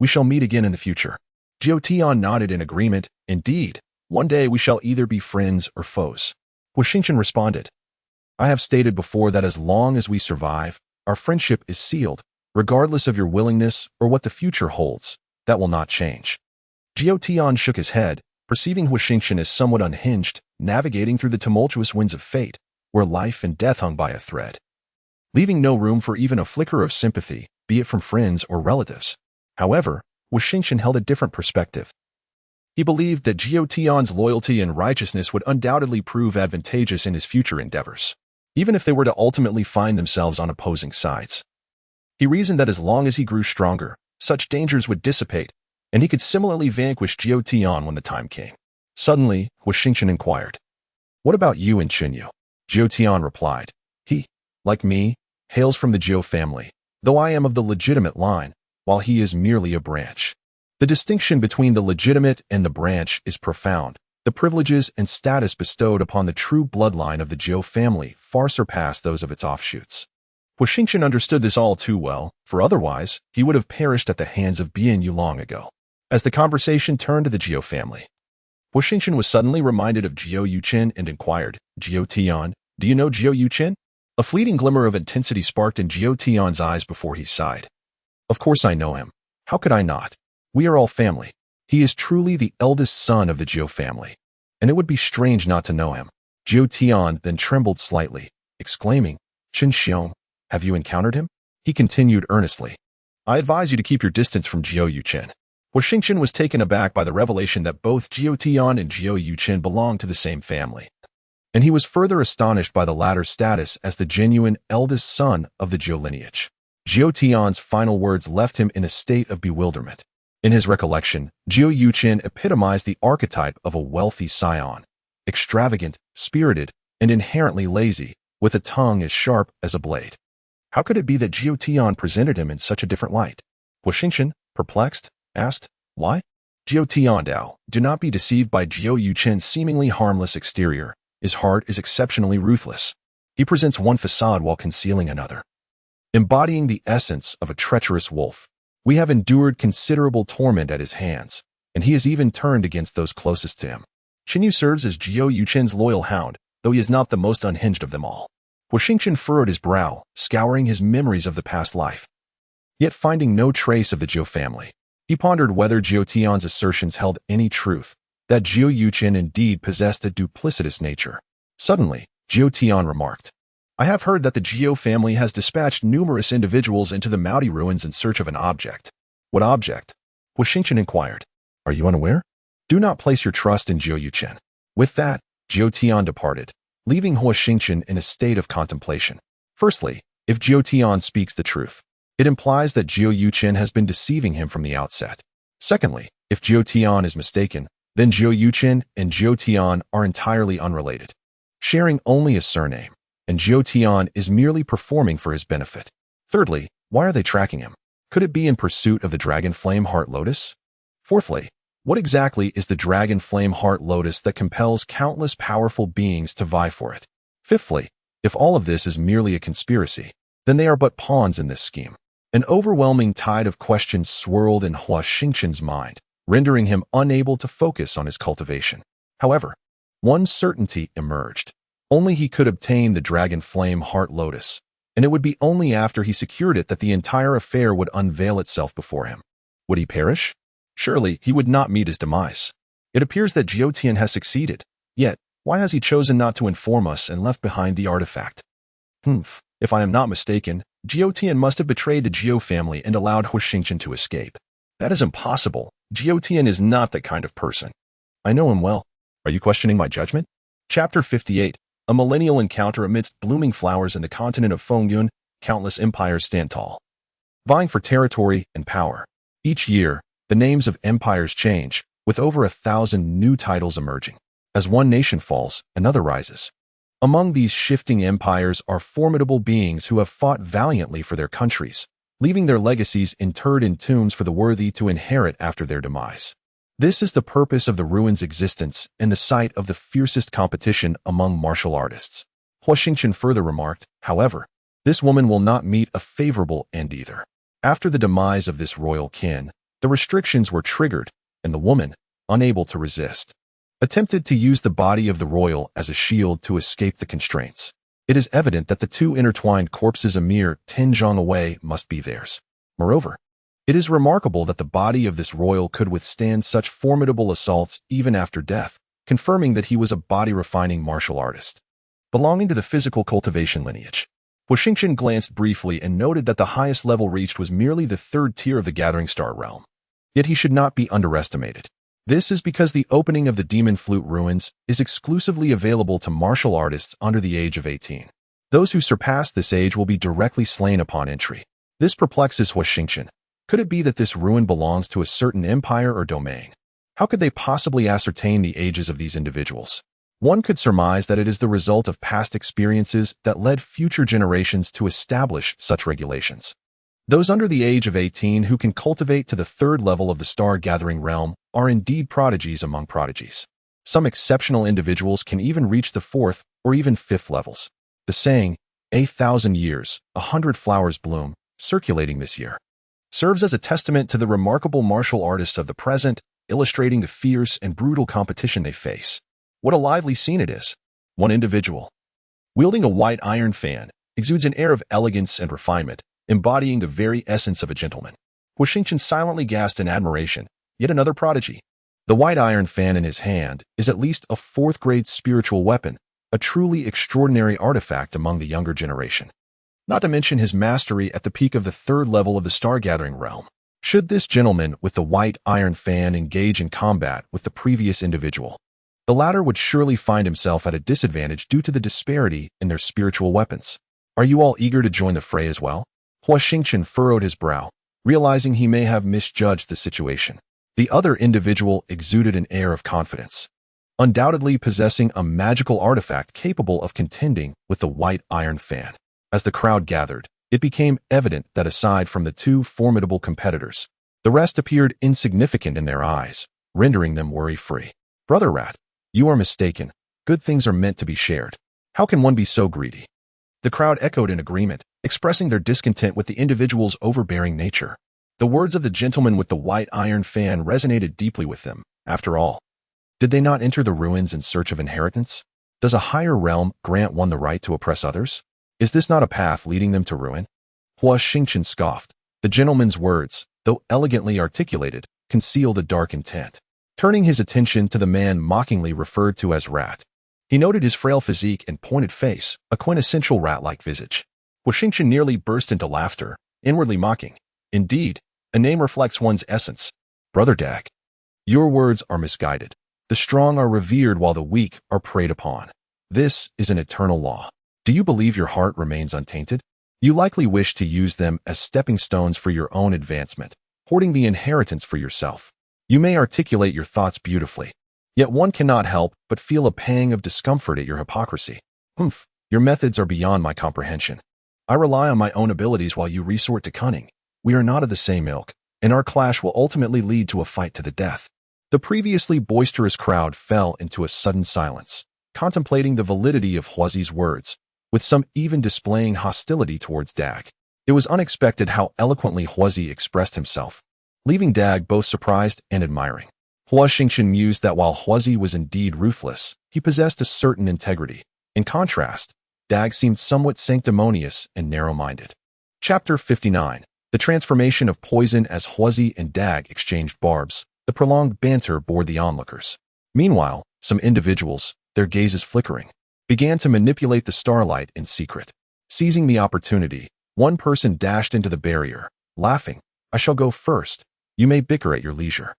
Speaker 1: We shall meet again in the future." Jiu Tian nodded in agreement. "Indeed, one day we shall either be friends or foes." Huo Xingchen responded, "I have stated before that as long as we survive, our friendship is sealed, regardless of your willingness or what the future holds. That will not change." Jiu Tian shook his head, perceiving Huo Xingchen as somewhat unhinged, navigating through the tumultuous winds of fate, where life and death hung by a thread, leaving no room for even a flicker of sympathy, be it from friends or relatives. However, Huo Xingchen held a different perspective. He believed that Jiu Tian's loyalty and righteousness would undoubtedly prove advantageous in his future endeavors, even if they were to ultimately find themselves on opposing sides. He reasoned that as long as he grew stronger, such dangers would dissipate, and he could similarly vanquish Jiu Tian when the time came. Suddenly, Huo Xingchen inquired, "What about you and Chinyu?" Jiu Tian replied, "He, like me, hails from the Jiu family, though I am of the legitimate line, while he is merely a branch. The distinction between the legitimate and the branch is profound. The privileges and status bestowed upon the true bloodline of the Jiu family far surpass those of its offshoots." Huo Xingchen understood this all too well, for otherwise he would have perished at the hands of Bian Yu long ago. As the conversation turned to the Jiu family, Huo Xingchen was suddenly reminded of Jiu Yuchen and inquired, "Jiu Tian, do you know Jiu Yuchen?" A fleeting glimmer of intensity sparked in Jiu Tian's eyes before he sighed. "Of course I know him. How could I not? We are all family. He is truly the eldest son of the Jiu family, and it would be strange not to know him." Jiu Tian then trembled slightly, exclaiming, "Chen Xiong, have you encountered him?" He continued earnestly, "I advise you to keep your distance from Jiu Yuchen." Huo Xingchen was taken aback by the revelation that both Jiu Tian and Jiu Yuchen belonged to the same family, and he was further astonished by the latter's status as the genuine eldest son of the Jiu lineage. Jiu Tian's final words left him in a state of bewilderment. In his recollection, Jiu Yuchen epitomized the archetype of a wealthy scion, extravagant, spirited, and inherently lazy, with a tongue as sharp as a blade. How could it be that Jiu Tian presented him in such a different light? Huo Xingchen, perplexed, asked, "Why?" Jiu Tian Dao, do not be deceived by Jiu Yuchen's seemingly harmless exterior. His heart is exceptionally ruthless. He presents one facade while concealing another, embodying the essence of a treacherous wolf. We have endured considerable torment at his hands, and he has even turned against those closest to him. Chinyu serves as Jiu Yuchen's loyal hound, though he is not the most unhinged of them all. Huo Xingchen furrowed his brow, scouring his memories of the past life, yet finding no trace of the Jiu family. He pondered whether Jiu Tian's assertions held any truth, that Jiu Yuchen indeed possessed a duplicitous nature. Suddenly, Jiu Tian remarked, "I have heard that the Jiu family has dispatched numerous individuals into the Maudi ruins in search of an object." "What object?" Huo Xingchen inquired. "Are you unaware? Do not place your trust in Jiu Yuchen." With that, Jiu Tian departed, leaving Huo Xingchen in a state of contemplation. Firstly, if Jiu Tian speaks the truth, it implies that Jiu Yuchen has been deceiving him from the outset. Secondly, if Jiu Tian is mistaken, then Jiu Yuchen and Jiu Tian are entirely unrelated, sharing only a surname, and Jiu Tian is merely performing for his benefit. Thirdly, why are they tracking him? Could it be in pursuit of the Dragon Flame Heart Lotus? Fourthly, what exactly is the Dragon Flame Heart Lotus that compels countless powerful beings to vie for it? Fifthly, if all of this is merely a conspiracy, then they are but pawns in this scheme. An overwhelming tide of questions swirled in Huo Xingchen's mind, rendering him unable to focus on his cultivation. However, one certainty emerged. Only he could obtain the Dragon Flame Heart Lotus, and it would be only after he secured it that the entire affair would unveil itself before him. Would he perish? Surely he would not meet his demise. It appears that Jiu Tian has succeeded, yet why has he chosen not to inform us and left behind the artifact? If I am not mistaken, Jiu Tian must have betrayed the Jiu family and allowed Huo Xingchen to escape. That is impossible. Jiu Tian is not that kind of person. I know him well. Are you questioning my judgment? Chapter 58. A millennial encounter amidst blooming flowers in the continent of Fengyun, countless empires stand tall, vying for territory and power. Each year, the names of empires change, with over 1,000 new titles emerging. As one nation falls, another rises. Among these shifting empires are formidable beings who have fought valiantly for their countries, leaving their legacies interred in tombs for the worthy to inherit after their demise. This is the purpose of the ruins' existence and the site of the fiercest competition among martial artists. Huo Xingchen further remarked, however, this woman will not meet a favorable end either. After the demise of this royal kin, the restrictions were triggered, and the woman, unable to resist, attempted to use the body of the royal as a shield to escape the constraints. It is evident that the two intertwined corpses a mere 10 zhang away must be theirs. Moreover, it is remarkable that the body of this royal could withstand such formidable assaults even after death, confirming that he was a body-refining martial artist, belonging to the physical cultivation lineage. Huo Xingchen glanced briefly and noted that the highest level reached was merely the third tier of the Gathering Star realm. Yet he should not be underestimated. This is because the opening of the Demon Flute ruins is exclusively available to martial artists under the age of 18. Those who surpass this age will be directly slain upon entry. This perplexes Huo Xingchen. Could it be that this ruin belongs to a certain empire or domain? How could they possibly ascertain the ages of these individuals? One could surmise that it is the result of past experiences that led future generations to establish such regulations. Those under the age of 18 who can cultivate to the third level of the star-gathering realm are indeed prodigies among prodigies. Some exceptional individuals can even reach the fourth or even fifth levels. The saying, 1,000 years, 100 flowers bloom, circulating this year, serves as a testament to the remarkable martial artists of the present, illustrating the fierce and brutal competition they face. What a lively scene it is. One individual, wielding a white iron fan, exudes an air of elegance and refinement, embodying the very essence of a gentleman. Huo Xingchen silently gasped in admiration. Yet another prodigy. The white iron fan in his hand is at least a fourth-grade spiritual weapon, a truly extraordinary artifact among the younger generation. Not to mention his mastery at the peak of the third level of the star-gathering realm. Should this gentleman with the white iron fan engage in combat with the previous individual, the latter would surely find himself at a disadvantage due to the disparity in their spiritual weapons. Are you all eager to join the fray as well? Huo Xingchen furrowed his brow, realizing he may have misjudged the situation. The other individual exuded an air of confidence, undoubtedly possessing a magical artifact capable of contending with the white iron fan. As the crowd gathered, it became evident that aside from the two formidable competitors, the rest appeared insignificant in their eyes, rendering them worry-free. Brother Rat, you are mistaken. Good things are meant to be shared. How can one be so greedy? The crowd echoed in agreement, expressing their discontent with the individual's overbearing nature. The words of the gentleman with the white iron fan resonated deeply with them. After all, did they not enter the ruins in search of inheritance? Does a higher realm grant one the right to oppress others? Is this not a path leading them to ruin? Huo Xingchen scoffed. The gentleman's words, though elegantly articulated, concealed a dark intent. Turning his attention to the man mockingly referred to as Rat, he noted his frail physique and pointed face, a quintessential rat-like visage. Huo Xingchen nearly burst into laughter, inwardly mocking. Indeed, a name reflects one's essence. Brother Dag, your words are misguided. The strong are revered while the weak are preyed upon. This is an eternal law. Do you believe your heart remains untainted? You likely wish to use them as stepping stones for your own advancement, hoarding the inheritance for yourself. You may articulate your thoughts beautifully, yet one cannot help but feel a pang of discomfort at your hypocrisy. Your methods are beyond my comprehension. I rely on my own abilities while you resort to cunning. We are not of the same ilk, and our clash will ultimately lead to a fight to the death. The previously boisterous crowd fell into a sudden silence, contemplating the validity of Huozi's words, with some even displaying hostility towards Dag. It was unexpected how eloquently Huozi expressed himself, leaving Dag both surprised and admiring. Huo Xingchen mused that while Huozi was indeed ruthless, he possessed a certain integrity. In contrast, Dag seemed somewhat sanctimonious and narrow-minded. Chapter 59. The transformation of poison. As Huozi and Dag exchanged barbs, the prolonged banter bored the onlookers. Meanwhile, some individuals, their gazes flickering, began to manipulate the starlight in secret. Seizing the opportunity, one person dashed into the barrier, laughing. I shall go first. You may bicker at your leisure.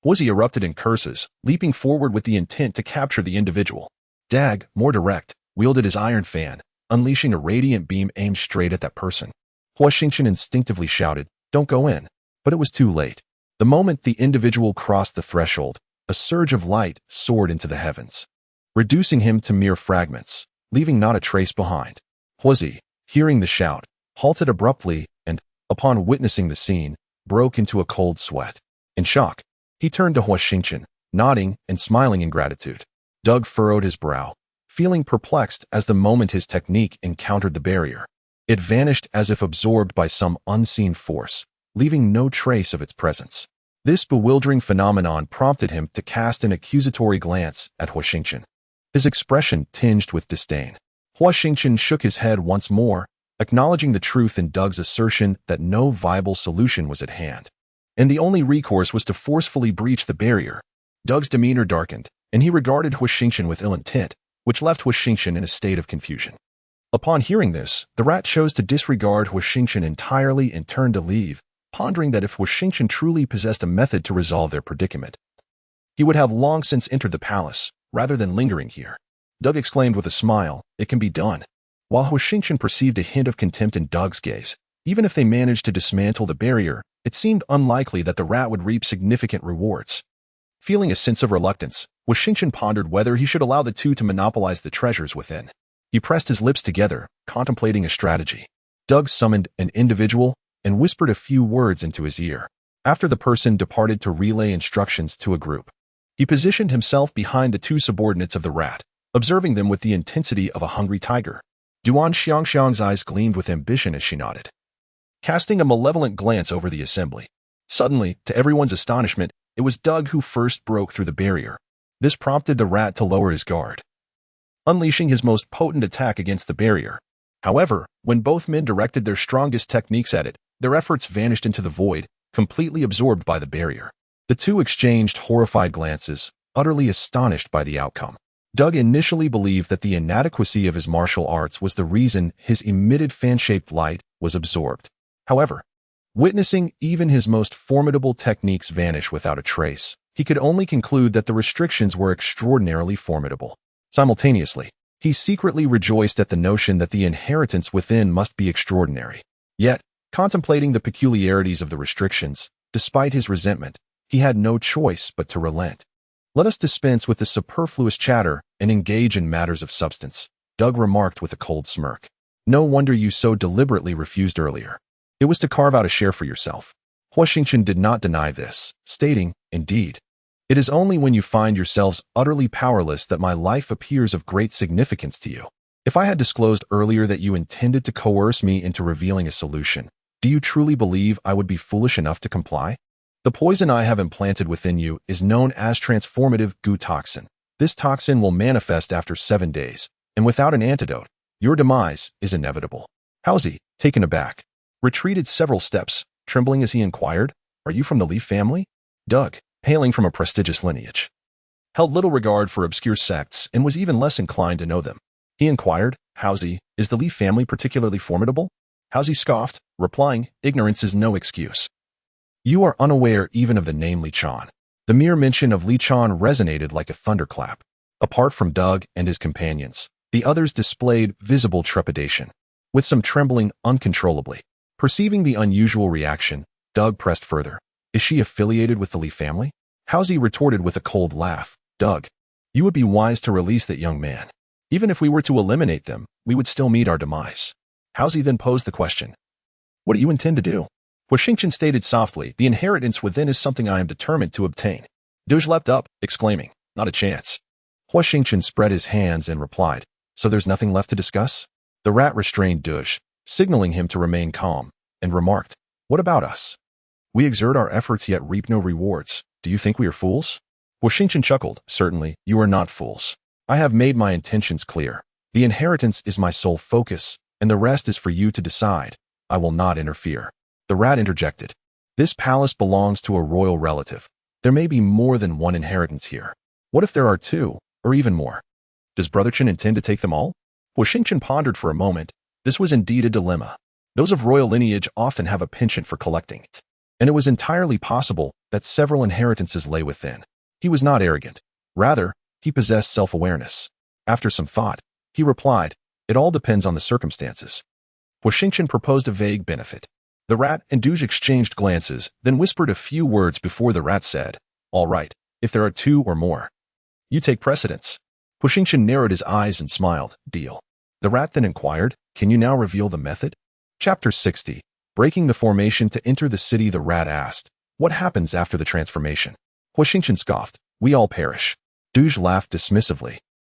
Speaker 1: Huozi erupted in curses, leaping forward with the intent to capture the individual. Dag, more direct, wielded his iron fan, unleashing a radiant beam aimed straight at that person. Huo Xingchen instinctively shouted, "Don't go in." But it was too late. The moment the individual crossed the threshold, a surge of light soared into the heavens, reducing him to mere fragments, leaving not a trace behind. Huozi, hearing the shout, halted abruptly and, upon witnessing the scene, broke into a cold sweat. In shock, he turned to Huo Xingchen, nodding and smiling in gratitude. Doug furrowed his brow, feeling perplexed as the moment his technique encountered the barrier. It vanished as if absorbed by some unseen force, leaving no trace of its presence. This bewildering phenomenon prompted him to cast an accusatory glance at Huo Xingchen, his expression tinged with disdain. Huo Xingchen shook his head once more, acknowledging the truth in Doug's assertion that no viable solution was at hand, and the only recourse was to forcefully breach the barrier. Doug's demeanor darkened, and he regarded Huo Xingchen with ill intent, which left Huo Xingchen in a state of confusion. Upon hearing this, the rat chose to disregard Huo Xingchen entirely and turned to leave, pondering that if Huo Xingchen truly possessed a method to resolve their predicament, he would have long since entered the palace, rather than lingering here. Doug exclaimed with a smile, "It can be done." While Huo Xingchen perceived a hint of contempt in Doug's gaze, even if they managed to dismantle the barrier, it seemed unlikely that the rat would reap significant rewards. Feeling a sense of reluctance, Huo Xingchen pondered whether he should allow the two to monopolize the treasures within. He pressed his lips together, contemplating a strategy. Doug summoned an individual and whispered a few words into his ear. After the person departed to relay instructions to a group, he positioned himself behind the two subordinates of the rat, observing them with the intensity of a hungry tiger. Duan Xiangxiang's eyes gleamed with ambition as she nodded, casting a malevolent glance over the assembly. Suddenly, to everyone's astonishment, it was Doug who first broke through the barrier. This prompted the rat to lower his guard, unleashing his most potent attack against the barrier. However, when both men directed their strongest techniques at it, their efforts vanished into the void, completely absorbed by the barrier. The two exchanged horrified glances, utterly astonished by the outcome. Doug initially believed that the inadequacy of his martial arts was the reason his emitted fan-shaped light was absorbed. However, witnessing even his most formidable techniques vanish without a trace, he could only conclude that the restrictions were extraordinarily formidable. Simultaneously, he secretly rejoiced at the notion that the inheritance within must be extraordinary. Yet, contemplating the peculiarities of the restrictions, despite his resentment, he had no choice but to relent. "Let us dispense with the superfluous chatter and engage in matters of substance," Doug remarked with a cold smirk. "No wonder you so deliberately refused earlier. It was to carve out a share for yourself." Huo Xingchen did not deny this, stating, "Indeed, it is only when you find yourselves utterly powerless that my life appears of great significance to you. If I had disclosed earlier that you intended to coerce me into revealing a solution, do you truly believe I would be foolish enough to comply? The poison I have implanted within you is known as transformative goo toxin. This toxin will manifest after 7 days, and without an antidote, your demise is inevitable." Huozi, taken aback, retreated several steps, trembling as he inquired, "Are you from the Li family?" Doug, hailing from a prestigious lineage, held little regard for obscure sects and was even less inclined to know them. He inquired, "Huozi, is the Li family particularly formidable?" Huozi scoffed, replying, "Ignorance is no excuse. You are unaware even of the name Li Chan." The mere mention of Li Chan resonated like a thunderclap. Apart from Doug and his companions, the others displayed visible trepidation, with some trembling uncontrollably. Perceiving the unusual reaction, Doug pressed further. "Is she affiliated with the Li family?" Huozi retorted with a cold laugh. "Doug, you would be wise to release that young man. Even if we were to eliminate them, we would still meet our demise." Huozi then posed the question, "What do you intend to do?" Huo Xingchen stated softly, "The inheritance within is something I am determined to obtain." Duj leapt up, exclaiming, "Not a chance." Huo Xingchen spread his hands and replied, "So there's nothing left to discuss?" The rat restrained Duj, signaling him to remain calm, and remarked, "What about us? We exert our efforts yet reap no rewards. Do you think we are fools?" Huo Xingchen chuckled, "Certainly, you are not fools. I have made my intentions clear. The inheritance is my sole focus, and the rest is for you to decide. I will not interfere." The rat interjected, "This palace belongs to a royal relative. There may be more than one inheritance here. What if there are 2, or even more? Does Brother Chen intend to take them all?" Huo Xingchen pondered for a moment. This was indeed a dilemma. Those of royal lineage often have a penchant for collecting, and it was entirely possible that several inheritances lay within. He was not arrogant. Rather, he possessed self-awareness. After some thought, He replied, "It all depends on the circumstances." Huo Xingchen proposed a vague benefit. The rat and Duj exchanged glances, then whispered a few words before the rat said, "All right, if there are 2 or more. You take precedence." Huo Xingchen narrowed his eyes and smiled, "Deal." The rat then inquired, "Can you now reveal the method?" Chapter 60. Breaking the formation to enter the city. The rat asked, "What happens after the transformation?" Huo Xingchen scoffed, "We all perish." Duj laughed dismissively.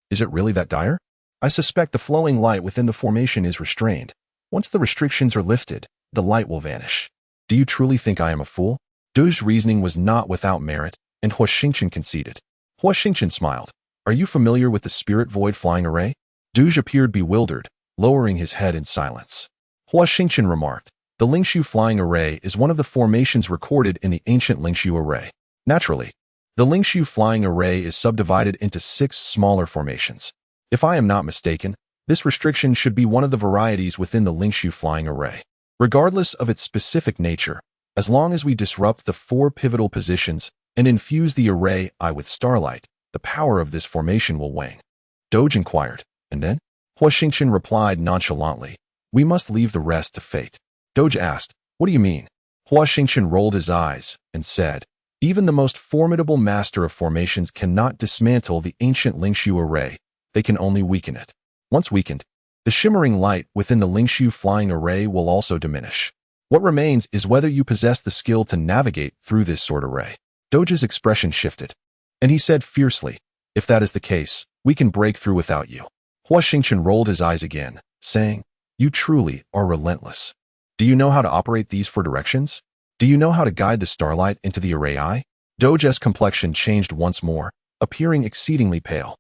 Speaker 1: "Is it really that dire? I suspect the flowing light within the formation is restrained. Once the restrictions are lifted, the light will vanish." "Do you truly think I am a fool?" Duj's reasoning was not without merit, and Huo Xingchen conceded. Huo Xingchen smiled. "Are you familiar with the spirit void flying array?" Duj appeared bewildered, lowering his head in silence. Huo Xingchen remarked, "The Lingshu flying array is one of the formations recorded in the ancient Lingshu array. Naturally, the Lingshu flying array is subdivided into 6 smaller formations. If I am not mistaken, this restriction should be one of the varieties within the Lingshu flying array. Regardless of its specific nature, as long as we disrupt the 4 pivotal positions and infuse the array I with starlight, the power of this formation will wane." Doge inquired, "And then?" Huo Xingchen replied nonchalantly, "We must leave the rest to fate." Doge asked, "What do you mean?" Huo Xingchen rolled his eyes and said, "Even the most formidable master of formations cannot dismantle the ancient Lingshu array. They can only weaken it. Once weakened, the shimmering light within the Lingshu flying array will also diminish. What remains is whether you possess the skill to navigate through this sword array." Doge's expression shifted, and he said fiercely, "If that is the case, we can break through without you." Huo Xingchen rolled his eyes again, saying, "You truly are relentless. Do you know how to operate these 4 directions? Do you know how to guide the starlight into the array eye?" Doge's complexion changed once more, appearing exceedingly pale.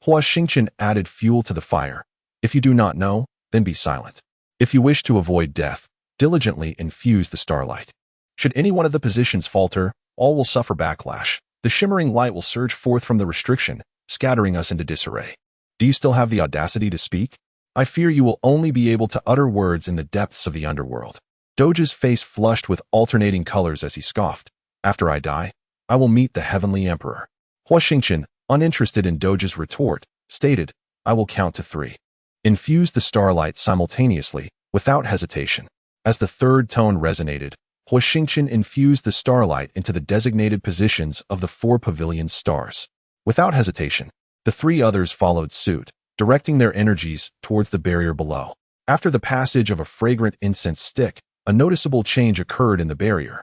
Speaker 1: Huo Xingchen added fuel to the fire. "If you do not know, then be silent. If you wish to avoid death, diligently infuse the starlight. Should any one of the positions falter, all will suffer backlash. The shimmering light will surge forth from the restriction, scattering us into disarray. Do you still have the audacity to speak? I fear you will only be able to utter words in the depths of the underworld." Doge's face flushed with alternating colors as he scoffed. "After I die, I will meet the heavenly emperor." Huo Xingchen, uninterested in Doge's retort, stated, "I will count to 3. Infuse the starlight simultaneously, without hesitation." As the 3rd tone resonated, Huo Xingchen infused the starlight into the designated positions of the 4 pavilion stars. Without hesitation, the 3 others followed suit, directing their energies towards the barrier below. After the passage of a fragrant incense stick, a noticeable change occurred in the barrier,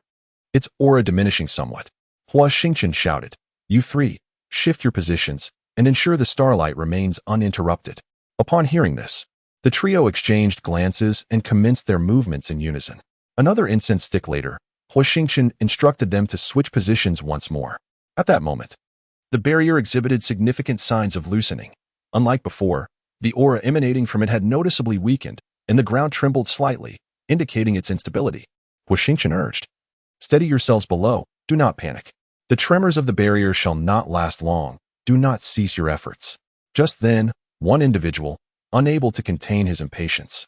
Speaker 1: its aura diminishing somewhat. Huo Xingchen shouted, "You 3, shift your positions and ensure the starlight remains uninterrupted." Upon hearing this, the trio exchanged glances and commenced their movements in unison. Another incense stick later, Huo Xingchen instructed them to switch positions once more. At that moment, the barrier exhibited significant signs of loosening. Unlike before, the aura emanating from it had noticeably weakened, and the ground trembled slightly, indicating its instability. Huo Xingchen urged, "Steady yourselves below, do not panic. The tremors of the barrier shall not last long, do not cease your efforts." Just then, one individual, unable to contain his impatience,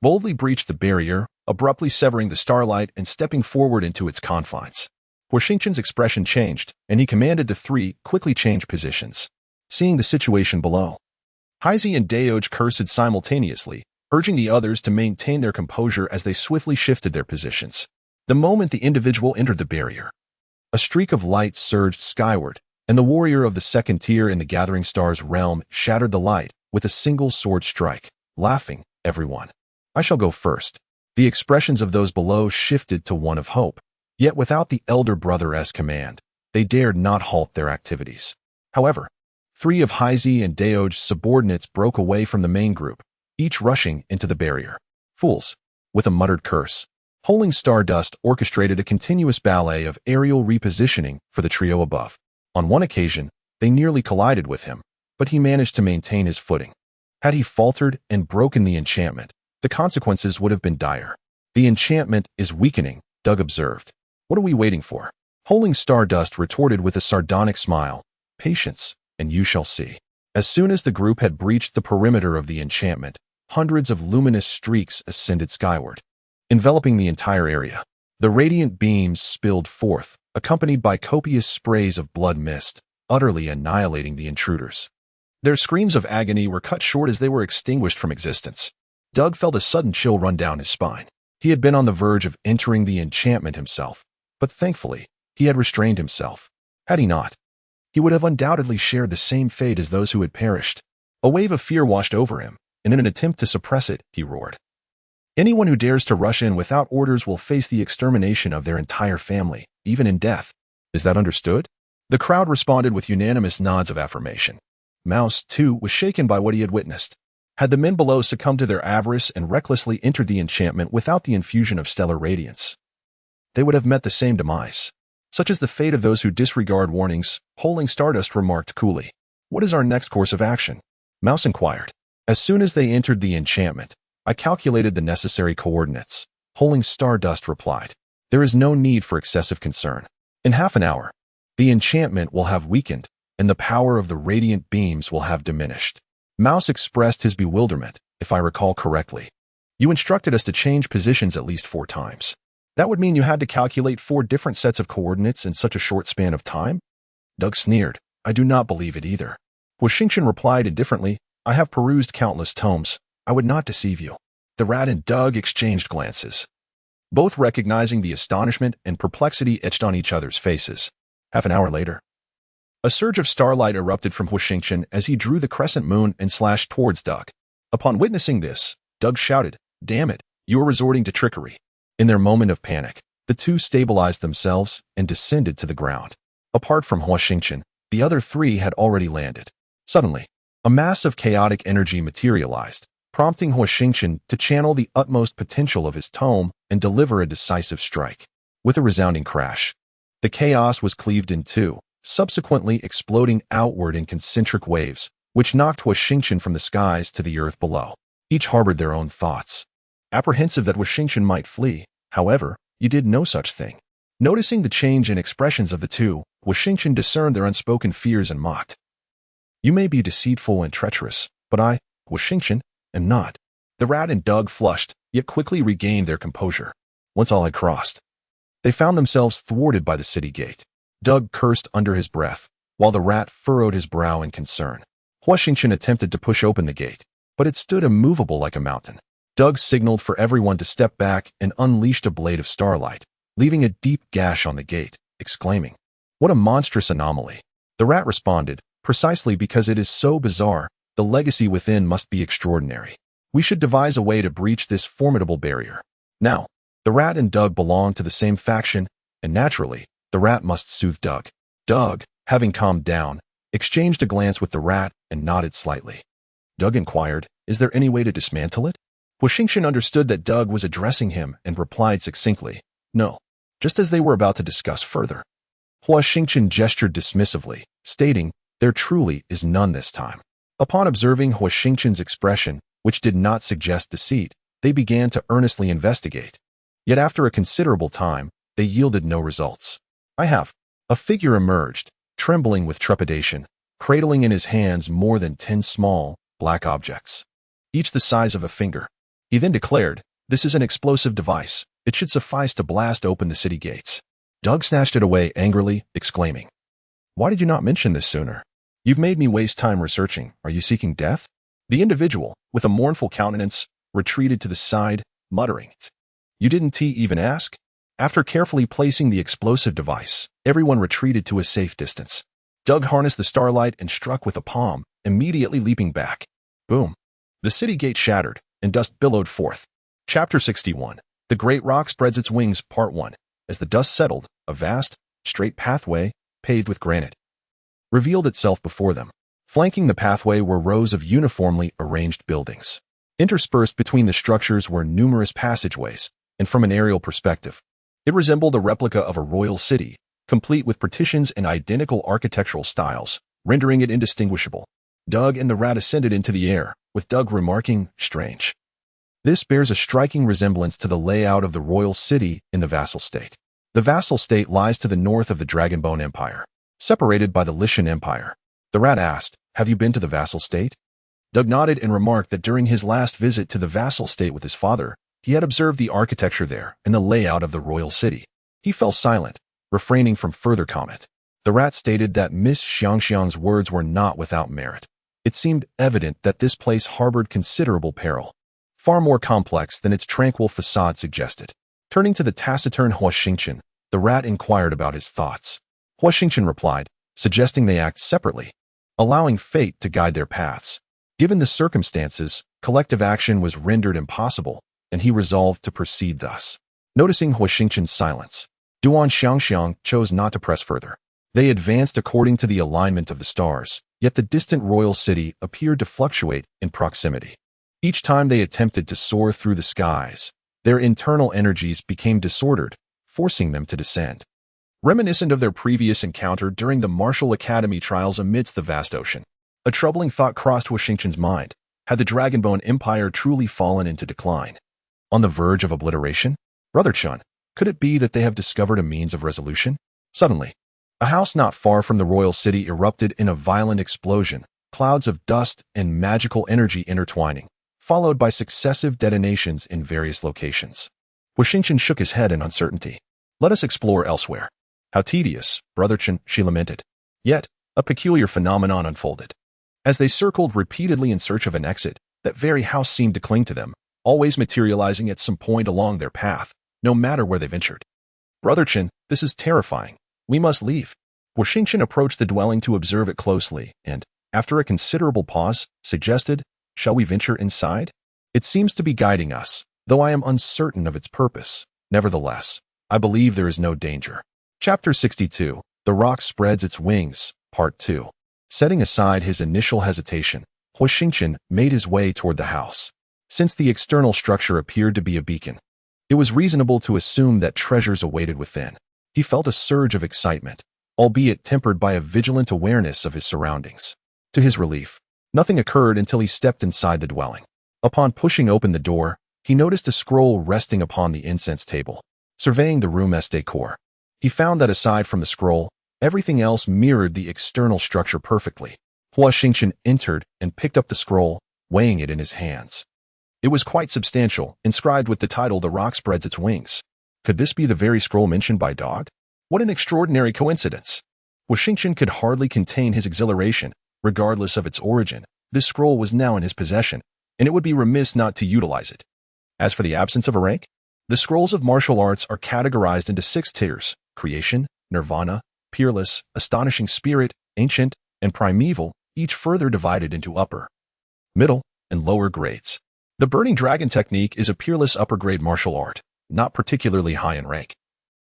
Speaker 1: boldly breached the barrier, abruptly severing the starlight and stepping forward into its confines. Huo Xingchen's expression changed, and he commanded the 3 quickly change positions. Seeing the situation below, Haizi and Daoj cursed simultaneously, urging the others to maintain their composure as they swiftly shifted their positions. The moment the individual entered the barrier, a streak of light surged skyward, and the warrior of the 2nd tier in the Gathering Stars realm shattered the light with a single sword strike. Laughing, everyone, "I shall go first." The expressions of those below shifted to one of hope, yet without the elder brother's command, they dared not halt their activities. However, 3 of Haizi and Daoj's subordinates broke away from the main group, each rushing into the barrier. "Fools!" With a muttered curse, Holding Stardust orchestrated a continuous ballet of aerial repositioning for the trio above. On one occasion, they nearly collided with him, but he managed to maintain his footing. Had he faltered and broken the enchantment, the consequences would have been dire. "The enchantment is weakening," Doug observed. "What are we waiting for?" Holding Stardust retorted with a sardonic smile, "Patience, and you shall see." As soon as the group had breached the perimeter of the enchantment, hundreds of luminous streaks ascended skyward, enveloping the entire area. The radiant beams spilled forth, accompanied by copious sprays of blood mist, utterly annihilating the intruders. Their screams of agony were cut short as they were extinguished from existence. Doug felt a sudden chill run down his spine. He had been on the verge of entering the enchantment himself, but thankfully, he had restrained himself. Had he not, he would have undoubtedly shared the same fate as those who had perished. A wave of fear washed over him, and in an attempt to suppress it, he roared. Anyone who dares to rush in without orders will face the extermination of their entire family, even in death. Is that understood? The crowd responded with unanimous nods of affirmation. Mouse, too, was shaken by what he had witnessed. Had the men below succumbed to their avarice and recklessly entered the enchantment without the infusion of stellar radiance, they would have met the same demise. Such is the fate of those who disregard warnings, Holing Stardust remarked coolly. What is our next course of action? Mouse inquired. As soon as they entered the enchantment, I calculated the necessary coordinates. Holing Stardust replied. There is no need for excessive concern. In half an hour, the enchantment will have weakened, and the power of the radiant beams will have diminished. Mouse expressed his bewilderment, if I recall correctly. You instructed us to change positions at least 4 times. That would mean you had to calculate 4 different sets of coordinates in such a short span of time? Doug sneered. I do not believe it either. Huo Xingchen replied indifferently, I have perused countless tomes. I would not deceive you. The rat and Doug exchanged glances, both recognizing the astonishment and perplexity etched on each other's faces. Half an hour later, a surge of starlight erupted from Huo Xingchen as he drew the crescent moon and slashed towards Doug. Upon witnessing this, Doug shouted, Damn it, you are resorting to trickery. In their moment of panic, the two stabilized themselves and descended to the ground. Apart from Huo Xingchen, the other 3 had already landed. Suddenly, a mass of chaotic energy materialized, prompting Huo Xingchen to channel the utmost potential of his tome and deliver a decisive strike. With a resounding crash, the chaos was cleaved in 2, subsequently exploding outward in concentric waves, which knocked Huo Xingchen from the skies to the earth below. Each harbored their own thoughts. Apprehensive that Huo Xingchen might flee, however, he did no such thing. Noticing the change in expressions of the 2, Huo Xingchen discerned their unspoken fears and mocked. You may be deceitful and treacherous, but I, Huo Xingchen, am not. The rat and Doug flushed, yet quickly regained their composure. Once all had crossed, they found themselves thwarted by the city gate. Doug cursed under his breath, while the rat furrowed his brow in concern. Huo Xingchen attempted to push open the gate, but it stood immovable like a mountain. Doug signaled for everyone to step back and unleashed a blade of starlight, leaving a deep gash on the gate, exclaiming, What a monstrous anomaly. The rat responded, Precisely because it is so bizarre, the legacy within must be extraordinary. We should devise a way to breach this formidable barrier. Now, the rat and Doug belong to the same faction, and naturally, the rat must soothe Doug. Doug, having calmed down, exchanged a glance with the rat and nodded slightly. Doug inquired, Is there any way to dismantle it? Huo Xingchen understood that Doug was addressing him and replied succinctly, No, just as they were about to discuss further. Huo Xingchen gestured dismissively, stating, There truly is none this time. Upon observing Huo Xingchen's expression, which did not suggest deceit, they began to earnestly investigate. Yet after a considerable time, they yielded no results. I have. A figure emerged, trembling with trepidation, cradling in his hands more than 10 small, black objects, each the size of a finger. He then declared, This is an explosive device. It should suffice to blast open the city gates. Doug snatched it away angrily, exclaiming, Why did you not mention this sooner? You've made me waste time researching. Are you seeking death? The individual, with a mournful countenance, retreated to the side, muttering, You didn't even ask? After carefully placing the explosive device, everyone retreated to a safe distance. Doug harnessed the starlight and struck with a palm, immediately leaping back. Boom. The city gate shattered, and dust billowed forth. Chapter 61. The Great Rock Spreads Its Wings, Part 1. As the dust settled, a vast, straight pathway, paved with granite, revealed itself before them. Flanking the pathway were rows of uniformly arranged buildings. Interspersed between the structures were numerous passageways, and from an aerial perspective, it resembled a replica of a royal city, complete with partitions and identical architectural styles, rendering it indistinguishable. Doug and the rat ascended into the air, with Doug remarking, Strange. This bears a striking resemblance to the layout of the royal city in the vassal state. The vassal state lies to the north of the Dragonbone Empire, separated by the Lishan Empire. The rat asked, Have you been to the vassal state? Doug nodded and remarked that during his last visit to the vassal state with his father, he had observed the architecture there and the layout of the royal city. He fell silent, refraining from further comment. The rat stated that Miss Xiangxiang's words were not without merit. It seemed evident that this place harbored considerable peril, far more complex than its tranquil facade suggested. Turning to the taciturn Huo Xingchen, the rat inquired about his thoughts. Huo Xingchen replied, suggesting they act separately, allowing fate to guide their paths. Given the circumstances, collective action was rendered impossible, and he resolved to proceed thus. Noticing Huo Xingchen's silence, Duan Xiangxiang chose not to press further. They advanced according to the alignment of the stars, yet the distant royal city appeared to fluctuate in proximity. Each time they attempted to soar through the skies, their internal energies became disordered, forcing them to descend. Reminiscent of their previous encounter during the martial academy trials amidst the vast ocean, a troubling thought crossed Huo Xingchen's mind. Had the Dragonbone Empire truly fallen into decline? On the verge of obliteration? Brother Chun, could it be that they have discovered a means of resolution? Suddenly, a house not far from the royal city erupted in a violent explosion, clouds of dust and magical energy intertwining, followed by successive detonations in various locations. Huo Xingchen shook his head in uncertainty. Let us explore elsewhere. How tedious, Brother Chun, she lamented. Yet, a peculiar phenomenon unfolded. As they circled repeatedly in search of an exit, that very house seemed to cling to them, always materializing at some point along their path, no matter where they ventured. Brother Chun, this is terrifying. We must leave. Huo Xingchen approached the dwelling to observe it closely and, after a considerable pause, suggested, shall we venture inside? It seems to be guiding us, though I am uncertain of its purpose. Nevertheless, I believe there is no danger. Chapter 62, The Rock Spreads Its Wings, Part 2. Setting aside his initial hesitation, Huo Xingchen made his way toward the house. Since the external structure appeared to be a beacon, it was reasonable to assume that treasures awaited within. He felt a surge of excitement, albeit tempered by a vigilant awareness of his surroundings. To his relief, nothing occurred until he stepped inside the dwelling. Upon pushing open the door, he noticed a scroll resting upon the incense table. Surveying the room's decor, he found that aside from the scroll, everything else mirrored the external structure perfectly. Huo Xingchen entered and picked up the scroll, weighing it in his hands. It was quite substantial, inscribed with the title The Rock Spreads Its Wings. Could this be the very scroll mentioned by Dog? What an extraordinary coincidence! Huo Xingchen could hardly contain his exhilaration. Regardless of its origin, this scroll was now in his possession, and it would be remiss not to utilize it. As for the absence of a rank, the scrolls of martial arts are categorized into 6 tiers: creation, nirvana, peerless, astonishing spirit, ancient, and primeval, each further divided into upper, middle, and lower grades. The Burning Dragon technique is a peerless upper-grade martial art, not particularly high in rank.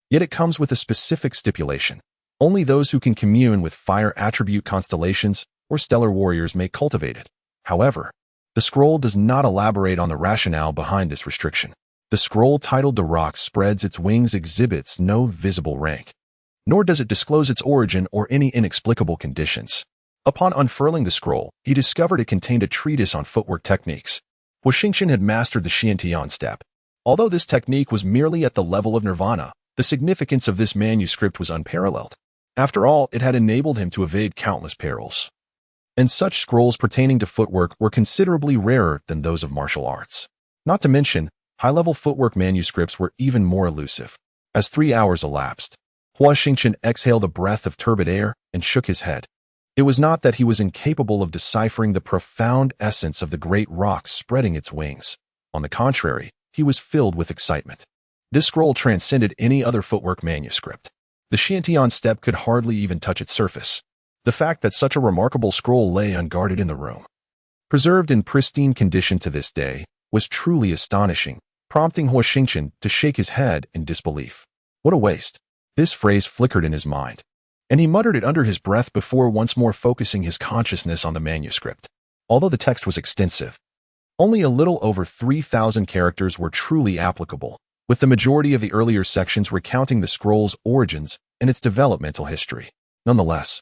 Speaker 1: Yet it comes with a specific stipulation. Only those who can commune with fire attribute constellations or stellar warriors may cultivate it. However, the scroll does not elaborate on the rationale behind this restriction. The scroll titled The Rock Spreads Its Wings exhibits no visible rank, nor does it disclose its origin or any inexplicable conditions. Upon unfurling the scroll, he discovered it contained a treatise on footwork techniques. Huo Xingchen had mastered the Xiantian step. Although this technique was merely at the level of nirvana, the significance of this manuscript was unparalleled. After all, it had enabled him to evade countless perils. And such scrolls pertaining to footwork were considerably rarer than those of martial arts. Not to mention, high-level footwork manuscripts were even more elusive. As 3 hours elapsed, Huo Xingchen exhaled a breath of turbid air and shook his head. It was not that he was incapable of deciphering the profound essence of the great rock spreading its wings. On the contrary, he was filled with excitement. This scroll transcended any other footwork manuscript. The Xiantian step could hardly even touch its surface. The fact that such a remarkable scroll lay unguarded in the room, preserved in pristine condition to this day, was truly astonishing, prompting Huo Xingchen to shake his head in disbelief. What a waste! This phrase flickered in his mind, and he muttered it under his breath before once more focusing his consciousness on the manuscript. Although the text was extensive, only a little over 3,000 characters were truly applicable, with the majority of the earlier sections recounting the scroll's origins and its developmental history. Nonetheless,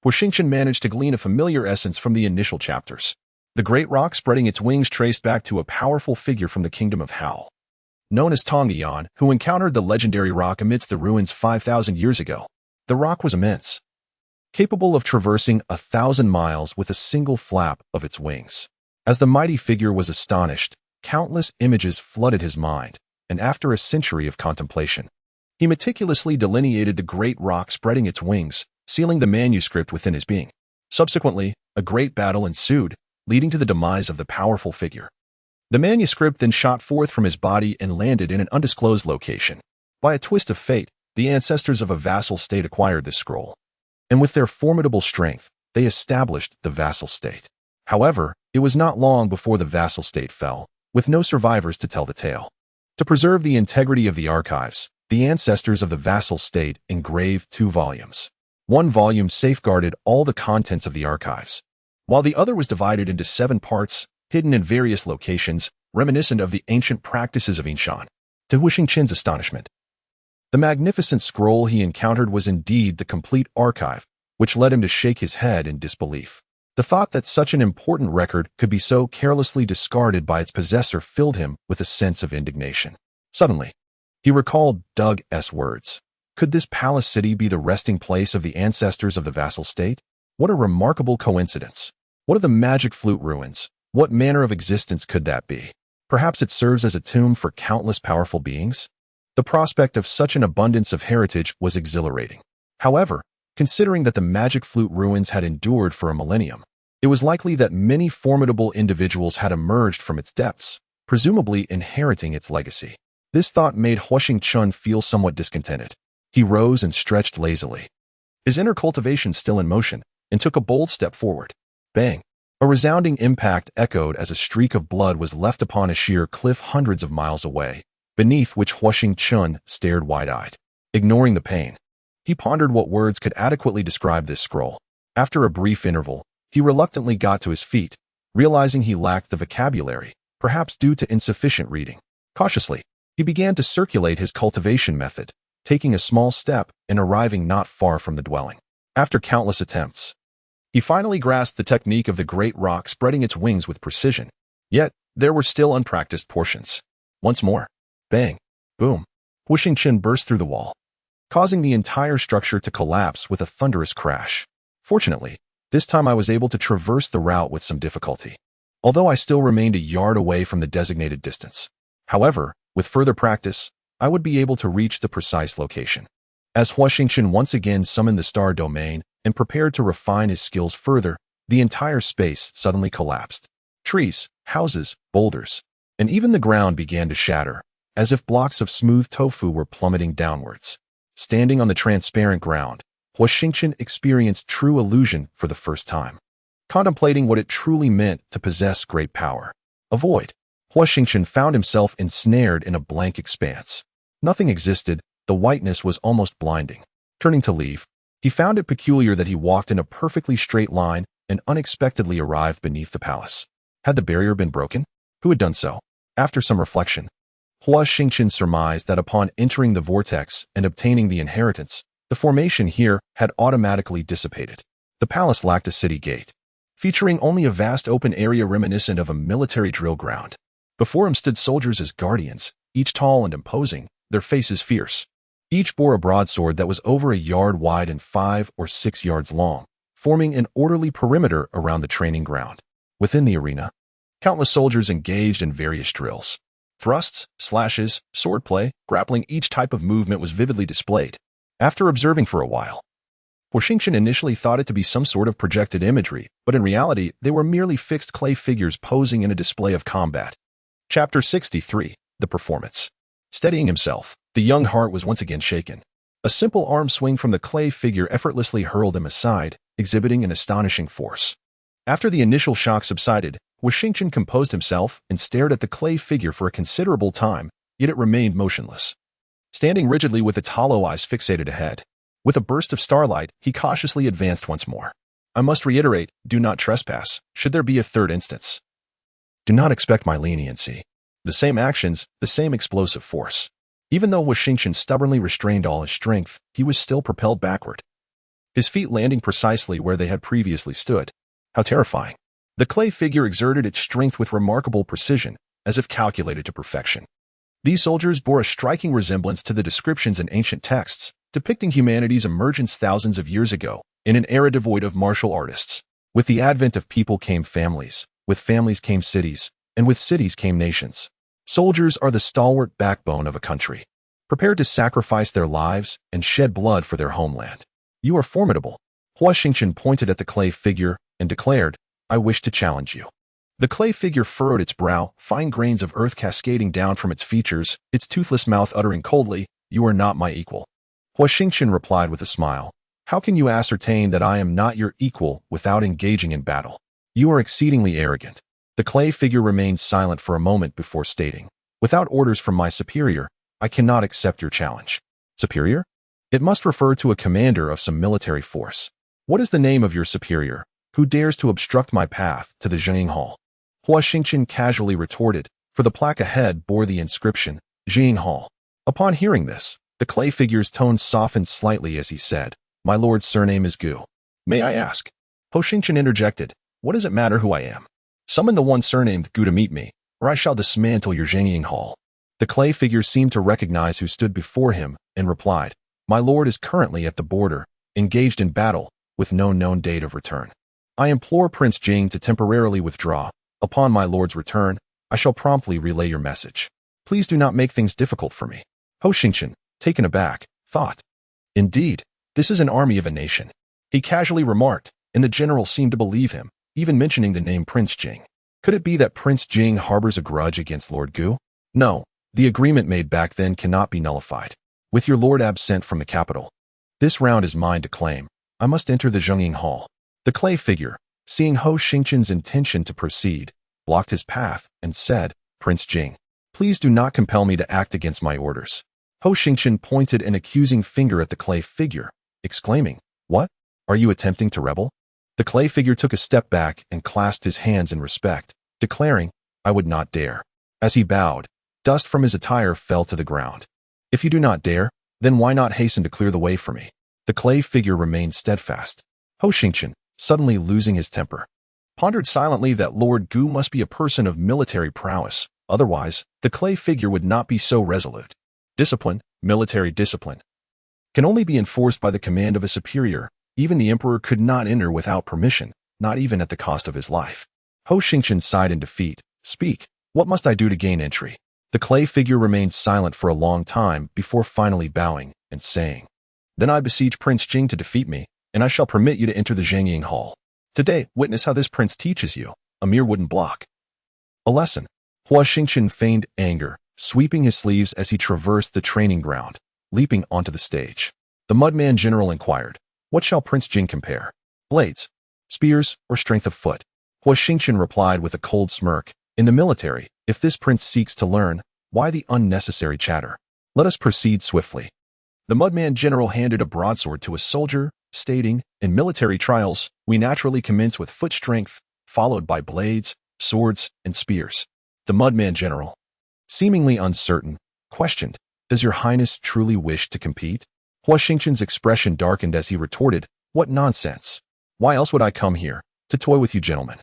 Speaker 1: Huo Xingchen managed to glean a familiar essence from the initial chapters. The great rock spreading its wings traced back to a powerful figure from the kingdom of Hao, known as Tongyan, who encountered the legendary rock amidst the ruins 5,000 years ago. The rock was immense, capable of traversing 1,000 miles with a single flap of its wings. As the mighty figure was astonished, countless images flooded his mind, and after a century of contemplation, he meticulously delineated the great rock spreading its wings, sealing the manuscript within his being. Subsequently, a great battle ensued, leading to the demise of the powerful figure. The manuscript then shot forth from his body and landed in an undisclosed location. By a twist of fate, the ancestors of a vassal state acquired this scroll. And with their formidable strength, they established the vassal state. However, it was not long before the vassal state fell, with no survivors to tell the tale. To preserve the integrity of the archives, the ancestors of the vassal state engraved 2 volumes. One volume safeguarded all the contents of the archives, while the other was divided into 7 parts, hidden in various locations, reminiscent of the ancient practices of Yinshan. To Huo Xingchen's astonishment, the magnificent scroll he encountered was indeed the complete archive, which led him to shake his head in disbelief. The thought that such an important record could be so carelessly discarded by its possessor filled him with a sense of indignation. Suddenly, he recalled Doug's words. Could this palace city be the resting place of the ancestors of the vassal state? What a remarkable coincidence. What are the magic flute ruins? What manner of existence could that be? Perhaps it serves as a tomb for countless powerful beings? The prospect of such an abundance of heritage was exhilarating. However, considering that the magic flute ruins had endured for a millennium, it was likely that many formidable individuals had emerged from its depths, presumably inheriting its legacy. This thought made Huo Xingchen feel somewhat discontented. He rose and stretched lazily, his inner cultivation still in motion, and took a bold step forward. Bang! A resounding impact echoed as a streak of blood was left upon a sheer cliff hundreds of miles away, beneath which Huo Xingchen stared wide-eyed. Ignoring the pain, he pondered what words could adequately describe this scroll. After a brief interval, he reluctantly got to his feet, realizing he lacked the vocabulary, perhaps due to insufficient reading. Cautiously, he began to circulate his cultivation method, taking a small step and arriving not far from the dwelling. After countless attempts, he finally grasped the technique of the great rock spreading its wings with precision. Yet, there were still unpracticed portions. Once more, bang, boom, Huo Xingchen burst through the wall, causing the entire structure to collapse with a thunderous crash. Fortunately, this time I was able to traverse the route with some difficulty, although I still remained a yard away from the designated distance. However, with further practice, I would be able to reach the precise location. As Huo Xingchen once again summoned the star domain and prepared to refine his skills further, the entire space suddenly collapsed. Trees, houses, boulders, and even the ground began to shatter, as if blocks of smooth tofu were plummeting downwards. Standing on the transparent ground, Huo Xingchen experienced true illusion for the first time, contemplating what it truly meant to possess great power. A void. Huo Xingchen found himself ensnared in a blank expanse. Nothing existed, the whiteness was almost blinding. Turning to leave, he found it peculiar that he walked in a perfectly straight line and unexpectedly arrived beneath the palace. Had the barrier been broken? Who had done so? After some reflection, Huo Xingchen surmised that upon entering the vortex and obtaining the inheritance, the formation here had automatically dissipated. The palace lacked a city gate, featuring only a vast open area reminiscent of a military drill ground. Before him stood soldiers as guardians, each tall and imposing, their faces fierce. Each bore a broadsword that was over a yard wide and 5 or 6 yards long, forming an orderly perimeter around the training ground. Within the arena, countless soldiers engaged in various drills. Thrusts, slashes, swordplay, grappling, each type of movement was vividly displayed. After observing for a while, Huo Xingchen initially thought it to be some sort of projected imagery, but in reality, they were merely fixed clay figures posing in a display of combat. Chapter 63, The Performance. Steadying himself, the young heart was once again shaken. A simple arm swing from the clay figure effortlessly hurled him aside, exhibiting an astonishing force. After the initial shock subsided, Huo Xingchen composed himself and stared at the clay figure for a considerable time, yet it remained motionless, standing rigidly with its hollow eyes fixated ahead. With a burst of starlight, he cautiously advanced once more. I must reiterate, do not trespass, should there be a third instance. Do not expect my leniency. The same actions, the same explosive force. Even though Huo Xingchen stubbornly restrained all his strength, he was still propelled backward, his feet landing precisely where they had previously stood. How terrifying. The clay figure exerted its strength with remarkable precision, as if calculated to perfection. These soldiers bore a striking resemblance to the descriptions in ancient texts, depicting humanity's emergence thousands of years ago, in an era devoid of martial artists. With the advent of people came families, with families came cities, and with cities came nations. Soldiers are the stalwart backbone of a country, prepared to sacrifice their lives and shed blood for their homeland. You are formidable. Huo Xingchen pointed at the clay figure and declared, "I wish to challenge you." The clay figure furrowed its brow, fine grains of earth cascading down from its features, its toothless mouth uttering coldly, "You are not my equal." Huo Xingchen replied with a smile, "How can you ascertain that I am not your equal without engaging in battle? You are exceedingly arrogant." The clay figure remained silent for a moment before stating, "Without orders from my superior, I cannot accept your challenge." Superior? It must refer to a commander of some military force. What is the name of your superior, who dares to obstruct my path to the Zhengying Hall? Huo Xingchen casually retorted, for the plaque ahead bore the inscription, Zhengying Hall. Upon hearing this, the clay figure's tone softened slightly as he said, "My lord's surname is Gu. May I ask?" Huo Xingchen interjected, "What does it matter who I am? Summon the one surnamed Gu to meet me, or I shall dismantle your Zhengying Hall." The clay figure seemed to recognize who stood before him and replied, "My lord is currently at the border, engaged in battle, with no known date of return. I implore Prince Jing to temporarily withdraw. Upon my lord's return, I shall promptly relay your message. Please do not make things difficult for me." Huo Xingchen, taken aback, thought, "Indeed, this is an army of a nation." He casually remarked, and the general seemed to believe him, even mentioning the name Prince Jing. Could it be that Prince Jing harbors a grudge against Lord Gu? No, the agreement made back then cannot be nullified. With your lord absent from the capital, this round is mine to claim. I must enter the Zhengying Hall. The clay figure, seeing Huo Xingchen's intention to proceed, blocked his path and said, "Prince Jing, please do not compel me to act against my orders." Huo Xingchen pointed an accusing finger at the clay figure, exclaiming, "What? Are you attempting to rebel?" The clay figure took a step back and clasped his hands in respect, declaring, "I would not dare." As he bowed, dust from his attire fell to the ground. "If you do not dare, then why not hasten to clear the way for me?" The clay figure remained steadfast. Huo Xingchen, suddenly losing his temper, pondered silently that Lord Gu must be a person of military prowess, otherwise, the clay figure would not be so resolute. Discipline, military discipline, can only be enforced by the command of a superior. Even the emperor could not enter without permission, not even at the cost of his life. Huo Xingchen sighed in defeat. "Speak, what must I do to gain entry?" The clay figure remained silent for a long time before finally bowing and saying, "Then I beseech Prince Jing to defeat me, and I shall permit you to enter the Zhengying Hall. Today, witness how this prince teaches you, a mere wooden block, a lesson." Huo Xingchen feigned anger, sweeping his sleeves as he traversed the training ground, leaping onto the stage. The Mudman General inquired, "What shall Prince Jing compare? Blades, spears, or strength of foot?" Huo Xingchen replied with a cold smirk, "In the military, if this prince seeks to learn, why the unnecessary chatter? Let us proceed swiftly." The Mudman General handed a broadsword to a soldier, stating, "In military trials, we naturally commence with foot strength, followed by blades, swords, and spears." The Mudman General, seemingly uncertain, questioned, "Does your highness truly wish to compete?" Huo Xingchen's expression darkened as he retorted, "What nonsense! Why else would I come here, to toy with you gentlemen?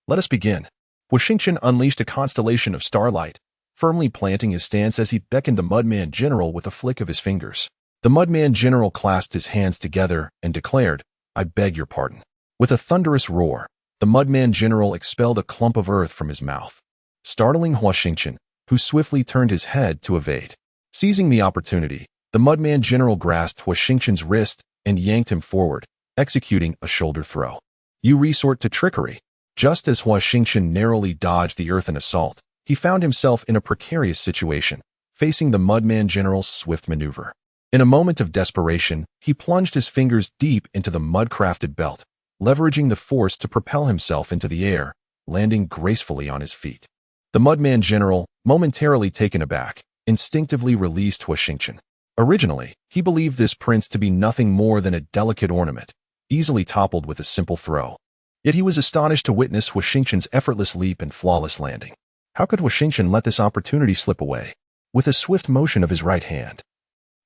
Speaker 1: Let us begin." Huo Xingchen unleashed a constellation of starlight, firmly planting his stance as he beckoned the Mudman General with a flick of his fingers. The Mudman General clasped his hands together and declared, "I beg your pardon." With a thunderous roar, the Mudman General expelled a clump of earth from his mouth, startling Huo Xingchen, who swiftly turned his head to evade. Seizing the opportunity, the Mudman General grasped Huo Xingchen's wrist and yanked him forward, executing a shoulder throw. "You resort to trickery." Just as Huo Xingchen narrowly dodged the earthen assault, he found himself in a precarious situation, facing the Mudman General's swift maneuver. In a moment of desperation, he plunged his fingers deep into the mud-crafted belt, leveraging the force to propel himself into the air, landing gracefully on his feet. The Mudman General, momentarily taken aback, instinctively released Huo Xingchen. Originally, he believed this prince to be nothing more than a delicate ornament, easily toppled with a simple throw. Yet he was astonished to witness Huo Xingchen's effortless leap and flawless landing. How could Huo Xingchen let this opportunity slip away? With a swift motion of his right hand,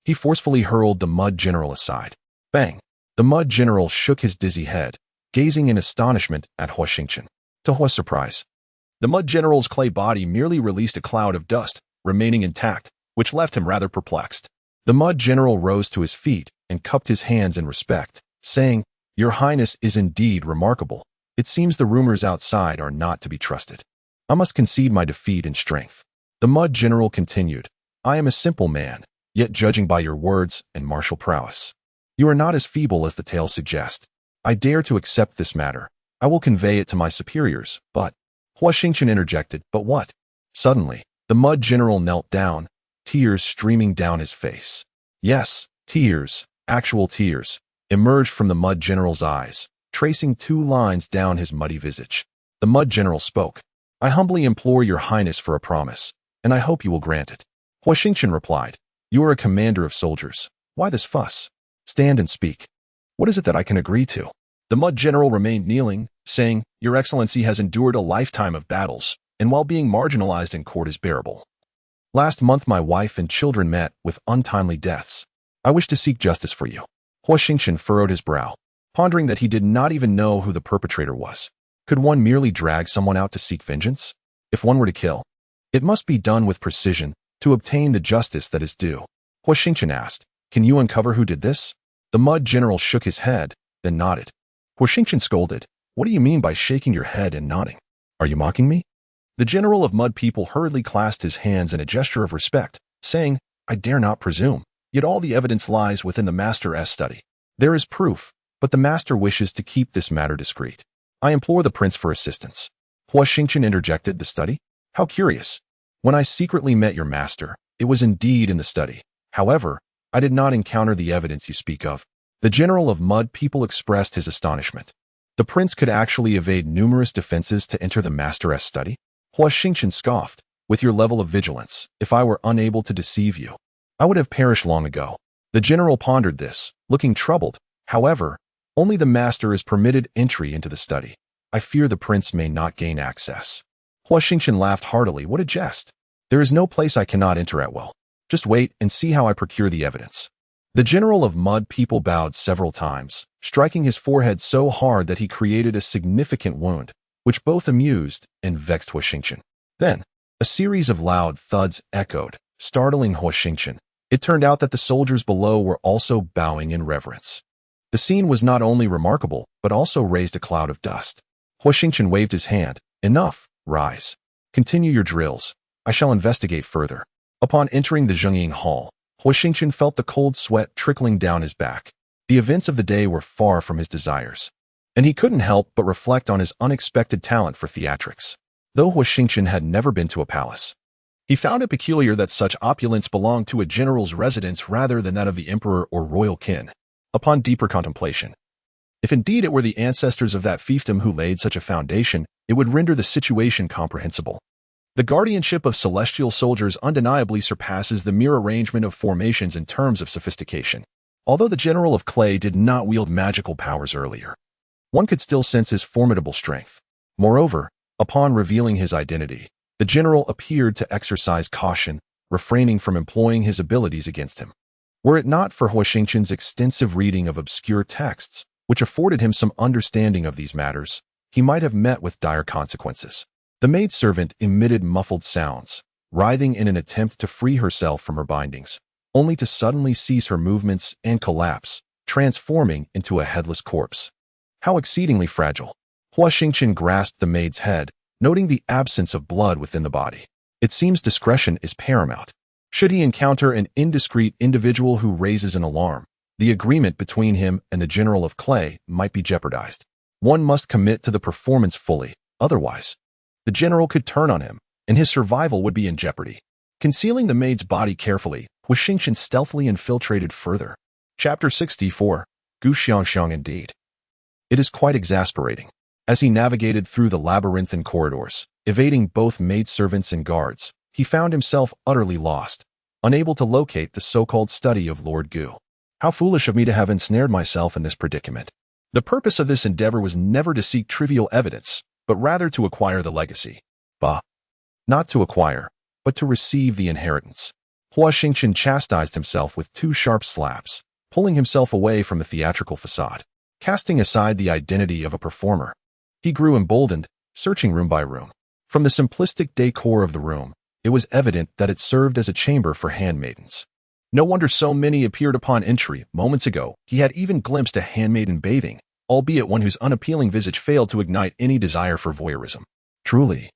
Speaker 1: he forcefully hurled the Mud General aside. Bang! The Mud General shook his dizzy head, gazing in astonishment at Huo Xingchen. To Huo's surprise, the Mud General's clay body merely released a cloud of dust, remaining intact, which left him rather perplexed. The Mud General rose to his feet and cupped his hands in respect, saying, "Your Highness is indeed remarkable. It seems the rumors outside are not to be trusted. I must concede my defeat in strength." The Mud General continued, "I am a simple man, yet judging by your words and martial prowess, you are not as feeble as the tales suggest. I dare to accept this matter. I will convey it to my superiors, but— Huo Xingchen interjected, but what? Suddenly, the mud general knelt down, tears streaming down his face. Yes, tears, actual tears, emerged from the mud general's eyes, tracing 2 lines down his muddy visage. The mud general spoke. I humbly implore your highness for a promise, and I hope you will grant it. Huo Xingchen replied, you are a commander of soldiers. Why this fuss? Stand and speak. What is it that I can agree to? The mud general remained kneeling, saying, Your Excellency has endured a lifetime of battles, and while being marginalized in court is bearable. Last month my wife and children met with untimely deaths. I wish to seek justice for you. Huo Xingchen furrowed his brow, pondering that he did not even know who the perpetrator was. Could one merely drag someone out to seek vengeance? If one were to kill, it must be done with precision to obtain the justice that is due. Huo Xingchen asked, Can you uncover who did this? The mud general shook his head, then nodded. Huo Xingchen scolded, What do you mean by shaking your head and nodding? Are you mocking me? The general of mud people hurriedly clasped his hands in a gesture of respect, saying, I dare not presume, yet all the evidence lies within the Master's study. There is proof, but the Master wishes to keep this matter discreet. I implore the prince for assistance. Huo Xingchen interjected, The study? How curious. When I secretly met your master, it was indeed in the study. However, I did not encounter the evidence you speak of. The general of mud people expressed his astonishment. The prince could actually evade numerous defenses to enter the Master's study? Huo Xingchen scoffed, With your level of vigilance, if I were unable to deceive you, I would have perished long ago. The general pondered this, looking troubled. However, only the master is permitted entry into the study. I fear the prince may not gain access. Huo Xingchen laughed heartily. What a jest. There is no place I cannot enter at will. Just wait and see how I procure the evidence. The general of mud people bowed several times, striking his forehead so hard that he created a significant wound, which both amused and vexed Huo Xingchen. Then, a series of loud thuds echoed, startling Huo Xingchen. It turned out that the soldiers below were also bowing in reverence. The scene was not only remarkable, but also raised a cloud of dust. Huo Xingchen waved his hand. Enough, rise. Continue your drills. I shall investigate further. Upon entering the Zhengying Hall, Huo Xingchen felt the cold sweat trickling down his back. The events of the day were far from his desires, and he couldn't help but reflect on his unexpected talent for theatrics. Though Huo Xingchen had never been to a palace, he found it peculiar that such opulence belonged to a general's residence rather than that of the emperor or royal kin. Upon deeper contemplation, if indeed it were the ancestors of that fiefdom who laid such a foundation, it would render the situation comprehensible. The guardianship of celestial soldiers undeniably surpasses the mere arrangement of formations in terms of sophistication. Although the general of clay did not wield magical powers earlier, one could still sense his formidable strength. Moreover, upon revealing his identity, the general appeared to exercise caution, refraining from employing his abilities against him. Were it not for Huo Xingchen's extensive reading of obscure texts, which afforded him some understanding of these matters, he might have met with dire consequences. The maidservant emitted muffled sounds, writhing in an attempt to free herself from her bindings, only to suddenly cease her movements and collapse, transforming into a headless corpse. How exceedingly fragile. Huo Xingchen grasped the maid's head, noting the absence of blood within the body. It seems discretion is paramount. Should he encounter an indiscreet individual who raises an alarm, the agreement between him and the general of clay might be jeopardized. One must commit to the performance fully, otherwise, the general could turn on him, and his survival would be in jeopardy. Concealing the maid's body carefully, Huo Xingchen stealthily infiltrated further. Chapter 64. Gu Xiangxiang indeed. It is quite exasperating. As he navigated through the labyrinthine corridors, evading both maidservants and guards, he found himself utterly lost, unable to locate the so-called study of Lord Gu. How foolish of me to have ensnared myself in this predicament. The purpose of this endeavor was never to seek trivial evidence, but rather to acquire the legacy. Bah! Not to acquire, but to receive the inheritance. Huo Xingchen chastised himself with 2 sharp slaps, pulling himself away from the theatrical facade, casting aside the identity of a performer. He grew emboldened, searching room by room. From the simplistic decor of the room, it was evident that it served as a chamber for handmaidens. No wonder so many appeared upon entry. Moments ago, he had even glimpsed a handmaiden bathing, albeit one whose unappealing visage failed to ignite any desire for voyeurism. Truly,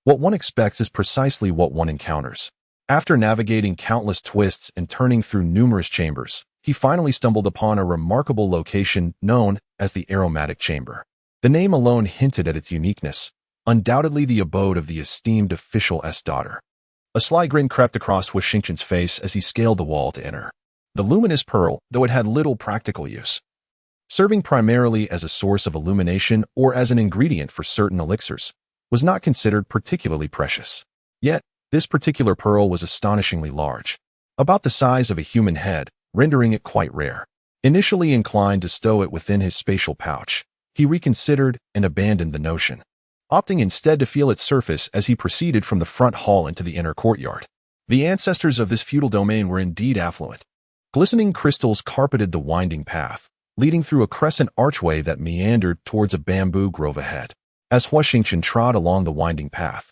Speaker 1: what one expects is precisely what one encounters. After navigating countless twists and turning through numerous chambers, he finally stumbled upon a remarkable location known as the aromatic chamber. The name alone hinted at its uniqueness, undoubtedly the abode of the esteemed official's daughter. A sly grin crept across Huo Xingchen's face as he scaled the wall to enter. The luminous pearl, though it had little practical use, serving primarily as a source of illumination or as an ingredient for certain elixirs, was not considered particularly precious. Yet, this particular pearl was astonishingly large, about the size of a human head, rendering it quite rare. Initially inclined to stow it within his spatial pouch, he reconsidered and abandoned the notion, opting instead to feel its surface as he proceeded from the front hall into the inner courtyard. The ancestors of this feudal domain were indeed affluent. Glistening crystals carpeted the winding path, leading through a crescent archway that meandered towards a bamboo grove ahead. As Huo Xingchen trod along the winding path,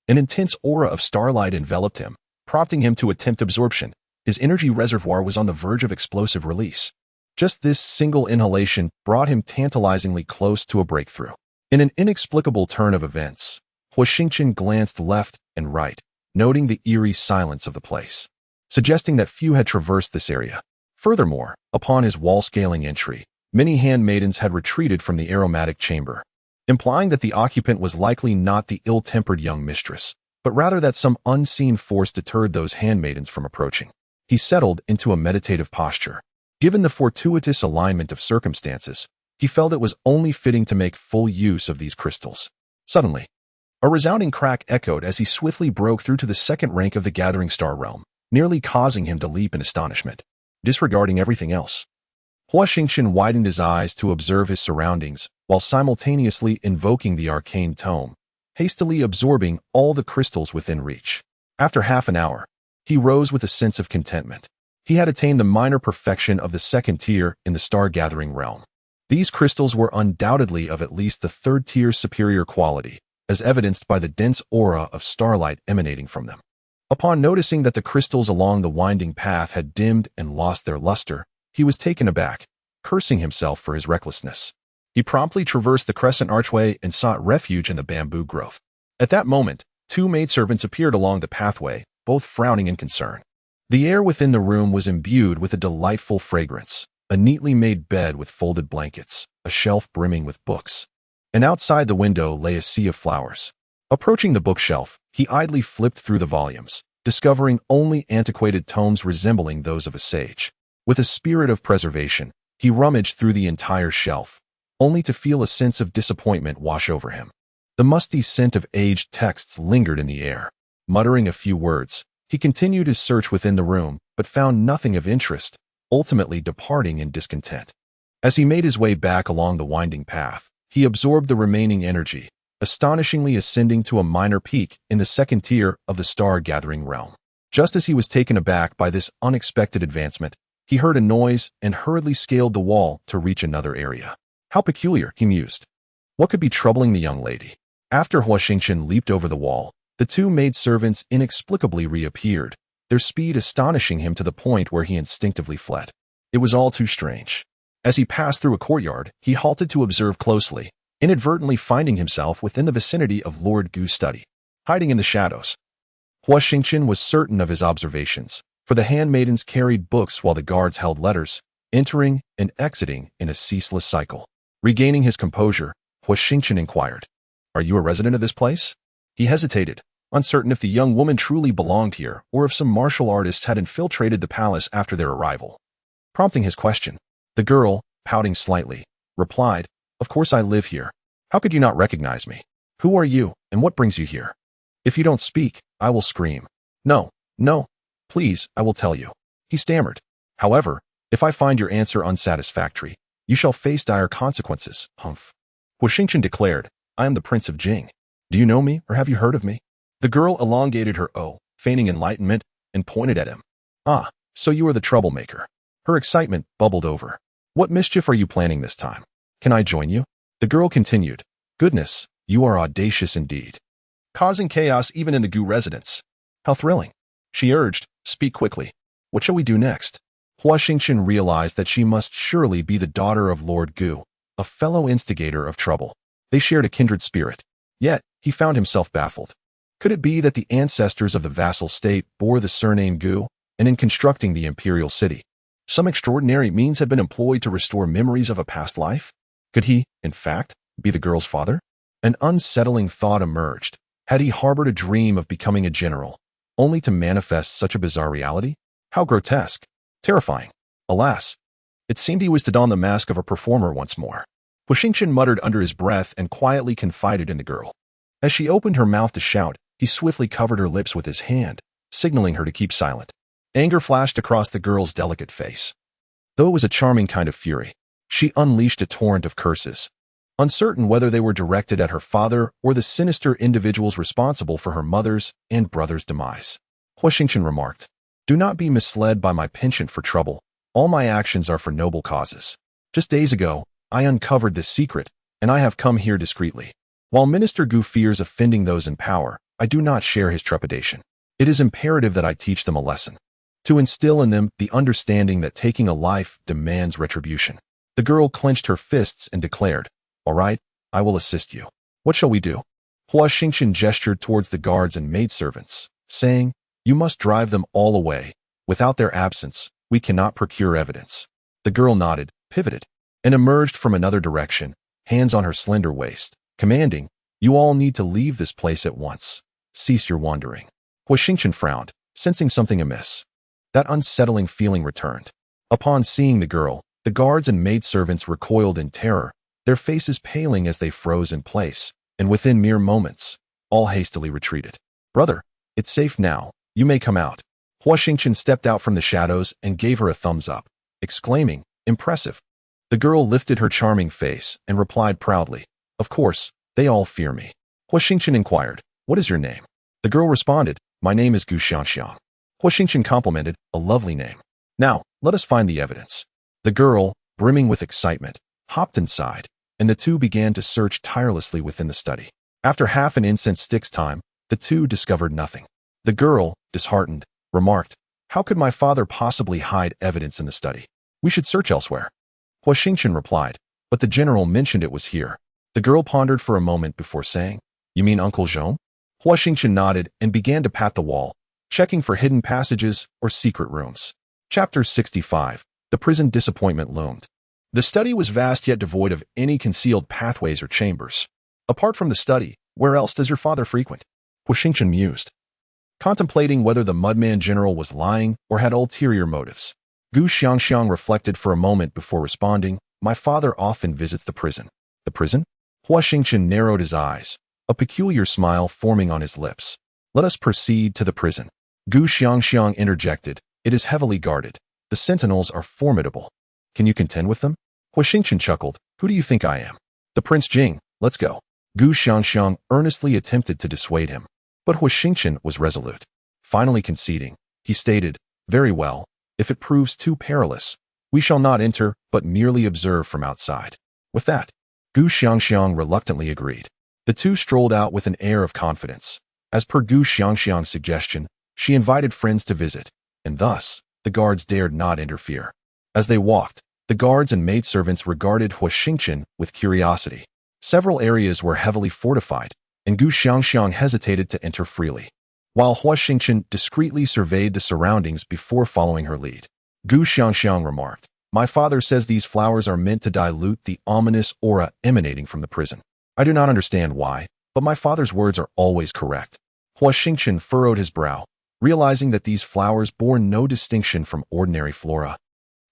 Speaker 1: an intense aura of starlight enveloped him, prompting him to attempt absorption. His energy reservoir was on the verge of explosive release. Just this single inhalation brought him tantalizingly close to a breakthrough. In an inexplicable turn of events, Huo Xingchen glanced left and right, noting the eerie silence of the place, suggesting that few had traversed this area. Furthermore, upon his wall-scaling entry, many handmaidens had retreated from the aromatic chamber, implying that the occupant was likely not the ill-tempered young mistress, but rather that some unseen force deterred those handmaidens from approaching. He settled into a meditative posture. Given the fortuitous alignment of circumstances, he felt it was only fitting to make full use of these crystals. Suddenly, a resounding crack echoed as he swiftly broke through to the second rank of the gathering star realm, nearly causing him to leap in astonishment. Disregarding everything else, Huo Xingchen widened his eyes to observe his surroundings while simultaneously invoking the arcane tome, hastily absorbing all the crystals within reach. After half an hour, he rose with a sense of contentment. He had attained the minor perfection of the second tier in the star-gathering realm. These crystals were undoubtedly of at least the third-tier superior quality, as evidenced by the dense aura of starlight emanating from them. Upon noticing that the crystals along the winding path had dimmed and lost their luster, he was taken aback, cursing himself for his recklessness. He promptly traversed the crescent archway and sought refuge in the bamboo grove. At that moment, two maidservants appeared along the pathway, both frowning in concern. The air within the room was imbued with a delightful fragrance, a neatly made bed with folded blankets, a shelf brimming with books, and outside the window lay a sea of flowers. Approaching the bookshelf, he idly flipped through the volumes, discovering only antiquated tomes resembling those of a sage. With a spirit of preservation, he rummaged through the entire shelf, only to feel a sense of disappointment wash over him. The musty scent of aged texts lingered in the air. Muttering a few words, he continued his search within the room, but found nothing of interest, ultimately departing in discontent. As he made his way back along the winding path, he absorbed the remaining energy, astonishingly ascending to a minor peak in the second tier of the star-gathering realm. Just as he was taken aback by this unexpected advancement, he heard a noise and hurriedly scaled the wall to reach another area. How peculiar, he mused. What could be troubling the young lady? After Huo Xingchen leaped over the wall, the two maidservants inexplicably reappeared, their speed astonishing him to the point where he instinctively fled. It was all too strange. As he passed through a courtyard, he halted to observe closely, inadvertently finding himself within the vicinity of Lord Gu's study. Hiding in the shadows, Huo Xingchen was certain of his observations, for the handmaidens carried books while the guards held letters, entering and exiting in a ceaseless cycle. Regaining his composure, Huo Xingchen inquired, "Are you a resident of this place?" He hesitated, uncertain if the young woman truly belonged here or if some martial artists had infiltrated the palace after their arrival. Prompting his question, the girl, pouting slightly, replied, "Of course I live here. How could you not recognize me? Who are you, and what brings you here? If you don't speak, I will scream." No, please, I will tell you," he stammered. "However, if I find your answer unsatisfactory, you shall face dire consequences." Humph. Huo Xingchen declared, "I am the Prince of Jing. Do you know me, or have you heard of me?" The girl elongated her O, feigning enlightenment, and pointed at him. "Ah, so you are the troublemaker." Her excitement bubbled over. "What mischief are you planning this time? Can I join you?" The girl continued, "Goodness, you are audacious indeed. Causing chaos even in the Gu residence. How thrilling." She urged, "Speak quickly. What shall we do next?" Huo Xingchen realized that she must surely be the daughter of Lord Gu, a fellow instigator of trouble. They shared a kindred spirit. Yet, he found himself baffled. Could it be that the ancestors of the vassal state bore the surname Gu, and in constructing the imperial city, some extraordinary means had been employed to restore memories of a past life? Could he, in fact, be the girl's father? An unsettling thought emerged. Had he harbored a dream of becoming a general, only to manifest such a bizarre reality? How grotesque. Terrifying. Alas, it seemed he was to don the mask of a performer once more. Huo Xingchen muttered under his breath and quietly confided in the girl. As she opened her mouth to shout, he swiftly covered her lips with his hand, signaling her to keep silent. Anger flashed across the girl's delicate face. Though it was a charming kind of fury, she unleashed a torrent of curses, uncertain whether they were directed at her father or the sinister individuals responsible for her mother's and brother's demise. Huo Xingchen remarked, "Do not be misled by my penchant for trouble. All my actions are for noble causes. Just days ago, I uncovered this secret, and I have come here discreetly. While Minister Gu fears offending those in power, I do not share his trepidation. It is imperative that I teach them a lesson, to instill in them the understanding that taking a life demands retribution." The girl clenched her fists and declared, "All right, I will assist you. What shall we do?" Huo Xingchen gestured towards the guards and maidservants, saying, "You must drive them all away. Without their absence, we cannot procure evidence." The girl nodded, pivoted, and emerged from another direction, hands on her slender waist, commanding, "You all need to leave this place at once. Cease your wandering." Huo Xingchen frowned, sensing something amiss. That unsettling feeling returned. Upon seeing the girl, the guards and maidservants recoiled in terror, their faces paling as they froze in place, and within mere moments, all hastily retreated. "Brother, it's safe now. You may come out." Huo Xingchen stepped out from the shadows and gave her a thumbs up, exclaiming, "Impressive." The girl lifted her charming face and replied proudly, "Of course, they all fear me." Huo Xingchen inquired, "What is your name?" The girl responded, "My name is Duan Xiangxiang." Huo Xingchen complimented, "A lovely name. Now, let us find the evidence." The girl, brimming with excitement, hopped inside, and the two began to search tirelessly within the study. After half an incense stick's time, the two discovered nothing. The girl, disheartened, remarked, "How could my father possibly hide evidence in the study? We should search elsewhere." Huo Xingchen replied, "But the general mentioned it was here." The girl pondered for a moment before saying, "You mean Uncle Zhong?" Huo Xingchen nodded and began to pat the wall, checking for hidden passages or secret rooms. Chapter 65. The prison disappointment loomed. The study was vast yet devoid of any concealed pathways or chambers. "Apart from the study, where else does your father frequent?" Huo Xingchen mused, contemplating whether the Mudman General was lying or had ulterior motives. Duan Xiangxiang reflected for a moment before responding, "My father often visits the prison." "The prison?" Huo Xingchen narrowed his eyes, a peculiar smile forming on his lips. "Let us proceed to the prison." Duan Xiangxiang interjected, "It is heavily guarded. The sentinels are formidable. Can you contend with them?" Huo Xingchen chuckled, "Who do you think I am?" "The Prince Jing, let's go." Duan Xiangxiang earnestly attempted to dissuade him, but Huo Xingchen was resolute. Finally conceding, he stated, "Very well, if it proves too perilous, we shall not enter but merely observe from outside." With that, Duan Xiangxiang reluctantly agreed. The two strolled out with an air of confidence. As per Duan Xiangxiang's suggestion, she invited friends to visit, and thus, the guards dared not interfere. As they walked, the guards and maidservants regarded Huo Xingchen with curiosity. Several areas were heavily fortified, and Duan Xiangxiang hesitated to enter freely, while Huo Xingchen discreetly surveyed the surroundings before following her lead. Duan Xiangxiang remarked, "My father says these flowers are meant to dilute the ominous aura emanating from the prison. I do not understand why, but my father's words are always correct." Huo Xingchen furrowed his brow, realizing that these flowers bore no distinction from ordinary flora.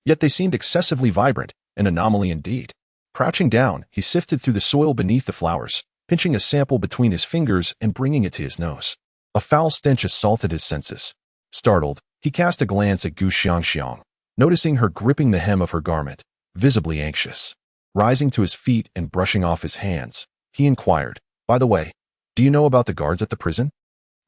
Speaker 1: Yet they seemed excessively vibrant, an anomaly indeed. Crouching down, he sifted through the soil beneath the flowers, pinching a sample between his fingers and bringing it to his nose. A foul stench assaulted his senses. Startled, he cast a glance at Duan Xiangxiang, noticing her gripping the hem of her garment, visibly anxious. Rising to his feet and brushing off his hands, he inquired, "By the way, do you know about the guards at the prison?"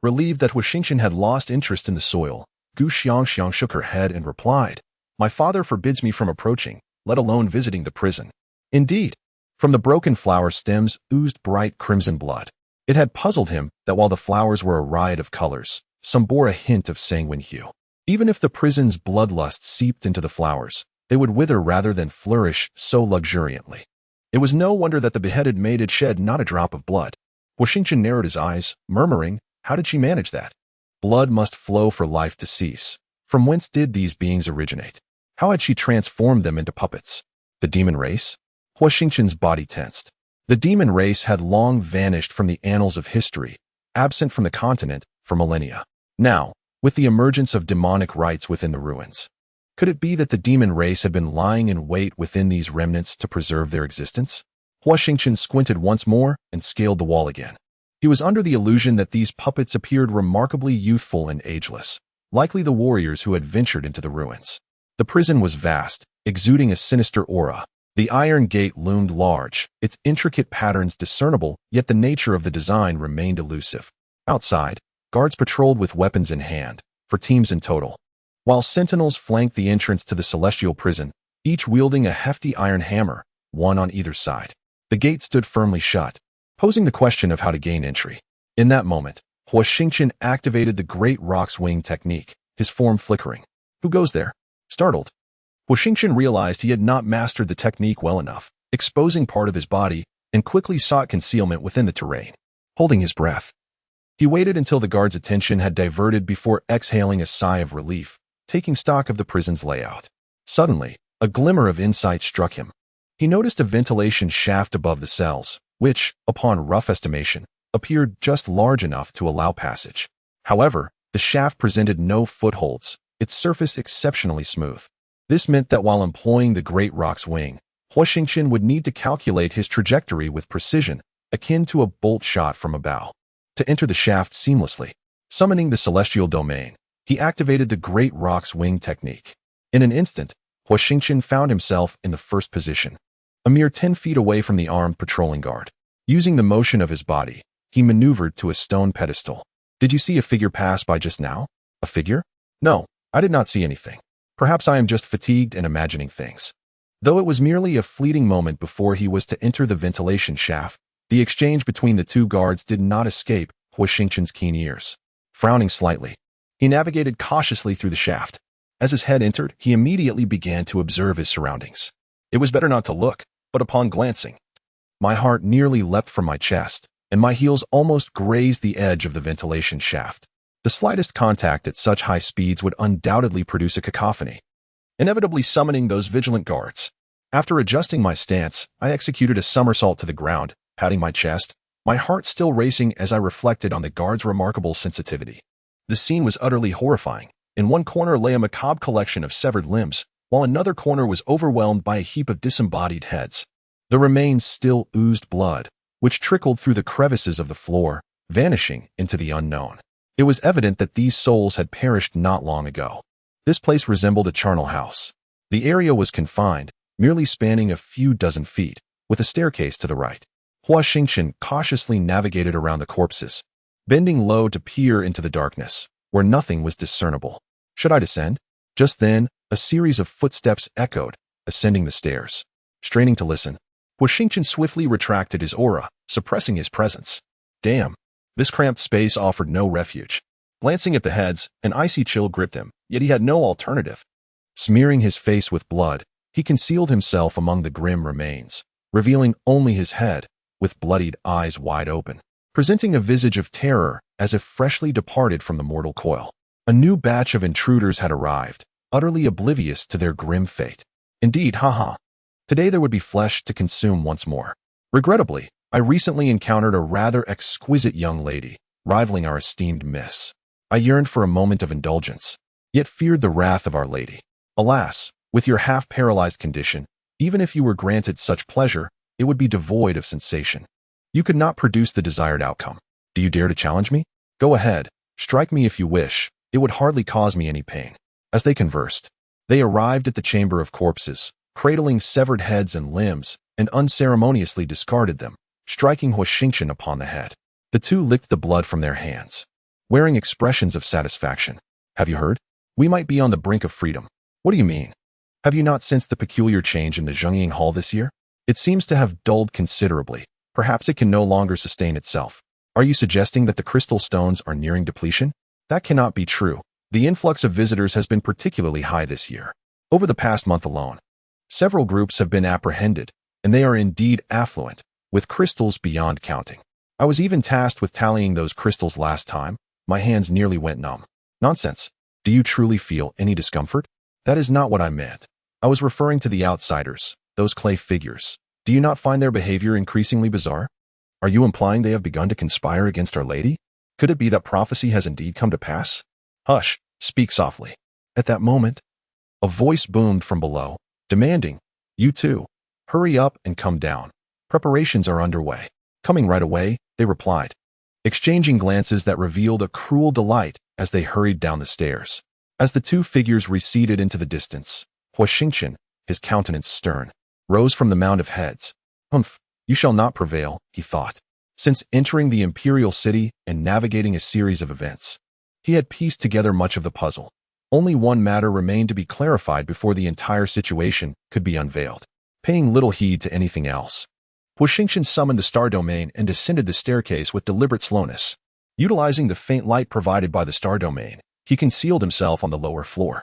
Speaker 1: Relieved that Huo Xingchen had lost interest in the soil, Duan Xiangxiang shook her head and replied, "My father forbids me from approaching, let alone visiting the prison." Indeed, from the broken flower stems oozed bright crimson blood. It had puzzled him that while the flowers were a riot of colors, some bore a hint of sanguine hue. Even if the prison's bloodlust seeped into the flowers, they would wither rather than flourish so luxuriantly. It was no wonder that the beheaded maid had shed not a drop of blood. Huo Xingchen narrowed his eyes, murmuring, "How did she manage that? Blood must flow for life to cease. From whence did these beings originate? How had she transformed them into puppets? The demon race?" Huo Xingchen's body tensed. The demon race had long vanished from the annals of history, absent from the continent for millennia. Now, with the emergence of demonic rites within the ruins, could it be that the demon race had been lying in wait within these remnants to preserve their existence? Huo Xingchen squinted once more and scaled the wall again. He was under the illusion that these puppets appeared remarkably youthful and ageless, likely the warriors who had ventured into the ruins. The prison was vast, exuding a sinister aura. The iron gate loomed large, its intricate patterns discernible, yet the nature of the design remained elusive. Outside, guards patrolled with weapons in hand, for teams in total, while sentinels flanked the entrance to the celestial prison, each wielding a hefty iron hammer, one on either side. The gate stood firmly shut, posing the question of how to gain entry. In that moment, Huo Xingchen activated the Great Rock's Wing technique, his form flickering. Who goes there? Startled, Huo Xingchen realized he had not mastered the technique well enough, exposing part of his body, and quickly sought concealment within the terrain. Holding his breath, he waited until the guard's attention had diverted before exhaling a sigh of relief, taking stock of the prison's layout. Suddenly, a glimmer of insight struck him. He noticed a ventilation shaft above the cells, which, upon rough estimation, appeared just large enough to allow passage. However, the shaft presented no footholds, its surface exceptionally smooth. This meant that while employing the Great Rock's Wing, Huo Xingchen would need to calculate his trajectory with precision, akin to a bolt shot from a bow. To enter the shaft seamlessly, summoning the celestial domain, he activated the Great Rock's Wing technique. In an instant, Huo Xingchen found himself in the first position, a mere 10 feet away from the armed patrolling guard. Using the motion of his body, he maneuvered to a stone pedestal. Did you see a figure pass by just now? A figure? No, I did not see anything. Perhaps I am just fatigued and imagining things. Though it was merely a fleeting moment before he was to enter the ventilation shaft, the exchange between the two guards did not escape Huo Xingchen's keen ears. Frowning slightly, he navigated cautiously through the shaft. As his head entered, he immediately began to observe his surroundings. It was better not to look, but upon glancing, my heart nearly leapt from my chest, and my heels almost grazed the edge of the ventilation shaft. The slightest contact at such high speeds would undoubtedly produce a cacophony, inevitably summoning those vigilant guards. After adjusting my stance, I executed a somersault to the ground, patting my chest, my heart still racing as I reflected on the guard's remarkable sensitivity. The scene was utterly horrifying. In one corner lay a macabre collection of severed limbs, while another corner was overwhelmed by a heap of disembodied heads. The remains still oozed blood, which trickled through the crevices of the floor, vanishing into the unknown. It was evident that these souls had perished not long ago. This place resembled a charnel house. The area was confined, merely spanning a few dozen feet, with a staircase to the right. Huo Xingchen cautiously navigated around the corpses, bending low to peer into the darkness, where nothing was discernible. Should I descend? Just then, a series of footsteps echoed, ascending the stairs. Straining to listen, Huo Xingchen swiftly retracted his aura, suppressing his presence. Damn, this cramped space offered no refuge. Glancing at the heads, an icy chill gripped him, yet he had no alternative. Smearing his face with blood, he concealed himself among the grim remains, revealing only his head, with bloodied eyes wide open, presenting a visage of terror as if freshly departed from the mortal coil. A new batch of intruders had arrived, utterly oblivious to their grim fate. Indeed, haha. Today there would be flesh to consume once more. Regrettably, I recently encountered a rather exquisite young lady, rivaling our esteemed miss. I yearned for a moment of indulgence, yet feared the wrath of Our Lady. Alas, with your half-paralyzed condition, even if you were granted such pleasure, it would be devoid of sensation. You could not produce the desired outcome. Do you dare to challenge me? Go ahead, strike me if you wish. It would hardly cause me any pain. As they conversed, they arrived at the chamber of corpses, cradling severed heads and limbs, and unceremoniously discarded them, striking Huo Xingchen upon the head. The two licked the blood from their hands, wearing expressions of satisfaction. Have you heard? We might be on the brink of freedom. What do you mean? Have you not sensed the peculiar change in the Zhengying Hall this year? It seems to have dulled considerably. Perhaps it can no longer sustain itself. Are you suggesting that the crystal stones are nearing depletion? That cannot be true. The influx of visitors has been particularly high this year. Over the past month alone, several groups have been apprehended, and they are indeed affluent, with crystals beyond counting. I was even tasked with tallying those crystals last time. My hands nearly went numb. Nonsense. Do you truly feel any discomfort? That is not what I meant. I was referring to the outsiders, those clay figures, Do you not find their behavior increasingly bizarre? Are you implying they have begun to conspire against Our Lady? Could it be that prophecy has indeed come to pass? Hush, speak softly. At that moment, a voice boomed from below, demanding, "You too. Hurry up and come down. Preparations are underway." "Coming right away," they replied, exchanging glances that revealed a cruel delight as they hurried down the stairs. As the two figures receded into the distance, Huo Xingchen, his countenance stern, rose from the mound of heads. "Humph, you shall not prevail," he thought. Since entering the imperial city and navigating a series of events, he had pieced together much of the puzzle. Only one matter remained to be clarified before the entire situation could be unveiled. Paying little heed to anything else, Huo Xingchen summoned the star domain and descended the staircase with deliberate slowness. Utilizing the faint light provided by the star domain, he concealed himself on the lower floor.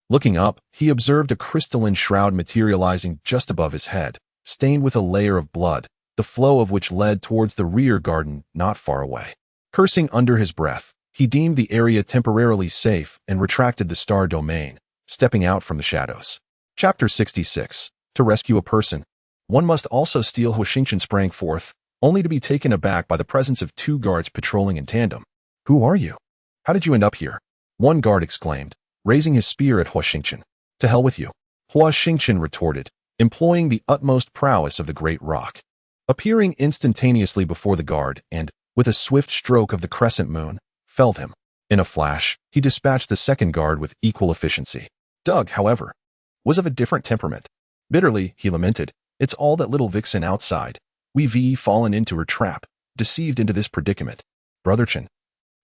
Speaker 1: Looking up, he observed a crystalline shroud materializing just above his head, stained with a layer of blood, the flow of which led towards the rear garden not far away. Cursing under his breath, he deemed the area temporarily safe and retracted the star domain, stepping out from the shadows. Chapter 66. To rescue a person. One must also steal. Huo Xingchen sprang forth, only to be taken aback by the presence of two guards patrolling in tandem. "Who are you? How did you end up here?" one guard exclaimed, raising his spear at Huo Xingchen. "To hell with you," Huo Xingchen retorted, employing the utmost prowess of the great rock. Appearing instantaneously before the guard and, with a swift stroke of the crescent moon, felled him. In a flash, he dispatched the second guard with equal efficiency. Doug, however, was of a different temperament. Bitterly, he lamented, "It's all that little vixen outside. We've fallen into her trap, deceived into this predicament. Brotherchen,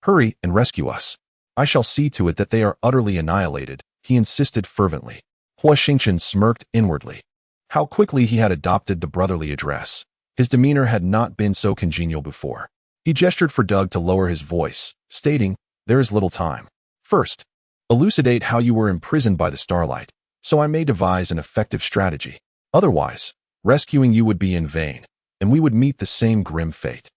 Speaker 1: hurry and rescue us. I shall see to it that they are utterly annihilated," he insisted fervently. Huo Xingchen smirked inwardly. How quickly he had adopted the brotherly address. His demeanor had not been so congenial before. He gestured for Doug to lower his voice, stating, "There is little time. First, elucidate how you were imprisoned by the starlight, so I may devise an effective strategy. Otherwise, rescuing you would be in vain, and we would meet the same grim fate."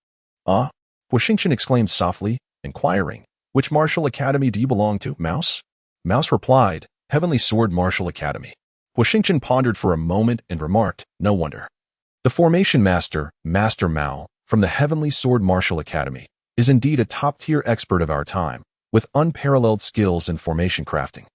Speaker 1: "Ah?" Huo Xingchen exclaimed softly, inquiring, "Which martial academy do you belong to, Mouse?" Mouse replied, "Heavenly Sword Martial Academy." Huo Xingchen pondered for a moment and remarked, "No wonder. The formation master, Master Mao, from the Heavenly Sword Martial Academy, is indeed a top-tier expert of our time, with unparalleled skills in formation crafting.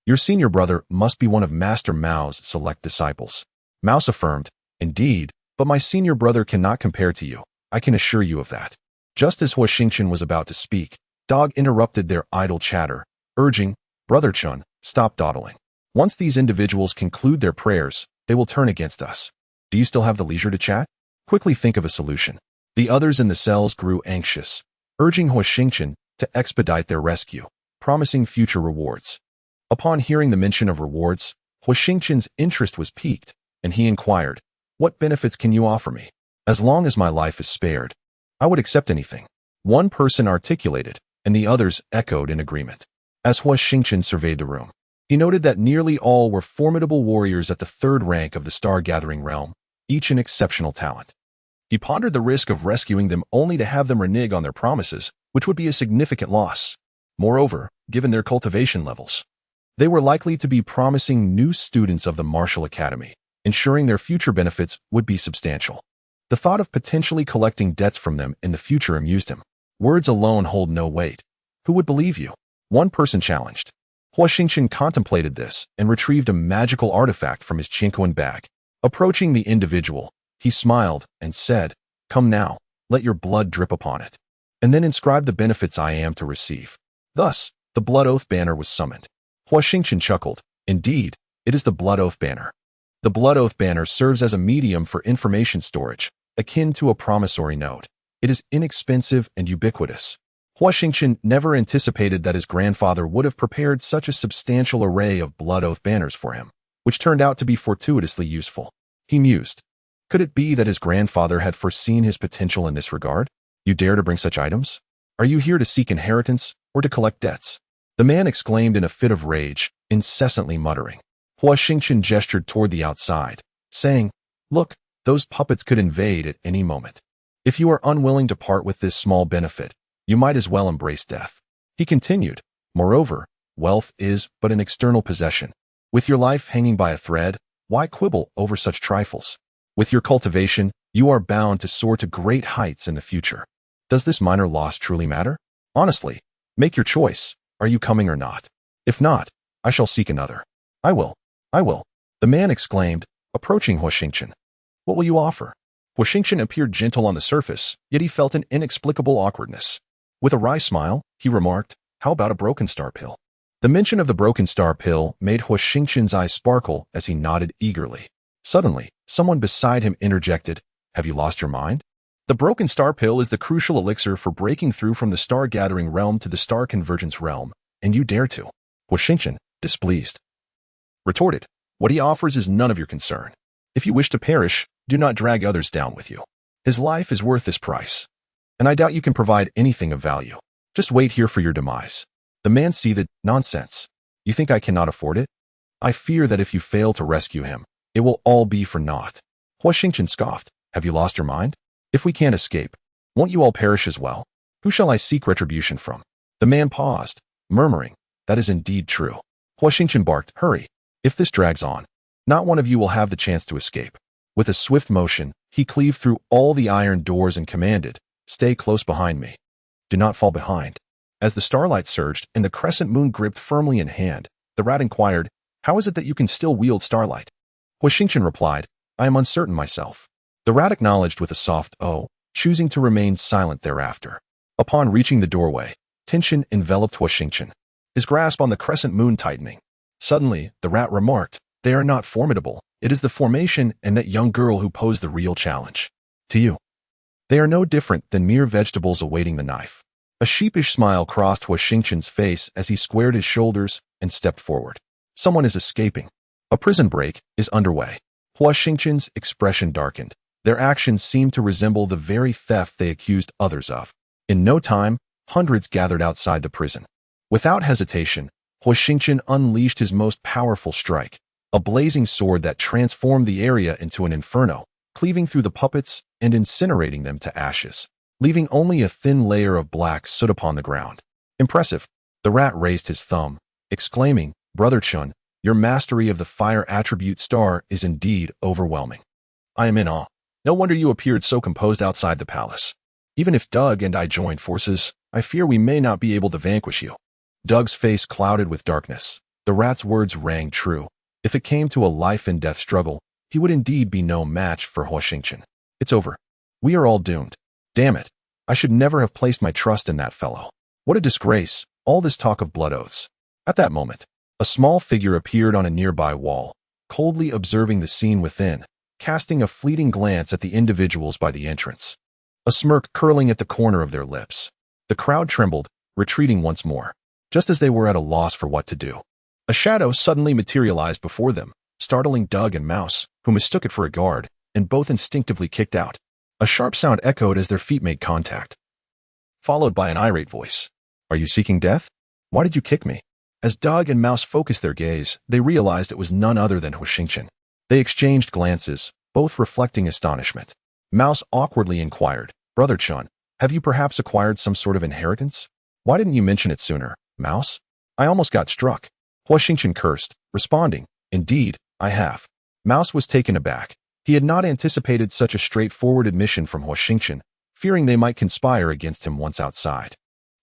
Speaker 1: Your senior brother must be one of Master Mao's select disciples." Mouse affirmed, "Indeed, but my senior brother cannot compare to you. I can assure you of that." Just as Huo Xingchen was about to speak, Dog interrupted their idle chatter, urging, "Brother Chun, stop dawdling. Once these individuals conclude their prayers, they will turn against us. Do you still have the leisure to chat? Quickly think of a solution." The others in the cells grew anxious, urging Huo Xingchen to expedite their rescue, promising future rewards. Upon hearing the mention of rewards, Huo Xingchen's interest was piqued, and he inquired, "What benefits can you offer me? As long as my life is spared, I would accept anything." One person articulated, and the others echoed in agreement. As Huo Xingchen surveyed the room, he noted that nearly all were formidable warriors at the third rank of the star-gathering realm, each an exceptional talent. He pondered the risk of rescuing them only to have them renege on their promises, which would be a significant loss. Moreover, given their cultivation levels, they were likely to be promising new students of the Martial Academy, ensuring their future benefits would be substantial. The thought of potentially collecting debts from them in the future amused him. Words alone hold no weight. Who would believe you? One person challenged. Huo Xingchen contemplated this and retrieved a magical artifact from his Qingquan bag. Approaching the individual, he smiled and said, "Come now, let your blood drip upon it, and then inscribe the benefits I am to receive." Thus, the Blood Oath Banner was summoned. Huo Xingchen chuckled. Indeed, it is the Blood Oath Banner. The Blood Oath Banner serves as a medium for information storage, akin to a promissory note. It is inexpensive and ubiquitous. Huo Xingchen never anticipated that his grandfather would have prepared such a substantial array of Blood Oath Banners for him, which turned out to be fortuitously useful. He mused. Could it be that his grandfather had foreseen his potential in this regard? "You dare to bring such items? Are you here to seek inheritance or to collect debts?" The man exclaimed in a fit of rage, incessantly muttering. Huo Xingchen gestured toward the outside, saying, "Look, those puppets could invade at any moment. If you are unwilling to part with this small benefit, you might as well embrace death." He continued, "Moreover, wealth is but an external possession. With your life hanging by a thread, why quibble over such trifles? With your cultivation, you are bound to soar to great heights in the future. Does this minor loss truly matter? Honestly, make your choice. Are you coming or not? If not, I shall seek another. I will. I will. The man exclaimed, approaching Huo Xingchen. What will you offer? Huo Xingchen appeared gentle on the surface, yet he felt an inexplicable awkwardness. With a wry smile, he remarked, how about a broken star pill? The mention of the broken star pill made Huo Xingchen's eyes sparkle as he nodded eagerly. Suddenly, someone beside him interjected, have you lost your mind? The broken star pill is the crucial elixir for breaking through from the star-gathering realm to the star-convergence realm, and you dare to. Huo Xingchen, displeased, retorted, what he offers is none of your concern. If you wish to perish, do not drag others down with you. His life is worth this price. And I doubt you can provide anything of value. Just wait here for your demise. The man seethed, nonsense. You think I cannot afford it? I fear that if you fail to rescue him, it will all be for naught. Huo Xingchen scoffed, have you lost your mind? If we can't escape, won't you all perish as well? Who shall I seek retribution from? The man paused, murmuring, that is indeed true. Huo Xingchen barked, hurry. If this drags on, not one of you will have the chance to escape. With a swift motion, he cleaved through all the iron doors and commanded, stay close behind me. Do not fall behind. As the starlight surged and the crescent moon gripped firmly in hand, the rat inquired, how is it that you can still wield starlight? Huo Xingchen replied, I am uncertain myself. The rat acknowledged with a soft oh, choosing to remain silent thereafter. Upon reaching the doorway, tension enveloped Huo Xingchen, his grasp on the crescent moon tightening. Suddenly, the rat remarked, they are not formidable. It is the formation and that young girl who pose the real challenge. To you, they are no different than mere vegetables awaiting the knife. A sheepish smile crossed Huo Xingchen's face as he squared his shoulders and stepped forward. Someone is escaping. A prison break is underway. Huo Xingchen's expression darkened. Their actions seemed to resemble the very theft they accused others of. In no time, hundreds gathered outside the prison. Without hesitation, Huo Xingchen unleashed his most powerful strike, a blazing sword that transformed the area into an inferno, cleaving through the puppets and incinerating them to ashes, leaving only a thin layer of black soot upon the ground. Impressive. The rat raised his thumb, exclaiming, Brother Chun, your mastery of the fire attribute star is indeed overwhelming. I am in awe. No wonder you appeared so composed outside the palace. Even if Doug and I join forces, I fear we may not be able to vanquish you. Doug's face clouded with darkness. The rat's words rang true. If it came to a life-and-death struggle, he would indeed be no match for Huo Xingchen. It's over. We are all doomed. Damn it. I should never have placed my trust in that fellow. What a disgrace, all this talk of blood oaths. At that moment, a small figure appeared on a nearby wall, coldly observing the scene within, casting a fleeting glance at the individuals by the entrance. A smirk curling at the corner of their lips. The crowd trembled, retreating once more, just as they were at a loss for what to do. A shadow suddenly materialized before them, startling Doug and Mouse, who mistook it for a guard, and both instinctively kicked out. A sharp sound echoed as their feet made contact, followed by an irate voice. Are you seeking death? Why did you kick me? As Doug and Mouse focused their gaze, they realized it was none other than Huo Xingchen. They exchanged glances, both reflecting astonishment. Mouse awkwardly inquired, Brother Chun, have you perhaps acquired some sort of inheritance? Why didn't you mention it sooner, Mouse? I almost got struck. Huo Xingchen cursed, responding, Indeed, I have. Mouse was taken aback. He had not anticipated such a straightforward admission from Huo Xingchen, fearing they might conspire against him once outside.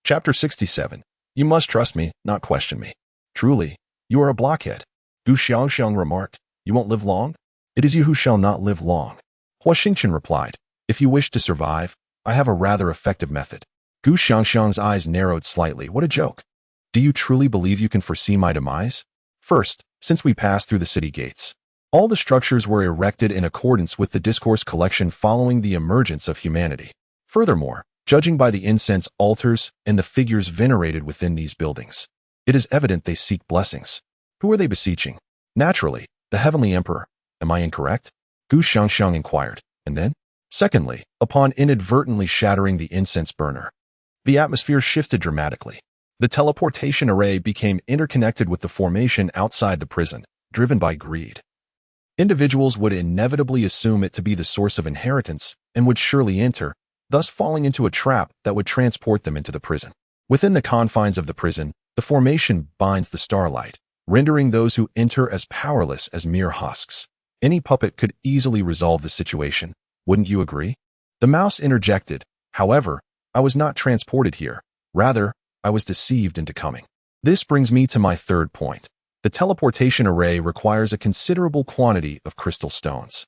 Speaker 1: Chapter 67. You must trust me, not question me. Truly, you are a blockhead. Duan Xiangxiang remarked, You won't live long? It is you who shall not live long. Huo Xingchen replied, If you wish to survive, I have a rather effective method. Duan Xiangxiang's eyes narrowed slightly. What a joke. Do you truly believe you can foresee my demise? First, since we passed through the city gates, all the structures were erected in accordance with the discourse collection following the emergence of humanity. Furthermore, judging by the incense altars and the figures venerated within these buildings, it is evident they seek blessings. Who are they beseeching? Naturally, the Heavenly Emperor. Am I incorrect? Duan Xiangxiang inquired. And then? Secondly, upon inadvertently shattering the incense burner, the atmosphere shifted dramatically. The teleportation array became interconnected with the formation outside the prison, driven by greed. Individuals would inevitably assume it to be the source of inheritance and would surely enter, thus falling into a trap that would transport them into the prison. Within the confines of the prison, the formation binds the starlight, rendering those who enter as powerless as mere husks. Any puppet could easily resolve the situation, wouldn't you agree? The mouse interjected. However, I was not transported here. Rather, I was deceived into coming. This brings me to my third point. The teleportation array requires a considerable quantity of crystal stones.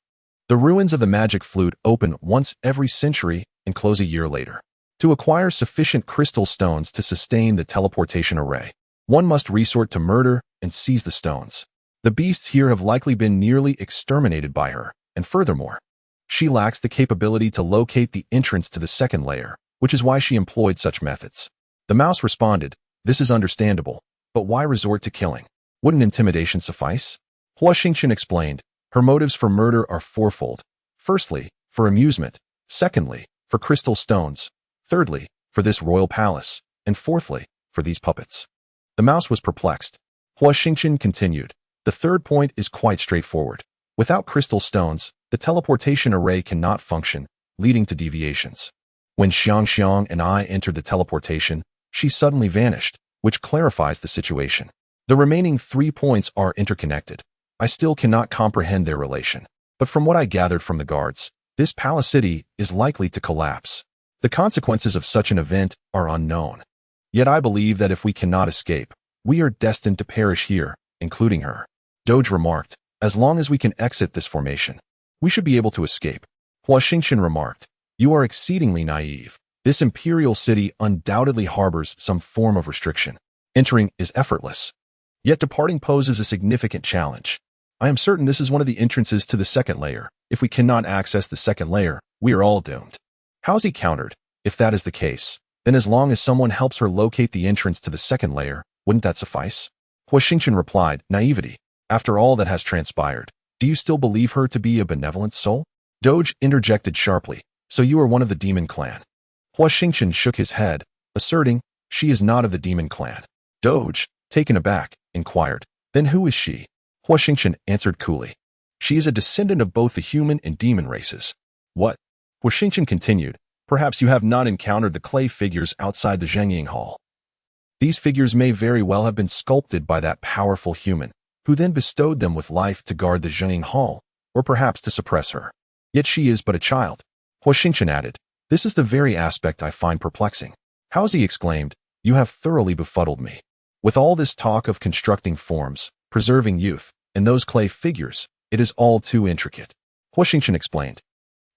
Speaker 1: The ruins of the magic flute open once every century and close a year later. To acquire sufficient crystal stones to sustain the teleportation array, one must resort to murder and seize the stones. The beasts here have likely been nearly exterminated by her, and furthermore, she lacks the capability to locate the entrance to the second layer, which is why she employed such methods. The mouse responded, "This is understandable, but why resort to killing? Wouldn't intimidation suffice?" Huo Xingchen explained, "Her motives for murder are fourfold. Firstly, for amusement. Secondly, for crystal stones. Thirdly, for this royal palace. And fourthly, for these puppets." The mouse was perplexed. Huo Xingchen continued, "The third point is quite straightforward. Without crystal stones, the teleportation array cannot function, leading to deviations. When Xiangxiang and I entered the teleportation, she suddenly vanished, which clarifies the situation. The remaining 3 points are interconnected. I still cannot comprehend their relation, but from what I gathered from the guards, this palace city is likely to collapse. The consequences of such an event are unknown. Yet I believe that if we cannot escape, we are destined to perish here, including her." Doge remarked, "As long as we can exit this formation, we should be able to escape." Huo Xingchen remarked, "You are exceedingly naive. This imperial city undoubtedly harbors some form of restriction. Entering is effortless. Yet departing poses a significant challenge. I am certain this is one of the entrances to the second layer. If we cannot access the second layer, we are all doomed." How's he countered, "If that is the case, then as long as someone helps her locate the entrance to the second layer, wouldn't that suffice?" Huo Xingchen replied, "Naivety. After all that has transpired, do you still believe her to be a benevolent soul?" Doge interjected sharply, "So you are one of the demon clan?" Huo Xingchen shook his head, asserting, "She is not of the demon clan." Doge, taken aback, inquired, "Then who is she?" Huo Xingchen answered coolly, "She is a descendant of both the human and demon races." "What?" Huo Xingchen continued, "Perhaps you have not encountered the clay figures outside the Zhengying Hall. These figures may very well have been sculpted by that powerful human, who then bestowed them with life to guard the Zhengying Hall, or perhaps to suppress her. Yet she is but a child." Huo Xingchen added, "This is the very aspect I find perplexing." "How's he?" exclaimed, "You have thoroughly befuddled me. With all this talk of constructing forms, preserving youth, and those clay figures, it is all too intricate." Huo Xingchen explained,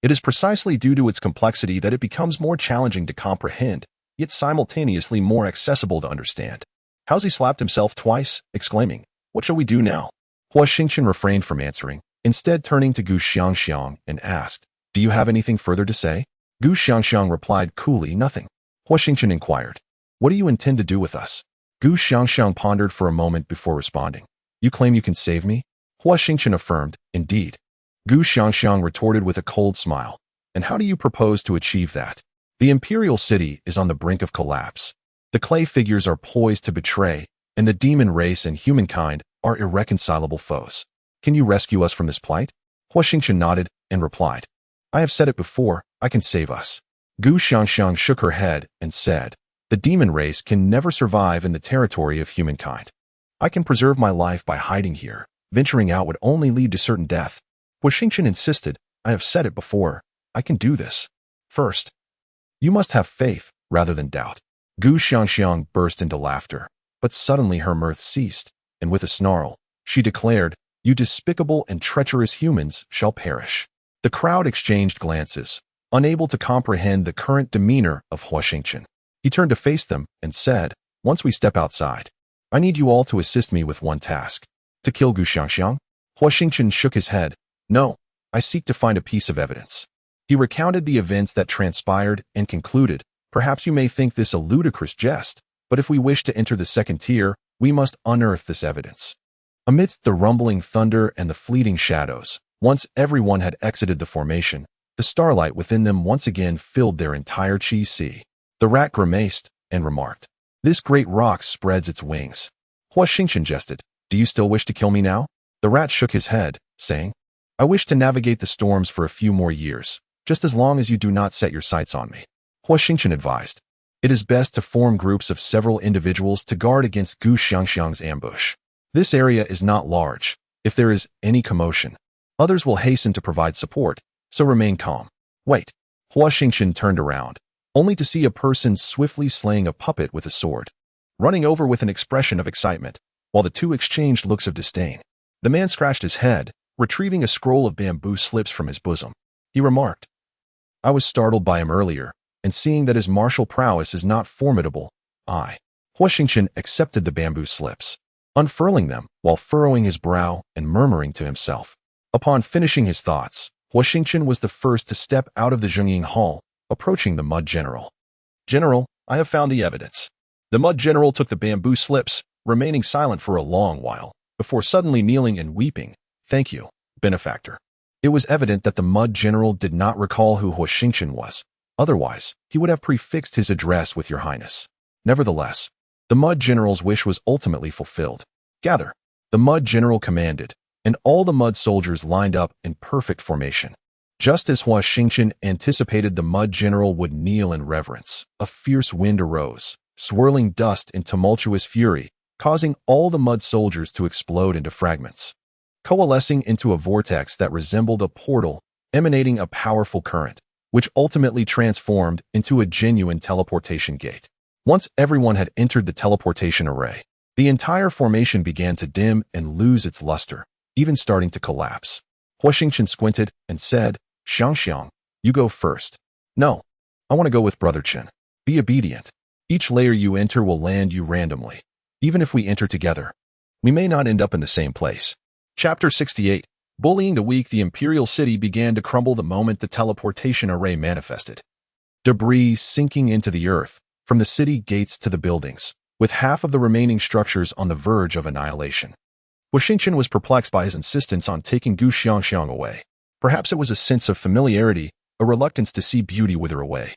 Speaker 1: "It is precisely due to its complexity that it becomes more challenging to comprehend, yet simultaneously more accessible to understand." How's he slapped himself twice, exclaiming, "What shall we do now?" Huo Xingchen refrained from answering, instead turning to Gu Xiangxiang and asked, "Do you have anything further to say?" Gu Xiangxiang replied coolly, "Nothing." Huo Xingchen inquired, "What do you intend to do with us?" Gu Xiangxiang pondered for a moment before responding, "You claim you can save me?" Huo Xingchen affirmed, "Indeed." Gu Xiangxiang retorted with a cold smile, "And how do you propose to achieve that? The imperial city is on the brink of collapse. The clay figures are poised to betray, and the demon race and humankind are irreconcilable foes. Can you rescue us from this plight?" Huo Xingchen nodded and replied, "I have said it before, I can save us." Gu Xiangxiang shook her head and said, "The demon race can never survive in the territory of humankind. I can preserve my life by hiding here. Venturing out would only lead to certain death." Huo Xingchen insisted, "I have said it before, I can do this. First, you must have faith rather than doubt." Gu Xiangxiang burst into laughter, but suddenly her mirth ceased, and with a snarl, she declared, "You despicable and treacherous humans shall perish." The crowd exchanged glances, unable to comprehend the current demeanor of Huo Xingchen. He turned to face them and said, "Once we step outside, I need you all to assist me with one task." "To kill Gu Xiangxiang?" Huo Xingchen shook his head. "No, I seek to find a piece of evidence." He recounted the events that transpired and concluded, "Perhaps you may think this a ludicrous jest, but if we wish to enter the second tier, we must unearth this evidence." Amidst the rumbling thunder and the fleeting shadows, once everyone had exited the formation, the starlight within them once again filled their entire chi sea. The rat grimaced and remarked, "This great rock spreads its wings." Huo Xingchen jested, "Do you still wish to kill me now?" The rat shook his head, saying, "I wish to navigate the storms for a few more years, just as long as you do not set your sights on me." Huo Xingchen advised, "It is best to form groups of several individuals to guard against Gu Xiangxiang's ambush. This area is not large. If there is any commotion, Others will hasten to provide support, so remain calm. Wait. Huo Xingchen turned around, only to see a person swiftly slaying a puppet with a sword, running over with an expression of excitement, while the two exchanged looks of disdain. The man scratched his head, retrieving a scroll of bamboo slips from his bosom. He remarked, I was startled by him earlier, and seeing that his martial prowess is not formidable, Huo Xingchen accepted the bamboo slips, unfurling them while furrowing his brow and murmuring to himself. Upon finishing his thoughts, Huo Xingchen was the first to step out of the Zhengying Hall, approaching the Mud General. General, I have found the evidence. The Mud General took the bamboo slips, remaining silent for a long while, before suddenly kneeling and weeping. Thank you, benefactor. It was evident that the Mud General did not recall who Huo Xingchen was. Otherwise, he would have prefixed his address with Your Highness. Nevertheless, the Mud General's wish was ultimately fulfilled. Gather, the Mud General commanded, and all the Mud soldiers lined up in perfect formation. Just as Huo Xingchen anticipated the Mud General would kneel in reverence, a fierce wind arose, swirling dust in tumultuous fury, causing all the Mud soldiers to explode into fragments, coalescing into a vortex that resembled a portal, emanating a powerful current, which ultimately transformed into a genuine teleportation gate. Once everyone had entered the teleportation array, the entire formation began to dim and lose its luster, even starting to collapse. Huo Xingchen squinted and said, Xiangxiang, you go first. No, I want to go with Brother Chen. Be obedient. Each layer you enter will land you randomly. Even if we enter together, we may not end up in the same place. Chapter 68. Bullying the weak. The Imperial City began to crumble the moment the teleportation array manifested. Debris sinking into the earth, from the city gates to the buildings, with half of the remaining structures on the verge of annihilation. Huo Xingchen was perplexed by his insistence on taking Duan Xiangxiang away. Perhaps it was a sense of familiarity, a reluctance to see beauty wither away.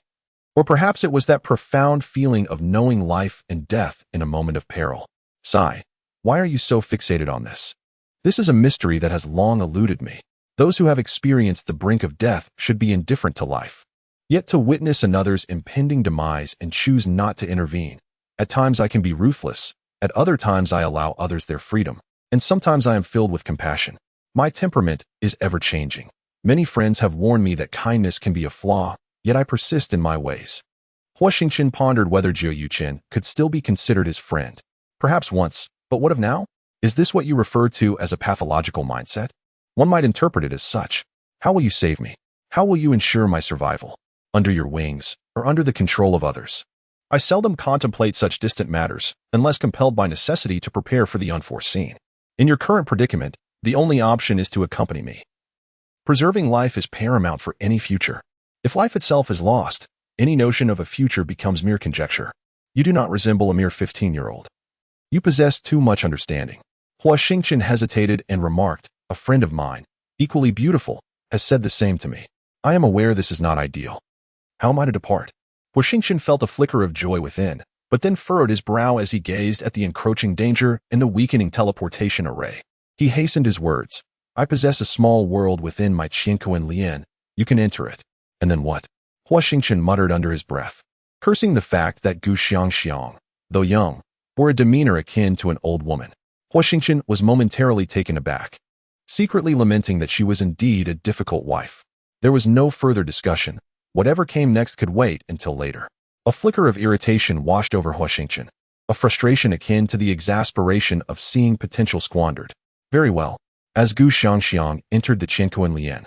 Speaker 1: Or perhaps it was that profound feeling of knowing life and death in a moment of peril. Sigh, why are you so fixated on this? This is a mystery that has long eluded me. Those who have experienced the brink of death should be indifferent to life. Yet to witness another's impending demise and choose not to intervene. At times I can be ruthless, at other times I allow others their freedom, and sometimes I am filled with compassion. My temperament is ever-changing. Many friends have warned me that kindness can be a flaw, yet I persist in my ways. Huo Xingchen pondered whether Jiu Yuchen could still be considered his friend. Perhaps once, but what of now? Is this what you refer to as a pathological mindset? One might interpret it as such. How will you save me? How will you ensure my survival? Under your wings, or under the control of others? I seldom contemplate such distant matters, unless compelled by necessity to prepare for the unforeseen. In your current predicament, the only option is to accompany me. Preserving life is paramount for any future. If life itself is lost, any notion of a future becomes mere conjecture. You do not resemble a mere 15-year-old. You possess too much understanding. Huo Xingchen hesitated and remarked, a friend of mine, equally beautiful, has said the same to me. I am aware this is not ideal. How am I to depart? Huo Xingchen felt a flicker of joy within, but then furrowed his brow as he gazed at the encroaching danger in the weakening teleportation array. He hastened his words. I possess a small world within my Qiankuan Lian. You can enter it. And then what? Huo Xingchen muttered under his breath, cursing the fact that Duan Xiangxiang, though young, bore a demeanor akin to an old woman. Huo Xingchen was momentarily taken aback, secretly lamenting that she was indeed a difficult wife. There was no further discussion. Whatever came next could wait until later. A flicker of irritation washed over Huo Xingchen, a frustration akin to the exasperation of seeing potential squandered. Very well. As Duan Xiangxiang entered the Qiankuan Lian,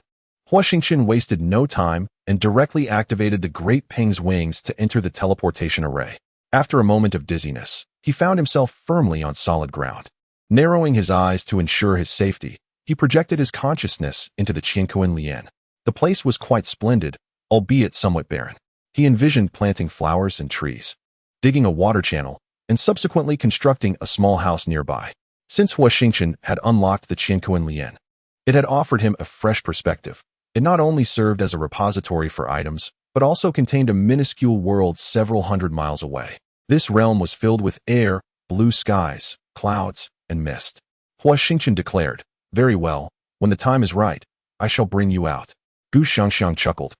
Speaker 1: Huo Xingchen wasted no time and directly activated the Great Peng's wings to enter the teleportation array. After a moment of dizziness, he found himself firmly on solid ground. Narrowing his eyes to ensure his safety, he projected his consciousness into the Qiankuan Lian. The place was quite splendid, albeit somewhat barren. He envisioned planting flowers and trees, digging a water channel, and subsequently constructing a small house nearby. Since Huo Xingchen had unlocked the Qiankuan Lian, it had offered him a fresh perspective. It not only served as a repository for items, but also contained a minuscule world several hundred miles away. This realm was filled with air, blue skies, clouds, and mist. Huo Xingchen declared, very well, when the time is right, I shall bring you out. Duan Xiangxiang chuckled.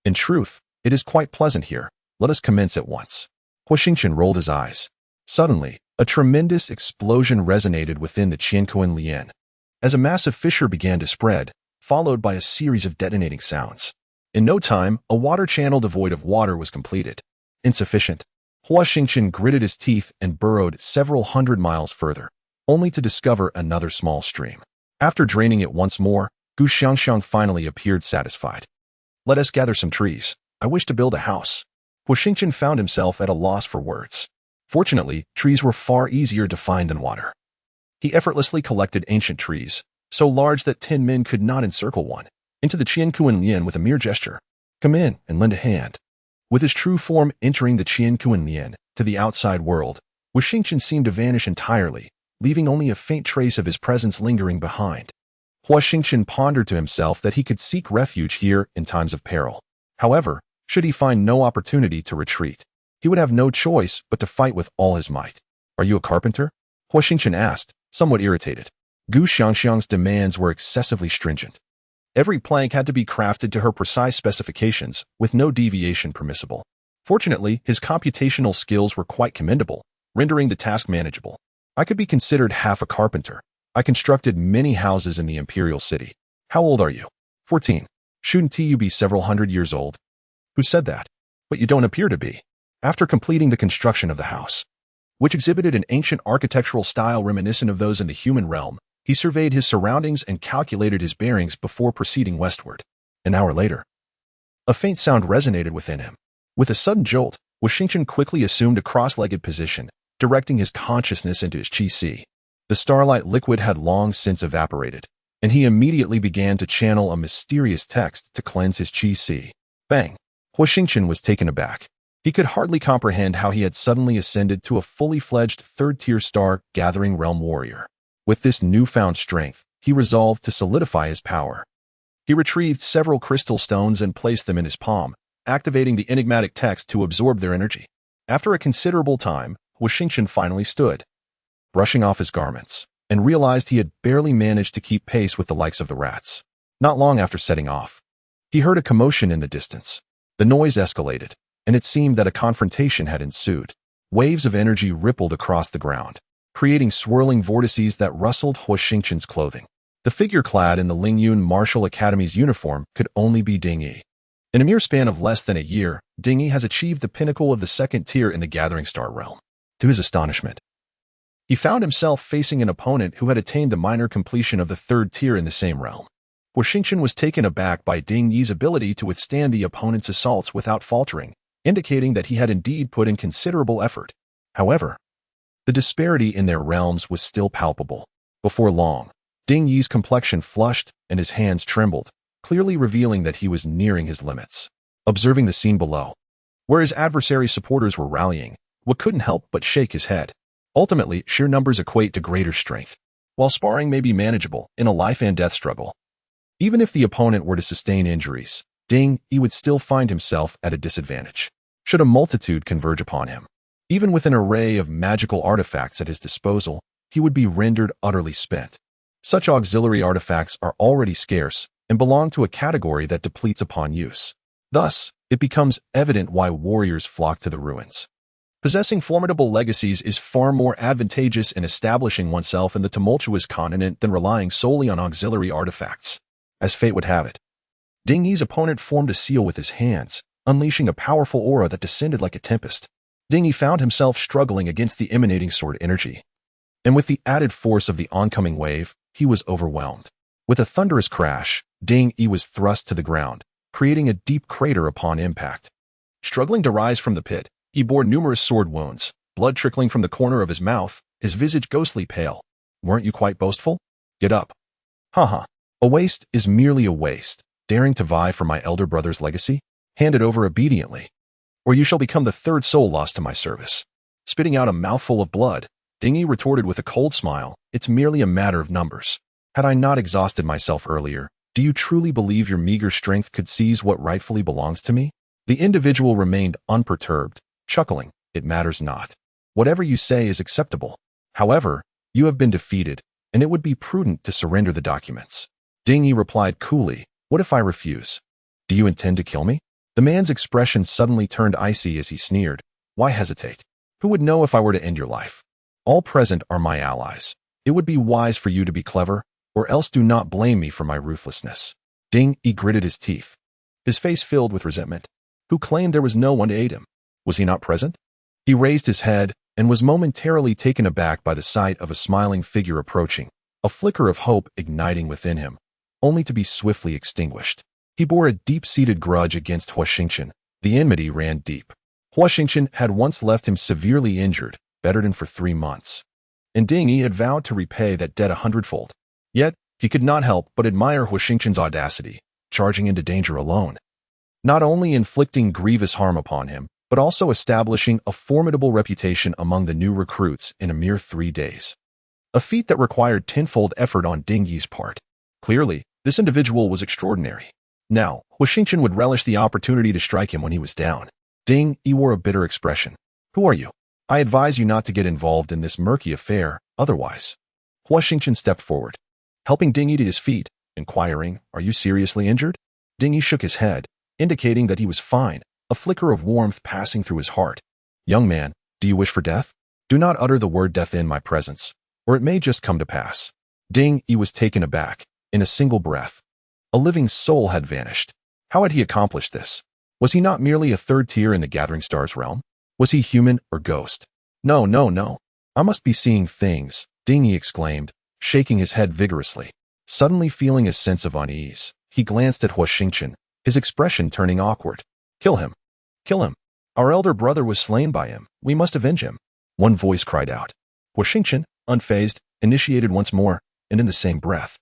Speaker 1: In truth, it is quite pleasant here. Let us commence at once. Huo Xingchen rolled his eyes. Suddenly, a tremendous explosion resonated within the Qiankuan Lian. As a massive fissure began to spread, followed by a series of detonating sounds. In no time, a water channel devoid of water was completed. Insufficient. Huo Xingchen gritted his teeth and burrowed several hundred miles further, only to discover another small stream. After draining it once more, Duan Xiangxiang finally appeared satisfied. Let us gather some trees. I wish to build a house. Huo Xingchen found himself at a loss for words. Fortunately, trees were far easier to find than water. He effortlessly collected ancient trees, so large that 10 men could not encircle one, into the Qiankuan with a mere gesture. Come in and lend a hand. With his true form entering the Qiankuan to the outside world, Huo Xingchen seemed to vanish entirely, leaving only a faint trace of his presence lingering behind. Huo Xingchen pondered to himself that he could seek refuge here in times of peril. However, should he find no opportunity to retreat, he would have no choice but to fight with all his might. Are you a carpenter? Huo Xingchen asked, somewhat irritated. Duan Xiangxiang's demands were excessively stringent. Every plank had to be crafted to her precise specifications, with no deviation permissible. Fortunately, his computational skills were quite commendable, rendering the task manageable. I could be considered half a carpenter. I constructed many houses in the imperial city. How old are you? 14. Shouldn't you be several hundred years old? Who said that? But you don't appear to be. After completing the construction of the house, which exhibited an ancient architectural style reminiscent of those in the human realm, he surveyed his surroundings and calculated his bearings before proceeding westward. An hour later, a faint sound resonated within him. With a sudden jolt, Huo Xingchen quickly assumed a cross-legged position, directing his consciousness into his qi. The starlight liquid had long since evaporated, and he immediately began to channel a mysterious text to cleanse his qi. Bang! Huo Xingchen was taken aback. He could hardly comprehend how he had suddenly ascended to a fully fledged third-tier star-gathering realm warrior. With this newfound strength, he resolved to solidify his power. He retrieved several crystal stones and placed them in his palm, activating the enigmatic text to absorb their energy. After a considerable time, Huo Xingchen finally stood, brushing off his garments, and realized he had barely managed to keep pace with the likes of the rats. Not long after setting off, he heard a commotion in the distance. The noise escalated, and it seemed that a confrontation had ensued. Waves of energy rippled across the ground, creating swirling vortices that rustled Huo Xingchen's clothing. The figure clad in the Lingyun Martial Academy's uniform could only be Ding Yi. In a mere span of less than a year, Ding Yi has achieved the pinnacle of the second tier in the Gathering Star realm. To his astonishment, he found himself facing an opponent who had attained the minor completion of the third tier in the same realm. Huo Xingchen was taken aback by Ding Yi's ability to withstand the opponent's assaults without faltering, indicating that he had indeed put in considerable effort. However, the disparity in their realms was still palpable. Before long, Ding Yi's complexion flushed and his hands trembled, clearly revealing that he was nearing his limits. Observing the scene below, where his adversary's supporters were rallying, Huo couldn't help but shake his head. Ultimately, sheer numbers equate to greater strength, while sparring may be manageable in a life-and-death struggle. Even if the opponent were to sustain injuries, Ding Yi would still find himself at a disadvantage, should a multitude converge upon him. Even with an array of magical artifacts at his disposal, he would be rendered utterly spent. Such auxiliary artifacts are already scarce and belong to a category that depletes upon use. Thus, it becomes evident why warriors flock to the ruins. Possessing formidable legacies is far more advantageous in establishing oneself in the tumultuous continent than relying solely on auxiliary artifacts. As fate would have it, Ding Yi's opponent formed a seal with his hands, unleashing a powerful aura that descended like a tempest. Ding Yi found himself struggling against the emanating sword energy, and with the added force of the oncoming wave, he was overwhelmed. With a thunderous crash, Ding Yi was thrust to the ground, creating a deep crater upon impact. Struggling to rise from the pit, he bore numerous sword wounds, blood trickling from the corner of his mouth, his visage ghostly pale. Weren't you quite boastful? Get up. Haha. A waste is merely a waste. Daring to vie for my elder brother's legacy? Hand it over obediently, or you shall become the third soul lost to my service. Spitting out a mouthful of blood, Ding Yi retorted with a cold smile, it's merely a matter of numbers. Had I not exhausted myself earlier, do you truly believe your meager strength could seize what rightfully belongs to me? The individual remained unperturbed, chuckling, it matters not. Whatever you say is acceptable. However, you have been defeated, and it would be prudent to surrender the documents. Ding Yi replied coolly, what if I refuse? Do you intend to kill me? The man's expression suddenly turned icy as he sneered. Why hesitate? Who would know if I were to end your life? All present are my allies. It would be wise for you to be clever, or else do not blame me for my ruthlessness." Ding Yi gritted his teeth, his face filled with resentment. Who claimed there was no one to aid him? Was he not present? He raised his head and was momentarily taken aback by the sight of a smiling figure approaching, a flicker of hope igniting within him, only to be swiftly extinguished. He bore a deep-seated grudge against Huo Xingchen. The enmity ran deep. Huo Xingchen had once left him severely injured, bedridden for 3 months. And Ding Yi had vowed to repay that debt 100-fold. Yet, he could not help but admire Huo Xingchen's audacity, charging into danger alone. Not only inflicting grievous harm upon him, but also establishing a formidable reputation among the new recruits in a mere 3 days. A feat that required tenfold effort on Ding Yi's part. Clearly, this individual was extraordinary. Now, Huo Xingchen would relish the opportunity to strike him when he was down. Ding Yi wore a bitter expression. "Who are you? I advise you not to get involved in this murky affair, otherwise." Huo Xingchen stepped forward, helping Ding Yi to his feet, inquiring, "Are you seriously injured?" Ding Yi shook his head, indicating that he was fine, a flicker of warmth passing through his heart. "Young man, do you wish for death? Do not utter the word death in my presence, or it may just come to pass." Ding Yi was taken aback. In a single breath, a living soul had vanished. How had he accomplished this? Was he not merely a third tier in the Gathering Stars realm? Was he human or ghost? No, no, no. I must be seeing things, Ding Yi exclaimed, shaking his head vigorously. Suddenly feeling a sense of unease, he glanced at Huo Xingchen, his expression turning awkward. "Kill him. Kill him. Our elder brother was slain by him. We must avenge him." One voice cried out. Huo Xingchen, unfazed, initiated once more, and in the same breath.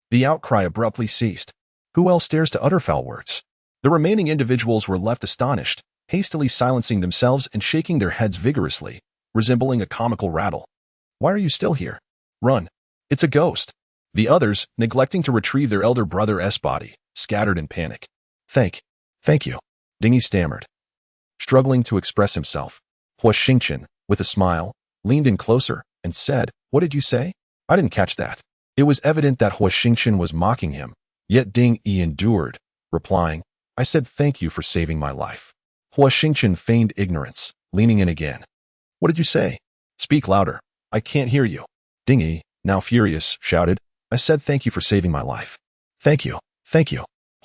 Speaker 1: The outcry abruptly ceased. Who else dares to utter foul words? The remaining individuals were left astonished, hastily silencing themselves and shaking their heads vigorously, resembling a comical rattle. "Why are you still here? Run. It's a ghost." The others, neglecting to retrieve their elder brother's body, scattered in panic. Thank you," Ding Yi stammered, struggling to express himself. Huo Xingchen, with a smile, leaned in closer and said, "What did you say? I didn't catch that." It was evident that Huo Xingchen was mocking him, yet Ding Yi endured, replying, "I said thank you for saving my life." Huo Xingchen feigned ignorance, leaning in again. "What did you say? Speak louder. I can't hear you." Ding Yi, now furious, shouted, "I said thank you for saving my life." Thank you.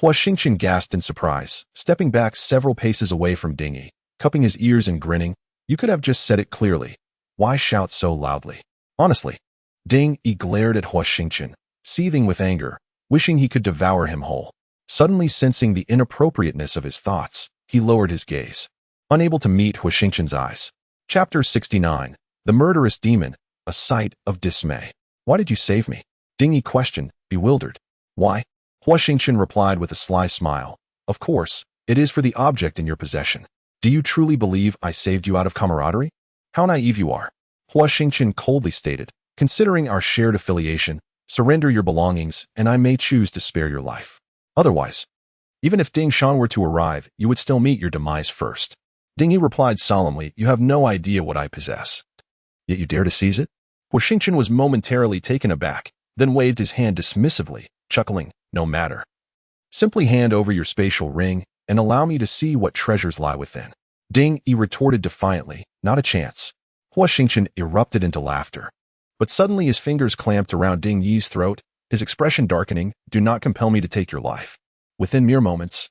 Speaker 1: Huo Xingchen gasped in surprise, stepping back several paces away from Ding Yi, cupping his ears and grinning. "You could have just said it clearly. Why shout so loudly?" Honestly. Ding Yi glared at Huo Xingchen, seething with anger, wishing he could devour him whole. Suddenly sensing the inappropriateness of his thoughts, he lowered his gaze, unable to meet Huo Xingchen's eyes. Chapter 69. The Murderous Demon, a Sight of Dismay. "Why did you save me?" Ding Yi questioned, bewildered. "Why?" Huo Xingchen replied with a sly smile. "Of course, it is for the object in your possession. Do you truly believe I saved you out of camaraderie? How naive you are." Huo Xingchen coldly stated, "Considering our shared affiliation, surrender your belongings and I may choose to spare your life. Otherwise, even if Ding Shan were to arrive, you would still meet your demise first." Ding Yi replied solemnly, "You have no idea what I possess. Yet you dare to seize it?" Huo Xingchen was momentarily taken aback, then waved his hand dismissively, chuckling, "No matter. Simply hand over your spatial ring and allow me to see what treasures lie within." Ding Yi retorted defiantly, "Not a chance." Huo Xingchen erupted into laughter. But suddenly his fingers clamped around Ding Yi's throat, his expression darkening. "Do not compel me to take your life." Within mere moments,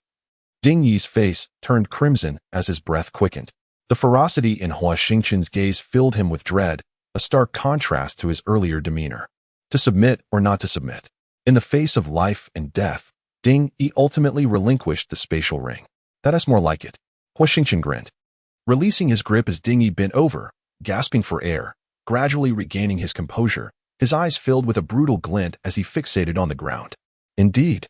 Speaker 1: Ding Yi's face turned crimson as his breath quickened. The ferocity in Huo Xingchen's gaze filled him with dread, a stark contrast to his earlier demeanor. To submit or not to submit? In the face of life and death, Ding Yi ultimately relinquished the spatial ring. "That is more like it." Huo Xingchen grinned, releasing his grip as Ding Yi bent over, gasping for air, gradually regaining his composure, his eyes filled with a brutal glint as he fixated on the ground. Indeed,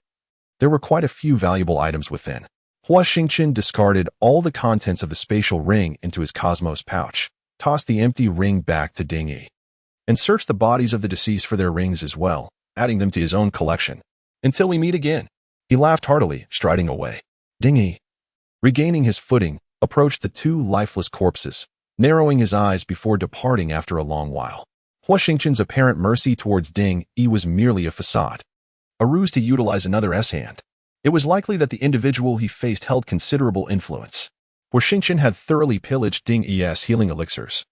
Speaker 1: there were quite a few valuable items within. Huo Xingchen discarded all the contents of the spatial ring into his cosmos pouch, tossed the empty ring back to Ding Yi, and searched the bodies of the deceased for their rings as well, adding them to his own collection. "Until we meet again." He laughed heartily, striding away. Ding Yi, regaining his footing, approached the 2 lifeless corpses, narrowing his eyes before departing after a long while. Huo Xingchen's apparent mercy towards Ding Yi was merely a facade, a ruse to utilize another S-hand. It was likely that the individual he faced held considerable influence. Huo Xingchen had thoroughly pillaged Ding Yi's healing elixirs,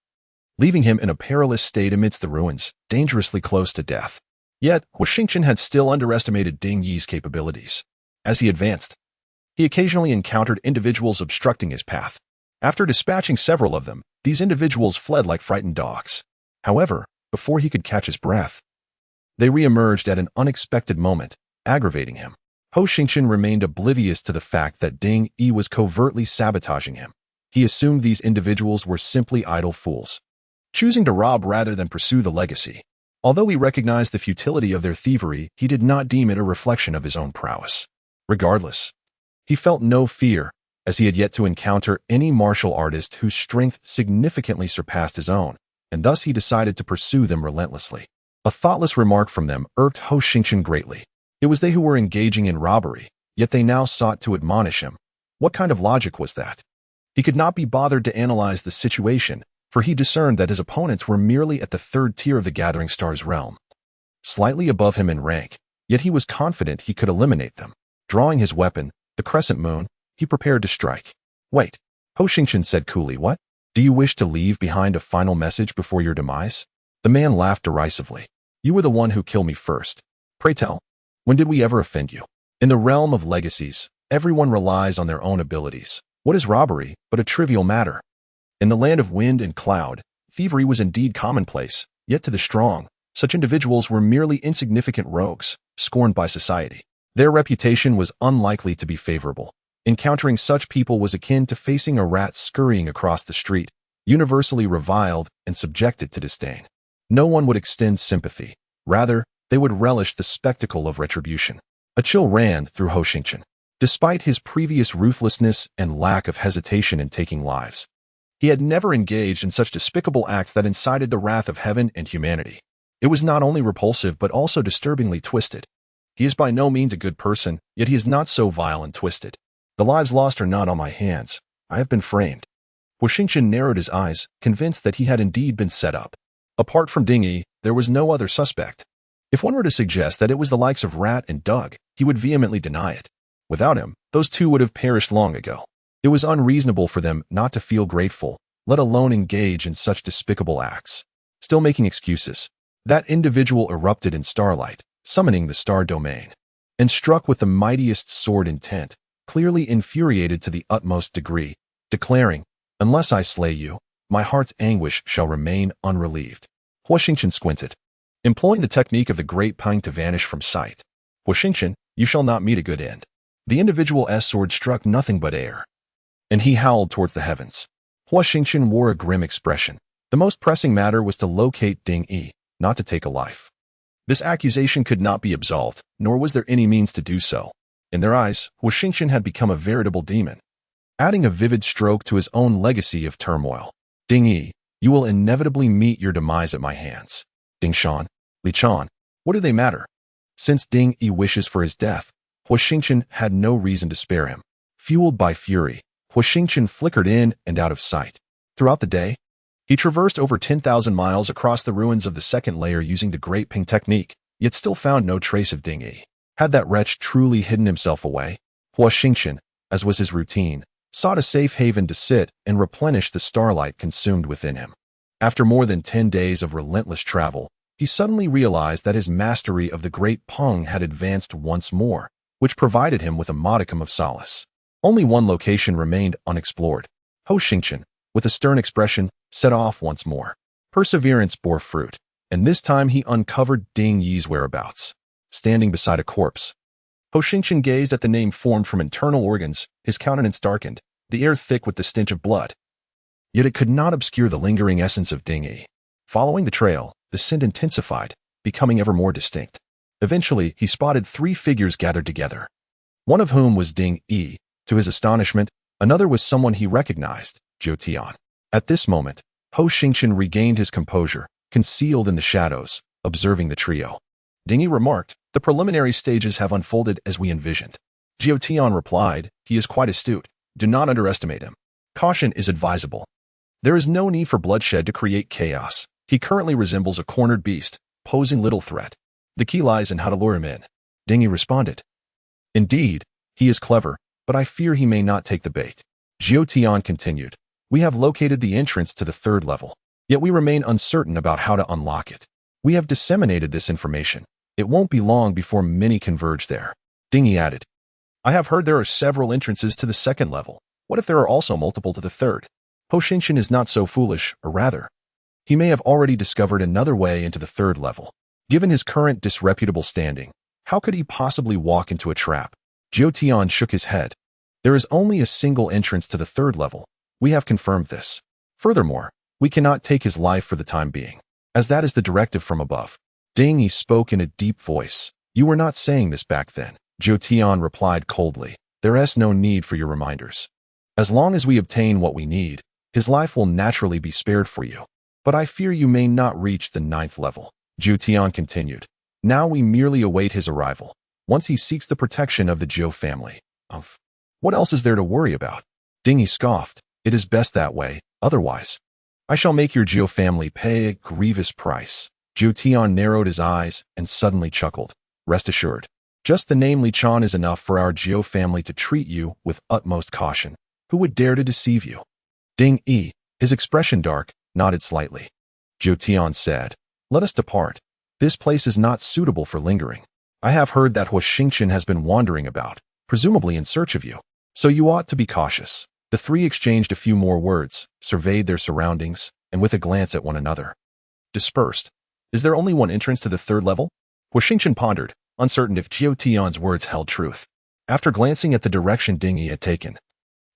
Speaker 1: leaving him in a perilous state amidst the ruins, dangerously close to death. Yet, Huo Xingchen had still underestimated Ding Yi's capabilities. As he advanced, he occasionally encountered individuals obstructing his path. After dispatching several of them, these individuals fled like frightened dogs. However, before he could catch his breath, they re-emerged at an unexpected moment, aggravating him. Huo Xingchen remained oblivious to the fact that Ding Yi was covertly sabotaging him. He assumed these individuals were simply idle fools, choosing to rob rather than pursue the legacy. Although he recognized the futility of their thievery, he did not deem it a reflection of his own prowess. Regardless, he felt no fear, as he had yet to encounter any martial artist whose strength significantly surpassed his own, and thus he decided to pursue them relentlessly. A thoughtless remark from them irked Huo Xingchen greatly. It was they who were engaging in robbery, yet they now sought to admonish him. What kind of logic was that? He could not be bothered to analyze the situation, for he discerned that his opponents were merely at the third tier of the Gathering Stars realm, slightly above him in rank, yet he was confident he could eliminate them. Drawing his weapon, the Crescent Moon, he prepared to strike. Wait, Huo Xingchen said coolly. What? Do you wish to leave behind a final message before your demise? The man laughed derisively. You were the one who killed me first. Pray tell, when did we ever offend you? In the realm of legacies, everyone relies on their own abilities. What is robbery but a trivial matter? In the land of wind and cloud, thievery was indeed commonplace, yet to the strong, such individuals were merely insignificant rogues, scorned by society. Their reputation was unlikely to be favorable. Encountering such people was akin to facing a rat scurrying across the street, universally reviled and subjected to disdain. No one would extend sympathy. Rather, they would relish the spectacle of retribution. A chill ran through Huo Xingchen. Despite his previous ruthlessness and lack of hesitation in taking lives, he had never engaged in such despicable acts that incited the wrath of heaven and humanity. It was not only repulsive but also disturbingly twisted. He is by no means a good person, yet he is not so vile and twisted. The lives lost are not on my hands. I have been framed. Huo Xingchen narrowed his eyes, convinced that he had indeed been set up. Apart from Ding Yi, there was no other suspect. If one were to suggest that it was the likes of Rat and Doug, he would vehemently deny it. Without him, those two would have perished long ago. It was unreasonable for them not to feel grateful, let alone engage in such despicable acts. Still making excuses, that individual erupted in starlight, summoning the star domain, and struck with the mightiest sword intent, clearly infuriated to the utmost degree, declaring, "Unless I slay you, my heart's anguish shall remain unrelieved." Huo Xingchen squinted, employing the technique of the great pang to vanish from sight. Huo Xingchen, you shall not meet a good end. The individual's sword struck nothing but air, and he howled towards the heavens. Huo Xingchen wore a grim expression. The most pressing matter was to locate Ding Yi, not to take a life. This accusation could not be absolved, nor was there any means to do so. In their eyes, Huo Xingchen had become a veritable demon, adding a vivid stroke to his own legacy of turmoil. Ding Yi, you will inevitably meet your demise at my hands. Ding Shan, Li Chan, what do they matter? Since Ding Yi wishes for his death, Huo Xingchen had no reason to spare him. Fueled by fury, Huo Xingchen flickered in and out of sight. Throughout the day, he traversed over 10,000 miles across the ruins of the second layer using the Great Ping technique, yet still found no trace of Ding Yi. Had that wretch truly hidden himself away? Huo Xingchen, as was his routine, sought a safe haven to sit and replenish the starlight consumed within him. After more than 10 days of relentless travel, he suddenly realized that his mastery of the Great Peng had advanced once more, which provided him with a modicum of solace. Only one location remained unexplored. Huo Xingchen, with a stern expression, set off once more. Perseverance bore fruit, and this time he uncovered Ding Yi's whereabouts. Standing beside a corpse, Huo Xingchen gazed at the name formed from internal organs, his countenance darkened, the air thick with the stench of blood. Yet it could not obscure the lingering essence of Ding Yi. Following the trail, the scent intensified, becoming ever more distinct. Eventually, he spotted 3 figures gathered together, one of whom was Ding Yi. To his astonishment, another was someone he recognized, Zhou Tian. At this moment, Huo Xingchen regained his composure, concealed in the shadows, observing the trio. Ding Yi remarked, the preliminary stages have unfolded as we envisioned. Zhou Tian replied, he is quite astute. Do not underestimate him. Caution is advisable. There is no need for bloodshed to create chaos. He currently resembles a cornered beast, posing little threat. The key lies in how to lure him in. Ding Yi responded. Indeed, he is clever, but I fear he may not take the bait. Zhou Tian continued. We have located the entrance to the 3rd level, yet we remain uncertain about how to unlock it. We have disseminated this information, It won't be long before many converge there. Ding Yi added. I have heard there are several entrances to the second level. What if there are also multiple to the third? Huo Xingchen is not so foolish, or rather, he may have already discovered another way into the third level. Given his current disreputable standing, how could he possibly walk into a trap? Jiao Tian shook his head. There is only a single entrance to the third level. We have confirmed this. Furthermore, we cannot take his life for the time being, as that is the directive from above. Ding Yi spoke in a deep voice. You were not saying this back then. Jiao Tian replied coldly. There is no need for your reminders. As long as we obtain what we need, his life will naturally be spared for you. But I fear you may not reach the 9th level. Jiao Tian continued. Now we merely await his arrival. Once he seeks the protection of the Jiao family. What else is there to worry about? Ding Yi scoffed. It is best that way, otherwise, I shall make your Jiao family pay a grievous price. Jiao Tian narrowed his eyes and suddenly chuckled. Rest assured, just the name Li Chan is enough for our Jiao family to treat you with utmost caution. Who would dare to deceive you? Ding Yi, his expression dark, nodded slightly. Jiao Tian said, let us depart. This place is not suitable for lingering. I have heard that Huo Xingchen has been wandering about, presumably in search of you. So you ought to be cautious. The three exchanged a few more words, surveyed their surroundings, and with a glance at one another, dispersed. Is there only one entrance to the third level? Huo Xingchen pondered, uncertain if Jiao Tian's words held truth. After glancing at the direction Ding Yi had taken,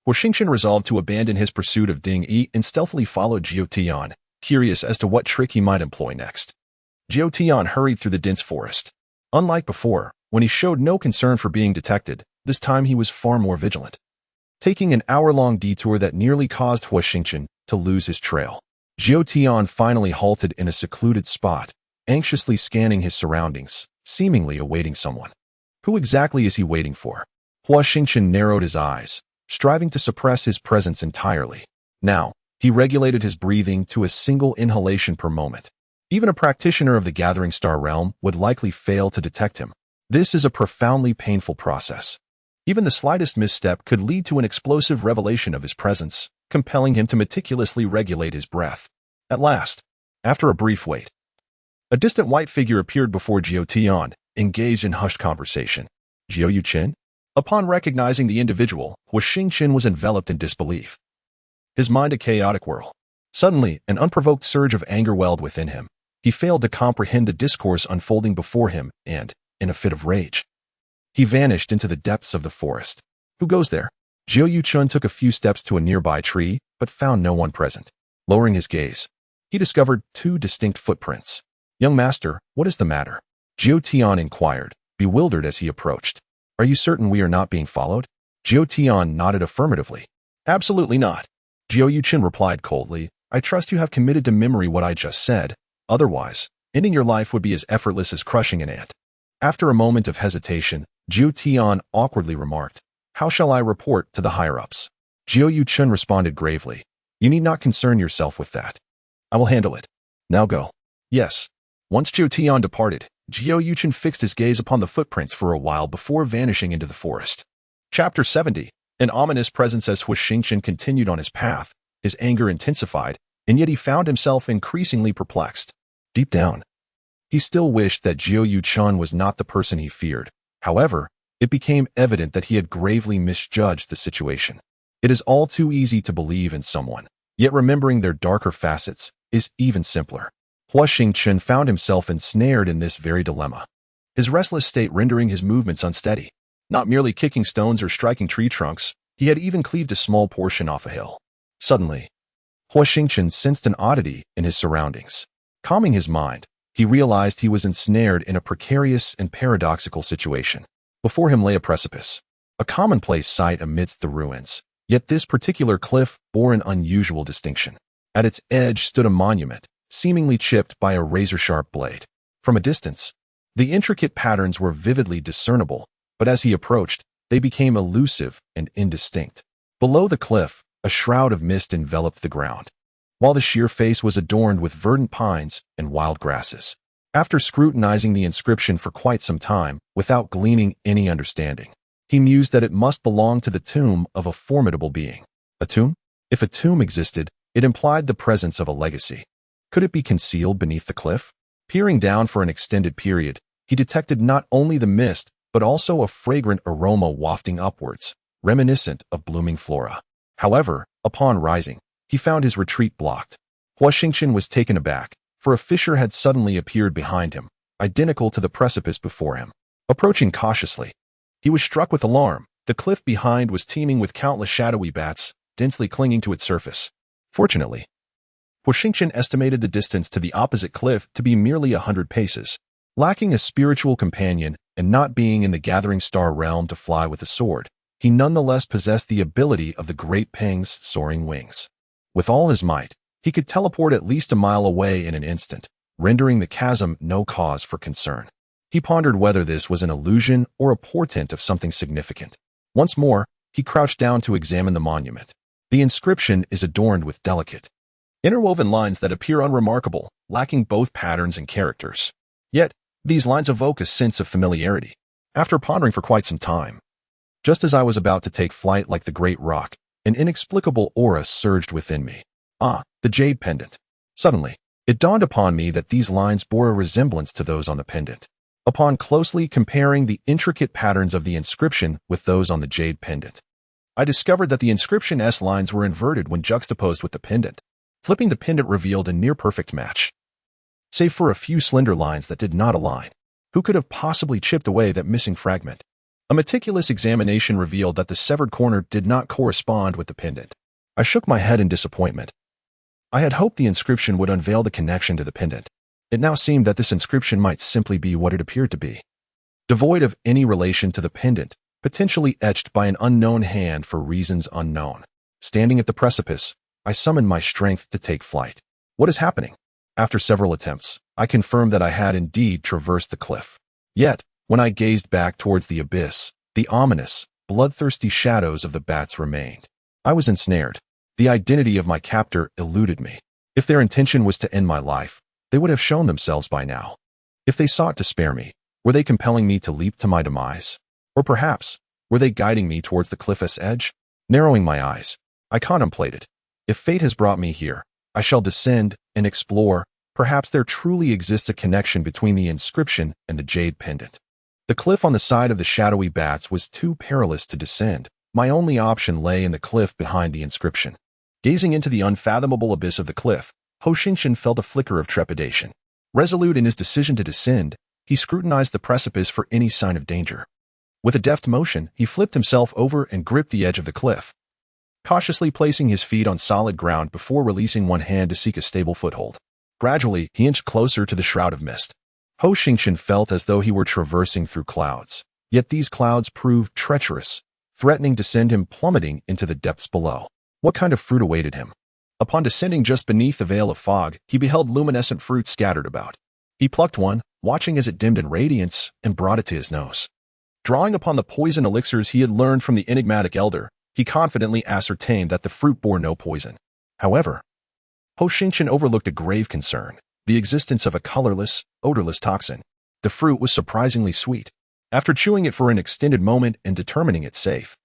Speaker 1: Huo Xingchen resolved to abandon his pursuit of Ding Yi and stealthily followed Jiao Tian, curious as to what trick he might employ next. Jiao Tian hurried through the dense forest. Unlike before, when he showed no concern for being detected, this time he was far more vigilant. Taking an hour-long detour that nearly caused Huo Xingchen to lose his trail, Jiao Tian finally halted in a secluded spot, anxiously scanning his surroundings, seemingly awaiting someone. Who exactly is he waiting for? Huo Xingchen narrowed his eyes, striving to suppress his presence entirely. Now, he regulated his breathing to a single inhalation per moment. Even a practitioner of the Gathering Star realm would likely fail to detect him. This is a profoundly painful process. Even the slightest misstep could lead to an explosive revelation of his presence, compelling him to meticulously regulate his breath. At last, after a brief wait, a distant white figure appeared before Jiao Tian, engaged in hushed conversation. Jiao Yuchen? Upon recognizing the individual, Huo Xingchen was enveloped in disbelief. His mind a chaotic whirl. Suddenly, an unprovoked surge of anger welled within him. He failed to comprehend the discourse unfolding before him and, in a fit of rage, he vanished into the depths of the forest. Who goes there? Jiao Yuchen took a few steps to a nearby tree, but found no one present. Lowering his gaze, he discovered two distinct footprints. Young master, what is the matter? Jiao Tian inquired, bewildered as he approached. Are you certain we are not being followed? Jiao Tian nodded affirmatively. Absolutely not. Jiao Yuchen replied coldly. I trust you have committed to memory what I just said. Otherwise, ending your life would be as effortless as crushing an ant. After a moment of hesitation, Jiao Tian awkwardly remarked, how shall I report to the higher-ups? Jiao Yuchen responded gravely. You need not concern yourself with that. I will handle it. Now go. Yes. Once Jiao Tian departed, Jiao Yuchen fixed his gaze upon the footprints for a while before vanishing into the forest. Chapter 70. An ominous presence as Huo Xingchen continued on his path, his anger intensified, and yet he found himself increasingly perplexed. Deep down, he still wished that Jiao Yuchen was not the person he feared. However, it became evident that he had gravely misjudged the situation. It is all too easy to believe in someone, yet remembering their darker facets is even simpler. Huo Xingchen found himself ensnared in this very dilemma, his restless state rendering his movements unsteady. Not merely kicking stones or striking tree trunks, he had even cleaved a small portion off a hill. Suddenly, Huo Xingchen sensed an oddity in his surroundings. Calming his mind, he realized he was ensnared in a precarious and paradoxical situation. Before him lay a precipice, a commonplace sight amidst the ruins. Yet this particular cliff bore an unusual distinction. At its edge stood a monument, seemingly chipped by a razor-sharp blade. From a distance, the intricate patterns were vividly discernible, but as he approached, they became elusive and indistinct. Below the cliff, a shroud of mist enveloped the ground, while the sheer face was adorned with verdant pines and wild grasses. After scrutinizing the inscription for quite some time, without gleaning any understanding, he mused that it must belong to the tomb of a formidable being. A tomb? If a tomb existed, it implied the presence of a legacy. Could it be concealed beneath the cliff? Peering down for an extended period, he detected not only the mist, but also a fragrant aroma wafting upwards, reminiscent of blooming flora. However, upon rising, he found his retreat blocked. Huo Xingchen was taken aback, for a fissure had suddenly appeared behind him, identical to the precipice before him. Approaching cautiously, he was struck with alarm. The cliff behind was teeming with countless shadowy bats, densely clinging to its surface. Fortunately, Huo Xingchen estimated the distance to the opposite cliff to be merely 100 paces. Lacking a spiritual companion and not being in the gathering star realm to fly with a sword, he nonetheless possessed the ability of the Great Peng's soaring wings. With all his might, he could teleport at least a mile away in an instant, rendering the chasm no cause for concern. He pondered whether this was an illusion or a portent of something significant. Once more, he crouched down to examine the monument. The inscription is adorned with delicate, interwoven lines that appear unremarkable, lacking both patterns and characters. Yet, these lines evoke a sense of familiarity. After pondering for quite some time, just as I was about to take flight like the great rock, an inexplicable aura surged within me. Ah, the jade pendant. Suddenly, it dawned upon me that these lines bore a resemblance to those on the pendant. Upon closely comparing the intricate patterns of the inscription with those on the jade pendant, I discovered that the inscription's lines were inverted when juxtaposed with the pendant. Flipping the pendant revealed a near-perfect match, save for a few slender lines that did not align. Who could have possibly chipped away that missing fragment? A meticulous examination revealed that the severed corner did not correspond with the pendant. I shook my head in disappointment. I had hoped the inscription would unveil the connection to the pendant. It now seemed that this inscription might simply be what it appeared to be, devoid of any relation to the pendant, potentially etched by an unknown hand for reasons unknown. Standing at the precipice, I summoned my strength to take flight. What is happening? After several attempts, I confirmed that I had indeed traversed the cliff. Yet, when I gazed back towards the abyss, the ominous, bloodthirsty shadows of the bats remained. I was ensnared. The identity of my captor eluded me. If their intention was to end my life, they would have shown themselves by now. If they sought to spare me, were they compelling me to leap to my demise? Or perhaps, were they guiding me towards the cliff's edge? Narrowing my eyes, I contemplated. If fate has brought me here, I shall descend and explore. Perhaps there truly exists a connection between the inscription and the jade pendant. The cliff on the side of the shadowy bats was too perilous to descend. My only option lay in the cliff behind the inscription. Gazing into the unfathomable abyss of the cliff, Huo Xingchen felt a flicker of trepidation. Resolute in his decision to descend, he scrutinized the precipice for any sign of danger. With a deft motion, he flipped himself over and gripped the edge of the cliff, cautiously placing his feet on solid ground before releasing one hand to seek a stable foothold. Gradually, he inched closer to the shroud of mist. Huo Xingchen felt as though he were traversing through clouds, yet these clouds proved treacherous, threatening to send him plummeting into the depths below. What kind of fruit awaited him? Upon descending just beneath the veil of fog, he beheld luminescent fruit scattered about. He plucked one, watching as it dimmed in radiance, and brought it to his nose. Drawing upon the poison elixirs he had learned from the enigmatic elder, he confidently ascertained that the fruit bore no poison. However, Huo Xingchen overlooked a grave concern, the existence of a colorless, odorless toxin. The fruit was surprisingly sweet. After chewing it for an extended moment and determining it safe,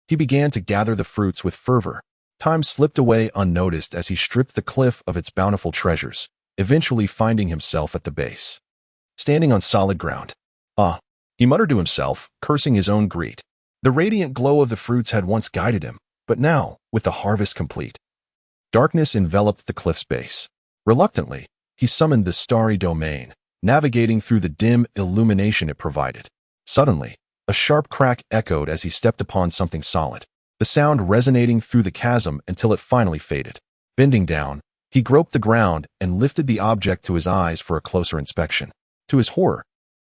Speaker 1: he began to gather the fruits with fervor. Time slipped away unnoticed as he stripped the cliff of its bountiful treasures, eventually finding himself at the base, standing on solid ground. Ah, he muttered to himself, cursing his own greed. The radiant glow of the fruits had once guided him, but now, with the harvest complete, darkness enveloped the cliff's base. Reluctantly, he summoned the starry domain, navigating through the dim illumination it provided. Suddenly, a sharp crack echoed as he stepped upon something solid, the sound resonating through the chasm until it finally faded. Bending down, he groped the ground and lifted the object to his eyes for a closer inspection. To his horror,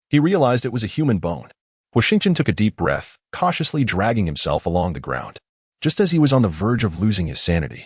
Speaker 1: he realized it was a human bone. Huo Xingchen took a deep breath, cautiously dragging himself along the ground. Just as he was on the verge of losing his sanity,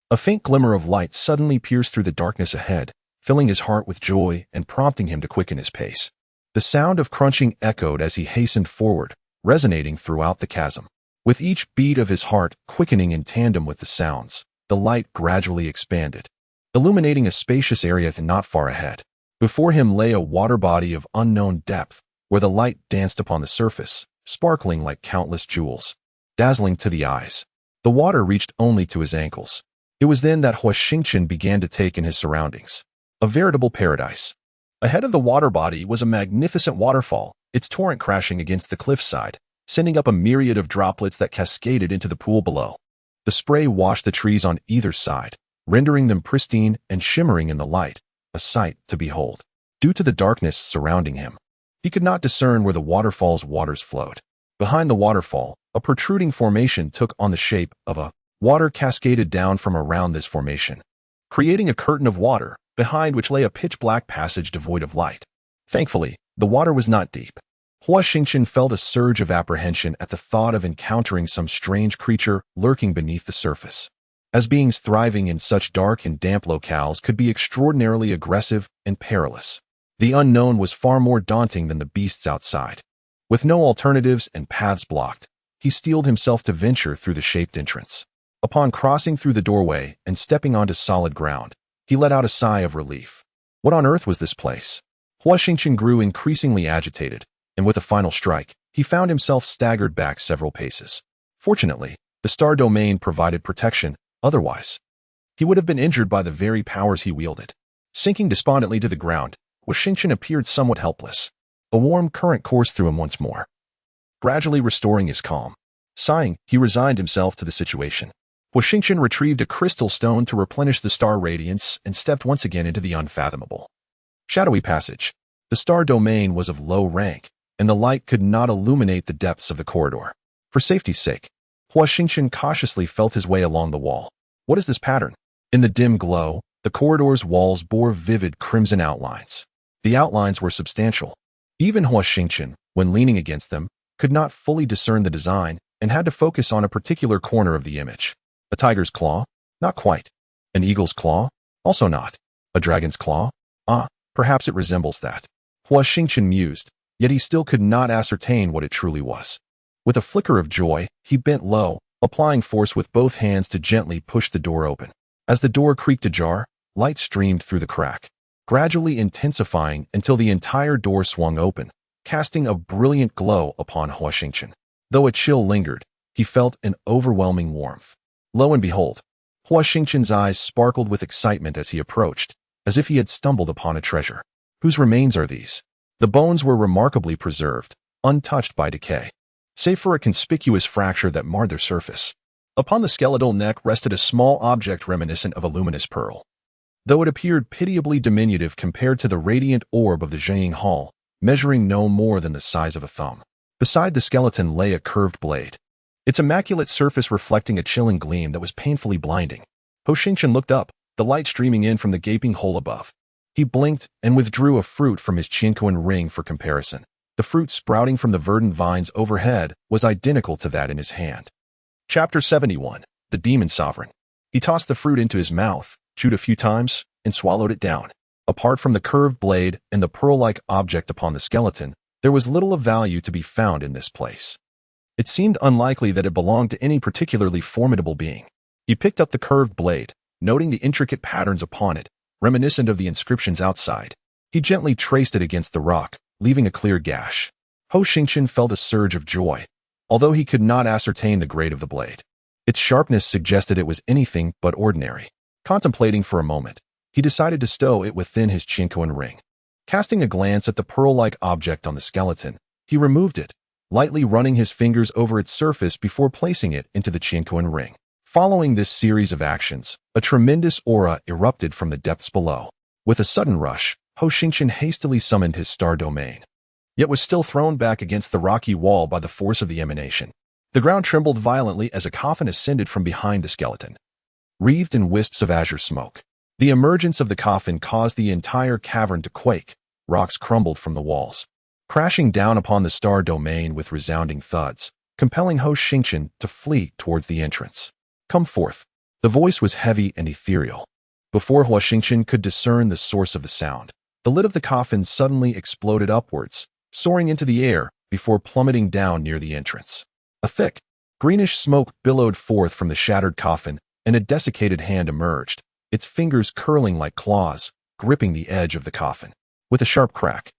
Speaker 1: a faint glimmer of light suddenly pierced through the darkness ahead, filling his heart with joy and prompting him to quicken his pace. The sound of crunching echoed as he hastened forward, resonating throughout the chasm. With each beat of his heart quickening in tandem with the sounds, the light gradually expanded, illuminating a spacious area not far ahead. Before him lay a water body of unknown depth, where the light danced upon the surface, sparkling like countless jewels, dazzling to the eyes. The water reached only to his ankles. It was then that Huo Xingchen began to take in his surroundings. A veritable paradise. Ahead of the water body was a magnificent waterfall, its torrent crashing against the cliffside, sending up a myriad of droplets that cascaded into the pool below. The spray washed the trees on either side, rendering them pristine and shimmering in the light, a sight to behold. Due to the darkness surrounding him, he could not discern where the waterfall's waters flowed. Behind the waterfall, a protruding formation took on the shape of a water cascaded down from around this formation, creating a curtain of water, behind which lay a pitch-black passage devoid of light. Thankfully, the water was not deep. Huo Xingchen felt a surge of apprehension at the thought of encountering some strange creature lurking beneath the surface, as beings thriving in such dark and damp locales could be extraordinarily aggressive and perilous. The unknown was far more daunting than the beasts outside. With no alternatives and paths blocked, he steeled himself to venture through the shaped entrance. Upon crossing through the doorway and stepping onto solid ground, he let out a sigh of relief. What on earth was this place? Huo Xingchen grew increasingly agitated, and with a final strike, he found himself staggered back several paces. Fortunately, the star domain provided protection, otherwise, he would have been injured by the very powers he wielded. Sinking despondently to the ground, Huo Xingchen appeared somewhat helpless. A warm current coursed through him once more, gradually restoring his calm. Sighing, he resigned himself to the situation. Huo Xingchen retrieved a crystal stone to replenish the star radiance and stepped once again into the unfathomable, shadowy passage. The star domain was of low rank, and the light could not illuminate the depths of the corridor. For safety's sake, Huo Xingchen cautiously felt his way along the wall. What is this pattern? In the dim glow, the corridor's walls bore vivid crimson outlines. The outlines were substantial. Even Huo Xingchen, when leaning against them, could not fully discern the design and had to focus on a particular corner of the image. A tiger's claw? Not quite. An eagle's claw? Also not. A dragon's claw? Ah, perhaps it resembles that. Huo Xingchen mused, yet he still could not ascertain what it truly was. With a flicker of joy, he bent low, applying force with both hands to gently push the door open. As the door creaked ajar, light streamed through the crack, gradually intensifying until the entire door swung open, casting a brilliant glow upon Huo Xingchen. Though a chill lingered, he felt an overwhelming warmth. Lo and behold, Huo Xingchen's eyes sparkled with excitement as he approached, as if he had stumbled upon a treasure. Whose remains are these? The bones were remarkably preserved, untouched by decay, save for a conspicuous fracture that marred their surface. Upon the skeletal neck rested a small object reminiscent of a luminous pearl. Though it appeared pitiably diminutive compared to the radiant orb of the Zhengying Hall, measuring no more than the size of a thumb. Beside the skeleton lay a curved blade, its immaculate surface reflecting a chilling gleam that was painfully blinding. Huo Xingchen looked up, the light streaming in from the gaping hole above. He blinked and withdrew a fruit from his Qianquan ring for comparison. The fruit sprouting from the verdant vines overhead was identical to that in his hand. Chapter 71. The Demon Sovereign. He tossed the fruit into his mouth, chewed a few times, and swallowed it down. Apart from the curved blade and the pearl-like object upon the skeleton, there was little of value to be found in this place. It seemed unlikely that it belonged to any particularly formidable being. He picked up the curved blade, noting the intricate patterns upon it, reminiscent of the inscriptions outside. He gently traced it against the rock, leaving a clear gash. Huo Xingchen felt a surge of joy, although he could not ascertain the grade of the blade. Its sharpness suggested it was anything but ordinary. Contemplating for a moment, he decided to stow it within his Qianquan ring. Casting a glance at the pearl-like object on the skeleton, he removed it, lightly running his fingers over its surface before placing it into the Qianquan ring. Following this series of actions, a tremendous aura erupted from the depths below. With a sudden rush, Huo Xingchen hastily summoned his star domain, yet was still thrown back against the rocky wall by the force of the emanation. The ground trembled violently as a coffin ascended from behind the skeleton, wreathed in wisps of azure smoke. The emergence of the coffin caused the entire cavern to quake. Rocks crumbled from the walls, crashing down upon the star domain with resounding thuds, compelling Huo Xingchen to flee towards the entrance. Come forth. The voice was heavy and ethereal. Before Huo Xingchen could discern the source of the sound, the lid of the coffin suddenly exploded upwards, soaring into the air before plummeting down near the entrance. A thick, greenish smoke billowed forth from the shattered coffin, and a desiccated hand emerged, its fingers curling like claws, gripping the edge of the coffin. With a sharp crack,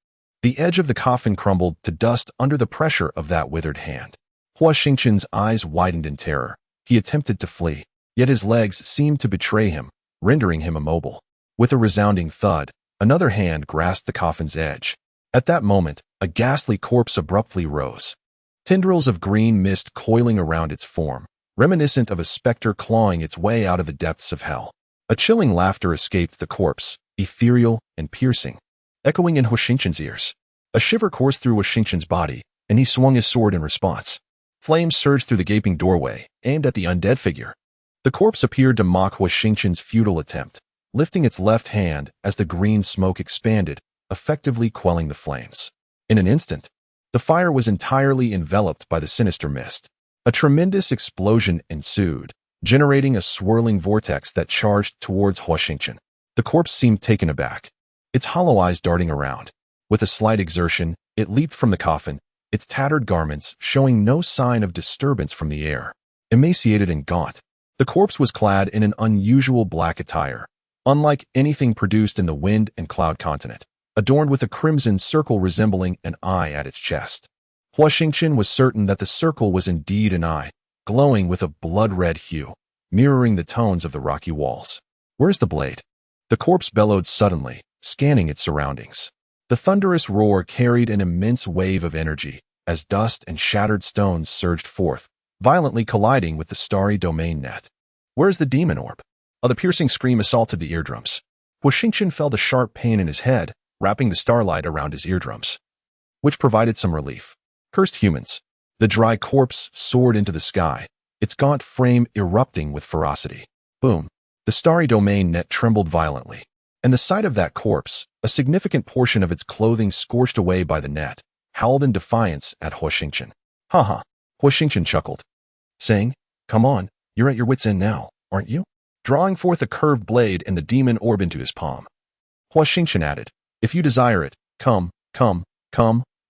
Speaker 1: the edge of the coffin crumbled to dust under the pressure of that withered hand. Huo Xingchen's eyes widened in terror. He attempted to flee, yet his legs seemed to betray him, rendering him immobile. With a resounding thud, Another hand grasped the coffin's edge. At that moment, a ghastly corpse abruptly rose. Tendrils of green mist coiling around its form, reminiscent of a specter clawing its way out of the depths of hell. A chilling laughter escaped the corpse, ethereal and piercing, echoing in Huo Xingchen's ears. A shiver coursed through Huo Xingchen's body, and he swung his sword in response. Flames surged through the gaping doorway, aimed at the undead figure. The corpse appeared to mock Huo Xingchen's futile attempt, lifting its left hand as the green smoke expanded, effectively quelling the flames. In an instant, the fire was entirely enveloped by the sinister mist. A tremendous explosion ensued, generating a swirling vortex that charged towards Huo Xingchen. The corpse seemed taken aback, its hollow eyes darting around. With a slight exertion, it leaped from the coffin, its tattered garments showing no sign of disturbance from the air. Emaciated and gaunt, the corpse was clad in an unusual black attire, unlike anything produced in the Wind and Cloud continent, adorned with a crimson circle resembling an eye at its chest. Huo Xingchen was certain that the circle was indeed an eye, glowing with a blood-red hue, mirroring the tones of the rocky walls. "Where's the blade?" The corpse bellowed suddenly, scanning its surroundings. The thunderous roar carried an immense wave of energy, as dust and shattered stones surged forth, violently colliding with the starry domain net. "Where's the demon orb?" The piercing scream assaulted the eardrums. Huo Xingchen felt a sharp pain in his head, wrapping the starlight around his eardrums, which provided some relief. Cursed humans. The dry corpse soared into the sky, its gaunt frame erupting with ferocity. Boom. The starry domain net trembled violently, and the sight of that corpse, a significant portion of its clothing scorched away by the net, howled in defiance at Huo Xingchen. "Ha ha," Huo Xingchen chuckled, saying, "Come on, you're at your wit's end now, aren't you?" Drawing forth a curved blade and the demon orb into his palm. Huo Xingchen added, "If you desire it, come,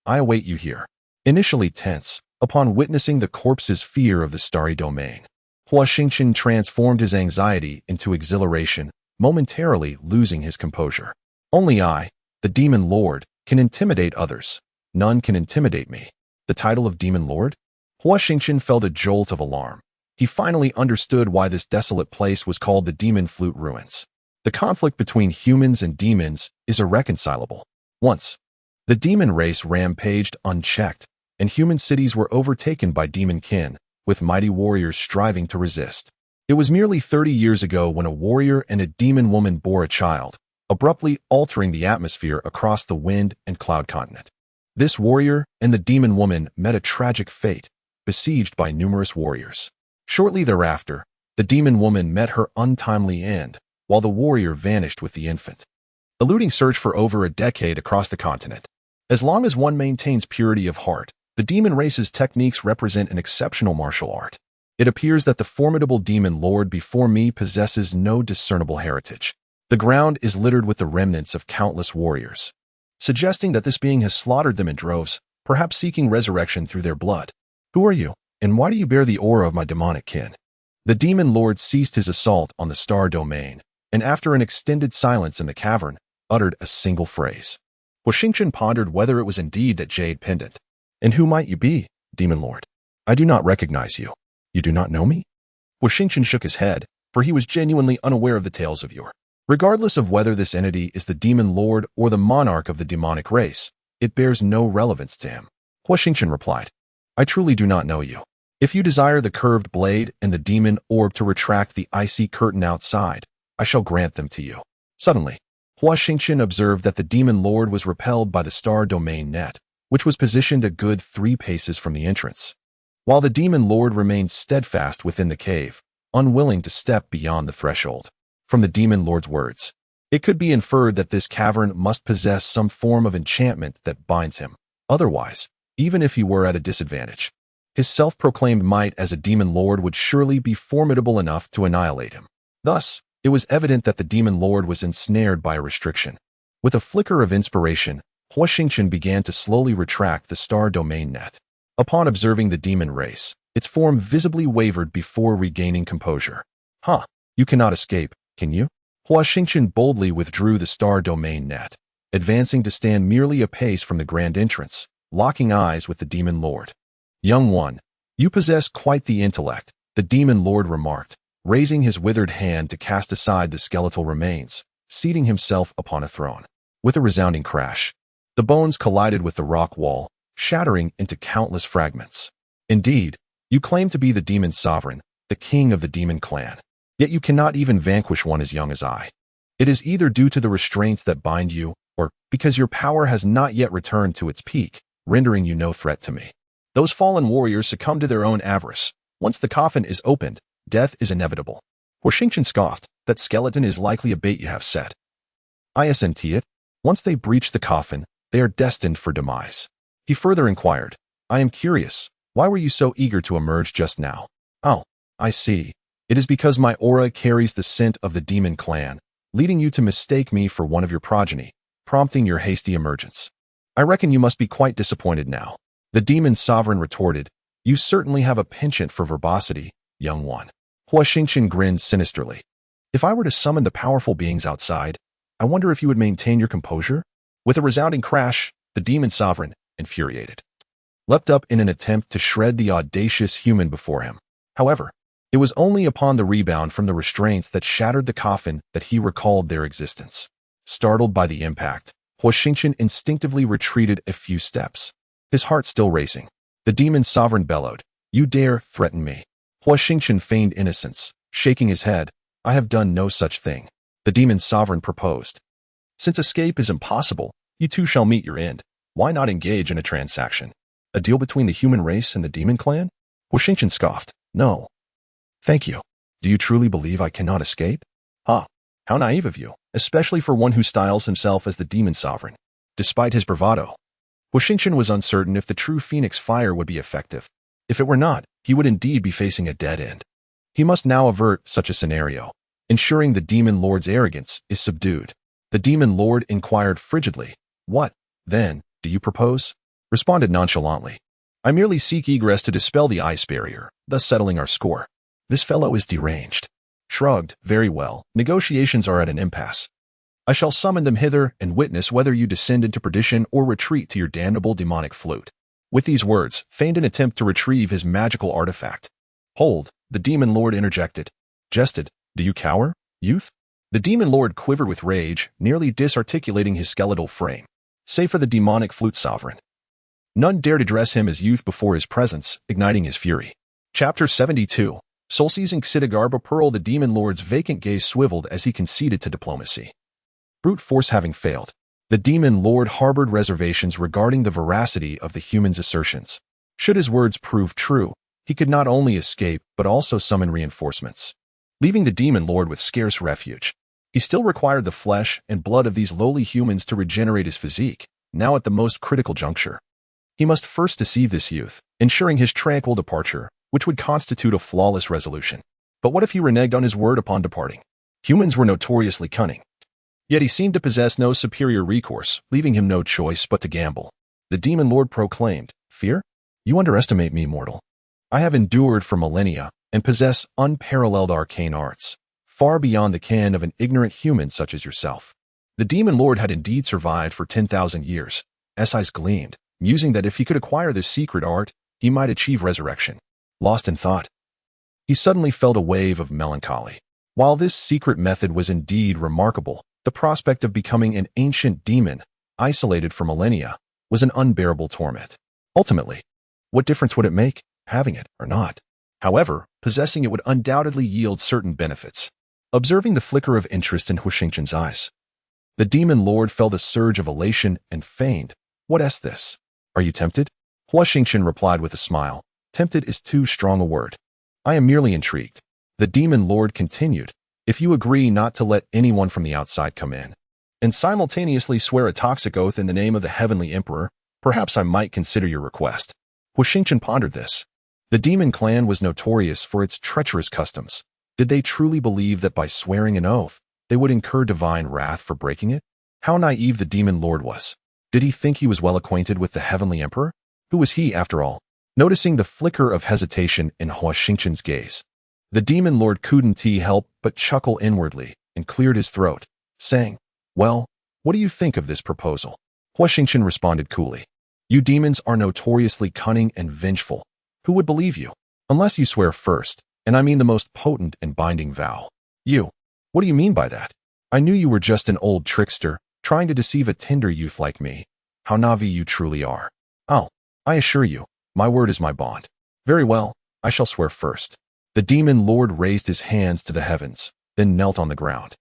Speaker 1: I await you here." Initially tense, upon witnessing the corpse's fear of the starry domain, Huo Xingchen transformed his anxiety into exhilaration, momentarily losing his composure. "Only I, the Demon Lord, can intimidate others. None can intimidate me." The title of Demon Lord? Huo Xingchen felt a jolt of alarm. He finally understood why this desolate place was called the Demon Flute Ruins. The conflict between humans and demons is irreconcilable. Once, the demon race rampaged unchecked, and human cities were overtaken by demon kin, with mighty warriors striving to resist. It was merely 30 years ago when a warrior and a demon woman bore a child, abruptly altering the atmosphere across the Wind and Cloud continent. This warrior and the demon woman met a tragic fate, besieged by numerous warriors. Shortly thereafter, the demon woman met her untimely end, while the warrior vanished with the infant. Eluding search for over a decade across the continent. As long as one maintains purity of heart, the demon race's techniques represent an exceptional martial art. It appears that the formidable demon lord before me possesses no discernible heritage. The ground is littered with the remnants of countless warriors, suggesting that this being has slaughtered them in droves, perhaps seeking resurrection through their blood. "Who are you, and why do you bear the aura of my demonic kin?" The demon lord ceased his assault on the star domain, and after an extended silence in the cavern, uttered a single phrase. Huo Xingchen pondered whether it was indeed that jade pendant. "And who might you be, demon lord? I do not recognize you. You do not know me?" Huo Xingchen shook his head, for he was genuinely unaware of the tales of yore. Regardless of whether this entity is the demon lord or the monarch of the demonic race, it bears no relevance to him. Huo Xingchen replied, "I truly do not know you. If you desire the curved blade and the demon orb to retract the icy curtain outside, I shall grant them to you." Suddenly, Huo Xingchen observed that the demon lord was repelled by the star domain net, which was positioned a good 3 paces from the entrance, while the demon lord remained steadfast within the cave, unwilling to step beyond the threshold. From the demon lord's words, it could be inferred that this cavern must possess some form of enchantment that binds him. Otherwise, even if he were at a disadvantage, his self-proclaimed might as a demon lord would surely be formidable enough to annihilate him. Thus, it was evident that the demon lord was ensnared by a restriction. With a flicker of inspiration, Huo Xingchen began to slowly retract the star domain net. Upon observing the demon race, its form visibly wavered before regaining composure. "Huh, you cannot escape, can you?" Huo Xingchen boldly withdrew the star domain net, advancing to stand merely a pace from the grand entrance, locking eyes with the demon lord. "Young one, you possess quite the intellect," the demon lord remarked, raising his withered hand to cast aside the skeletal remains, seating himself upon a throne. With a resounding crash, the bones collided with the rock wall, shattering into countless fragments. Indeed, you claim to be the demon sovereign, the king of the demon clan. Yet you cannot even vanquish one as young as I. It is either due to the restraints that bind you, or because your power has not yet returned to its peak, rendering you no threat to me. Those fallen warriors succumb to their own avarice. Once the coffin is opened, death is inevitable. Huo Xingchen scoffed, that skeleton is likely a bait you have set. I assent it. Once they breach the coffin, they are destined for demise. He further inquired, I am curious, why were you so eager to emerge just now? Oh, I see. It is because my aura carries the scent of the demon clan, leading you to mistake me for one of your progeny, prompting your hasty emergence. I reckon you must be quite disappointed now. The demon sovereign retorted, you certainly have a penchant for verbosity, young one. Huo Xingchen grinned sinisterly. If I were to summon the powerful beings outside, I wonder if you would maintain your composure? With a resounding crash, the demon sovereign, infuriated, leapt up in an attempt to shred the audacious human before him. However, it was only upon the rebound from the restraints that shattered the coffin that he recalled their existence. Startled by the impact, Huo Xingchen instinctively retreated a few steps, his heart still racing. The demon sovereign bellowed, you dare threaten me. Huo Xingchen feigned innocence, shaking his head, I have done no such thing. The demon sovereign proposed. Since escape is impossible, you two shall meet your end. Why not engage in a transaction? A deal between the human race and the demon clan? Huo Xingchen scoffed. No. Thank you. Do you truly believe I cannot escape? Ha! How naive of you, especially for one who styles himself as the demon sovereign. Despite his bravado, Huo Xingchen was uncertain if the true phoenix fire would be effective. If it were not, he would indeed be facing a dead end. He must now avert such a scenario, ensuring the demon lord's arrogance is subdued. The demon lord inquired frigidly, what, then, do you propose? Responded nonchalantly, I merely seek egress to dispel the ice barrier, thus settling our score. This fellow is deranged. Shrugged, very well, negotiations are at an impasse. I shall summon them hither and witness whether you descend into perdition or retreat to your damnable demonic flute. With these words, feigned an attempt to retrieve his magical artifact. Hold, the demon lord interjected. Jested, do you cower, youth? The demon lord quivered with rage, nearly disarticulating his skeletal frame. Save for the demonic flute sovereign. None dared address him as youth before his presence, igniting his fury. Chapter 72. Soul-seizing Xidigarba Pearl. The demon lord's vacant gaze swiveled as he conceded to diplomacy. Brute force having failed, the demon lord harbored reservations regarding the veracity of the human's assertions. Should his words prove true, he could not only escape but also summon reinforcements, leaving the demon lord with scarce refuge. He still required the flesh and blood of these lowly humans to regenerate his physique, now at the most critical juncture. He must first deceive this youth, ensuring his tranquil departure, which would constitute a flawless resolution. But what if he reneged on his word upon departing? Humans were notoriously cunning. Yet he seemed to possess no superior recourse, leaving him no choice but to gamble. The demon lord proclaimed, Fear? You underestimate me, mortal. I have endured for millennia and possess unparalleled arcane arts, far beyond the ken of an ignorant human such as yourself. The demon lord had indeed survived for 10,000 years. S eyes gleamed, musing that if he could acquire this secret art, he might achieve resurrection. Lost in thought, he suddenly felt a wave of melancholy. While this secret method was indeed remarkable, the prospect of becoming an ancient demon, isolated for millennia, was an unbearable torment. Ultimately, what difference would it make, having it or not? However, possessing it would undoubtedly yield certain benefits. Observing the flicker of interest in Huo Xingchen's eyes, the demon lord felt a surge of elation and feigned, What is this? Are you tempted? Huo Xingchen replied with a smile. Tempted is too strong a word. I am merely intrigued. The demon lord continued, If you agree not to let anyone from the outside come in, and simultaneously swear a toxic oath in the name of the heavenly emperor, perhaps I might consider your request. Huo Xingchen pondered this. The demon clan was notorious for its treacherous customs. Did they truly believe that by swearing an oath, they would incur divine wrath for breaking it? How naive the demon lord was. Did he think he was well acquainted with the heavenly emperor? Who was he, after all? Noticing the flicker of hesitation in Huo Xingchen's gaze, the demon lord couldn't help but chuckle inwardly and cleared his throat, saying, Well, what do you think of this proposal? Huo Xingchen responded coolly. You demons are notoriously cunning and vengeful. Who would believe you? Unless you swear first, and I mean the most potent and binding vow. You. What do you mean by that? I knew you were just an old trickster, trying to deceive a tender youth like me. How naive you truly are. Oh, I assure you, my word is my bond. Very well, I shall swear first. The demon lord raised his hands to the heavens, then knelt on the ground,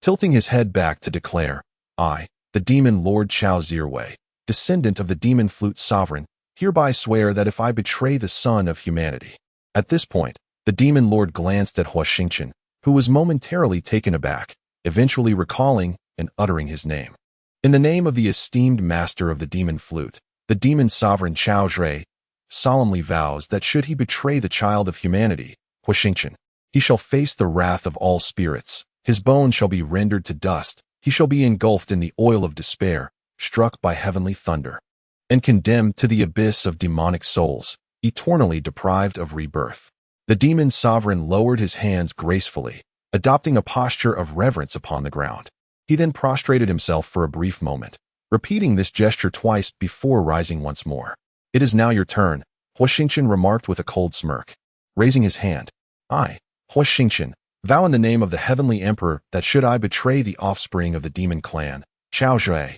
Speaker 1: tilting his head back to declare, I, the demon lord Chao Zirwei, descendant of the demon flute sovereign, hereby swear that if I betray the son of humanity. At this point, the demon lord glanced at Huo Xingchen, who was momentarily taken aback, eventually recalling and uttering his name. In the name of the esteemed master of the demon flute, the demon sovereign Chao Zhui solemnly vows that should he betray the child of humanity, Huo Xingchen, he shall face the wrath of all spirits, his bones shall be rendered to dust, he shall be engulfed in the oil of despair, struck by heavenly thunder, and condemned to the abyss of demonic souls, eternally deprived of rebirth. The demon sovereign lowered his hands gracefully, adopting a posture of reverence upon the ground. He then prostrated himself for a brief moment, repeating this gesture twice before rising once more. It is now your turn, Huo Xingchen remarked with a cold smirk. Raising his hand, I, Huo Xingchen, vow in the name of the heavenly emperor that should I betray the offspring of the demon clan, Chao Zhui,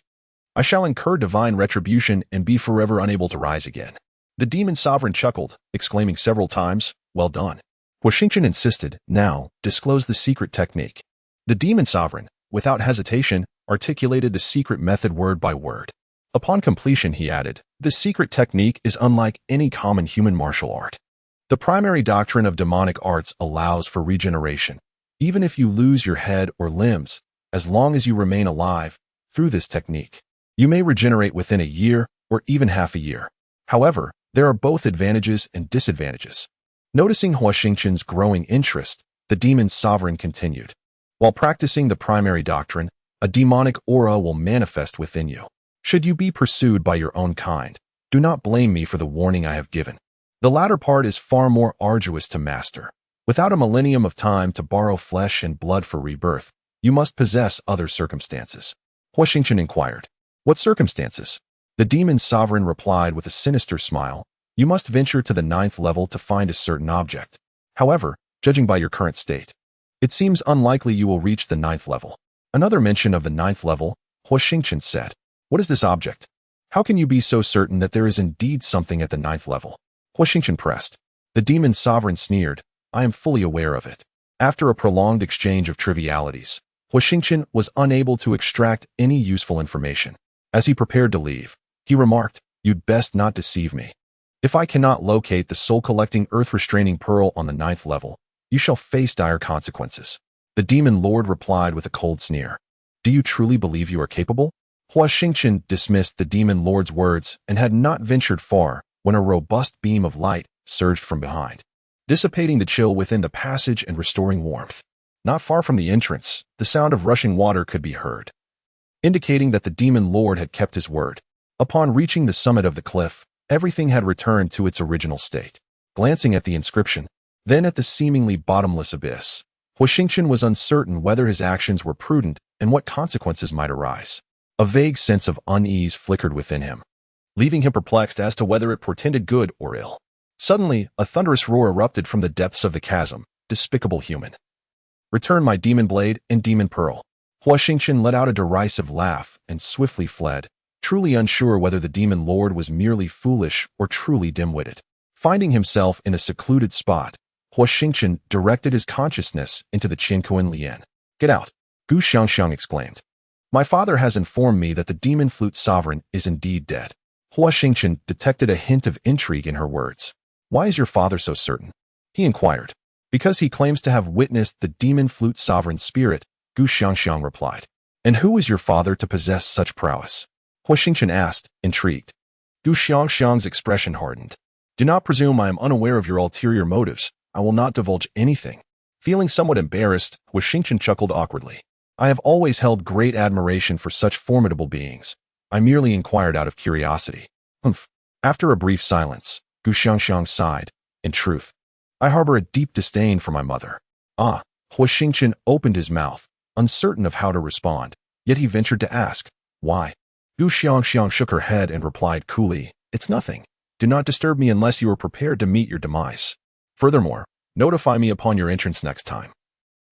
Speaker 1: I shall incur divine retribution and be forever unable to rise again. The demon sovereign chuckled, exclaiming several times, well done. Huo Xingchen insisted, now, disclose the secret technique. The demon sovereign, without hesitation, articulated the secret method word by word. Upon completion, he added, this secret technique is unlike any common human martial art. The primary doctrine of demonic arts allows for regeneration, even if you lose your head or limbs, as long as you remain alive. Through this technique, you may regenerate within a year or even half a year. However, there are both advantages and disadvantages. Noticing Huo Xingchen's growing interest, the demon sovereign continued. While practicing the primary doctrine, a demonic aura will manifest within you. Should you be pursued by your own kind, do not blame me for the warning I have given. The latter part is far more arduous to master. Without a millennium of time to borrow flesh and blood for rebirth, you must possess other circumstances. Huo Xingchen inquired. What circumstances? The demon sovereign replied with a sinister smile. You must venture to the 9th level to find a certain object. However, judging by your current state, it seems unlikely you will reach the 9th level. Another mention of the 9th level, Huo Xingchen said. What is this object? How can you be so certain that there is indeed something at the 9th level? Huo Xingchen pressed. The demon sovereign sneered. I am fully aware of it. After a prolonged exchange of trivialities, Huo Xingchen was unable to extract any useful information. As he prepared to leave, he remarked, you'd best not deceive me. If I cannot locate the soul-collecting earth-restraining pearl on the 9th level, you shall face dire consequences. The demon lord replied with a cold sneer. Do you truly believe you are capable? Huo Xingchen dismissed the demon lord's words and had not ventured far when a robust beam of light surged from behind, dissipating the chill within the passage and restoring warmth. Not far from the entrance, the sound of rushing water could be heard, indicating that the demon lord had kept his word. Upon reaching the summit of the cliff, everything had returned to its original state. Glancing at the inscription, then at the seemingly bottomless abyss, Huo Xingchen was uncertain whether his actions were prudent and what consequences might arise. A vague sense of unease flickered within him, leaving him perplexed as to whether it portended good or ill. Suddenly, a thunderous roar erupted from the depths of the chasm. Despicable human. Return my demon blade and demon pearl. Huo Xingchen let out a derisive laugh and swiftly fled, truly unsure whether the demon lord was merely foolish or truly dim-witted. Finding himself in a secluded spot, Huo Xingchen directed his consciousness into the Qiankuan Lian. Get out, Duan Xiangxiang exclaimed. My father has informed me that the demon flute sovereign is indeed dead. Huo Xingchen detected a hint of intrigue in her words. Why is your father so certain? He inquired. Because he claims to have witnessed the demon flute sovereign spirit, Duan Xiangxiang replied. And who is your father to possess such prowess? Huo Xingchen asked, intrigued. Duan Xiangxiang's expression hardened. Do not presume I am unaware of your ulterior motives. I will not divulge anything. Feeling somewhat embarrassed, Huo Xingchen chuckled awkwardly. I have always held great admiration for such formidable beings. I merely inquired out of curiosity. Humph. After a brief silence, Duan Xiangxiang sighed. In truth, I harbor a deep disdain for my mother. Ah, Huo Xingchen opened his mouth, uncertain of how to respond, yet he ventured to ask, why? Duan Xiangxiang shook her head and replied coolly, it's nothing. Do not disturb me unless you are prepared to meet your demise. Furthermore, notify me upon your entrance next time,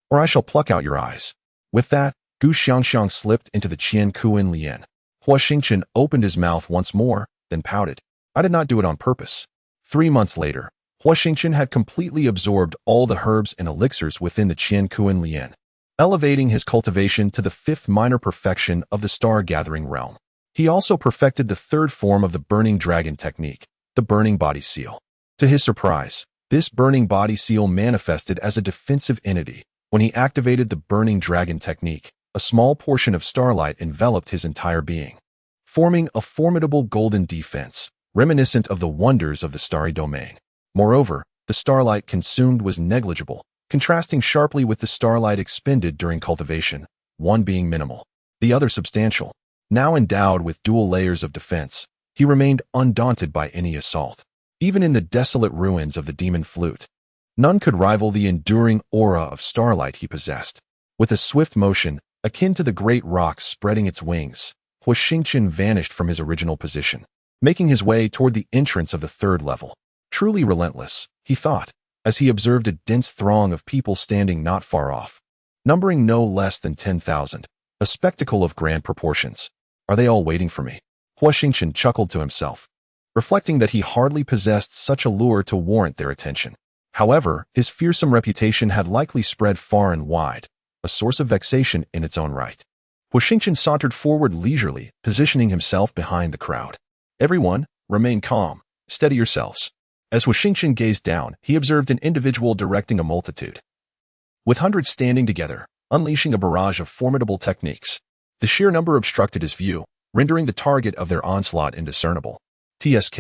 Speaker 1: or I shall pluck out your eyes. With that, Gu Xiangxiang slipped into the Qian Kuan Lian. Huo Xingchen opened his mouth once more, then pouted. I did not do it on purpose. 3 months later, Huo Xingchen had completely absorbed all the herbs and elixirs within the Qian Kuan Lian, elevating his cultivation to the 5th minor perfection of the star-gathering realm. He also perfected the 3rd form of the Burning Dragon technique, the Burning Body Seal. To his surprise, this Burning Body Seal manifested as a defensive entity. When he activated the Burning Dragon technique, a small portion of starlight enveloped his entire being, forming a formidable golden defense, reminiscent of the wonders of the starry domain. Moreover, the starlight consumed was negligible, contrasting sharply with the starlight expended during cultivation, one being minimal, the other substantial. Now endowed with dual layers of defense, he remained undaunted by any assault. Even in the desolate ruins of the demon flute, none could rival the enduring aura of starlight he possessed. With a swift motion, akin to the great rock spreading its wings, Huo Xingchen vanished from his original position, making his way toward the entrance of the 3rd level. Truly relentless, he thought, as he observed a dense throng of people standing not far off, numbering no less than 10,000, a spectacle of grand proportions. Are they all waiting for me? Huo Xingchen chuckled to himself, reflecting that he hardly possessed such allure to warrant their attention. However, his fearsome reputation had likely spread far and wide, a source of vexation in its own right. Huo Xingchen sauntered forward leisurely, positioning himself behind the crowd. Everyone, remain calm, steady yourselves. As Huo Xingchen gazed down, he observed an individual directing a multitude, with hundreds standing together, unleashing a barrage of formidable techniques. The sheer number obstructed his view, rendering the target of their onslaught indiscernible. TSK.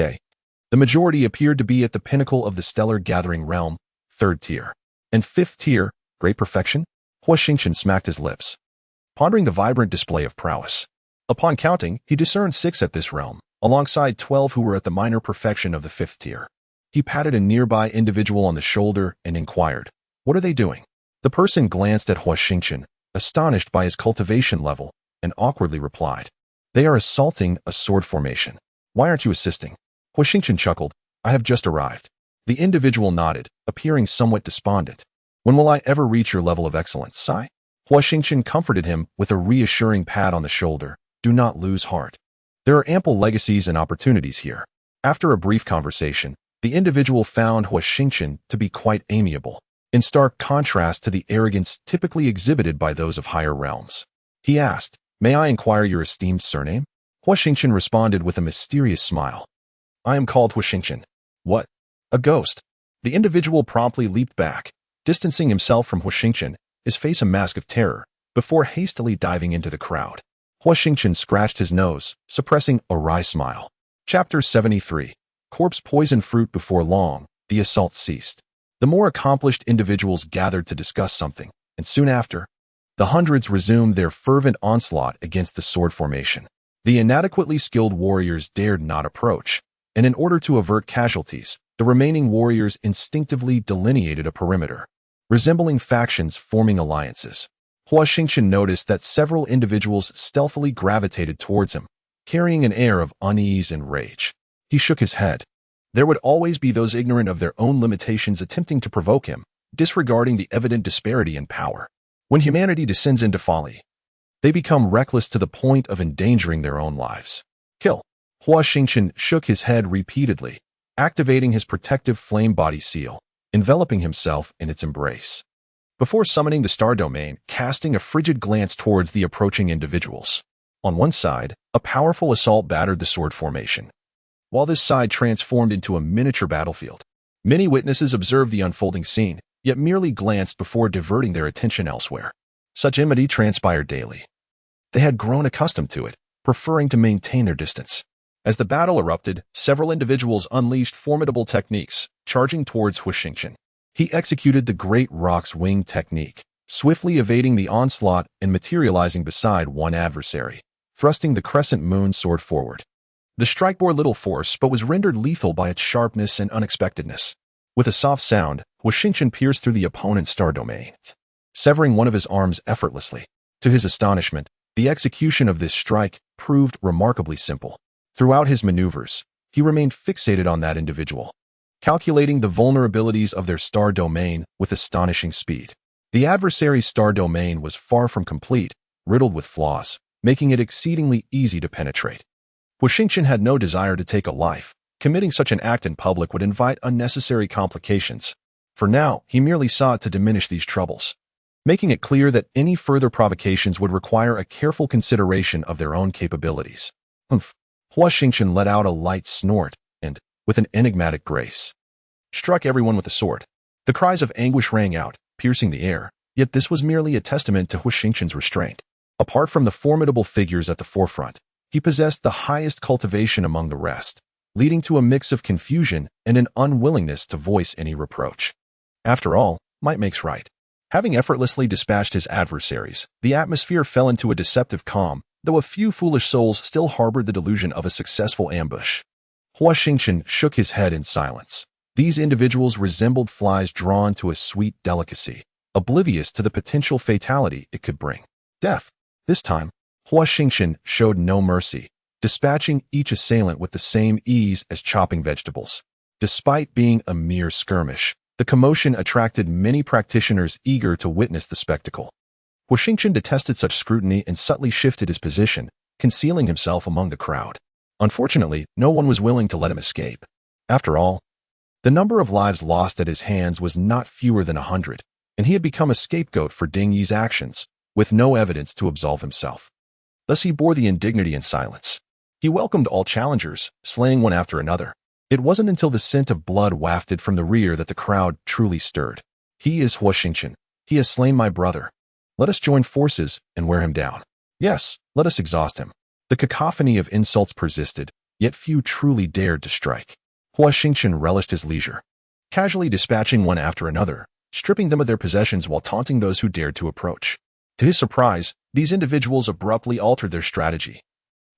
Speaker 1: The majority appeared to be at the pinnacle of the stellar gathering realm, 3rd tier. And 5th tier, great perfection? Huo Xingchen smacked his lips, pondering the vibrant display of prowess. Upon counting, he discerned 6 at this realm, alongside 12 who were at the minor perfection of the 5th tier. He patted a nearby individual on the shoulder and inquired, what are they doing? The person glanced at Huo Xingchen, astonished by his cultivation level, and awkwardly replied, they are assaulting a sword formation. Why aren't you assisting? Huo Xingchen chuckled, I have just arrived. The individual nodded, appearing somewhat despondent. When will I ever reach your level of excellence, Sai? Huo Xingchen comforted him with a reassuring pat on the shoulder. Do not lose heart. There are ample legacies and opportunities here. After a brief conversation, the individual found Huo Xingchen to be quite amiable, in stark contrast to the arrogance typically exhibited by those of higher realms. He asked, may I inquire your esteemed surname? Huo Xingchen responded with a mysterious smile. I am called Huo Xingchen. What? A ghost? The individual promptly leaped back, distancing himself from Huo Xingchen, his face a mask of terror, before hastily diving into the crowd. Huo Xingchen scratched his nose, suppressing a wry smile. Chapter 73. Corpse Poison Fruit. Before long, the assault ceased. The more accomplished individuals gathered to discuss something, and soon after, the hundreds resumed their fervent onslaught against the sword formation. The inadequately skilled warriors dared not approach, and in order to avert casualties, the remaining warriors instinctively delineated a perimeter, resembling factions forming alliances. Huo Xingchen noticed that several individuals stealthily gravitated towards him, carrying an air of unease and rage. He shook his head. There would always be those ignorant of their own limitations attempting to provoke him, disregarding the evident disparity in power. When humanity descends into folly, they become reckless to the point of endangering their own lives. Kill. Huo Xingchen shook his head repeatedly, activating his protective flame body seal, enveloping himself in its embrace. Before summoning the star domain, casting a frigid glance towards the approaching individuals. On one side, a powerful assault battered the sword formation, while this side transformed into a miniature battlefield. Many witnesses observed the unfolding scene, yet merely glanced before diverting their attention elsewhere. Such enmity transpired daily. They had grown accustomed to it, preferring to maintain their distance. As the battle erupted, several individuals unleashed formidable techniques, charging towards Huo Xingchen. He executed the Great Rock's Wing technique, swiftly evading the onslaught and materializing beside one adversary, thrusting the Crescent Moon Sword forward. The strike bore little force but was rendered lethal by its sharpness and unexpectedness. With a soft sound, Huo Xingchen pierced through the opponent's star domain, severing one of his arms effortlessly. To his astonishment, the execution of this strike proved remarkably simple. Throughout his maneuvers, he remained fixated on that individual, calculating the vulnerabilities of their star domain with astonishing speed. The adversary's star domain was far from complete, riddled with flaws, making it exceedingly easy to penetrate. Huo Xingchen had no desire to take a life. Committing such an act in public would invite unnecessary complications. For now, he merely sought to diminish these troubles, making it clear that any further provocations would require a careful consideration of their own capabilities. Humph. Huo Xingchen let out a light snort and, with an enigmatic grace, struck everyone with the sword. The cries of anguish rang out, piercing the air, yet this was merely a testament to Huo Xingchen's restraint. Apart from the formidable figures at the forefront, he possessed the highest cultivation among the rest, leading to a mix of confusion and an unwillingness to voice any reproach. After all, might makes right. Having effortlessly dispatched his adversaries, the atmosphere fell into a deceptive calm, though a few foolish souls still harbored the delusion of a successful ambush. Huo Xingchen shook his head in silence. These individuals resembled flies drawn to a sweet delicacy, oblivious to the potential fatality it could bring. Death. This time, Huo Xingchen showed no mercy, dispatching each assailant with the same ease as chopping vegetables. Despite being a mere skirmish, the commotion attracted many practitioners eager to witness the spectacle. Huo Xingchen detested such scrutiny and subtly shifted his position, concealing himself among the crowd. Unfortunately, no one was willing to let him escape. After all, the number of lives lost at his hands was not fewer than 100, and he had become a scapegoat for Ding Yi's actions, with no evidence to absolve himself. Thus he bore the indignity in silence. He welcomed all challengers, slaying one after another. It wasn't until the scent of blood wafted from the rear that the crowd truly stirred. He is Huo Xingchen. He has slain my brother. Let us join forces and wear him down. Yes, let us exhaust him. The cacophony of insults persisted, yet few truly dared to strike. Huo Xingchen relished his leisure, casually dispatching one after another, stripping them of their possessions while taunting those who dared to approach. To his surprise, these individuals abruptly altered their strategy,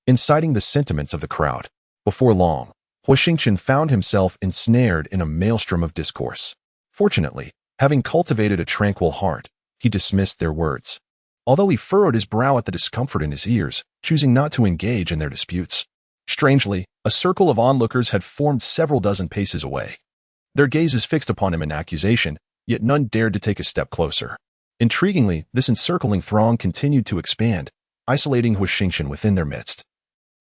Speaker 1: inciting the sentiments of the crowd. Before long, Huo Xingchen found himself ensnared in a maelstrom of discourse. Fortunately, having cultivated a tranquil heart, he dismissed their words, although he furrowed his brow at the discomfort in his ears, choosing not to engage in their disputes. Strangely, a circle of onlookers had formed several dozen paces away. Their gazes fixed upon him in accusation, yet none dared to take a step closer. Intriguingly, this encircling throng continued to expand, isolating Huo Xingchen within their midst.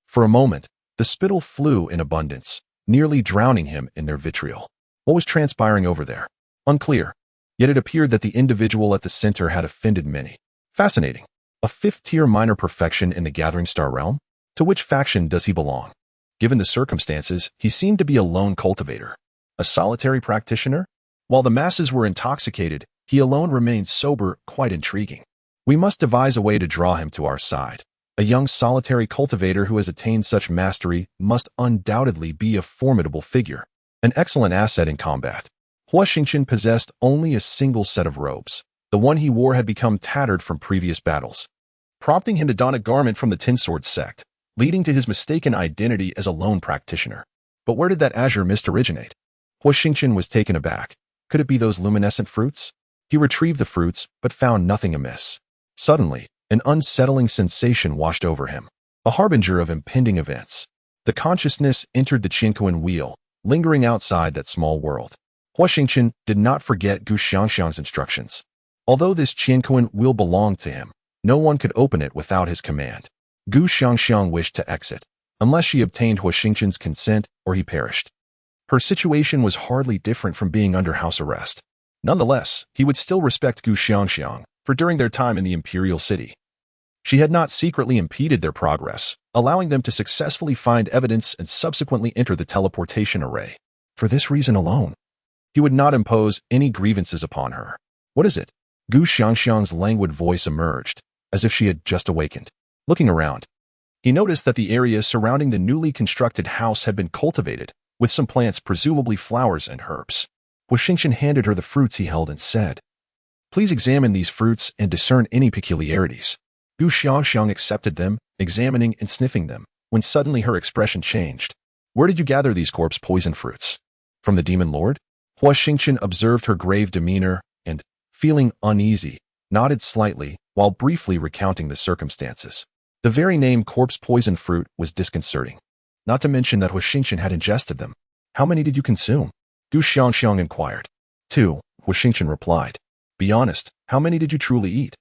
Speaker 1: For a moment, the spittle flew in abundance, nearly drowning him in their vitriol. What was transpiring over there? Unclear. Yet it appeared that the individual at the center had offended many. Fascinating. A fifth-tier minor perfection in the Gathering Star realm? To which faction does he belong? Given the circumstances, he seemed to be a lone cultivator. A solitary practitioner? While the masses were intoxicated, he alone remained sober, quite intriguing. We must devise a way to draw him to our side. A young solitary cultivator who has attained such mastery must undoubtedly be a formidable figure, an excellent asset in combat. Huo Xingchen possessed only a single set of robes. The one he wore had become tattered from previous battles, prompting him to don a garment from the Tin Sword Sect, leading to his mistaken identity as a lone practitioner. But where did that azure mist originate? Huo Xingchen was taken aback. Could it be those luminescent fruits? He retrieved the fruits, but found nothing amiss. Suddenly, an unsettling sensation washed over him, a harbinger of impending events. The consciousness entered the Qianquan wheel, lingering outside that small world. Huo Xingchen did not forget Duan Xiangxiang's instructions. Although this Qianquan wheel belonged to him, no one could open it without his command. Duan Xiangxiang wished to exit, unless she obtained Huo Xingchen's consent or he perished. Her situation was hardly different from being under house arrest. Nonetheless, he would still respect Duan Xiangxiang, for during their time in the imperial city, she had not secretly impeded their progress, allowing them to successfully find evidence and subsequently enter the teleportation array. For this reason alone, he would not impose any grievances upon her. What is it? Duan Xiangxiang's languid voice emerged, as if she had just awakened. Looking around, he noticed that the area surrounding the newly constructed house had been cultivated, with some plants, presumably flowers and herbs. Huo Xingchen handed her the fruits he held and said, "Please examine these fruits and discern any peculiarities." Duan Xiangxiang accepted them, examining and sniffing them, when suddenly her expression changed. "Where did you gather these corpse poison fruits? From the Demon Lord?" Huo Xingchen observed her grave demeanor and, feeling uneasy, nodded slightly while briefly recounting the circumstances. The very name corpse poison fruit was disconcerting, not to mention that Huo Xingchen had ingested them. "How many did you consume?" Duan Xiangxiang inquired. "2, Huo Xingchen replied. "Be honest, how many did you truly eat?"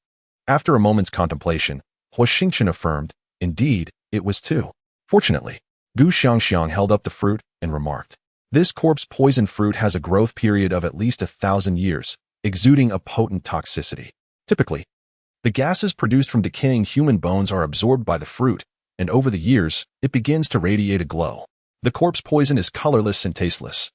Speaker 1: After a moment's contemplation, Huo Xingchen affirmed. Indeed, it was too. Fortunately, Duan Xiangxiang held up the fruit and remarked, "This corpse poison fruit has a growth period of at least 1,000 years, exuding a potent toxicity. Typically, the gases produced from decaying human bones are absorbed by the fruit, and over the years, it begins to radiate a glow. The corpse poison is colorless and tasteless.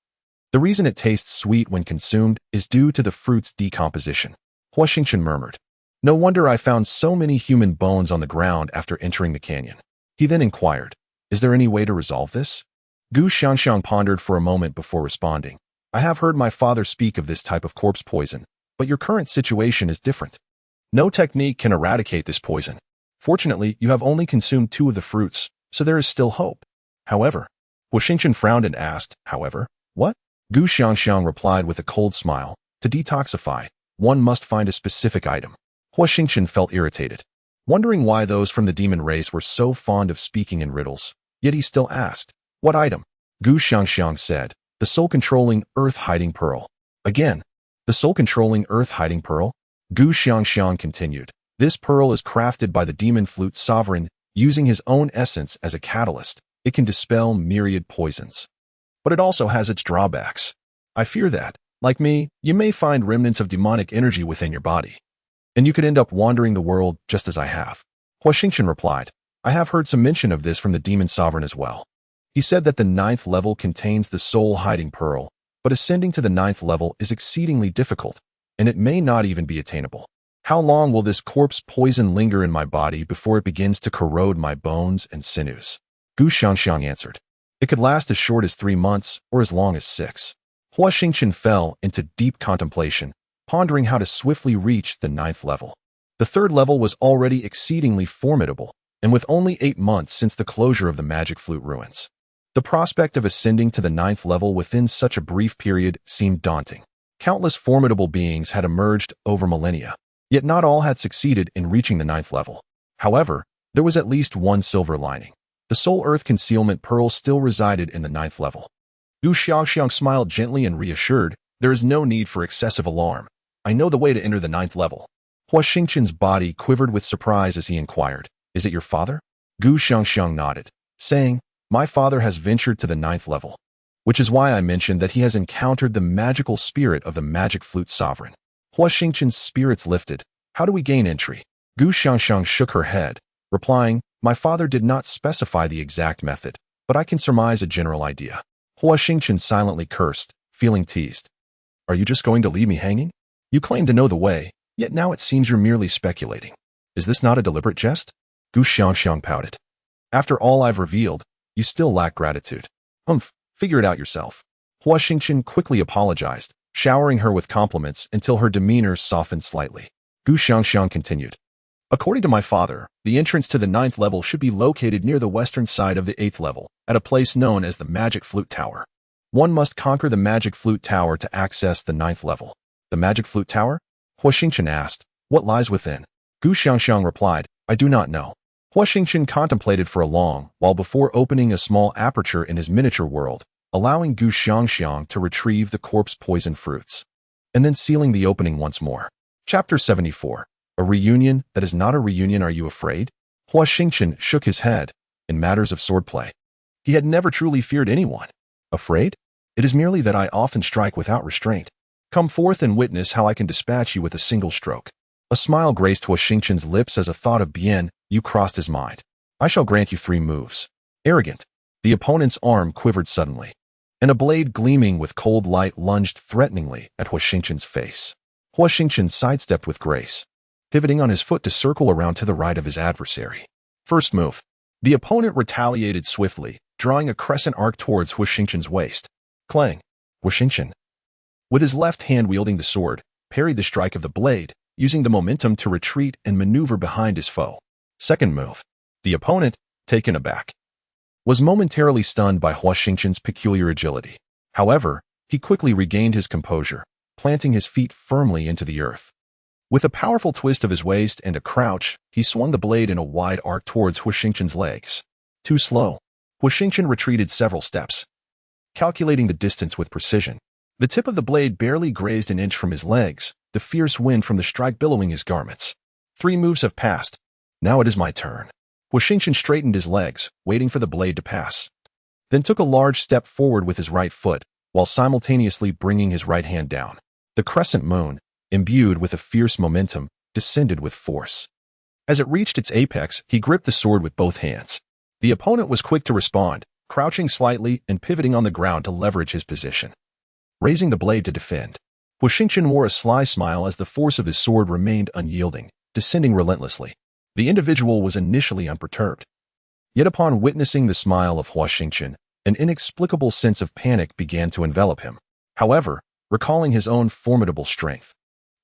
Speaker 1: The reason it tastes sweet when consumed is due to the fruit's decomposition." Huo Xingchen murmured, "No wonder I found so many human bones on the ground after entering the canyon." He then inquired, "Is there any way to resolve this?" Duan Xiangxiang pondered for a moment before responding, "I have heard my father speak of this type of corpse poison, but your current situation is different. No technique can eradicate this poison. Fortunately, you have only consumed 2 of the fruits, so there is still hope." However, Huo Xingchen frowned and asked, "However, what?" Duan Xiangxiang replied with a cold smile, "To detoxify, one must find a specific item." Huo Xingchen felt irritated, wondering why those from the demon race were so fond of speaking in riddles, yet he still asked, "What item?" Duan Xiangxiang said, "The soul-controlling earth-hiding pearl." Again, "The soul-controlling earth-hiding pearl?" Duan Xiangxiang continued, "This pearl is crafted by the demon flute sovereign using his own essence as a catalyst. It can dispel myriad poisons. But it also has its drawbacks. I fear that, like me, you may find remnants of demonic energy within your body, and you could end up wandering the world just as I have." Huo Xingchen replied, "I have heard some mention of this from the demon sovereign as well. He said that the 9th level contains the soul-hiding pearl, but ascending to the 9th level is exceedingly difficult, and it may not even be attainable. How long will this corpse poison linger in my body before it begins to corrode my bones and sinews?" Duan Xiangxiang answered, "It could last as short as 3 months or as long as 6. Huo Xingchen fell into deep contemplation, pondering how to swiftly reach the 9th level. The 3rd level was already exceedingly formidable, and with only 8 months since the closure of the magic flute ruins, the prospect of ascending to the 9th level within such a brief period seemed daunting. Countless formidable beings had emerged over millennia, yet not all had succeeded in reaching the 9th level. However, there was at least one silver lining. The Soul Earth Concealment Pearl still resided in the 9th level. Duan Xiangxiang smiled gently and reassured, "There is no need for excessive alarm. I know the way to enter the 9th level." Huo Xingchen's body quivered with surprise as he inquired, "Is it your father?" Duan Xiangxiang nodded, saying, "My father has ventured to the 9th level, which is why I mentioned that he has encountered the magical spirit of the magic flute sovereign." Huo Xingchen's spirits lifted. "How do we gain entry?" Duan Xiangxiang shook her head, replying, "My father did not specify the exact method, but I can surmise a general idea." Huo Xingchen silently cursed, feeling teased. "Are you just going to leave me hanging? You claim to know the way, yet now it seems you're merely speculating. Is this not a deliberate jest?" Duan Xiangxiang pouted. "After all I've revealed, you still lack gratitude. Figure it out yourself." Huo Xingchen quickly apologized, showering her with compliments until her demeanor softened slightly. Duan Xiangxiang continued, "According to my father, the entrance to the 9th level should be located near the western side of the 8th level, at a place known as the Magic Flute Tower. One must conquer the Magic Flute Tower to access the 9th level." "The Magic Flute Tower?" Huo Xingchen asked. "What lies within?" Duan Xiangxiang replied, "I do not know." Huo Xingchen contemplated for a long while before opening a small aperture in his miniature world, allowing Duan Xiangxiang to retrieve the corpse poison fruits, and then sealing the opening once more. Chapter 74. A reunion that is not a reunion. Are you afraid? Huo Xingchen shook his head. In matters of swordplay, he had never truly feared anyone. Afraid? It is merely that I often strike without restraint. Come forth and witness how I can dispatch you with a single stroke. A smile graced Huo Xingchen's lips as a thought of bien you crossed his mind. I shall grant you 3 moves. Arrogant. The opponent's arm quivered suddenly, and a blade gleaming with cold light lunged threateningly at Huo Xingchen's face. Huo Xingchen sidestepped with grace, pivoting on his foot to circle around to the right of his adversary. First move. The opponent retaliated swiftly, drawing a crescent arc towards Huo Xingchen's waist. Clang. Huo Xingchen, with his left hand wielding the sword, parried the strike of the blade, using the momentum to retreat and maneuver behind his foe. Second move. The opponent, taken aback, was momentarily stunned by Huo Xingchen's peculiar agility. However, he quickly regained his composure, planting his feet firmly into the earth. With a powerful twist of his waist and a crouch, he swung the blade in a wide arc towards Huo Xingchen's legs. Too slow. Huo Xingchen retreated several steps, calculating the distance with precision. The tip of the blade barely grazed an inch from his legs, the fierce wind from the strike billowing his garments. 3 moves have passed. Now it is my turn. Huo Xingchen straightened his legs, waiting for the blade to pass, then took a large step forward with his right foot, while simultaneously bringing his right hand down. The crescent moon, imbued with a fierce momentum, descended with force. As it reached its apex, he gripped the sword with both hands. The opponent was quick to respond, crouching slightly and pivoting on the ground to leverage his position, raising the blade to defend. Huo Xingchen wore a sly smile as the force of his sword remained unyielding, descending relentlessly. The individual was initially unperturbed. Yet upon witnessing the smile of Huo Xingchen, an inexplicable sense of panic began to envelop him. However, recalling his own formidable strength,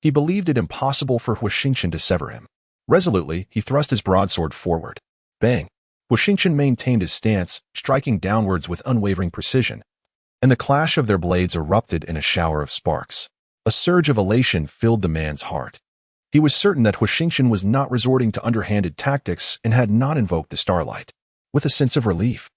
Speaker 1: he believed it impossible for Huo Xingchen to sever him. Resolutely, he thrust his broadsword forward. Bang! Huo Xingchen maintained his stance, striking downwards with unwavering precision, and the clash of their blades erupted in a shower of sparks. A surge of elation filled the man's heart. He was certain that Huo Xingchen was not resorting to underhanded tactics and had not invoked the starlight. With a sense of relief,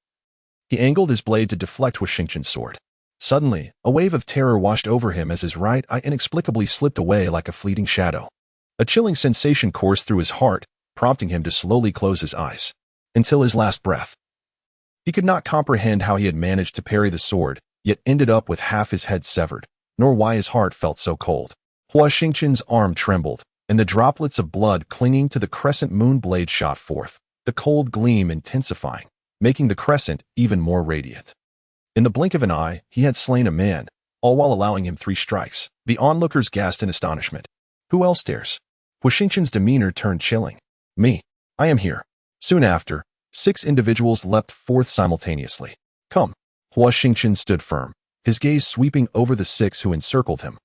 Speaker 1: he angled his blade to deflect Huo Xingchen's sword. Suddenly, a wave of terror washed over him as his right eye inexplicably slipped away like a fleeting shadow. A chilling sensation coursed through his heart, prompting him to slowly close his eyes until his last breath. He could not comprehend how he had managed to parry the sword, yet ended up with half his head severed, nor why his heart felt so cold. Huo Xingchen's arm trembled, and the droplets of blood clinging to the crescent moon blade shot forth, the cold gleam intensifying, making the crescent even more radiant. In the blink of an eye, he had slain a man, all while allowing him 3 strikes. The onlookers gasped in astonishment. Who else dares? Huo Xingchen's demeanor turned chilling. Me. I am here. Soon after, 6 individuals leapt forth simultaneously. Come. Huo Xingchen stood firm, his gaze sweeping over the 6 who encircled him,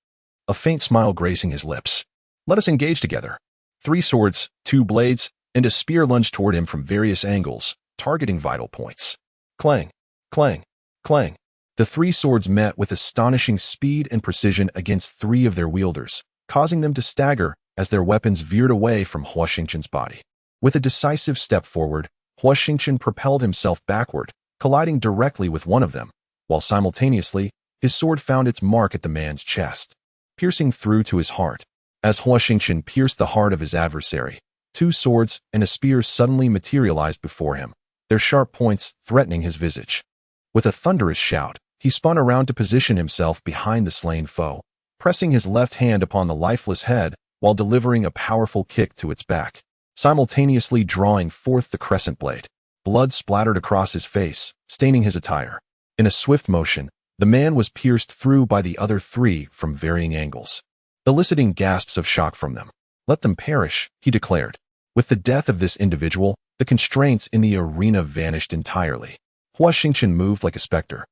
Speaker 1: a faint smile gracing his lips. Let us engage together. 3 swords, 2 blades, and a spear lunged toward him from various angles, targeting vital points. Clang, clang, clang. The 3 swords met with astonishing speed and precision against 3 of their wielders, causing them to stagger as their weapons veered away from Huo Xingchen's body. With a decisive step forward, Huo Xingchen propelled himself backward, colliding directly with one of them, while simultaneously, his sword found its mark at the man's chest, piercing through to his heart. As Huo Xingchen pierced the heart of his adversary, 2 swords and a spear suddenly materialized before him, their sharp points threatening his visage. With a thunderous shout, he spun around to position himself behind the slain foe, pressing his left hand upon the lifeless head while delivering a powerful kick to its back, simultaneously drawing forth the crescent blade. Blood splattered across his face, staining his attire. In a swift motion, the man was pierced through by the other 3 from varying angles, eliciting gasps of shock from them. Let them perish, he declared. With the death of this individual, the constraints in the arena vanished entirely. Huo Xingchen moved like a specter,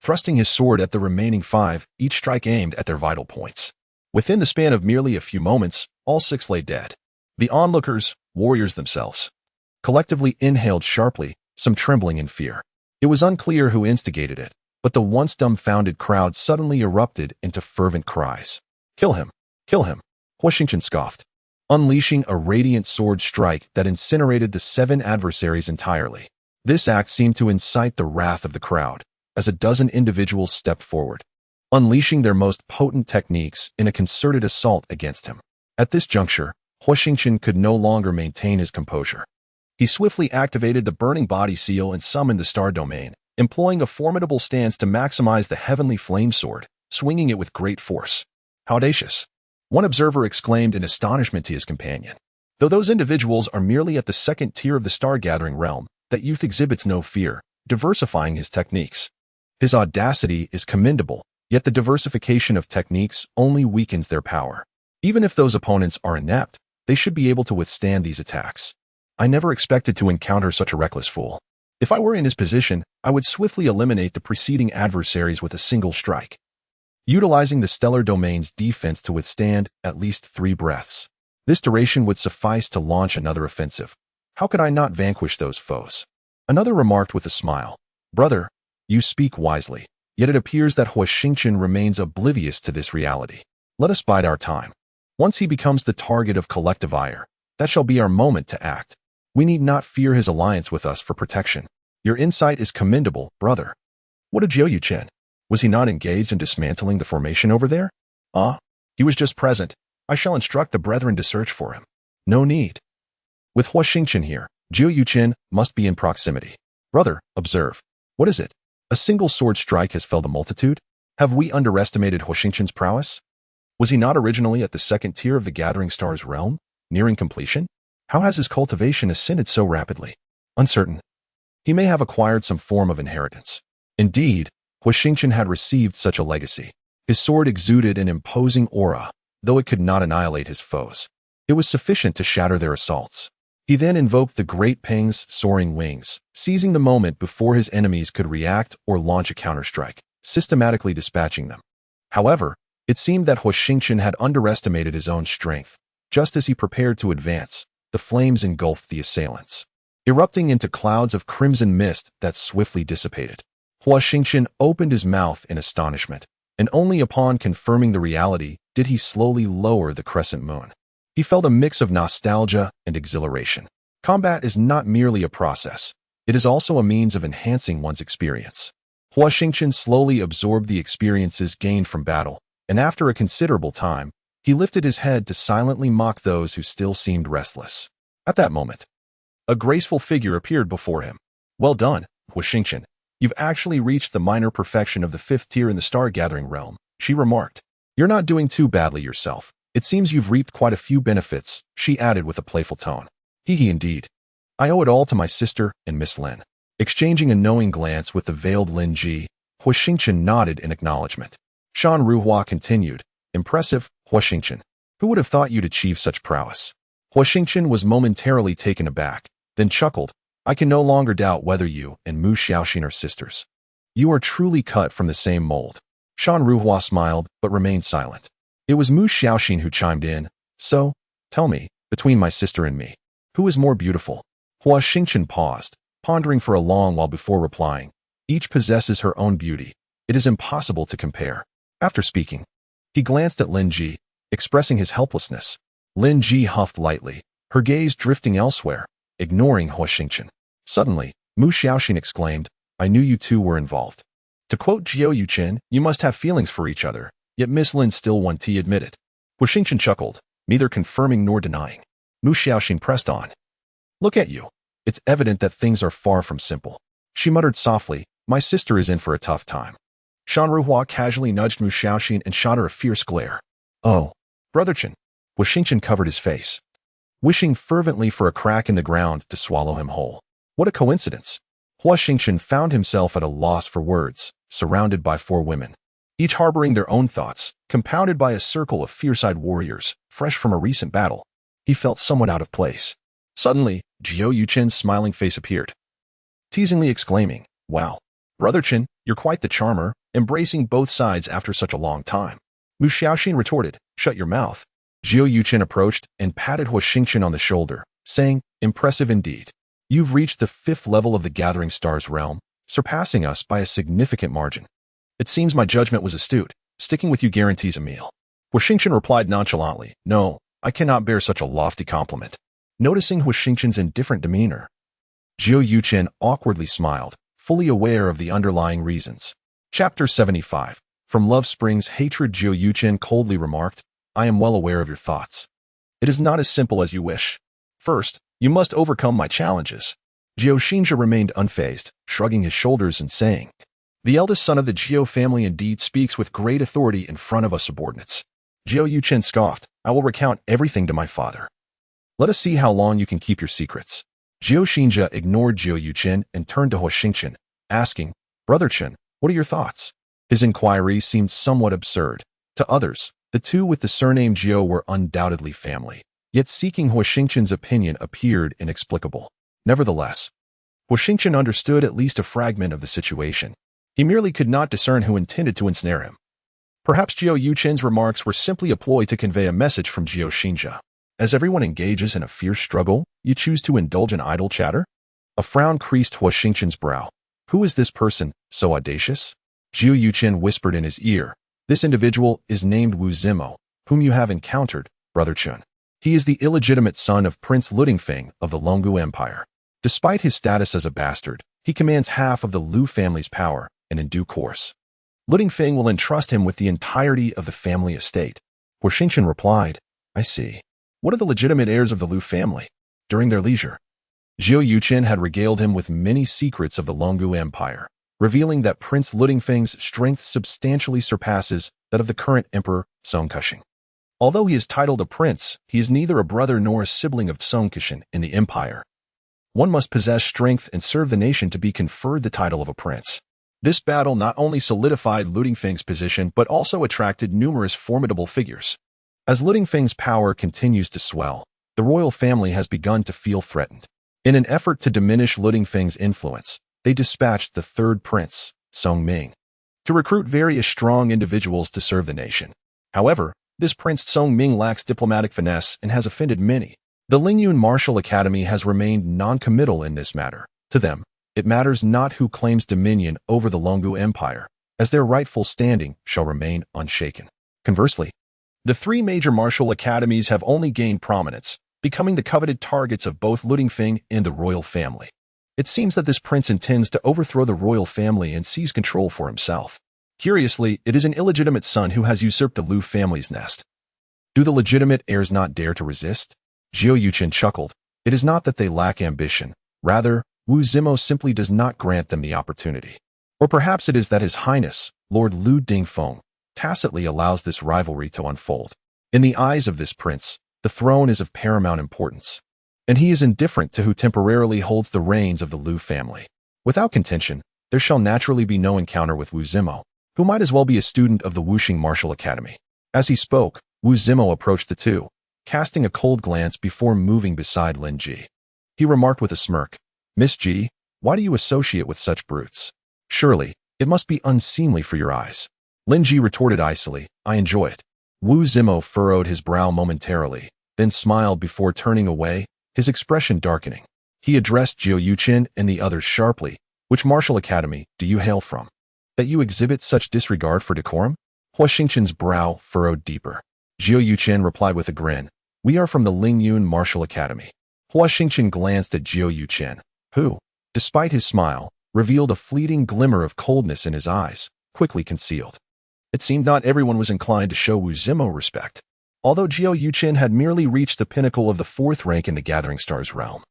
Speaker 1: thrusting his sword at the remaining 5, each strike aimed at their vital points. Within the span of merely a few moments, all 6 lay dead. The onlookers, warriors themselves, collectively inhaled sharply, some trembling in fear. It was unclear who instigated it, but the once dumbfounded crowd suddenly erupted into fervent cries. Kill him! Kill him! Huo Xingchen scoffed, unleashing a radiant sword strike that incinerated the 7 adversaries entirely. This act seemed to incite the wrath of the crowd, as a dozen individuals stepped forward, unleashing their most potent techniques in a concerted assault against him. At this juncture, Huo Xingchen could no longer maintain his composure. He swiftly activated the Burning Body Seal and summoned the Star Domain, employing a formidable stance to maximize the Heavenly Flame Sword, swinging it with great force. How audacious! One observer exclaimed in astonishment to his companion. Though those individuals are merely at the 2nd tier of the star-gathering realm, that youth exhibits no fear, diversifying his techniques. His audacity is commendable, yet the diversification of techniques only weakens their power. Even if those opponents are inept, they should be able to withstand these attacks. I never expected to encounter such a reckless fool. If I were in his position, I would swiftly eliminate the preceding adversaries with a single strike, utilizing the Stellar Domain's defense to withstand at least 3 breaths. This duration would suffice to launch another offensive. How could I not vanquish those foes? Another remarked with a smile. Brother, you speak wisely, yet it appears that Huo Xingchen remains oblivious to this reality. Let us bide our time. Once he becomes the target of collective ire, that shall be our moment to act. We need not fear his alliance with us for protection. Your insight is commendable, brother. What of Huo Xingchen? Was he not engaged in dismantling the formation over there? Ah, he was just present. I shall instruct the brethren to search for him. No need. With Huo Xingchen here, Huo Xingchen must be in proximity. Brother, observe. What is it? A single sword strike has felled a multitude? Have we underestimated Huo Xingchen's prowess? Was he not originally at the second tier of the Gathering Stars realm, nearing completion? How has his cultivation ascended so rapidly? Uncertain. He may have acquired some form of inheritance. Indeed, Huo Xingchen had received such a legacy. His sword exuded an imposing aura, though it could not annihilate his foes. It was sufficient to shatter their assaults. He then invoked the Great Peng's soaring wings, seizing the moment before his enemies could react or launch a counterstrike, systematically dispatching them. However, it seemed that Huo Xingchen had underestimated his own strength. Just as he prepared to advance, the flames engulfed the assailants, erupting into clouds of crimson mist that swiftly dissipated. Huo Xingchen opened his mouth in astonishment, and only upon confirming the reality did he slowly lower the crescent moon. He felt a mix of nostalgia and exhilaration. Combat is not merely a process. It is also a means of enhancing one's experience. Huo Xingchen slowly absorbed the experiences gained from battle, and after a considerable time, he lifted his head to silently mock those who still seemed restless. At that moment, a graceful figure appeared before him. Well done, Huo Xingchen. You've actually reached the minor perfection of the 5th tier in the star-gathering realm, she remarked. You're not doing too badly yourself. It seems you've reaped quite a few benefits, she added with a playful tone. Hee indeed. I owe it all to my sister and Miss Lin. Exchanging a knowing glance with the veiled Lin Ji, Huo Xingchen nodded in acknowledgement. Shan Ruhua continued. Impressive, Huo Xingchen. Who would have thought you'd achieve such prowess? Huo Xingchen was momentarily taken aback, then chuckled. I can no longer doubt whether you and Mu Xiaoxin are sisters. You are truly cut from the same mold. Shan Ruhua smiled, but remained silent. It was Mu Xiaoxin who chimed in. So, tell me, between my sister and me, who is more beautiful? Huo Xingchen paused, pondering for a long while before replying. Each possesses her own beauty. It is impossible to compare. After speaking, he glanced at Lin Ji, expressing his helplessness. Lin Ji huffed lightly, her gaze drifting elsewhere, ignoring Huo Xingchen. Suddenly, Mu Xiaoxin exclaimed, I knew you two were involved. To quote Huo Xingchen, you must have feelings for each other. Yet Miss Lin still won to admit it. Huo Xingchen chuckled, neither confirming nor denying. Mu Xiaoxin pressed on. Look at you. It's evident that things are far from simple. She muttered softly, my sister is in for a tough time. Shan Ruhua casually nudged Mu Xiaoxin and shot her a fierce glare. Oh, brotherchen. Huo Xingchen covered his face, wishing fervently for a crack in the ground to swallow him whole. What a coincidence. Huo Xingchen found himself at a loss for words, surrounded by 4 women, each harboring their own thoughts, compounded by a circle of fierce-eyed warriors, fresh from a recent battle. He felt somewhat out of place. Suddenly, Huo Xingchen's smiling face appeared, teasingly exclaiming, Wow, brotherchen, you're quite the charmer, embracing both sides after such a long time. Mu Xiaoxin retorted, Shut your mouth. Huo Xingchen approached and patted Huo Xingchen on the shoulder, saying, Impressive indeed. You've reached the 5th level of the Gathering Stars realm, surpassing us by a significant margin. It seems my judgment was astute. Sticking with you guarantees a meal. Huo Xingchen replied nonchalantly, No, I cannot bear such a lofty compliment. Noticing Huo Xingchen's indifferent demeanor, Huo Xingchen awkwardly smiled, fully aware of the underlying reasons. Chapter 75. From Love Springs Hatred. Huo Xingchen coldly remarked, I am well aware of your thoughts. It is not as simple as you wish. First, you must overcome my challenges. Huo Xingchen remained unfazed, shrugging his shoulders and saying, The eldest son of the Jiao family indeed speaks with great authority in front of us subordinates. Huo Xingchen scoffed, I will recount everything to my father. Let us see how long you can keep your secrets. Huo Xingchen ignored Huo Xingchen and turned to Huo Xingchen, asking, Brotherchen, what are your thoughts? His inquiry seemed somewhat absurd. To others, the two with the surname Jiao were undoubtedly family. Yet seeking Huo Xingchen's opinion appeared inexplicable. Nevertheless, Huo Xingchen understood at least a fragment of the situation. He merely could not discern who intended to ensnare him. Perhaps Huo Xingchen's remarks were simply a ploy to convey a message from Huo Xingchen. As everyone engages in a fierce struggle, you choose to indulge in idle chatter? A frown creased Huo Xingchen's brow. Who is this person, so audacious? Huo Xingchen whispered in his ear. This individual is named Wu Zimo, whom you have encountered, Brother Chun. He is the illegitimate son of Prince Ludingfeng of the Longgu Empire. Despite his status as a bastard, he commands half of the Lu family's power, and in due course, Ludingfeng will entrust him with the entirety of the family estate. Huo Xingchen replied, I see. What are the legitimate heirs of the Lu family? during their leisure. Huo Xingchen had regaled him with many secrets of the Longgu Empire, revealing that Prince Ludingfeng's strength substantially surpasses that of the current Emperor Song Kexing. Although he is titled a prince, he is neither a brother nor a sibling of Song Kexing in the empire. One must possess strength and serve the nation to be conferred the title of a prince. This battle not only solidified Ludingfeng's position but also attracted numerous formidable figures. As Ludingfeng's power continues to swell, the royal family has begun to feel threatened. In an effort to diminish Ludingfeng's influence, they dispatched the third prince, Song Ming, to recruit various strong individuals to serve the nation. However, this Prince Song Ming lacks diplomatic finesse and has offended many. The Lingyun Martial Academy has remained non-committal in this matter. To them, it matters not who claims dominion over the Longgu Empire, as their rightful standing shall remain unshaken. Conversely, the three major martial academies have only gained prominence, becoming the coveted targets of both Ludingfeng and the royal family. It seems that this prince intends to overthrow the royal family and seize control for himself. Curiously, it is an illegitimate son who has usurped the Lu family's nest. Do the legitimate heirs not dare to resist? Huo Xingchen chuckled. It is not that they lack ambition. Rather, Wu Zimo simply does not grant them the opportunity. Or perhaps it is that His Highness, Lord Lu Dingfeng, tacitly allows this rivalry to unfold. In the eyes of this prince, the throne is of paramount importance, and he is indifferent to who temporarily holds the reins of the Lu family. Without contention, there shall naturally be no encounter with Wu Zimo, who might as well be a student of the Wuxing Martial Academy. As he spoke, Wu Zimo approached the two, casting a cold glance before moving beside Lin Ji. He remarked with a smirk, "Miss Ji, why do you associate with such brutes? Surely, it must be unseemly for your eyes." Lin Ji retorted icily, "I enjoy it." Wu Zimo furrowed his brow momentarily, then smiled before turning away, his expression darkening. He addressed Huo Xingchen and the others sharply. "Which martial academy do you hail from, that you exhibit such disregard for decorum?" Huo Xingchen's brow furrowed deeper. Huo Xingchen replied with a grin, "We are from the Lingyun Martial Academy." Huo Xingchen glanced at Huo Xingchen, who, despite his smile, revealed a fleeting glimmer of coldness in his eyes, quickly concealed. It seemed not everyone was inclined to show Wu Zimo respect, although Huo Xingchen had merely reached the pinnacle of the fourth rank in the Gathering Stars realm.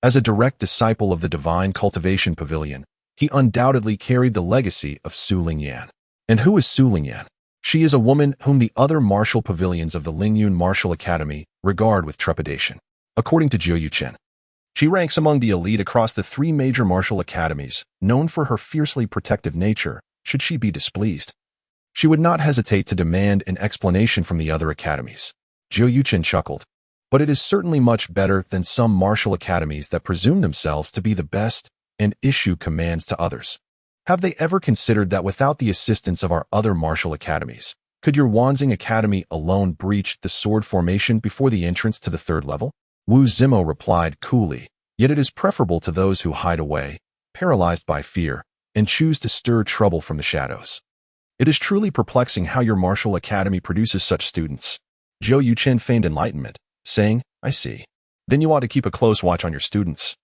Speaker 1: As a direct disciple of the Divine Cultivation Pavilion, he undoubtedly carried the legacy of Su Lingyan. And who is Su Lingyan? She is a woman whom the other martial pavilions of the Lingyun Martial Academy regard with trepidation. According to Huo Xingchen, she ranks among the elite across the three major martial academies, known for her fiercely protective nature. Should she be displeased, she would not hesitate to demand an explanation from the other academies. Huo Xingchen chuckled. But it is certainly much better than some martial academies that presume themselves to be the best and issue commands to others. Have they ever considered that without the assistance of our other martial academies, could your Wanxing Academy alone breach the sword formation before the entrance to the third level? Wu Zimo replied coolly, "Yet it is preferable to those who hide away, paralyzed by fear, and choose to stir trouble from the shadows. It is truly perplexing how your martial academy produces such students." Huo Xingchen feigned enlightenment, saying, "I see. Then you ought to keep a close watch on your students.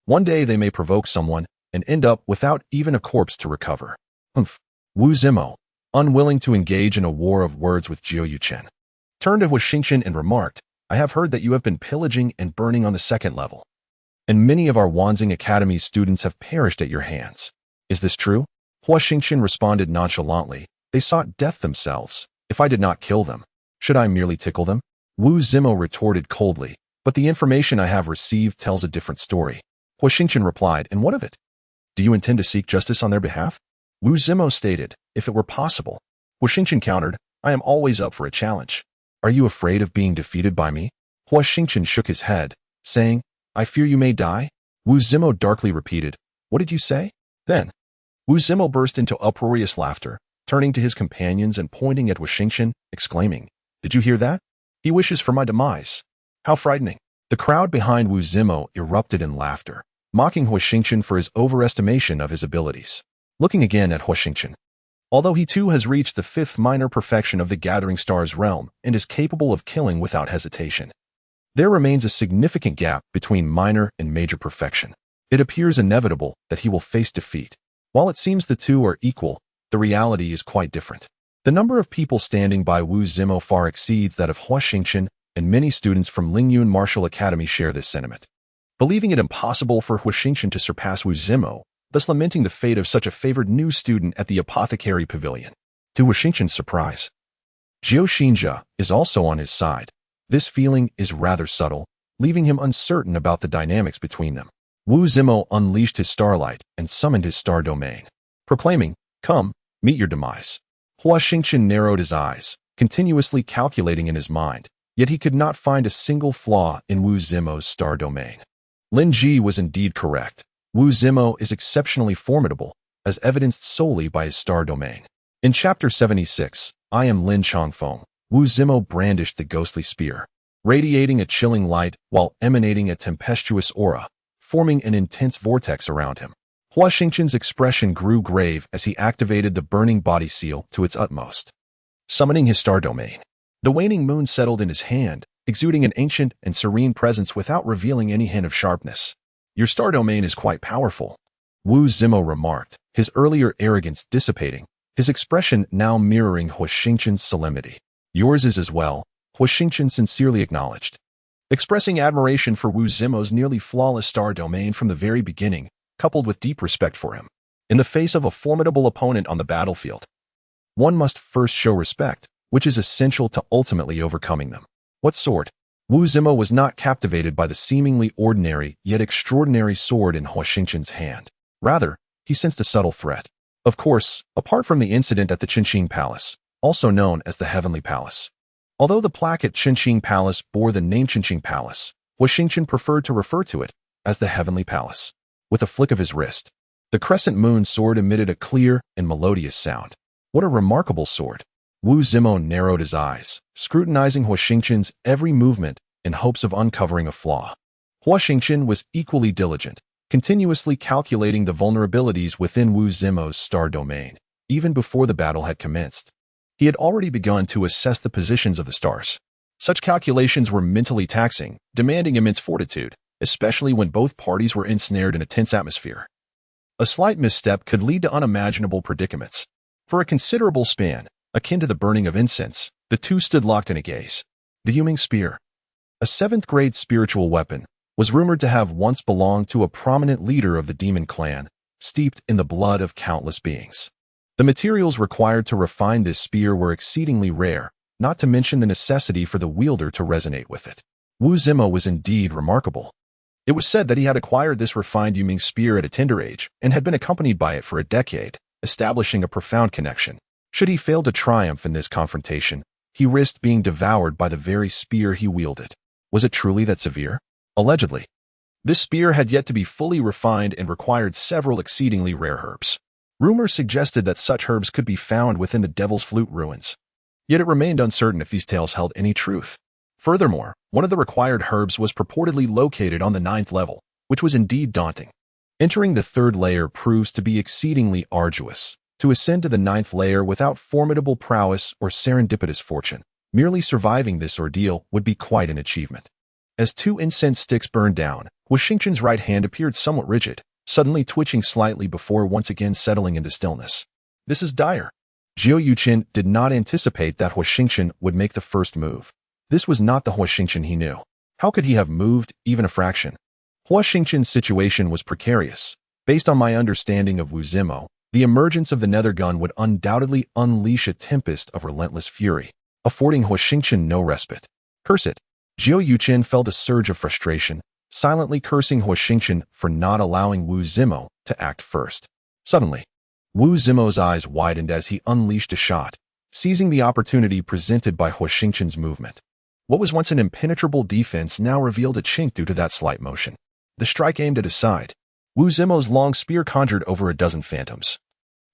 Speaker 1: One day they may provoke someone and end up without even a corpse to recover." Humph. Wu Zimo, unwilling to engage in a war of words with Huo Xingchen, turned to Huo Xingchen and remarked, "I have heard that you have been pillaging and burning on the second level, and many of our Wanxing Academy's students have perished at your hands. Is this true?" Huo Xingchen responded nonchalantly, "They sought death themselves. If I did not kill them, should I merely tickle them?" Wu Zimo retorted coldly, "But the information I have received tells a different story." Huo Xingchen replied, "And what of it? Do you intend to seek justice on their behalf?" Wu Zimo stated, "If it were possible." Huo Xingchen countered, "I am always up for a challenge. Are you afraid of being defeated by me?" Huo Xingchen shook his head, saying, "I fear you may die." Wu Zimo darkly repeated, "What did you say?" Then, Wu Zimo burst into uproarious laughter, turning to his companions and pointing at Huo Xingchen, exclaiming, "Did you hear that? He wishes for my demise. How frightening." The crowd behind Wu Zimo erupted in laughter, mocking Huo Xingchen for his overestimation of his abilities. Looking again at Huo Xingchen, although he too has reached the fifth minor perfection of the Gathering Stars realm and is capable of killing without hesitation, there remains a significant gap between minor and major perfection. It appears inevitable that he will face defeat. While it seems the two are equal, the reality is quite different. The number of people standing by Wu Zimo far exceeds that of Huo Xingchen and many students from Lingyun Martial Academy share this sentiment. Believing it impossible for Huo Xingchen to surpass Wu Zimo, thus lamenting the fate of such a favored new student at the Apothecary Pavilion. To Huo Xingchen's surprise, Huo Xingchen is also on his side. This feeling is rather subtle, leaving him uncertain about the dynamics between them. Wu Zimo unleashed his starlight and summoned his star domain, proclaiming, "Come, meet your demise." Huo Xingchen narrowed his eyes, continuously calculating in his mind, yet he could not find a single flaw in Wu Zimo's star domain. Lin Ji was indeed correct. Wu Zimo is exceptionally formidable, as evidenced solely by his star domain. In Chapter 76, I Am Lin Changfeng, Wu Zimo brandished the ghostly spear, radiating a chilling light while emanating a tempestuous aura, forming an intense vortex around him. Huo Xingchen's expression grew grave as he activated the burning body seal to its utmost. Summoning his star domain, the waning moon settled in his hand, exuding an ancient and serene presence without revealing any hint of sharpness. "Your star domain is quite powerful," Wu Zimo remarked, his earlier arrogance dissipating, his expression now mirroring Huo Xingchen's solemnity. "Yours is as well," Huo Xingchen sincerely acknowledged, expressing admiration for Wu Zimo's nearly flawless star domain from the very beginning, coupled with deep respect for him. In the face of a formidable opponent on the battlefield, one must first show respect, which is essential to ultimately overcoming them. What sort? Wu Zimo was not captivated by the seemingly ordinary yet extraordinary sword in Huo Xingchen's hand. Rather, he sensed a subtle threat. Of course, apart from the incident at the Qinqing Palace, also known as the Heavenly Palace. Although the plaque at Qinqing Palace bore the name Qinqing Palace, Huo Xingchen preferred to refer to it as the Heavenly Palace. With a flick of his wrist, the Crescent Moon Sword emitted a clear and melodious sound. What a remarkable sword! Wu Zimo narrowed his eyes, scrutinizing Huo Xingchen's every movement in hopes of uncovering a flaw. Huo Xingchen was equally diligent, continuously calculating the vulnerabilities within Wu Zimo's star domain, even before the battle had commenced. He had already begun to assess the positions of the stars. Such calculations were mentally taxing, demanding immense fortitude, especially when both parties were ensnared in a tense atmosphere. A slight misstep could lead to unimaginable predicaments. For a considerable span, akin to the burning of incense, the two stood locked in a gaze. The Yuming Spear, a 7th-grade spiritual weapon, was rumored to have once belonged to a prominent leader of the demon clan, steeped in the blood of countless beings. The materials required to refine this spear were exceedingly rare, not to mention the necessity for the wielder to resonate with it. Wu Zimo was indeed remarkable. It was said that he had acquired this refined Yuming spear at a tender age and had been accompanied by it for a decade, establishing a profound connection. Should he fail to triumph in this confrontation, he risked being devoured by the very spear he wielded. Was it truly that severe? Allegedly. This spear had yet to be fully refined and required several exceedingly rare herbs. Rumors suggested that such herbs could be found within the Devil's Flute ruins. Yet it remained uncertain if these tales held any truth. Furthermore, one of the required herbs was purportedly located on the 9th level, which was indeed daunting. Entering the 3rd layer proves to be exceedingly arduous. To ascend to the 9th layer without formidable prowess or serendipitous fortune, merely surviving this ordeal would be quite an achievement. As 2 incense sticks burned down, Huo Xingchen's right hand appeared somewhat rigid, suddenly twitching slightly before once again settling into stillness. This is dire. Huo Yuchen did not anticipate that Huo Xingchen would make the first move. This was not the Huo Xingchen he knew. How could he have moved, even a fraction? Huo Xingchen's situation was precarious. Based on my understanding of Wu Zimo, the emergence of the nether gun would undoubtedly unleash a tempest of relentless fury, affording Huo Xingchen no respite. Curse it! Huo Yuchen felt a surge of frustration, silently cursing Huo Xingchen for not allowing Wu Zimo to act first. Suddenly, Wu Zimo's eyes widened as he unleashed a shot, seizing the opportunity presented by Huo Xingchen's movement. What was once an impenetrable defense now revealed a chink due to that slight motion. The strike aimed at his side. Wu Zimo's long spear conjured over a dozen phantoms,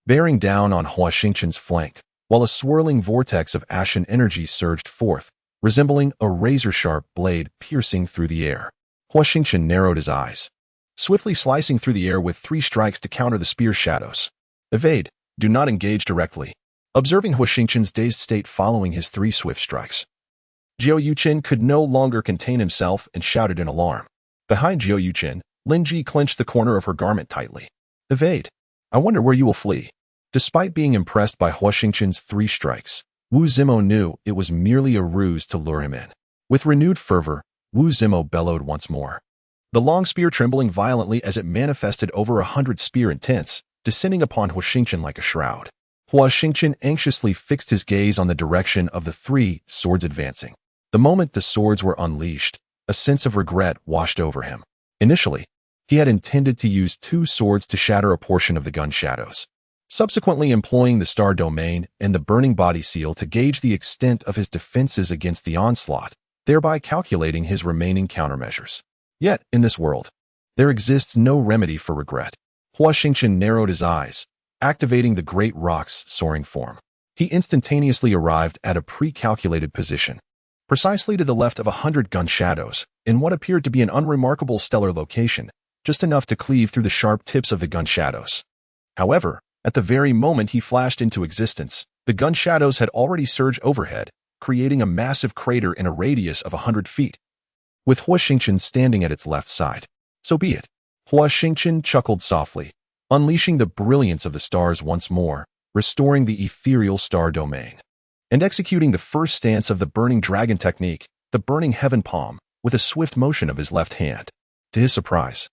Speaker 1: bearing down on Huo Xingchen's flank, while a swirling vortex of ashen energy surged forth, resembling a razor-sharp blade piercing through the air. Huo Xingchen narrowed his eyes, swiftly slicing through the air with 3 strikes to counter the spear's shadows. Evade. Do not engage directly. Observing Huo Xingchen's dazed state following his 3 swift strikes, Huo Yuchen could no longer contain himself and shouted in alarm. Behind Huo Yuchen, Lin Ji clenched the corner of her garment tightly. Evade. I wonder where you will flee. Despite being impressed by Huo Xingchen's 3 strikes, Wu Zimo knew it was merely a ruse to lure him in. With renewed fervor, Wu Zimo bellowed once more. The long spear trembling violently as it manifested over 100 spear intents, descending upon Huo Xingchen like a shroud. Huo Xingchen anxiously fixed his gaze on the direction of the three swords advancing. The moment the swords were unleashed, a sense of regret washed over him. Initially, he had intended to use 2 swords to shatter a portion of the gun shadows, subsequently employing the Star Domain and the Burning Body Seal to gauge the extent of his defenses against the onslaught, thereby calculating his remaining countermeasures. Yet, in this world, there exists no remedy for regret. Huo Xingchen narrowed his eyes, activating the Great Rock's soaring form. He instantaneously arrived at a pre-calculated position, precisely to the left of 100 gun shadows, in what appeared to be an unremarkable stellar location, just enough to cleave through the sharp tips of the gun shadows. However, at the very moment he flashed into existence, the gun shadows had already surged overhead, creating a massive crater in a radius of 100 feet, with Huo Xingchen standing at its left side. So be it. Huo Xingchen chuckled softly, unleashing the brilliance of the stars once more, restoring the ethereal star domain, and executing the first stance of the Burning Dragon technique, the Burning Heaven Palm, with a swift motion of his left hand. To his surprise,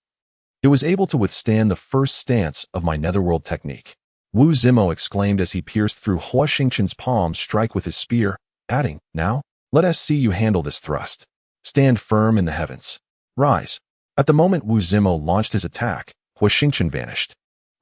Speaker 1: it was able to withstand the first stance of my Netherworld technique. Wu Zimo exclaimed as he pierced through Huo Xingchen's palm strike with his spear, adding, "Now, let us see you handle this thrust. Stand firm in the heavens. Rise." At the moment Wu Zimo launched his attack, Huo Xingchen vanished,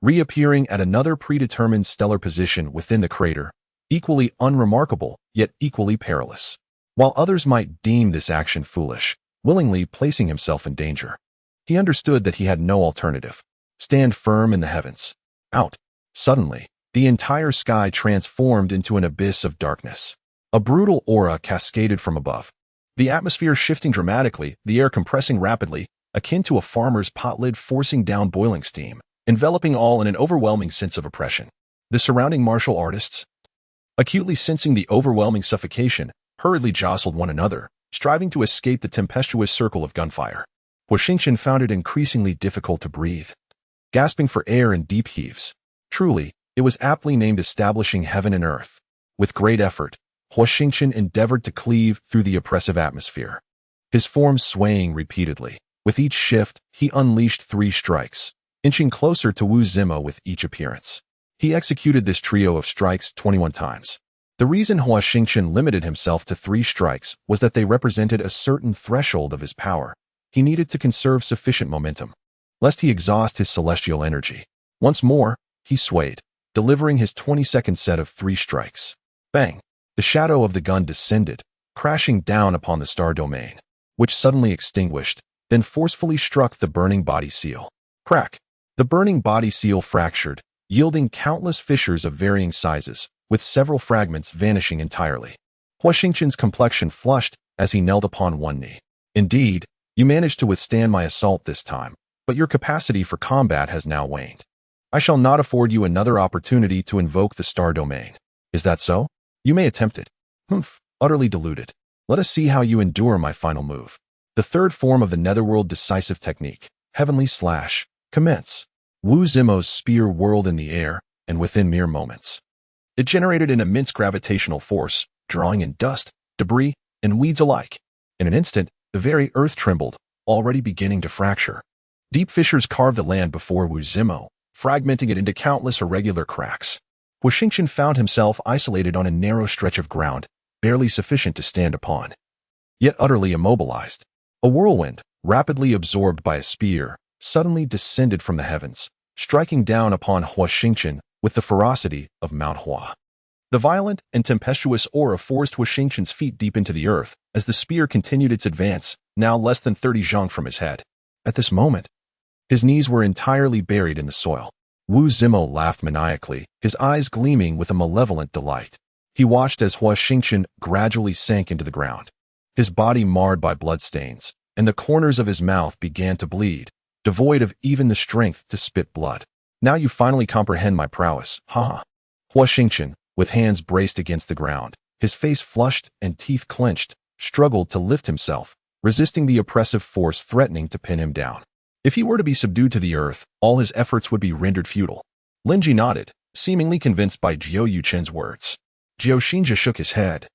Speaker 1: reappearing at another predetermined stellar position within the crater, equally unremarkable, yet equally perilous. While others might deem this action foolish, willingly placing himself in danger, he understood that he had no alternative. Stand firm in the heavens. Out. Suddenly, the entire sky transformed into an abyss of darkness. A brutal aura cascaded from above, the atmosphere shifting dramatically, the air compressing rapidly, akin to a farmer's pot lid forcing down boiling steam, enveloping all in an overwhelming sense of oppression. The surrounding martial artists, acutely sensing the overwhelming suffocation, hurriedly jostled one another, striving to escape the tempestuous circle of gunfire. Huo Xingchen found it increasingly difficult to breathe, gasping for air in deep heaves. Truly, it was aptly named establishing heaven and earth. With great effort, Huo Xingchen endeavored to cleave through the oppressive atmosphere, his form swaying repeatedly. With each shift, he unleashed 3 strikes, inching closer to Wu Zimo with each appearance. He executed this trio of strikes 21 times. The reason Huo Xingchen limited himself to 3 strikes was that they represented a certain threshold of his power. He needed to conserve sufficient momentum, lest he exhaust his celestial energy. Once more, he swayed, delivering his 22nd set of 3 strikes. Bang! The shadow of the gun descended, crashing down upon the star domain, which suddenly extinguished, then forcefully struck the burning body seal. Crack! The burning body seal fractured, yielding countless fissures of varying sizes, with several fragments vanishing entirely. Huo Xingchen's complexion flushed as he knelt upon one knee. Indeed, you managed to withstand my assault this time, but your capacity for combat has now waned. I shall not afford you another opportunity to invoke the star domain. Is that so? You may attempt it. Humph, utterly deluded. Let us see how you endure my final move. The third form of the Netherworld decisive technique, Heavenly Slash, commence. Wu Zimo's spear whirled in the air, and within mere moments, it generated an immense gravitational force, drawing in dust, debris, and weeds alike. In an instant, the very earth trembled, already beginning to fracture. Deep fissures carved the land before Wu Zimo, fragmenting it into countless irregular cracks. Huo Xingchen found himself isolated on a narrow stretch of ground, barely sufficient to stand upon, yet utterly immobilized. A whirlwind, rapidly absorbed by a spear, suddenly descended from the heavens, striking down upon Huo Xingchen with the ferocity of Mount Hua. The violent and tempestuous aura forced Huo Xingchen's feet deep into the earth as the spear continued its advance, now less than 30 zhang from his head. At this moment, his knees were entirely buried in the soil. Wu Zimo laughed maniacally, his eyes gleaming with a malevolent delight. He watched as Huo Xingchen gradually sank into the ground, his body marred by bloodstains, and the corners of his mouth began to bleed, devoid of even the strength to spit blood. Now you finally comprehend my prowess, haha. Huo Xingchen, with hands braced against the ground, his face flushed and teeth clenched, struggled to lift himself, resisting the oppressive force threatening to pin him down. If he were to be subdued to the earth, all his efforts would be rendered futile. Lin Ji nodded, seemingly convinced by Jiao Yuchen's words. Jiao Xinjia shook his head,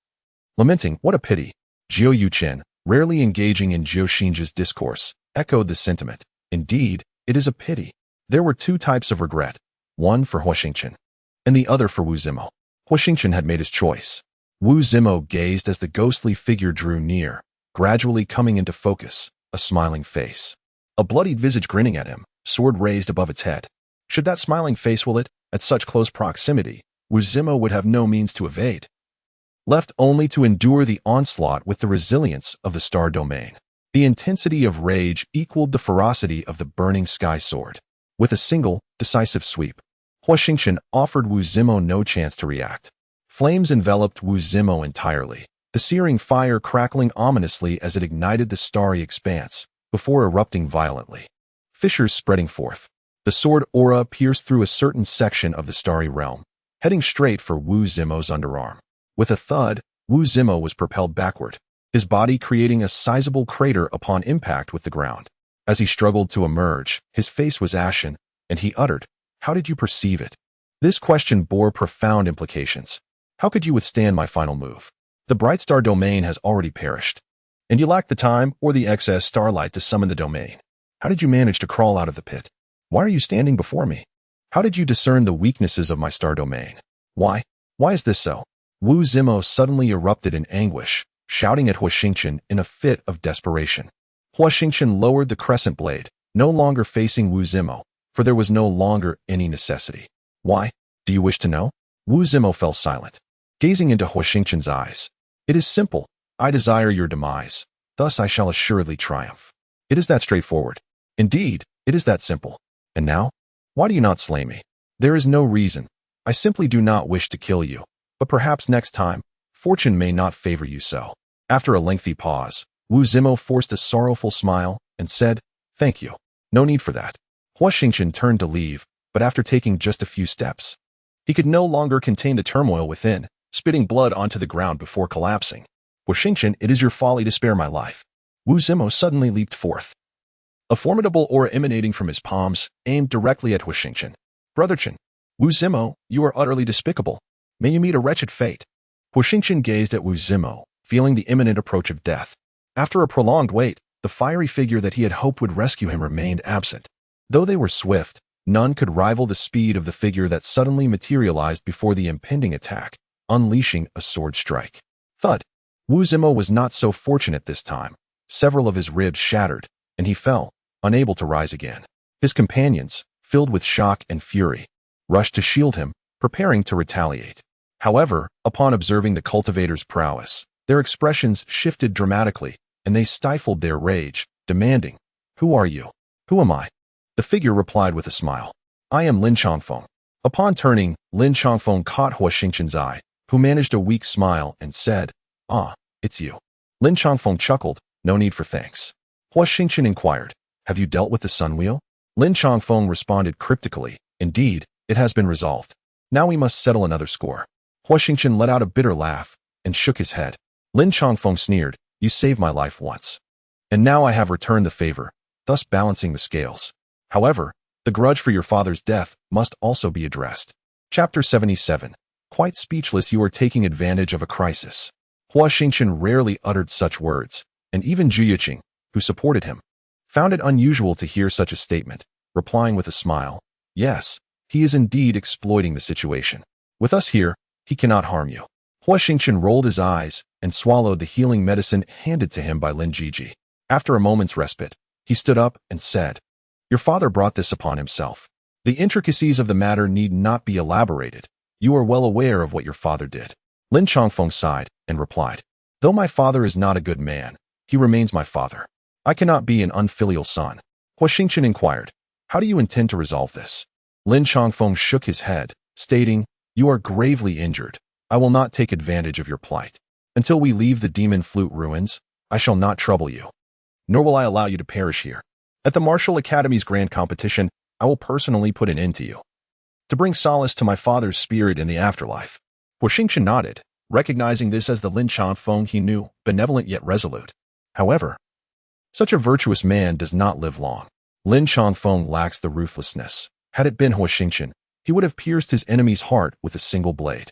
Speaker 1: lamenting, what a pity. Jiao Yuchen, rarely engaging in Huo Xingchen's discourse, echoed the sentiment. Indeed, it is a pity. There were two types of regret, one for Huo Xingchen, and the other for Wu Zimo. Huo Xingchen had made his choice. Wu Zimo gazed as the ghostly figure drew near, gradually coming into focus, a smiling face. A bloodied visage grinning at him, sword raised above its head. Should that smiling face will it, at such close proximity, Wu Zimo would have no means to evade, left only to endure the onslaught with the resilience of the star domain. The intensity of rage equaled the ferocity of the burning sky sword. With a single, decisive sweep, Huo Xingchen offered Wu Zimo no chance to react. Flames enveloped Wu Zimo entirely, the searing fire crackling ominously as it ignited the starry expanse, before erupting violently. Fissures spreading forth. The sword aura pierced through a certain section of the starry realm, heading straight for Wu Zimo's underarm. With a thud, Wu Zimo was propelled backward, his body creating a sizable crater upon impact with the ground. As he struggled to emerge, his face was ashen, and he uttered, "How did you perceive it?" This question bore profound implications. How could you withstand my final move? The bright star domain has already perished, and you lack the time or the excess starlight to summon the domain. How did you manage to crawl out of the pit? Why are you standing before me? How did you discern the weaknesses of my star domain? Why? Why is this so? Wu Zimo suddenly erupted in anguish, shouting at Huo Xingchen in a fit of desperation. Huo Xingchen lowered the crescent blade, no longer facing Wu Zimo, for there was no longer any necessity. Why? Do you wish to know? Wu Zimo fell silent, gazing into Huo Xingchen's eyes. It is simple. I desire your demise. Thus I shall assuredly triumph. It is that straightforward. Indeed, it is that simple. And now? Why do you not slay me? There is no reason. I simply do not wish to kill you. But perhaps next time, fortune may not favor you so. After a lengthy pause, Wu Zimo forced a sorrowful smile and said, "Thank you. No need for that." Huo Xingchen turned to leave, but after taking just a few steps, he could no longer contain the turmoil within, spitting blood onto the ground before collapsing. "Huo Xingchen, it is your folly to spare my life." Wu Zimo suddenly leaped forth, a formidable aura emanating from his palms, aimed directly at Huo Xingchen. "Brother Chen, Wu Zimo, you are utterly despicable. May you meet a wretched fate." Huo Xingchen gazed at Wu Zimo, feeling the imminent approach of death. After a prolonged wait, the fiery figure that he had hoped would rescue him remained absent. Though they were swift, none could rival the speed of the figure that suddenly materialized before the impending attack, unleashing a sword strike. Thud! Wu Zimo was not so fortunate this time. Several of his ribs shattered, and he fell, unable to rise again. His companions, filled with shock and fury, rushed to shield him, preparing to retaliate. However, upon observing the cultivator's prowess, their expressions shifted dramatically, and they stifled their rage, demanding, "Who are you? Who am I?" The figure replied with a smile, "I am Lin Xiangxiang." Upon turning, Lin Xiangxiang caught Huo Xingchen's eye, who managed a weak smile and said, "Ah, it's you." Lin Xiangxiang chuckled, "No need for thanks." Huo Xingchen inquired, "Have you dealt with the sun wheel?" Lin Xiangxiang responded cryptically, "Indeed, it has been resolved. Now we must settle another score." Huo Xingchen let out a bitter laugh and shook his head. Lin Xiangxiang sneered, "You saved my life once, and now I have returned the favor, thus balancing the scales. However, the grudge for your father's death must also be addressed." Chapter 77. Quite speechless, you are taking advantage of a crisis. Huo Xingchen rarely uttered such words, and even Zhu Yiqing, who supported him, found it unusual to hear such a statement, replying with a smile, "Yes, he is indeed exploiting the situation. With us here, he cannot harm you." Huo Xingchen rolled his eyes and swallowed the healing medicine handed to him by Lin Ji. After a moment's respite, he stood up and said, "Your father brought this upon himself. The intricacies of the matter need not be elaborated. You are well aware of what your father did." Lin Xiangxiang sighed and replied, "Though my father is not a good man, he remains my father. I cannot be an unfilial son." Huo Xingchen inquired, "How do you intend to resolve this?" Lin Xiangxiang shook his head, stating, "You are gravely injured. I will not take advantage of your plight. Until we leave the Demon Flute ruins, I shall not trouble you, nor will I allow you to perish here. At the Martial Academy's grand competition, I will personally put an end to you, to bring solace to my father's spirit in the afterlife." Huo Xingchen nodded, recognizing this as the Lin Xiangxiang he knew, benevolent yet resolute. However, such a virtuous man does not live long. Lin Xiangxiang lacks the ruthlessness. Had it been Huo Xingchen, he would have pierced his enemy's heart with a single blade.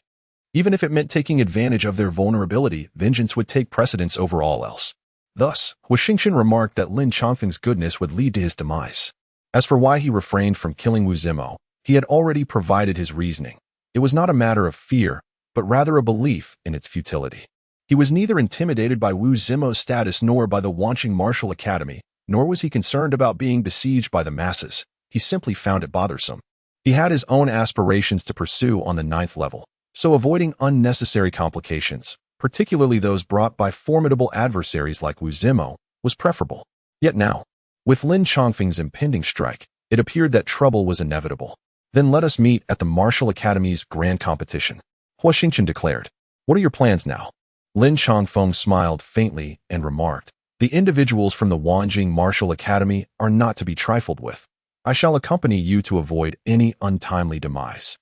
Speaker 1: Even if it meant taking advantage of their vulnerability, vengeance would take precedence over all else. Thus, Huo Xingchen remarked that Lin Chongfeng's goodness would lead to his demise. As for why he refrained from killing Wu Zimo, he had already provided his reasoning. It was not a matter of fear, but rather a belief in its futility. He was neither intimidated by Wu Zimo's status nor by the Wanqing Martial Academy, nor was he concerned about being besieged by the masses. He simply found it bothersome. He had his own aspirations to pursue on the 9th level, so avoiding unnecessary complications, particularly those brought by formidable adversaries like Wu Zimo, was preferable. Yet now, with Lin Chongfeng's impending strike, it appeared that trouble was inevitable. Then let us meet at the Martial Academy's grand competition, Huo Xingchen declared. What are your plans now? Lin Chongfeng smiled faintly and remarked, the individuals from the Wanqing Martial Academy are not to be trifled with. I shall accompany you to avoid any untimely demise.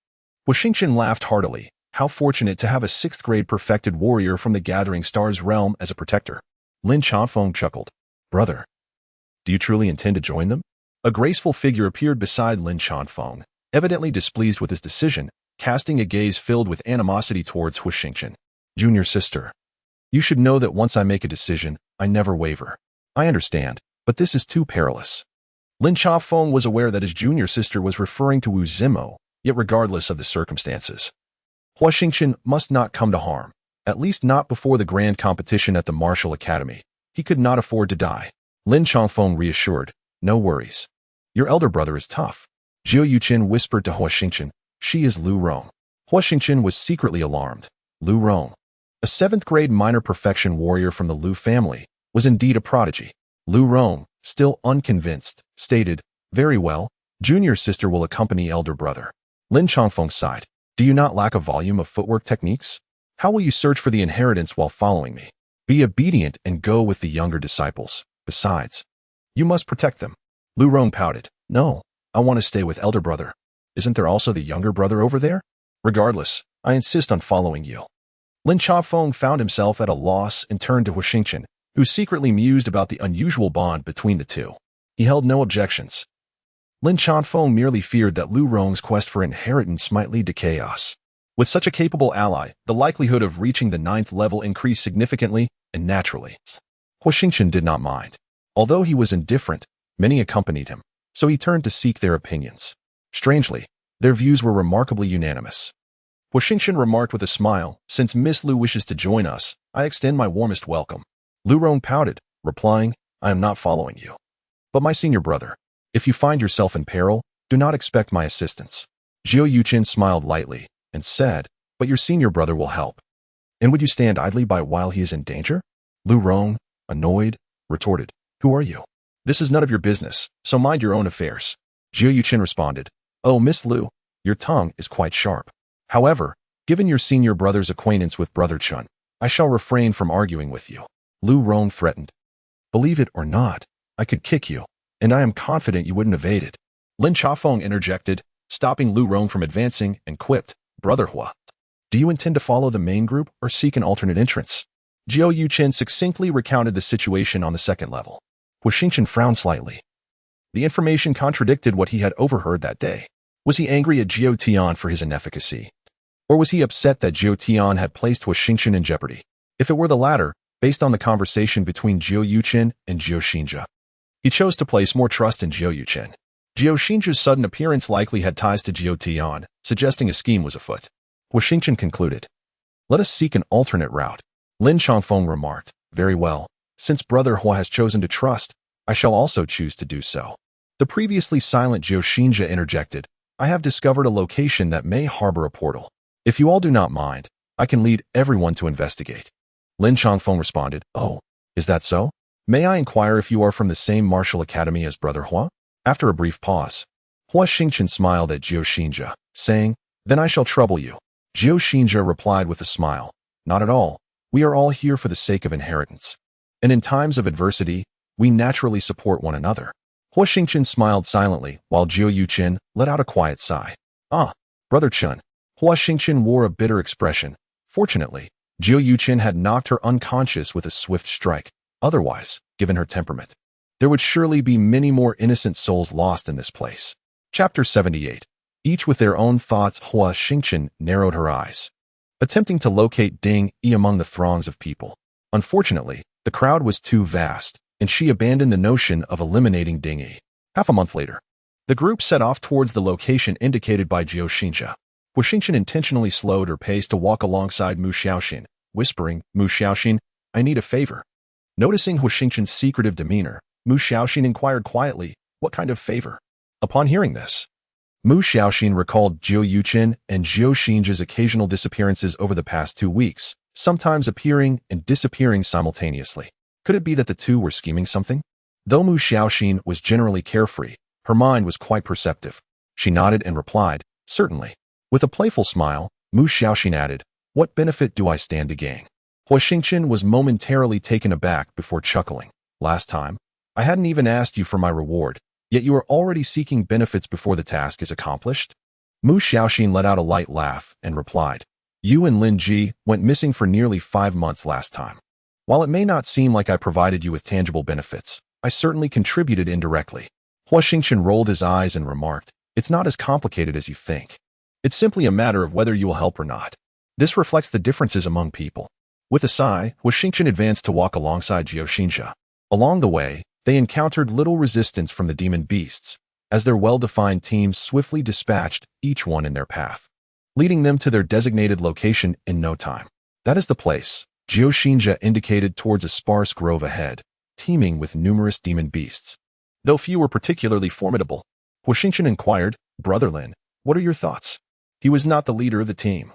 Speaker 1: Huo Xingchen laughed heartily. How fortunate to have a 6th-grade perfected warrior from the Gathering Stars realm as a protector. Lin Chongfeng chuckled. Brother, do you truly intend to join them? A graceful figure appeared beside Lin Chongfeng, evidently displeased with his decision, casting a gaze filled with animosity towards Huo Xingchen. Junior sister, you should know that once I make a decision, I never waver. I understand, but this is too perilous. Lin Chongfeng was aware that his junior sister was referring to Wu Zimo, yet regardless of the circumstances, Huo Xingchen must not come to harm, at least not before the grand competition at the Martial Academy. He could not afford to die. Lin Chongfeng reassured, no worries. Your elder brother is tough. Jiu Yuqin whispered to Huo Xingchen, she is Lu Rong. Huo Xingchen was secretly alarmed. Lu Rong, a 7th-grade minor perfection warrior from the Lu family, was indeed a prodigy. Lu Rong, still unconvinced, stated, very well, junior sister will accompany elder brother. Lin Chongfeng sighed. Do you not lack a volume of footwork techniques? How will you search for the inheritance while following me? Be obedient and go with the younger disciples. Besides, you must protect them. Lu Rong pouted. No, I want to stay with elder brother. Isn't there also the younger brother over there? Regardless, I insist on following you. Lin Chongfeng found himself at a loss and turned to Huo Xingchen, who secretly mused about the unusual bond between the two. He held no objections. Lin Chongfeng merely feared that Lu Rong's quest for inheritance might lead to chaos. With such a capable ally, the likelihood of reaching the 9th level increased significantly and naturally. Huo Xingchen did not mind. Although he was indifferent, many accompanied him, so he turned to seek their opinions. Strangely, their views were remarkably unanimous. Huo Xingchen remarked with a smile, since Miss Lu wishes to join us, I extend my warmest welcome. Lu Rong pouted, replying, I am not following you. But my senior brother, if you find yourself in peril, do not expect my assistance. Jiu Yuqin smiled lightly and said, but your senior brother will help. And would you stand idly by while he is in danger? Lu Rong, annoyed, retorted, who are you? This is none of your business, so mind your own affairs. Jiu Yuqin responded, oh, Miss Lu, your tongue is quite sharp. However, given your senior brother's acquaintance with Brother Chun, I shall refrain from arguing with you. Lu Rong threatened. Believe it or not, I could kick you, and I am confident you wouldn't evade it. Lin Chongfeng interjected, stopping Lu Rong from advancing, and quipped, Brother Hua, do you intend to follow the main group or seek an alternate entrance? Jiu Yuqin succinctly recounted the situation on the 2nd level. Huo Xingchen frowned slightly. The information contradicted what he had overheard that day. Was he angry at Jiu Tian for his inefficacy? Or was he upset that Jiu Tian had placed Huo Xingchen in jeopardy? If it were the latter, based on the conversation between Jiu Yuqin and Jiu Xingzhe, he chose to place more trust in Jiu Yuqin. Jiu Xingzhe's sudden appearance likely had ties to Jiu Tian, suggesting a scheme was afoot. Huo Xingchen concluded, let us seek an alternate route. Lin Chongfeng remarked, very well, since Brother Hua has chosen to trust, I shall also choose to do so. The previously silent Jiu Xingzhe interjected, I have discovered a location that may harbor a portal. If you all do not mind, I can lead everyone to investigate. Lin Chongfeng responded, oh, is that so? May I inquire if you are from the same martial academy as Brother Hua? After a brief pause, Huo Xingchen smiled at Jiu Xingzhe, saying, then I shall trouble you. Jiu Xingzhe replied with a smile, not at all. We are all here for the sake of inheritance. And in times of adversity, we naturally support one another. Huo Xingchen smiled silently, while Jiu Yuqin let out a quiet sigh. Ah, Brother Chun. Huo Xingchen wore a bitter expression. Fortunately, Jiu Yuqin had knocked her unconscious with a swift strike. Otherwise, given her temperament, there would surely be many more innocent souls lost in this place. Chapter 78. Each with their own thoughts, Huo Xingchen narrowed her eyes, attempting to locate Ding Yi among the throngs of people. Unfortunately, The crowd was too vast, and she abandoned the notion of eliminating Ding Yi. Half a month later, the group set off towards the location indicated by Huo Xingchen. Huo Xingchen intentionally slowed her pace to walk alongside Mu Xiaoxin, whispering, "Mu Xiaoxin, I need a favor." Noticing Huo Xingchen's secretive demeanor, Mu Xiaoxin inquired quietly, "What kind of favor?" Upon hearing this, Mu Xiaoxin recalled Jiu Yuchen and Jiu Xingzhe's occasional disappearances over the past 2 weeks, sometimes appearing and disappearing simultaneously. Could it be that the two were scheming something? Though Mu Xiaoxin was generally carefree, her mind was quite perceptive. She nodded and replied, "Certainly." With a playful smile, Mu Xiaoxin added, "What benefit do I stand to gain?" Huo Xingchen was momentarily taken aback before chuckling. "Last time, I hadn't even asked you for my reward, yet you are already seeking benefits before the task is accomplished?" Mu Xiaoxin let out a light laugh and replied, "You and Lin Ji went missing for nearly 5 months last time. While it may not seem like I provided you with tangible benefits, I certainly contributed indirectly." Huo Xingchen rolled his eyes and remarked, "It's not as complicated as you think. It's simply a matter of whether you will help or not. This reflects the differences among people." With a sigh, Huo Xingchen advanced to walk alongside Jiu Xingzhe. Along the way, they encountered little resistance from the demon beasts, as their well-defined teams swiftly dispatched each one in their path, leading them to their designated location in no time. "That is the place," Jiu Xingzhe indicated towards a sparse grove ahead, teeming with numerous demon beasts. Though few were particularly formidable, Huo Xingchen inquired, "Brother Lin, what are your thoughts?" He was not the leader of the team.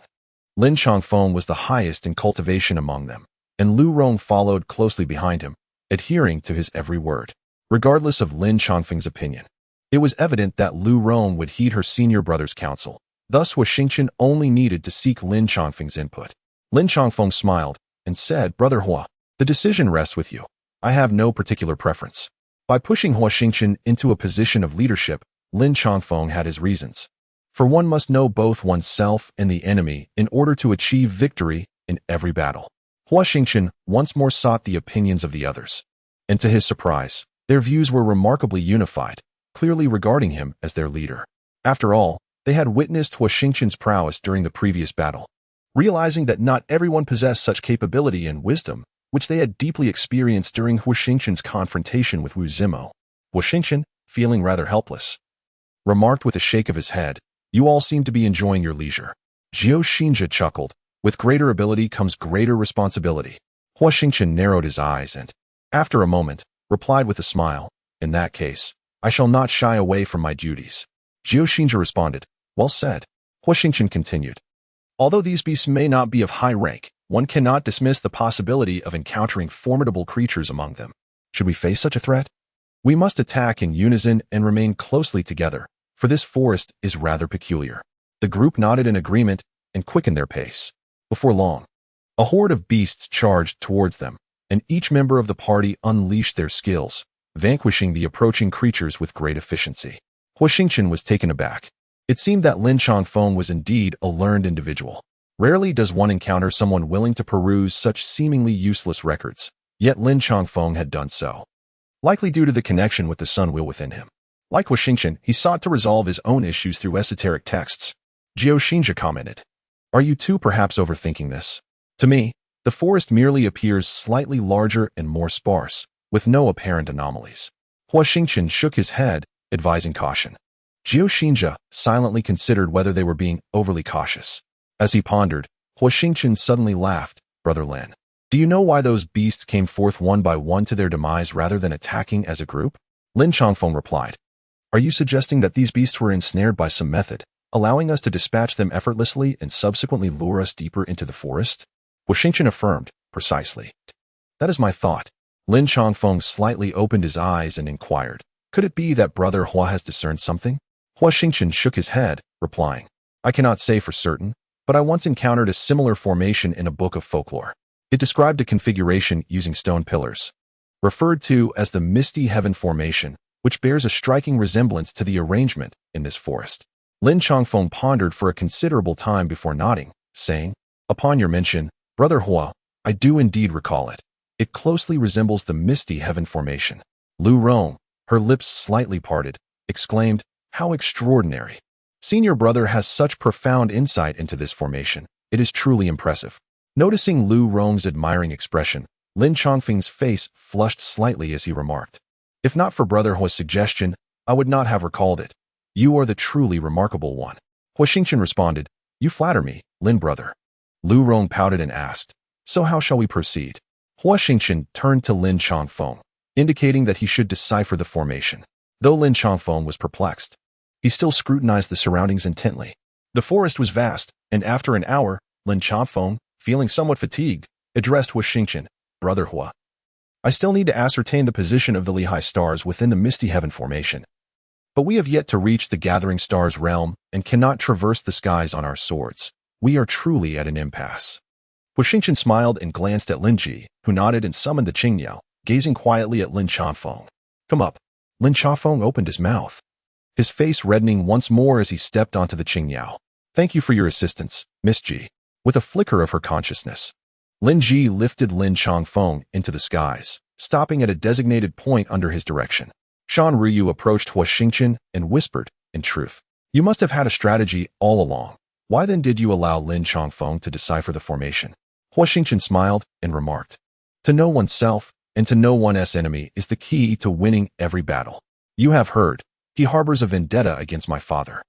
Speaker 1: Lin Changfeng was the highest in cultivation among them, and Lu Rong followed closely behind him, adhering to his every word. Regardless of Lin Changfeng's opinion, it was evident that Lu Rong would heed her senior brother's counsel. Thus, Huo Xingchen only needed to seek Lin Changfeng's input. Lin Changfeng smiled and said, "Brother Huo, the decision rests with you. I have no particular preference." By pushing Huo Xingchen into a position of leadership, Lin Changfeng had his reasons. For one must know both oneself and the enemy in order to achieve victory in every battle. Huo Xingchen once more sought the opinions of the others, and to his surprise, their views were remarkably unified, clearly regarding him as their leader. After all, they had witnessed Huo Xingchen's prowess during the previous battle. Realizing that not everyone possessed such capability and wisdom, which they had deeply experienced during Huo Xingchen's confrontation with Wu Zimo, Huo Xingchen, feeling rather helpless, remarked with a shake of his head, "You all seem to be enjoying your leisure." Jiu Xingzhe chuckled, "With greater ability comes greater responsibility." Huo Xingchen narrowed his eyes and, after a moment, replied with a smile, "In that case, I shall not shy away from my duties." Jiu Xingzhe responded, "Well said." Huo Xingchen continued, "Although these beasts may not be of high rank, one cannot dismiss the possibility of encountering formidable creatures among them. Should we face such a threat, we must attack in unison and remain closely together, for this forest is rather peculiar." The group nodded in agreement and quickened their pace. Before long, a horde of beasts charged towards them, and each member of the party unleashed their skills, vanquishing the approaching creatures with great efficiency. Huo Xingchen was taken aback. It seemed that Lin Changfeng was indeed a learned individual. Rarely does one encounter someone willing to peruse such seemingly useless records, yet Lin Changfeng had done so, likely due to the connection with the sun will within him. Like Huo Xingchen, he sought to resolve his own issues through esoteric texts. Jiu Xingzhe commented, "Are you two perhaps overthinking this? To me, the forest merely appears slightly larger and more sparse, with no apparent anomalies." Huo Xingchen shook his head, advising caution. Jiu Xingzhe silently considered whether they were being overly cautious. As he pondered, Huo Xingchen suddenly laughed, "Brother Lin, do you know why those beasts came forth one by one to their demise rather than attacking as a group?" Lin Changfeng replied, "Are you suggesting that these beasts were ensnared by some method, allowing us to dispatch them effortlessly and subsequently lure us deeper into the forest?" Huo Xingchen affirmed, "Precisely. That is my thought." Lin Changfeng slightly opened his eyes and inquired, "Could it be that Brother Huo has discerned something?" Huo Xingchen shook his head, replying, "I cannot say for certain, but I once encountered a similar formation in a book of folklore. It described a configuration using stone pillars, referred to as the Misty Heaven Formation, which bears a striking resemblance to the arrangement in this forest." Lin Changfeng pondered for a considerable time before nodding, saying, "Upon your mention, Brother Huo, I do indeed recall it. It closely resembles the Misty Heaven Formation." Lu Rong, her lips slightly parted, exclaimed, "How extraordinary! Senior brother has such profound insight into this formation. It is truly impressive." Noticing Lu Rong's admiring expression, Lin Chongfeng's face flushed slightly as he remarked, "If not for Brother Huo's suggestion, I would not have recalled it. You are the truly remarkable one." Huo Xingchen responded, "You flatter me, Lin brother." Lu Rong pouted and asked, "So how shall we proceed?" Huo Xingchen turned to Lin Chongfeng, indicating that he should decipher the formation. Though Lin Chongfeng was perplexed, he still scrutinized the surroundings intently. The forest was vast, and after an hour, Lin Chongfeng, feeling somewhat fatigued, addressed Huo Xingchen, "Brother Huo, I still need to ascertain the position of the Lehigh stars within the Misty Heaven formation. But we have yet to reach the Gathering Stars realm and cannot traverse the skies on our swords. We are truly at an impasse." Huo Xingchen smiled and glanced at Lin Ji, who nodded and summoned the Qingyao, gazing quietly at Lin Chongfeng. "Come up." Lin Chongfeng opened his mouth, his face reddening once more as he stepped onto the Qingyao. "Thank you for your assistance, Miss Ji." With a flicker of her consciousness, Lin Ji lifted Lin Chongfeng into the skies, stopping at a designated point under his direction. Shan Ruyu approached Huo Xingchen and whispered, "In truth, you must have had a strategy all along. Why then did you allow Lin Chongfeng to decipher the formation?" Huo Xingchen smiled and remarked, "To know oneself and to know one's enemy is the key to winning every battle. You have heard, he harbors a vendetta against my father.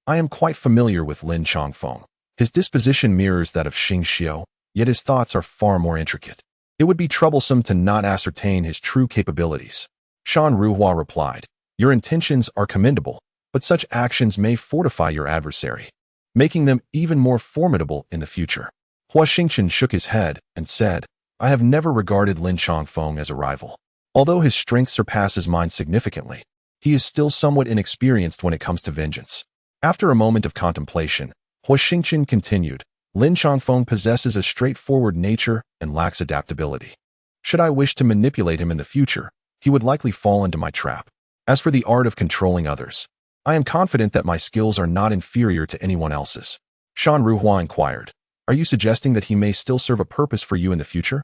Speaker 1: I am quite familiar with Lin Chongfeng. His disposition mirrors that of Xing Xiu, yet his thoughts are far more intricate. It would be troublesome to not ascertain his true capabilities." Shan Ruhua replied, "Your intentions are commendable, but such actions may fortify your adversary, making them even more formidable in the future." Huo Xingchen shook his head and said, "I have never regarded Lin Chongfeng as a rival. Although his strength surpasses mine significantly, he is still somewhat inexperienced when it comes to vengeance." After a moment of contemplation, Huo Xingchen continued, "Lin Chongfeng possesses a straightforward nature and lacks adaptability. Should I wish to manipulate him in the future, he would likely fall into my trap. As for the art of controlling others, I am confident that my skills are not inferior to anyone else's." Shan Ruhua inquired, "Are you suggesting that he may still serve a purpose for you in the future?"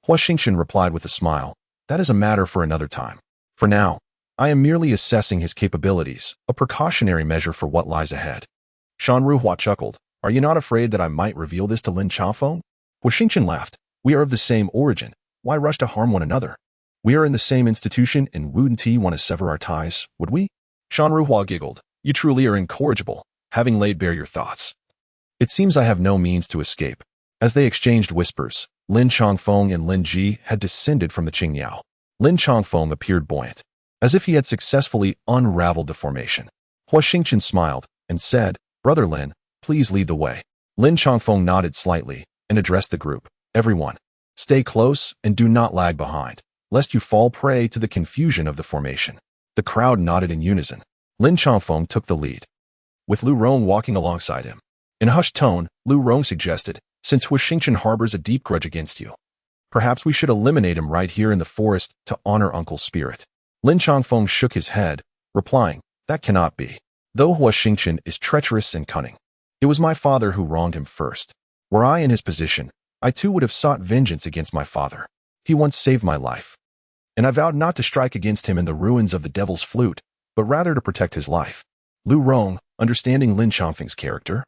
Speaker 1: Huo Xingchen replied with a smile, "That is a matter for another time. For now, I am merely assessing his capabilities, a precautionary measure for what lies ahead." Shan Ruhua chuckled, "Are you not afraid that I might reveal this to Lin Chongfeng?" Huo Xingchen laughed, "We are of the same origin. Why rush to harm one another? We are in the same institution and wouldn't he want to sever our ties, would we?" Shan Ruhua giggled, "You truly are incorrigible, having laid bare your thoughts. It seems I have no means to escape." As they exchanged whispers, Lin Chongfeng and Lin Ji had descended from the Qingyao. Lin Chongfeng appeared buoyant, as if he had successfully unraveled the formation. Huo Xingchen smiled and said, "Brother Lin, please lead the way." Lin Chongfeng nodded slightly and addressed the group, "Everyone, stay close and do not lag behind, lest you fall prey to the confusion of the formation." The crowd nodded in unison. Lin Chongfeng took the lead, with Lu Rong walking alongside him. In a hushed tone, Lu Rong suggested, "Since Huo Xingchen harbors a deep grudge against you, perhaps we should eliminate him right here in the forest to honor Uncle's spirit." Lin Chongfeng shook his head, replying, "That cannot be. Though Huo Xingchen is treacherous and cunning, it was my father who wronged him first. Were I in his position, I too would have sought vengeance against my father. He once saved my life, and I vowed not to strike against him in the ruins of the Devil's Flute, but rather to protect his life." Lu Rong, understanding Lin Chongfeng's character,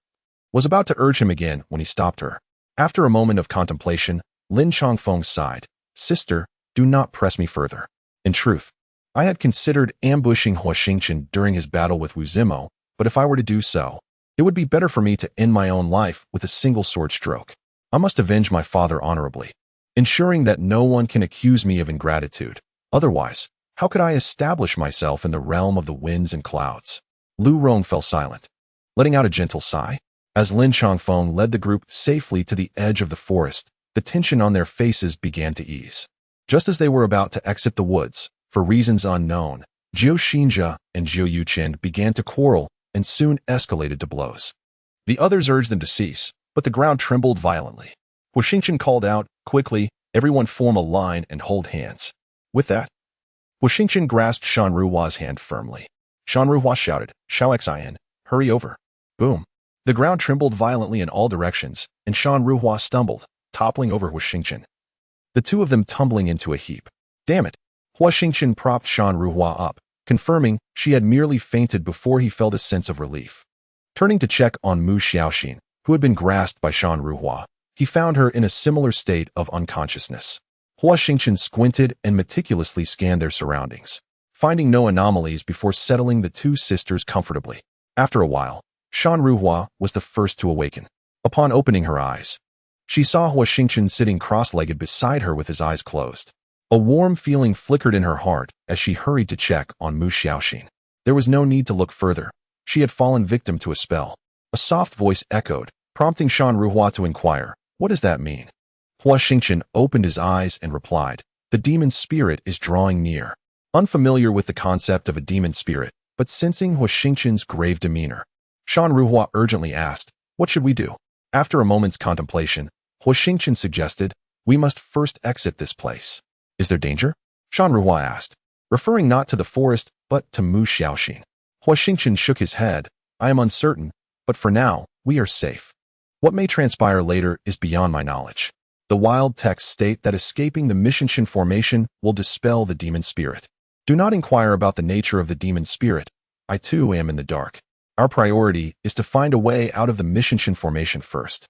Speaker 1: was about to urge him again when he stopped her. After a moment of contemplation, Lin Chongfeng sighed, "Sister, do not press me further. In truth, I had considered ambushing Huo Xingchen during his battle with Wu Zimo, but if I were to do so, it would be better for me to end my own life with a single sword stroke. I must avenge my father honorably, ensuring that no one can accuse me of ingratitude. Otherwise, how could I establish myself in the realm of the winds and clouds?" Lu Rong fell silent, letting out a gentle sigh. As Lin Chongfeng led the group safely to the edge of the forest, the tension on their faces began to ease. Just as they were about to exit the woods, for reasons unknown, Jiu Xinjia and Jiu Yuchen began to quarrel and soon escalated to blows. The others urged them to cease, but the ground trembled violently. Huo Xingchen called out, "Quickly, everyone form a line and hold hands." With that, Huo Xingchen grasped Shan Ruhua's hand firmly. Shan Ruhua shouted, "Xiao Xin, hurry over." Boom. The ground trembled violently in all directions, and Shan Ruhua stumbled, toppling over Huo Xingchen, the two of them tumbling into a heap. "Damn it." Huo Xingchen propped Shan Ruhua up, confirming she had merely fainted before he felt a sense of relief. Turning to check on Mu Xiaoxin, who had been grasped by Shan Ruhua, he found her in a similar state of unconsciousness. Huo Xingchen squinted and meticulously scanned their surroundings, finding no anomalies before settling the two sisters comfortably. After a while, Shan Ruhua was the first to awaken. Upon opening her eyes, she saw Huo Xingchen sitting cross-legged beside her with his eyes closed. A warm feeling flickered in her heart as she hurried to check on Mu Xiaoxin. There was no need to look further. She had fallen victim to a spell. A soft voice echoed, prompting Shan Ruhua to inquire, "What does that mean?" Huo Xingchen opened his eyes and replied, "The demon spirit is drawing near." Unfamiliar with the concept of a demon spirit, but sensing Huo Xingchen's grave demeanor, Shan Ruhua urgently asked, "What should we do?" After a moment's contemplation, Huo Xingchen suggested, "We must first exit this place." "Is there danger?" Shan Ruhua asked, referring not to the forest, but to Mu Xiaoxin. Huo Xingchen shook his head. "I am uncertain, but for now, we are safe. What may transpire later is beyond my knowledge." The wild texts state that escaping the Mishinshin formation will dispel the demon spirit. Do not inquire about the nature of the demon spirit. I too am in the dark. Our priority is to find a way out of the Mishinshin formation first.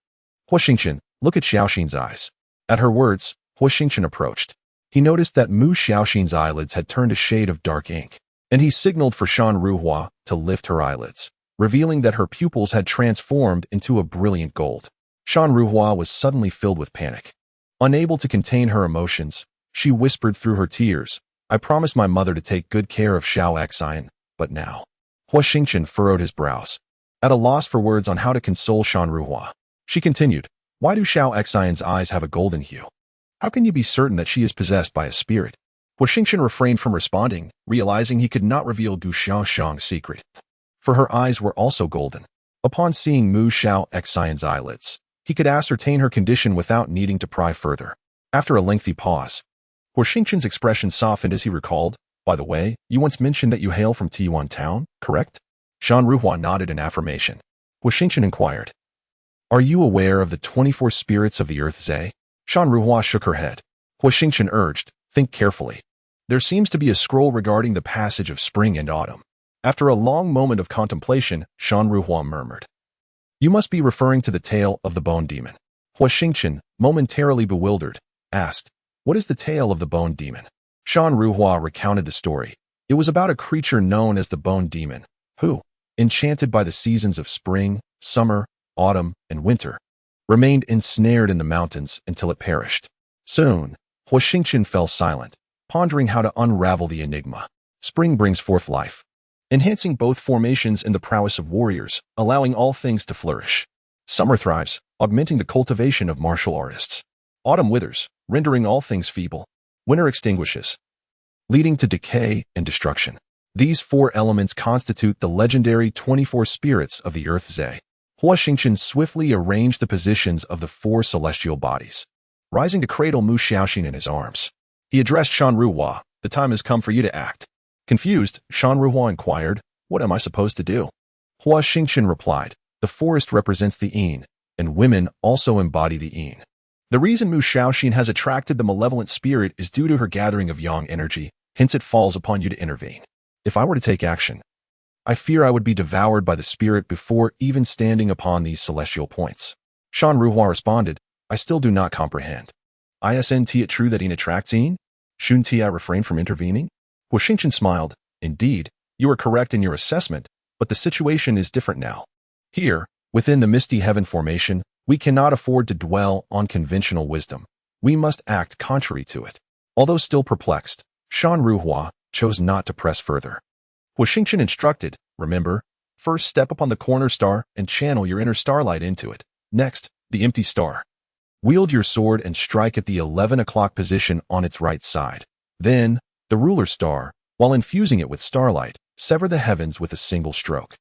Speaker 1: Huo Xingchen, look at Xiaoxin's eyes. At her words, Huo Xingchen approached. He noticed that Mu Xiaoxin's eyelids had turned a shade of dark ink, and he signaled for Shan Ruhua to lift her eyelids, revealing that her pupils had transformed into a brilliant gold. Shan Ruhua was suddenly filled with panic. Unable to contain her emotions, she whispered through her tears, "I promised my mother to take good care of Huo Xingchen, but now." Huo Xingchen furrowed his brows, at a loss for words on how to console Shan Ruhua. She continued, "Why do Huo Xingchen's eyes have a golden hue? How can you be certain that she is possessed by a spirit?" Huo Xingchen refrained from responding, realizing he could not reveal Gu Xiangxiang's secret, for her eyes were also golden. Upon seeing Mu Xiangxiang's eyelids, he could ascertain her condition without needing to pry further. After a lengthy pause, Huo Xingchen's expression softened as he recalled, "By the way, you once mentioned that you hail from Tiyuan Town, correct?" Shan Ruhua nodded in affirmation. Huo Xingchen inquired, "Are you aware of the 24 spirits of the Earth Zhe?" Shan Ruhua shook her head. Huo Xingchen urged, "Think carefully. There seems to be a scroll regarding the passage of spring and autumn." After a long moment of contemplation, Shan Ruhua murmured, "You must be referring to the tale of the bone demon." Huo Xingchen, momentarily bewildered, asked, "What is the tale of the bone demon?" Shan Ruhua recounted the story. It was about a creature known as the bone demon, who, enchanted by the seasons of spring, summer, autumn, and winter, remained ensnared in the mountains until it perished. Soon, Huo Xingchen fell silent, pondering how to unravel the enigma. Spring brings forth life, enhancing both formations and the prowess of warriors, allowing all things to flourish. Summer thrives, augmenting the cultivation of martial artists. Autumn withers, rendering all things feeble. Winter extinguishes, leading to decay and destruction. These four elements constitute the legendary 24 spirits of the Earth Zhe. Huo Xingchen swiftly arranged the positions of the four celestial bodies, rising to cradle Mu Xiaoxin in his arms. He addressed Shan Ruhua, "The time has come for you to act." Confused, Shan Ruhua inquired, "What am I supposed to do?" Huo Xingchen replied, "The forest represents the yin, and women also embody the yin. The reason Mu Xiaoxin has attracted the malevolent spirit is due to her gathering of yang energy, hence it falls upon you to intervene. If I were to take action, I fear I would be devoured by the spirit before even standing upon these celestial points." Shan Ruhua responded, "I still do not comprehend. Isn't it true that yin attracts yin? Shouldn't I refrain from intervening?" Huo Xingchen smiled, "Indeed, you are correct in your assessment, but the situation is different now. Here, within the Misty Heaven formation, we cannot afford to dwell on conventional wisdom. We must act contrary to it." Although still perplexed, Shan Ruhua chose not to press further. Huo Xingchen instructed, "Remember, first step upon the corner star and channel your inner starlight into it. Next, the empty star. Wield your sword and strike at the 11 o'clock position on its right side. Then, the ruler star, while infusing it with starlight, sever the heavens with a single stroke.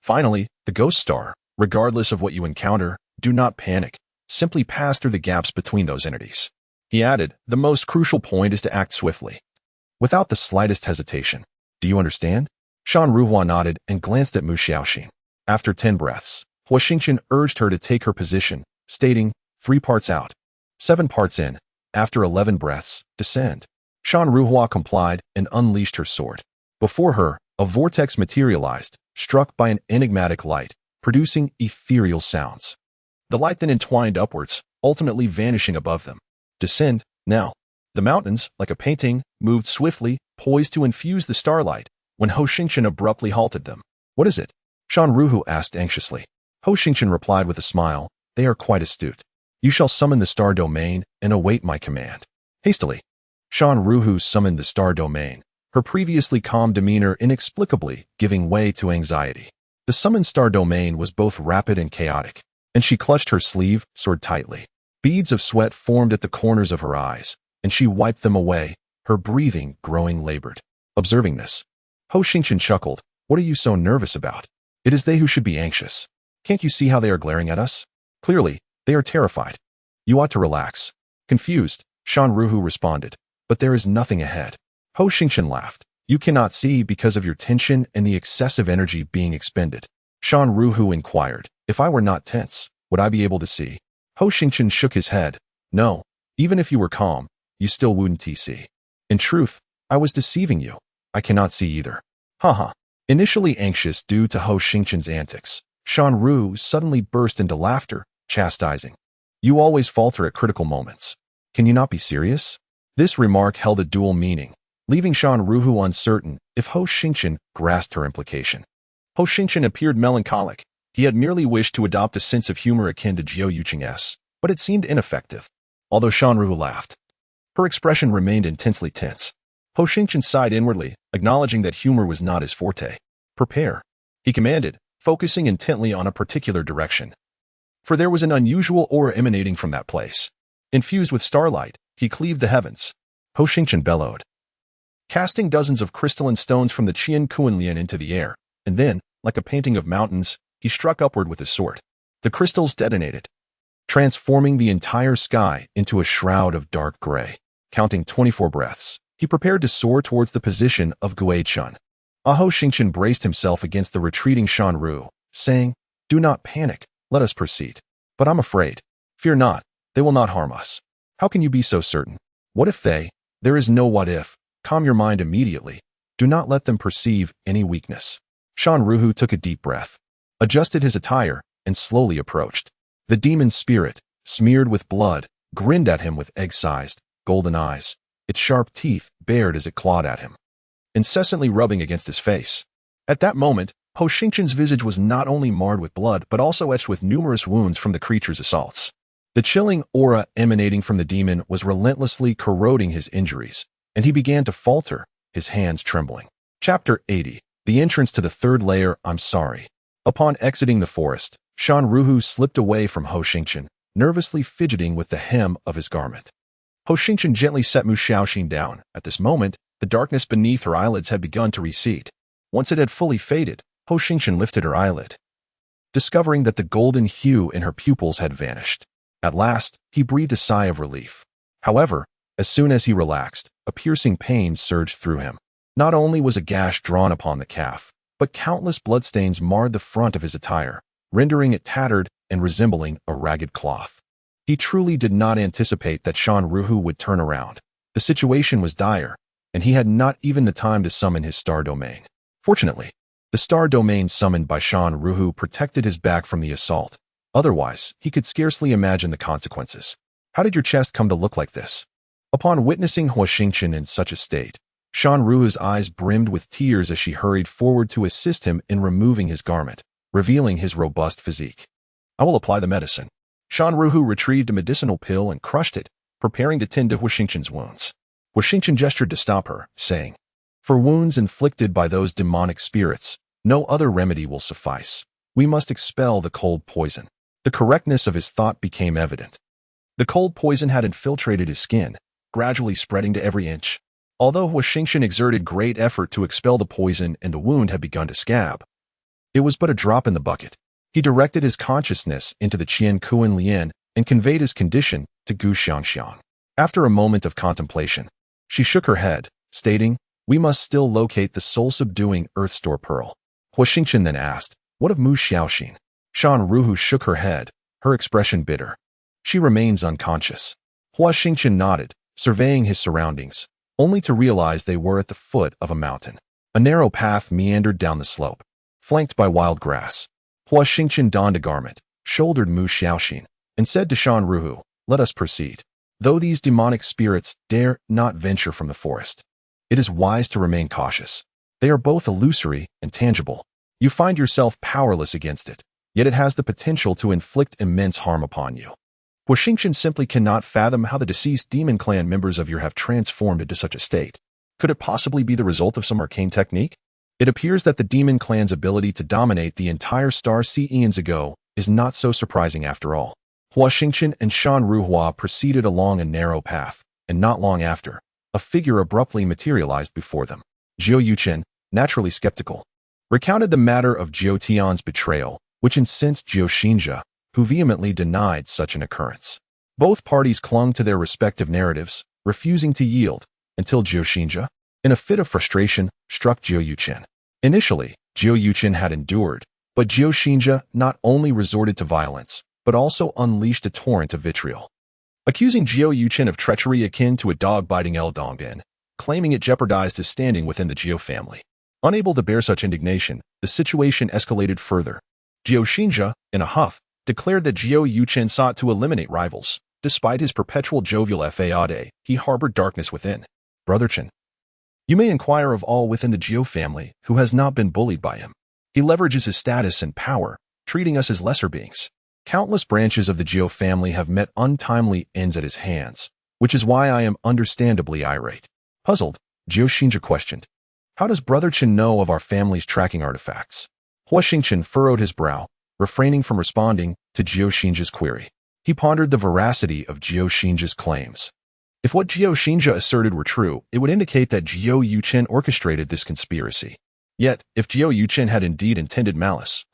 Speaker 1: Finally, the ghost star. Regardless of what you encounter, do not panic. Simply pass through the gaps between those entities." He added, "The most crucial point is to act swiftly, without the slightest hesitation. Do you understand?" Shan Ruhua nodded and glanced at Mu Xiaoxin. After 10 breaths, Huo Xingchen urged her to take her position, stating, 3 parts out, 7 parts in. After 11 breaths, descend." Shan Ruhua complied and unleashed her sword. Before her, a vortex materialized, struck by an enigmatic light, producing ethereal sounds. The light then entwined upwards, ultimately vanishing above them. "Descend, now." The mountains, like a painting, moved swiftly, poised to infuse the starlight, when Huo Xingchen abruptly halted them. What is it? Shan Ruhu asked anxiously. Huo Xingchen replied with a smile, they are quite astute. You shall summon the star domain and await my command. Hastily, Shan Ruhu summoned the star domain, her previously calm demeanor inexplicably giving way to anxiety. The summoned star domain was both rapid and chaotic, and she clutched her sleeve sword tightly. Beads of sweat formed at the corners of her eyes, and she wiped them away, her breathing growing labored. Observing this, Huo Xingchen chuckled. What are you so nervous about? It is they who should be anxious. Can't you see how they are glaring at us? Clearly, they are terrified. You ought to relax. Confused, Shan Ruhu responded. But there is nothing ahead. Huo Xingchen laughed. You cannot see because of your tension and the excessive energy being expended. Shan Ruhu inquired. If I were not tense, would I be able to see? Huo Xingchen shook his head. No, even if you were calm, you still wouldn't see. In truth, I was deceiving you. I cannot see either. Haha. Initially anxious due to Huo Xingchen's antics, Shan Ru suddenly burst into laughter, chastising. You always falter at critical moments. Can you not be serious? This remark held a dual meaning, leaving Shan Ruhu uncertain if Huo Xingchen grasped her implication. Huo Xingchen appeared melancholic. He had merely wished to adopt a sense of humor akin to Jiu Yuching's, but it seemed ineffective. Although Shan Ruhu laughed, her expression remained intensely tense. Huo Xingchen sighed inwardly, acknowledging that humor was not his forte. Prepare, he commanded, focusing intently on a particular direction. For there was an unusual aura emanating from that place. Infused with starlight, he cleaved the heavens. Huo Xingchen bellowed, casting dozens of crystalline stones from the Qian Kuanlian into the air, and then, like a painting of mountains, he struck upward with his sword. The crystals detonated, transforming the entire sky into a shroud of dark gray. Counting 24 breaths, he prepared to soar towards the position of Guichun. Huo Xingchen braced himself against the retreating Shan Ru, saying, Do not panic, let us proceed. But I'm afraid. Fear not, they will not harm us. How can you be so certain? What if they? There is no what if. Calm your mind immediately. Do not let them perceive any weakness. Shan Ruhu took a deep breath, adjusted his attire, and slowly approached. The demon spirit, smeared with blood, grinned at him with egg-sized, golden eyes, its sharp teeth bared as it clawed at him, incessantly rubbing against his face. At that moment, Huo Xingchen's visage was not only marred with blood but also etched with numerous wounds from the creature's assaults. The chilling aura emanating from the demon was relentlessly corroding his injuries, and he began to falter, his hands trembling. Chapter 80. The entrance to the third layer. I'm sorry. Upon exiting the forest, Shan Ruhu slipped away from Huo Xingchen, nervously fidgeting with the hem of his garment. Huo Xingchen gently set Mu Xiaoxin down. At this moment, the darkness beneath her eyelids had begun to recede. Once it had fully faded, Huo Xingchen lifted her eyelid, discovering that the golden hue in her pupils had vanished. At last, he breathed a sigh of relief. However, as soon as he relaxed, a piercing pain surged through him. Not only was a gash drawn upon the calf, but countless bloodstains marred the front of his attire, rendering it tattered and resembling a ragged cloth. He truly did not anticipate that Shan Ruhu would turn around. The situation was dire, and he had not even the time to summon his star domain. Fortunately, the star domain summoned by Shan Ruhu protected his back from the assault. Otherwise, he could scarcely imagine the consequences. How did your chest come to look like this? Upon witnessing Huo Xingchen in such a state, Shan Ruhu's eyes brimmed with tears as she hurried forward to assist him in removing his garment, revealing his robust physique. I will apply the medicine. Shan Ruhu retrieved a medicinal pill and crushed it, preparing to tend to Huo Xingchen's wounds. Huo Xingchen gestured to stop her, saying, For wounds inflicted by those demonic spirits, no other remedy will suffice. We must expel the cold poison. The correctness of his thought became evident. The cold poison had infiltrated his skin, gradually spreading to every inch. Although Huo Xingchen exerted great effort to expel the poison and the wound had begun to scab, it was but a drop in the bucket. He directed his consciousness into the Qian Kuanlian and conveyed his condition to Duan Xiangxiang. After a moment of contemplation, she shook her head, stating, We must still locate the soul-subduing Earth Store Pearl. Huo Xingchen then asked, What of Mu Xiaoxin? Shan Ruhu shook her head, her expression bitter. She remains unconscious. Huo Xingchen nodded, surveying his surroundings, only to realize they were at the foot of a mountain. A narrow path meandered down the slope, flanked by wild grass. Huo Xingchen donned a garment, shouldered Mu Xiaoxin, and said to Shan Ruhu, Let us proceed. Though these demonic spirits dare not venture from the forest, it is wise to remain cautious. They are both illusory and tangible. You find yourself powerless against it, yet it has the potential to inflict immense harm upon you. Huo Xingchen simply cannot fathom how the deceased demon clan members of your have transformed into such a state. Could it possibly be the result of some arcane technique? It appears that the demon clan's ability to dominate the entire star sea eons ago is not so surprising after all. Huo Xingchen and Shan Ruhua proceeded along a narrow path, and not long after, a figure abruptly materialized before them. Jiao Yuchen, naturally skeptical, recounted the matter of Jiao Tian's betrayal, which incensed Jiao Xingchen, who vehemently denied such an occurrence. Both parties clung to their respective narratives, refusing to yield, until Jiao Xingchen, in a fit of frustration, struck Jiao Yuchen. Initially, Jiao Yuchen had endured, but Jiao Xingchen not only resorted to violence, but also unleashed a torrent of vitriol, accusing Jiao Yuchen of treachery akin to a dog biting El Dongbin, claiming it jeopardized his standing within the Jiao family. Unable to bear such indignation, the situation escalated further. Jiao Xingchen, in a huff, declared that Jiao Yuchen sought to eliminate rivals. Despite his perpetual jovial facade, he harbored darkness within. Brother Chen, you may inquire of all within the Jiao family who has not been bullied by him. He leverages his status and power, treating us as lesser beings. Countless branches of the Jiao family have met untimely ends at his hands, which is why I am understandably irate. Puzzled, Jiao Xingchen questioned, how does Brother Chen know of our family's tracking artifacts? Huo Xingchen furrowed his brow, refraining from responding to Jiao Xingchen's query. He pondered the veracity of Jiao Xingchen's claims. If what Jiao Xingchen asserted were true, it would indicate that Jiao Yuchen orchestrated this conspiracy. Yet, if Jiao Yuchen had indeed intended malice,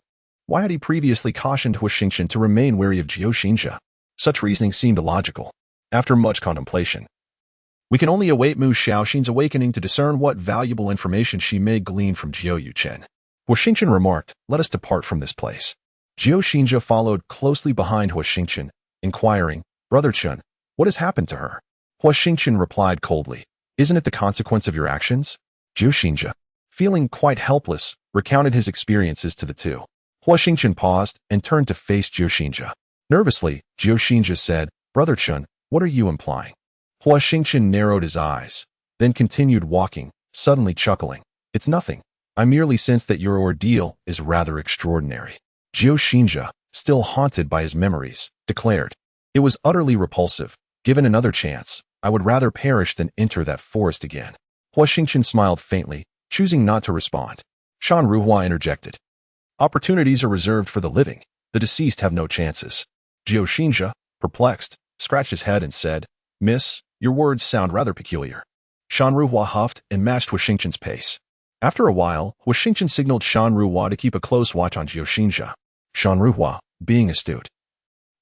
Speaker 1: why had he previously cautioned Huo Xingchen to remain wary of Jiao Xingchen? Such reasoning seemed illogical. After much contemplation, we can only await Mu Xiaoxin's awakening to discern what valuable information she may glean from Jiao Yuchen. Huo Xingchen remarked, let us depart from this place. Jiao Xingchen followed closely behind Huo Xingchen, inquiring, Brother Chen, what has happened to her? Huo Xingchen replied coldly, isn't it the consequence of your actions? Jiao Xingchen, feeling quite helpless, recounted his experiences to the two. Huo Xingchen paused and turned to face Jiao Xingchen. Nervously, Jiao Xingchen said, Brother Chen, what are you implying? Huo Xingchen narrowed his eyes, then continued walking, suddenly chuckling. It's nothing. I merely sense that your ordeal is rather extraordinary. Jiao Xingchen, still haunted by his memories, declared, it was utterly repulsive. Given another chance, I would rather perish than enter that forest again. Huo Xingchen smiled faintly, choosing not to respond. Shan Ruhua interjected. Opportunities are reserved for the living. The deceased have no chances. Jiao Xingchen, perplexed, scratched his head and said, Miss, your words sound rather peculiar. Shan Ruhua huffed and matched Huo Xingchen's pace. After a while, Huo Xingchen signaled Shan Ruhua to keep a close watch on Jiao Xingchen. Shan Ruhua, being astute,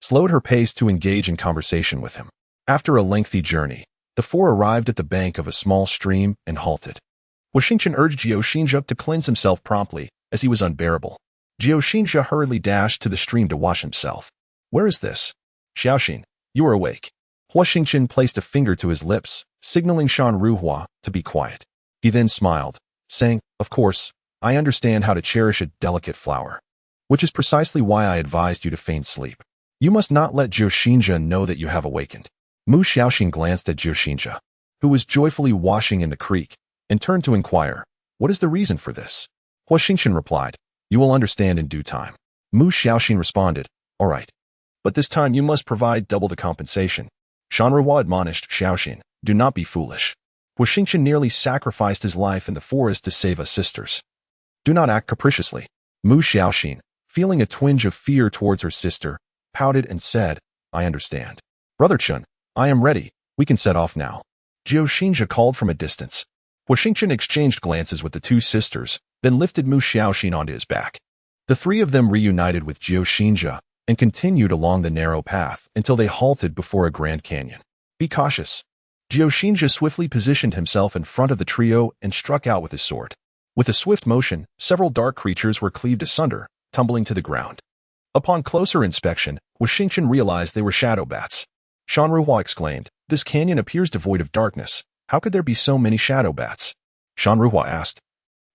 Speaker 1: slowed her pace to engage in conversation with him. After a lengthy journey, the four arrived at the bank of a small stream and halted. Huo Xingchen urged Jiao Xingchen to cleanse himself promptly, as he was unbearable. Jiao Xingchen hurriedly dashed to the stream to wash himself. Where is this? Xiaoxin, you are awake. Huo Xingchen placed a finger to his lips, signaling Shan Ruhua to be quiet. He then smiled, saying, of course, I understand how to cherish a delicate flower, which is precisely why I advised you to feign sleep. You must not let Jiao Xingchen know that you have awakened. Mu Xiaoxin glanced at Jiao Xingchen, who was joyfully washing in the creek, and turned to inquire, what is the reason for this? Huo Xingchen replied, you will understand in due time. Mu Xiaoxin responded, all right. But this time you must provide double the compensation. Shan Ruhua admonished Xiaoxin, do not be foolish. Huo Xingchen nearly sacrificed his life in the forest to save us sisters. Do not act capriciously. Mu Xiaoxin, feeling a twinge of fear towards her sister, pouted and said, I understand. Brother Chen, I am ready. We can set off now. Jiao Xingchen called from a distance. Huo Xingchen exchanged glances with the two sisters, then lifted Mu Xiaoxin onto his back. The three of them reunited with Jiao Xingchen and continued along the narrow path until they halted before a grand canyon. Be cautious. Jiao Xingchen swiftly positioned himself in front of the trio and struck out with his sword. With a swift motion, several dark creatures were cleaved asunder, tumbling to the ground. Upon closer inspection, Huo Xingchen realized they were shadow bats. Shan Ruhua exclaimed, this canyon appears devoid of darkness. How could there be so many shadow bats? Shan Ruhua asked.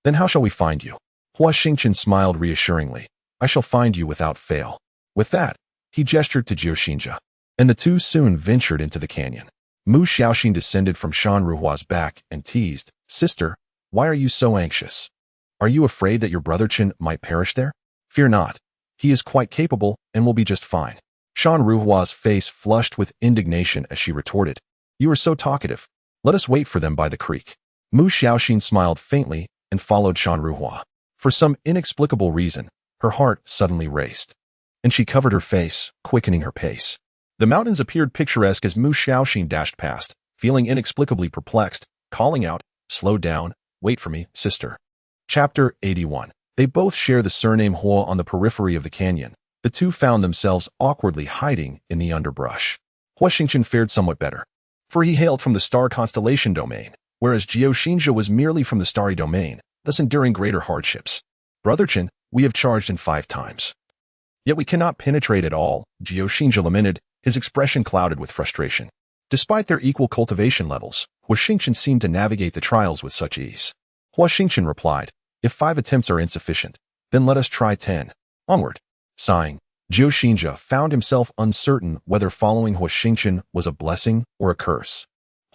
Speaker 1: Then how shall we find you? Huo Xingchen smiled reassuringly. I shall find you without fail. With that, he gestured to Jiao Xingchen. and the two soon ventured into the canyon. Mu Xiaoxin descended from Shan Ruhua's back and teased, "Sister, why are you so anxious? Are you afraid that your brother Chen might perish there? Fear not. He is quite capable and will be just fine." Shan Ruhua's face flushed with indignation as she retorted, "You are so talkative. Let us wait for them by the creek." Mu Xiaoxin smiled faintly and followed Shan Ruhua. For some inexplicable reason, her heart suddenly raced, and she covered her face, quickening her pace. The mountains appeared picturesque as Mu Xiaoxin dashed past, feeling inexplicably perplexed, calling out, "Slow down, wait for me, sister." Chapter 81. They both share the surname Huo. On the periphery of the canyon, the two found themselves awkwardly hiding in the underbrush. Huo Xingchen fared somewhat better, for he hailed from the star constellation domain, whereas Huo Xingchen was merely from the starry domain, thus enduring greater hardships. "Brother Chen, we have charged in 5 times. Yet we cannot penetrate at all," Huo Xingchen lamented, his expression clouded with frustration. Despite their equal cultivation levels, Huo Xingchen seemed to navigate the trials with such ease. Huo Xingchen replied, "If 5 attempts are insufficient, then let us try 10. Onward." Sighing, Huo Xingchen found himself uncertain whether following Huo Xingchen was a blessing or a curse.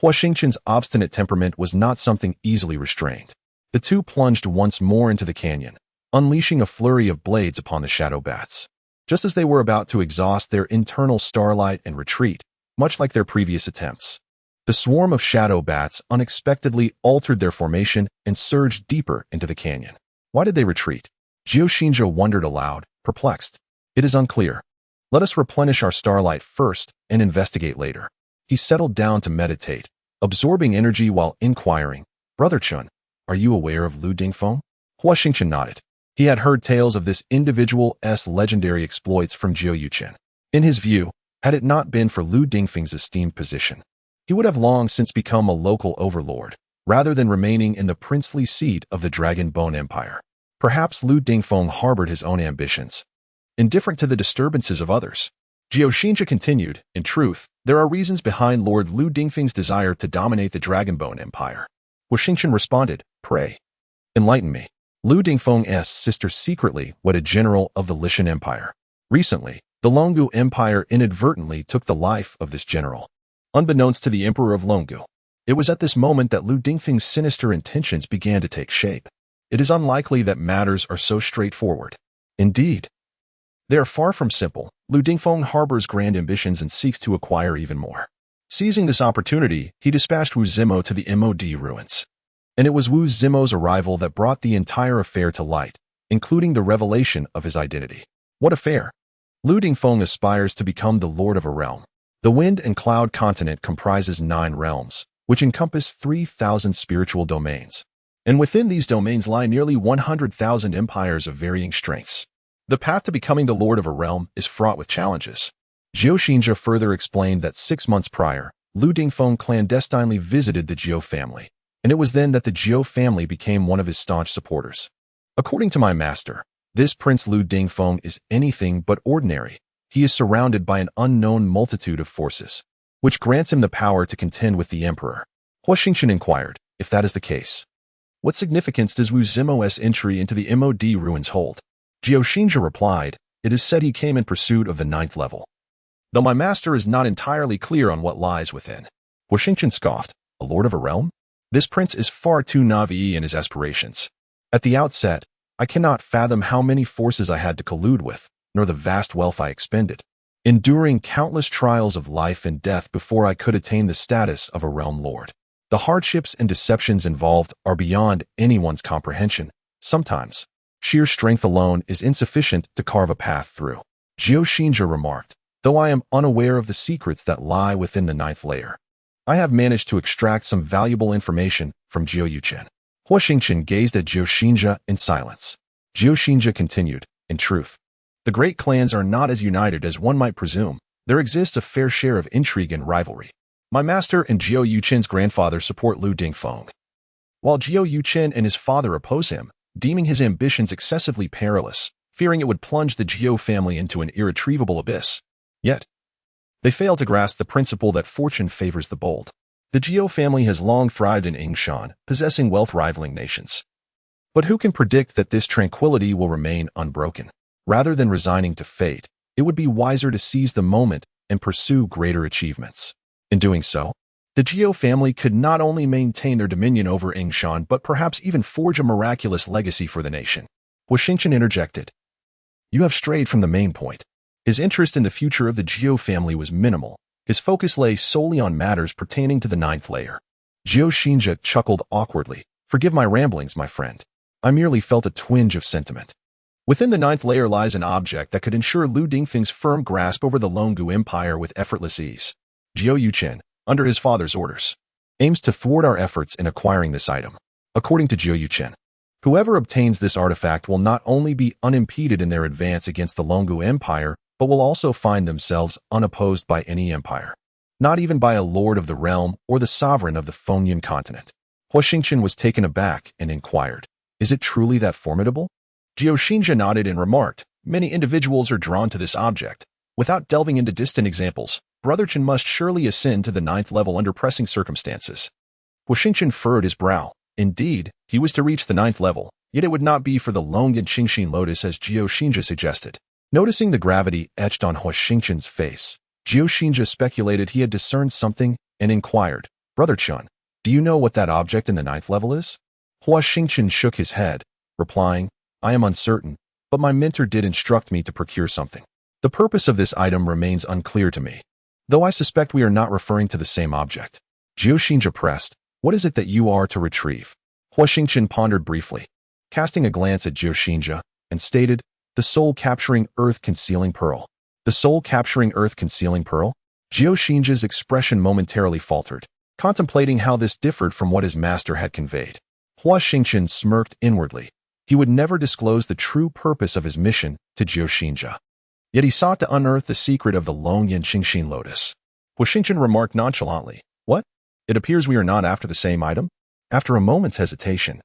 Speaker 1: Huo Xingchen's obstinate temperament was not something easily restrained. The two plunged once more into the canyon, unleashing a flurry of blades upon the shadow bats. Just as they were about to exhaust their internal starlight and retreat, much like their previous attempts, the swarm of shadow bats unexpectedly altered their formation and surged deeper into the canyon. Why did they retreat? Huo Xingchen wondered aloud, perplexed. It is unclear. Let us replenish our starlight first and investigate later. He settled down to meditate, absorbing energy while inquiring, "Brother Chun, are you aware of Lu Dingfeng?" Huo Xingchen nodded. He had heard tales of this individual's legendary exploits from Huo Yuchen. In his view, had it not been for Lu Dingfeng's esteemed position, he would have long since become a local overlord, rather than remaining in the princely seat of the Dragon Bone Empire. Perhaps Lu Dingfeng harbored his own ambitions, indifferent to the disturbances of others. Huo Xingchen continued, "In truth, there are reasons behind Lord Lu Dingfeng's desire to dominate the Dragon Bone Empire." Huo Xingchen responded, "Pray, enlighten me." Lu Dingfeng's sister secretly was a general of the Lishan Empire. Recently, the Longgu Empire inadvertently took the life of this general, unbeknownst to the Emperor of Longgu. It was at this moment that Lu Dingfeng's sinister intentions began to take shape. It is unlikely that matters are so straightforward. Indeed, they are far from simple. Lu Dingfeng harbors grand ambitions and seeks to acquire even more. Seizing this opportunity, he dispatched Wu Zimo to the MOD ruins. And it was Wu Zimo's arrival that brought the entire affair to light, including the revelation of his identity. What affair? Lu Dingfeng aspires to become the lord of a realm. The Wind and Cloud continent comprises 9 realms, which encompass 3,000 spiritual domains. And within these domains lie nearly 100,000 empires of varying strengths. The path to becoming the lord of a realm is fraught with challenges. Huo Xingchen further explained that 6 months prior, Lu Dingfeng clandestinely visited the Jiu family, and it was then that the Jiu family became one of his staunch supporters. According to my master, this Prince Lu Dingfeng is anything but ordinary. He is surrounded by an unknown multitude of forces, which grants him the power to contend with the emperor. Huo Xingchen inquired, "If that is the case, what significance does Wu Zimo's entry into the MOD ruins hold?" Huo Xingchen replied, "It is said he came in pursuit of the 9th level, though my master is not entirely clear on what lies within." Huo Xingchen scoffed, "A lord of a realm? This prince is far too naive in his aspirations. At the outset, I cannot fathom how many forces I had to collude with, nor the vast wealth I expended, enduring countless trials of life and death before I could attain the status of a realm lord. The hardships and deceptions involved are beyond anyone's comprehension. Sometimes, sheer strength alone is insufficient to carve a path through." Huo Xingchen remarked, "Though I am unaware of the secrets that lie within the 9th layer, I have managed to extract some valuable information from Huo Yuchen." Huo Xingchen gazed at Huo Xingchen in silence. Huo Xingchen continued, "In truth, the great clans are not as united as one might presume. There exists a fair share of intrigue and rivalry. My master and Huo Yuchen's grandfather support Lu Dingfeng, while Huo Yuchen and his father oppose him, deeming his ambitions excessively perilous, fearing it would plunge the Jiu family into an irretrievable abyss. Yet, they fail to grasp the principle that fortune favors the bold. The Jiu family has long thrived in Yingshan, possessing wealth rivaling nations. But who can predict that this tranquility will remain unbroken? Rather than resigning to fate, it would be wiser to seize the moment and pursue greater achievements. In doing so, the Jiao family could not only maintain their dominion over Yingshan but perhaps even forge a miraculous legacy for the nation. Huo Xingchen interjected. You have strayed from the main point. His interest in the future of the Jiao family was minimal. His focus lay solely on matters pertaining to the ninth layer. Huo Xingchen chuckled awkwardly. Forgive my ramblings, my friend. I merely felt a twinge of sentiment. Within the ninth layer lies an object that could ensure Lu Dingfeng's firm grasp over the Longu Empire with effortless ease. Jiao Yuchen, under his father's orders, aims to thwart our efforts in acquiring this item. According to Jiao Yuchen, whoever obtains this artifact will not only be unimpeded in their advance against the Longu Empire, but will also find themselves unopposed by any empire, not even by a lord of the realm or the sovereign of the Fengyan continent. Huo Xingchen was taken aback and inquired, is it truly that formidable? Jiao Xingchen nodded and remarked, many individuals are drawn to this object. Without delving into distant examples, Brother Chen must surely ascend to the ninth level under pressing circumstances. Huo Xingchen furrowed his brow. Indeed, he was to reach the ninth level, yet it would not be for the Longyan Qingxin Lotus as Jiao Xingchen suggested. Noticing the gravity etched on Huo Xingchen's face, Jiao Xingchen speculated he had discerned something and inquired, Brother Chen, do you know what that object in the ninth level is? Huo Xingchen shook his head, replying, I am uncertain, but my mentor did instruct me to procure something. The purpose of this item remains unclear to me, though I suspect we are not referring to the same object. Jiao Xingchen pressed, what is it that you are to retrieve? Huo Xingchen pondered briefly, casting a glance at Jiao Xingchen, and stated, the soul-capturing earth-concealing pearl. The soul-capturing earth-concealing pearl? Jiao Xingchen's expression momentarily faltered, contemplating how this differed from what his master had conveyed. Huo Xingchen smirked inwardly. He would never disclose the true purpose of his mission to Jiao Xingchen. Yet he sought to unearth the secret of the Longyan Qingxin Lotus. Huo Xingchen remarked nonchalantly, what? It appears we are not after the same item? After a moment's hesitation,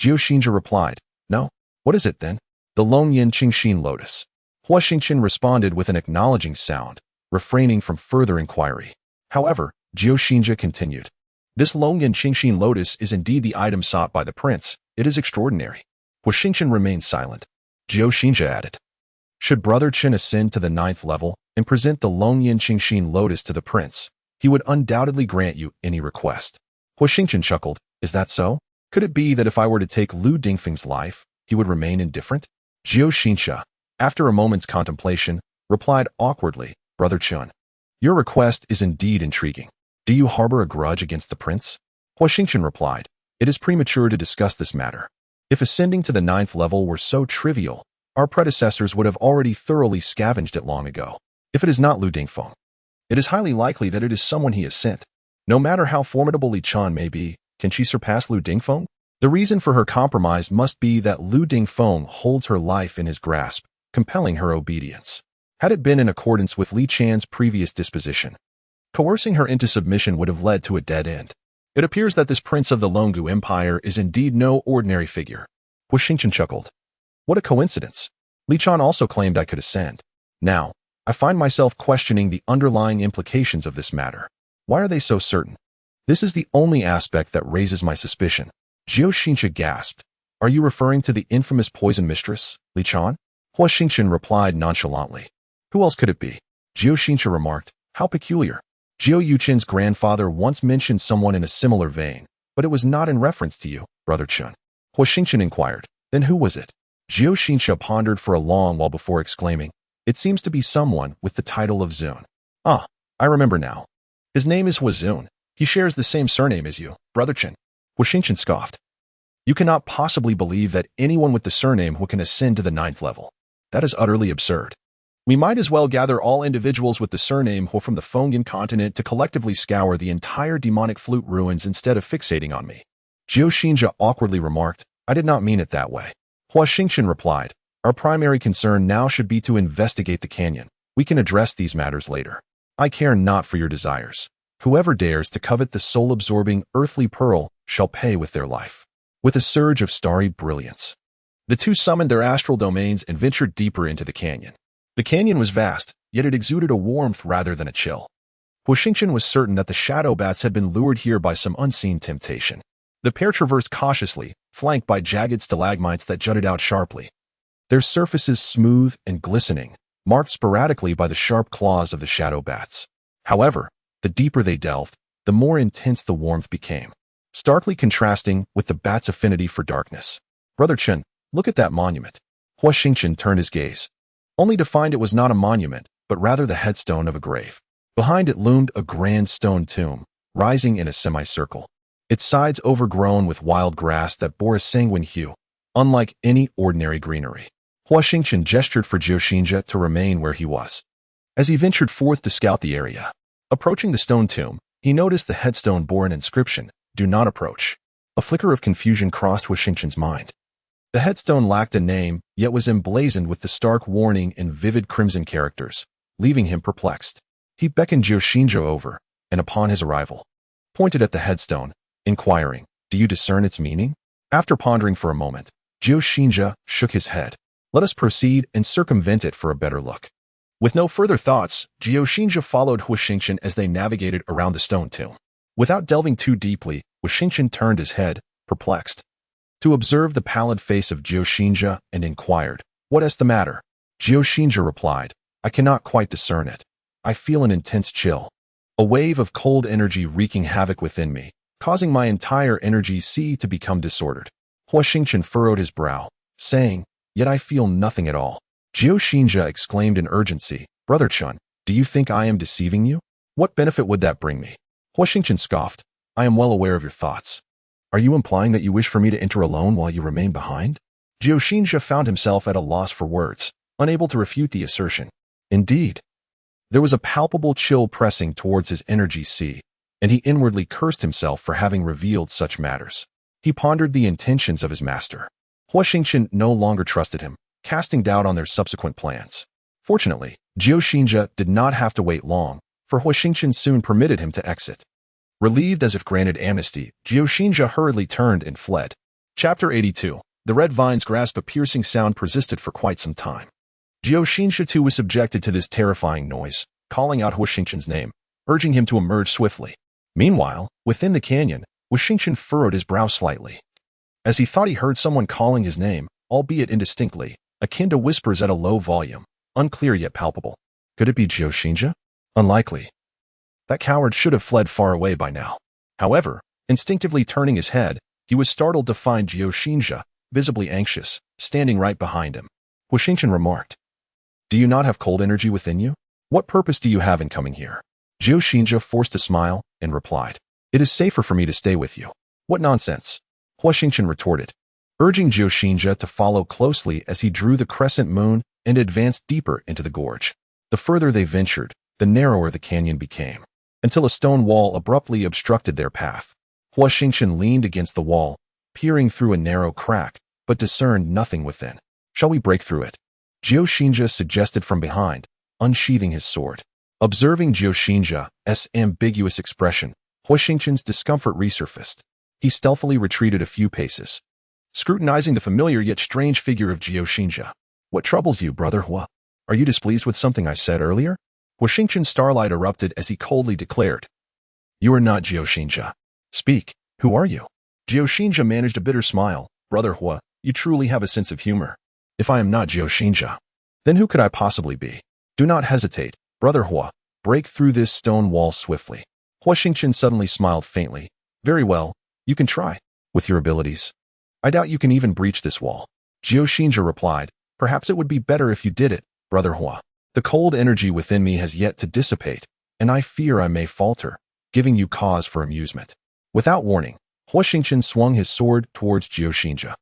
Speaker 1: Jiao Xingchen replied, no. What is it then? The Longyan Qingxin Lotus. Huo Xingchen responded with an acknowledging sound, refraining from further inquiry. However, Jiao Xingchen continued, this Longyan Qingxin Lotus is indeed the item sought by the prince. It is extraordinary. Huo Xingchen remained silent. Jiao Xingchen added, should Brother Chen ascend to the ninth level and present the Longyan Qingxin Lotus to the prince, he would undoubtedly grant you any request. Huo Xingchen chuckled, is that so? Could it be that if I were to take Lu Dingfeng's life, he would remain indifferent? Jiao Xingchen, after a moment's contemplation, replied awkwardly, Brother Chen, your request is indeed intriguing. Do you harbor a grudge against the prince? Huo Xingchen replied, it is premature to discuss this matter. If ascending to the ninth level were so trivial, our predecessors would have already thoroughly scavenged it long ago. If it is not Lu Dingfeng, it is highly likely that it is someone he has sent. No matter how formidable Li Chan may be, can she surpass Lu Dingfeng? The reason for her compromise must be that Lu Dingfeng holds her life in his grasp, compelling her obedience. Had it been in accordance with Li Chan's previous disposition, coercing her into submission would have led to a dead end. It appears that this prince of the Longu Empire is indeed no ordinary figure. Huo Xingchen chuckled. What a coincidence. Li Chan also claimed I could ascend. Now, I find myself questioning the underlying implications of this matter. Why are they so certain? This is the only aspect that raises my suspicion. Jiao Xingchen gasped. Are you referring to the infamous poison mistress, Li Chan? Huo Xingchen replied nonchalantly. Who else could it be? Jiao Xingchen remarked. How peculiar. Jiao Yuchen's grandfather once mentioned someone in a similar vein, but it was not in reference to you, Brother Chen. Huo Xingchen inquired. Then who was it? Jiao Xingchen pondered for a long while before exclaiming, it seems to be someone with the title of Zun. Ah, I remember now. His name is Huo Zun. He shares the same surname as you, Brother Chen. Huo Xingchen scoffed. You cannot possibly believe that anyone with the surname Huo can ascend to the ninth level. That is utterly absurd. We might as well gather all individuals with the surname Huo from the Fengyan continent to collectively scour the entire demonic flute ruins instead of fixating on me. Jiao Xingchen awkwardly remarked, I did not mean it that way. Huo Xingchen replied, our primary concern now should be to investigate the canyon. We can address these matters later. I care not for your desires. Whoever dares to covet the soul-absorbing earthly pearl shall pay with their life. With a surge of starry brilliance, the two summoned their astral domains and ventured deeper into the canyon. The canyon was vast, yet it exuded a warmth rather than a chill. Huo Xingchen was certain that the shadow bats had been lured here by some unseen temptation. The pair traversed cautiously, flanked by jagged stalagmites that jutted out sharply, their surfaces smooth and glistening, marked sporadically by the sharp claws of the shadow bats. However, the deeper they delved, the more intense the warmth became, starkly contrasting with the bat's affinity for darkness. "Brother Chen, look at that monument." Huo Xingchen turned his gaze, only to find it was not a monument, but rather the headstone of a grave. Behind it loomed a grand stone tomb, rising in a semicircle, its sides overgrown with wild grass that bore a sanguine hue, unlike any ordinary greenery. Huo Xingchen gestured for Huo Xingchen to remain where he was, as he ventured forth to scout the area. Approaching the stone tomb, he noticed the headstone bore an inscription, "Do not approach." A flicker of confusion crossed Huo Xingchen's mind. The headstone lacked a name, yet was emblazoned with the stark warning in vivid crimson characters, leaving him perplexed. He beckoned Huo Xingchen over, and upon his arrival, pointed at the headstone, inquiring, "Do you discern its meaning?" After pondering for a moment, Huo Xingchen shook his head. "Let us proceed and circumvent it for a better look." With no further thoughts, Huo Xingchen followed Huo Xingchen as they navigated around the stone tomb. Without delving too deeply, Huo Xingchen turned his head, perplexed, to observe the pallid face of Huo Xingchen and inquired, "What is the matter?" Huo Xingchen replied, "I cannot quite discern it. I feel an intense chill, a wave of cold energy wreaking havoc within me, causing my entire energy sea to become disordered." Huo Xingchen furrowed his brow, saying, "Yet I feel nothing at all." Huo Xingchen exclaimed in urgency, "Brother Chen, do you think I am deceiving you? What benefit would that bring me?" Huo Xingchen scoffed, "I am well aware of your thoughts. Are you implying that you wish for me to enter alone while you remain behind?" Huo Xingchen found himself at a loss for words, unable to refute the assertion. Indeed, there was a palpable chill pressing towards his energy sea, and he inwardly cursed himself for having revealed such matters. He pondered the intentions of his master. Huo Xingchen no longer trusted him, casting doubt on their subsequent plans. Fortunately, Huo Xingchen did not have to wait long, for Huo Xingchen soon permitted him to exit. Relieved as if granted amnesty, Huo Xingchen hurriedly turned and fled. Chapter 82. The red vine's grasp a piercing sound persisted for quite some time. Huo Xingchen too was subjected to this terrifying noise, calling out Huo Xingchen's name, urging him to emerge swiftly. Meanwhile, within the canyon, Huo Xingchen furrowed his brow slightly, as he thought he heard someone calling his name, albeit indistinctly, akin to whispers at a low volume, unclear yet palpable. Could it be Huo Xingchen? Unlikely. That coward should have fled far away by now. However, instinctively turning his head, he was startled to find Huo Xingchen, visibly anxious, standing right behind him. Huo Xingchen remarked, "Do you not have cold energy within you? What purpose do you have in coming here?" Huo Xingchen forced a smile and replied, "It is safer for me to stay with you." "What nonsense!" Huo Xingchen retorted, urging Huo Xingchen to follow closely as he drew the crescent moon and advanced deeper into the gorge. The further they ventured, the narrower the canyon became, until a stone wall abruptly obstructed their path. Huo Xingchen leaned against the wall, peering through a narrow crack, but discerned nothing within. "Shall we break through it?" Huo Xingchen suggested from behind, unsheathing his sword. Observing Huo Xingchen's ambiguous expression, Huo Xingchen's discomfort resurfaced. He stealthily retreated a few paces, scrutinizing the familiar yet strange figure of Huo Xingchen. "What troubles you, brother Huo? Are you displeased with something I said earlier?" Huo Xingchen's starlight erupted as he coldly declared, "You are not Huo Xingchen. Speak, who are you?" Huo Xingchen managed a bitter smile. "Brother Huo, you truly have a sense of humor. If I am not Huo Xingchen, then who could I possibly be? Do not hesitate, brother Huo. Break through this stone wall swiftly." Huo Xingchen suddenly smiled faintly. "Very well, you can try. With your abilities, I doubt you can even breach this wall." Huo Xingchen replied, "Perhaps it would be better if you did it, brother Huo. The cold energy within me has yet to dissipate, and I fear I may falter, giving you cause for amusement." Without warning, Huo Xingchen swung his sword towards Huo Xingchen,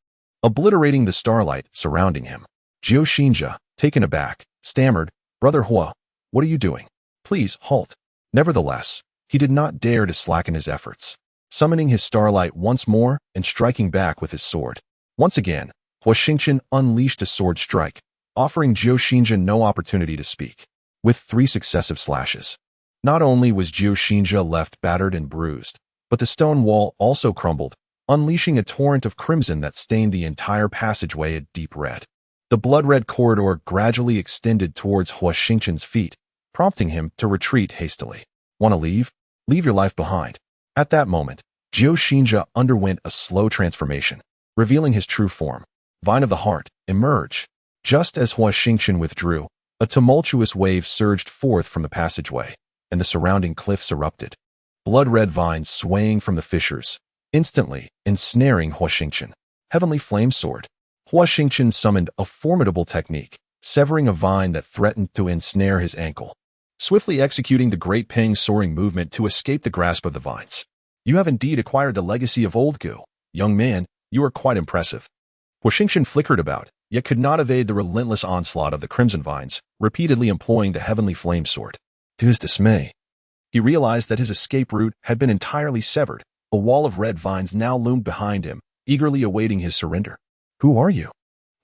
Speaker 1: obliterating the starlight surrounding him. Huo Xingchen, taken aback, stammered, "Brother Huo, what are you doing? Please, halt." Nevertheless, he did not dare to slacken his efforts, summoning his starlight once more and striking back with his sword. Once again, Huo Xingchen unleashed a sword strike, offering Huo Xingchen no opportunity to speak. With 3 successive slashes, not only was Huo Xingchen left battered and bruised, but the stone wall also crumbled, unleashing a torrent of crimson that stained the entire passageway a deep red. The blood-red corridor gradually extended towards Huo Xingchen's feet, prompting him to retreat hastily. "Want to leave? Leave your life behind." At that moment, Huo Xingchen underwent a slow transformation, revealing his true form. Vine of the Heart, emerge. Just as Huo Xingchen withdrew, A tumultuous wave surged forth from the passageway, and the surrounding cliffs erupted. Blood-red vines swaying from the fissures, instantly ensnaring Huo Xingchen. Heavenly Flame Sword. Huo Xingchen summoned a formidable technique, severing a vine that threatened to ensnare his ankle, swiftly executing the Great Pang's soaring movement to escape the grasp of the vines. You have indeed acquired the legacy of Old Gu. Young man, you are quite impressive. Huo Xingchen flickered about, yet could not evade the relentless onslaught of the crimson vines, repeatedly employing the Heavenly Flame Sword. To his dismay, he realized that his escape route had been entirely severed. A wall of red vines now loomed behind him, eagerly awaiting his surrender. Who are you?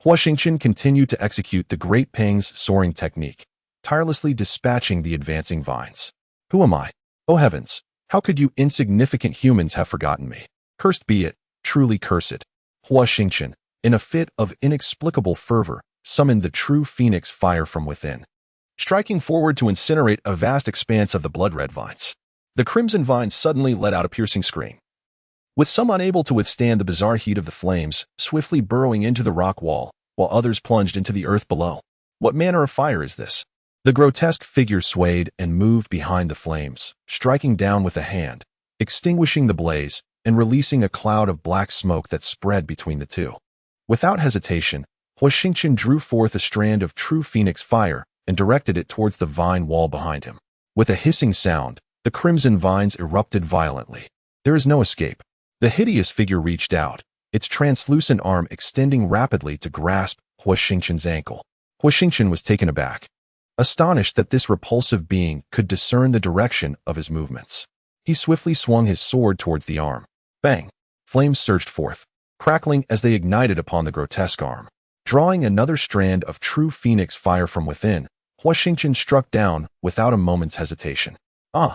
Speaker 1: Huo Xingchen continued to execute the Great Pang's soaring technique, tirelessly dispatching the advancing vines. Who am I? Oh heavens, how could you insignificant humans have forgotten me? Cursed be it, truly cursed. Huo Xingchen, in a fit of inexplicable fervor, summoned the true phoenix fire from within, striking forward to incinerate a vast expanse of the blood-red vines. The crimson vines suddenly let out a piercing scream, with some unable to withstand the bizarre heat of the flames, swiftly burrowing into the rock wall, while others plunged into the earth below. What manner of fire is this? The grotesque figure swayed and moved behind the flames, striking down with a hand, extinguishing the blaze, and releasing a cloud of black smoke that spread between the two. Without hesitation, Huo Xingchen drew forth a strand of true phoenix fire and directed it towards the vine wall behind him. With a hissing sound, the crimson vines erupted violently. There is no escape. The hideous figure reached out, its translucent arm extending rapidly to grasp Huo Xingchen's ankle. Huo Xingchen was taken aback, astonished that this repulsive being could discern the direction of his movements. He swiftly swung his sword towards the arm. Bang! Flames surged forth, crackling as they ignited upon the grotesque arm. Drawing another strand of true phoenix fire from within, Huo Xingchen struck down without a moment's hesitation. Ah!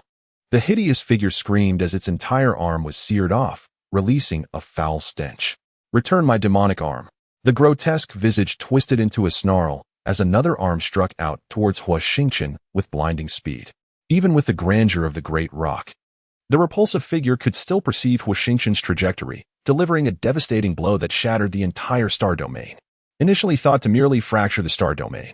Speaker 1: The hideous figure screamed as its entire arm was seared off, releasing a foul stench. Return my demonic arm. The grotesque visage twisted into a snarl as another arm struck out towards Huo Xingchen with blinding speed. Even with the grandeur of the great rock, the repulsive figure could still perceive Huo Xingchen's trajectory, delivering a devastating blow that shattered the entire star domain. Initially thought to merely fracture the star domain,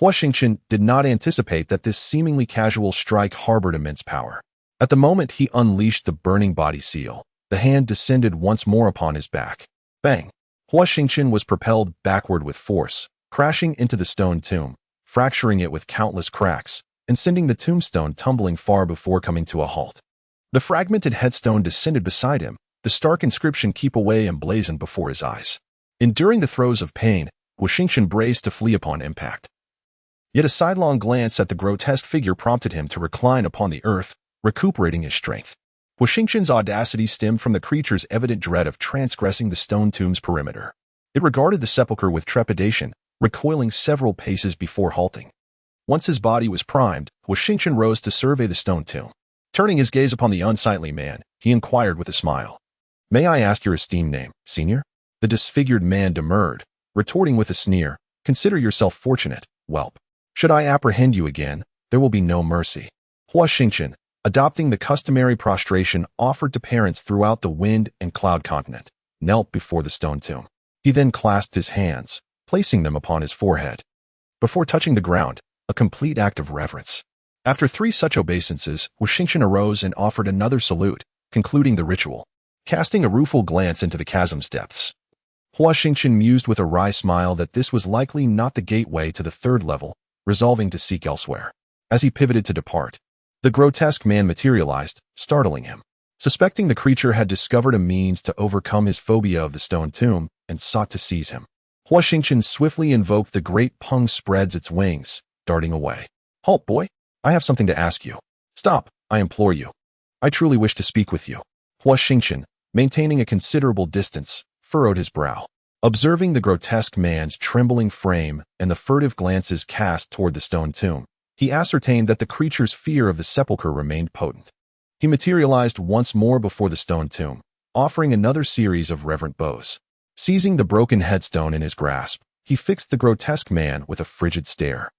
Speaker 1: Huo Xingchen did not anticipate that this seemingly casual strike harbored immense power. At the moment he unleashed the burning body seal, the hand descended once more upon his back. Bang! Huo Xingchen was propelled backward with force, crashing into the stone tomb, fracturing it with countless cracks, and sending the tombstone tumbling far before coming to a halt. The fragmented headstone descended beside him, the stark inscription "Keep away" emblazoned before his eyes. Enduring the throes of pain, Huo Xingchen braced to flee upon impact. Yet a sidelong glance at the grotesque figure prompted him to recline upon the earth, recuperating his strength. Huo Xingchen's audacity stemmed from the creature's evident dread of transgressing the stone tomb's perimeter. It regarded the sepulchre with trepidation, recoiling several paces before halting. Once his body was primed, Huo Xingchen rose to survey the stone tomb. Turning his gaze upon the unsightly man, he inquired with a smile. "May I ask your esteemed name, senior?" The disfigured man demurred, retorting with a sneer, "Consider yourself fortunate, whelp. Should I apprehend you again, there will be no mercy." Huo Xingchen, adopting the customary prostration offered to parents throughout the wind and cloud continent, knelt before the stone tomb. He then clasped his hands, placing them upon his forehead. Before touching the ground, a complete act of reverence. After 3 such obeisances, Huo Xingchen arose and offered another salute, concluding the ritual. Casting a rueful glance into the chasm's depths, Huo Xingchen mused with a wry smile that this was likely not the gateway to the 3rd level, resolving to seek elsewhere. As he pivoted to depart, the grotesque man materialized, startling him. Suspecting the creature had discovered a means to overcome his phobia of the stone tomb and sought to seize him, Huo Xingchen swiftly invoked the great Peng spreads its wings, darting away. "Halt, boy! I have something to ask you. Stop, I implore you. I truly wish to speak with you." Huo Xingchen, maintaining a considerable distance, furrowed his brow. Observing the grotesque man's trembling frame and the furtive glances cast toward the stone tomb, he ascertained that the creature's fear of the sepulchre remained potent. He materialized once more before the stone tomb, offering another series of reverent bows. Seizing the broken headstone in his grasp, he fixed the grotesque man with a frigid stare.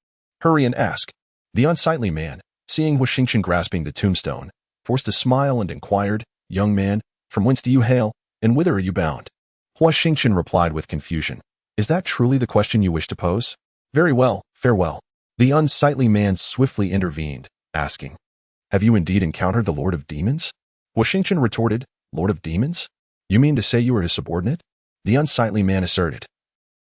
Speaker 1: "Hurry and ask." The unsightly man, seeing Huo Xingchen grasping the tombstone, forced a smile and inquired, "Young man, from whence do you hail, and whither are you bound?" Huo Xingchen replied with confusion, "Is that truly the question you wish to pose? Very well, farewell." The unsightly man swiftly intervened, asking, "Have you indeed encountered the Lord of Demons?" Huo Xingchen retorted, "Lord of Demons? You mean to say you are his subordinate?" The unsightly man asserted,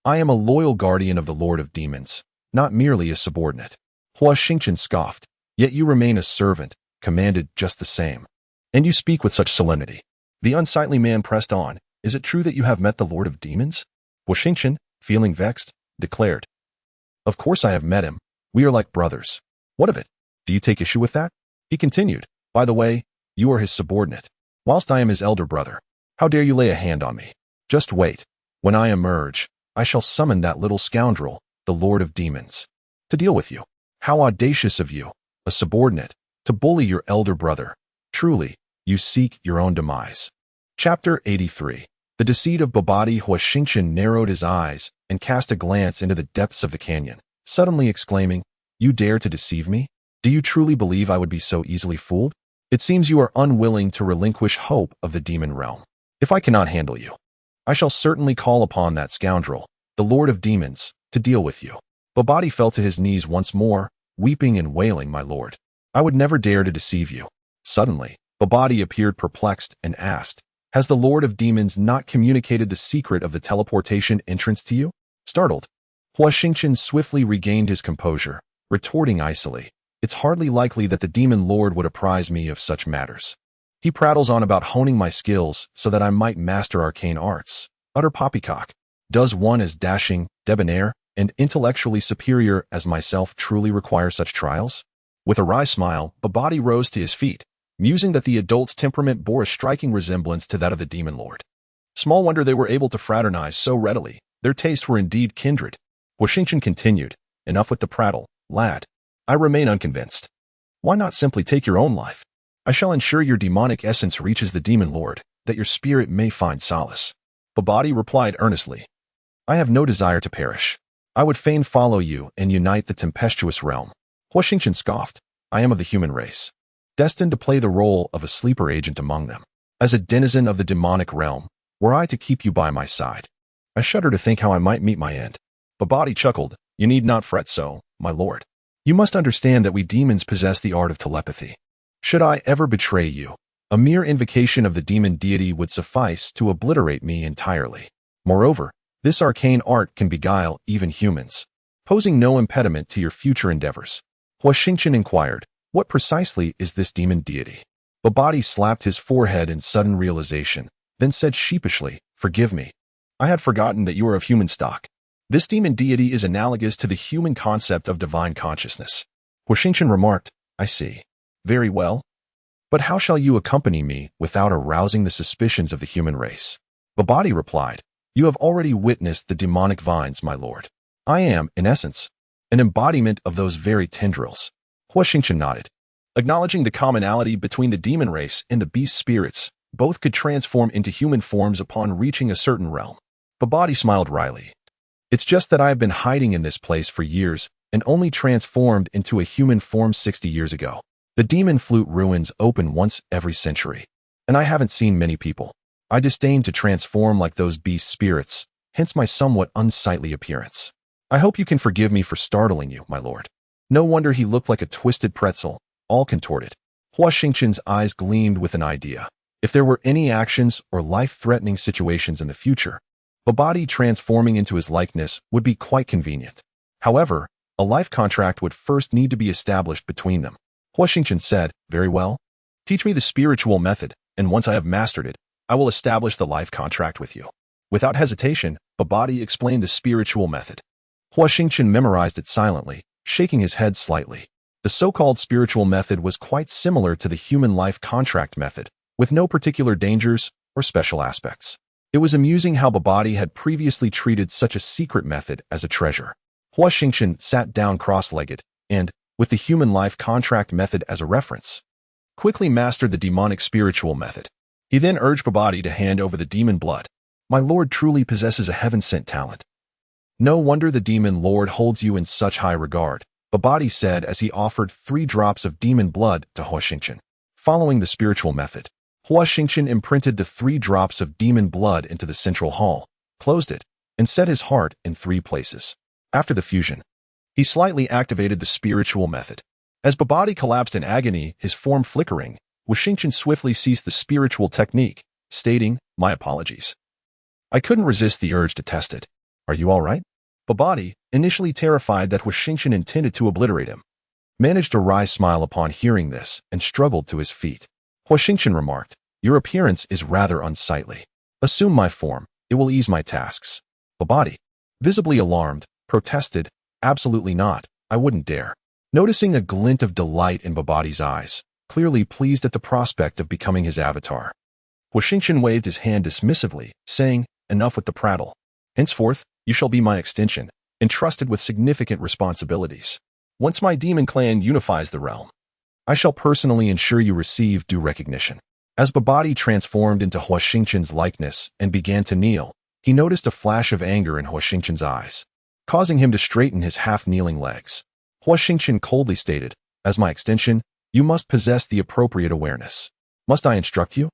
Speaker 1: "I am a loyal guardian of the Lord of Demons, not merely a subordinate." Huo Xingchen scoffed, "Yet you remain a servant, commanded just the same. And you speak with such solemnity." The unsightly man pressed on, "Is it true that you have met the Lord of Demons?" Huo Xingchen, feeling vexed, declared, "Of course I have met him. We are like brothers." "What of it? Do you take issue with that?" He continued, "By the way, you are his subordinate, whilst I am his elder brother. How dare you lay a hand on me? Just wait. When I emerge, I shall summon that little scoundrel, the Lord of Demons, to deal with you. How audacious of you, a subordinate, to bully your elder brother. Truly, you seek your own demise." Chapter 83. The deceit of Babadi. Huo Xingchen narrowed his eyes and cast a glance into the depths of the canyon, suddenly exclaiming, "You dare to deceive me? Do you truly believe I would be so easily fooled? It seems you are unwilling to relinquish hope of the demon realm. If I cannot handle you, I shall certainly call upon that scoundrel, the Lord of Demons, to deal with you." Babadi fell to his knees once more, weeping and wailing, "My lord, I would never dare to deceive you." Suddenly, Babadi appeared perplexed and asked, "Has the Lord of Demons not communicated the secret of the teleportation entrance to you?" Startled, Huo Xingchen swiftly regained his composure, retorting icily, "It's hardly likely that the demon lord would apprise me of such matters. He prattles on about honing my skills so that I might master arcane arts. Utter poppycock. Does one as dashing, debonair, and intellectually superior as myself truly require such trials?" With a wry smile, Babadi rose to his feet, musing that the adult's temperament bore a striking resemblance to that of the demon lord. Small wonder they were able to fraternize so readily. Their tastes were indeed kindred. Huo Xingchen continued, "Enough with the prattle, lad. I remain unconvinced. Why not simply take your own life? I shall ensure your demonic essence reaches the demon lord, that your spirit may find solace." Babadi replied earnestly, "I have no desire to perish. I would fain follow you and unite the tempestuous realm." Huo Xingchen scoffed, "I am of the human race, destined to play the role of a sleeper agent among them. As a denizen of the demonic realm, were I to keep you by my side, I shudder to think how I might meet my end." Babadi chuckled, "You need not fret so, my lord. You must understand that we demons possess the art of telepathy. Should I ever betray you, a mere invocation of the demon deity would suffice to obliterate me entirely. Moreover, this arcane art can beguile even humans, posing no impediment to your future endeavors." Huo Xingchen inquired, "What precisely is this demon deity?" Babadi slapped his forehead in sudden realization, then said sheepishly, "Forgive me. I had forgotten that you are of human stock. This demon deity is analogous to the human concept of divine consciousness." Huo Xingchen remarked, "I see. Very well. But how shall you accompany me without arousing the suspicions of the human race?" Babadi replied, "You have already witnessed the demonic vines, my lord. I am, in essence, an embodiment of those very tendrils." Huo Xingchen nodded. Acknowledging the commonality between the demon race and the beast spirits, both could transform into human forms upon reaching a certain realm. Babadi smiled wryly. "It's just that I have been hiding in this place for years and only transformed into a human form 60 years ago. The demon flute ruins open once every century, and I haven't seen many people. I disdain to transform like those beast spirits, hence my somewhat unsightly appearance. I hope you can forgive me for startling you, my lord." No wonder he looked like a twisted pretzel, all contorted. Huo Xingchen's eyes gleamed with an idea. If there were any actions or life-threatening situations in the future, Babadi transforming into his likeness would be quite convenient. However, a life contract would first need to be established between them. Huo Xingchen said, "Very well. Teach me the spiritual method, and once I have mastered it, I will establish the life contract with you." Without hesitation, Babadi explained the spiritual method. Huo Xingchen memorized it silently, shaking his head slightly. The so-called spiritual method was quite similar to the human life contract method, with no particular dangers or special aspects. It was amusing how Babadi had previously treated such a secret method as a treasure. Huo Xingchen sat down cross-legged and, with the human life contract method as a reference, quickly mastered the demonic spiritual method. He then urged Babadi to hand over the demon blood. "My lord truly possesses a heaven-sent talent. No wonder the demon lord holds you in such high regard," Babadi said as he offered 3 drops of demon blood to Huo Xingchen. Following the spiritual method, Huo Xingchen imprinted the 3 drops of demon blood into the central hall, closed it, and set his heart in 3 places. After the fusion, He slightly activated the spiritual method. As Babadi collapsed in agony, his form flickering, Huo Xingchen swiftly ceased the spiritual technique, stating, "My apologies. I couldn't resist the urge to test it. Are you all right?" Babadi, initially terrified that Huo Xingchen intended to obliterate him, managed a wry smile upon hearing this and struggled to his feet. Huo Xingchen remarked, "Your appearance is rather unsightly. Assume my form, it will ease my tasks." Babadi, visibly alarmed, protested, "Absolutely not, I wouldn't dare." Noticing a glint of delight in Babadi's eyes, clearly pleased at the prospect of becoming his avatar, Huo Xingchen waved his hand dismissively, saying, "Enough with the prattle. Henceforth, you shall be my extension, entrusted with significant responsibilities. Once my demon clan unifies the realm, I shall personally ensure you receive due recognition." As Babadi transformed into Huo Xingchen's likeness and began to kneel, he noticed a flash of anger in Huo Xingchen's eyes, causing him to straighten his half-kneeling legs. Huo Xingchen coldly stated, "As my extension, you must possess the appropriate awareness. Must I instruct you?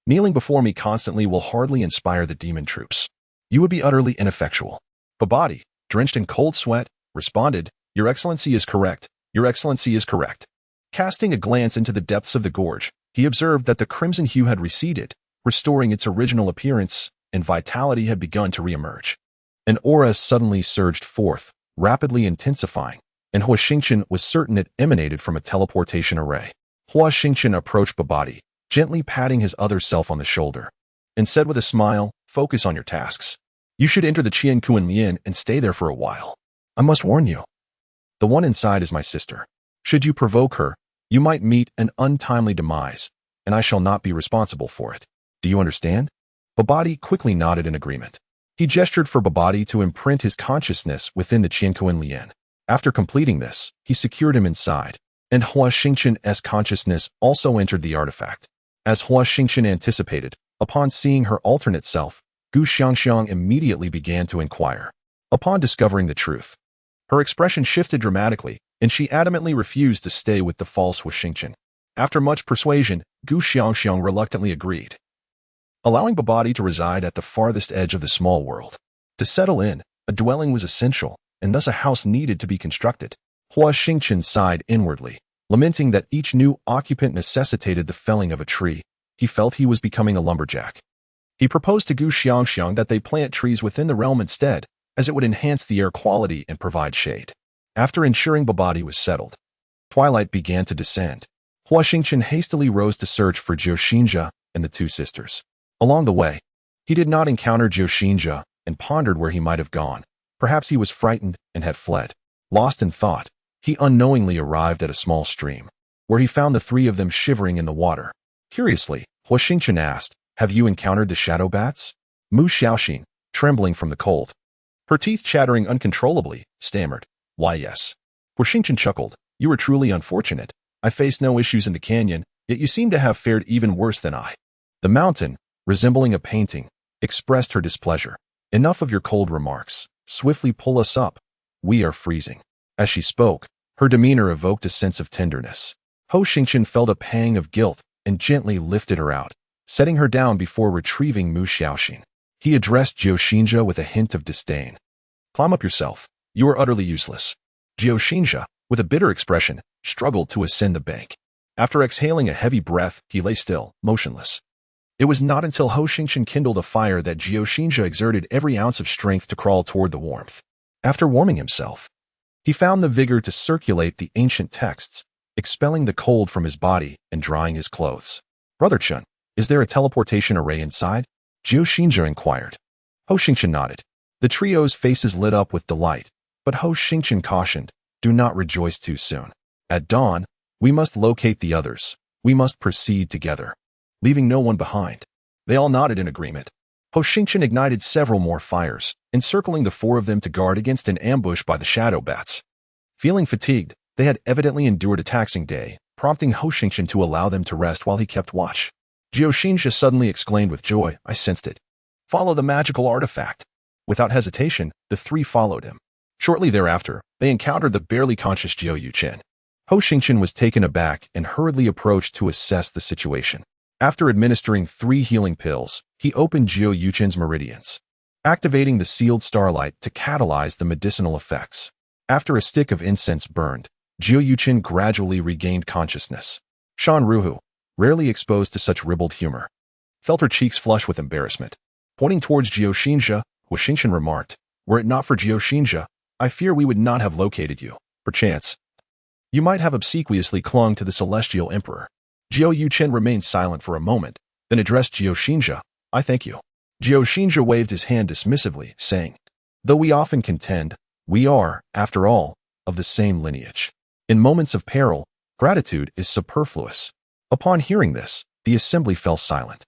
Speaker 1: Kneeling before me constantly will hardly inspire the demon troops. You would be utterly ineffectual." Babadi, drenched in cold sweat, responded, "Your Excellency is correct. Your Excellency is correct." Casting a glance into the depths of the gorge, he observed that the crimson hue had receded, restoring its original appearance, and vitality had begun to reemerge. An aura suddenly surged forth, rapidly intensifying, and Huo Xingchen was certain it emanated from a teleportation array. Huo Xingchen approached Babadi, gently patting his other self on the shoulder, and said with a smile, "Focus on your tasks. You should enter the Qiankuan Lian and stay there for a while. I must warn you. The one inside is my sister. Should you provoke her, you might meet an untimely demise, and I shall not be responsible for it. Do you understand?" Babadi quickly nodded in agreement. He gestured for Babadi to imprint his consciousness within the Qiankuan Lian. After completing this, he secured him inside, and Huo Xingchen's consciousness also entered the artifact. As Huo Xingchen anticipated, upon seeing her alternate self, Duan Xiangxiang immediately began to inquire. Upon discovering the truth, her expression shifted dramatically, and she adamantly refused to stay with the false Huo Xingchen. After much persuasion, Duan Xiangxiang reluctantly agreed, allowing Babadi to reside at the farthest edge of the small world. To settle in, a dwelling was essential, and thus a house needed to be constructed. Huo Xingchen sighed inwardly, lamenting that each new occupant necessitated the felling of a tree. He felt he was becoming a lumberjack. He proposed to Duan Xiangxiang that they plant trees within the realm instead, as it would enhance the air quality and provide shade. After ensuring Babadi was settled, twilight began to descend. Huo Xingchen hastily rose to search for Huo Xingchen and the two sisters. Along the way, he did not encounter Huo Xingchen and pondered where he might have gone. Perhaps he was frightened and had fled. Lost in thought, he unknowingly arrived at a small stream, where he found the three of them shivering in the water. Curiously, Huo Xingchen asked, "Have you encountered the shadow bats?" Mu Xiaoxin, trembling from the cold, her teeth chattering uncontrollably, stammered, "Why, yes." Huo Xingchen chuckled, "You were truly unfortunate. I faced no issues in the canyon, yet you seem to have fared even worse than I." The mountain, resembling a painting, expressed her displeasure. "Enough of your cold remarks. Swiftly pull us up. We are freezing." As she spoke, her demeanor evoked a sense of tenderness. Huo Xingchen felt a pang of guilt and gently lifted her out, setting her down before retrieving Mu Xiaoxin. He addressed Huo Xingchen with a hint of disdain. "Climb up yourself. You are utterly useless." Huo Xingchen, with a bitter expression, struggled to ascend the bank. After exhaling a heavy breath, he lay still, motionless. It was not until Huo Xingchen kindled a fire that Huo Xingchen exerted every ounce of strength to crawl toward the warmth. After warming himself, he found the vigor to circulate the ancient texts, expelling the cold from his body and drying his clothes. "Brother Chun, is there a teleportation array inside?" Huo Xingchen inquired. Huo Xingchen nodded. The trio's faces lit up with delight, but Huo Xingchen cautioned, "Do not rejoice too soon. At dawn, we must locate the others. We must proceed together, leaving no one behind." They all nodded in agreement. Huo Xingchen ignited several more fires, encircling the four of them to guard against an ambush by the shadow bats. Feeling fatigued, they had evidently endured a taxing day, prompting Huo Xingchen to allow them to rest while he kept watch. Huo Xingchen suddenly exclaimed with joy, "I sensed it. Follow the magical artifact." Without hesitation, the three followed him. Shortly thereafter, they encountered the barely conscious Jiu Yuchen. Huo Xingchen was taken aback and hurriedly approached to assess the situation. After administering 3 healing pills, he opened Jiu Yuchen's meridians, activating the sealed starlight to catalyze the medicinal effects. After a stick of incense burned, Huo Xingchen gradually regained consciousness. Shan Ruhu, rarely exposed to such ribald humor, felt her cheeks flush with embarrassment. Pointing towards Huo Xingchen, Huo Xingchen remarked, "Were it not for Huo Xingchen, I fear we would not have located you. Perchance, you might have obsequiously clung to the celestial emperor." Huo Xingchen remained silent for a moment, then addressed Huo Xingchen, "I thank you." Huo Xingchen waved his hand dismissively, saying, "Though we often contend, we are, after all, of the same lineage. In moments of peril, gratitude is superfluous." Upon hearing this, the assembly fell silent.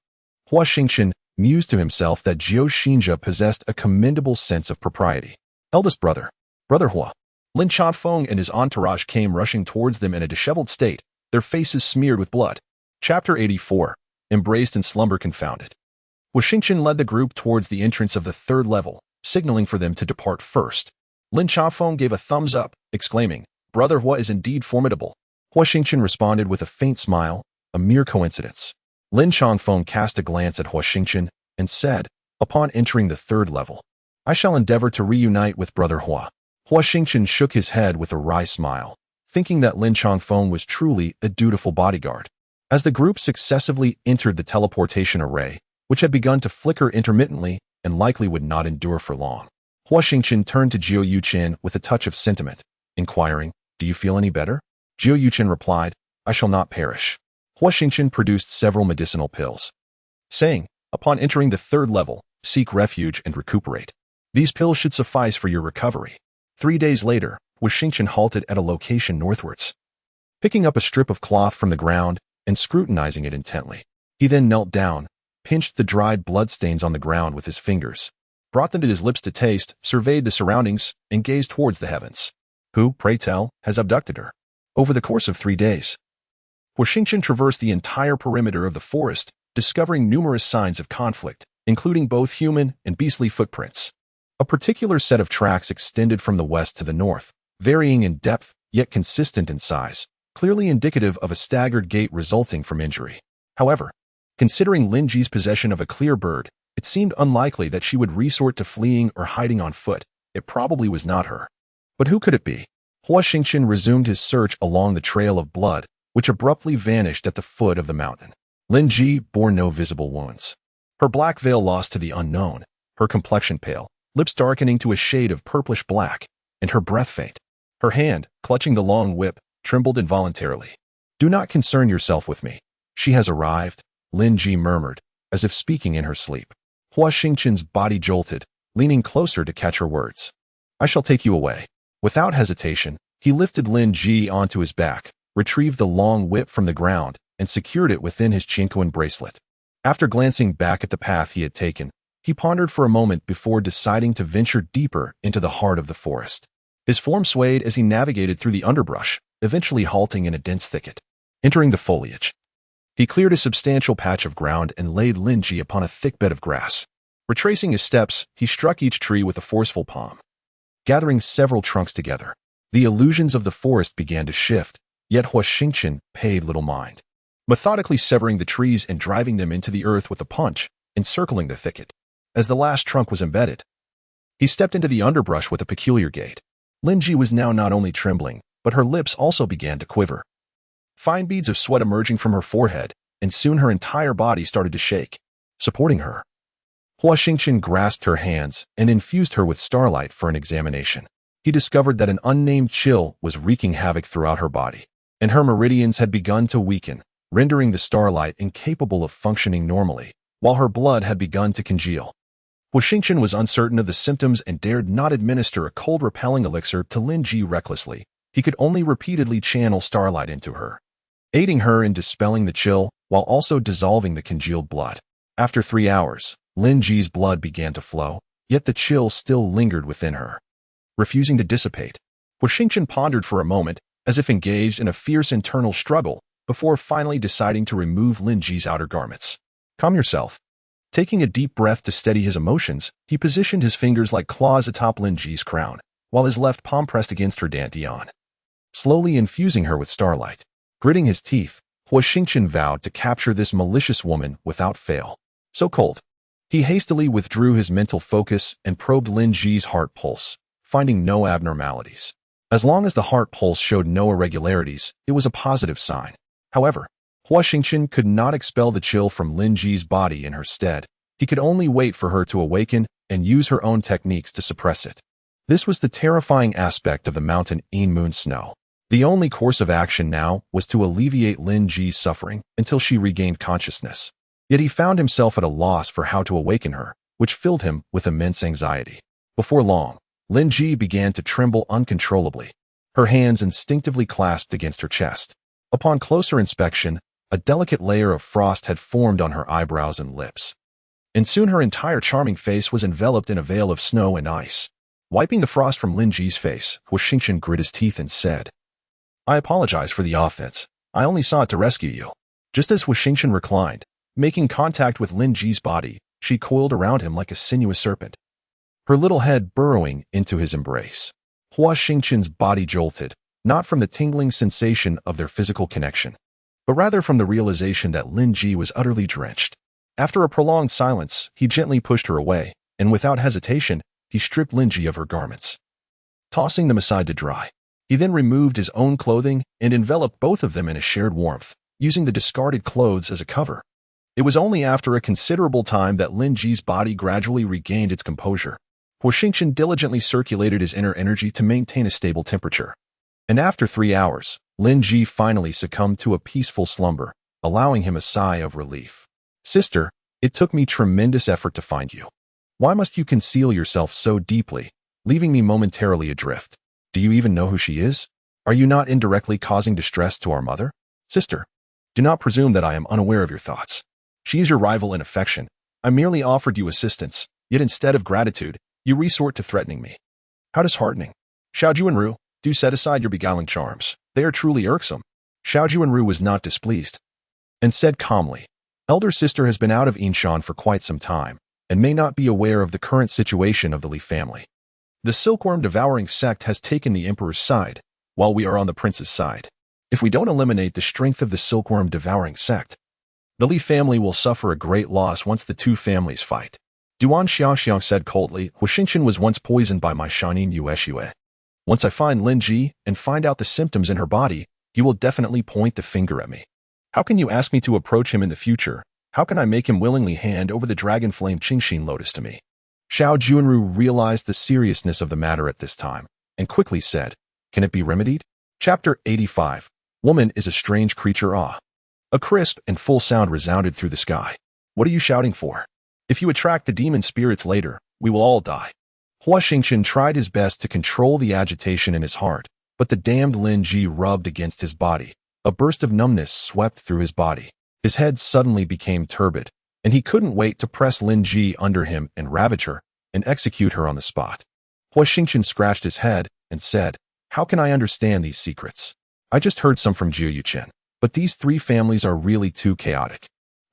Speaker 1: Huo Xingchen mused to himself that Huo Xingchen possessed a commendable sense of propriety. Eldest brother, Brother Huo. Lin Ji and his entourage came rushing towards them in a disheveled state, their faces smeared with blood. Chapter 84, Embraced in Slumber Confounded. Huo Xingchen led the group towards the entrance of the third level, signaling for them to depart first. Lin Ji gave a thumbs up, exclaiming, "Brother Huo is indeed formidable." Huo Xingchen responded with a faint smile, "A mere coincidence." Lin Ji cast a glance at Huo Xingchen and said, upon entering the third level, "I shall endeavor to reunite with Brother Huo." Huo Xingchen shook his head with a wry smile, thinking that Lin Ji was truly a dutiful bodyguard. As the group successively entered the teleportation array, which had begun to flicker intermittently and likely would not endure for long, Huo Xingchen turned to Huo Xingchen with a touch of sentiment, inquiring, "Do you feel any better?" Huo Xingchen replied, "I shall not perish." Huo Xingchen produced several medicinal pills, saying, "Upon entering the third level, seek refuge and recuperate. These pills should suffice for your recovery." 3 days later, Huo Xingchen halted at a location northwards. Picking up a strip of cloth from the ground and scrutinizing it intently, he then knelt down, pinched the dried bloodstains on the ground with his fingers, brought them to his lips to taste, surveyed the surroundings, and gazed towards the heavens. Who, pray tell, has abducted her? Over the course of 3 days, Huo Xingchen traversed the entire perimeter of the forest, discovering numerous signs of conflict, including both human and beastly footprints. A particular set of tracks extended from the west to the north, varying in depth, yet consistent in size, clearly indicative of a staggered gait resulting from injury. However, considering Lin Ji's possession of a clear bird, it seemed unlikely that she would resort to fleeing or hiding on foot. It probably was not her. But who could it be? Huo Xingchen resumed his search along the trail of blood, which abruptly vanished at the foot of the mountain. Lin Ji bore no visible wounds. Her black veil lost to the unknown, her complexion pale, lips darkening to a shade of purplish black, and her breath faint. Her hand, clutching the long whip, trembled involuntarily. "Do not concern yourself with me. She has arrived," Lin Ji murmured, as if speaking in her sleep. Huo Xingchen's body jolted, leaning closer to catch her words. "I shall take you away." Without hesitation, he lifted Lin Ji onto his back, retrieved the long whip from the ground, and secured it within his Qingquan bracelet. After glancing back at the path he had taken, he pondered for a moment before deciding to venture deeper into the heart of the forest. His form swayed as he navigated through the underbrush, eventually halting in a dense thicket. Entering the foliage, he cleared a substantial patch of ground and laid Lin Ji upon a thick bed of grass. Retracing his steps, he struck each tree with a forceful palm, gathering several trunks together. The illusions of the forest began to shift, yet Huo Xingchen paid little mind, methodically severing the trees and driving them into the earth with a punch, encircling the thicket. As the last trunk was embedded, he stepped into the underbrush with a peculiar gait. Lin Ji was now not only trembling, but her lips also began to quiver. Fine beads of sweat emerging from her forehead, and soon her entire body started to shake. Supporting her, Huo Xingchen grasped her hands and infused her with starlight for an examination. He discovered that an unnamed chill was wreaking havoc throughout her body, and her meridians had begun to weaken, rendering the starlight incapable of functioning normally, while her blood had begun to congeal. Huo Xingchen was uncertain of the symptoms and dared not administer a cold-repelling elixir to Lin Ji recklessly. He could only repeatedly channel starlight into her, aiding her in dispelling the chill while also dissolving the congealed blood. After 3 hours, Lin Ji's blood began to flow, yet the chill still lingered within her, refusing to dissipate. Huo Xingchen pondered for a moment, as if engaged in a fierce internal struggle, before finally deciding to remove Lin Ji's outer garments. "Calm yourself." Taking a deep breath to steady his emotions, he positioned his fingers like claws atop Lin Ji's crown, while his left palm pressed against her dantian, slowly infusing her with starlight. Gritting his teeth, Huo Xingchen vowed to capture this malicious woman without fail. So cold. He hastily withdrew his mental focus and probed Lin Ji's heart pulse, finding no abnormalities. As long as the heart pulse showed no irregularities, it was a positive sign. However, Huo Xingchen could not expel the chill from Lin Ji's body in her stead. He could only wait for her to awaken and use her own techniques to suppress it. This was the terrifying aspect of the mountain moon snow. The only course of action now was to alleviate Lin Ji's suffering until she regained consciousness. Yet he found himself at a loss for how to awaken her, which filled him with immense anxiety. Before long, Lin Ji began to tremble uncontrollably. Her hands instinctively clasped against her chest. Upon closer inspection, a delicate layer of frost had formed on her eyebrows and lips. And soon her entire charming face was enveloped in a veil of snow and ice. Wiping the frost from Lin Ji's face, Huo Xingchen grit his teeth and said, "I apologize for the offense. I only sought to rescue you." Just as Huo Xingchen reclined, making contact with Lin Ji's body, she coiled around him like a sinuous serpent, her little head burrowing into his embrace. Huo Xingchen's body jolted, not from the tingling sensation of their physical connection, but rather from the realization that Lin Ji was utterly drenched. After a prolonged silence, he gently pushed her away, and without hesitation, he stripped Lin Ji of her garments, tossing them aside to dry. He then removed his own clothing and enveloped both of them in a shared warmth, using the discarded clothes as a cover. It was only after a considerable time that Lin Ji's body gradually regained its composure. Huo Xingchen diligently circulated his inner energy to maintain a stable temperature. And after 3 hours, Lin Ji finally succumbed to a peaceful slumber, allowing him a sigh of relief. "Sister, it took me tremendous effort to find you. Why must you conceal yourself so deeply, leaving me momentarily adrift? Do you even know who she is? Are you not indirectly causing distress to our mother? Sister, do not presume that I am unaware of your thoughts. She is your rival in affection. I merely offered you assistance, yet instead of gratitude, you resort to threatening me. How disheartening. Xiao Juanru, do set aside your beguiling charms. They are truly irksome." Xiao Juanru was not displeased, and said calmly, "Elder sister has been out of Yinshan for quite some time, and may not be aware of the current situation of the Li family. The Silkworm Devourer Sect has taken the Emperor's side, while we are on the Prince's side. If we don't eliminate the strength of the Silkworm Devourer Sect, the Li family will suffer a great loss once the two families fight." Duan Xiangxiang said coldly, "Huo Xingchen was once poisoned by my shining Yueshue. Once I find Lin Ji and find out the symptoms in her body, he will definitely point the finger at me. How can you ask me to approach him in the future? How can I make him willingly hand over the dragon flame Qingxin lotus to me?" Xiao Juanru realized the seriousness of the matter at this time, and quickly said, "Can it be remedied?" Chapter 85. Woman is a strange creature. A crisp and full sound resounded through the sky. "What are you shouting for? If you attract the demon spirits later, we will all die." Huo Xingchen tried his best to control the agitation in his heart, but the damned Lin Ji rubbed against his body. A burst of numbness swept through his body. His head suddenly became turbid, and he couldn't wait to press Lin Ji under him and ravage her, and execute her on the spot. Huo Xingchen scratched his head and said, "How can I understand these secrets? I just heard some from Jiu Yuchen, but these three families are really too chaotic."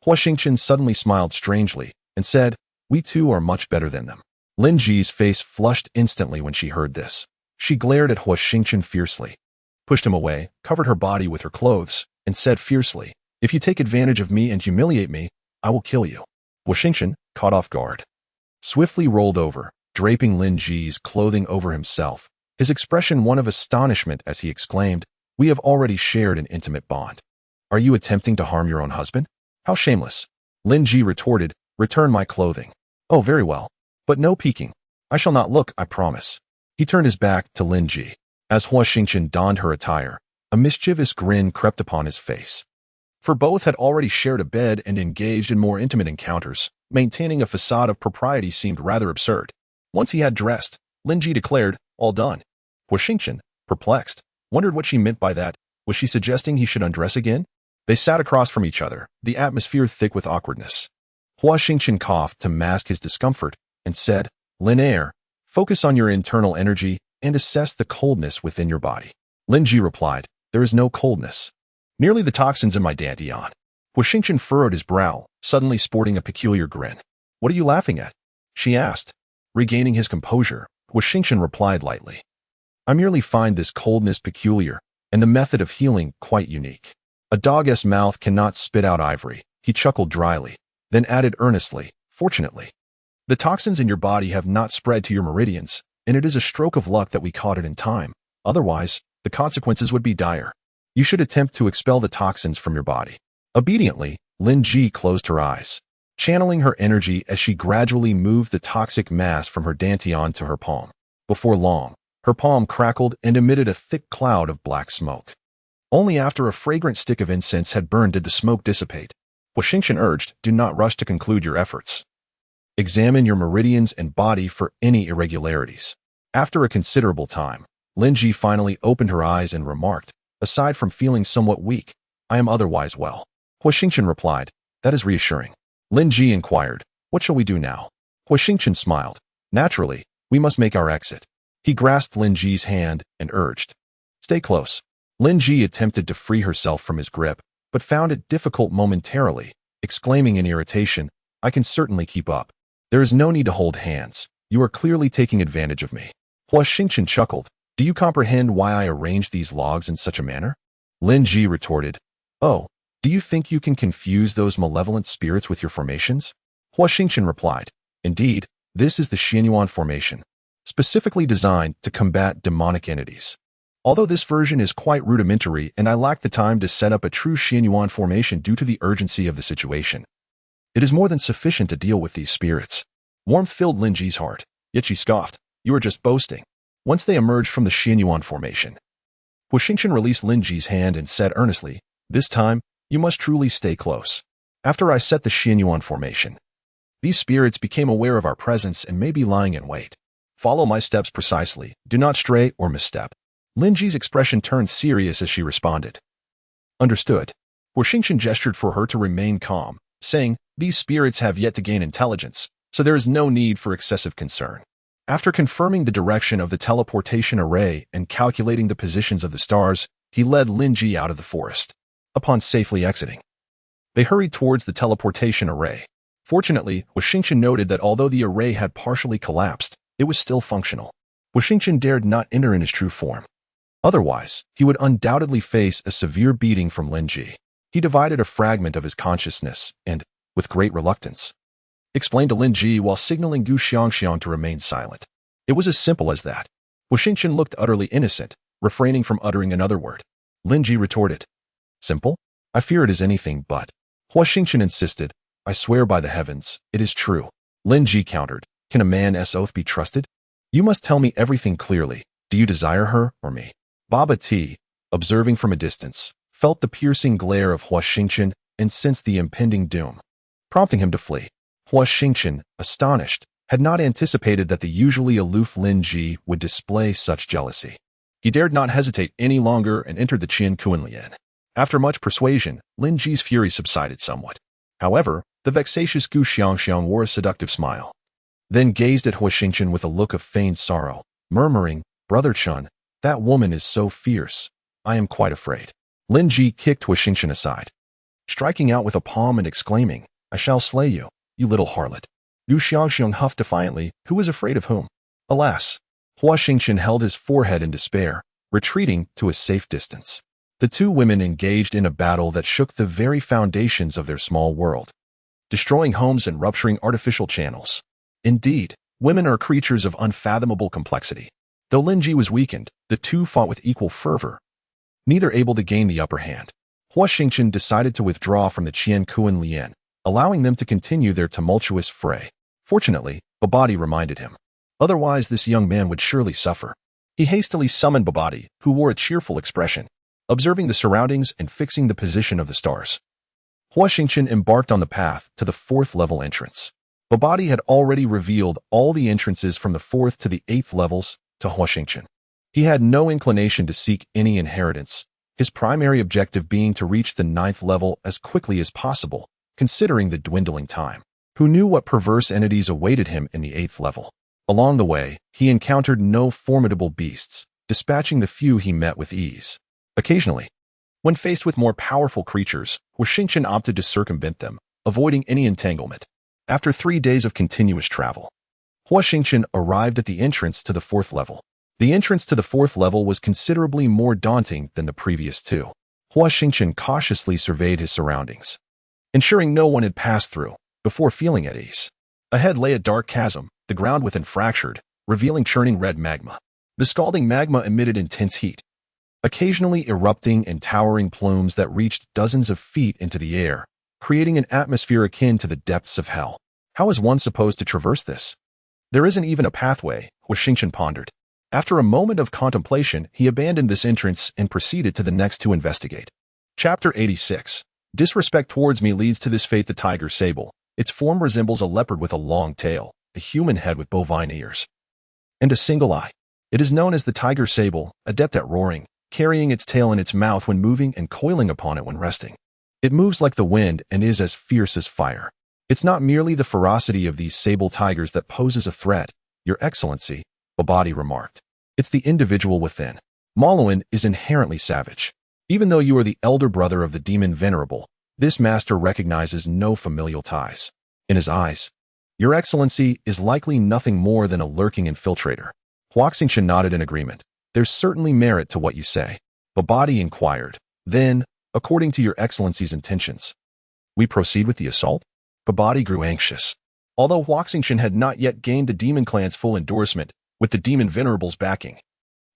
Speaker 1: Huo Xingchen suddenly smiled strangely and said, "We too are much better than them." Lin Ji's face flushed instantly when she heard this. She glared at Huo Xingchen fiercely, pushed him away, covered her body with her clothes, and said fiercely, "If you take advantage of me and humiliate me, I will kill you." Huo Xingchen, caught off guard, swiftly rolled over, draping Lin Ji's clothing over himself, his expression one of astonishment as he exclaimed, "We have already shared an intimate bond. Are you attempting to harm your own husband? How shameless." Lin Ji retorted, "Return my clothing." "Oh, very well. But no peeking. I shall not look, I promise." He turned his back to Lin Ji. As Huo Xingchen donned her attire, a mischievous grin crept upon his face. For both had already shared a bed and engaged in more intimate encounters. Maintaining a facade of propriety seemed rather absurd. Once he had dressed, Lin Ji declared, "All done." Huo Xingchen, perplexed, wondered what she meant by that. Was she suggesting he should undress again? They sat across from each other, the atmosphere thick with awkwardness. Huo Xingchen coughed to mask his discomfort and said, "Lin Air, focus on your internal energy and assess the coldness within your body." Lin Ji replied, "There is no coldness. Merely the toxins in my dantian." Huo Xingchen furrowed his brow, suddenly sporting a peculiar grin. "What are you laughing at?" she asked. Regaining his composure, Huo Xingchen replied lightly, "I merely find this coldness peculiar, and the method of healing quite unique. A dog's mouth cannot spit out ivory." He chuckled dryly, then added earnestly, "Fortunately, the toxins in your body have not spread to your meridians, and it is a stroke of luck that we caught it in time. Otherwise, the consequences would be dire. You should attempt to expel the toxins from your body. Obediently, Lin Ji closed her eyes, channeling her energy as she gradually moved the toxic mass from her dantian to her palm. Before long, her palm crackled and emitted a thick cloud of black smoke. Only after a fragrant stick of incense had burned did the smoke dissipate. Huo Xingchen urged, do not rush to conclude your efforts. Examine your meridians and body for any irregularities. After a considerable time, Lin Ji finally opened her eyes and remarked, aside from feeling somewhat weak, I am otherwise well. Huo Xingchen replied, that is reassuring. Lin Ji inquired, what shall we do now? Huo Xingchen smiled, naturally, we must make our exit. He grasped Lin Ji's hand and urged, stay close. Lin Ji attempted to free herself from his grip, but found it difficult momentarily, exclaiming in irritation, I can certainly keep up. There is no need to hold hands. You are clearly taking advantage of me. Huo Xingchen chuckled, do you comprehend why I arranged these logs in such a manner? Lin Ji retorted, oh, do you think you can confuse those malevolent spirits with your formations? Huo Xingchen replied, indeed, this is the Xianyuan formation, specifically designed to combat demonic entities. Although this version is quite rudimentary and I lack the time to set up a true Xianyuan formation due to the urgency of the situation, it is more than sufficient to deal with these spirits. Warmth filled Lin Ji's heart, yet she scoffed, you are just boasting. Once they emerged from the Xianyuan formation, Huo Xingchen released Lin Ji's hand and said earnestly, this time, you must truly stay close. After I set the Xianyuan formation, these spirits became aware of our presence and may be lying in wait. Follow my steps precisely, do not stray or misstep. Lin Ji's expression turned serious as she responded. Understood. Huo Xingchen gestured for her to remain calm, saying, these spirits have yet to gain intelligence, so there is no need for excessive concern. After confirming the direction of the teleportation array and calculating the positions of the stars, he led Lin Ji out of the forest. Upon safely exiting, they hurried towards the teleportation array. Fortunately, Huo Xingchen noted that although the array had partially collapsed, it was still functional. Huo Xingchen dared not enter in his true form. Otherwise, he would undoubtedly face a severe beating from Lin Ji. He divided a fragment of his consciousness and, with great reluctance, explained to Lin Ji while signaling Duan Xiangxiang to remain silent. It was as simple as that. Huo Xingchen looked utterly innocent, refraining from uttering another word. Lin Ji retorted, simple? I fear it is anything but. Huo Xingchen insisted, I swear by the heavens, it is true. Lin Ji countered, can a man's oath be trusted? You must tell me everything clearly. Do you desire her or me? Baba Ti, observing from a distance, felt the piercing glare of Huo Xingchen and sensed the impending doom, prompting him to flee. Huo Xingchen, astonished, had not anticipated that the usually aloof Lin Ji would display such jealousy. He dared not hesitate any longer and entered the Qian Kunlian. After much persuasion, Lin Ji's fury subsided somewhat. However, the vexatious Duan Xiangxiang wore a seductive smile, then gazed at Huo Xingchen with a look of feigned sorrow, murmuring, Brother Chun, that woman is so fierce. I am quite afraid. Lin Ji kicked Huo Xingchen aside, striking out with a palm and exclaiming, I shall slay you, you little harlot. Duan Xiangxiang huffed defiantly, who was afraid of whom? Alas! Huo Xingchen held his forehead in despair, retreating to a safe distance. The two women engaged in a battle that shook the very foundations of their small world, destroying homes and rupturing artificial channels. Indeed, women are creatures of unfathomable complexity. Though Lin Ji was weakened, the two fought with equal fervor, neither able to gain the upper hand. Huo Xingchen decided to withdraw from the Qian Kunlian, allowing them to continue their tumultuous fray. Fortunately, Babadi reminded him. Otherwise, this young man would surely suffer. He hastily summoned Babadi, who wore a cheerful expression, observing the surroundings and fixing the position of the stars. Huo Xingchen embarked on the path to the 4th level entrance. Babadi had already revealed all the entrances from the 4th to the 8th levels to Huo Xingchen. He had no inclination to seek any inheritance, his primary objective being to reach the 9th level as quickly as possible, considering the dwindling time. Who knew what perverse entities awaited him in the 8th level? Along the way, he encountered no formidable beasts, dispatching the few he met with ease. Occasionally, when faced with more powerful creatures, Huo Xingchen opted to circumvent them, avoiding any entanglement. After 3 days of continuous travel, Huo Xingchen arrived at the entrance to the 4th level. The entrance to the 4th level was considerably more daunting than the previous two. Huo Xingchen cautiously surveyed his surroundings, ensuring no one had passed through, before feeling at ease. Ahead lay a dark chasm, the ground within fractured, revealing churning red magma. The scalding magma emitted intense heat, occasionally erupting in towering plumes that reached dozens of feet into the air, creating an atmosphere akin to the depths of hell. How is one supposed to traverse this? There isn't even a pathway, Huo Xingchen pondered. After a moment of contemplation, he abandoned this entrance and proceeded to the next to investigate. Chapter 86. Disrespect towards me leads to this fate. The tiger sable. Its form resembles a leopard with a long tail, a human head with bovine ears, and a single eye. It is known as the tiger sable, adept at roaring, carrying its tail in its mouth when moving and coiling upon it when resting. It moves like the wind and is as fierce as fire. It's not merely the ferocity of these sable tigers that poses a threat, Your Excellency, Babadi remarked. It's the individual within. Maluan is inherently savage. Even though you are the elder brother of the demon Venerable, this master recognizes no familial ties. In his eyes, Your Excellency is likely nothing more than a lurking infiltrator. Huo Xingchen nodded in agreement. There's certainly merit to what you say. Babadi inquired. Then, according to Your Excellency's intentions, we proceed with the assault? Babadi grew anxious. Although Huo Xingchen had not yet gained the demon clan's full endorsement, with the demon Venerable's backing,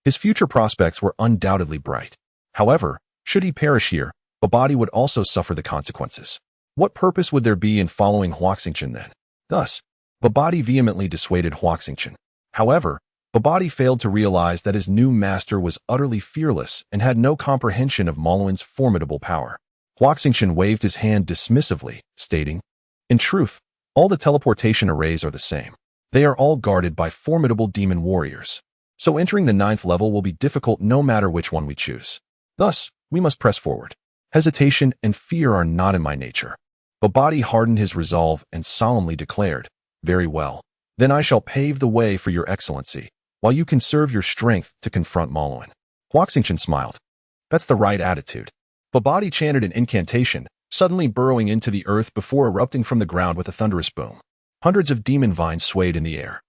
Speaker 1: his future prospects were undoubtedly bright. However, should he perish here, Babadi would also suffer the consequences. What purpose would there be in following Huo Xingchen then? Thus, Babadi vehemently dissuaded Huo Xingchen. However, Babadi failed to realize that his new master was utterly fearless and had no comprehension of Maluan's formidable power. Huo Xingchen waved his hand dismissively, stating, in truth, all the teleportation arrays are the same. They are all guarded by formidable demon warriors. So entering the 9th level will be difficult no matter which one we choose. Thus, we must press forward. Hesitation and fear are not in my nature. Babadi hardened his resolve and solemnly declared, very well. Then I shall pave the way for Your Excellency, while you conserve your strength to confront Maluan. Huo Xingchen smiled. That's the right attitude. Babadi chanted an incantation, suddenly burrowing into the earth before erupting from the ground with a thunderous boom. Hundreds of demon vines swayed in the air,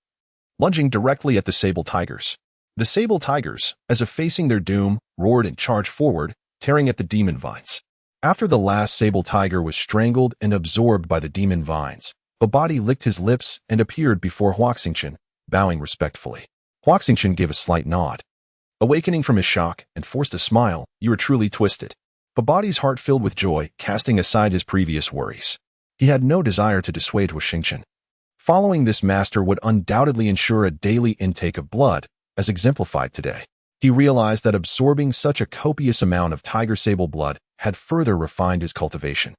Speaker 1: lunging directly at the sable tigers. The sable tigers, as if facing their doom, roared and charged forward, tearing at the demon vines. After the last sable tiger was strangled and absorbed by the demon vines, Babadi licked his lips and appeared before Huo Xingchen, bowing respectfully. Huo Xingchen gave a slight nod. Awakening from his shock and forced a smile, you are truly twisted. Babadi's heart filled with joy, casting aside his previous worries. He had no desire to dissuade Huo Xingchen. Following this master would undoubtedly ensure a daily intake of blood, as exemplified today. He realized that absorbing such a copious amount of tiger sable blood had further refined his cultivation.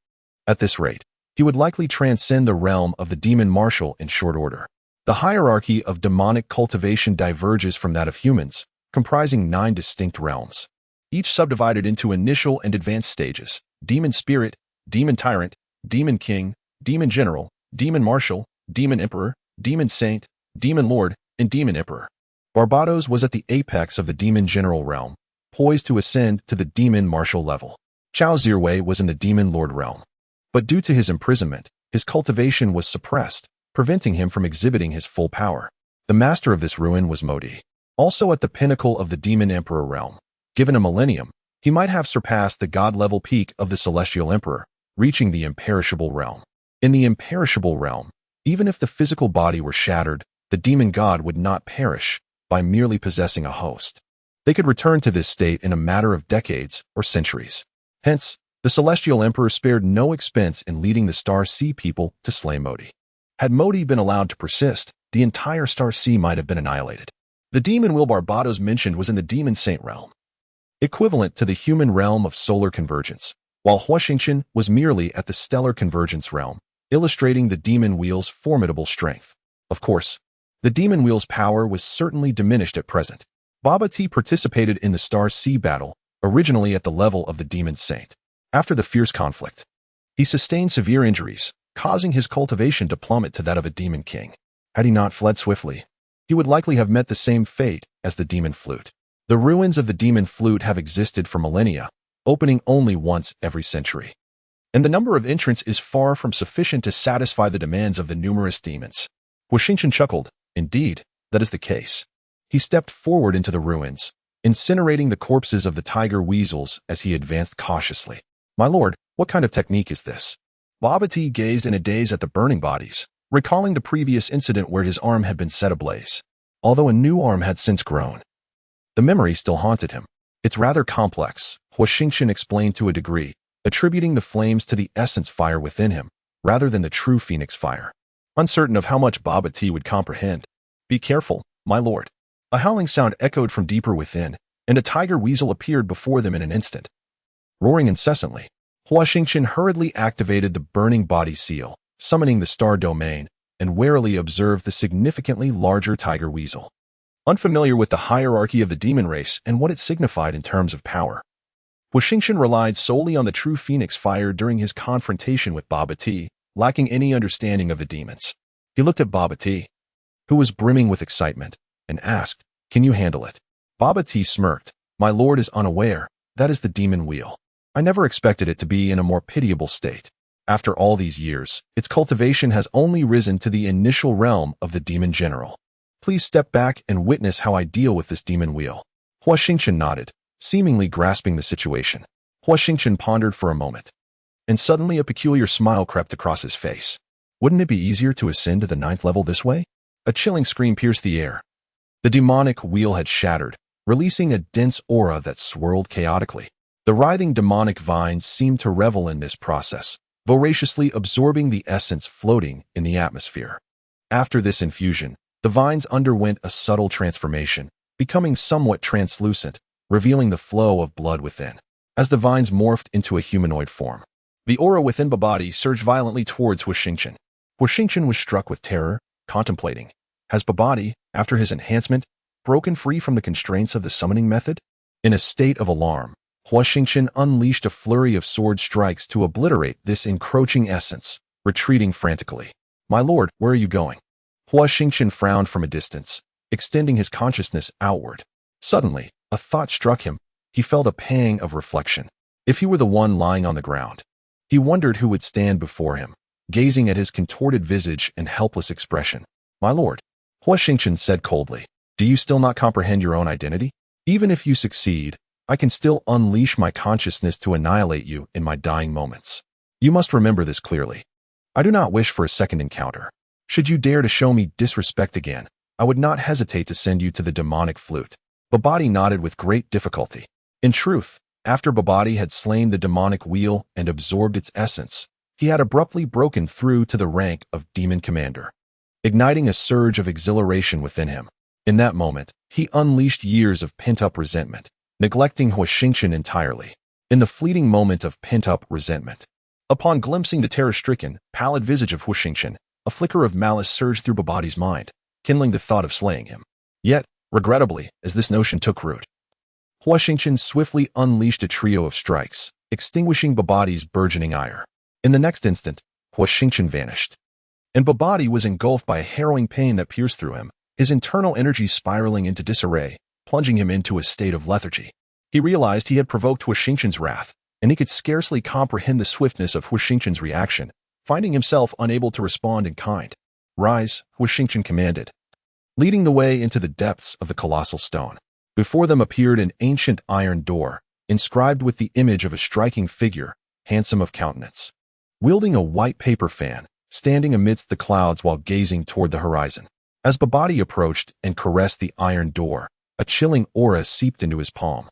Speaker 1: At this rate, he would likely transcend the realm of the demon marshal in short order. The hierarchy of demonic cultivation diverges from that of humans, comprising 9 distinct realms, each subdivided into initial and advanced stages: demon spirit, demon tyrant, demon king, demon general, demon marshal, demon emperor, demon saint, demon lord, and demon emperor. Barbados was at the apex of the demon general realm, poised to ascend to the demon marshal level. Chao Zirwei was in the demon lord realm, but due to his imprisonment, his cultivation was suppressed, preventing him from exhibiting his full power. The master of this ruin was Modi, also at the pinnacle of the demon emperor realm. Given a millennium, he might have surpassed the god-level peak of the celestial emperor, reaching the imperishable realm. In the imperishable realm, even if the physical body were shattered, the demon god would not perish by merely possessing a host. They could return to this state in a matter of decades or centuries. Hence, the celestial emperor spared no expense in leading the Star Sea people to slay Modi. Had Modi been allowed to persist, the entire Star Sea might have been annihilated. The demon will Barbados mentioned was in the demon saint realm, equivalent to the human realm of solar convergence, while Huo Xingchen was merely at the stellar convergence realm, illustrating the demon wheel's formidable strength. Of course, the demon wheel's power was certainly diminished at present. Babadi participated in the Star Sea battle, originally at the level of the demon saint. After the fierce conflict, he sustained severe injuries, causing his cultivation to plummet to that of a demon king. Had he not fled swiftly, he would likely have met the same fate as the demon flute. The ruins of the demon flute have existed for millennia, opening only once every century, and the number of entrants is far from sufficient to satisfy the demands of the numerous demons. Huo Xingchen chuckled. Indeed, that is the case. He stepped forward into the ruins, incinerating the corpses of the tiger weasels as he advanced cautiously. My lord, what kind of technique is this? Babadi gazed in a daze at the burning bodies, recalling the previous incident where his arm had been set ablaze. Although a new arm had since grown, The memory still haunted him. It's rather complex, Huo Xingchen explained to a degree, attributing the flames to the essence fire within him, rather than the true phoenix fire. Uncertain of how much Baba Ti would comprehend. Be careful, my lord. A howling sound echoed from deeper within, and a tiger weasel appeared before them in an instant. Roaring incessantly, Huo Xingchen hurriedly activated the burning body seal, summoning the star domain, and warily observed the significantly larger tiger weasel. Unfamiliar with the hierarchy of the demon race and what it signified in terms of power, Huo Xingchen relied solely on the true phoenix fire during his confrontation with Baba Ti, lacking any understanding of the demons. He looked at Baba Ti, who was brimming with excitement, and asked, "Can you handle it?" Baba Ti smirked. "My lord is unaware. That is the demon wheel. I never expected it to be in a more pitiable state. After all these years, its cultivation has only risen to the initial realm of the demon general. Please step back and witness how I deal with this demon wheel." Huo Xingchen nodded, seemingly grasping the situation. Huo Xingchen pondered for a moment, and suddenly a peculiar smile crept across his face. Wouldn't it be easier to ascend to the 9th level this way? A chilling scream pierced the air. The demonic wheel had shattered, releasing a dense aura that swirled chaotically. The writhing demonic vines seemed to revel in this process, voraciously absorbing the essence floating in the atmosphere. After this infusion, the vines underwent a subtle transformation, becoming somewhat translucent, revealing the flow of blood within. As the vines morphed into a humanoid form, the aura within Babadi surged violently towards Huo Xingchen. Huo Xingchen was struck with terror, contemplating. Has Babadi, after his enhancement, broken free from the constraints of the summoning method? In a state of alarm, Huo Xingchen unleashed a flurry of sword strikes to obliterate this encroaching essence, retreating frantically. "My lord, where are you going?" Huo Xingchen frowned from a distance, extending his consciousness outward. Suddenly, a thought struck him. He felt a pang of reflection. If he were the one lying on the ground, he wondered who would stand before him, gazing at his contorted visage and helpless expression. "My lord," Huo Xingchen said coldly, "do you still not comprehend your own identity? Even if you succeed, I can still unleash my consciousness to annihilate you in my dying moments. You must remember this clearly. I do not wish for a second encounter. Should you dare to show me disrespect again, I would not hesitate to send you to the demonic flute." Babadi nodded with great difficulty. In truth, after Babadi had slain the demonic wheel and absorbed its essence, he had abruptly broken through to the rank of demon commander, igniting a surge of exhilaration within him. In that moment, he unleashed years of pent-up resentment, neglecting Huo Xingchen entirely. In the fleeting moment of pent-up resentment, upon glimpsing the terror-stricken, pallid visage of Huo Xingchen, a flicker of malice surged through Babadi's mind, kindling the thought of slaying him. Yet, regrettably, as this notion took root, Huo Xingchen swiftly unleashed a trio of strikes, extinguishing Babadi's burgeoning ire. In the next instant, Huo Xingchen vanished, and Babadi was engulfed by a harrowing pain that pierced through him, his internal energy spiraling into disarray, plunging him into a state of lethargy. He realized he had provoked Huo Xingchen's wrath, and he could scarcely comprehend the swiftness of Huo Xingchen's reaction, finding himself unable to respond in kind. "Rise," Huo Xingchen commanded, leading the way into the depths of the colossal stone. Before them appeared an ancient iron door, inscribed with the image of a striking figure, handsome of countenance, wielding a white paper fan, standing amidst the clouds while gazing toward the horizon. As Babadi approached and caressed the iron door, a chilling aura seeped into his palm,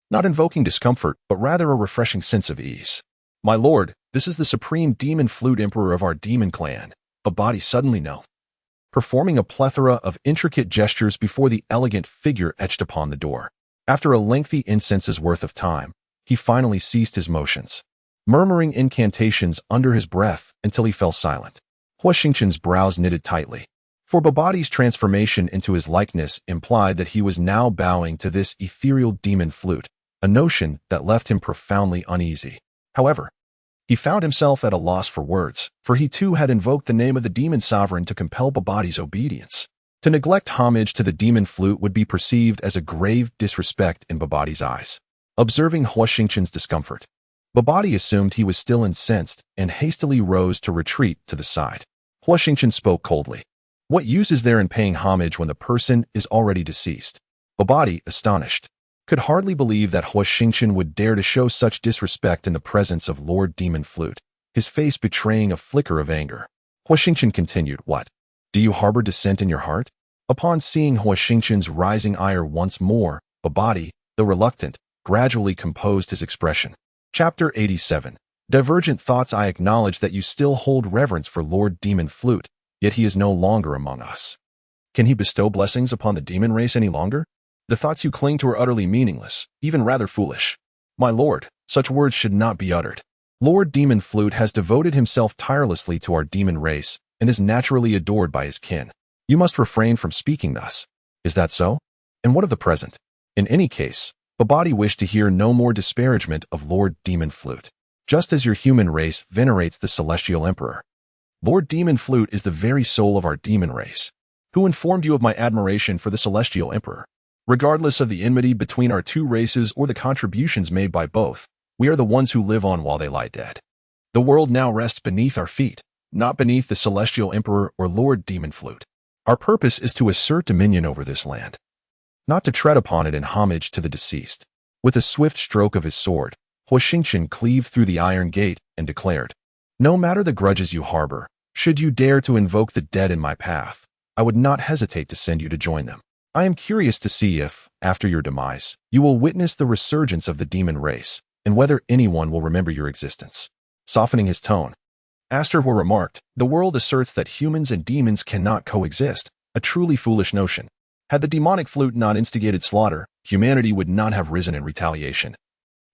Speaker 1: not invoking discomfort, but rather a refreshing sense of ease. "My lord, this is the supreme demon flute emperor of our demon clan," Babadi suddenly knelt, performing a plethora of intricate gestures before the elegant figure etched upon the door. After a lengthy incense's worth of time, he finally ceased his motions, murmuring incantations under his breath until he fell silent. Huo Xingchen's brows knitted tightly, for Babadi's transformation into his likeness implied that he was now bowing to this ethereal demon flute, a notion that left him profoundly uneasy. However, he found himself at a loss for words, for he too had invoked the name of the demon sovereign to compel Babadi's obedience. To neglect homage to the demon flute would be perceived as a grave disrespect in Babadi's eyes. Observing Huo Xingchen's discomfort, Babadi assumed he was still incensed and hastily rose to retreat to the side. Huo Xingchen spoke coldly. "What use is there in paying homage when the person is already deceased?" Babadi, astonished, could hardly believe that Huo Xingchen would dare to show such disrespect in the presence of Lord Demon Flute, his face betraying a flicker of anger. Huo Xingchen continued, "What? Do you harbor dissent in your heart?" Upon seeing Huo Xingchen's rising ire once more, Babadi, though reluctant, gradually composed his expression. Chapter 87. Divergent thoughts. I acknowledge that you still hold reverence for Lord Demon Flute, yet he is no longer among us. Can he bestow blessings upon the demon race any longer? The thoughts you cling to are utterly meaningless, even rather foolish. My lord, such words should not be uttered. Lord Demon Flute has devoted himself tirelessly to our demon race and is naturally adored by his kin. You must refrain from speaking thus. Is that so? And what of the present? In any case, Babadi wished to hear no more disparagement of Lord Demon Flute, just as your human race venerates the Celestial Emperor. Lord Demon Flute is the very soul of our demon race. Who informed you of my admiration for the Celestial Emperor? Regardless of the enmity between our two races or the contributions made by both, we are the ones who live on while they lie dead. The world now rests beneath our feet, not beneath the Celestial Emperor or Lord Demon Flute. Our purpose is to assert dominion over this land, not to tread upon it in homage to the deceased. With a swift stroke of his sword, Huo Xingchen cleaved through the iron gate and declared, "No matter the grudges you harbor, should you dare to invoke the dead in my path, I would not hesitate to send you to join them. I am curious to see if, after your demise, you will witness the resurgence of the demon race, and whether anyone will remember your existence." Softening his tone, Aster Huo remarked, "The world asserts that humans and demons cannot coexist, a truly foolish notion. Had the demonic flute not instigated slaughter, humanity would not have risen in retaliation,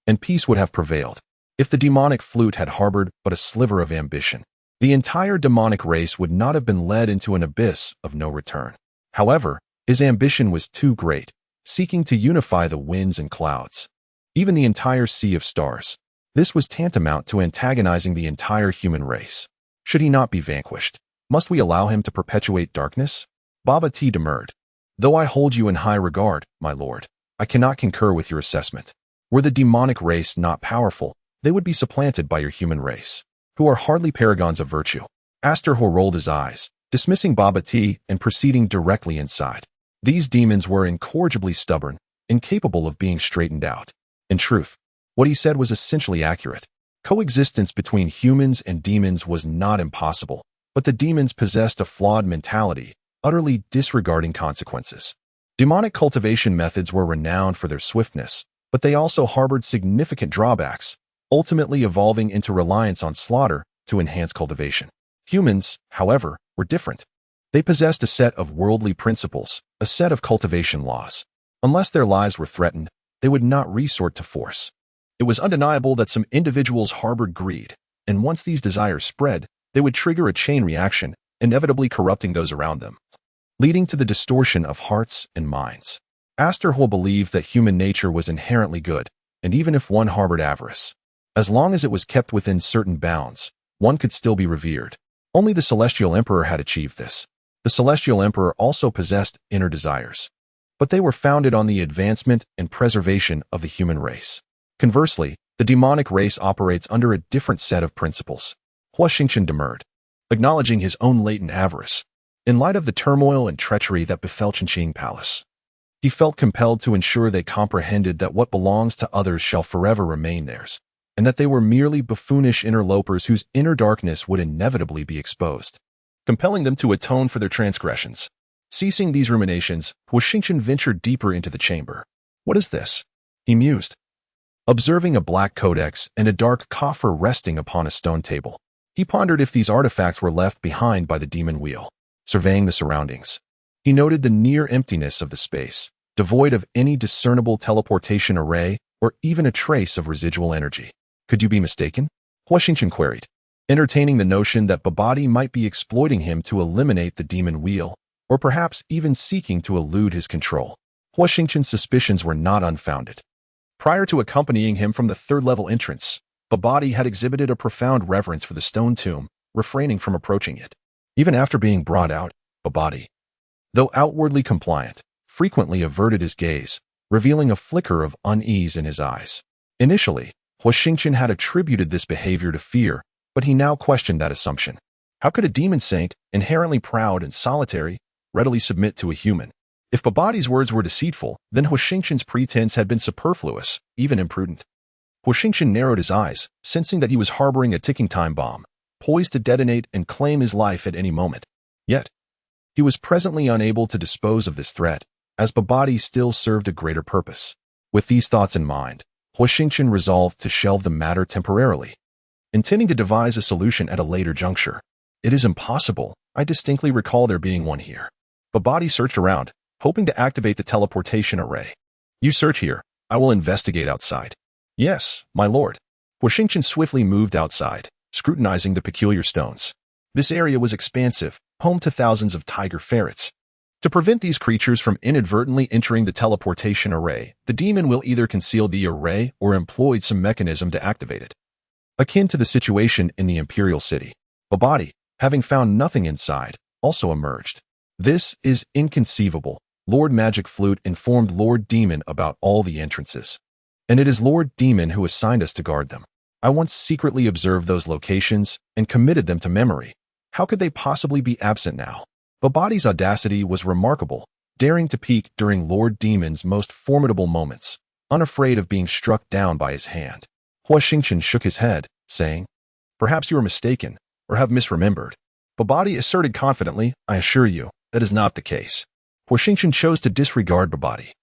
Speaker 1: and peace would have prevailed. If the demonic flute had harbored but a sliver of ambition, the entire demonic race would not have been led into an abyss of no return. However, his ambition was too great, seeking to unify the winds and clouds, even the entire sea of stars. This was tantamount to antagonizing the entire human race. Should he not be vanquished? Must we allow him to perpetuate darkness?" Baba T demurred. "Though I hold you in high regard, my lord, I cannot concur with your assessment. Were the demonic race not powerful, they would be supplanted by your human race, who are hardly paragons of virtue." Aster Huo rolled his eyes, dismissing Baba T and proceeding directly inside. These demons were incorrigibly stubborn, incapable of being straightened out. In truth, what he said was essentially accurate. Coexistence between humans and demons was not impossible, but the demons possessed a flawed mentality, utterly disregarding consequences. Demonic cultivation methods were renowned for their swiftness, but they also harbored significant drawbacks, ultimately evolving into reliance on slaughter to enhance cultivation. Humans, however, were different. They possessed a set of worldly principles, a set of cultivation laws. Unless their lives were threatened, they would not resort to force. It was undeniable that some individuals harbored greed, and once these desires spread, they would trigger a chain reaction, inevitably corrupting those around them, leading to the distortion of hearts and minds. Aster Huo believed that human nature was inherently good, and even if one harbored avarice, as long as it was kept within certain bounds, one could still be revered. Only the Celestial Emperor had achieved this. The Celestial Emperor also possessed inner desires, but they were founded on the advancement and preservation of the human race. Conversely, the demonic race operates under a different set of principles. Huo Xingchen demurred, acknowledging his own latent avarice. In light of the turmoil and treachery that befell Qingqing Palace, he felt compelled to ensure they comprehended that what belongs to others shall forever remain theirs, and that they were merely buffoonish interlopers whose inner darkness would inevitably be exposed, compelling them to atone for their transgressions. Ceasing these ruminations, Huo Xingchen ventured deeper into the chamber. "What is this?" he mused, observing a black codex and a dark coffer resting upon a stone table. He pondered if these artifacts were left behind by the demon wheel. Surveying the surroundings, he noted the near emptiness of the space, devoid of any discernible teleportation array or even a trace of residual energy. "Could you be mistaken?" Huo Xingchen queried, entertaining the notion that Babadi might be exploiting him to eliminate the demon wheel, or perhaps even seeking to elude his control. Huo Xingchen's suspicions were not unfounded. Prior to accompanying him from the third-level entrance, Babadi had exhibited a profound reverence for the stone tomb, refraining from approaching it. Even after being brought out, Babadi, though outwardly compliant, frequently averted his gaze, revealing a flicker of unease in his eyes. Initially, Huo Xingchen had attributed this behavior to fear, but he now questioned that assumption. How could a demon saint, inherently proud and solitary, readily submit to a human? If Babadi's words were deceitful, then Huo Xingchen's pretense had been superfluous, even imprudent. Huo Xingchen narrowed his eyes, sensing that he was harboring a ticking time bomb, poised to detonate and claim his life at any moment. Yet, he was presently unable to dispose of this threat, as Babadi still served a greater purpose. With these thoughts in mind, Huo Xingchen resolved to shelve the matter temporarily, intending to devise a solution at a later juncture. It is impossible. I distinctly recall there being one here. Babadi searched around, hoping to activate the teleportation array. You search here. I will investigate outside. Yes, my lord. Huo Xingchen swiftly moved outside, scrutinizing the peculiar stones. This area was expansive, home to thousands of tiger ferrets. To prevent these creatures from inadvertently entering the teleportation array, the demon will either conceal the array or employ some mechanism to activate it. Akin to the situation in the Imperial City, Babadi, having found nothing inside, also emerged. This is inconceivable. Lord Magic Flute informed Lord Demon about all the entrances. And it is Lord Demon who assigned us to guard them. I once secretly observed those locations and committed them to memory. How could they possibly be absent now? Babadi's audacity was remarkable, daring to peek during Lord Demon's most formidable moments, unafraid of being struck down by his hand. Huo Xingchen shook his head, saying, "Perhaps you are mistaken, or have misremembered." Babadi asserted confidently, "I assure you, that is not the case." Huo Xingchen chose to disregard Babadi,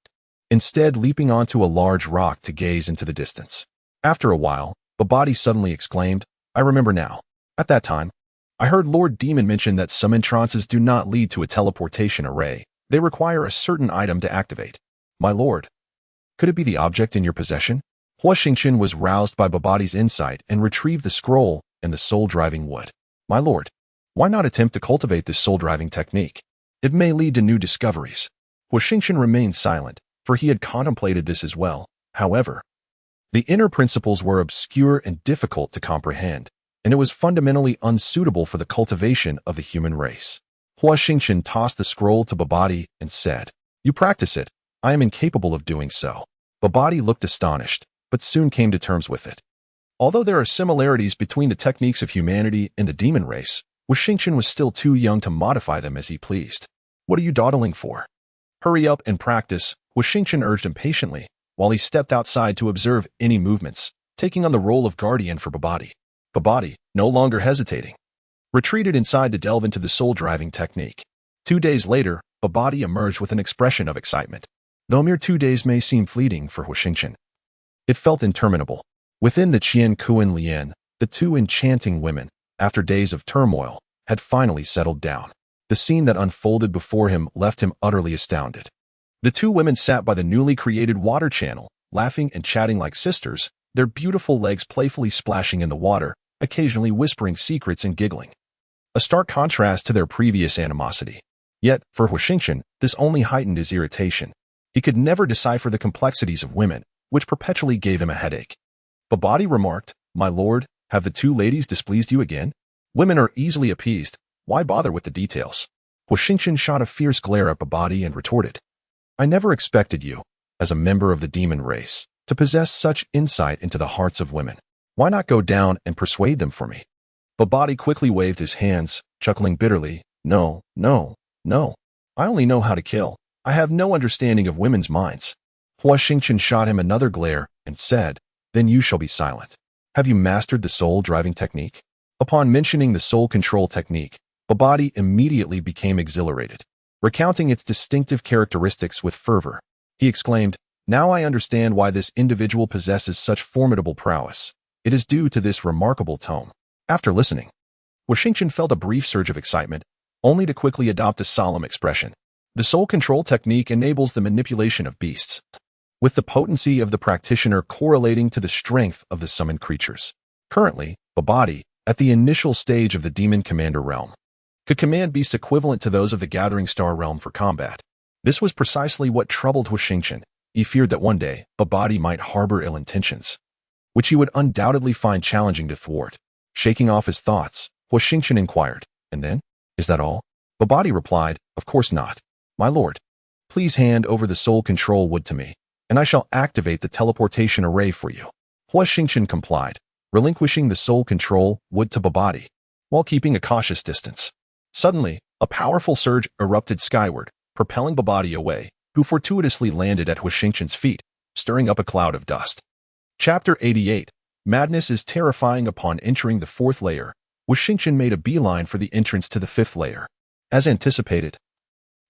Speaker 1: instead leaping onto a large rock to gaze into the distance. After a while, Babadi suddenly exclaimed, "I remember now. At that time, I heard Lord Demon mention that some entrances do not lead to a teleportation array. They require a certain item to activate. My lord, could it be the object in your possession?" Huo Xingchen was roused by Babadi's insight and retrieved the scroll and the soul-driving wood. "My lord, why not attempt to cultivate this soul-driving technique? It may lead to new discoveries." Huo Xingchen remained silent, for he had contemplated this as well. However, the inner principles were obscure and difficult to comprehend, and it was fundamentally unsuitable for the cultivation of the human race. Huo Xingchen tossed the scroll to Babadi and said, "You practice it. I am incapable of doing so." Babadi looked astonished, but soon came to terms with it. Although there are similarities between the techniques of humanity and the demon race, Huo Xingchen was still too young to modify them as he pleased. "What are you dawdling for? Hurry up and practice," Huo Xingchen urged impatiently, while he stepped outside to observe any movements, taking on the role of guardian for Babadi. Babadi, no longer hesitating, retreated inside to delve into the soul-driving technique. 2 days later, Babadi emerged with an expression of excitement. Though mere 2 days may seem fleeting for Huo Xingchen, it felt interminable. Within the Qian Kuan Lian, the two enchanting women, after days of turmoil, had finally settled down. The scene that unfolded before him left him utterly astounded. The two women sat by the newly created water channel, laughing and chatting like sisters, their beautiful legs playfully splashing in the water, occasionally whispering secrets and giggling. A stark contrast to their previous animosity. Yet, for Huo Xingchen, this only heightened his irritation. He could never decipher the complexities of women, which perpetually gave him a headache. Babadi remarked, "My lord, have the two ladies displeased you again? Women are easily appeased. Why bother with the details?" Huo Xingchen shot a fierce glare at Babadi and retorted, "I never expected you, as a member of the demon race, to possess such insight into the hearts of women. Why not go down and persuade them for me?" Babadi quickly waved his hands, chuckling bitterly, "No, no, no. I only know how to kill. I have no understanding of women's minds." Huo Xingchen shot him another glare and said, "Then you shall be silent. Have you mastered the soul-driving technique?" Upon mentioning the soul control technique, Babadi immediately became exhilarated. Recounting its distinctive characteristics with fervor, he exclaimed, "Now I understand why this individual possesses such formidable prowess. It is due to this remarkable tome." After listening, Huo Xingchen felt a brief surge of excitement, only to quickly adopt a solemn expression. The soul control technique enables the manipulation of beasts, with the potency of the practitioner correlating to the strength of the summoned creatures. Currently, Babadi, at the initial stage of the Demon Commander realm, could command beasts equivalent to those of the Gathering Star realm for combat. This was precisely what troubled Huo Xingchen. He feared that one day, Babadi might harbor ill intentions, which he would undoubtedly find challenging to thwart. Shaking off his thoughts, Huo Xingchen inquired, "And then? Is that all?" Babadi replied, "Of course not. My lord, please hand over the soul control wood to me, and I shall activate the teleportation array for you." Huo Xingchen complied, relinquishing the soul control wood to Babadi, while keeping a cautious distance. Suddenly, a powerful surge erupted skyward, propelling Babadi away, who fortuitously landed at Huo Xingchen's feet, stirring up a cloud of dust. Chapter 88. Madness is terrifying. Upon entering the 4th layer, Huo Xingchen made a beeline for the entrance to the 5th layer. As anticipated,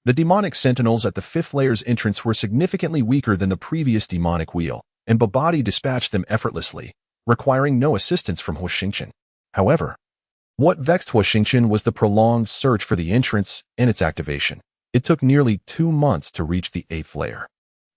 Speaker 1: The demonic sentinels at the 5th layer's entrance were significantly weaker than the previous demonic wheel, and Babadi dispatched them effortlessly, requiring no assistance from Huo Xingchen. However, what vexed Huo Xingchen was the prolonged search for the entrance and its activation. It took nearly 2 months to reach the 8th layer.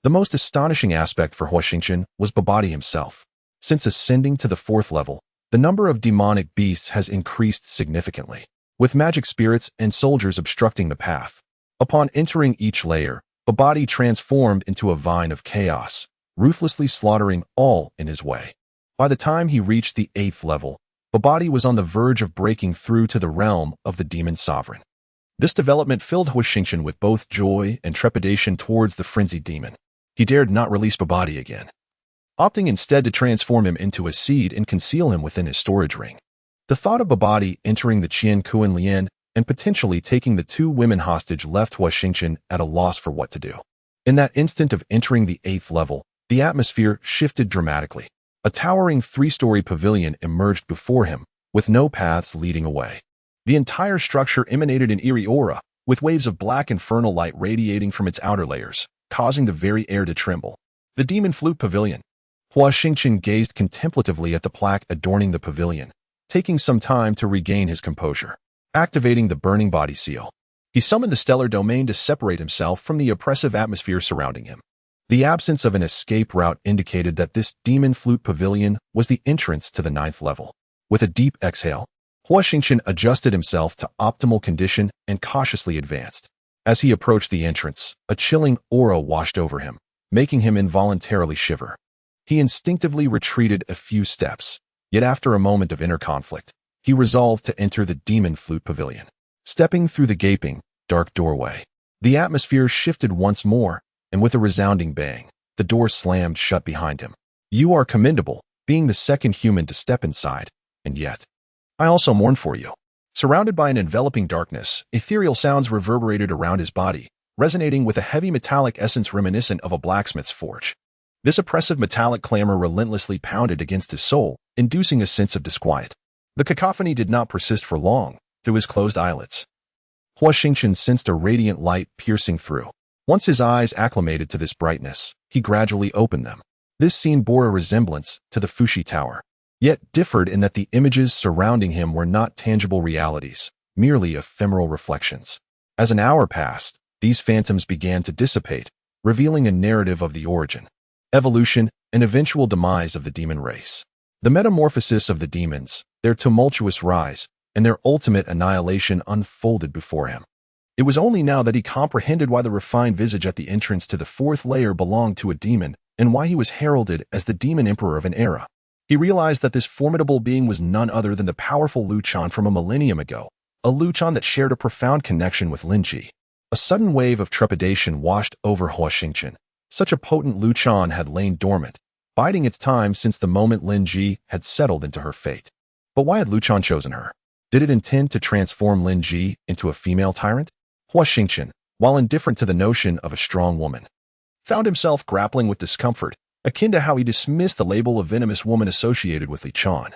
Speaker 1: The most astonishing aspect for Huo Xingchen was Babadi himself. Since ascending to the 4th level, the number of demonic beasts has increased significantly, with magic spirits and soldiers obstructing the path. Upon entering each layer, Babadi transformed into a vine of chaos, ruthlessly slaughtering all in his way. By the time he reached the 8th level, Babadi was on the verge of breaking through to the realm of the demon sovereign. This development filled Huo Xingchen with both joy and trepidation towards the frenzied demon. He dared not release Babadi again, opting instead to transform him into a seed and conceal him within his storage ring. The thought of Babadi entering the Qian Kuan Lian and potentially taking the 2 women hostage left Huo Xingchen at a loss for what to do. In that instant of entering the 8th level, the atmosphere shifted dramatically. A towering 3-story pavilion emerged before him, with no paths leading away. The entire structure emanated an eerie aura, with waves of black infernal light radiating from its outer layers, causing the very air to tremble. The Demon Flute Pavilion. Huo Xingchen gazed contemplatively at the plaque adorning the pavilion, taking some time to regain his composure. Activating the Burning Body Seal, he summoned the stellar domain to separate himself from the oppressive atmosphere surrounding him. The absence of an escape route indicated that this Demon Flute Pavilion was the entrance to the 9th level. With a deep exhale, Huo Xingchen adjusted himself to optimal condition and cautiously advanced. As he approached the entrance, a chilling aura washed over him, making him involuntarily shiver. He instinctively retreated a few steps, yet after a moment of inner conflict, he resolved to enter the Demon Flute Pavilion. Stepping through the gaping, dark doorway, the atmosphere shifted once more, and with a resounding bang, the door slammed shut behind him. You are commendable, being the second human to step inside, and yet, I also mourn for you. Surrounded by an enveloping darkness, ethereal sounds reverberated around his body, resonating with a heavy metallic essence reminiscent of a blacksmith's forge. This oppressive metallic clamor relentlessly pounded against his soul, inducing a sense of disquiet. The cacophony did not persist for long. Through his closed eyelids, Huo Xingchen sensed a radiant light piercing through. Once his eyes acclimated to this brightness, he gradually opened them. This scene bore a resemblance to the Fuxi Tower, yet differed in that the images surrounding him were not tangible realities, merely ephemeral reflections. As an hour passed, these phantoms began to dissipate, revealing a narrative of the origin, evolution, and eventual demise of the demon race. The metamorphosis of the demons, their tumultuous rise, and their ultimate annihilation unfolded before him. It was only now that he comprehended why the refined visage at the entrance to the 4th layer belonged to a demon, and why he was heralded as the demon emperor of an era. He realized that this formidable being was none other than the powerful Luchan from a millennium ago, a Luchan that shared a profound connection with Lin Ji. A sudden wave of trepidation washed over Huo Xingchen. Such a potent Luchan had lain dormant, biding its time since the moment Lin Ji had settled into her fate. But why had Luchan chosen her? Did it intend to transform Lin Ji into a female tyrant? Huo Xingchen, while indifferent to the notion of a strong woman, found himself grappling with discomfort, akin to how he dismissed the label of venomous woman associated with Luchan,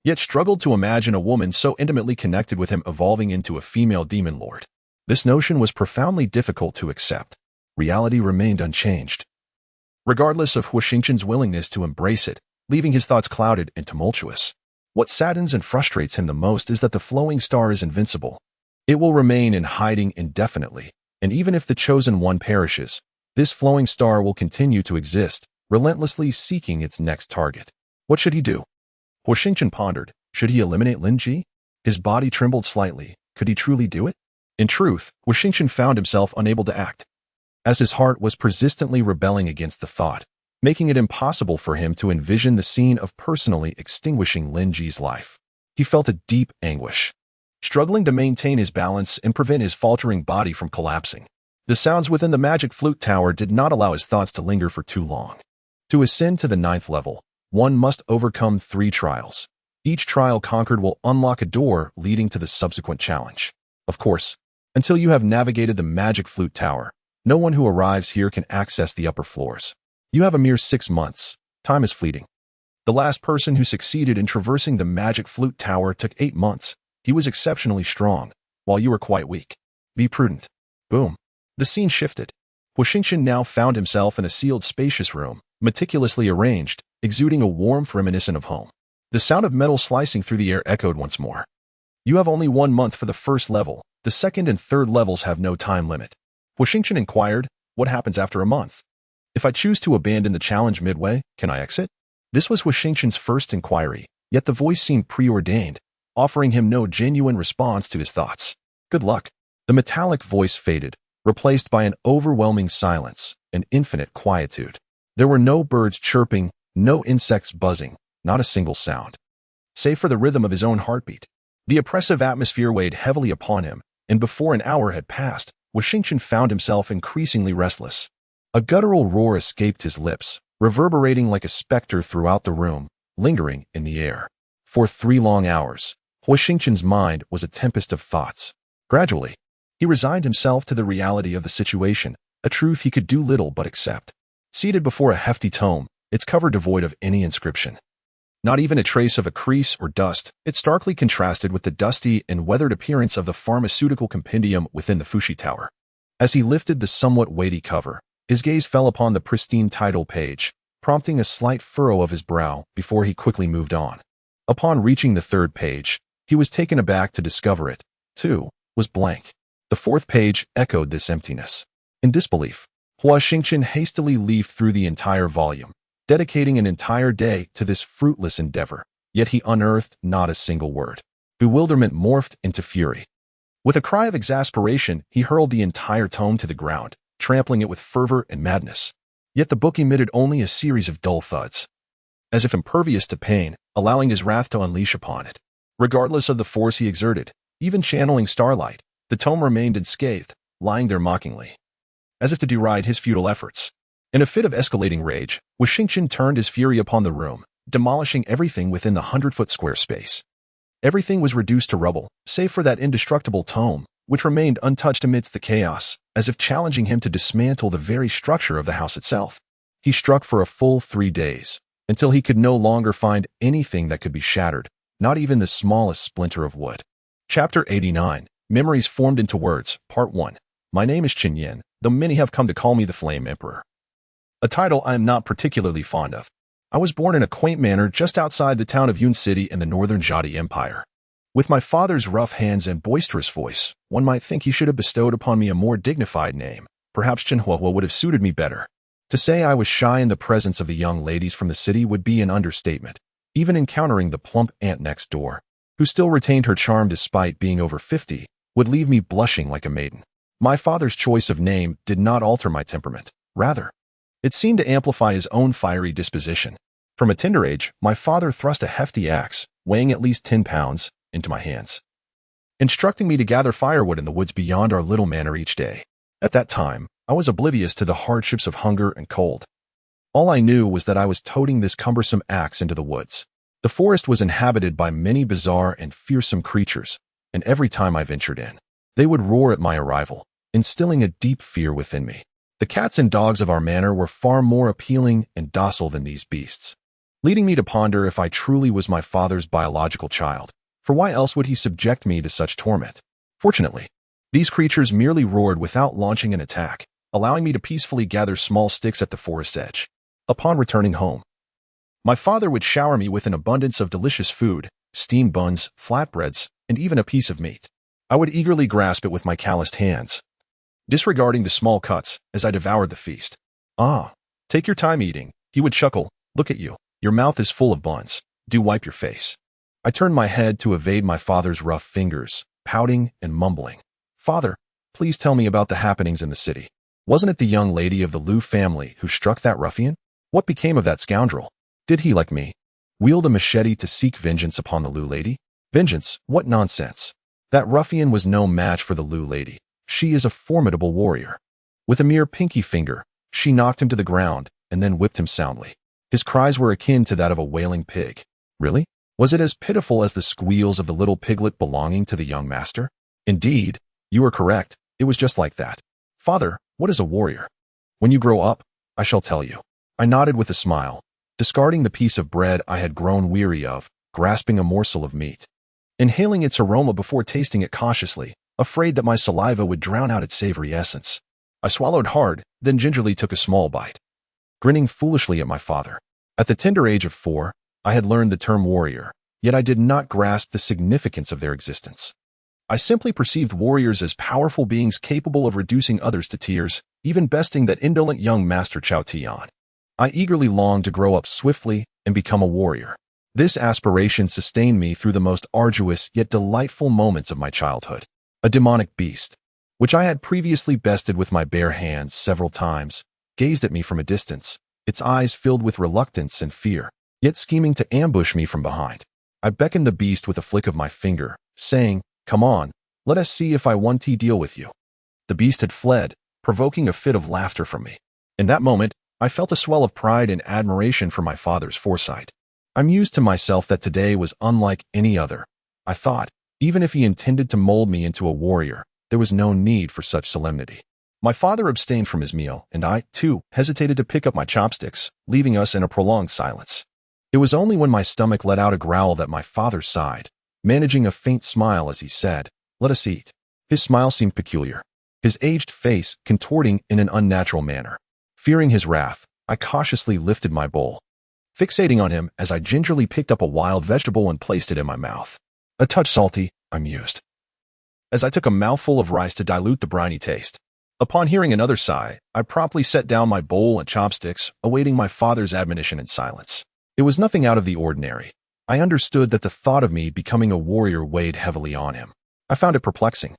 Speaker 1: yet struggled to imagine a woman so intimately connected with him evolving into a female demon lord. This notion was profoundly difficult to accept. Reality remained unchanged, regardless of Huo Xingchen's willingness to embrace it, leaving his thoughts clouded and tumultuous. What saddens and frustrates him the most is that the flowing star is invincible. It will remain in hiding indefinitely, and even if the chosen one perishes, this flowing star will continue to exist, relentlessly seeking its next target. What should he do? Huo Xingchen pondered. Should he eliminate Lin Ji? His body trembled slightly. Could he truly do it? In truth, Huo Xingchen found himself unable to act, as his heart was persistently rebelling against the thought, making it impossible for him to envision the scene of personally extinguishing Lin Ji's life. He felt a deep anguish, struggling to maintain his balance and prevent his faltering body from collapsing. The sounds within the magic flute tower did not allow his thoughts to linger for too long. To ascend to the 9th level, one must overcome 3 trials. Each trial conquered will unlock a door leading to the subsequent challenge. Of course, until you have navigated the magic flute tower, no one who arrives here can access the upper floors. You have a mere 6 months. Time is fleeting. The last person who succeeded in traversing the magic flute tower took 8 months. He was exceptionally strong, while you were quite weak. Be prudent. Boom. The scene shifted. Huo Xingchen now found himself in a sealed, spacious room, meticulously arranged, exuding a warmth reminiscent of home. The sound of metal slicing through the air echoed once more. You have only 1 month for the first level. The second and third levels have no time limit. Huo Xingchen inquired, what happens after a month? If I choose to abandon the challenge midway, can I exit? This was Huo Xingchen's first inquiry, yet the voice seemed preordained, offering him no genuine response to his thoughts. Good luck. The metallic voice faded, replaced by an overwhelming silence and infinite quietude. There were no birds chirping, no insects buzzing, not a single sound. Save for the rhythm of his own heartbeat. The oppressive atmosphere weighed heavily upon him, and before an hour had passed, Huo Xingchen found himself increasingly restless. A guttural roar escaped his lips, reverberating like a specter throughout the room, lingering in the air. For 3 long hours, Huo Xingchen's mind was a tempest of thoughts. Gradually, he resigned himself to the reality of the situation, a truth he could do little but accept. Seated before a hefty tome, its cover devoid of any inscription. Not even a trace of a crease or dust, it starkly contrasted with the dusty and weathered appearance of the pharmaceutical compendium within the Fushi Tower. As he lifted the somewhat weighty cover, his gaze fell upon the pristine title page, prompting a slight furrow of his brow before he quickly moved on. Upon reaching the 3rd page, he was taken aback to discover it, too, was blank. The 4th page echoed this emptiness. In disbelief, Huo Xingchen hastily leafed through the entire volume, dedicating an entire day to this fruitless endeavor, yet he unearthed not a single word. Bewilderment morphed into fury. With a cry of exasperation, he hurled the entire tome to the ground, trampling it with fervor and madness. Yet the book emitted only a series of dull thuds, as if impervious to pain, allowing his wrath to unleash upon it. Regardless of the force he exerted, even channeling starlight, the tome remained unscathed, lying there mockingly, as if to deride his futile efforts. In a fit of escalating rage, Huo Xingchen turned his fury upon the room, demolishing everything within the 100-foot square space. Everything was reduced to rubble, save for that indestructible tome, which remained untouched amidst the chaos, as if challenging him to dismantle the very structure of the house itself. He struck for a full 3 days, until he could no longer find anything that could be shattered, not even the smallest splinter of wood. Chapter 89. Memories Formed into Words, Part 1. My name is Qin Yan, though many have come to call me the Flame Emperor. A title I am not particularly fond of. I was born in a quaint manor just outside the town of Yun City in the northern Jati Empire. With my father's rough hands and boisterous voice, one might think he should have bestowed upon me a more dignified name. Perhaps Chenhuo would have suited me better. To say I was shy in the presence of the young ladies from the city would be an understatement, even encountering the plump aunt next door, who still retained her charm despite being over 50, would leave me blushing like a maiden. My father's choice of name did not alter my temperament. Rather, it seemed to amplify his own fiery disposition. From a tender age, my father thrust a hefty axe, weighing at least 10 pounds, into my hands, instructing me to gather firewood in the woods beyond our little manor each day. At that time, I was oblivious to the hardships of hunger and cold. All I knew was that I was toting this cumbersome axe into the woods. The forest was inhabited by many bizarre and fearsome creatures, and every time I ventured in, they would roar at my arrival, instilling a deep fear within me. The cats and dogs of our manor were far more appealing and docile than these beasts, leading me to ponder if I truly was my father's biological child. For why else would he subject me to such torment? Fortunately, these creatures merely roared without launching an attack, allowing me to peacefully gather small sticks at the forest's edge. Upon returning home, my father would shower me with an abundance of delicious food, steamed buns, flatbreads, and even a piece of meat. I would eagerly grasp it with my calloused hands, disregarding the small cuts as I devoured the feast. Ah, take your time eating, he would chuckle. Look at you. Your mouth is full of buns. Do wipe your face. I turned my head to evade my father's rough fingers, pouting and mumbling. Father, please tell me about the happenings in the city. Wasn't it the young lady of the Liu family who struck that ruffian? What became of that scoundrel? Did he, like me, wield a machete to seek vengeance upon the Liu lady? Vengeance? What nonsense. That ruffian was no match for the Liu lady. She is a formidable warrior. With a mere pinky finger, she knocked him to the ground and then whipped him soundly. His cries were akin to that of a wailing pig. Really? Was it as pitiful as the squeals of the little piglet belonging to the young master? Indeed, you are correct. It was just like that. Father, what is a warrior? When you grow up, I shall tell you. I nodded with a smile, discarding the piece of bread I had grown weary of, grasping a morsel of meat, inhaling its aroma before tasting it cautiously, afraid that my saliva would drown out its savory essence. I swallowed hard, then gingerly took a small bite, grinning foolishly at my father. At the tender age of 4, I had learned the term warrior, yet I did not grasp the significance of their existence. I simply perceived warriors as powerful beings capable of reducing others to tears, even besting that indolent young master Chao Tian. I eagerly longed to grow up swiftly and become a warrior. This aspiration sustained me through the most arduous yet delightful moments of my childhood. A demonic beast, which I had previously bested with my bare hands several times, gazed at me from a distance, its eyes filled with reluctance and fear, yet scheming to ambush me from behind. I beckoned the beast with a flick of my finger, saying, "Come on, let us see if I want to deal with you." The beast had fled, provoking a fit of laughter from me. In that moment, I felt a swell of pride and admiration for my father's foresight. I mused to myself that today was unlike any other. I thought, even if he intended to mold me into a warrior, there was no need for such solemnity. My father abstained from his meal, and I, too, hesitated to pick up my chopsticks, leaving us in a prolonged silence. It was only when my stomach let out a growl that my father sighed, managing a faint smile as he said, "Let us eat." His smile seemed peculiar, his aged face contorting in an unnatural manner. Fearing his wrath, I cautiously lifted my bowl, fixating on him as I gingerly picked up a wild vegetable and placed it in my mouth. A touch salty, I mused, as I took a mouthful of rice to dilute the briny taste. Upon hearing another sigh, I promptly set down my bowl and chopsticks, awaiting my father's admonition in silence. It was nothing out of the ordinary. I understood that the thought of me becoming a warrior weighed heavily on him. I found it perplexing.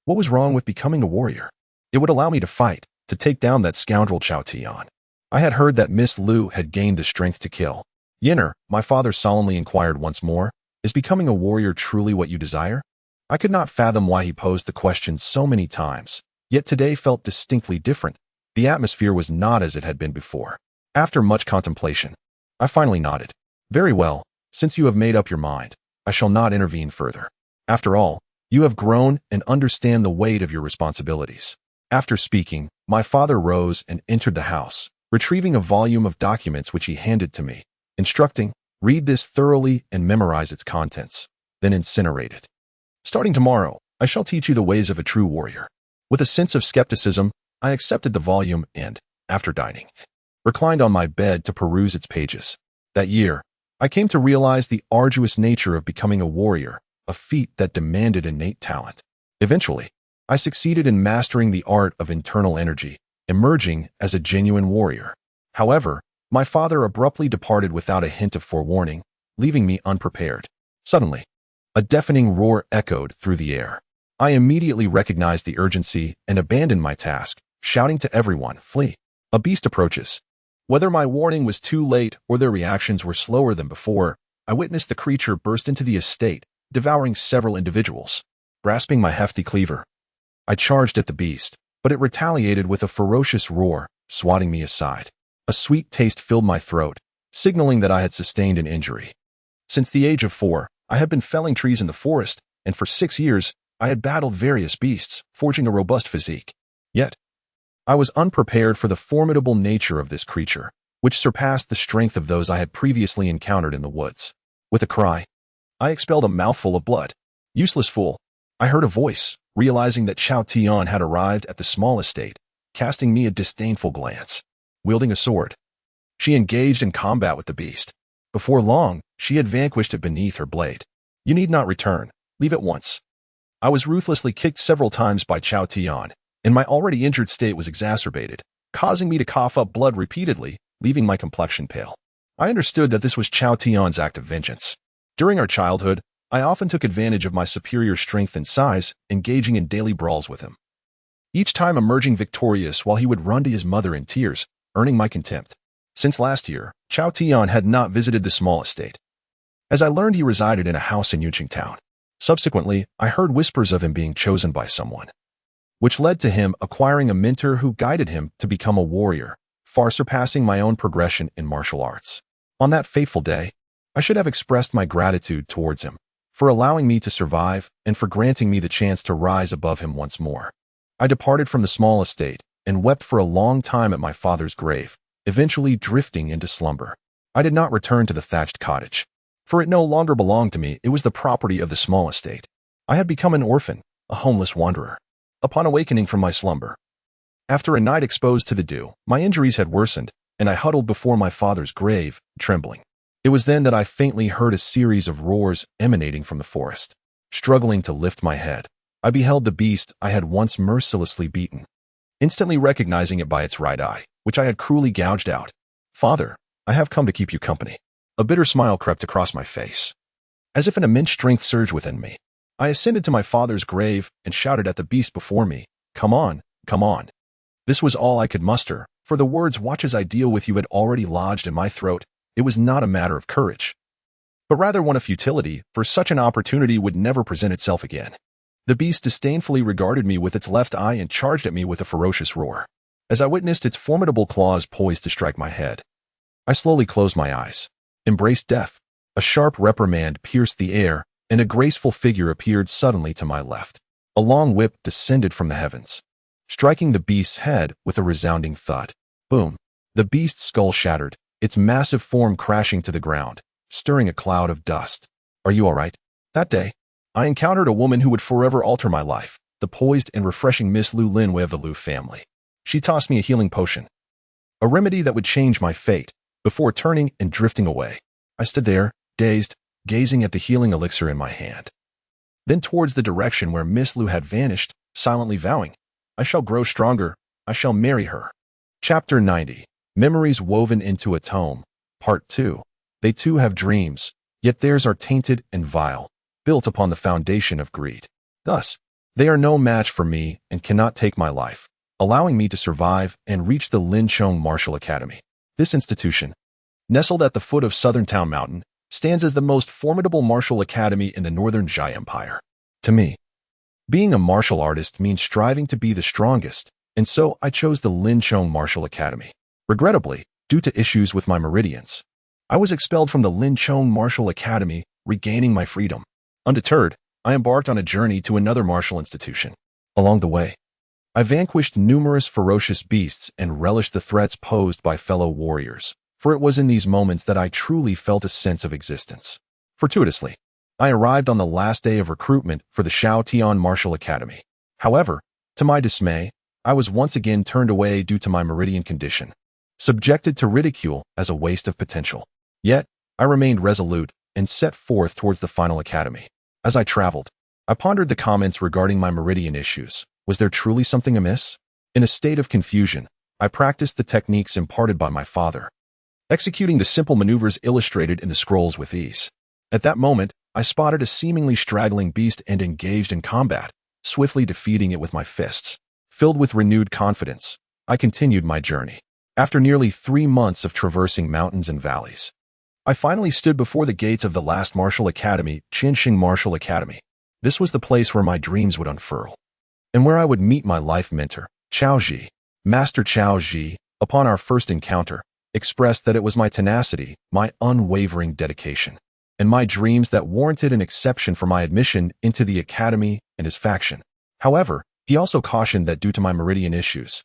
Speaker 1: What was wrong with becoming a warrior? It would allow me to fight, to take down that scoundrel Chao Tian. I had heard that Miss Lu had gained the strength to kill. "Yinner," my father solemnly inquired once more, "is becoming a warrior truly what you desire?" I could not fathom why he posed the question so many times, yet today felt distinctly different. The atmosphere was not as it had been before. After much contemplation, I finally nodded. "Very well, since you have made up your mind, I shall not intervene further. After all, you have grown and understand the weight of your responsibilities." After speaking, my father rose and entered the house, retrieving a volume of documents which he handed to me, instructing, "Read this thoroughly and memorize its contents, then incinerate it. Starting tomorrow, I shall teach you the ways of a true warrior." With a sense of skepticism, I accepted the volume and, after dining, reclined on my bed to peruse its pages. That year, I came to realize the arduous nature of becoming a warrior, a feat that demanded innate talent. Eventually, I succeeded in mastering the art of internal energy, emerging as a genuine warrior. However, my father abruptly departed without a hint of forewarning, leaving me unprepared. Suddenly, a deafening roar echoed through the air. I immediately recognized the urgency and abandoned my task, shouting to everyone, "Flee! A beast approaches." Whether my warning was too late or their reactions were slower than before, I witnessed the creature burst into the estate, devouring several individuals. Grasping my hefty cleaver, I charged at the beast, but it retaliated with a ferocious roar, swatting me aside. A sweet taste filled my throat, signaling that I had sustained an injury. Since the age of 4, I had been felling trees in the forest, and for 6 years, I had battled various beasts, forging a robust physique. Yet, I was unprepared for the formidable nature of this creature, which surpassed the strength of those I had previously encountered in the woods. With a cry, I expelled a mouthful of blood. "Useless fool!" I heard a voice, realizing that Chao Tian had arrived at the small estate, casting me a disdainful glance. Wielding a sword, she engaged in combat with the beast. Before long, she had vanquished it beneath her blade. "You need not return. Leave at once." I was ruthlessly kicked several times by Chao Tian, and my already injured state was exacerbated, causing me to cough up blood repeatedly, leaving my complexion pale. I understood that this was Chao Tian's act of vengeance. During our childhood, I often took advantage of my superior strength and size, engaging in daily brawls with him, each time emerging victorious while he would run to his mother in tears, earning my contempt. Since last year, Chao Tian had not visited the small estate, as I learned he resided in a house in Yuqing town. Subsequently, I heard whispers of him being chosen by someone, which led to him acquiring a mentor who guided him to become a warrior, far surpassing my own progression in martial arts. On that fateful day, I should have expressed my gratitude towards him, for allowing me to survive and for granting me the chance to rise above him once more. I departed from the small estate and wept for a long time at my father's grave, eventually drifting into slumber. I did not return to the thatched cottage, for it no longer belonged to me. It was the property of the small estate. I had become an orphan, a homeless wanderer. Upon awakening from my slumber, After a night exposed to the dew, my injuries had worsened, and I huddled before my father's grave, trembling. It was then that I faintly heard a series of roars emanating from the forest. Struggling to lift my head, I beheld the beast I had once mercilessly beaten, instantly recognizing it by its right eye, which I had cruelly gouged out. "Father, I have come to keep you company." A bitter smile crept across my face. As if an immense strength surged within me, I ascended to my father's grave and shouted at the beast before me, "Come on, come on." This was all I could muster, for the words "watch as I deal with you" had already lodged in my throat. It was not a matter of courage, but rather one of futility, for such an opportunity would never present itself again. The beast disdainfully regarded me with its left eye and charged at me with a ferocious roar. As I witnessed its formidable claws poised to strike my head, I slowly closed my eyes, embraced death. A sharp reprimand pierced the air, and a graceful figure appeared suddenly to my left. A long whip descended from the heavens, striking the beast's head with a resounding thud. Boom! The beast's skull shattered, its massive form crashing to the ground, stirring a cloud of dust. "Are you all right?" That day, I encountered a woman who would forever alter my life, the poised and refreshing Miss Lu Lin of the Lu family. She tossed me a healing potion, a remedy that would change my fate, before turning and drifting away. I stood there, dazed, gazing at the healing elixir in my hand. Then towards the direction where Miss Lu had vanished, silently vowing, "I shall grow stronger, I shall marry her." Chapter 90. Memories Woven into a Tome. Part 2. They too have dreams, yet theirs are tainted and vile, built upon the foundation of greed. Thus, they are no match for me and cannot take my life, allowing me to survive and reach the Lin Ji Martial Academy. This institution, nestled at the foot of Southern Town Mountain, stands as the most formidable martial academy in the Northern Jai Empire. To me, being a martial artist means striving to be the strongest, and so I chose the Lin Ji Martial Academy. Regrettably, due to issues with my meridians, I was expelled from the Lin Ji Martial Academy, regaining my freedom. Undeterred, I embarked on a journey to another martial institution. Along the way, I vanquished numerous ferocious beasts and relished the threats posed by fellow warriors, for it was in these moments that I truly felt a sense of existence. Fortuitously, I arrived on the last day of recruitment for the Shao Tian Martial Academy. However, to my dismay, I was once again turned away due to my meridian condition, subjected to ridicule as a waste of potential. Yet, I remained resolute and set forth towards the final academy. As I traveled, I pondered the comments regarding my meridian issues. Was there truly something amiss? In a state of confusion, I practiced the techniques imparted by my father, executing the simple maneuvers illustrated in the scrolls with ease. At that moment, I spotted a seemingly straggling beast and engaged in combat, swiftly defeating it with my fists. Filled with renewed confidence, I continued my journey. After nearly 3 months of traversing mountains and valleys, I finally stood before the gates of the last martial academy, Xingchen Martial Academy. This was the place where my dreams would unfurl, and where I would meet my life mentor, Chao Ji. Master Chao Ji, upon our first encounter, expressed that it was my tenacity, my unwavering dedication, and my dreams that warranted an exception for my admission into the academy and his faction. However, he also cautioned that due to my meridian issues,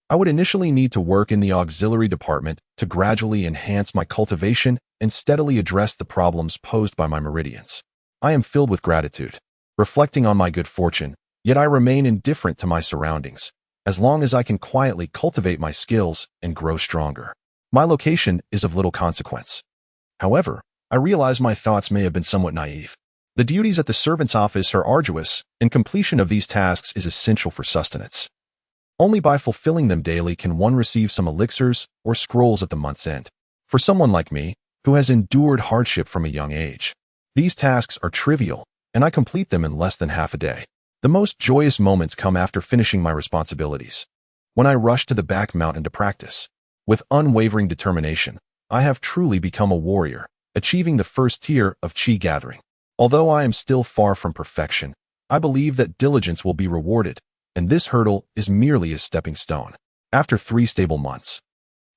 Speaker 1: I would initially need to work in the auxiliary department to gradually enhance my cultivation and steadily address the problems posed by my meridians. I am filled with gratitude, reflecting on my good fortune, yet I remain indifferent to my surroundings, as long as I can quietly cultivate my skills and grow stronger. My location is of little consequence. However, I realize my thoughts may have been somewhat naive. The duties at the servant's office are arduous, and completion of these tasks is essential for sustenance. Only by fulfilling them daily can one receive some elixirs or scrolls at the month's end. For someone like me, who has endured hardship from a young age, these tasks are trivial, and I complete them in less than half a day. The most joyous moments come after finishing my responsibilities, when I rush to the back mountain to practice. With unwavering determination, I have truly become a warrior, achieving the first tier of Qi gathering. Although I am still far from perfection, I believe that diligence will be rewarded, and this hurdle is merely a stepping stone. After 3 stable months,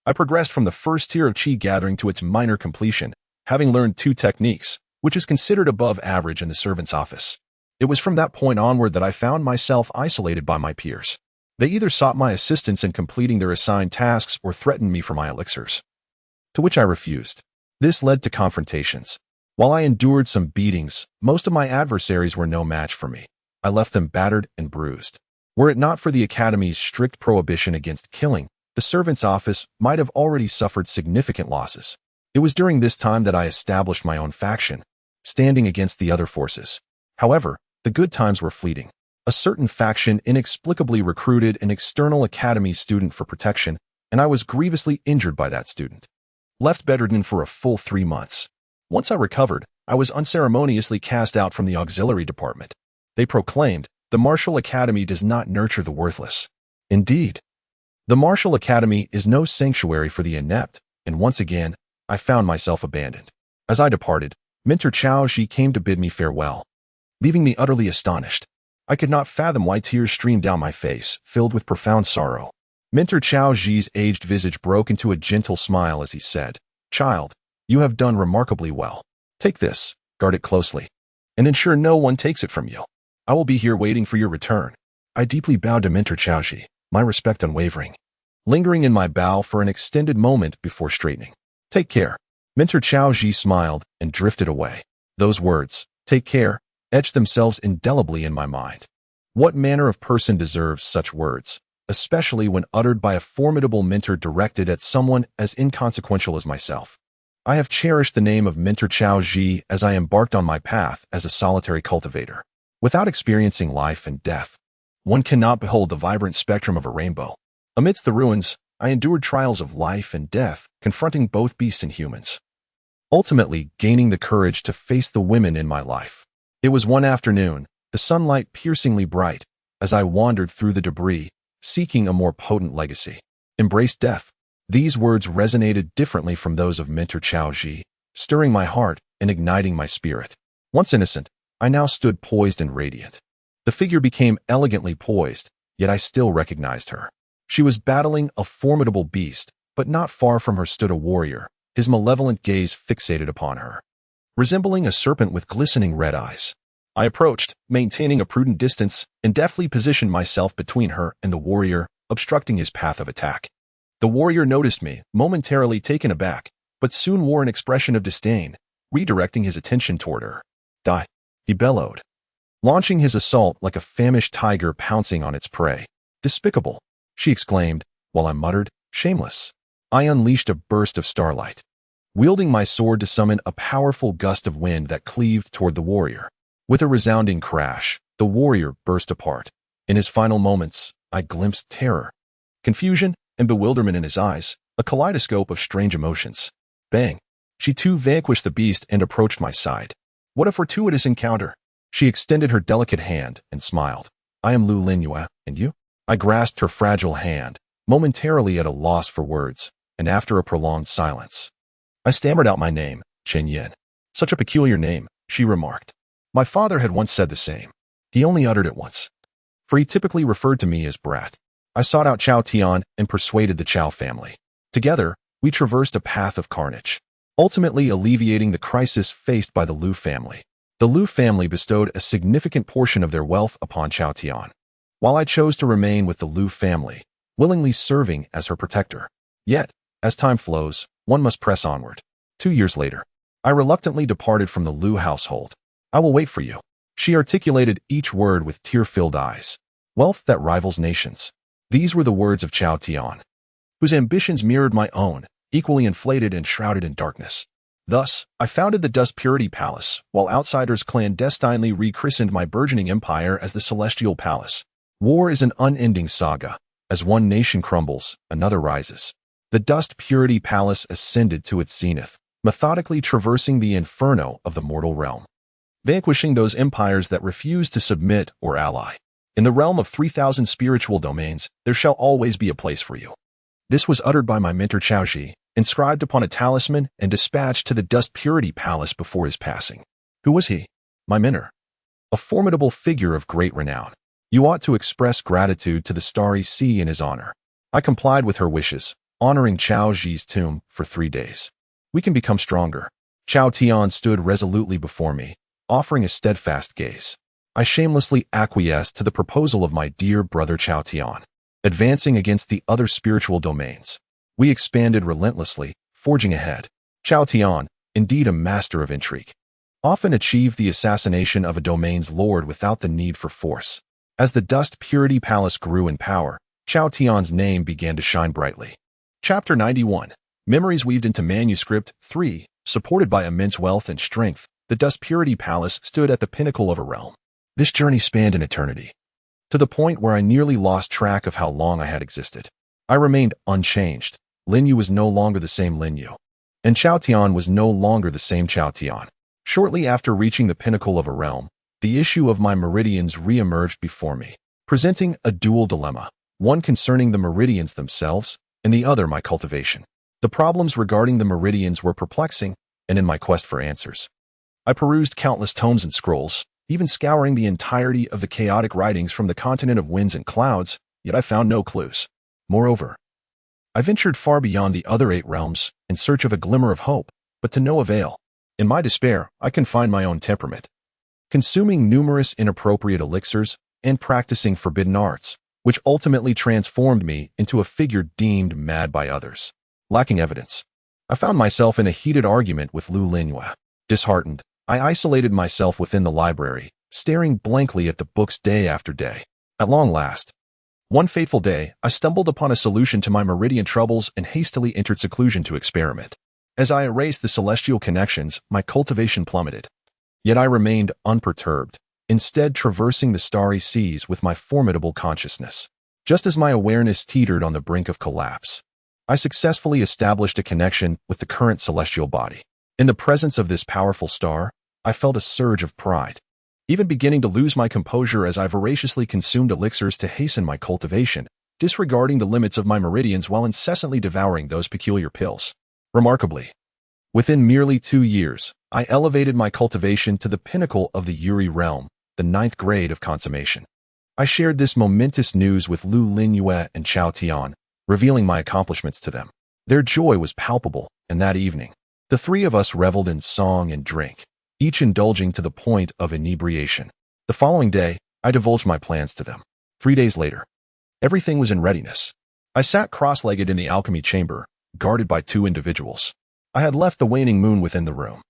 Speaker 1: I progressed from the first tier of Qi gathering to its minor completion, having learned 2 techniques, which is considered above average in the servant's office. It was from that point onward that I found myself isolated by my peers. They either sought my assistance in completing their assigned tasks or threatened me for my elixirs, to which I refused. This led to confrontations. While I endured some beatings, most of my adversaries were no match for me. I left them battered and bruised. Were it not for the Academy's strict prohibition against killing, the servant's office might have already suffered significant losses. It was during this time that I established my own faction, standing against the other forces. However, the good times were fleeting. A certain faction inexplicably recruited an external Academy student for protection, and I was grievously injured by that student. Left bedridden for a full 3 months. Once I recovered, I was unceremoniously cast out from the auxiliary department. They proclaimed, "The Martial Academy does not nurture the worthless." Indeed, the Martial Academy is no sanctuary for the inept, and once again, I found myself abandoned. As I departed, Mentor Chao Ji came to bid me farewell, leaving me utterly astonished. I could not fathom why tears streamed down my face, filled with profound sorrow. Mentor Chao Ji's aged visage broke into a gentle smile as he said, "Child, you have done remarkably well. Take this, guard it closely, and ensure no one takes it from you. I will be here waiting for your return." I deeply bowed to Mentor Chao Ji, my respect unwavering, lingering in my bow for an extended moment before straightening. "Take care." Mentor Chao Ji smiled and drifted away. Those words, "take care," etched themselves indelibly in my mind. What manner of person deserves such words, especially when uttered by a formidable mentor directed at someone as inconsequential as myself? I have cherished the name of Mentor Chao Ji as I embarked on my path as a solitary cultivator. Without experiencing life and death, one cannot behold the vibrant spectrum of a rainbow. Amidst the ruins, I endured trials of life and death, confronting both beasts and humans, ultimately gaining the courage to face the women in my life. It was one afternoon, the sunlight piercingly bright, as I wandered through the debris, seeking a more potent legacy. "Embrace death." These words resonated differently from those of Mentor Chao Ji, stirring my heart and igniting my spirit. Once innocent, I now stood poised and radiant. The figure became elegantly poised, yet I still recognized her. She was battling a formidable beast, but not far from her stood a warrior, his malevolent gaze fixated upon her, resembling a serpent with glistening red eyes. I approached, maintaining a prudent distance, and deftly positioned myself between her and the warrior, obstructing his path of attack. The warrior noticed me, momentarily taken aback, but soon wore an expression of disdain, redirecting his attention toward her. "Die," he bellowed, launching his assault like a famished tiger pouncing on its prey. "Despicable," she exclaimed, while I muttered, "Shameless." I unleashed a burst of starlight, wielding my sword to summon a powerful gust of wind that cleaved toward the warrior. With a resounding crash, the warrior burst apart. In his final moments, I glimpsed terror, confusion, and bewilderment in his eyes, a kaleidoscope of strange emotions. Bang! She too vanquished the beast and approached my side. What a fortuitous encounter! She extended her delicate hand and smiled. "I am Lu Linyue, and you?" I grasped her fragile hand, momentarily at a loss for words, and after a prolonged silence, I stammered out my name, Chen Yin. "Such a peculiar name," she remarked. My father had once said the same. He only uttered it once, for he typically referred to me as Brat. I sought out Chao Tian and persuaded the Chao family. Together, we traversed a path of carnage, ultimately alleviating the crisis faced by the Lu family. The Lu family bestowed a significant portion of their wealth upon Chao Tian, while I chose to remain with the Lu family, willingly serving as her protector. Yet, as time flows, one must press onward. 2 years later, I reluctantly departed from the Lu household. "I will wait for you." She articulated each word with tear-filled eyes. "Wealth that rivals nations." These were the words of Chao Tian, whose ambitions mirrored my own, equally inflated and shrouded in darkness. Thus, I founded the Dust Purity Palace, while outsiders clandestinely rechristened my burgeoning empire as the Celestial Palace. War is an unending saga. As one nation crumbles, another rises. The Dust Purity Palace ascended to its zenith, methodically traversing the inferno of the mortal realm, vanquishing those empires that refuse to submit or ally. In the realm of 3,000 spiritual domains, there shall always be a place for you. This was uttered by my mentor Chao Ji, inscribed upon a talisman and dispatched to the Dust Purity Palace before his passing. Who was he? My mentor. A formidable figure of great renown. You ought to express gratitude to the starry sea in his honor. I complied with her wishes, honoring Chao Ji's tomb for 3 days. We can become stronger. Chao Tian stood resolutely before me, offering a steadfast gaze. I shamelessly acquiesced to the proposal of my dear brother Chao Tian, advancing against the other spiritual domains. We expanded relentlessly, forging ahead. Chao Tian, indeed a master of intrigue, often achieved the assassination of a domain's lord without the need for force. As the Dust Purity Palace grew in power, Chao Tian's name began to shine brightly. Chapter 91. Memories weaved into manuscript 3. Supported by immense wealth and strength, the Dust Purity Palace stood at the pinnacle of a realm. This journey spanned an eternity, to the point where I nearly lost track of how long I had existed. I remained unchanged. Lin Yu was no longer the same Lin Yu, and Chao Tian was no longer the same Chao Tian. Shortly after reaching the pinnacle of a realm, the issue of my meridians re-emerged before me, presenting a dual dilemma, one concerning the meridians themselves, and the other my cultivation. The problems regarding the meridians were perplexing, and in my quest for answers, I perused countless tomes and scrolls, even scouring the entirety of the chaotic writings from the continent of winds and clouds, yet I found no clues. Moreover, I ventured far beyond the other 8 realms in search of a glimmer of hope, but to no avail. In my despair, I confined my own temperament, consuming numerous inappropriate elixirs and practicing forbidden arts, which ultimately transformed me into a figure deemed mad by others. Lacking evidence, I found myself in a heated argument with Lu Linhua. Disheartened, I isolated myself within the library, staring blankly at the books day after day. At long last, one fateful day, I stumbled upon a solution to my meridian troubles and hastily entered seclusion to experiment. As I erased the celestial connections, my cultivation plummeted. Yet I remained unperturbed, instead traversing the starry seas with my formidable consciousness. Just as my awareness teetered on the brink of collapse, I successfully established a connection with the current celestial body. In the presence of this powerful star, I felt a surge of pride, even beginning to lose my composure as I voraciously consumed elixirs to hasten my cultivation, disregarding the limits of my meridians while incessantly devouring those peculiar pills. Remarkably, within merely 2 years, I elevated my cultivation to the pinnacle of the Yuri realm, the 9th grade of consummation. I shared this momentous news with Lu Linhua and Chao Tian, revealing my accomplishments to them. Their joy was palpable, and that evening, the 3 of us reveled in song and drink, each indulging to the point of inebriation. The following day, I divulged my plans to them. 3 days later, everything was in readiness. I sat cross-legged in the alchemy chamber, guarded by 2 individuals. I had left the waning moon within the room,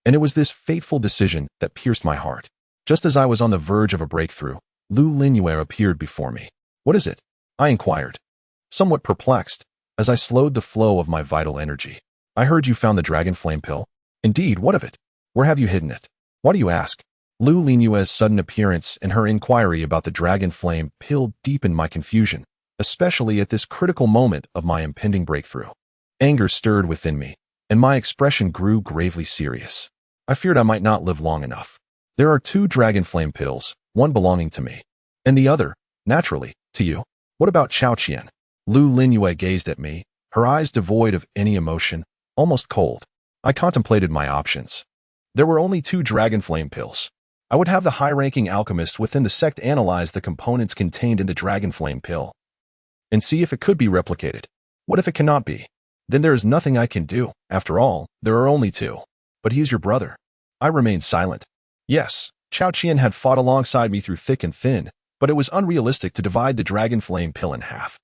Speaker 1: and it was this fateful decision that pierced my heart. Just as I was on the verge of a breakthrough, Lu Linhua appeared before me. "What is it?" I inquired, somewhat perplexed, as I slowed the flow of my vital energy. "I heard you found the dragon flame pill." "Indeed, what of it? Where have you hidden it?" "Why do you ask?" Lu Linhua's sudden appearance and her inquiry about the dragon flame pill deepened my confusion, especially at this critical moment of my impending breakthrough. Anger stirred within me, and my expression grew gravely serious. I feared I might not live long enough. "There are 2 dragon flame pills, one belonging to me, and the other, naturally, to you. What about Chao Qian?" Lu Linhua gazed at me, her eyes devoid of any emotion, almost cold. I contemplated my options. There were only 2 dragon flame pills. I would have the high-ranking alchemist within the sect analyze the components contained in the dragon flame pill and see if it could be replicated. What if it cannot be? Then there is nothing I can do. After all, there are only 2. "But he is your brother." I remained silent. Yes, Chao Qian had fought alongside me through thick and thin, but it was unrealistic to divide the dragon flame pill in half,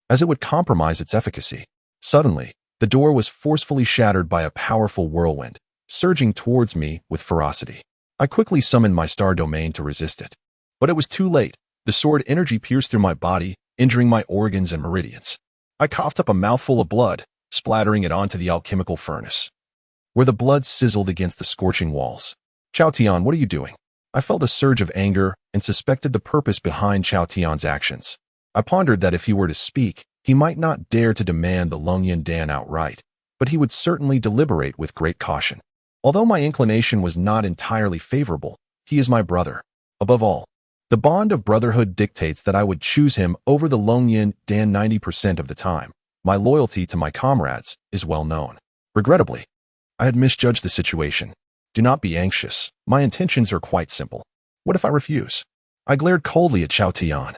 Speaker 1: as it would compromise its efficacy. Suddenly, the door was forcefully shattered by a powerful whirlwind, surging towards me with ferocity. I quickly summoned my star domain to resist it. But it was too late. The sword energy pierced through my body, injuring my organs and meridians. I coughed up a mouthful of blood, splattering it onto the alchemical furnace, where the blood sizzled against the scorching walls. "Chao Tian, what are you doing?" I felt a surge of anger and suspected the purpose behind Chao Tian's actions. I pondered that if he were to speak, he might not dare to demand the Longyan Dan outright, but he would certainly deliberate with great caution. Although my inclination was not entirely favorable, he is my brother. Above all, the bond of brotherhood dictates that I would choose him over the Longyan Dan 90% of the time. My loyalty to my comrades is well known. Regrettably, I had misjudged the situation. Do not be anxious. My intentions are quite simple. What if I refuse? I glared coldly at Chao Tian,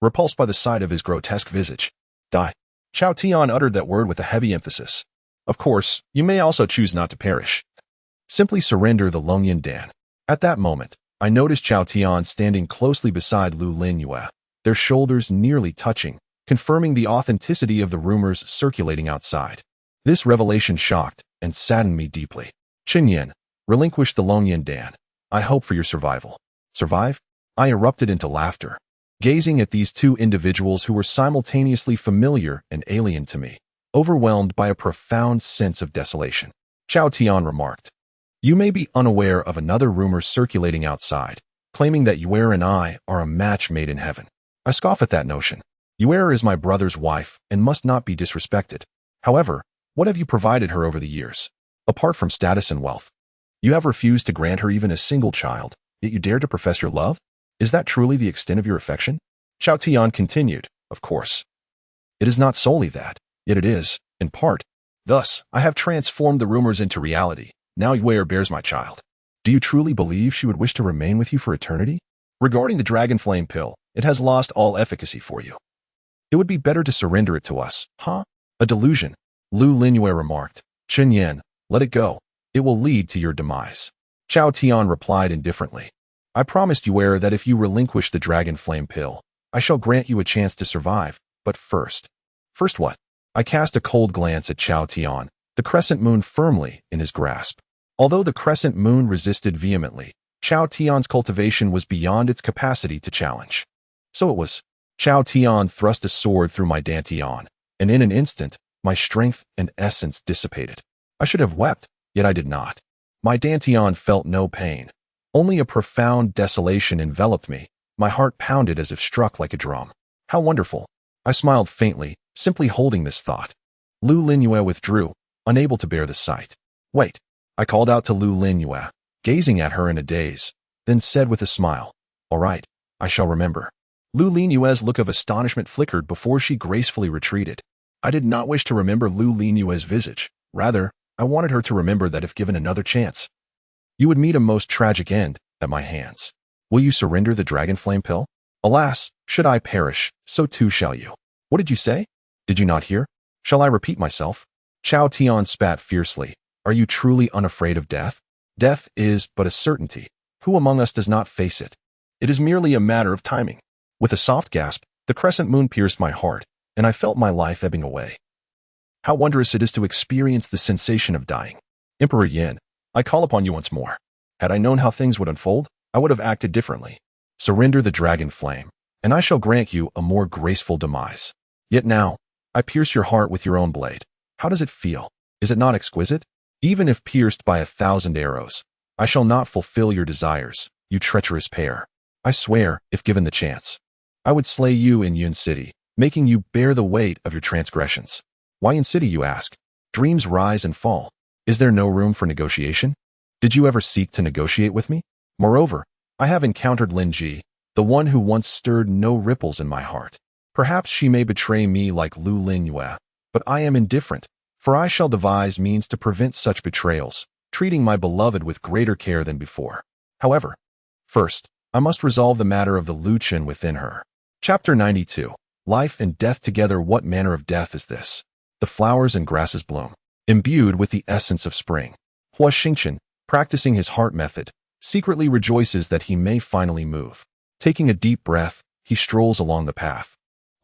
Speaker 1: repulsed by the sight of his grotesque visage. Die. Chao Tian uttered that word with a heavy emphasis. Of course, you may also choose not to perish. Simply surrender the Longyan Dan. At that moment, I noticed Chao Tian standing closely beside Lu Linhua, their shoulders nearly touching, confirming the authenticity of the rumors circulating outside. This revelation shocked and saddened me deeply. "Qinyan, relinquish the Longyan Dan. I hope for your survival." "Survive? I erupted into laughter, gazing at these two individuals who were simultaneously familiar and alien to me, overwhelmed by a profound sense of desolation. Xiao Tian remarked, "You may be unaware of another rumor circulating outside, claiming that Yuer and I are a match made in heaven. I scoff at that notion. Yuer is my brother's wife and must not be disrespected. However, what have you provided her over the years? Apart from status and wealth, you have refused to grant her even a single child, yet you dare to profess your love? Is that truly the extent of your affection?" Xiao Tian continued, "Of course. It is not solely that, yet it is, in part. Thus, I have transformed the rumors into reality. Now Yuer bears my child. Do you truly believe she would wish to remain with you for eternity? Regarding the Dragon Flame pill, it has lost all efficacy for you. It would be better to surrender it to us, huh? A delusion," Lu Linyue remarked. "Chen Yan, let it go. It will lead to your demise." Xiao Tian replied indifferently, "I promised Yuer that if you relinquish the Dragon Flame pill, I shall grant you a chance to survive, but first." "First what?" I cast a cold glance at Xiao Tian, the crescent moon firmly in his grasp. Although the crescent moon resisted vehemently, Xiao Tian's cultivation was beyond its capacity to challenge. So it was. Xiao Tian thrust a sword through my dantian, and in an instant, my strength and essence dissipated. I should have wept, yet I did not. My dantian felt no pain. Only a profound desolation enveloped me. My heart pounded as if struck like a drum. How wonderful. I smiled faintly, simply holding this thought. Lu Linyue withdrew, unable to bear the sight. "Wait." I called out to Lu Linyue, gazing at her in a daze, then said with a smile, "All right, I shall remember." Lu Linyue's look of astonishment flickered before she gracefully retreated. I did not wish to remember Lu Linyue's visage. Rather, I wanted her to remember that if given another chance, you would meet a most tragic end at my hands. "Will you surrender the Dragon Flame pill? Alas, should I perish, so too shall you." "What did you say? Did you not hear? Shall I repeat myself?" Xiao Tian spat fiercely. "Are you truly unafraid of death? Death is but a certainty. Who among us does not face it? It is merely a matter of timing." With a soft gasp, the crescent moon pierced my heart, and I felt my life ebbing away. How wondrous it is to experience the sensation of dying. Emperor Yin, I call upon you once more. Had I known how things would unfold, I would have acted differently. Surrender the Dragon Flame, and I shall grant you a more graceful demise. Yet now, I pierce your heart with your own blade. How does it feel? Is it not exquisite? Even if pierced by 1,000 arrows, I shall not fulfill your desires, you treacherous pair. I swear, if given the chance, I would slay you in Yun City, making you bear the weight of your transgressions. Why in city, you ask? Dreams rise and fall. Is there no room for negotiation? Did you ever seek to negotiate with me? Moreover, I have encountered Lin Ji, the one who once stirred no ripples in my heart. Perhaps she may betray me like Lu Linyue, but I am indifferent, for I shall devise means to prevent such betrayals, treating my beloved with greater care than before. However, first, I must resolve the matter of the Luchin within her. Chapter 92. Life and death together. What manner of death is this? The flowers and grasses bloom, imbued with the essence of spring. Huo Xingchen, practicing his heart method, secretly rejoices that he may finally move. Taking a deep breath, he strolls along the path,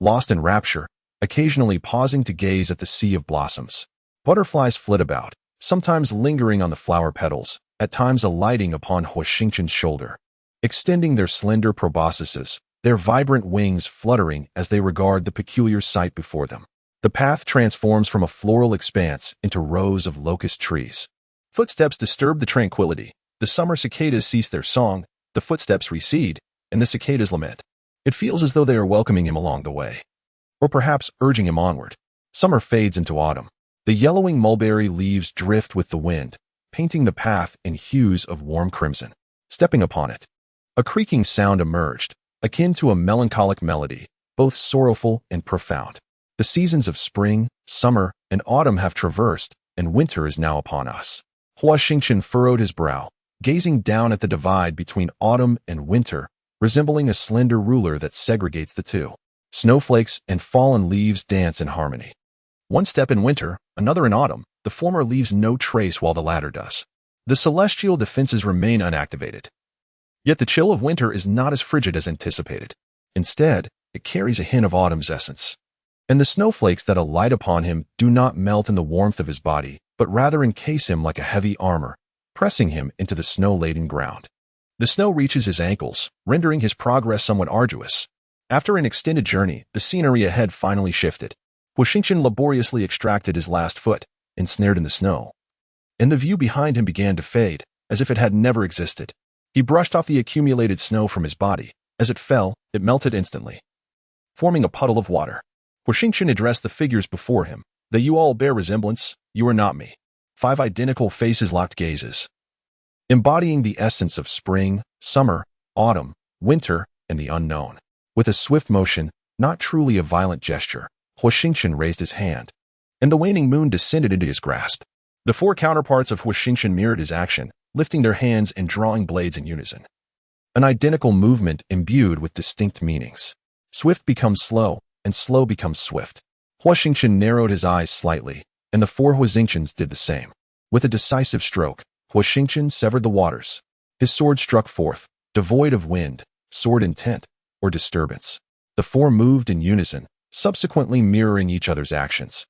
Speaker 1: lost in rapture, occasionally pausing to gaze at the sea of blossoms. Butterflies flit about, sometimes lingering on the flower petals, at times alighting upon Huo Xingchen's shoulder, extending their slender proboscises, their vibrant wings fluttering as they regard the peculiar sight before them. The path transforms from a floral expanse into rows of locust trees. Footsteps disturb the tranquility. The summer cicadas cease their song, the footsteps recede, and the cicadas lament. It feels as though they are welcoming him along the way, or perhaps urging him onward. Summer fades into autumn. The yellowing mulberry leaves drift with the wind, painting the path in hues of warm crimson. Stepping upon it, a creaking sound emerged, akin to a melancholic melody, both sorrowful and profound. The seasons of spring, summer, and autumn have traversed, and winter is now upon us. Huo Xingchen furrowed his brow, gazing down at the divide between autumn and winter, resembling a slender ruler that segregates the two. Snowflakes and fallen leaves dance in harmony. One step in winter, another in autumn. The former leaves no trace while the latter does. The celestial defenses remain unactivated. Yet the chill of winter is not as frigid as anticipated. Instead, it carries a hint of autumn's essence. And the snowflakes that alight upon him do not melt in the warmth of his body, but rather encase him like a heavy armor, pressing him into the snow-laden ground. The snow reaches his ankles, rendering his progress somewhat arduous. After an extended journey, the scenery ahead finally shifted. Huo Xingchen laboriously extracted his last foot, ensnared in the snow. And the view behind him began to fade, as if it had never existed. He brushed off the accumulated snow from his body. As it fell, it melted instantly, forming a puddle of water. Huo Xingchen addressed the figures before him. "Though you all bear resemblance, you are not me." 5 identical faces locked gazes, embodying the essence of spring, summer, autumn, winter, and the unknown. With a swift motion, not truly a violent gesture, Huo Xingchen raised his hand, and the waning moon descended into his grasp. The 4 counterparts of Huo Xingchen mirrored his action, lifting their hands and drawing blades in unison. An identical movement imbued with distinct meanings. Swift becomes slow, and slow becomes swift. Huo Xingchen narrowed his eyes slightly, and the 4 Huo Xingchens did the same. With a decisive stroke, Huo Xingchen severed the waters. His sword struck forth, devoid of wind, sword intent, or disturbance. The 4 moved in unison, subsequently mirroring each other's actions,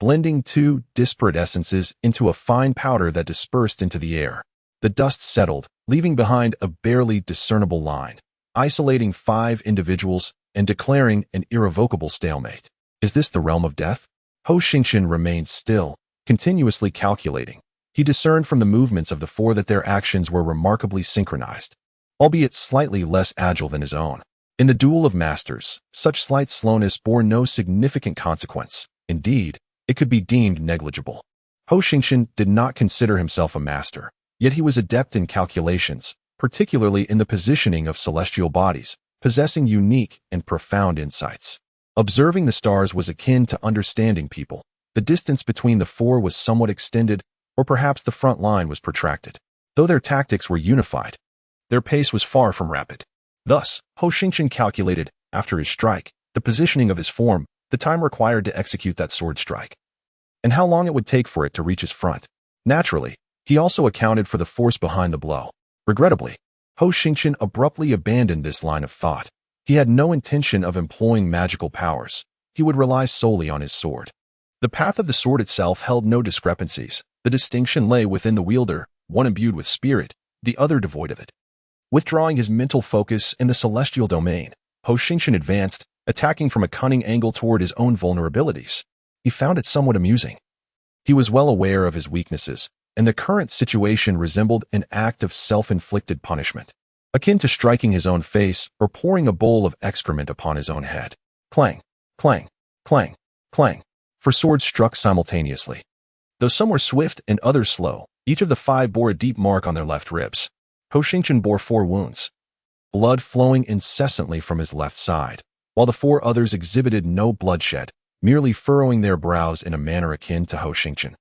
Speaker 1: blending 2 disparate essences into a fine powder that dispersed into the air. The dust settled, leaving behind a barely discernible line, isolating 5 individuals and declaring an irrevocable stalemate. Is this the realm of death? Huo Xingchen remained still, continuously calculating. He discerned from the movements of the 4 that their actions were remarkably synchronized, albeit slightly less agile than his own. In the duel of masters, such slight slowness bore no significant consequence. Indeed, it could be deemed negligible. Huo Xingchen did not consider himself a master, yet he was adept in calculations, particularly in the positioning of celestial bodies, possessing unique and profound insights. Observing the stars was akin to understanding people. The distance between the 4 was somewhat extended, or perhaps the front line was protracted. Though their tactics were unified, their pace was far from rapid. Thus, Huo Xingchen calculated, after his strike, the positioning of his form, the time required to execute that sword strike, and how long it would take for it to reach his front. Naturally, he also accounted for the force behind the blow. Regrettably, Huo Xingchen abruptly abandoned this line of thought. He had no intention of employing magical powers. He would rely solely on his sword. The path of the sword itself held no discrepancies. The distinction lay within the wielder, one imbued with spirit, the other devoid of it. Withdrawing his mental focus in the celestial domain, Huo Xingchen advanced, attacking from a cunning angle toward his own vulnerabilities. He found it somewhat amusing. He was well aware of his weaknesses, and the current situation resembled an act of self-inflicted punishment, akin to striking his own face or pouring a bowl of excrement upon his own head. Clang, clang, clang, clang. 4 swords struck simultaneously. Though some were swift and others slow, each of the 5 bore a deep mark on their left ribs. Huo Xingchen bore 4 wounds, blood flowing incessantly from his left side, while the 4 others exhibited no bloodshed, merely furrowing their brows in a manner akin to Huo Xingchen,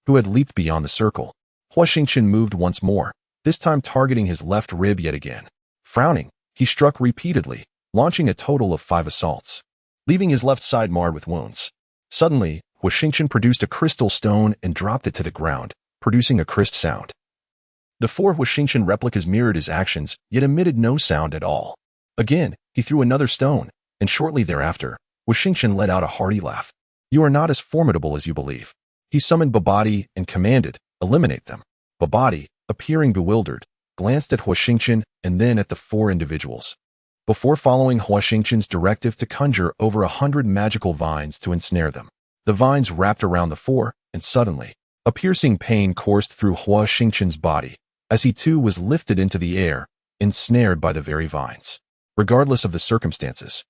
Speaker 1: who had leaped beyond the circle. Huo Xingchen moved once more, this time targeting his left rib yet again. Frowning, he struck repeatedly, launching a total of 5 assaults, leaving his left side marred with wounds. Suddenly, Huo Xingchen produced a crystal stone and dropped it to the ground, producing a crisp sound. The 4 Huo Xingchen replicas mirrored his actions, yet emitted no sound at all. Again, he threw another stone, and shortly thereafter, Huo Xingchen let out a hearty laugh. "You are not as formidable as you believe." He summoned Babadi and commanded, "Eliminate them." Babadi, appearing bewildered, glanced at Huo Xingchen and then at the 4 individuals, before following Huo Xingchen's directive to conjure over 100 magical vines to ensnare them. The vines wrapped around the 4, and suddenly, a piercing pain coursed through Huo Xingchen's body, as he too was lifted into the air, ensnared by the very vines. Regardless of the circumstances,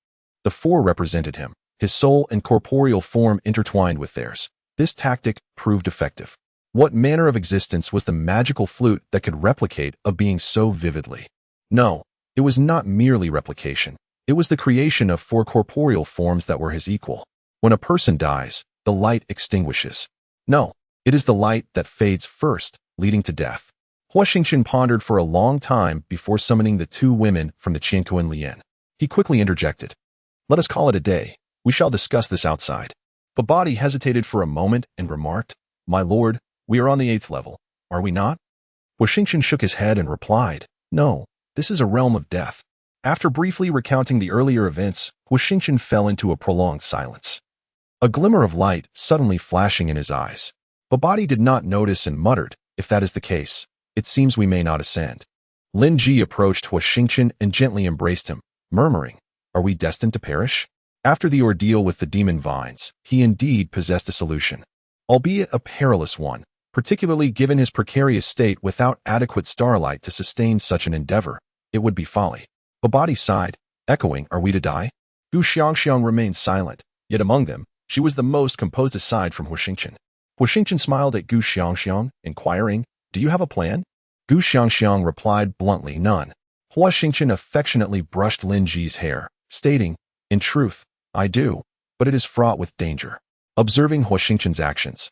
Speaker 1: the 4 represented him, his soul and corporeal form intertwined with theirs. This tactic proved effective. What manner of existence was the magical flute that could replicate a being so vividly? No, it was not merely replication. It was the creation of 4 corporeal forms that were his equal. When a person dies, the light extinguishes. No, it is the light that fades first, leading to death. Huo Xingchen pondered for a long time before summoning the 2 women from the Qiankuan Lian. He quickly interjected, "Let us call it a day. We shall discuss this outside." Babadi hesitated for a moment and remarked, "My lord, we are on the 8th level, are we not?" Huo Xingchen shook his head and replied, "No, this is a realm of death." After briefly recounting the earlier events, Huo Xingchen fell into a prolonged silence, a glimmer of light suddenly flashing in his eyes. Babadi did not notice and muttered, "If that is the case, it seems we may not ascend." Lin Ji approached Huo Xingchen and gently embraced him, murmuring, "Are we destined to perish?" After the ordeal with the demon vines, he indeed possessed a solution, albeit a perilous one, particularly given his precarious state. Without adequate starlight to sustain such an endeavor, it would be folly. Babadi sighed, echoing, "Are we to die?" Duan Xiangxiang remained silent, yet among them, she was the most composed aside from Huo Xingchen. Huo Xingchen smiled at Duan Xiangxiang, inquiring, "Do you have a plan?" Duan Xiangxiang replied bluntly, "None." Huo Xingchen affectionately brushed Lin Ji's hair, stating, "In truth, I do, but it is fraught with danger." Observing Huo Xingchen's actions,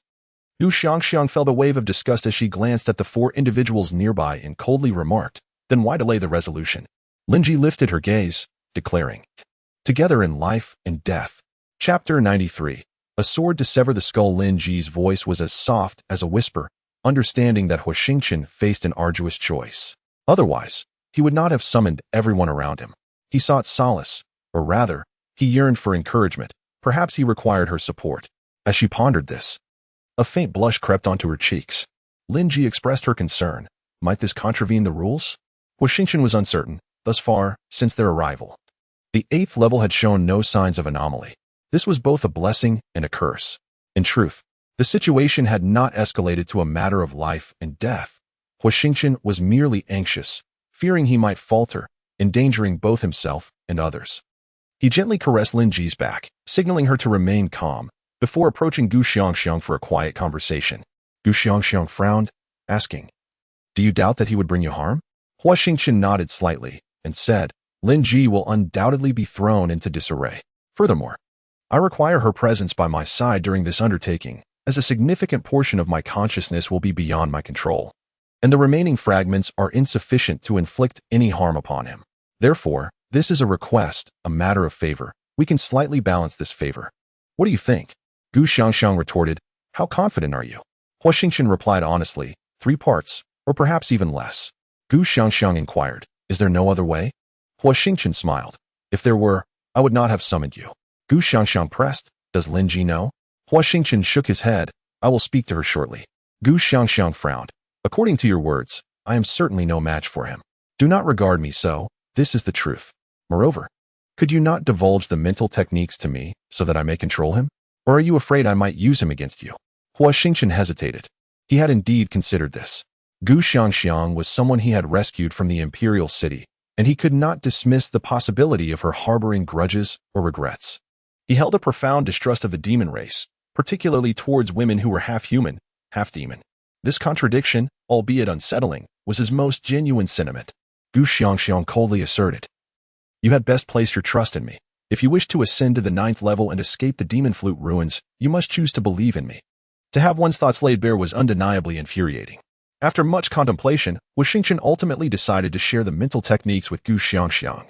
Speaker 1: Duan Xiangxiang felt a wave of disgust as she glanced at the four individuals nearby and coldly remarked, "Then why delay the resolution?" Lin Ji lifted her gaze, declaring, "Together in life and death." Chapter 93. A sword to sever the skull. Lin Ji's voice was as soft as a whisper, understanding that Huo Xingchen faced an arduous choice. Otherwise, he would not have summoned everyone around him. He sought solace, or rather, he yearned for encouragement. Perhaps he required her support. As she pondered this, a faint blush crept onto her cheeks. Lin Ji expressed her concern. Might this contravene the rules? Huo Xingchen was uncertain, thus far, since their arrival. The 8th level had shown no signs of anomaly. This was both a blessing and a curse. In truth, the situation had not escalated to a matter of life and death. Huo Xingchen was merely anxious, fearing he might falter, endangering both himself and others. He gently caressed Lin Ji's back, signaling her to remain calm, before approaching Duan Xiangxiang for a quiet conversation. Duan Xiangxiang frowned, asking, "Do you doubt that he would bring you harm?" Huo Xingchen nodded slightly, and said, "Lin Ji will undoubtedly be thrown into disarray. Furthermore, I require her presence by my side during this undertaking, as a significant portion of my consciousness will be beyond my control, and the remaining fragments are insufficient to inflict any harm upon him. Therefore, this is a request, a matter of favor. We can slightly balance this favor. What do you think?" Duan Xiangxiang retorted, "How confident are you?" Huo Xingchen replied honestly, 3 parts, or perhaps even less. Duan Xiangxiang inquired, "Is there no other way?" Huo Xingchen smiled, "If there were, I would not have summoned you." Duan Xiangxiang pressed, "Does Lin Ji know?" Huo Xingchen shook his head, "I will speak to her shortly." Duan Xiangxiang frowned. "According to your words, I am certainly no match for him. Do not regard me so, this is the truth. Moreover, could you not divulge the mental techniques to me so that I may control him? Or are you afraid I might use him against you?" Huo Xingchen hesitated. He had indeed considered this. Duan Xiangxiang was someone he had rescued from the imperial city, and he could not dismiss the possibility of her harboring grudges or regrets. He held a profound distrust of the demon race, particularly towards women who were half human, half demon. This contradiction, albeit unsettling, was his most genuine sentiment. Duan Xiangxiang coldly asserted, "You had best place your trust in me. If you wish to ascend to the 9th level and escape the demon flute ruins, you must choose to believe in me." To have one's thoughts laid bare was undeniably infuriating. After much contemplation, Huo Xingchen ultimately decided to share the mental techniques with Duan Xiangxiang,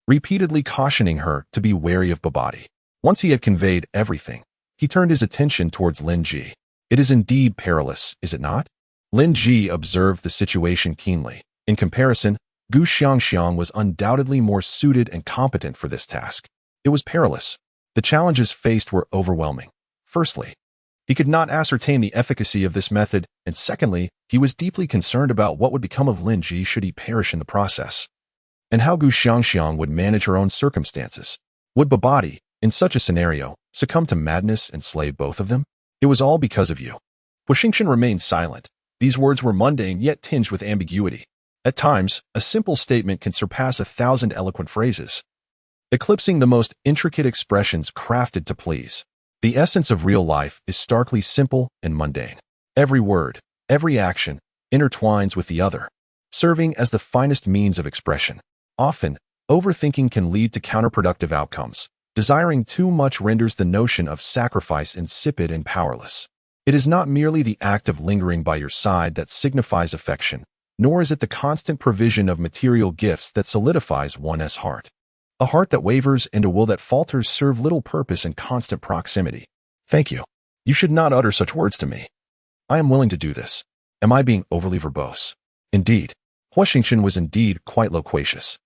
Speaker 1: repeatedly cautioning her to be wary of Babadi. Once he had conveyed everything, he turned his attention towards Lin Ji. "It is indeed perilous, is it not?" Lin Ji observed the situation keenly. In comparison, Duan Xiangxiang was undoubtedly more suited and competent for this task. It was perilous. The challenges faced were overwhelming. Firstly, he could not ascertain the efficacy of this method, and secondly, he was deeply concerned about what would become of Lin Ji should he perish in the process, and how Duan Xiangxiang would manage her own circumstances. Would Babadi, in such a scenario, succumb to madness and slay both of them? "It was all because of you." Huo Xingchen remained silent. These words were mundane yet tinged with ambiguity. At times, a simple statement can surpass 1,000 eloquent phrases, eclipsing the most intricate expressions crafted to please. The essence of real life is starkly simple and mundane. Every word, every action, intertwines with the other, serving as the finest means of expression. Often, overthinking can lead to counterproductive outcomes. Desiring too much renders the notion of sacrifice insipid and powerless. It is not merely the act of lingering by your side that signifies affection, nor is it the constant provision of material gifts that solidifies one's heart. A heart that wavers and a will that falters serve little purpose in constant proximity. "Thank you. You should not utter such words to me. I am willing to do this. Am I being overly verbose?" Indeed, Huo Xingchen was indeed quite loquacious,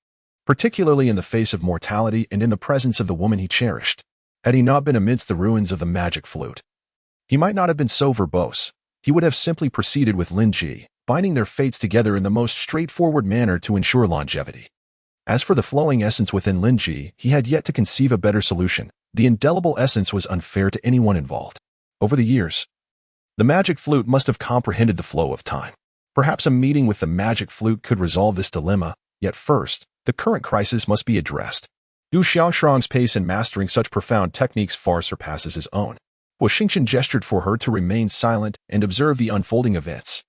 Speaker 1: particularly in the face of mortality and in the presence of the woman he cherished. Had he not been amidst the ruins of the magic flute, he might not have been so verbose. He would have simply proceeded with Lin Ji, binding their fates together in the most straightforward manner to ensure longevity. As for the flowing essence within Lin Ji, he had yet to conceive a better solution. The indelible essence was unfair to anyone involved. Over the years, the magic flute must have comprehended the flow of time. Perhaps a meeting with the magic flute could resolve this dilemma, yet first, the current crisis must be addressed. Duan Xiangxiang's pace in mastering such profound techniques far surpasses his own. Huo Xingchen gestured for her to remain silent and observe the unfolding events.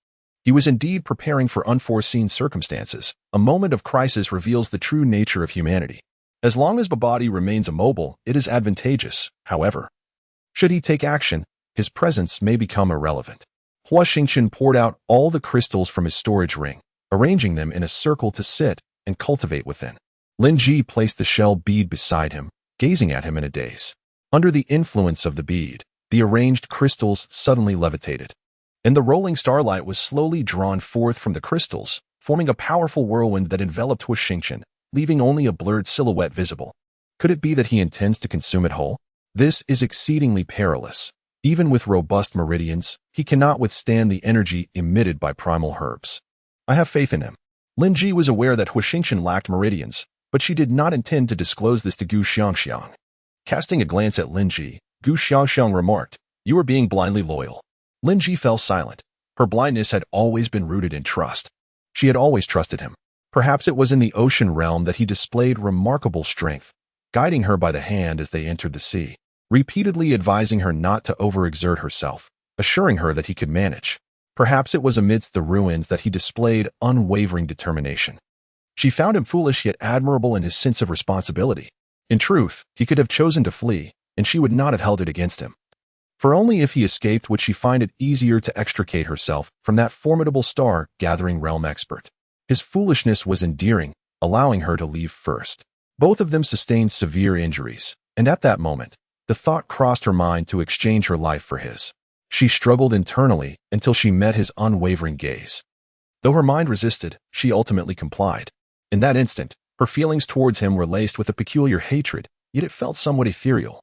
Speaker 1: He was indeed preparing for unforeseen circumstances. A moment of crisis reveals the true nature of humanity. As long as the body remains immobile, it is advantageous. However, should he take action, his presence may become irrelevant. Huo Xingchen poured out all the crystals from his storage ring, arranging them in a circle to sit and cultivate within. Lin Ji placed the shell bead beside him, gazing at him in a daze. Under the influence of the bead, the arranged crystals suddenly levitated, and the rolling starlight was slowly drawn forth from the crystals, forming a powerful whirlwind that enveloped Huo Xingchen, leaving only a blurred silhouette visible. Could it be that he intends to consume it whole? This is exceedingly perilous. Even with robust meridians, he cannot withstand the energy emitted by primal herbs. I have faith in him. Lin Ji was aware that Huo Xingchen lacked meridians, but she did not intend to disclose this to Duan Xiangxiang. Casting a glance at Lin Ji, Duan Xiangxiang remarked, "You are being blindly loyal." Lin Ji fell silent. Her blindness had always been rooted in trust. She had always trusted him. Perhaps it was in the ocean realm that he displayed remarkable strength, guiding her by the hand as they entered the sea, repeatedly advising her not to overexert herself, assuring her that he could manage. Perhaps it was amidst the ruins that he displayed unwavering determination. She found him foolish yet admirable in his sense of responsibility. In truth, he could have chosen to flee, and she would not have held it against him. For only if he escaped would she find it easier to extricate herself from that formidable star-gathering realm expert. His foolishness was endearing, allowing her to leave first. Both of them sustained severe injuries, and at that moment, the thought crossed her mind to exchange her life for his. She struggled internally until she met his unwavering gaze. Though her mind resisted, she ultimately complied. In that instant, her feelings towards him were laced with a peculiar hatred, yet it felt somewhat ethereal.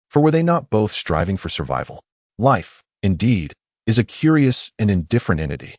Speaker 1: For were they not both striving for survival? Life, indeed, is a curious and indifferent entity.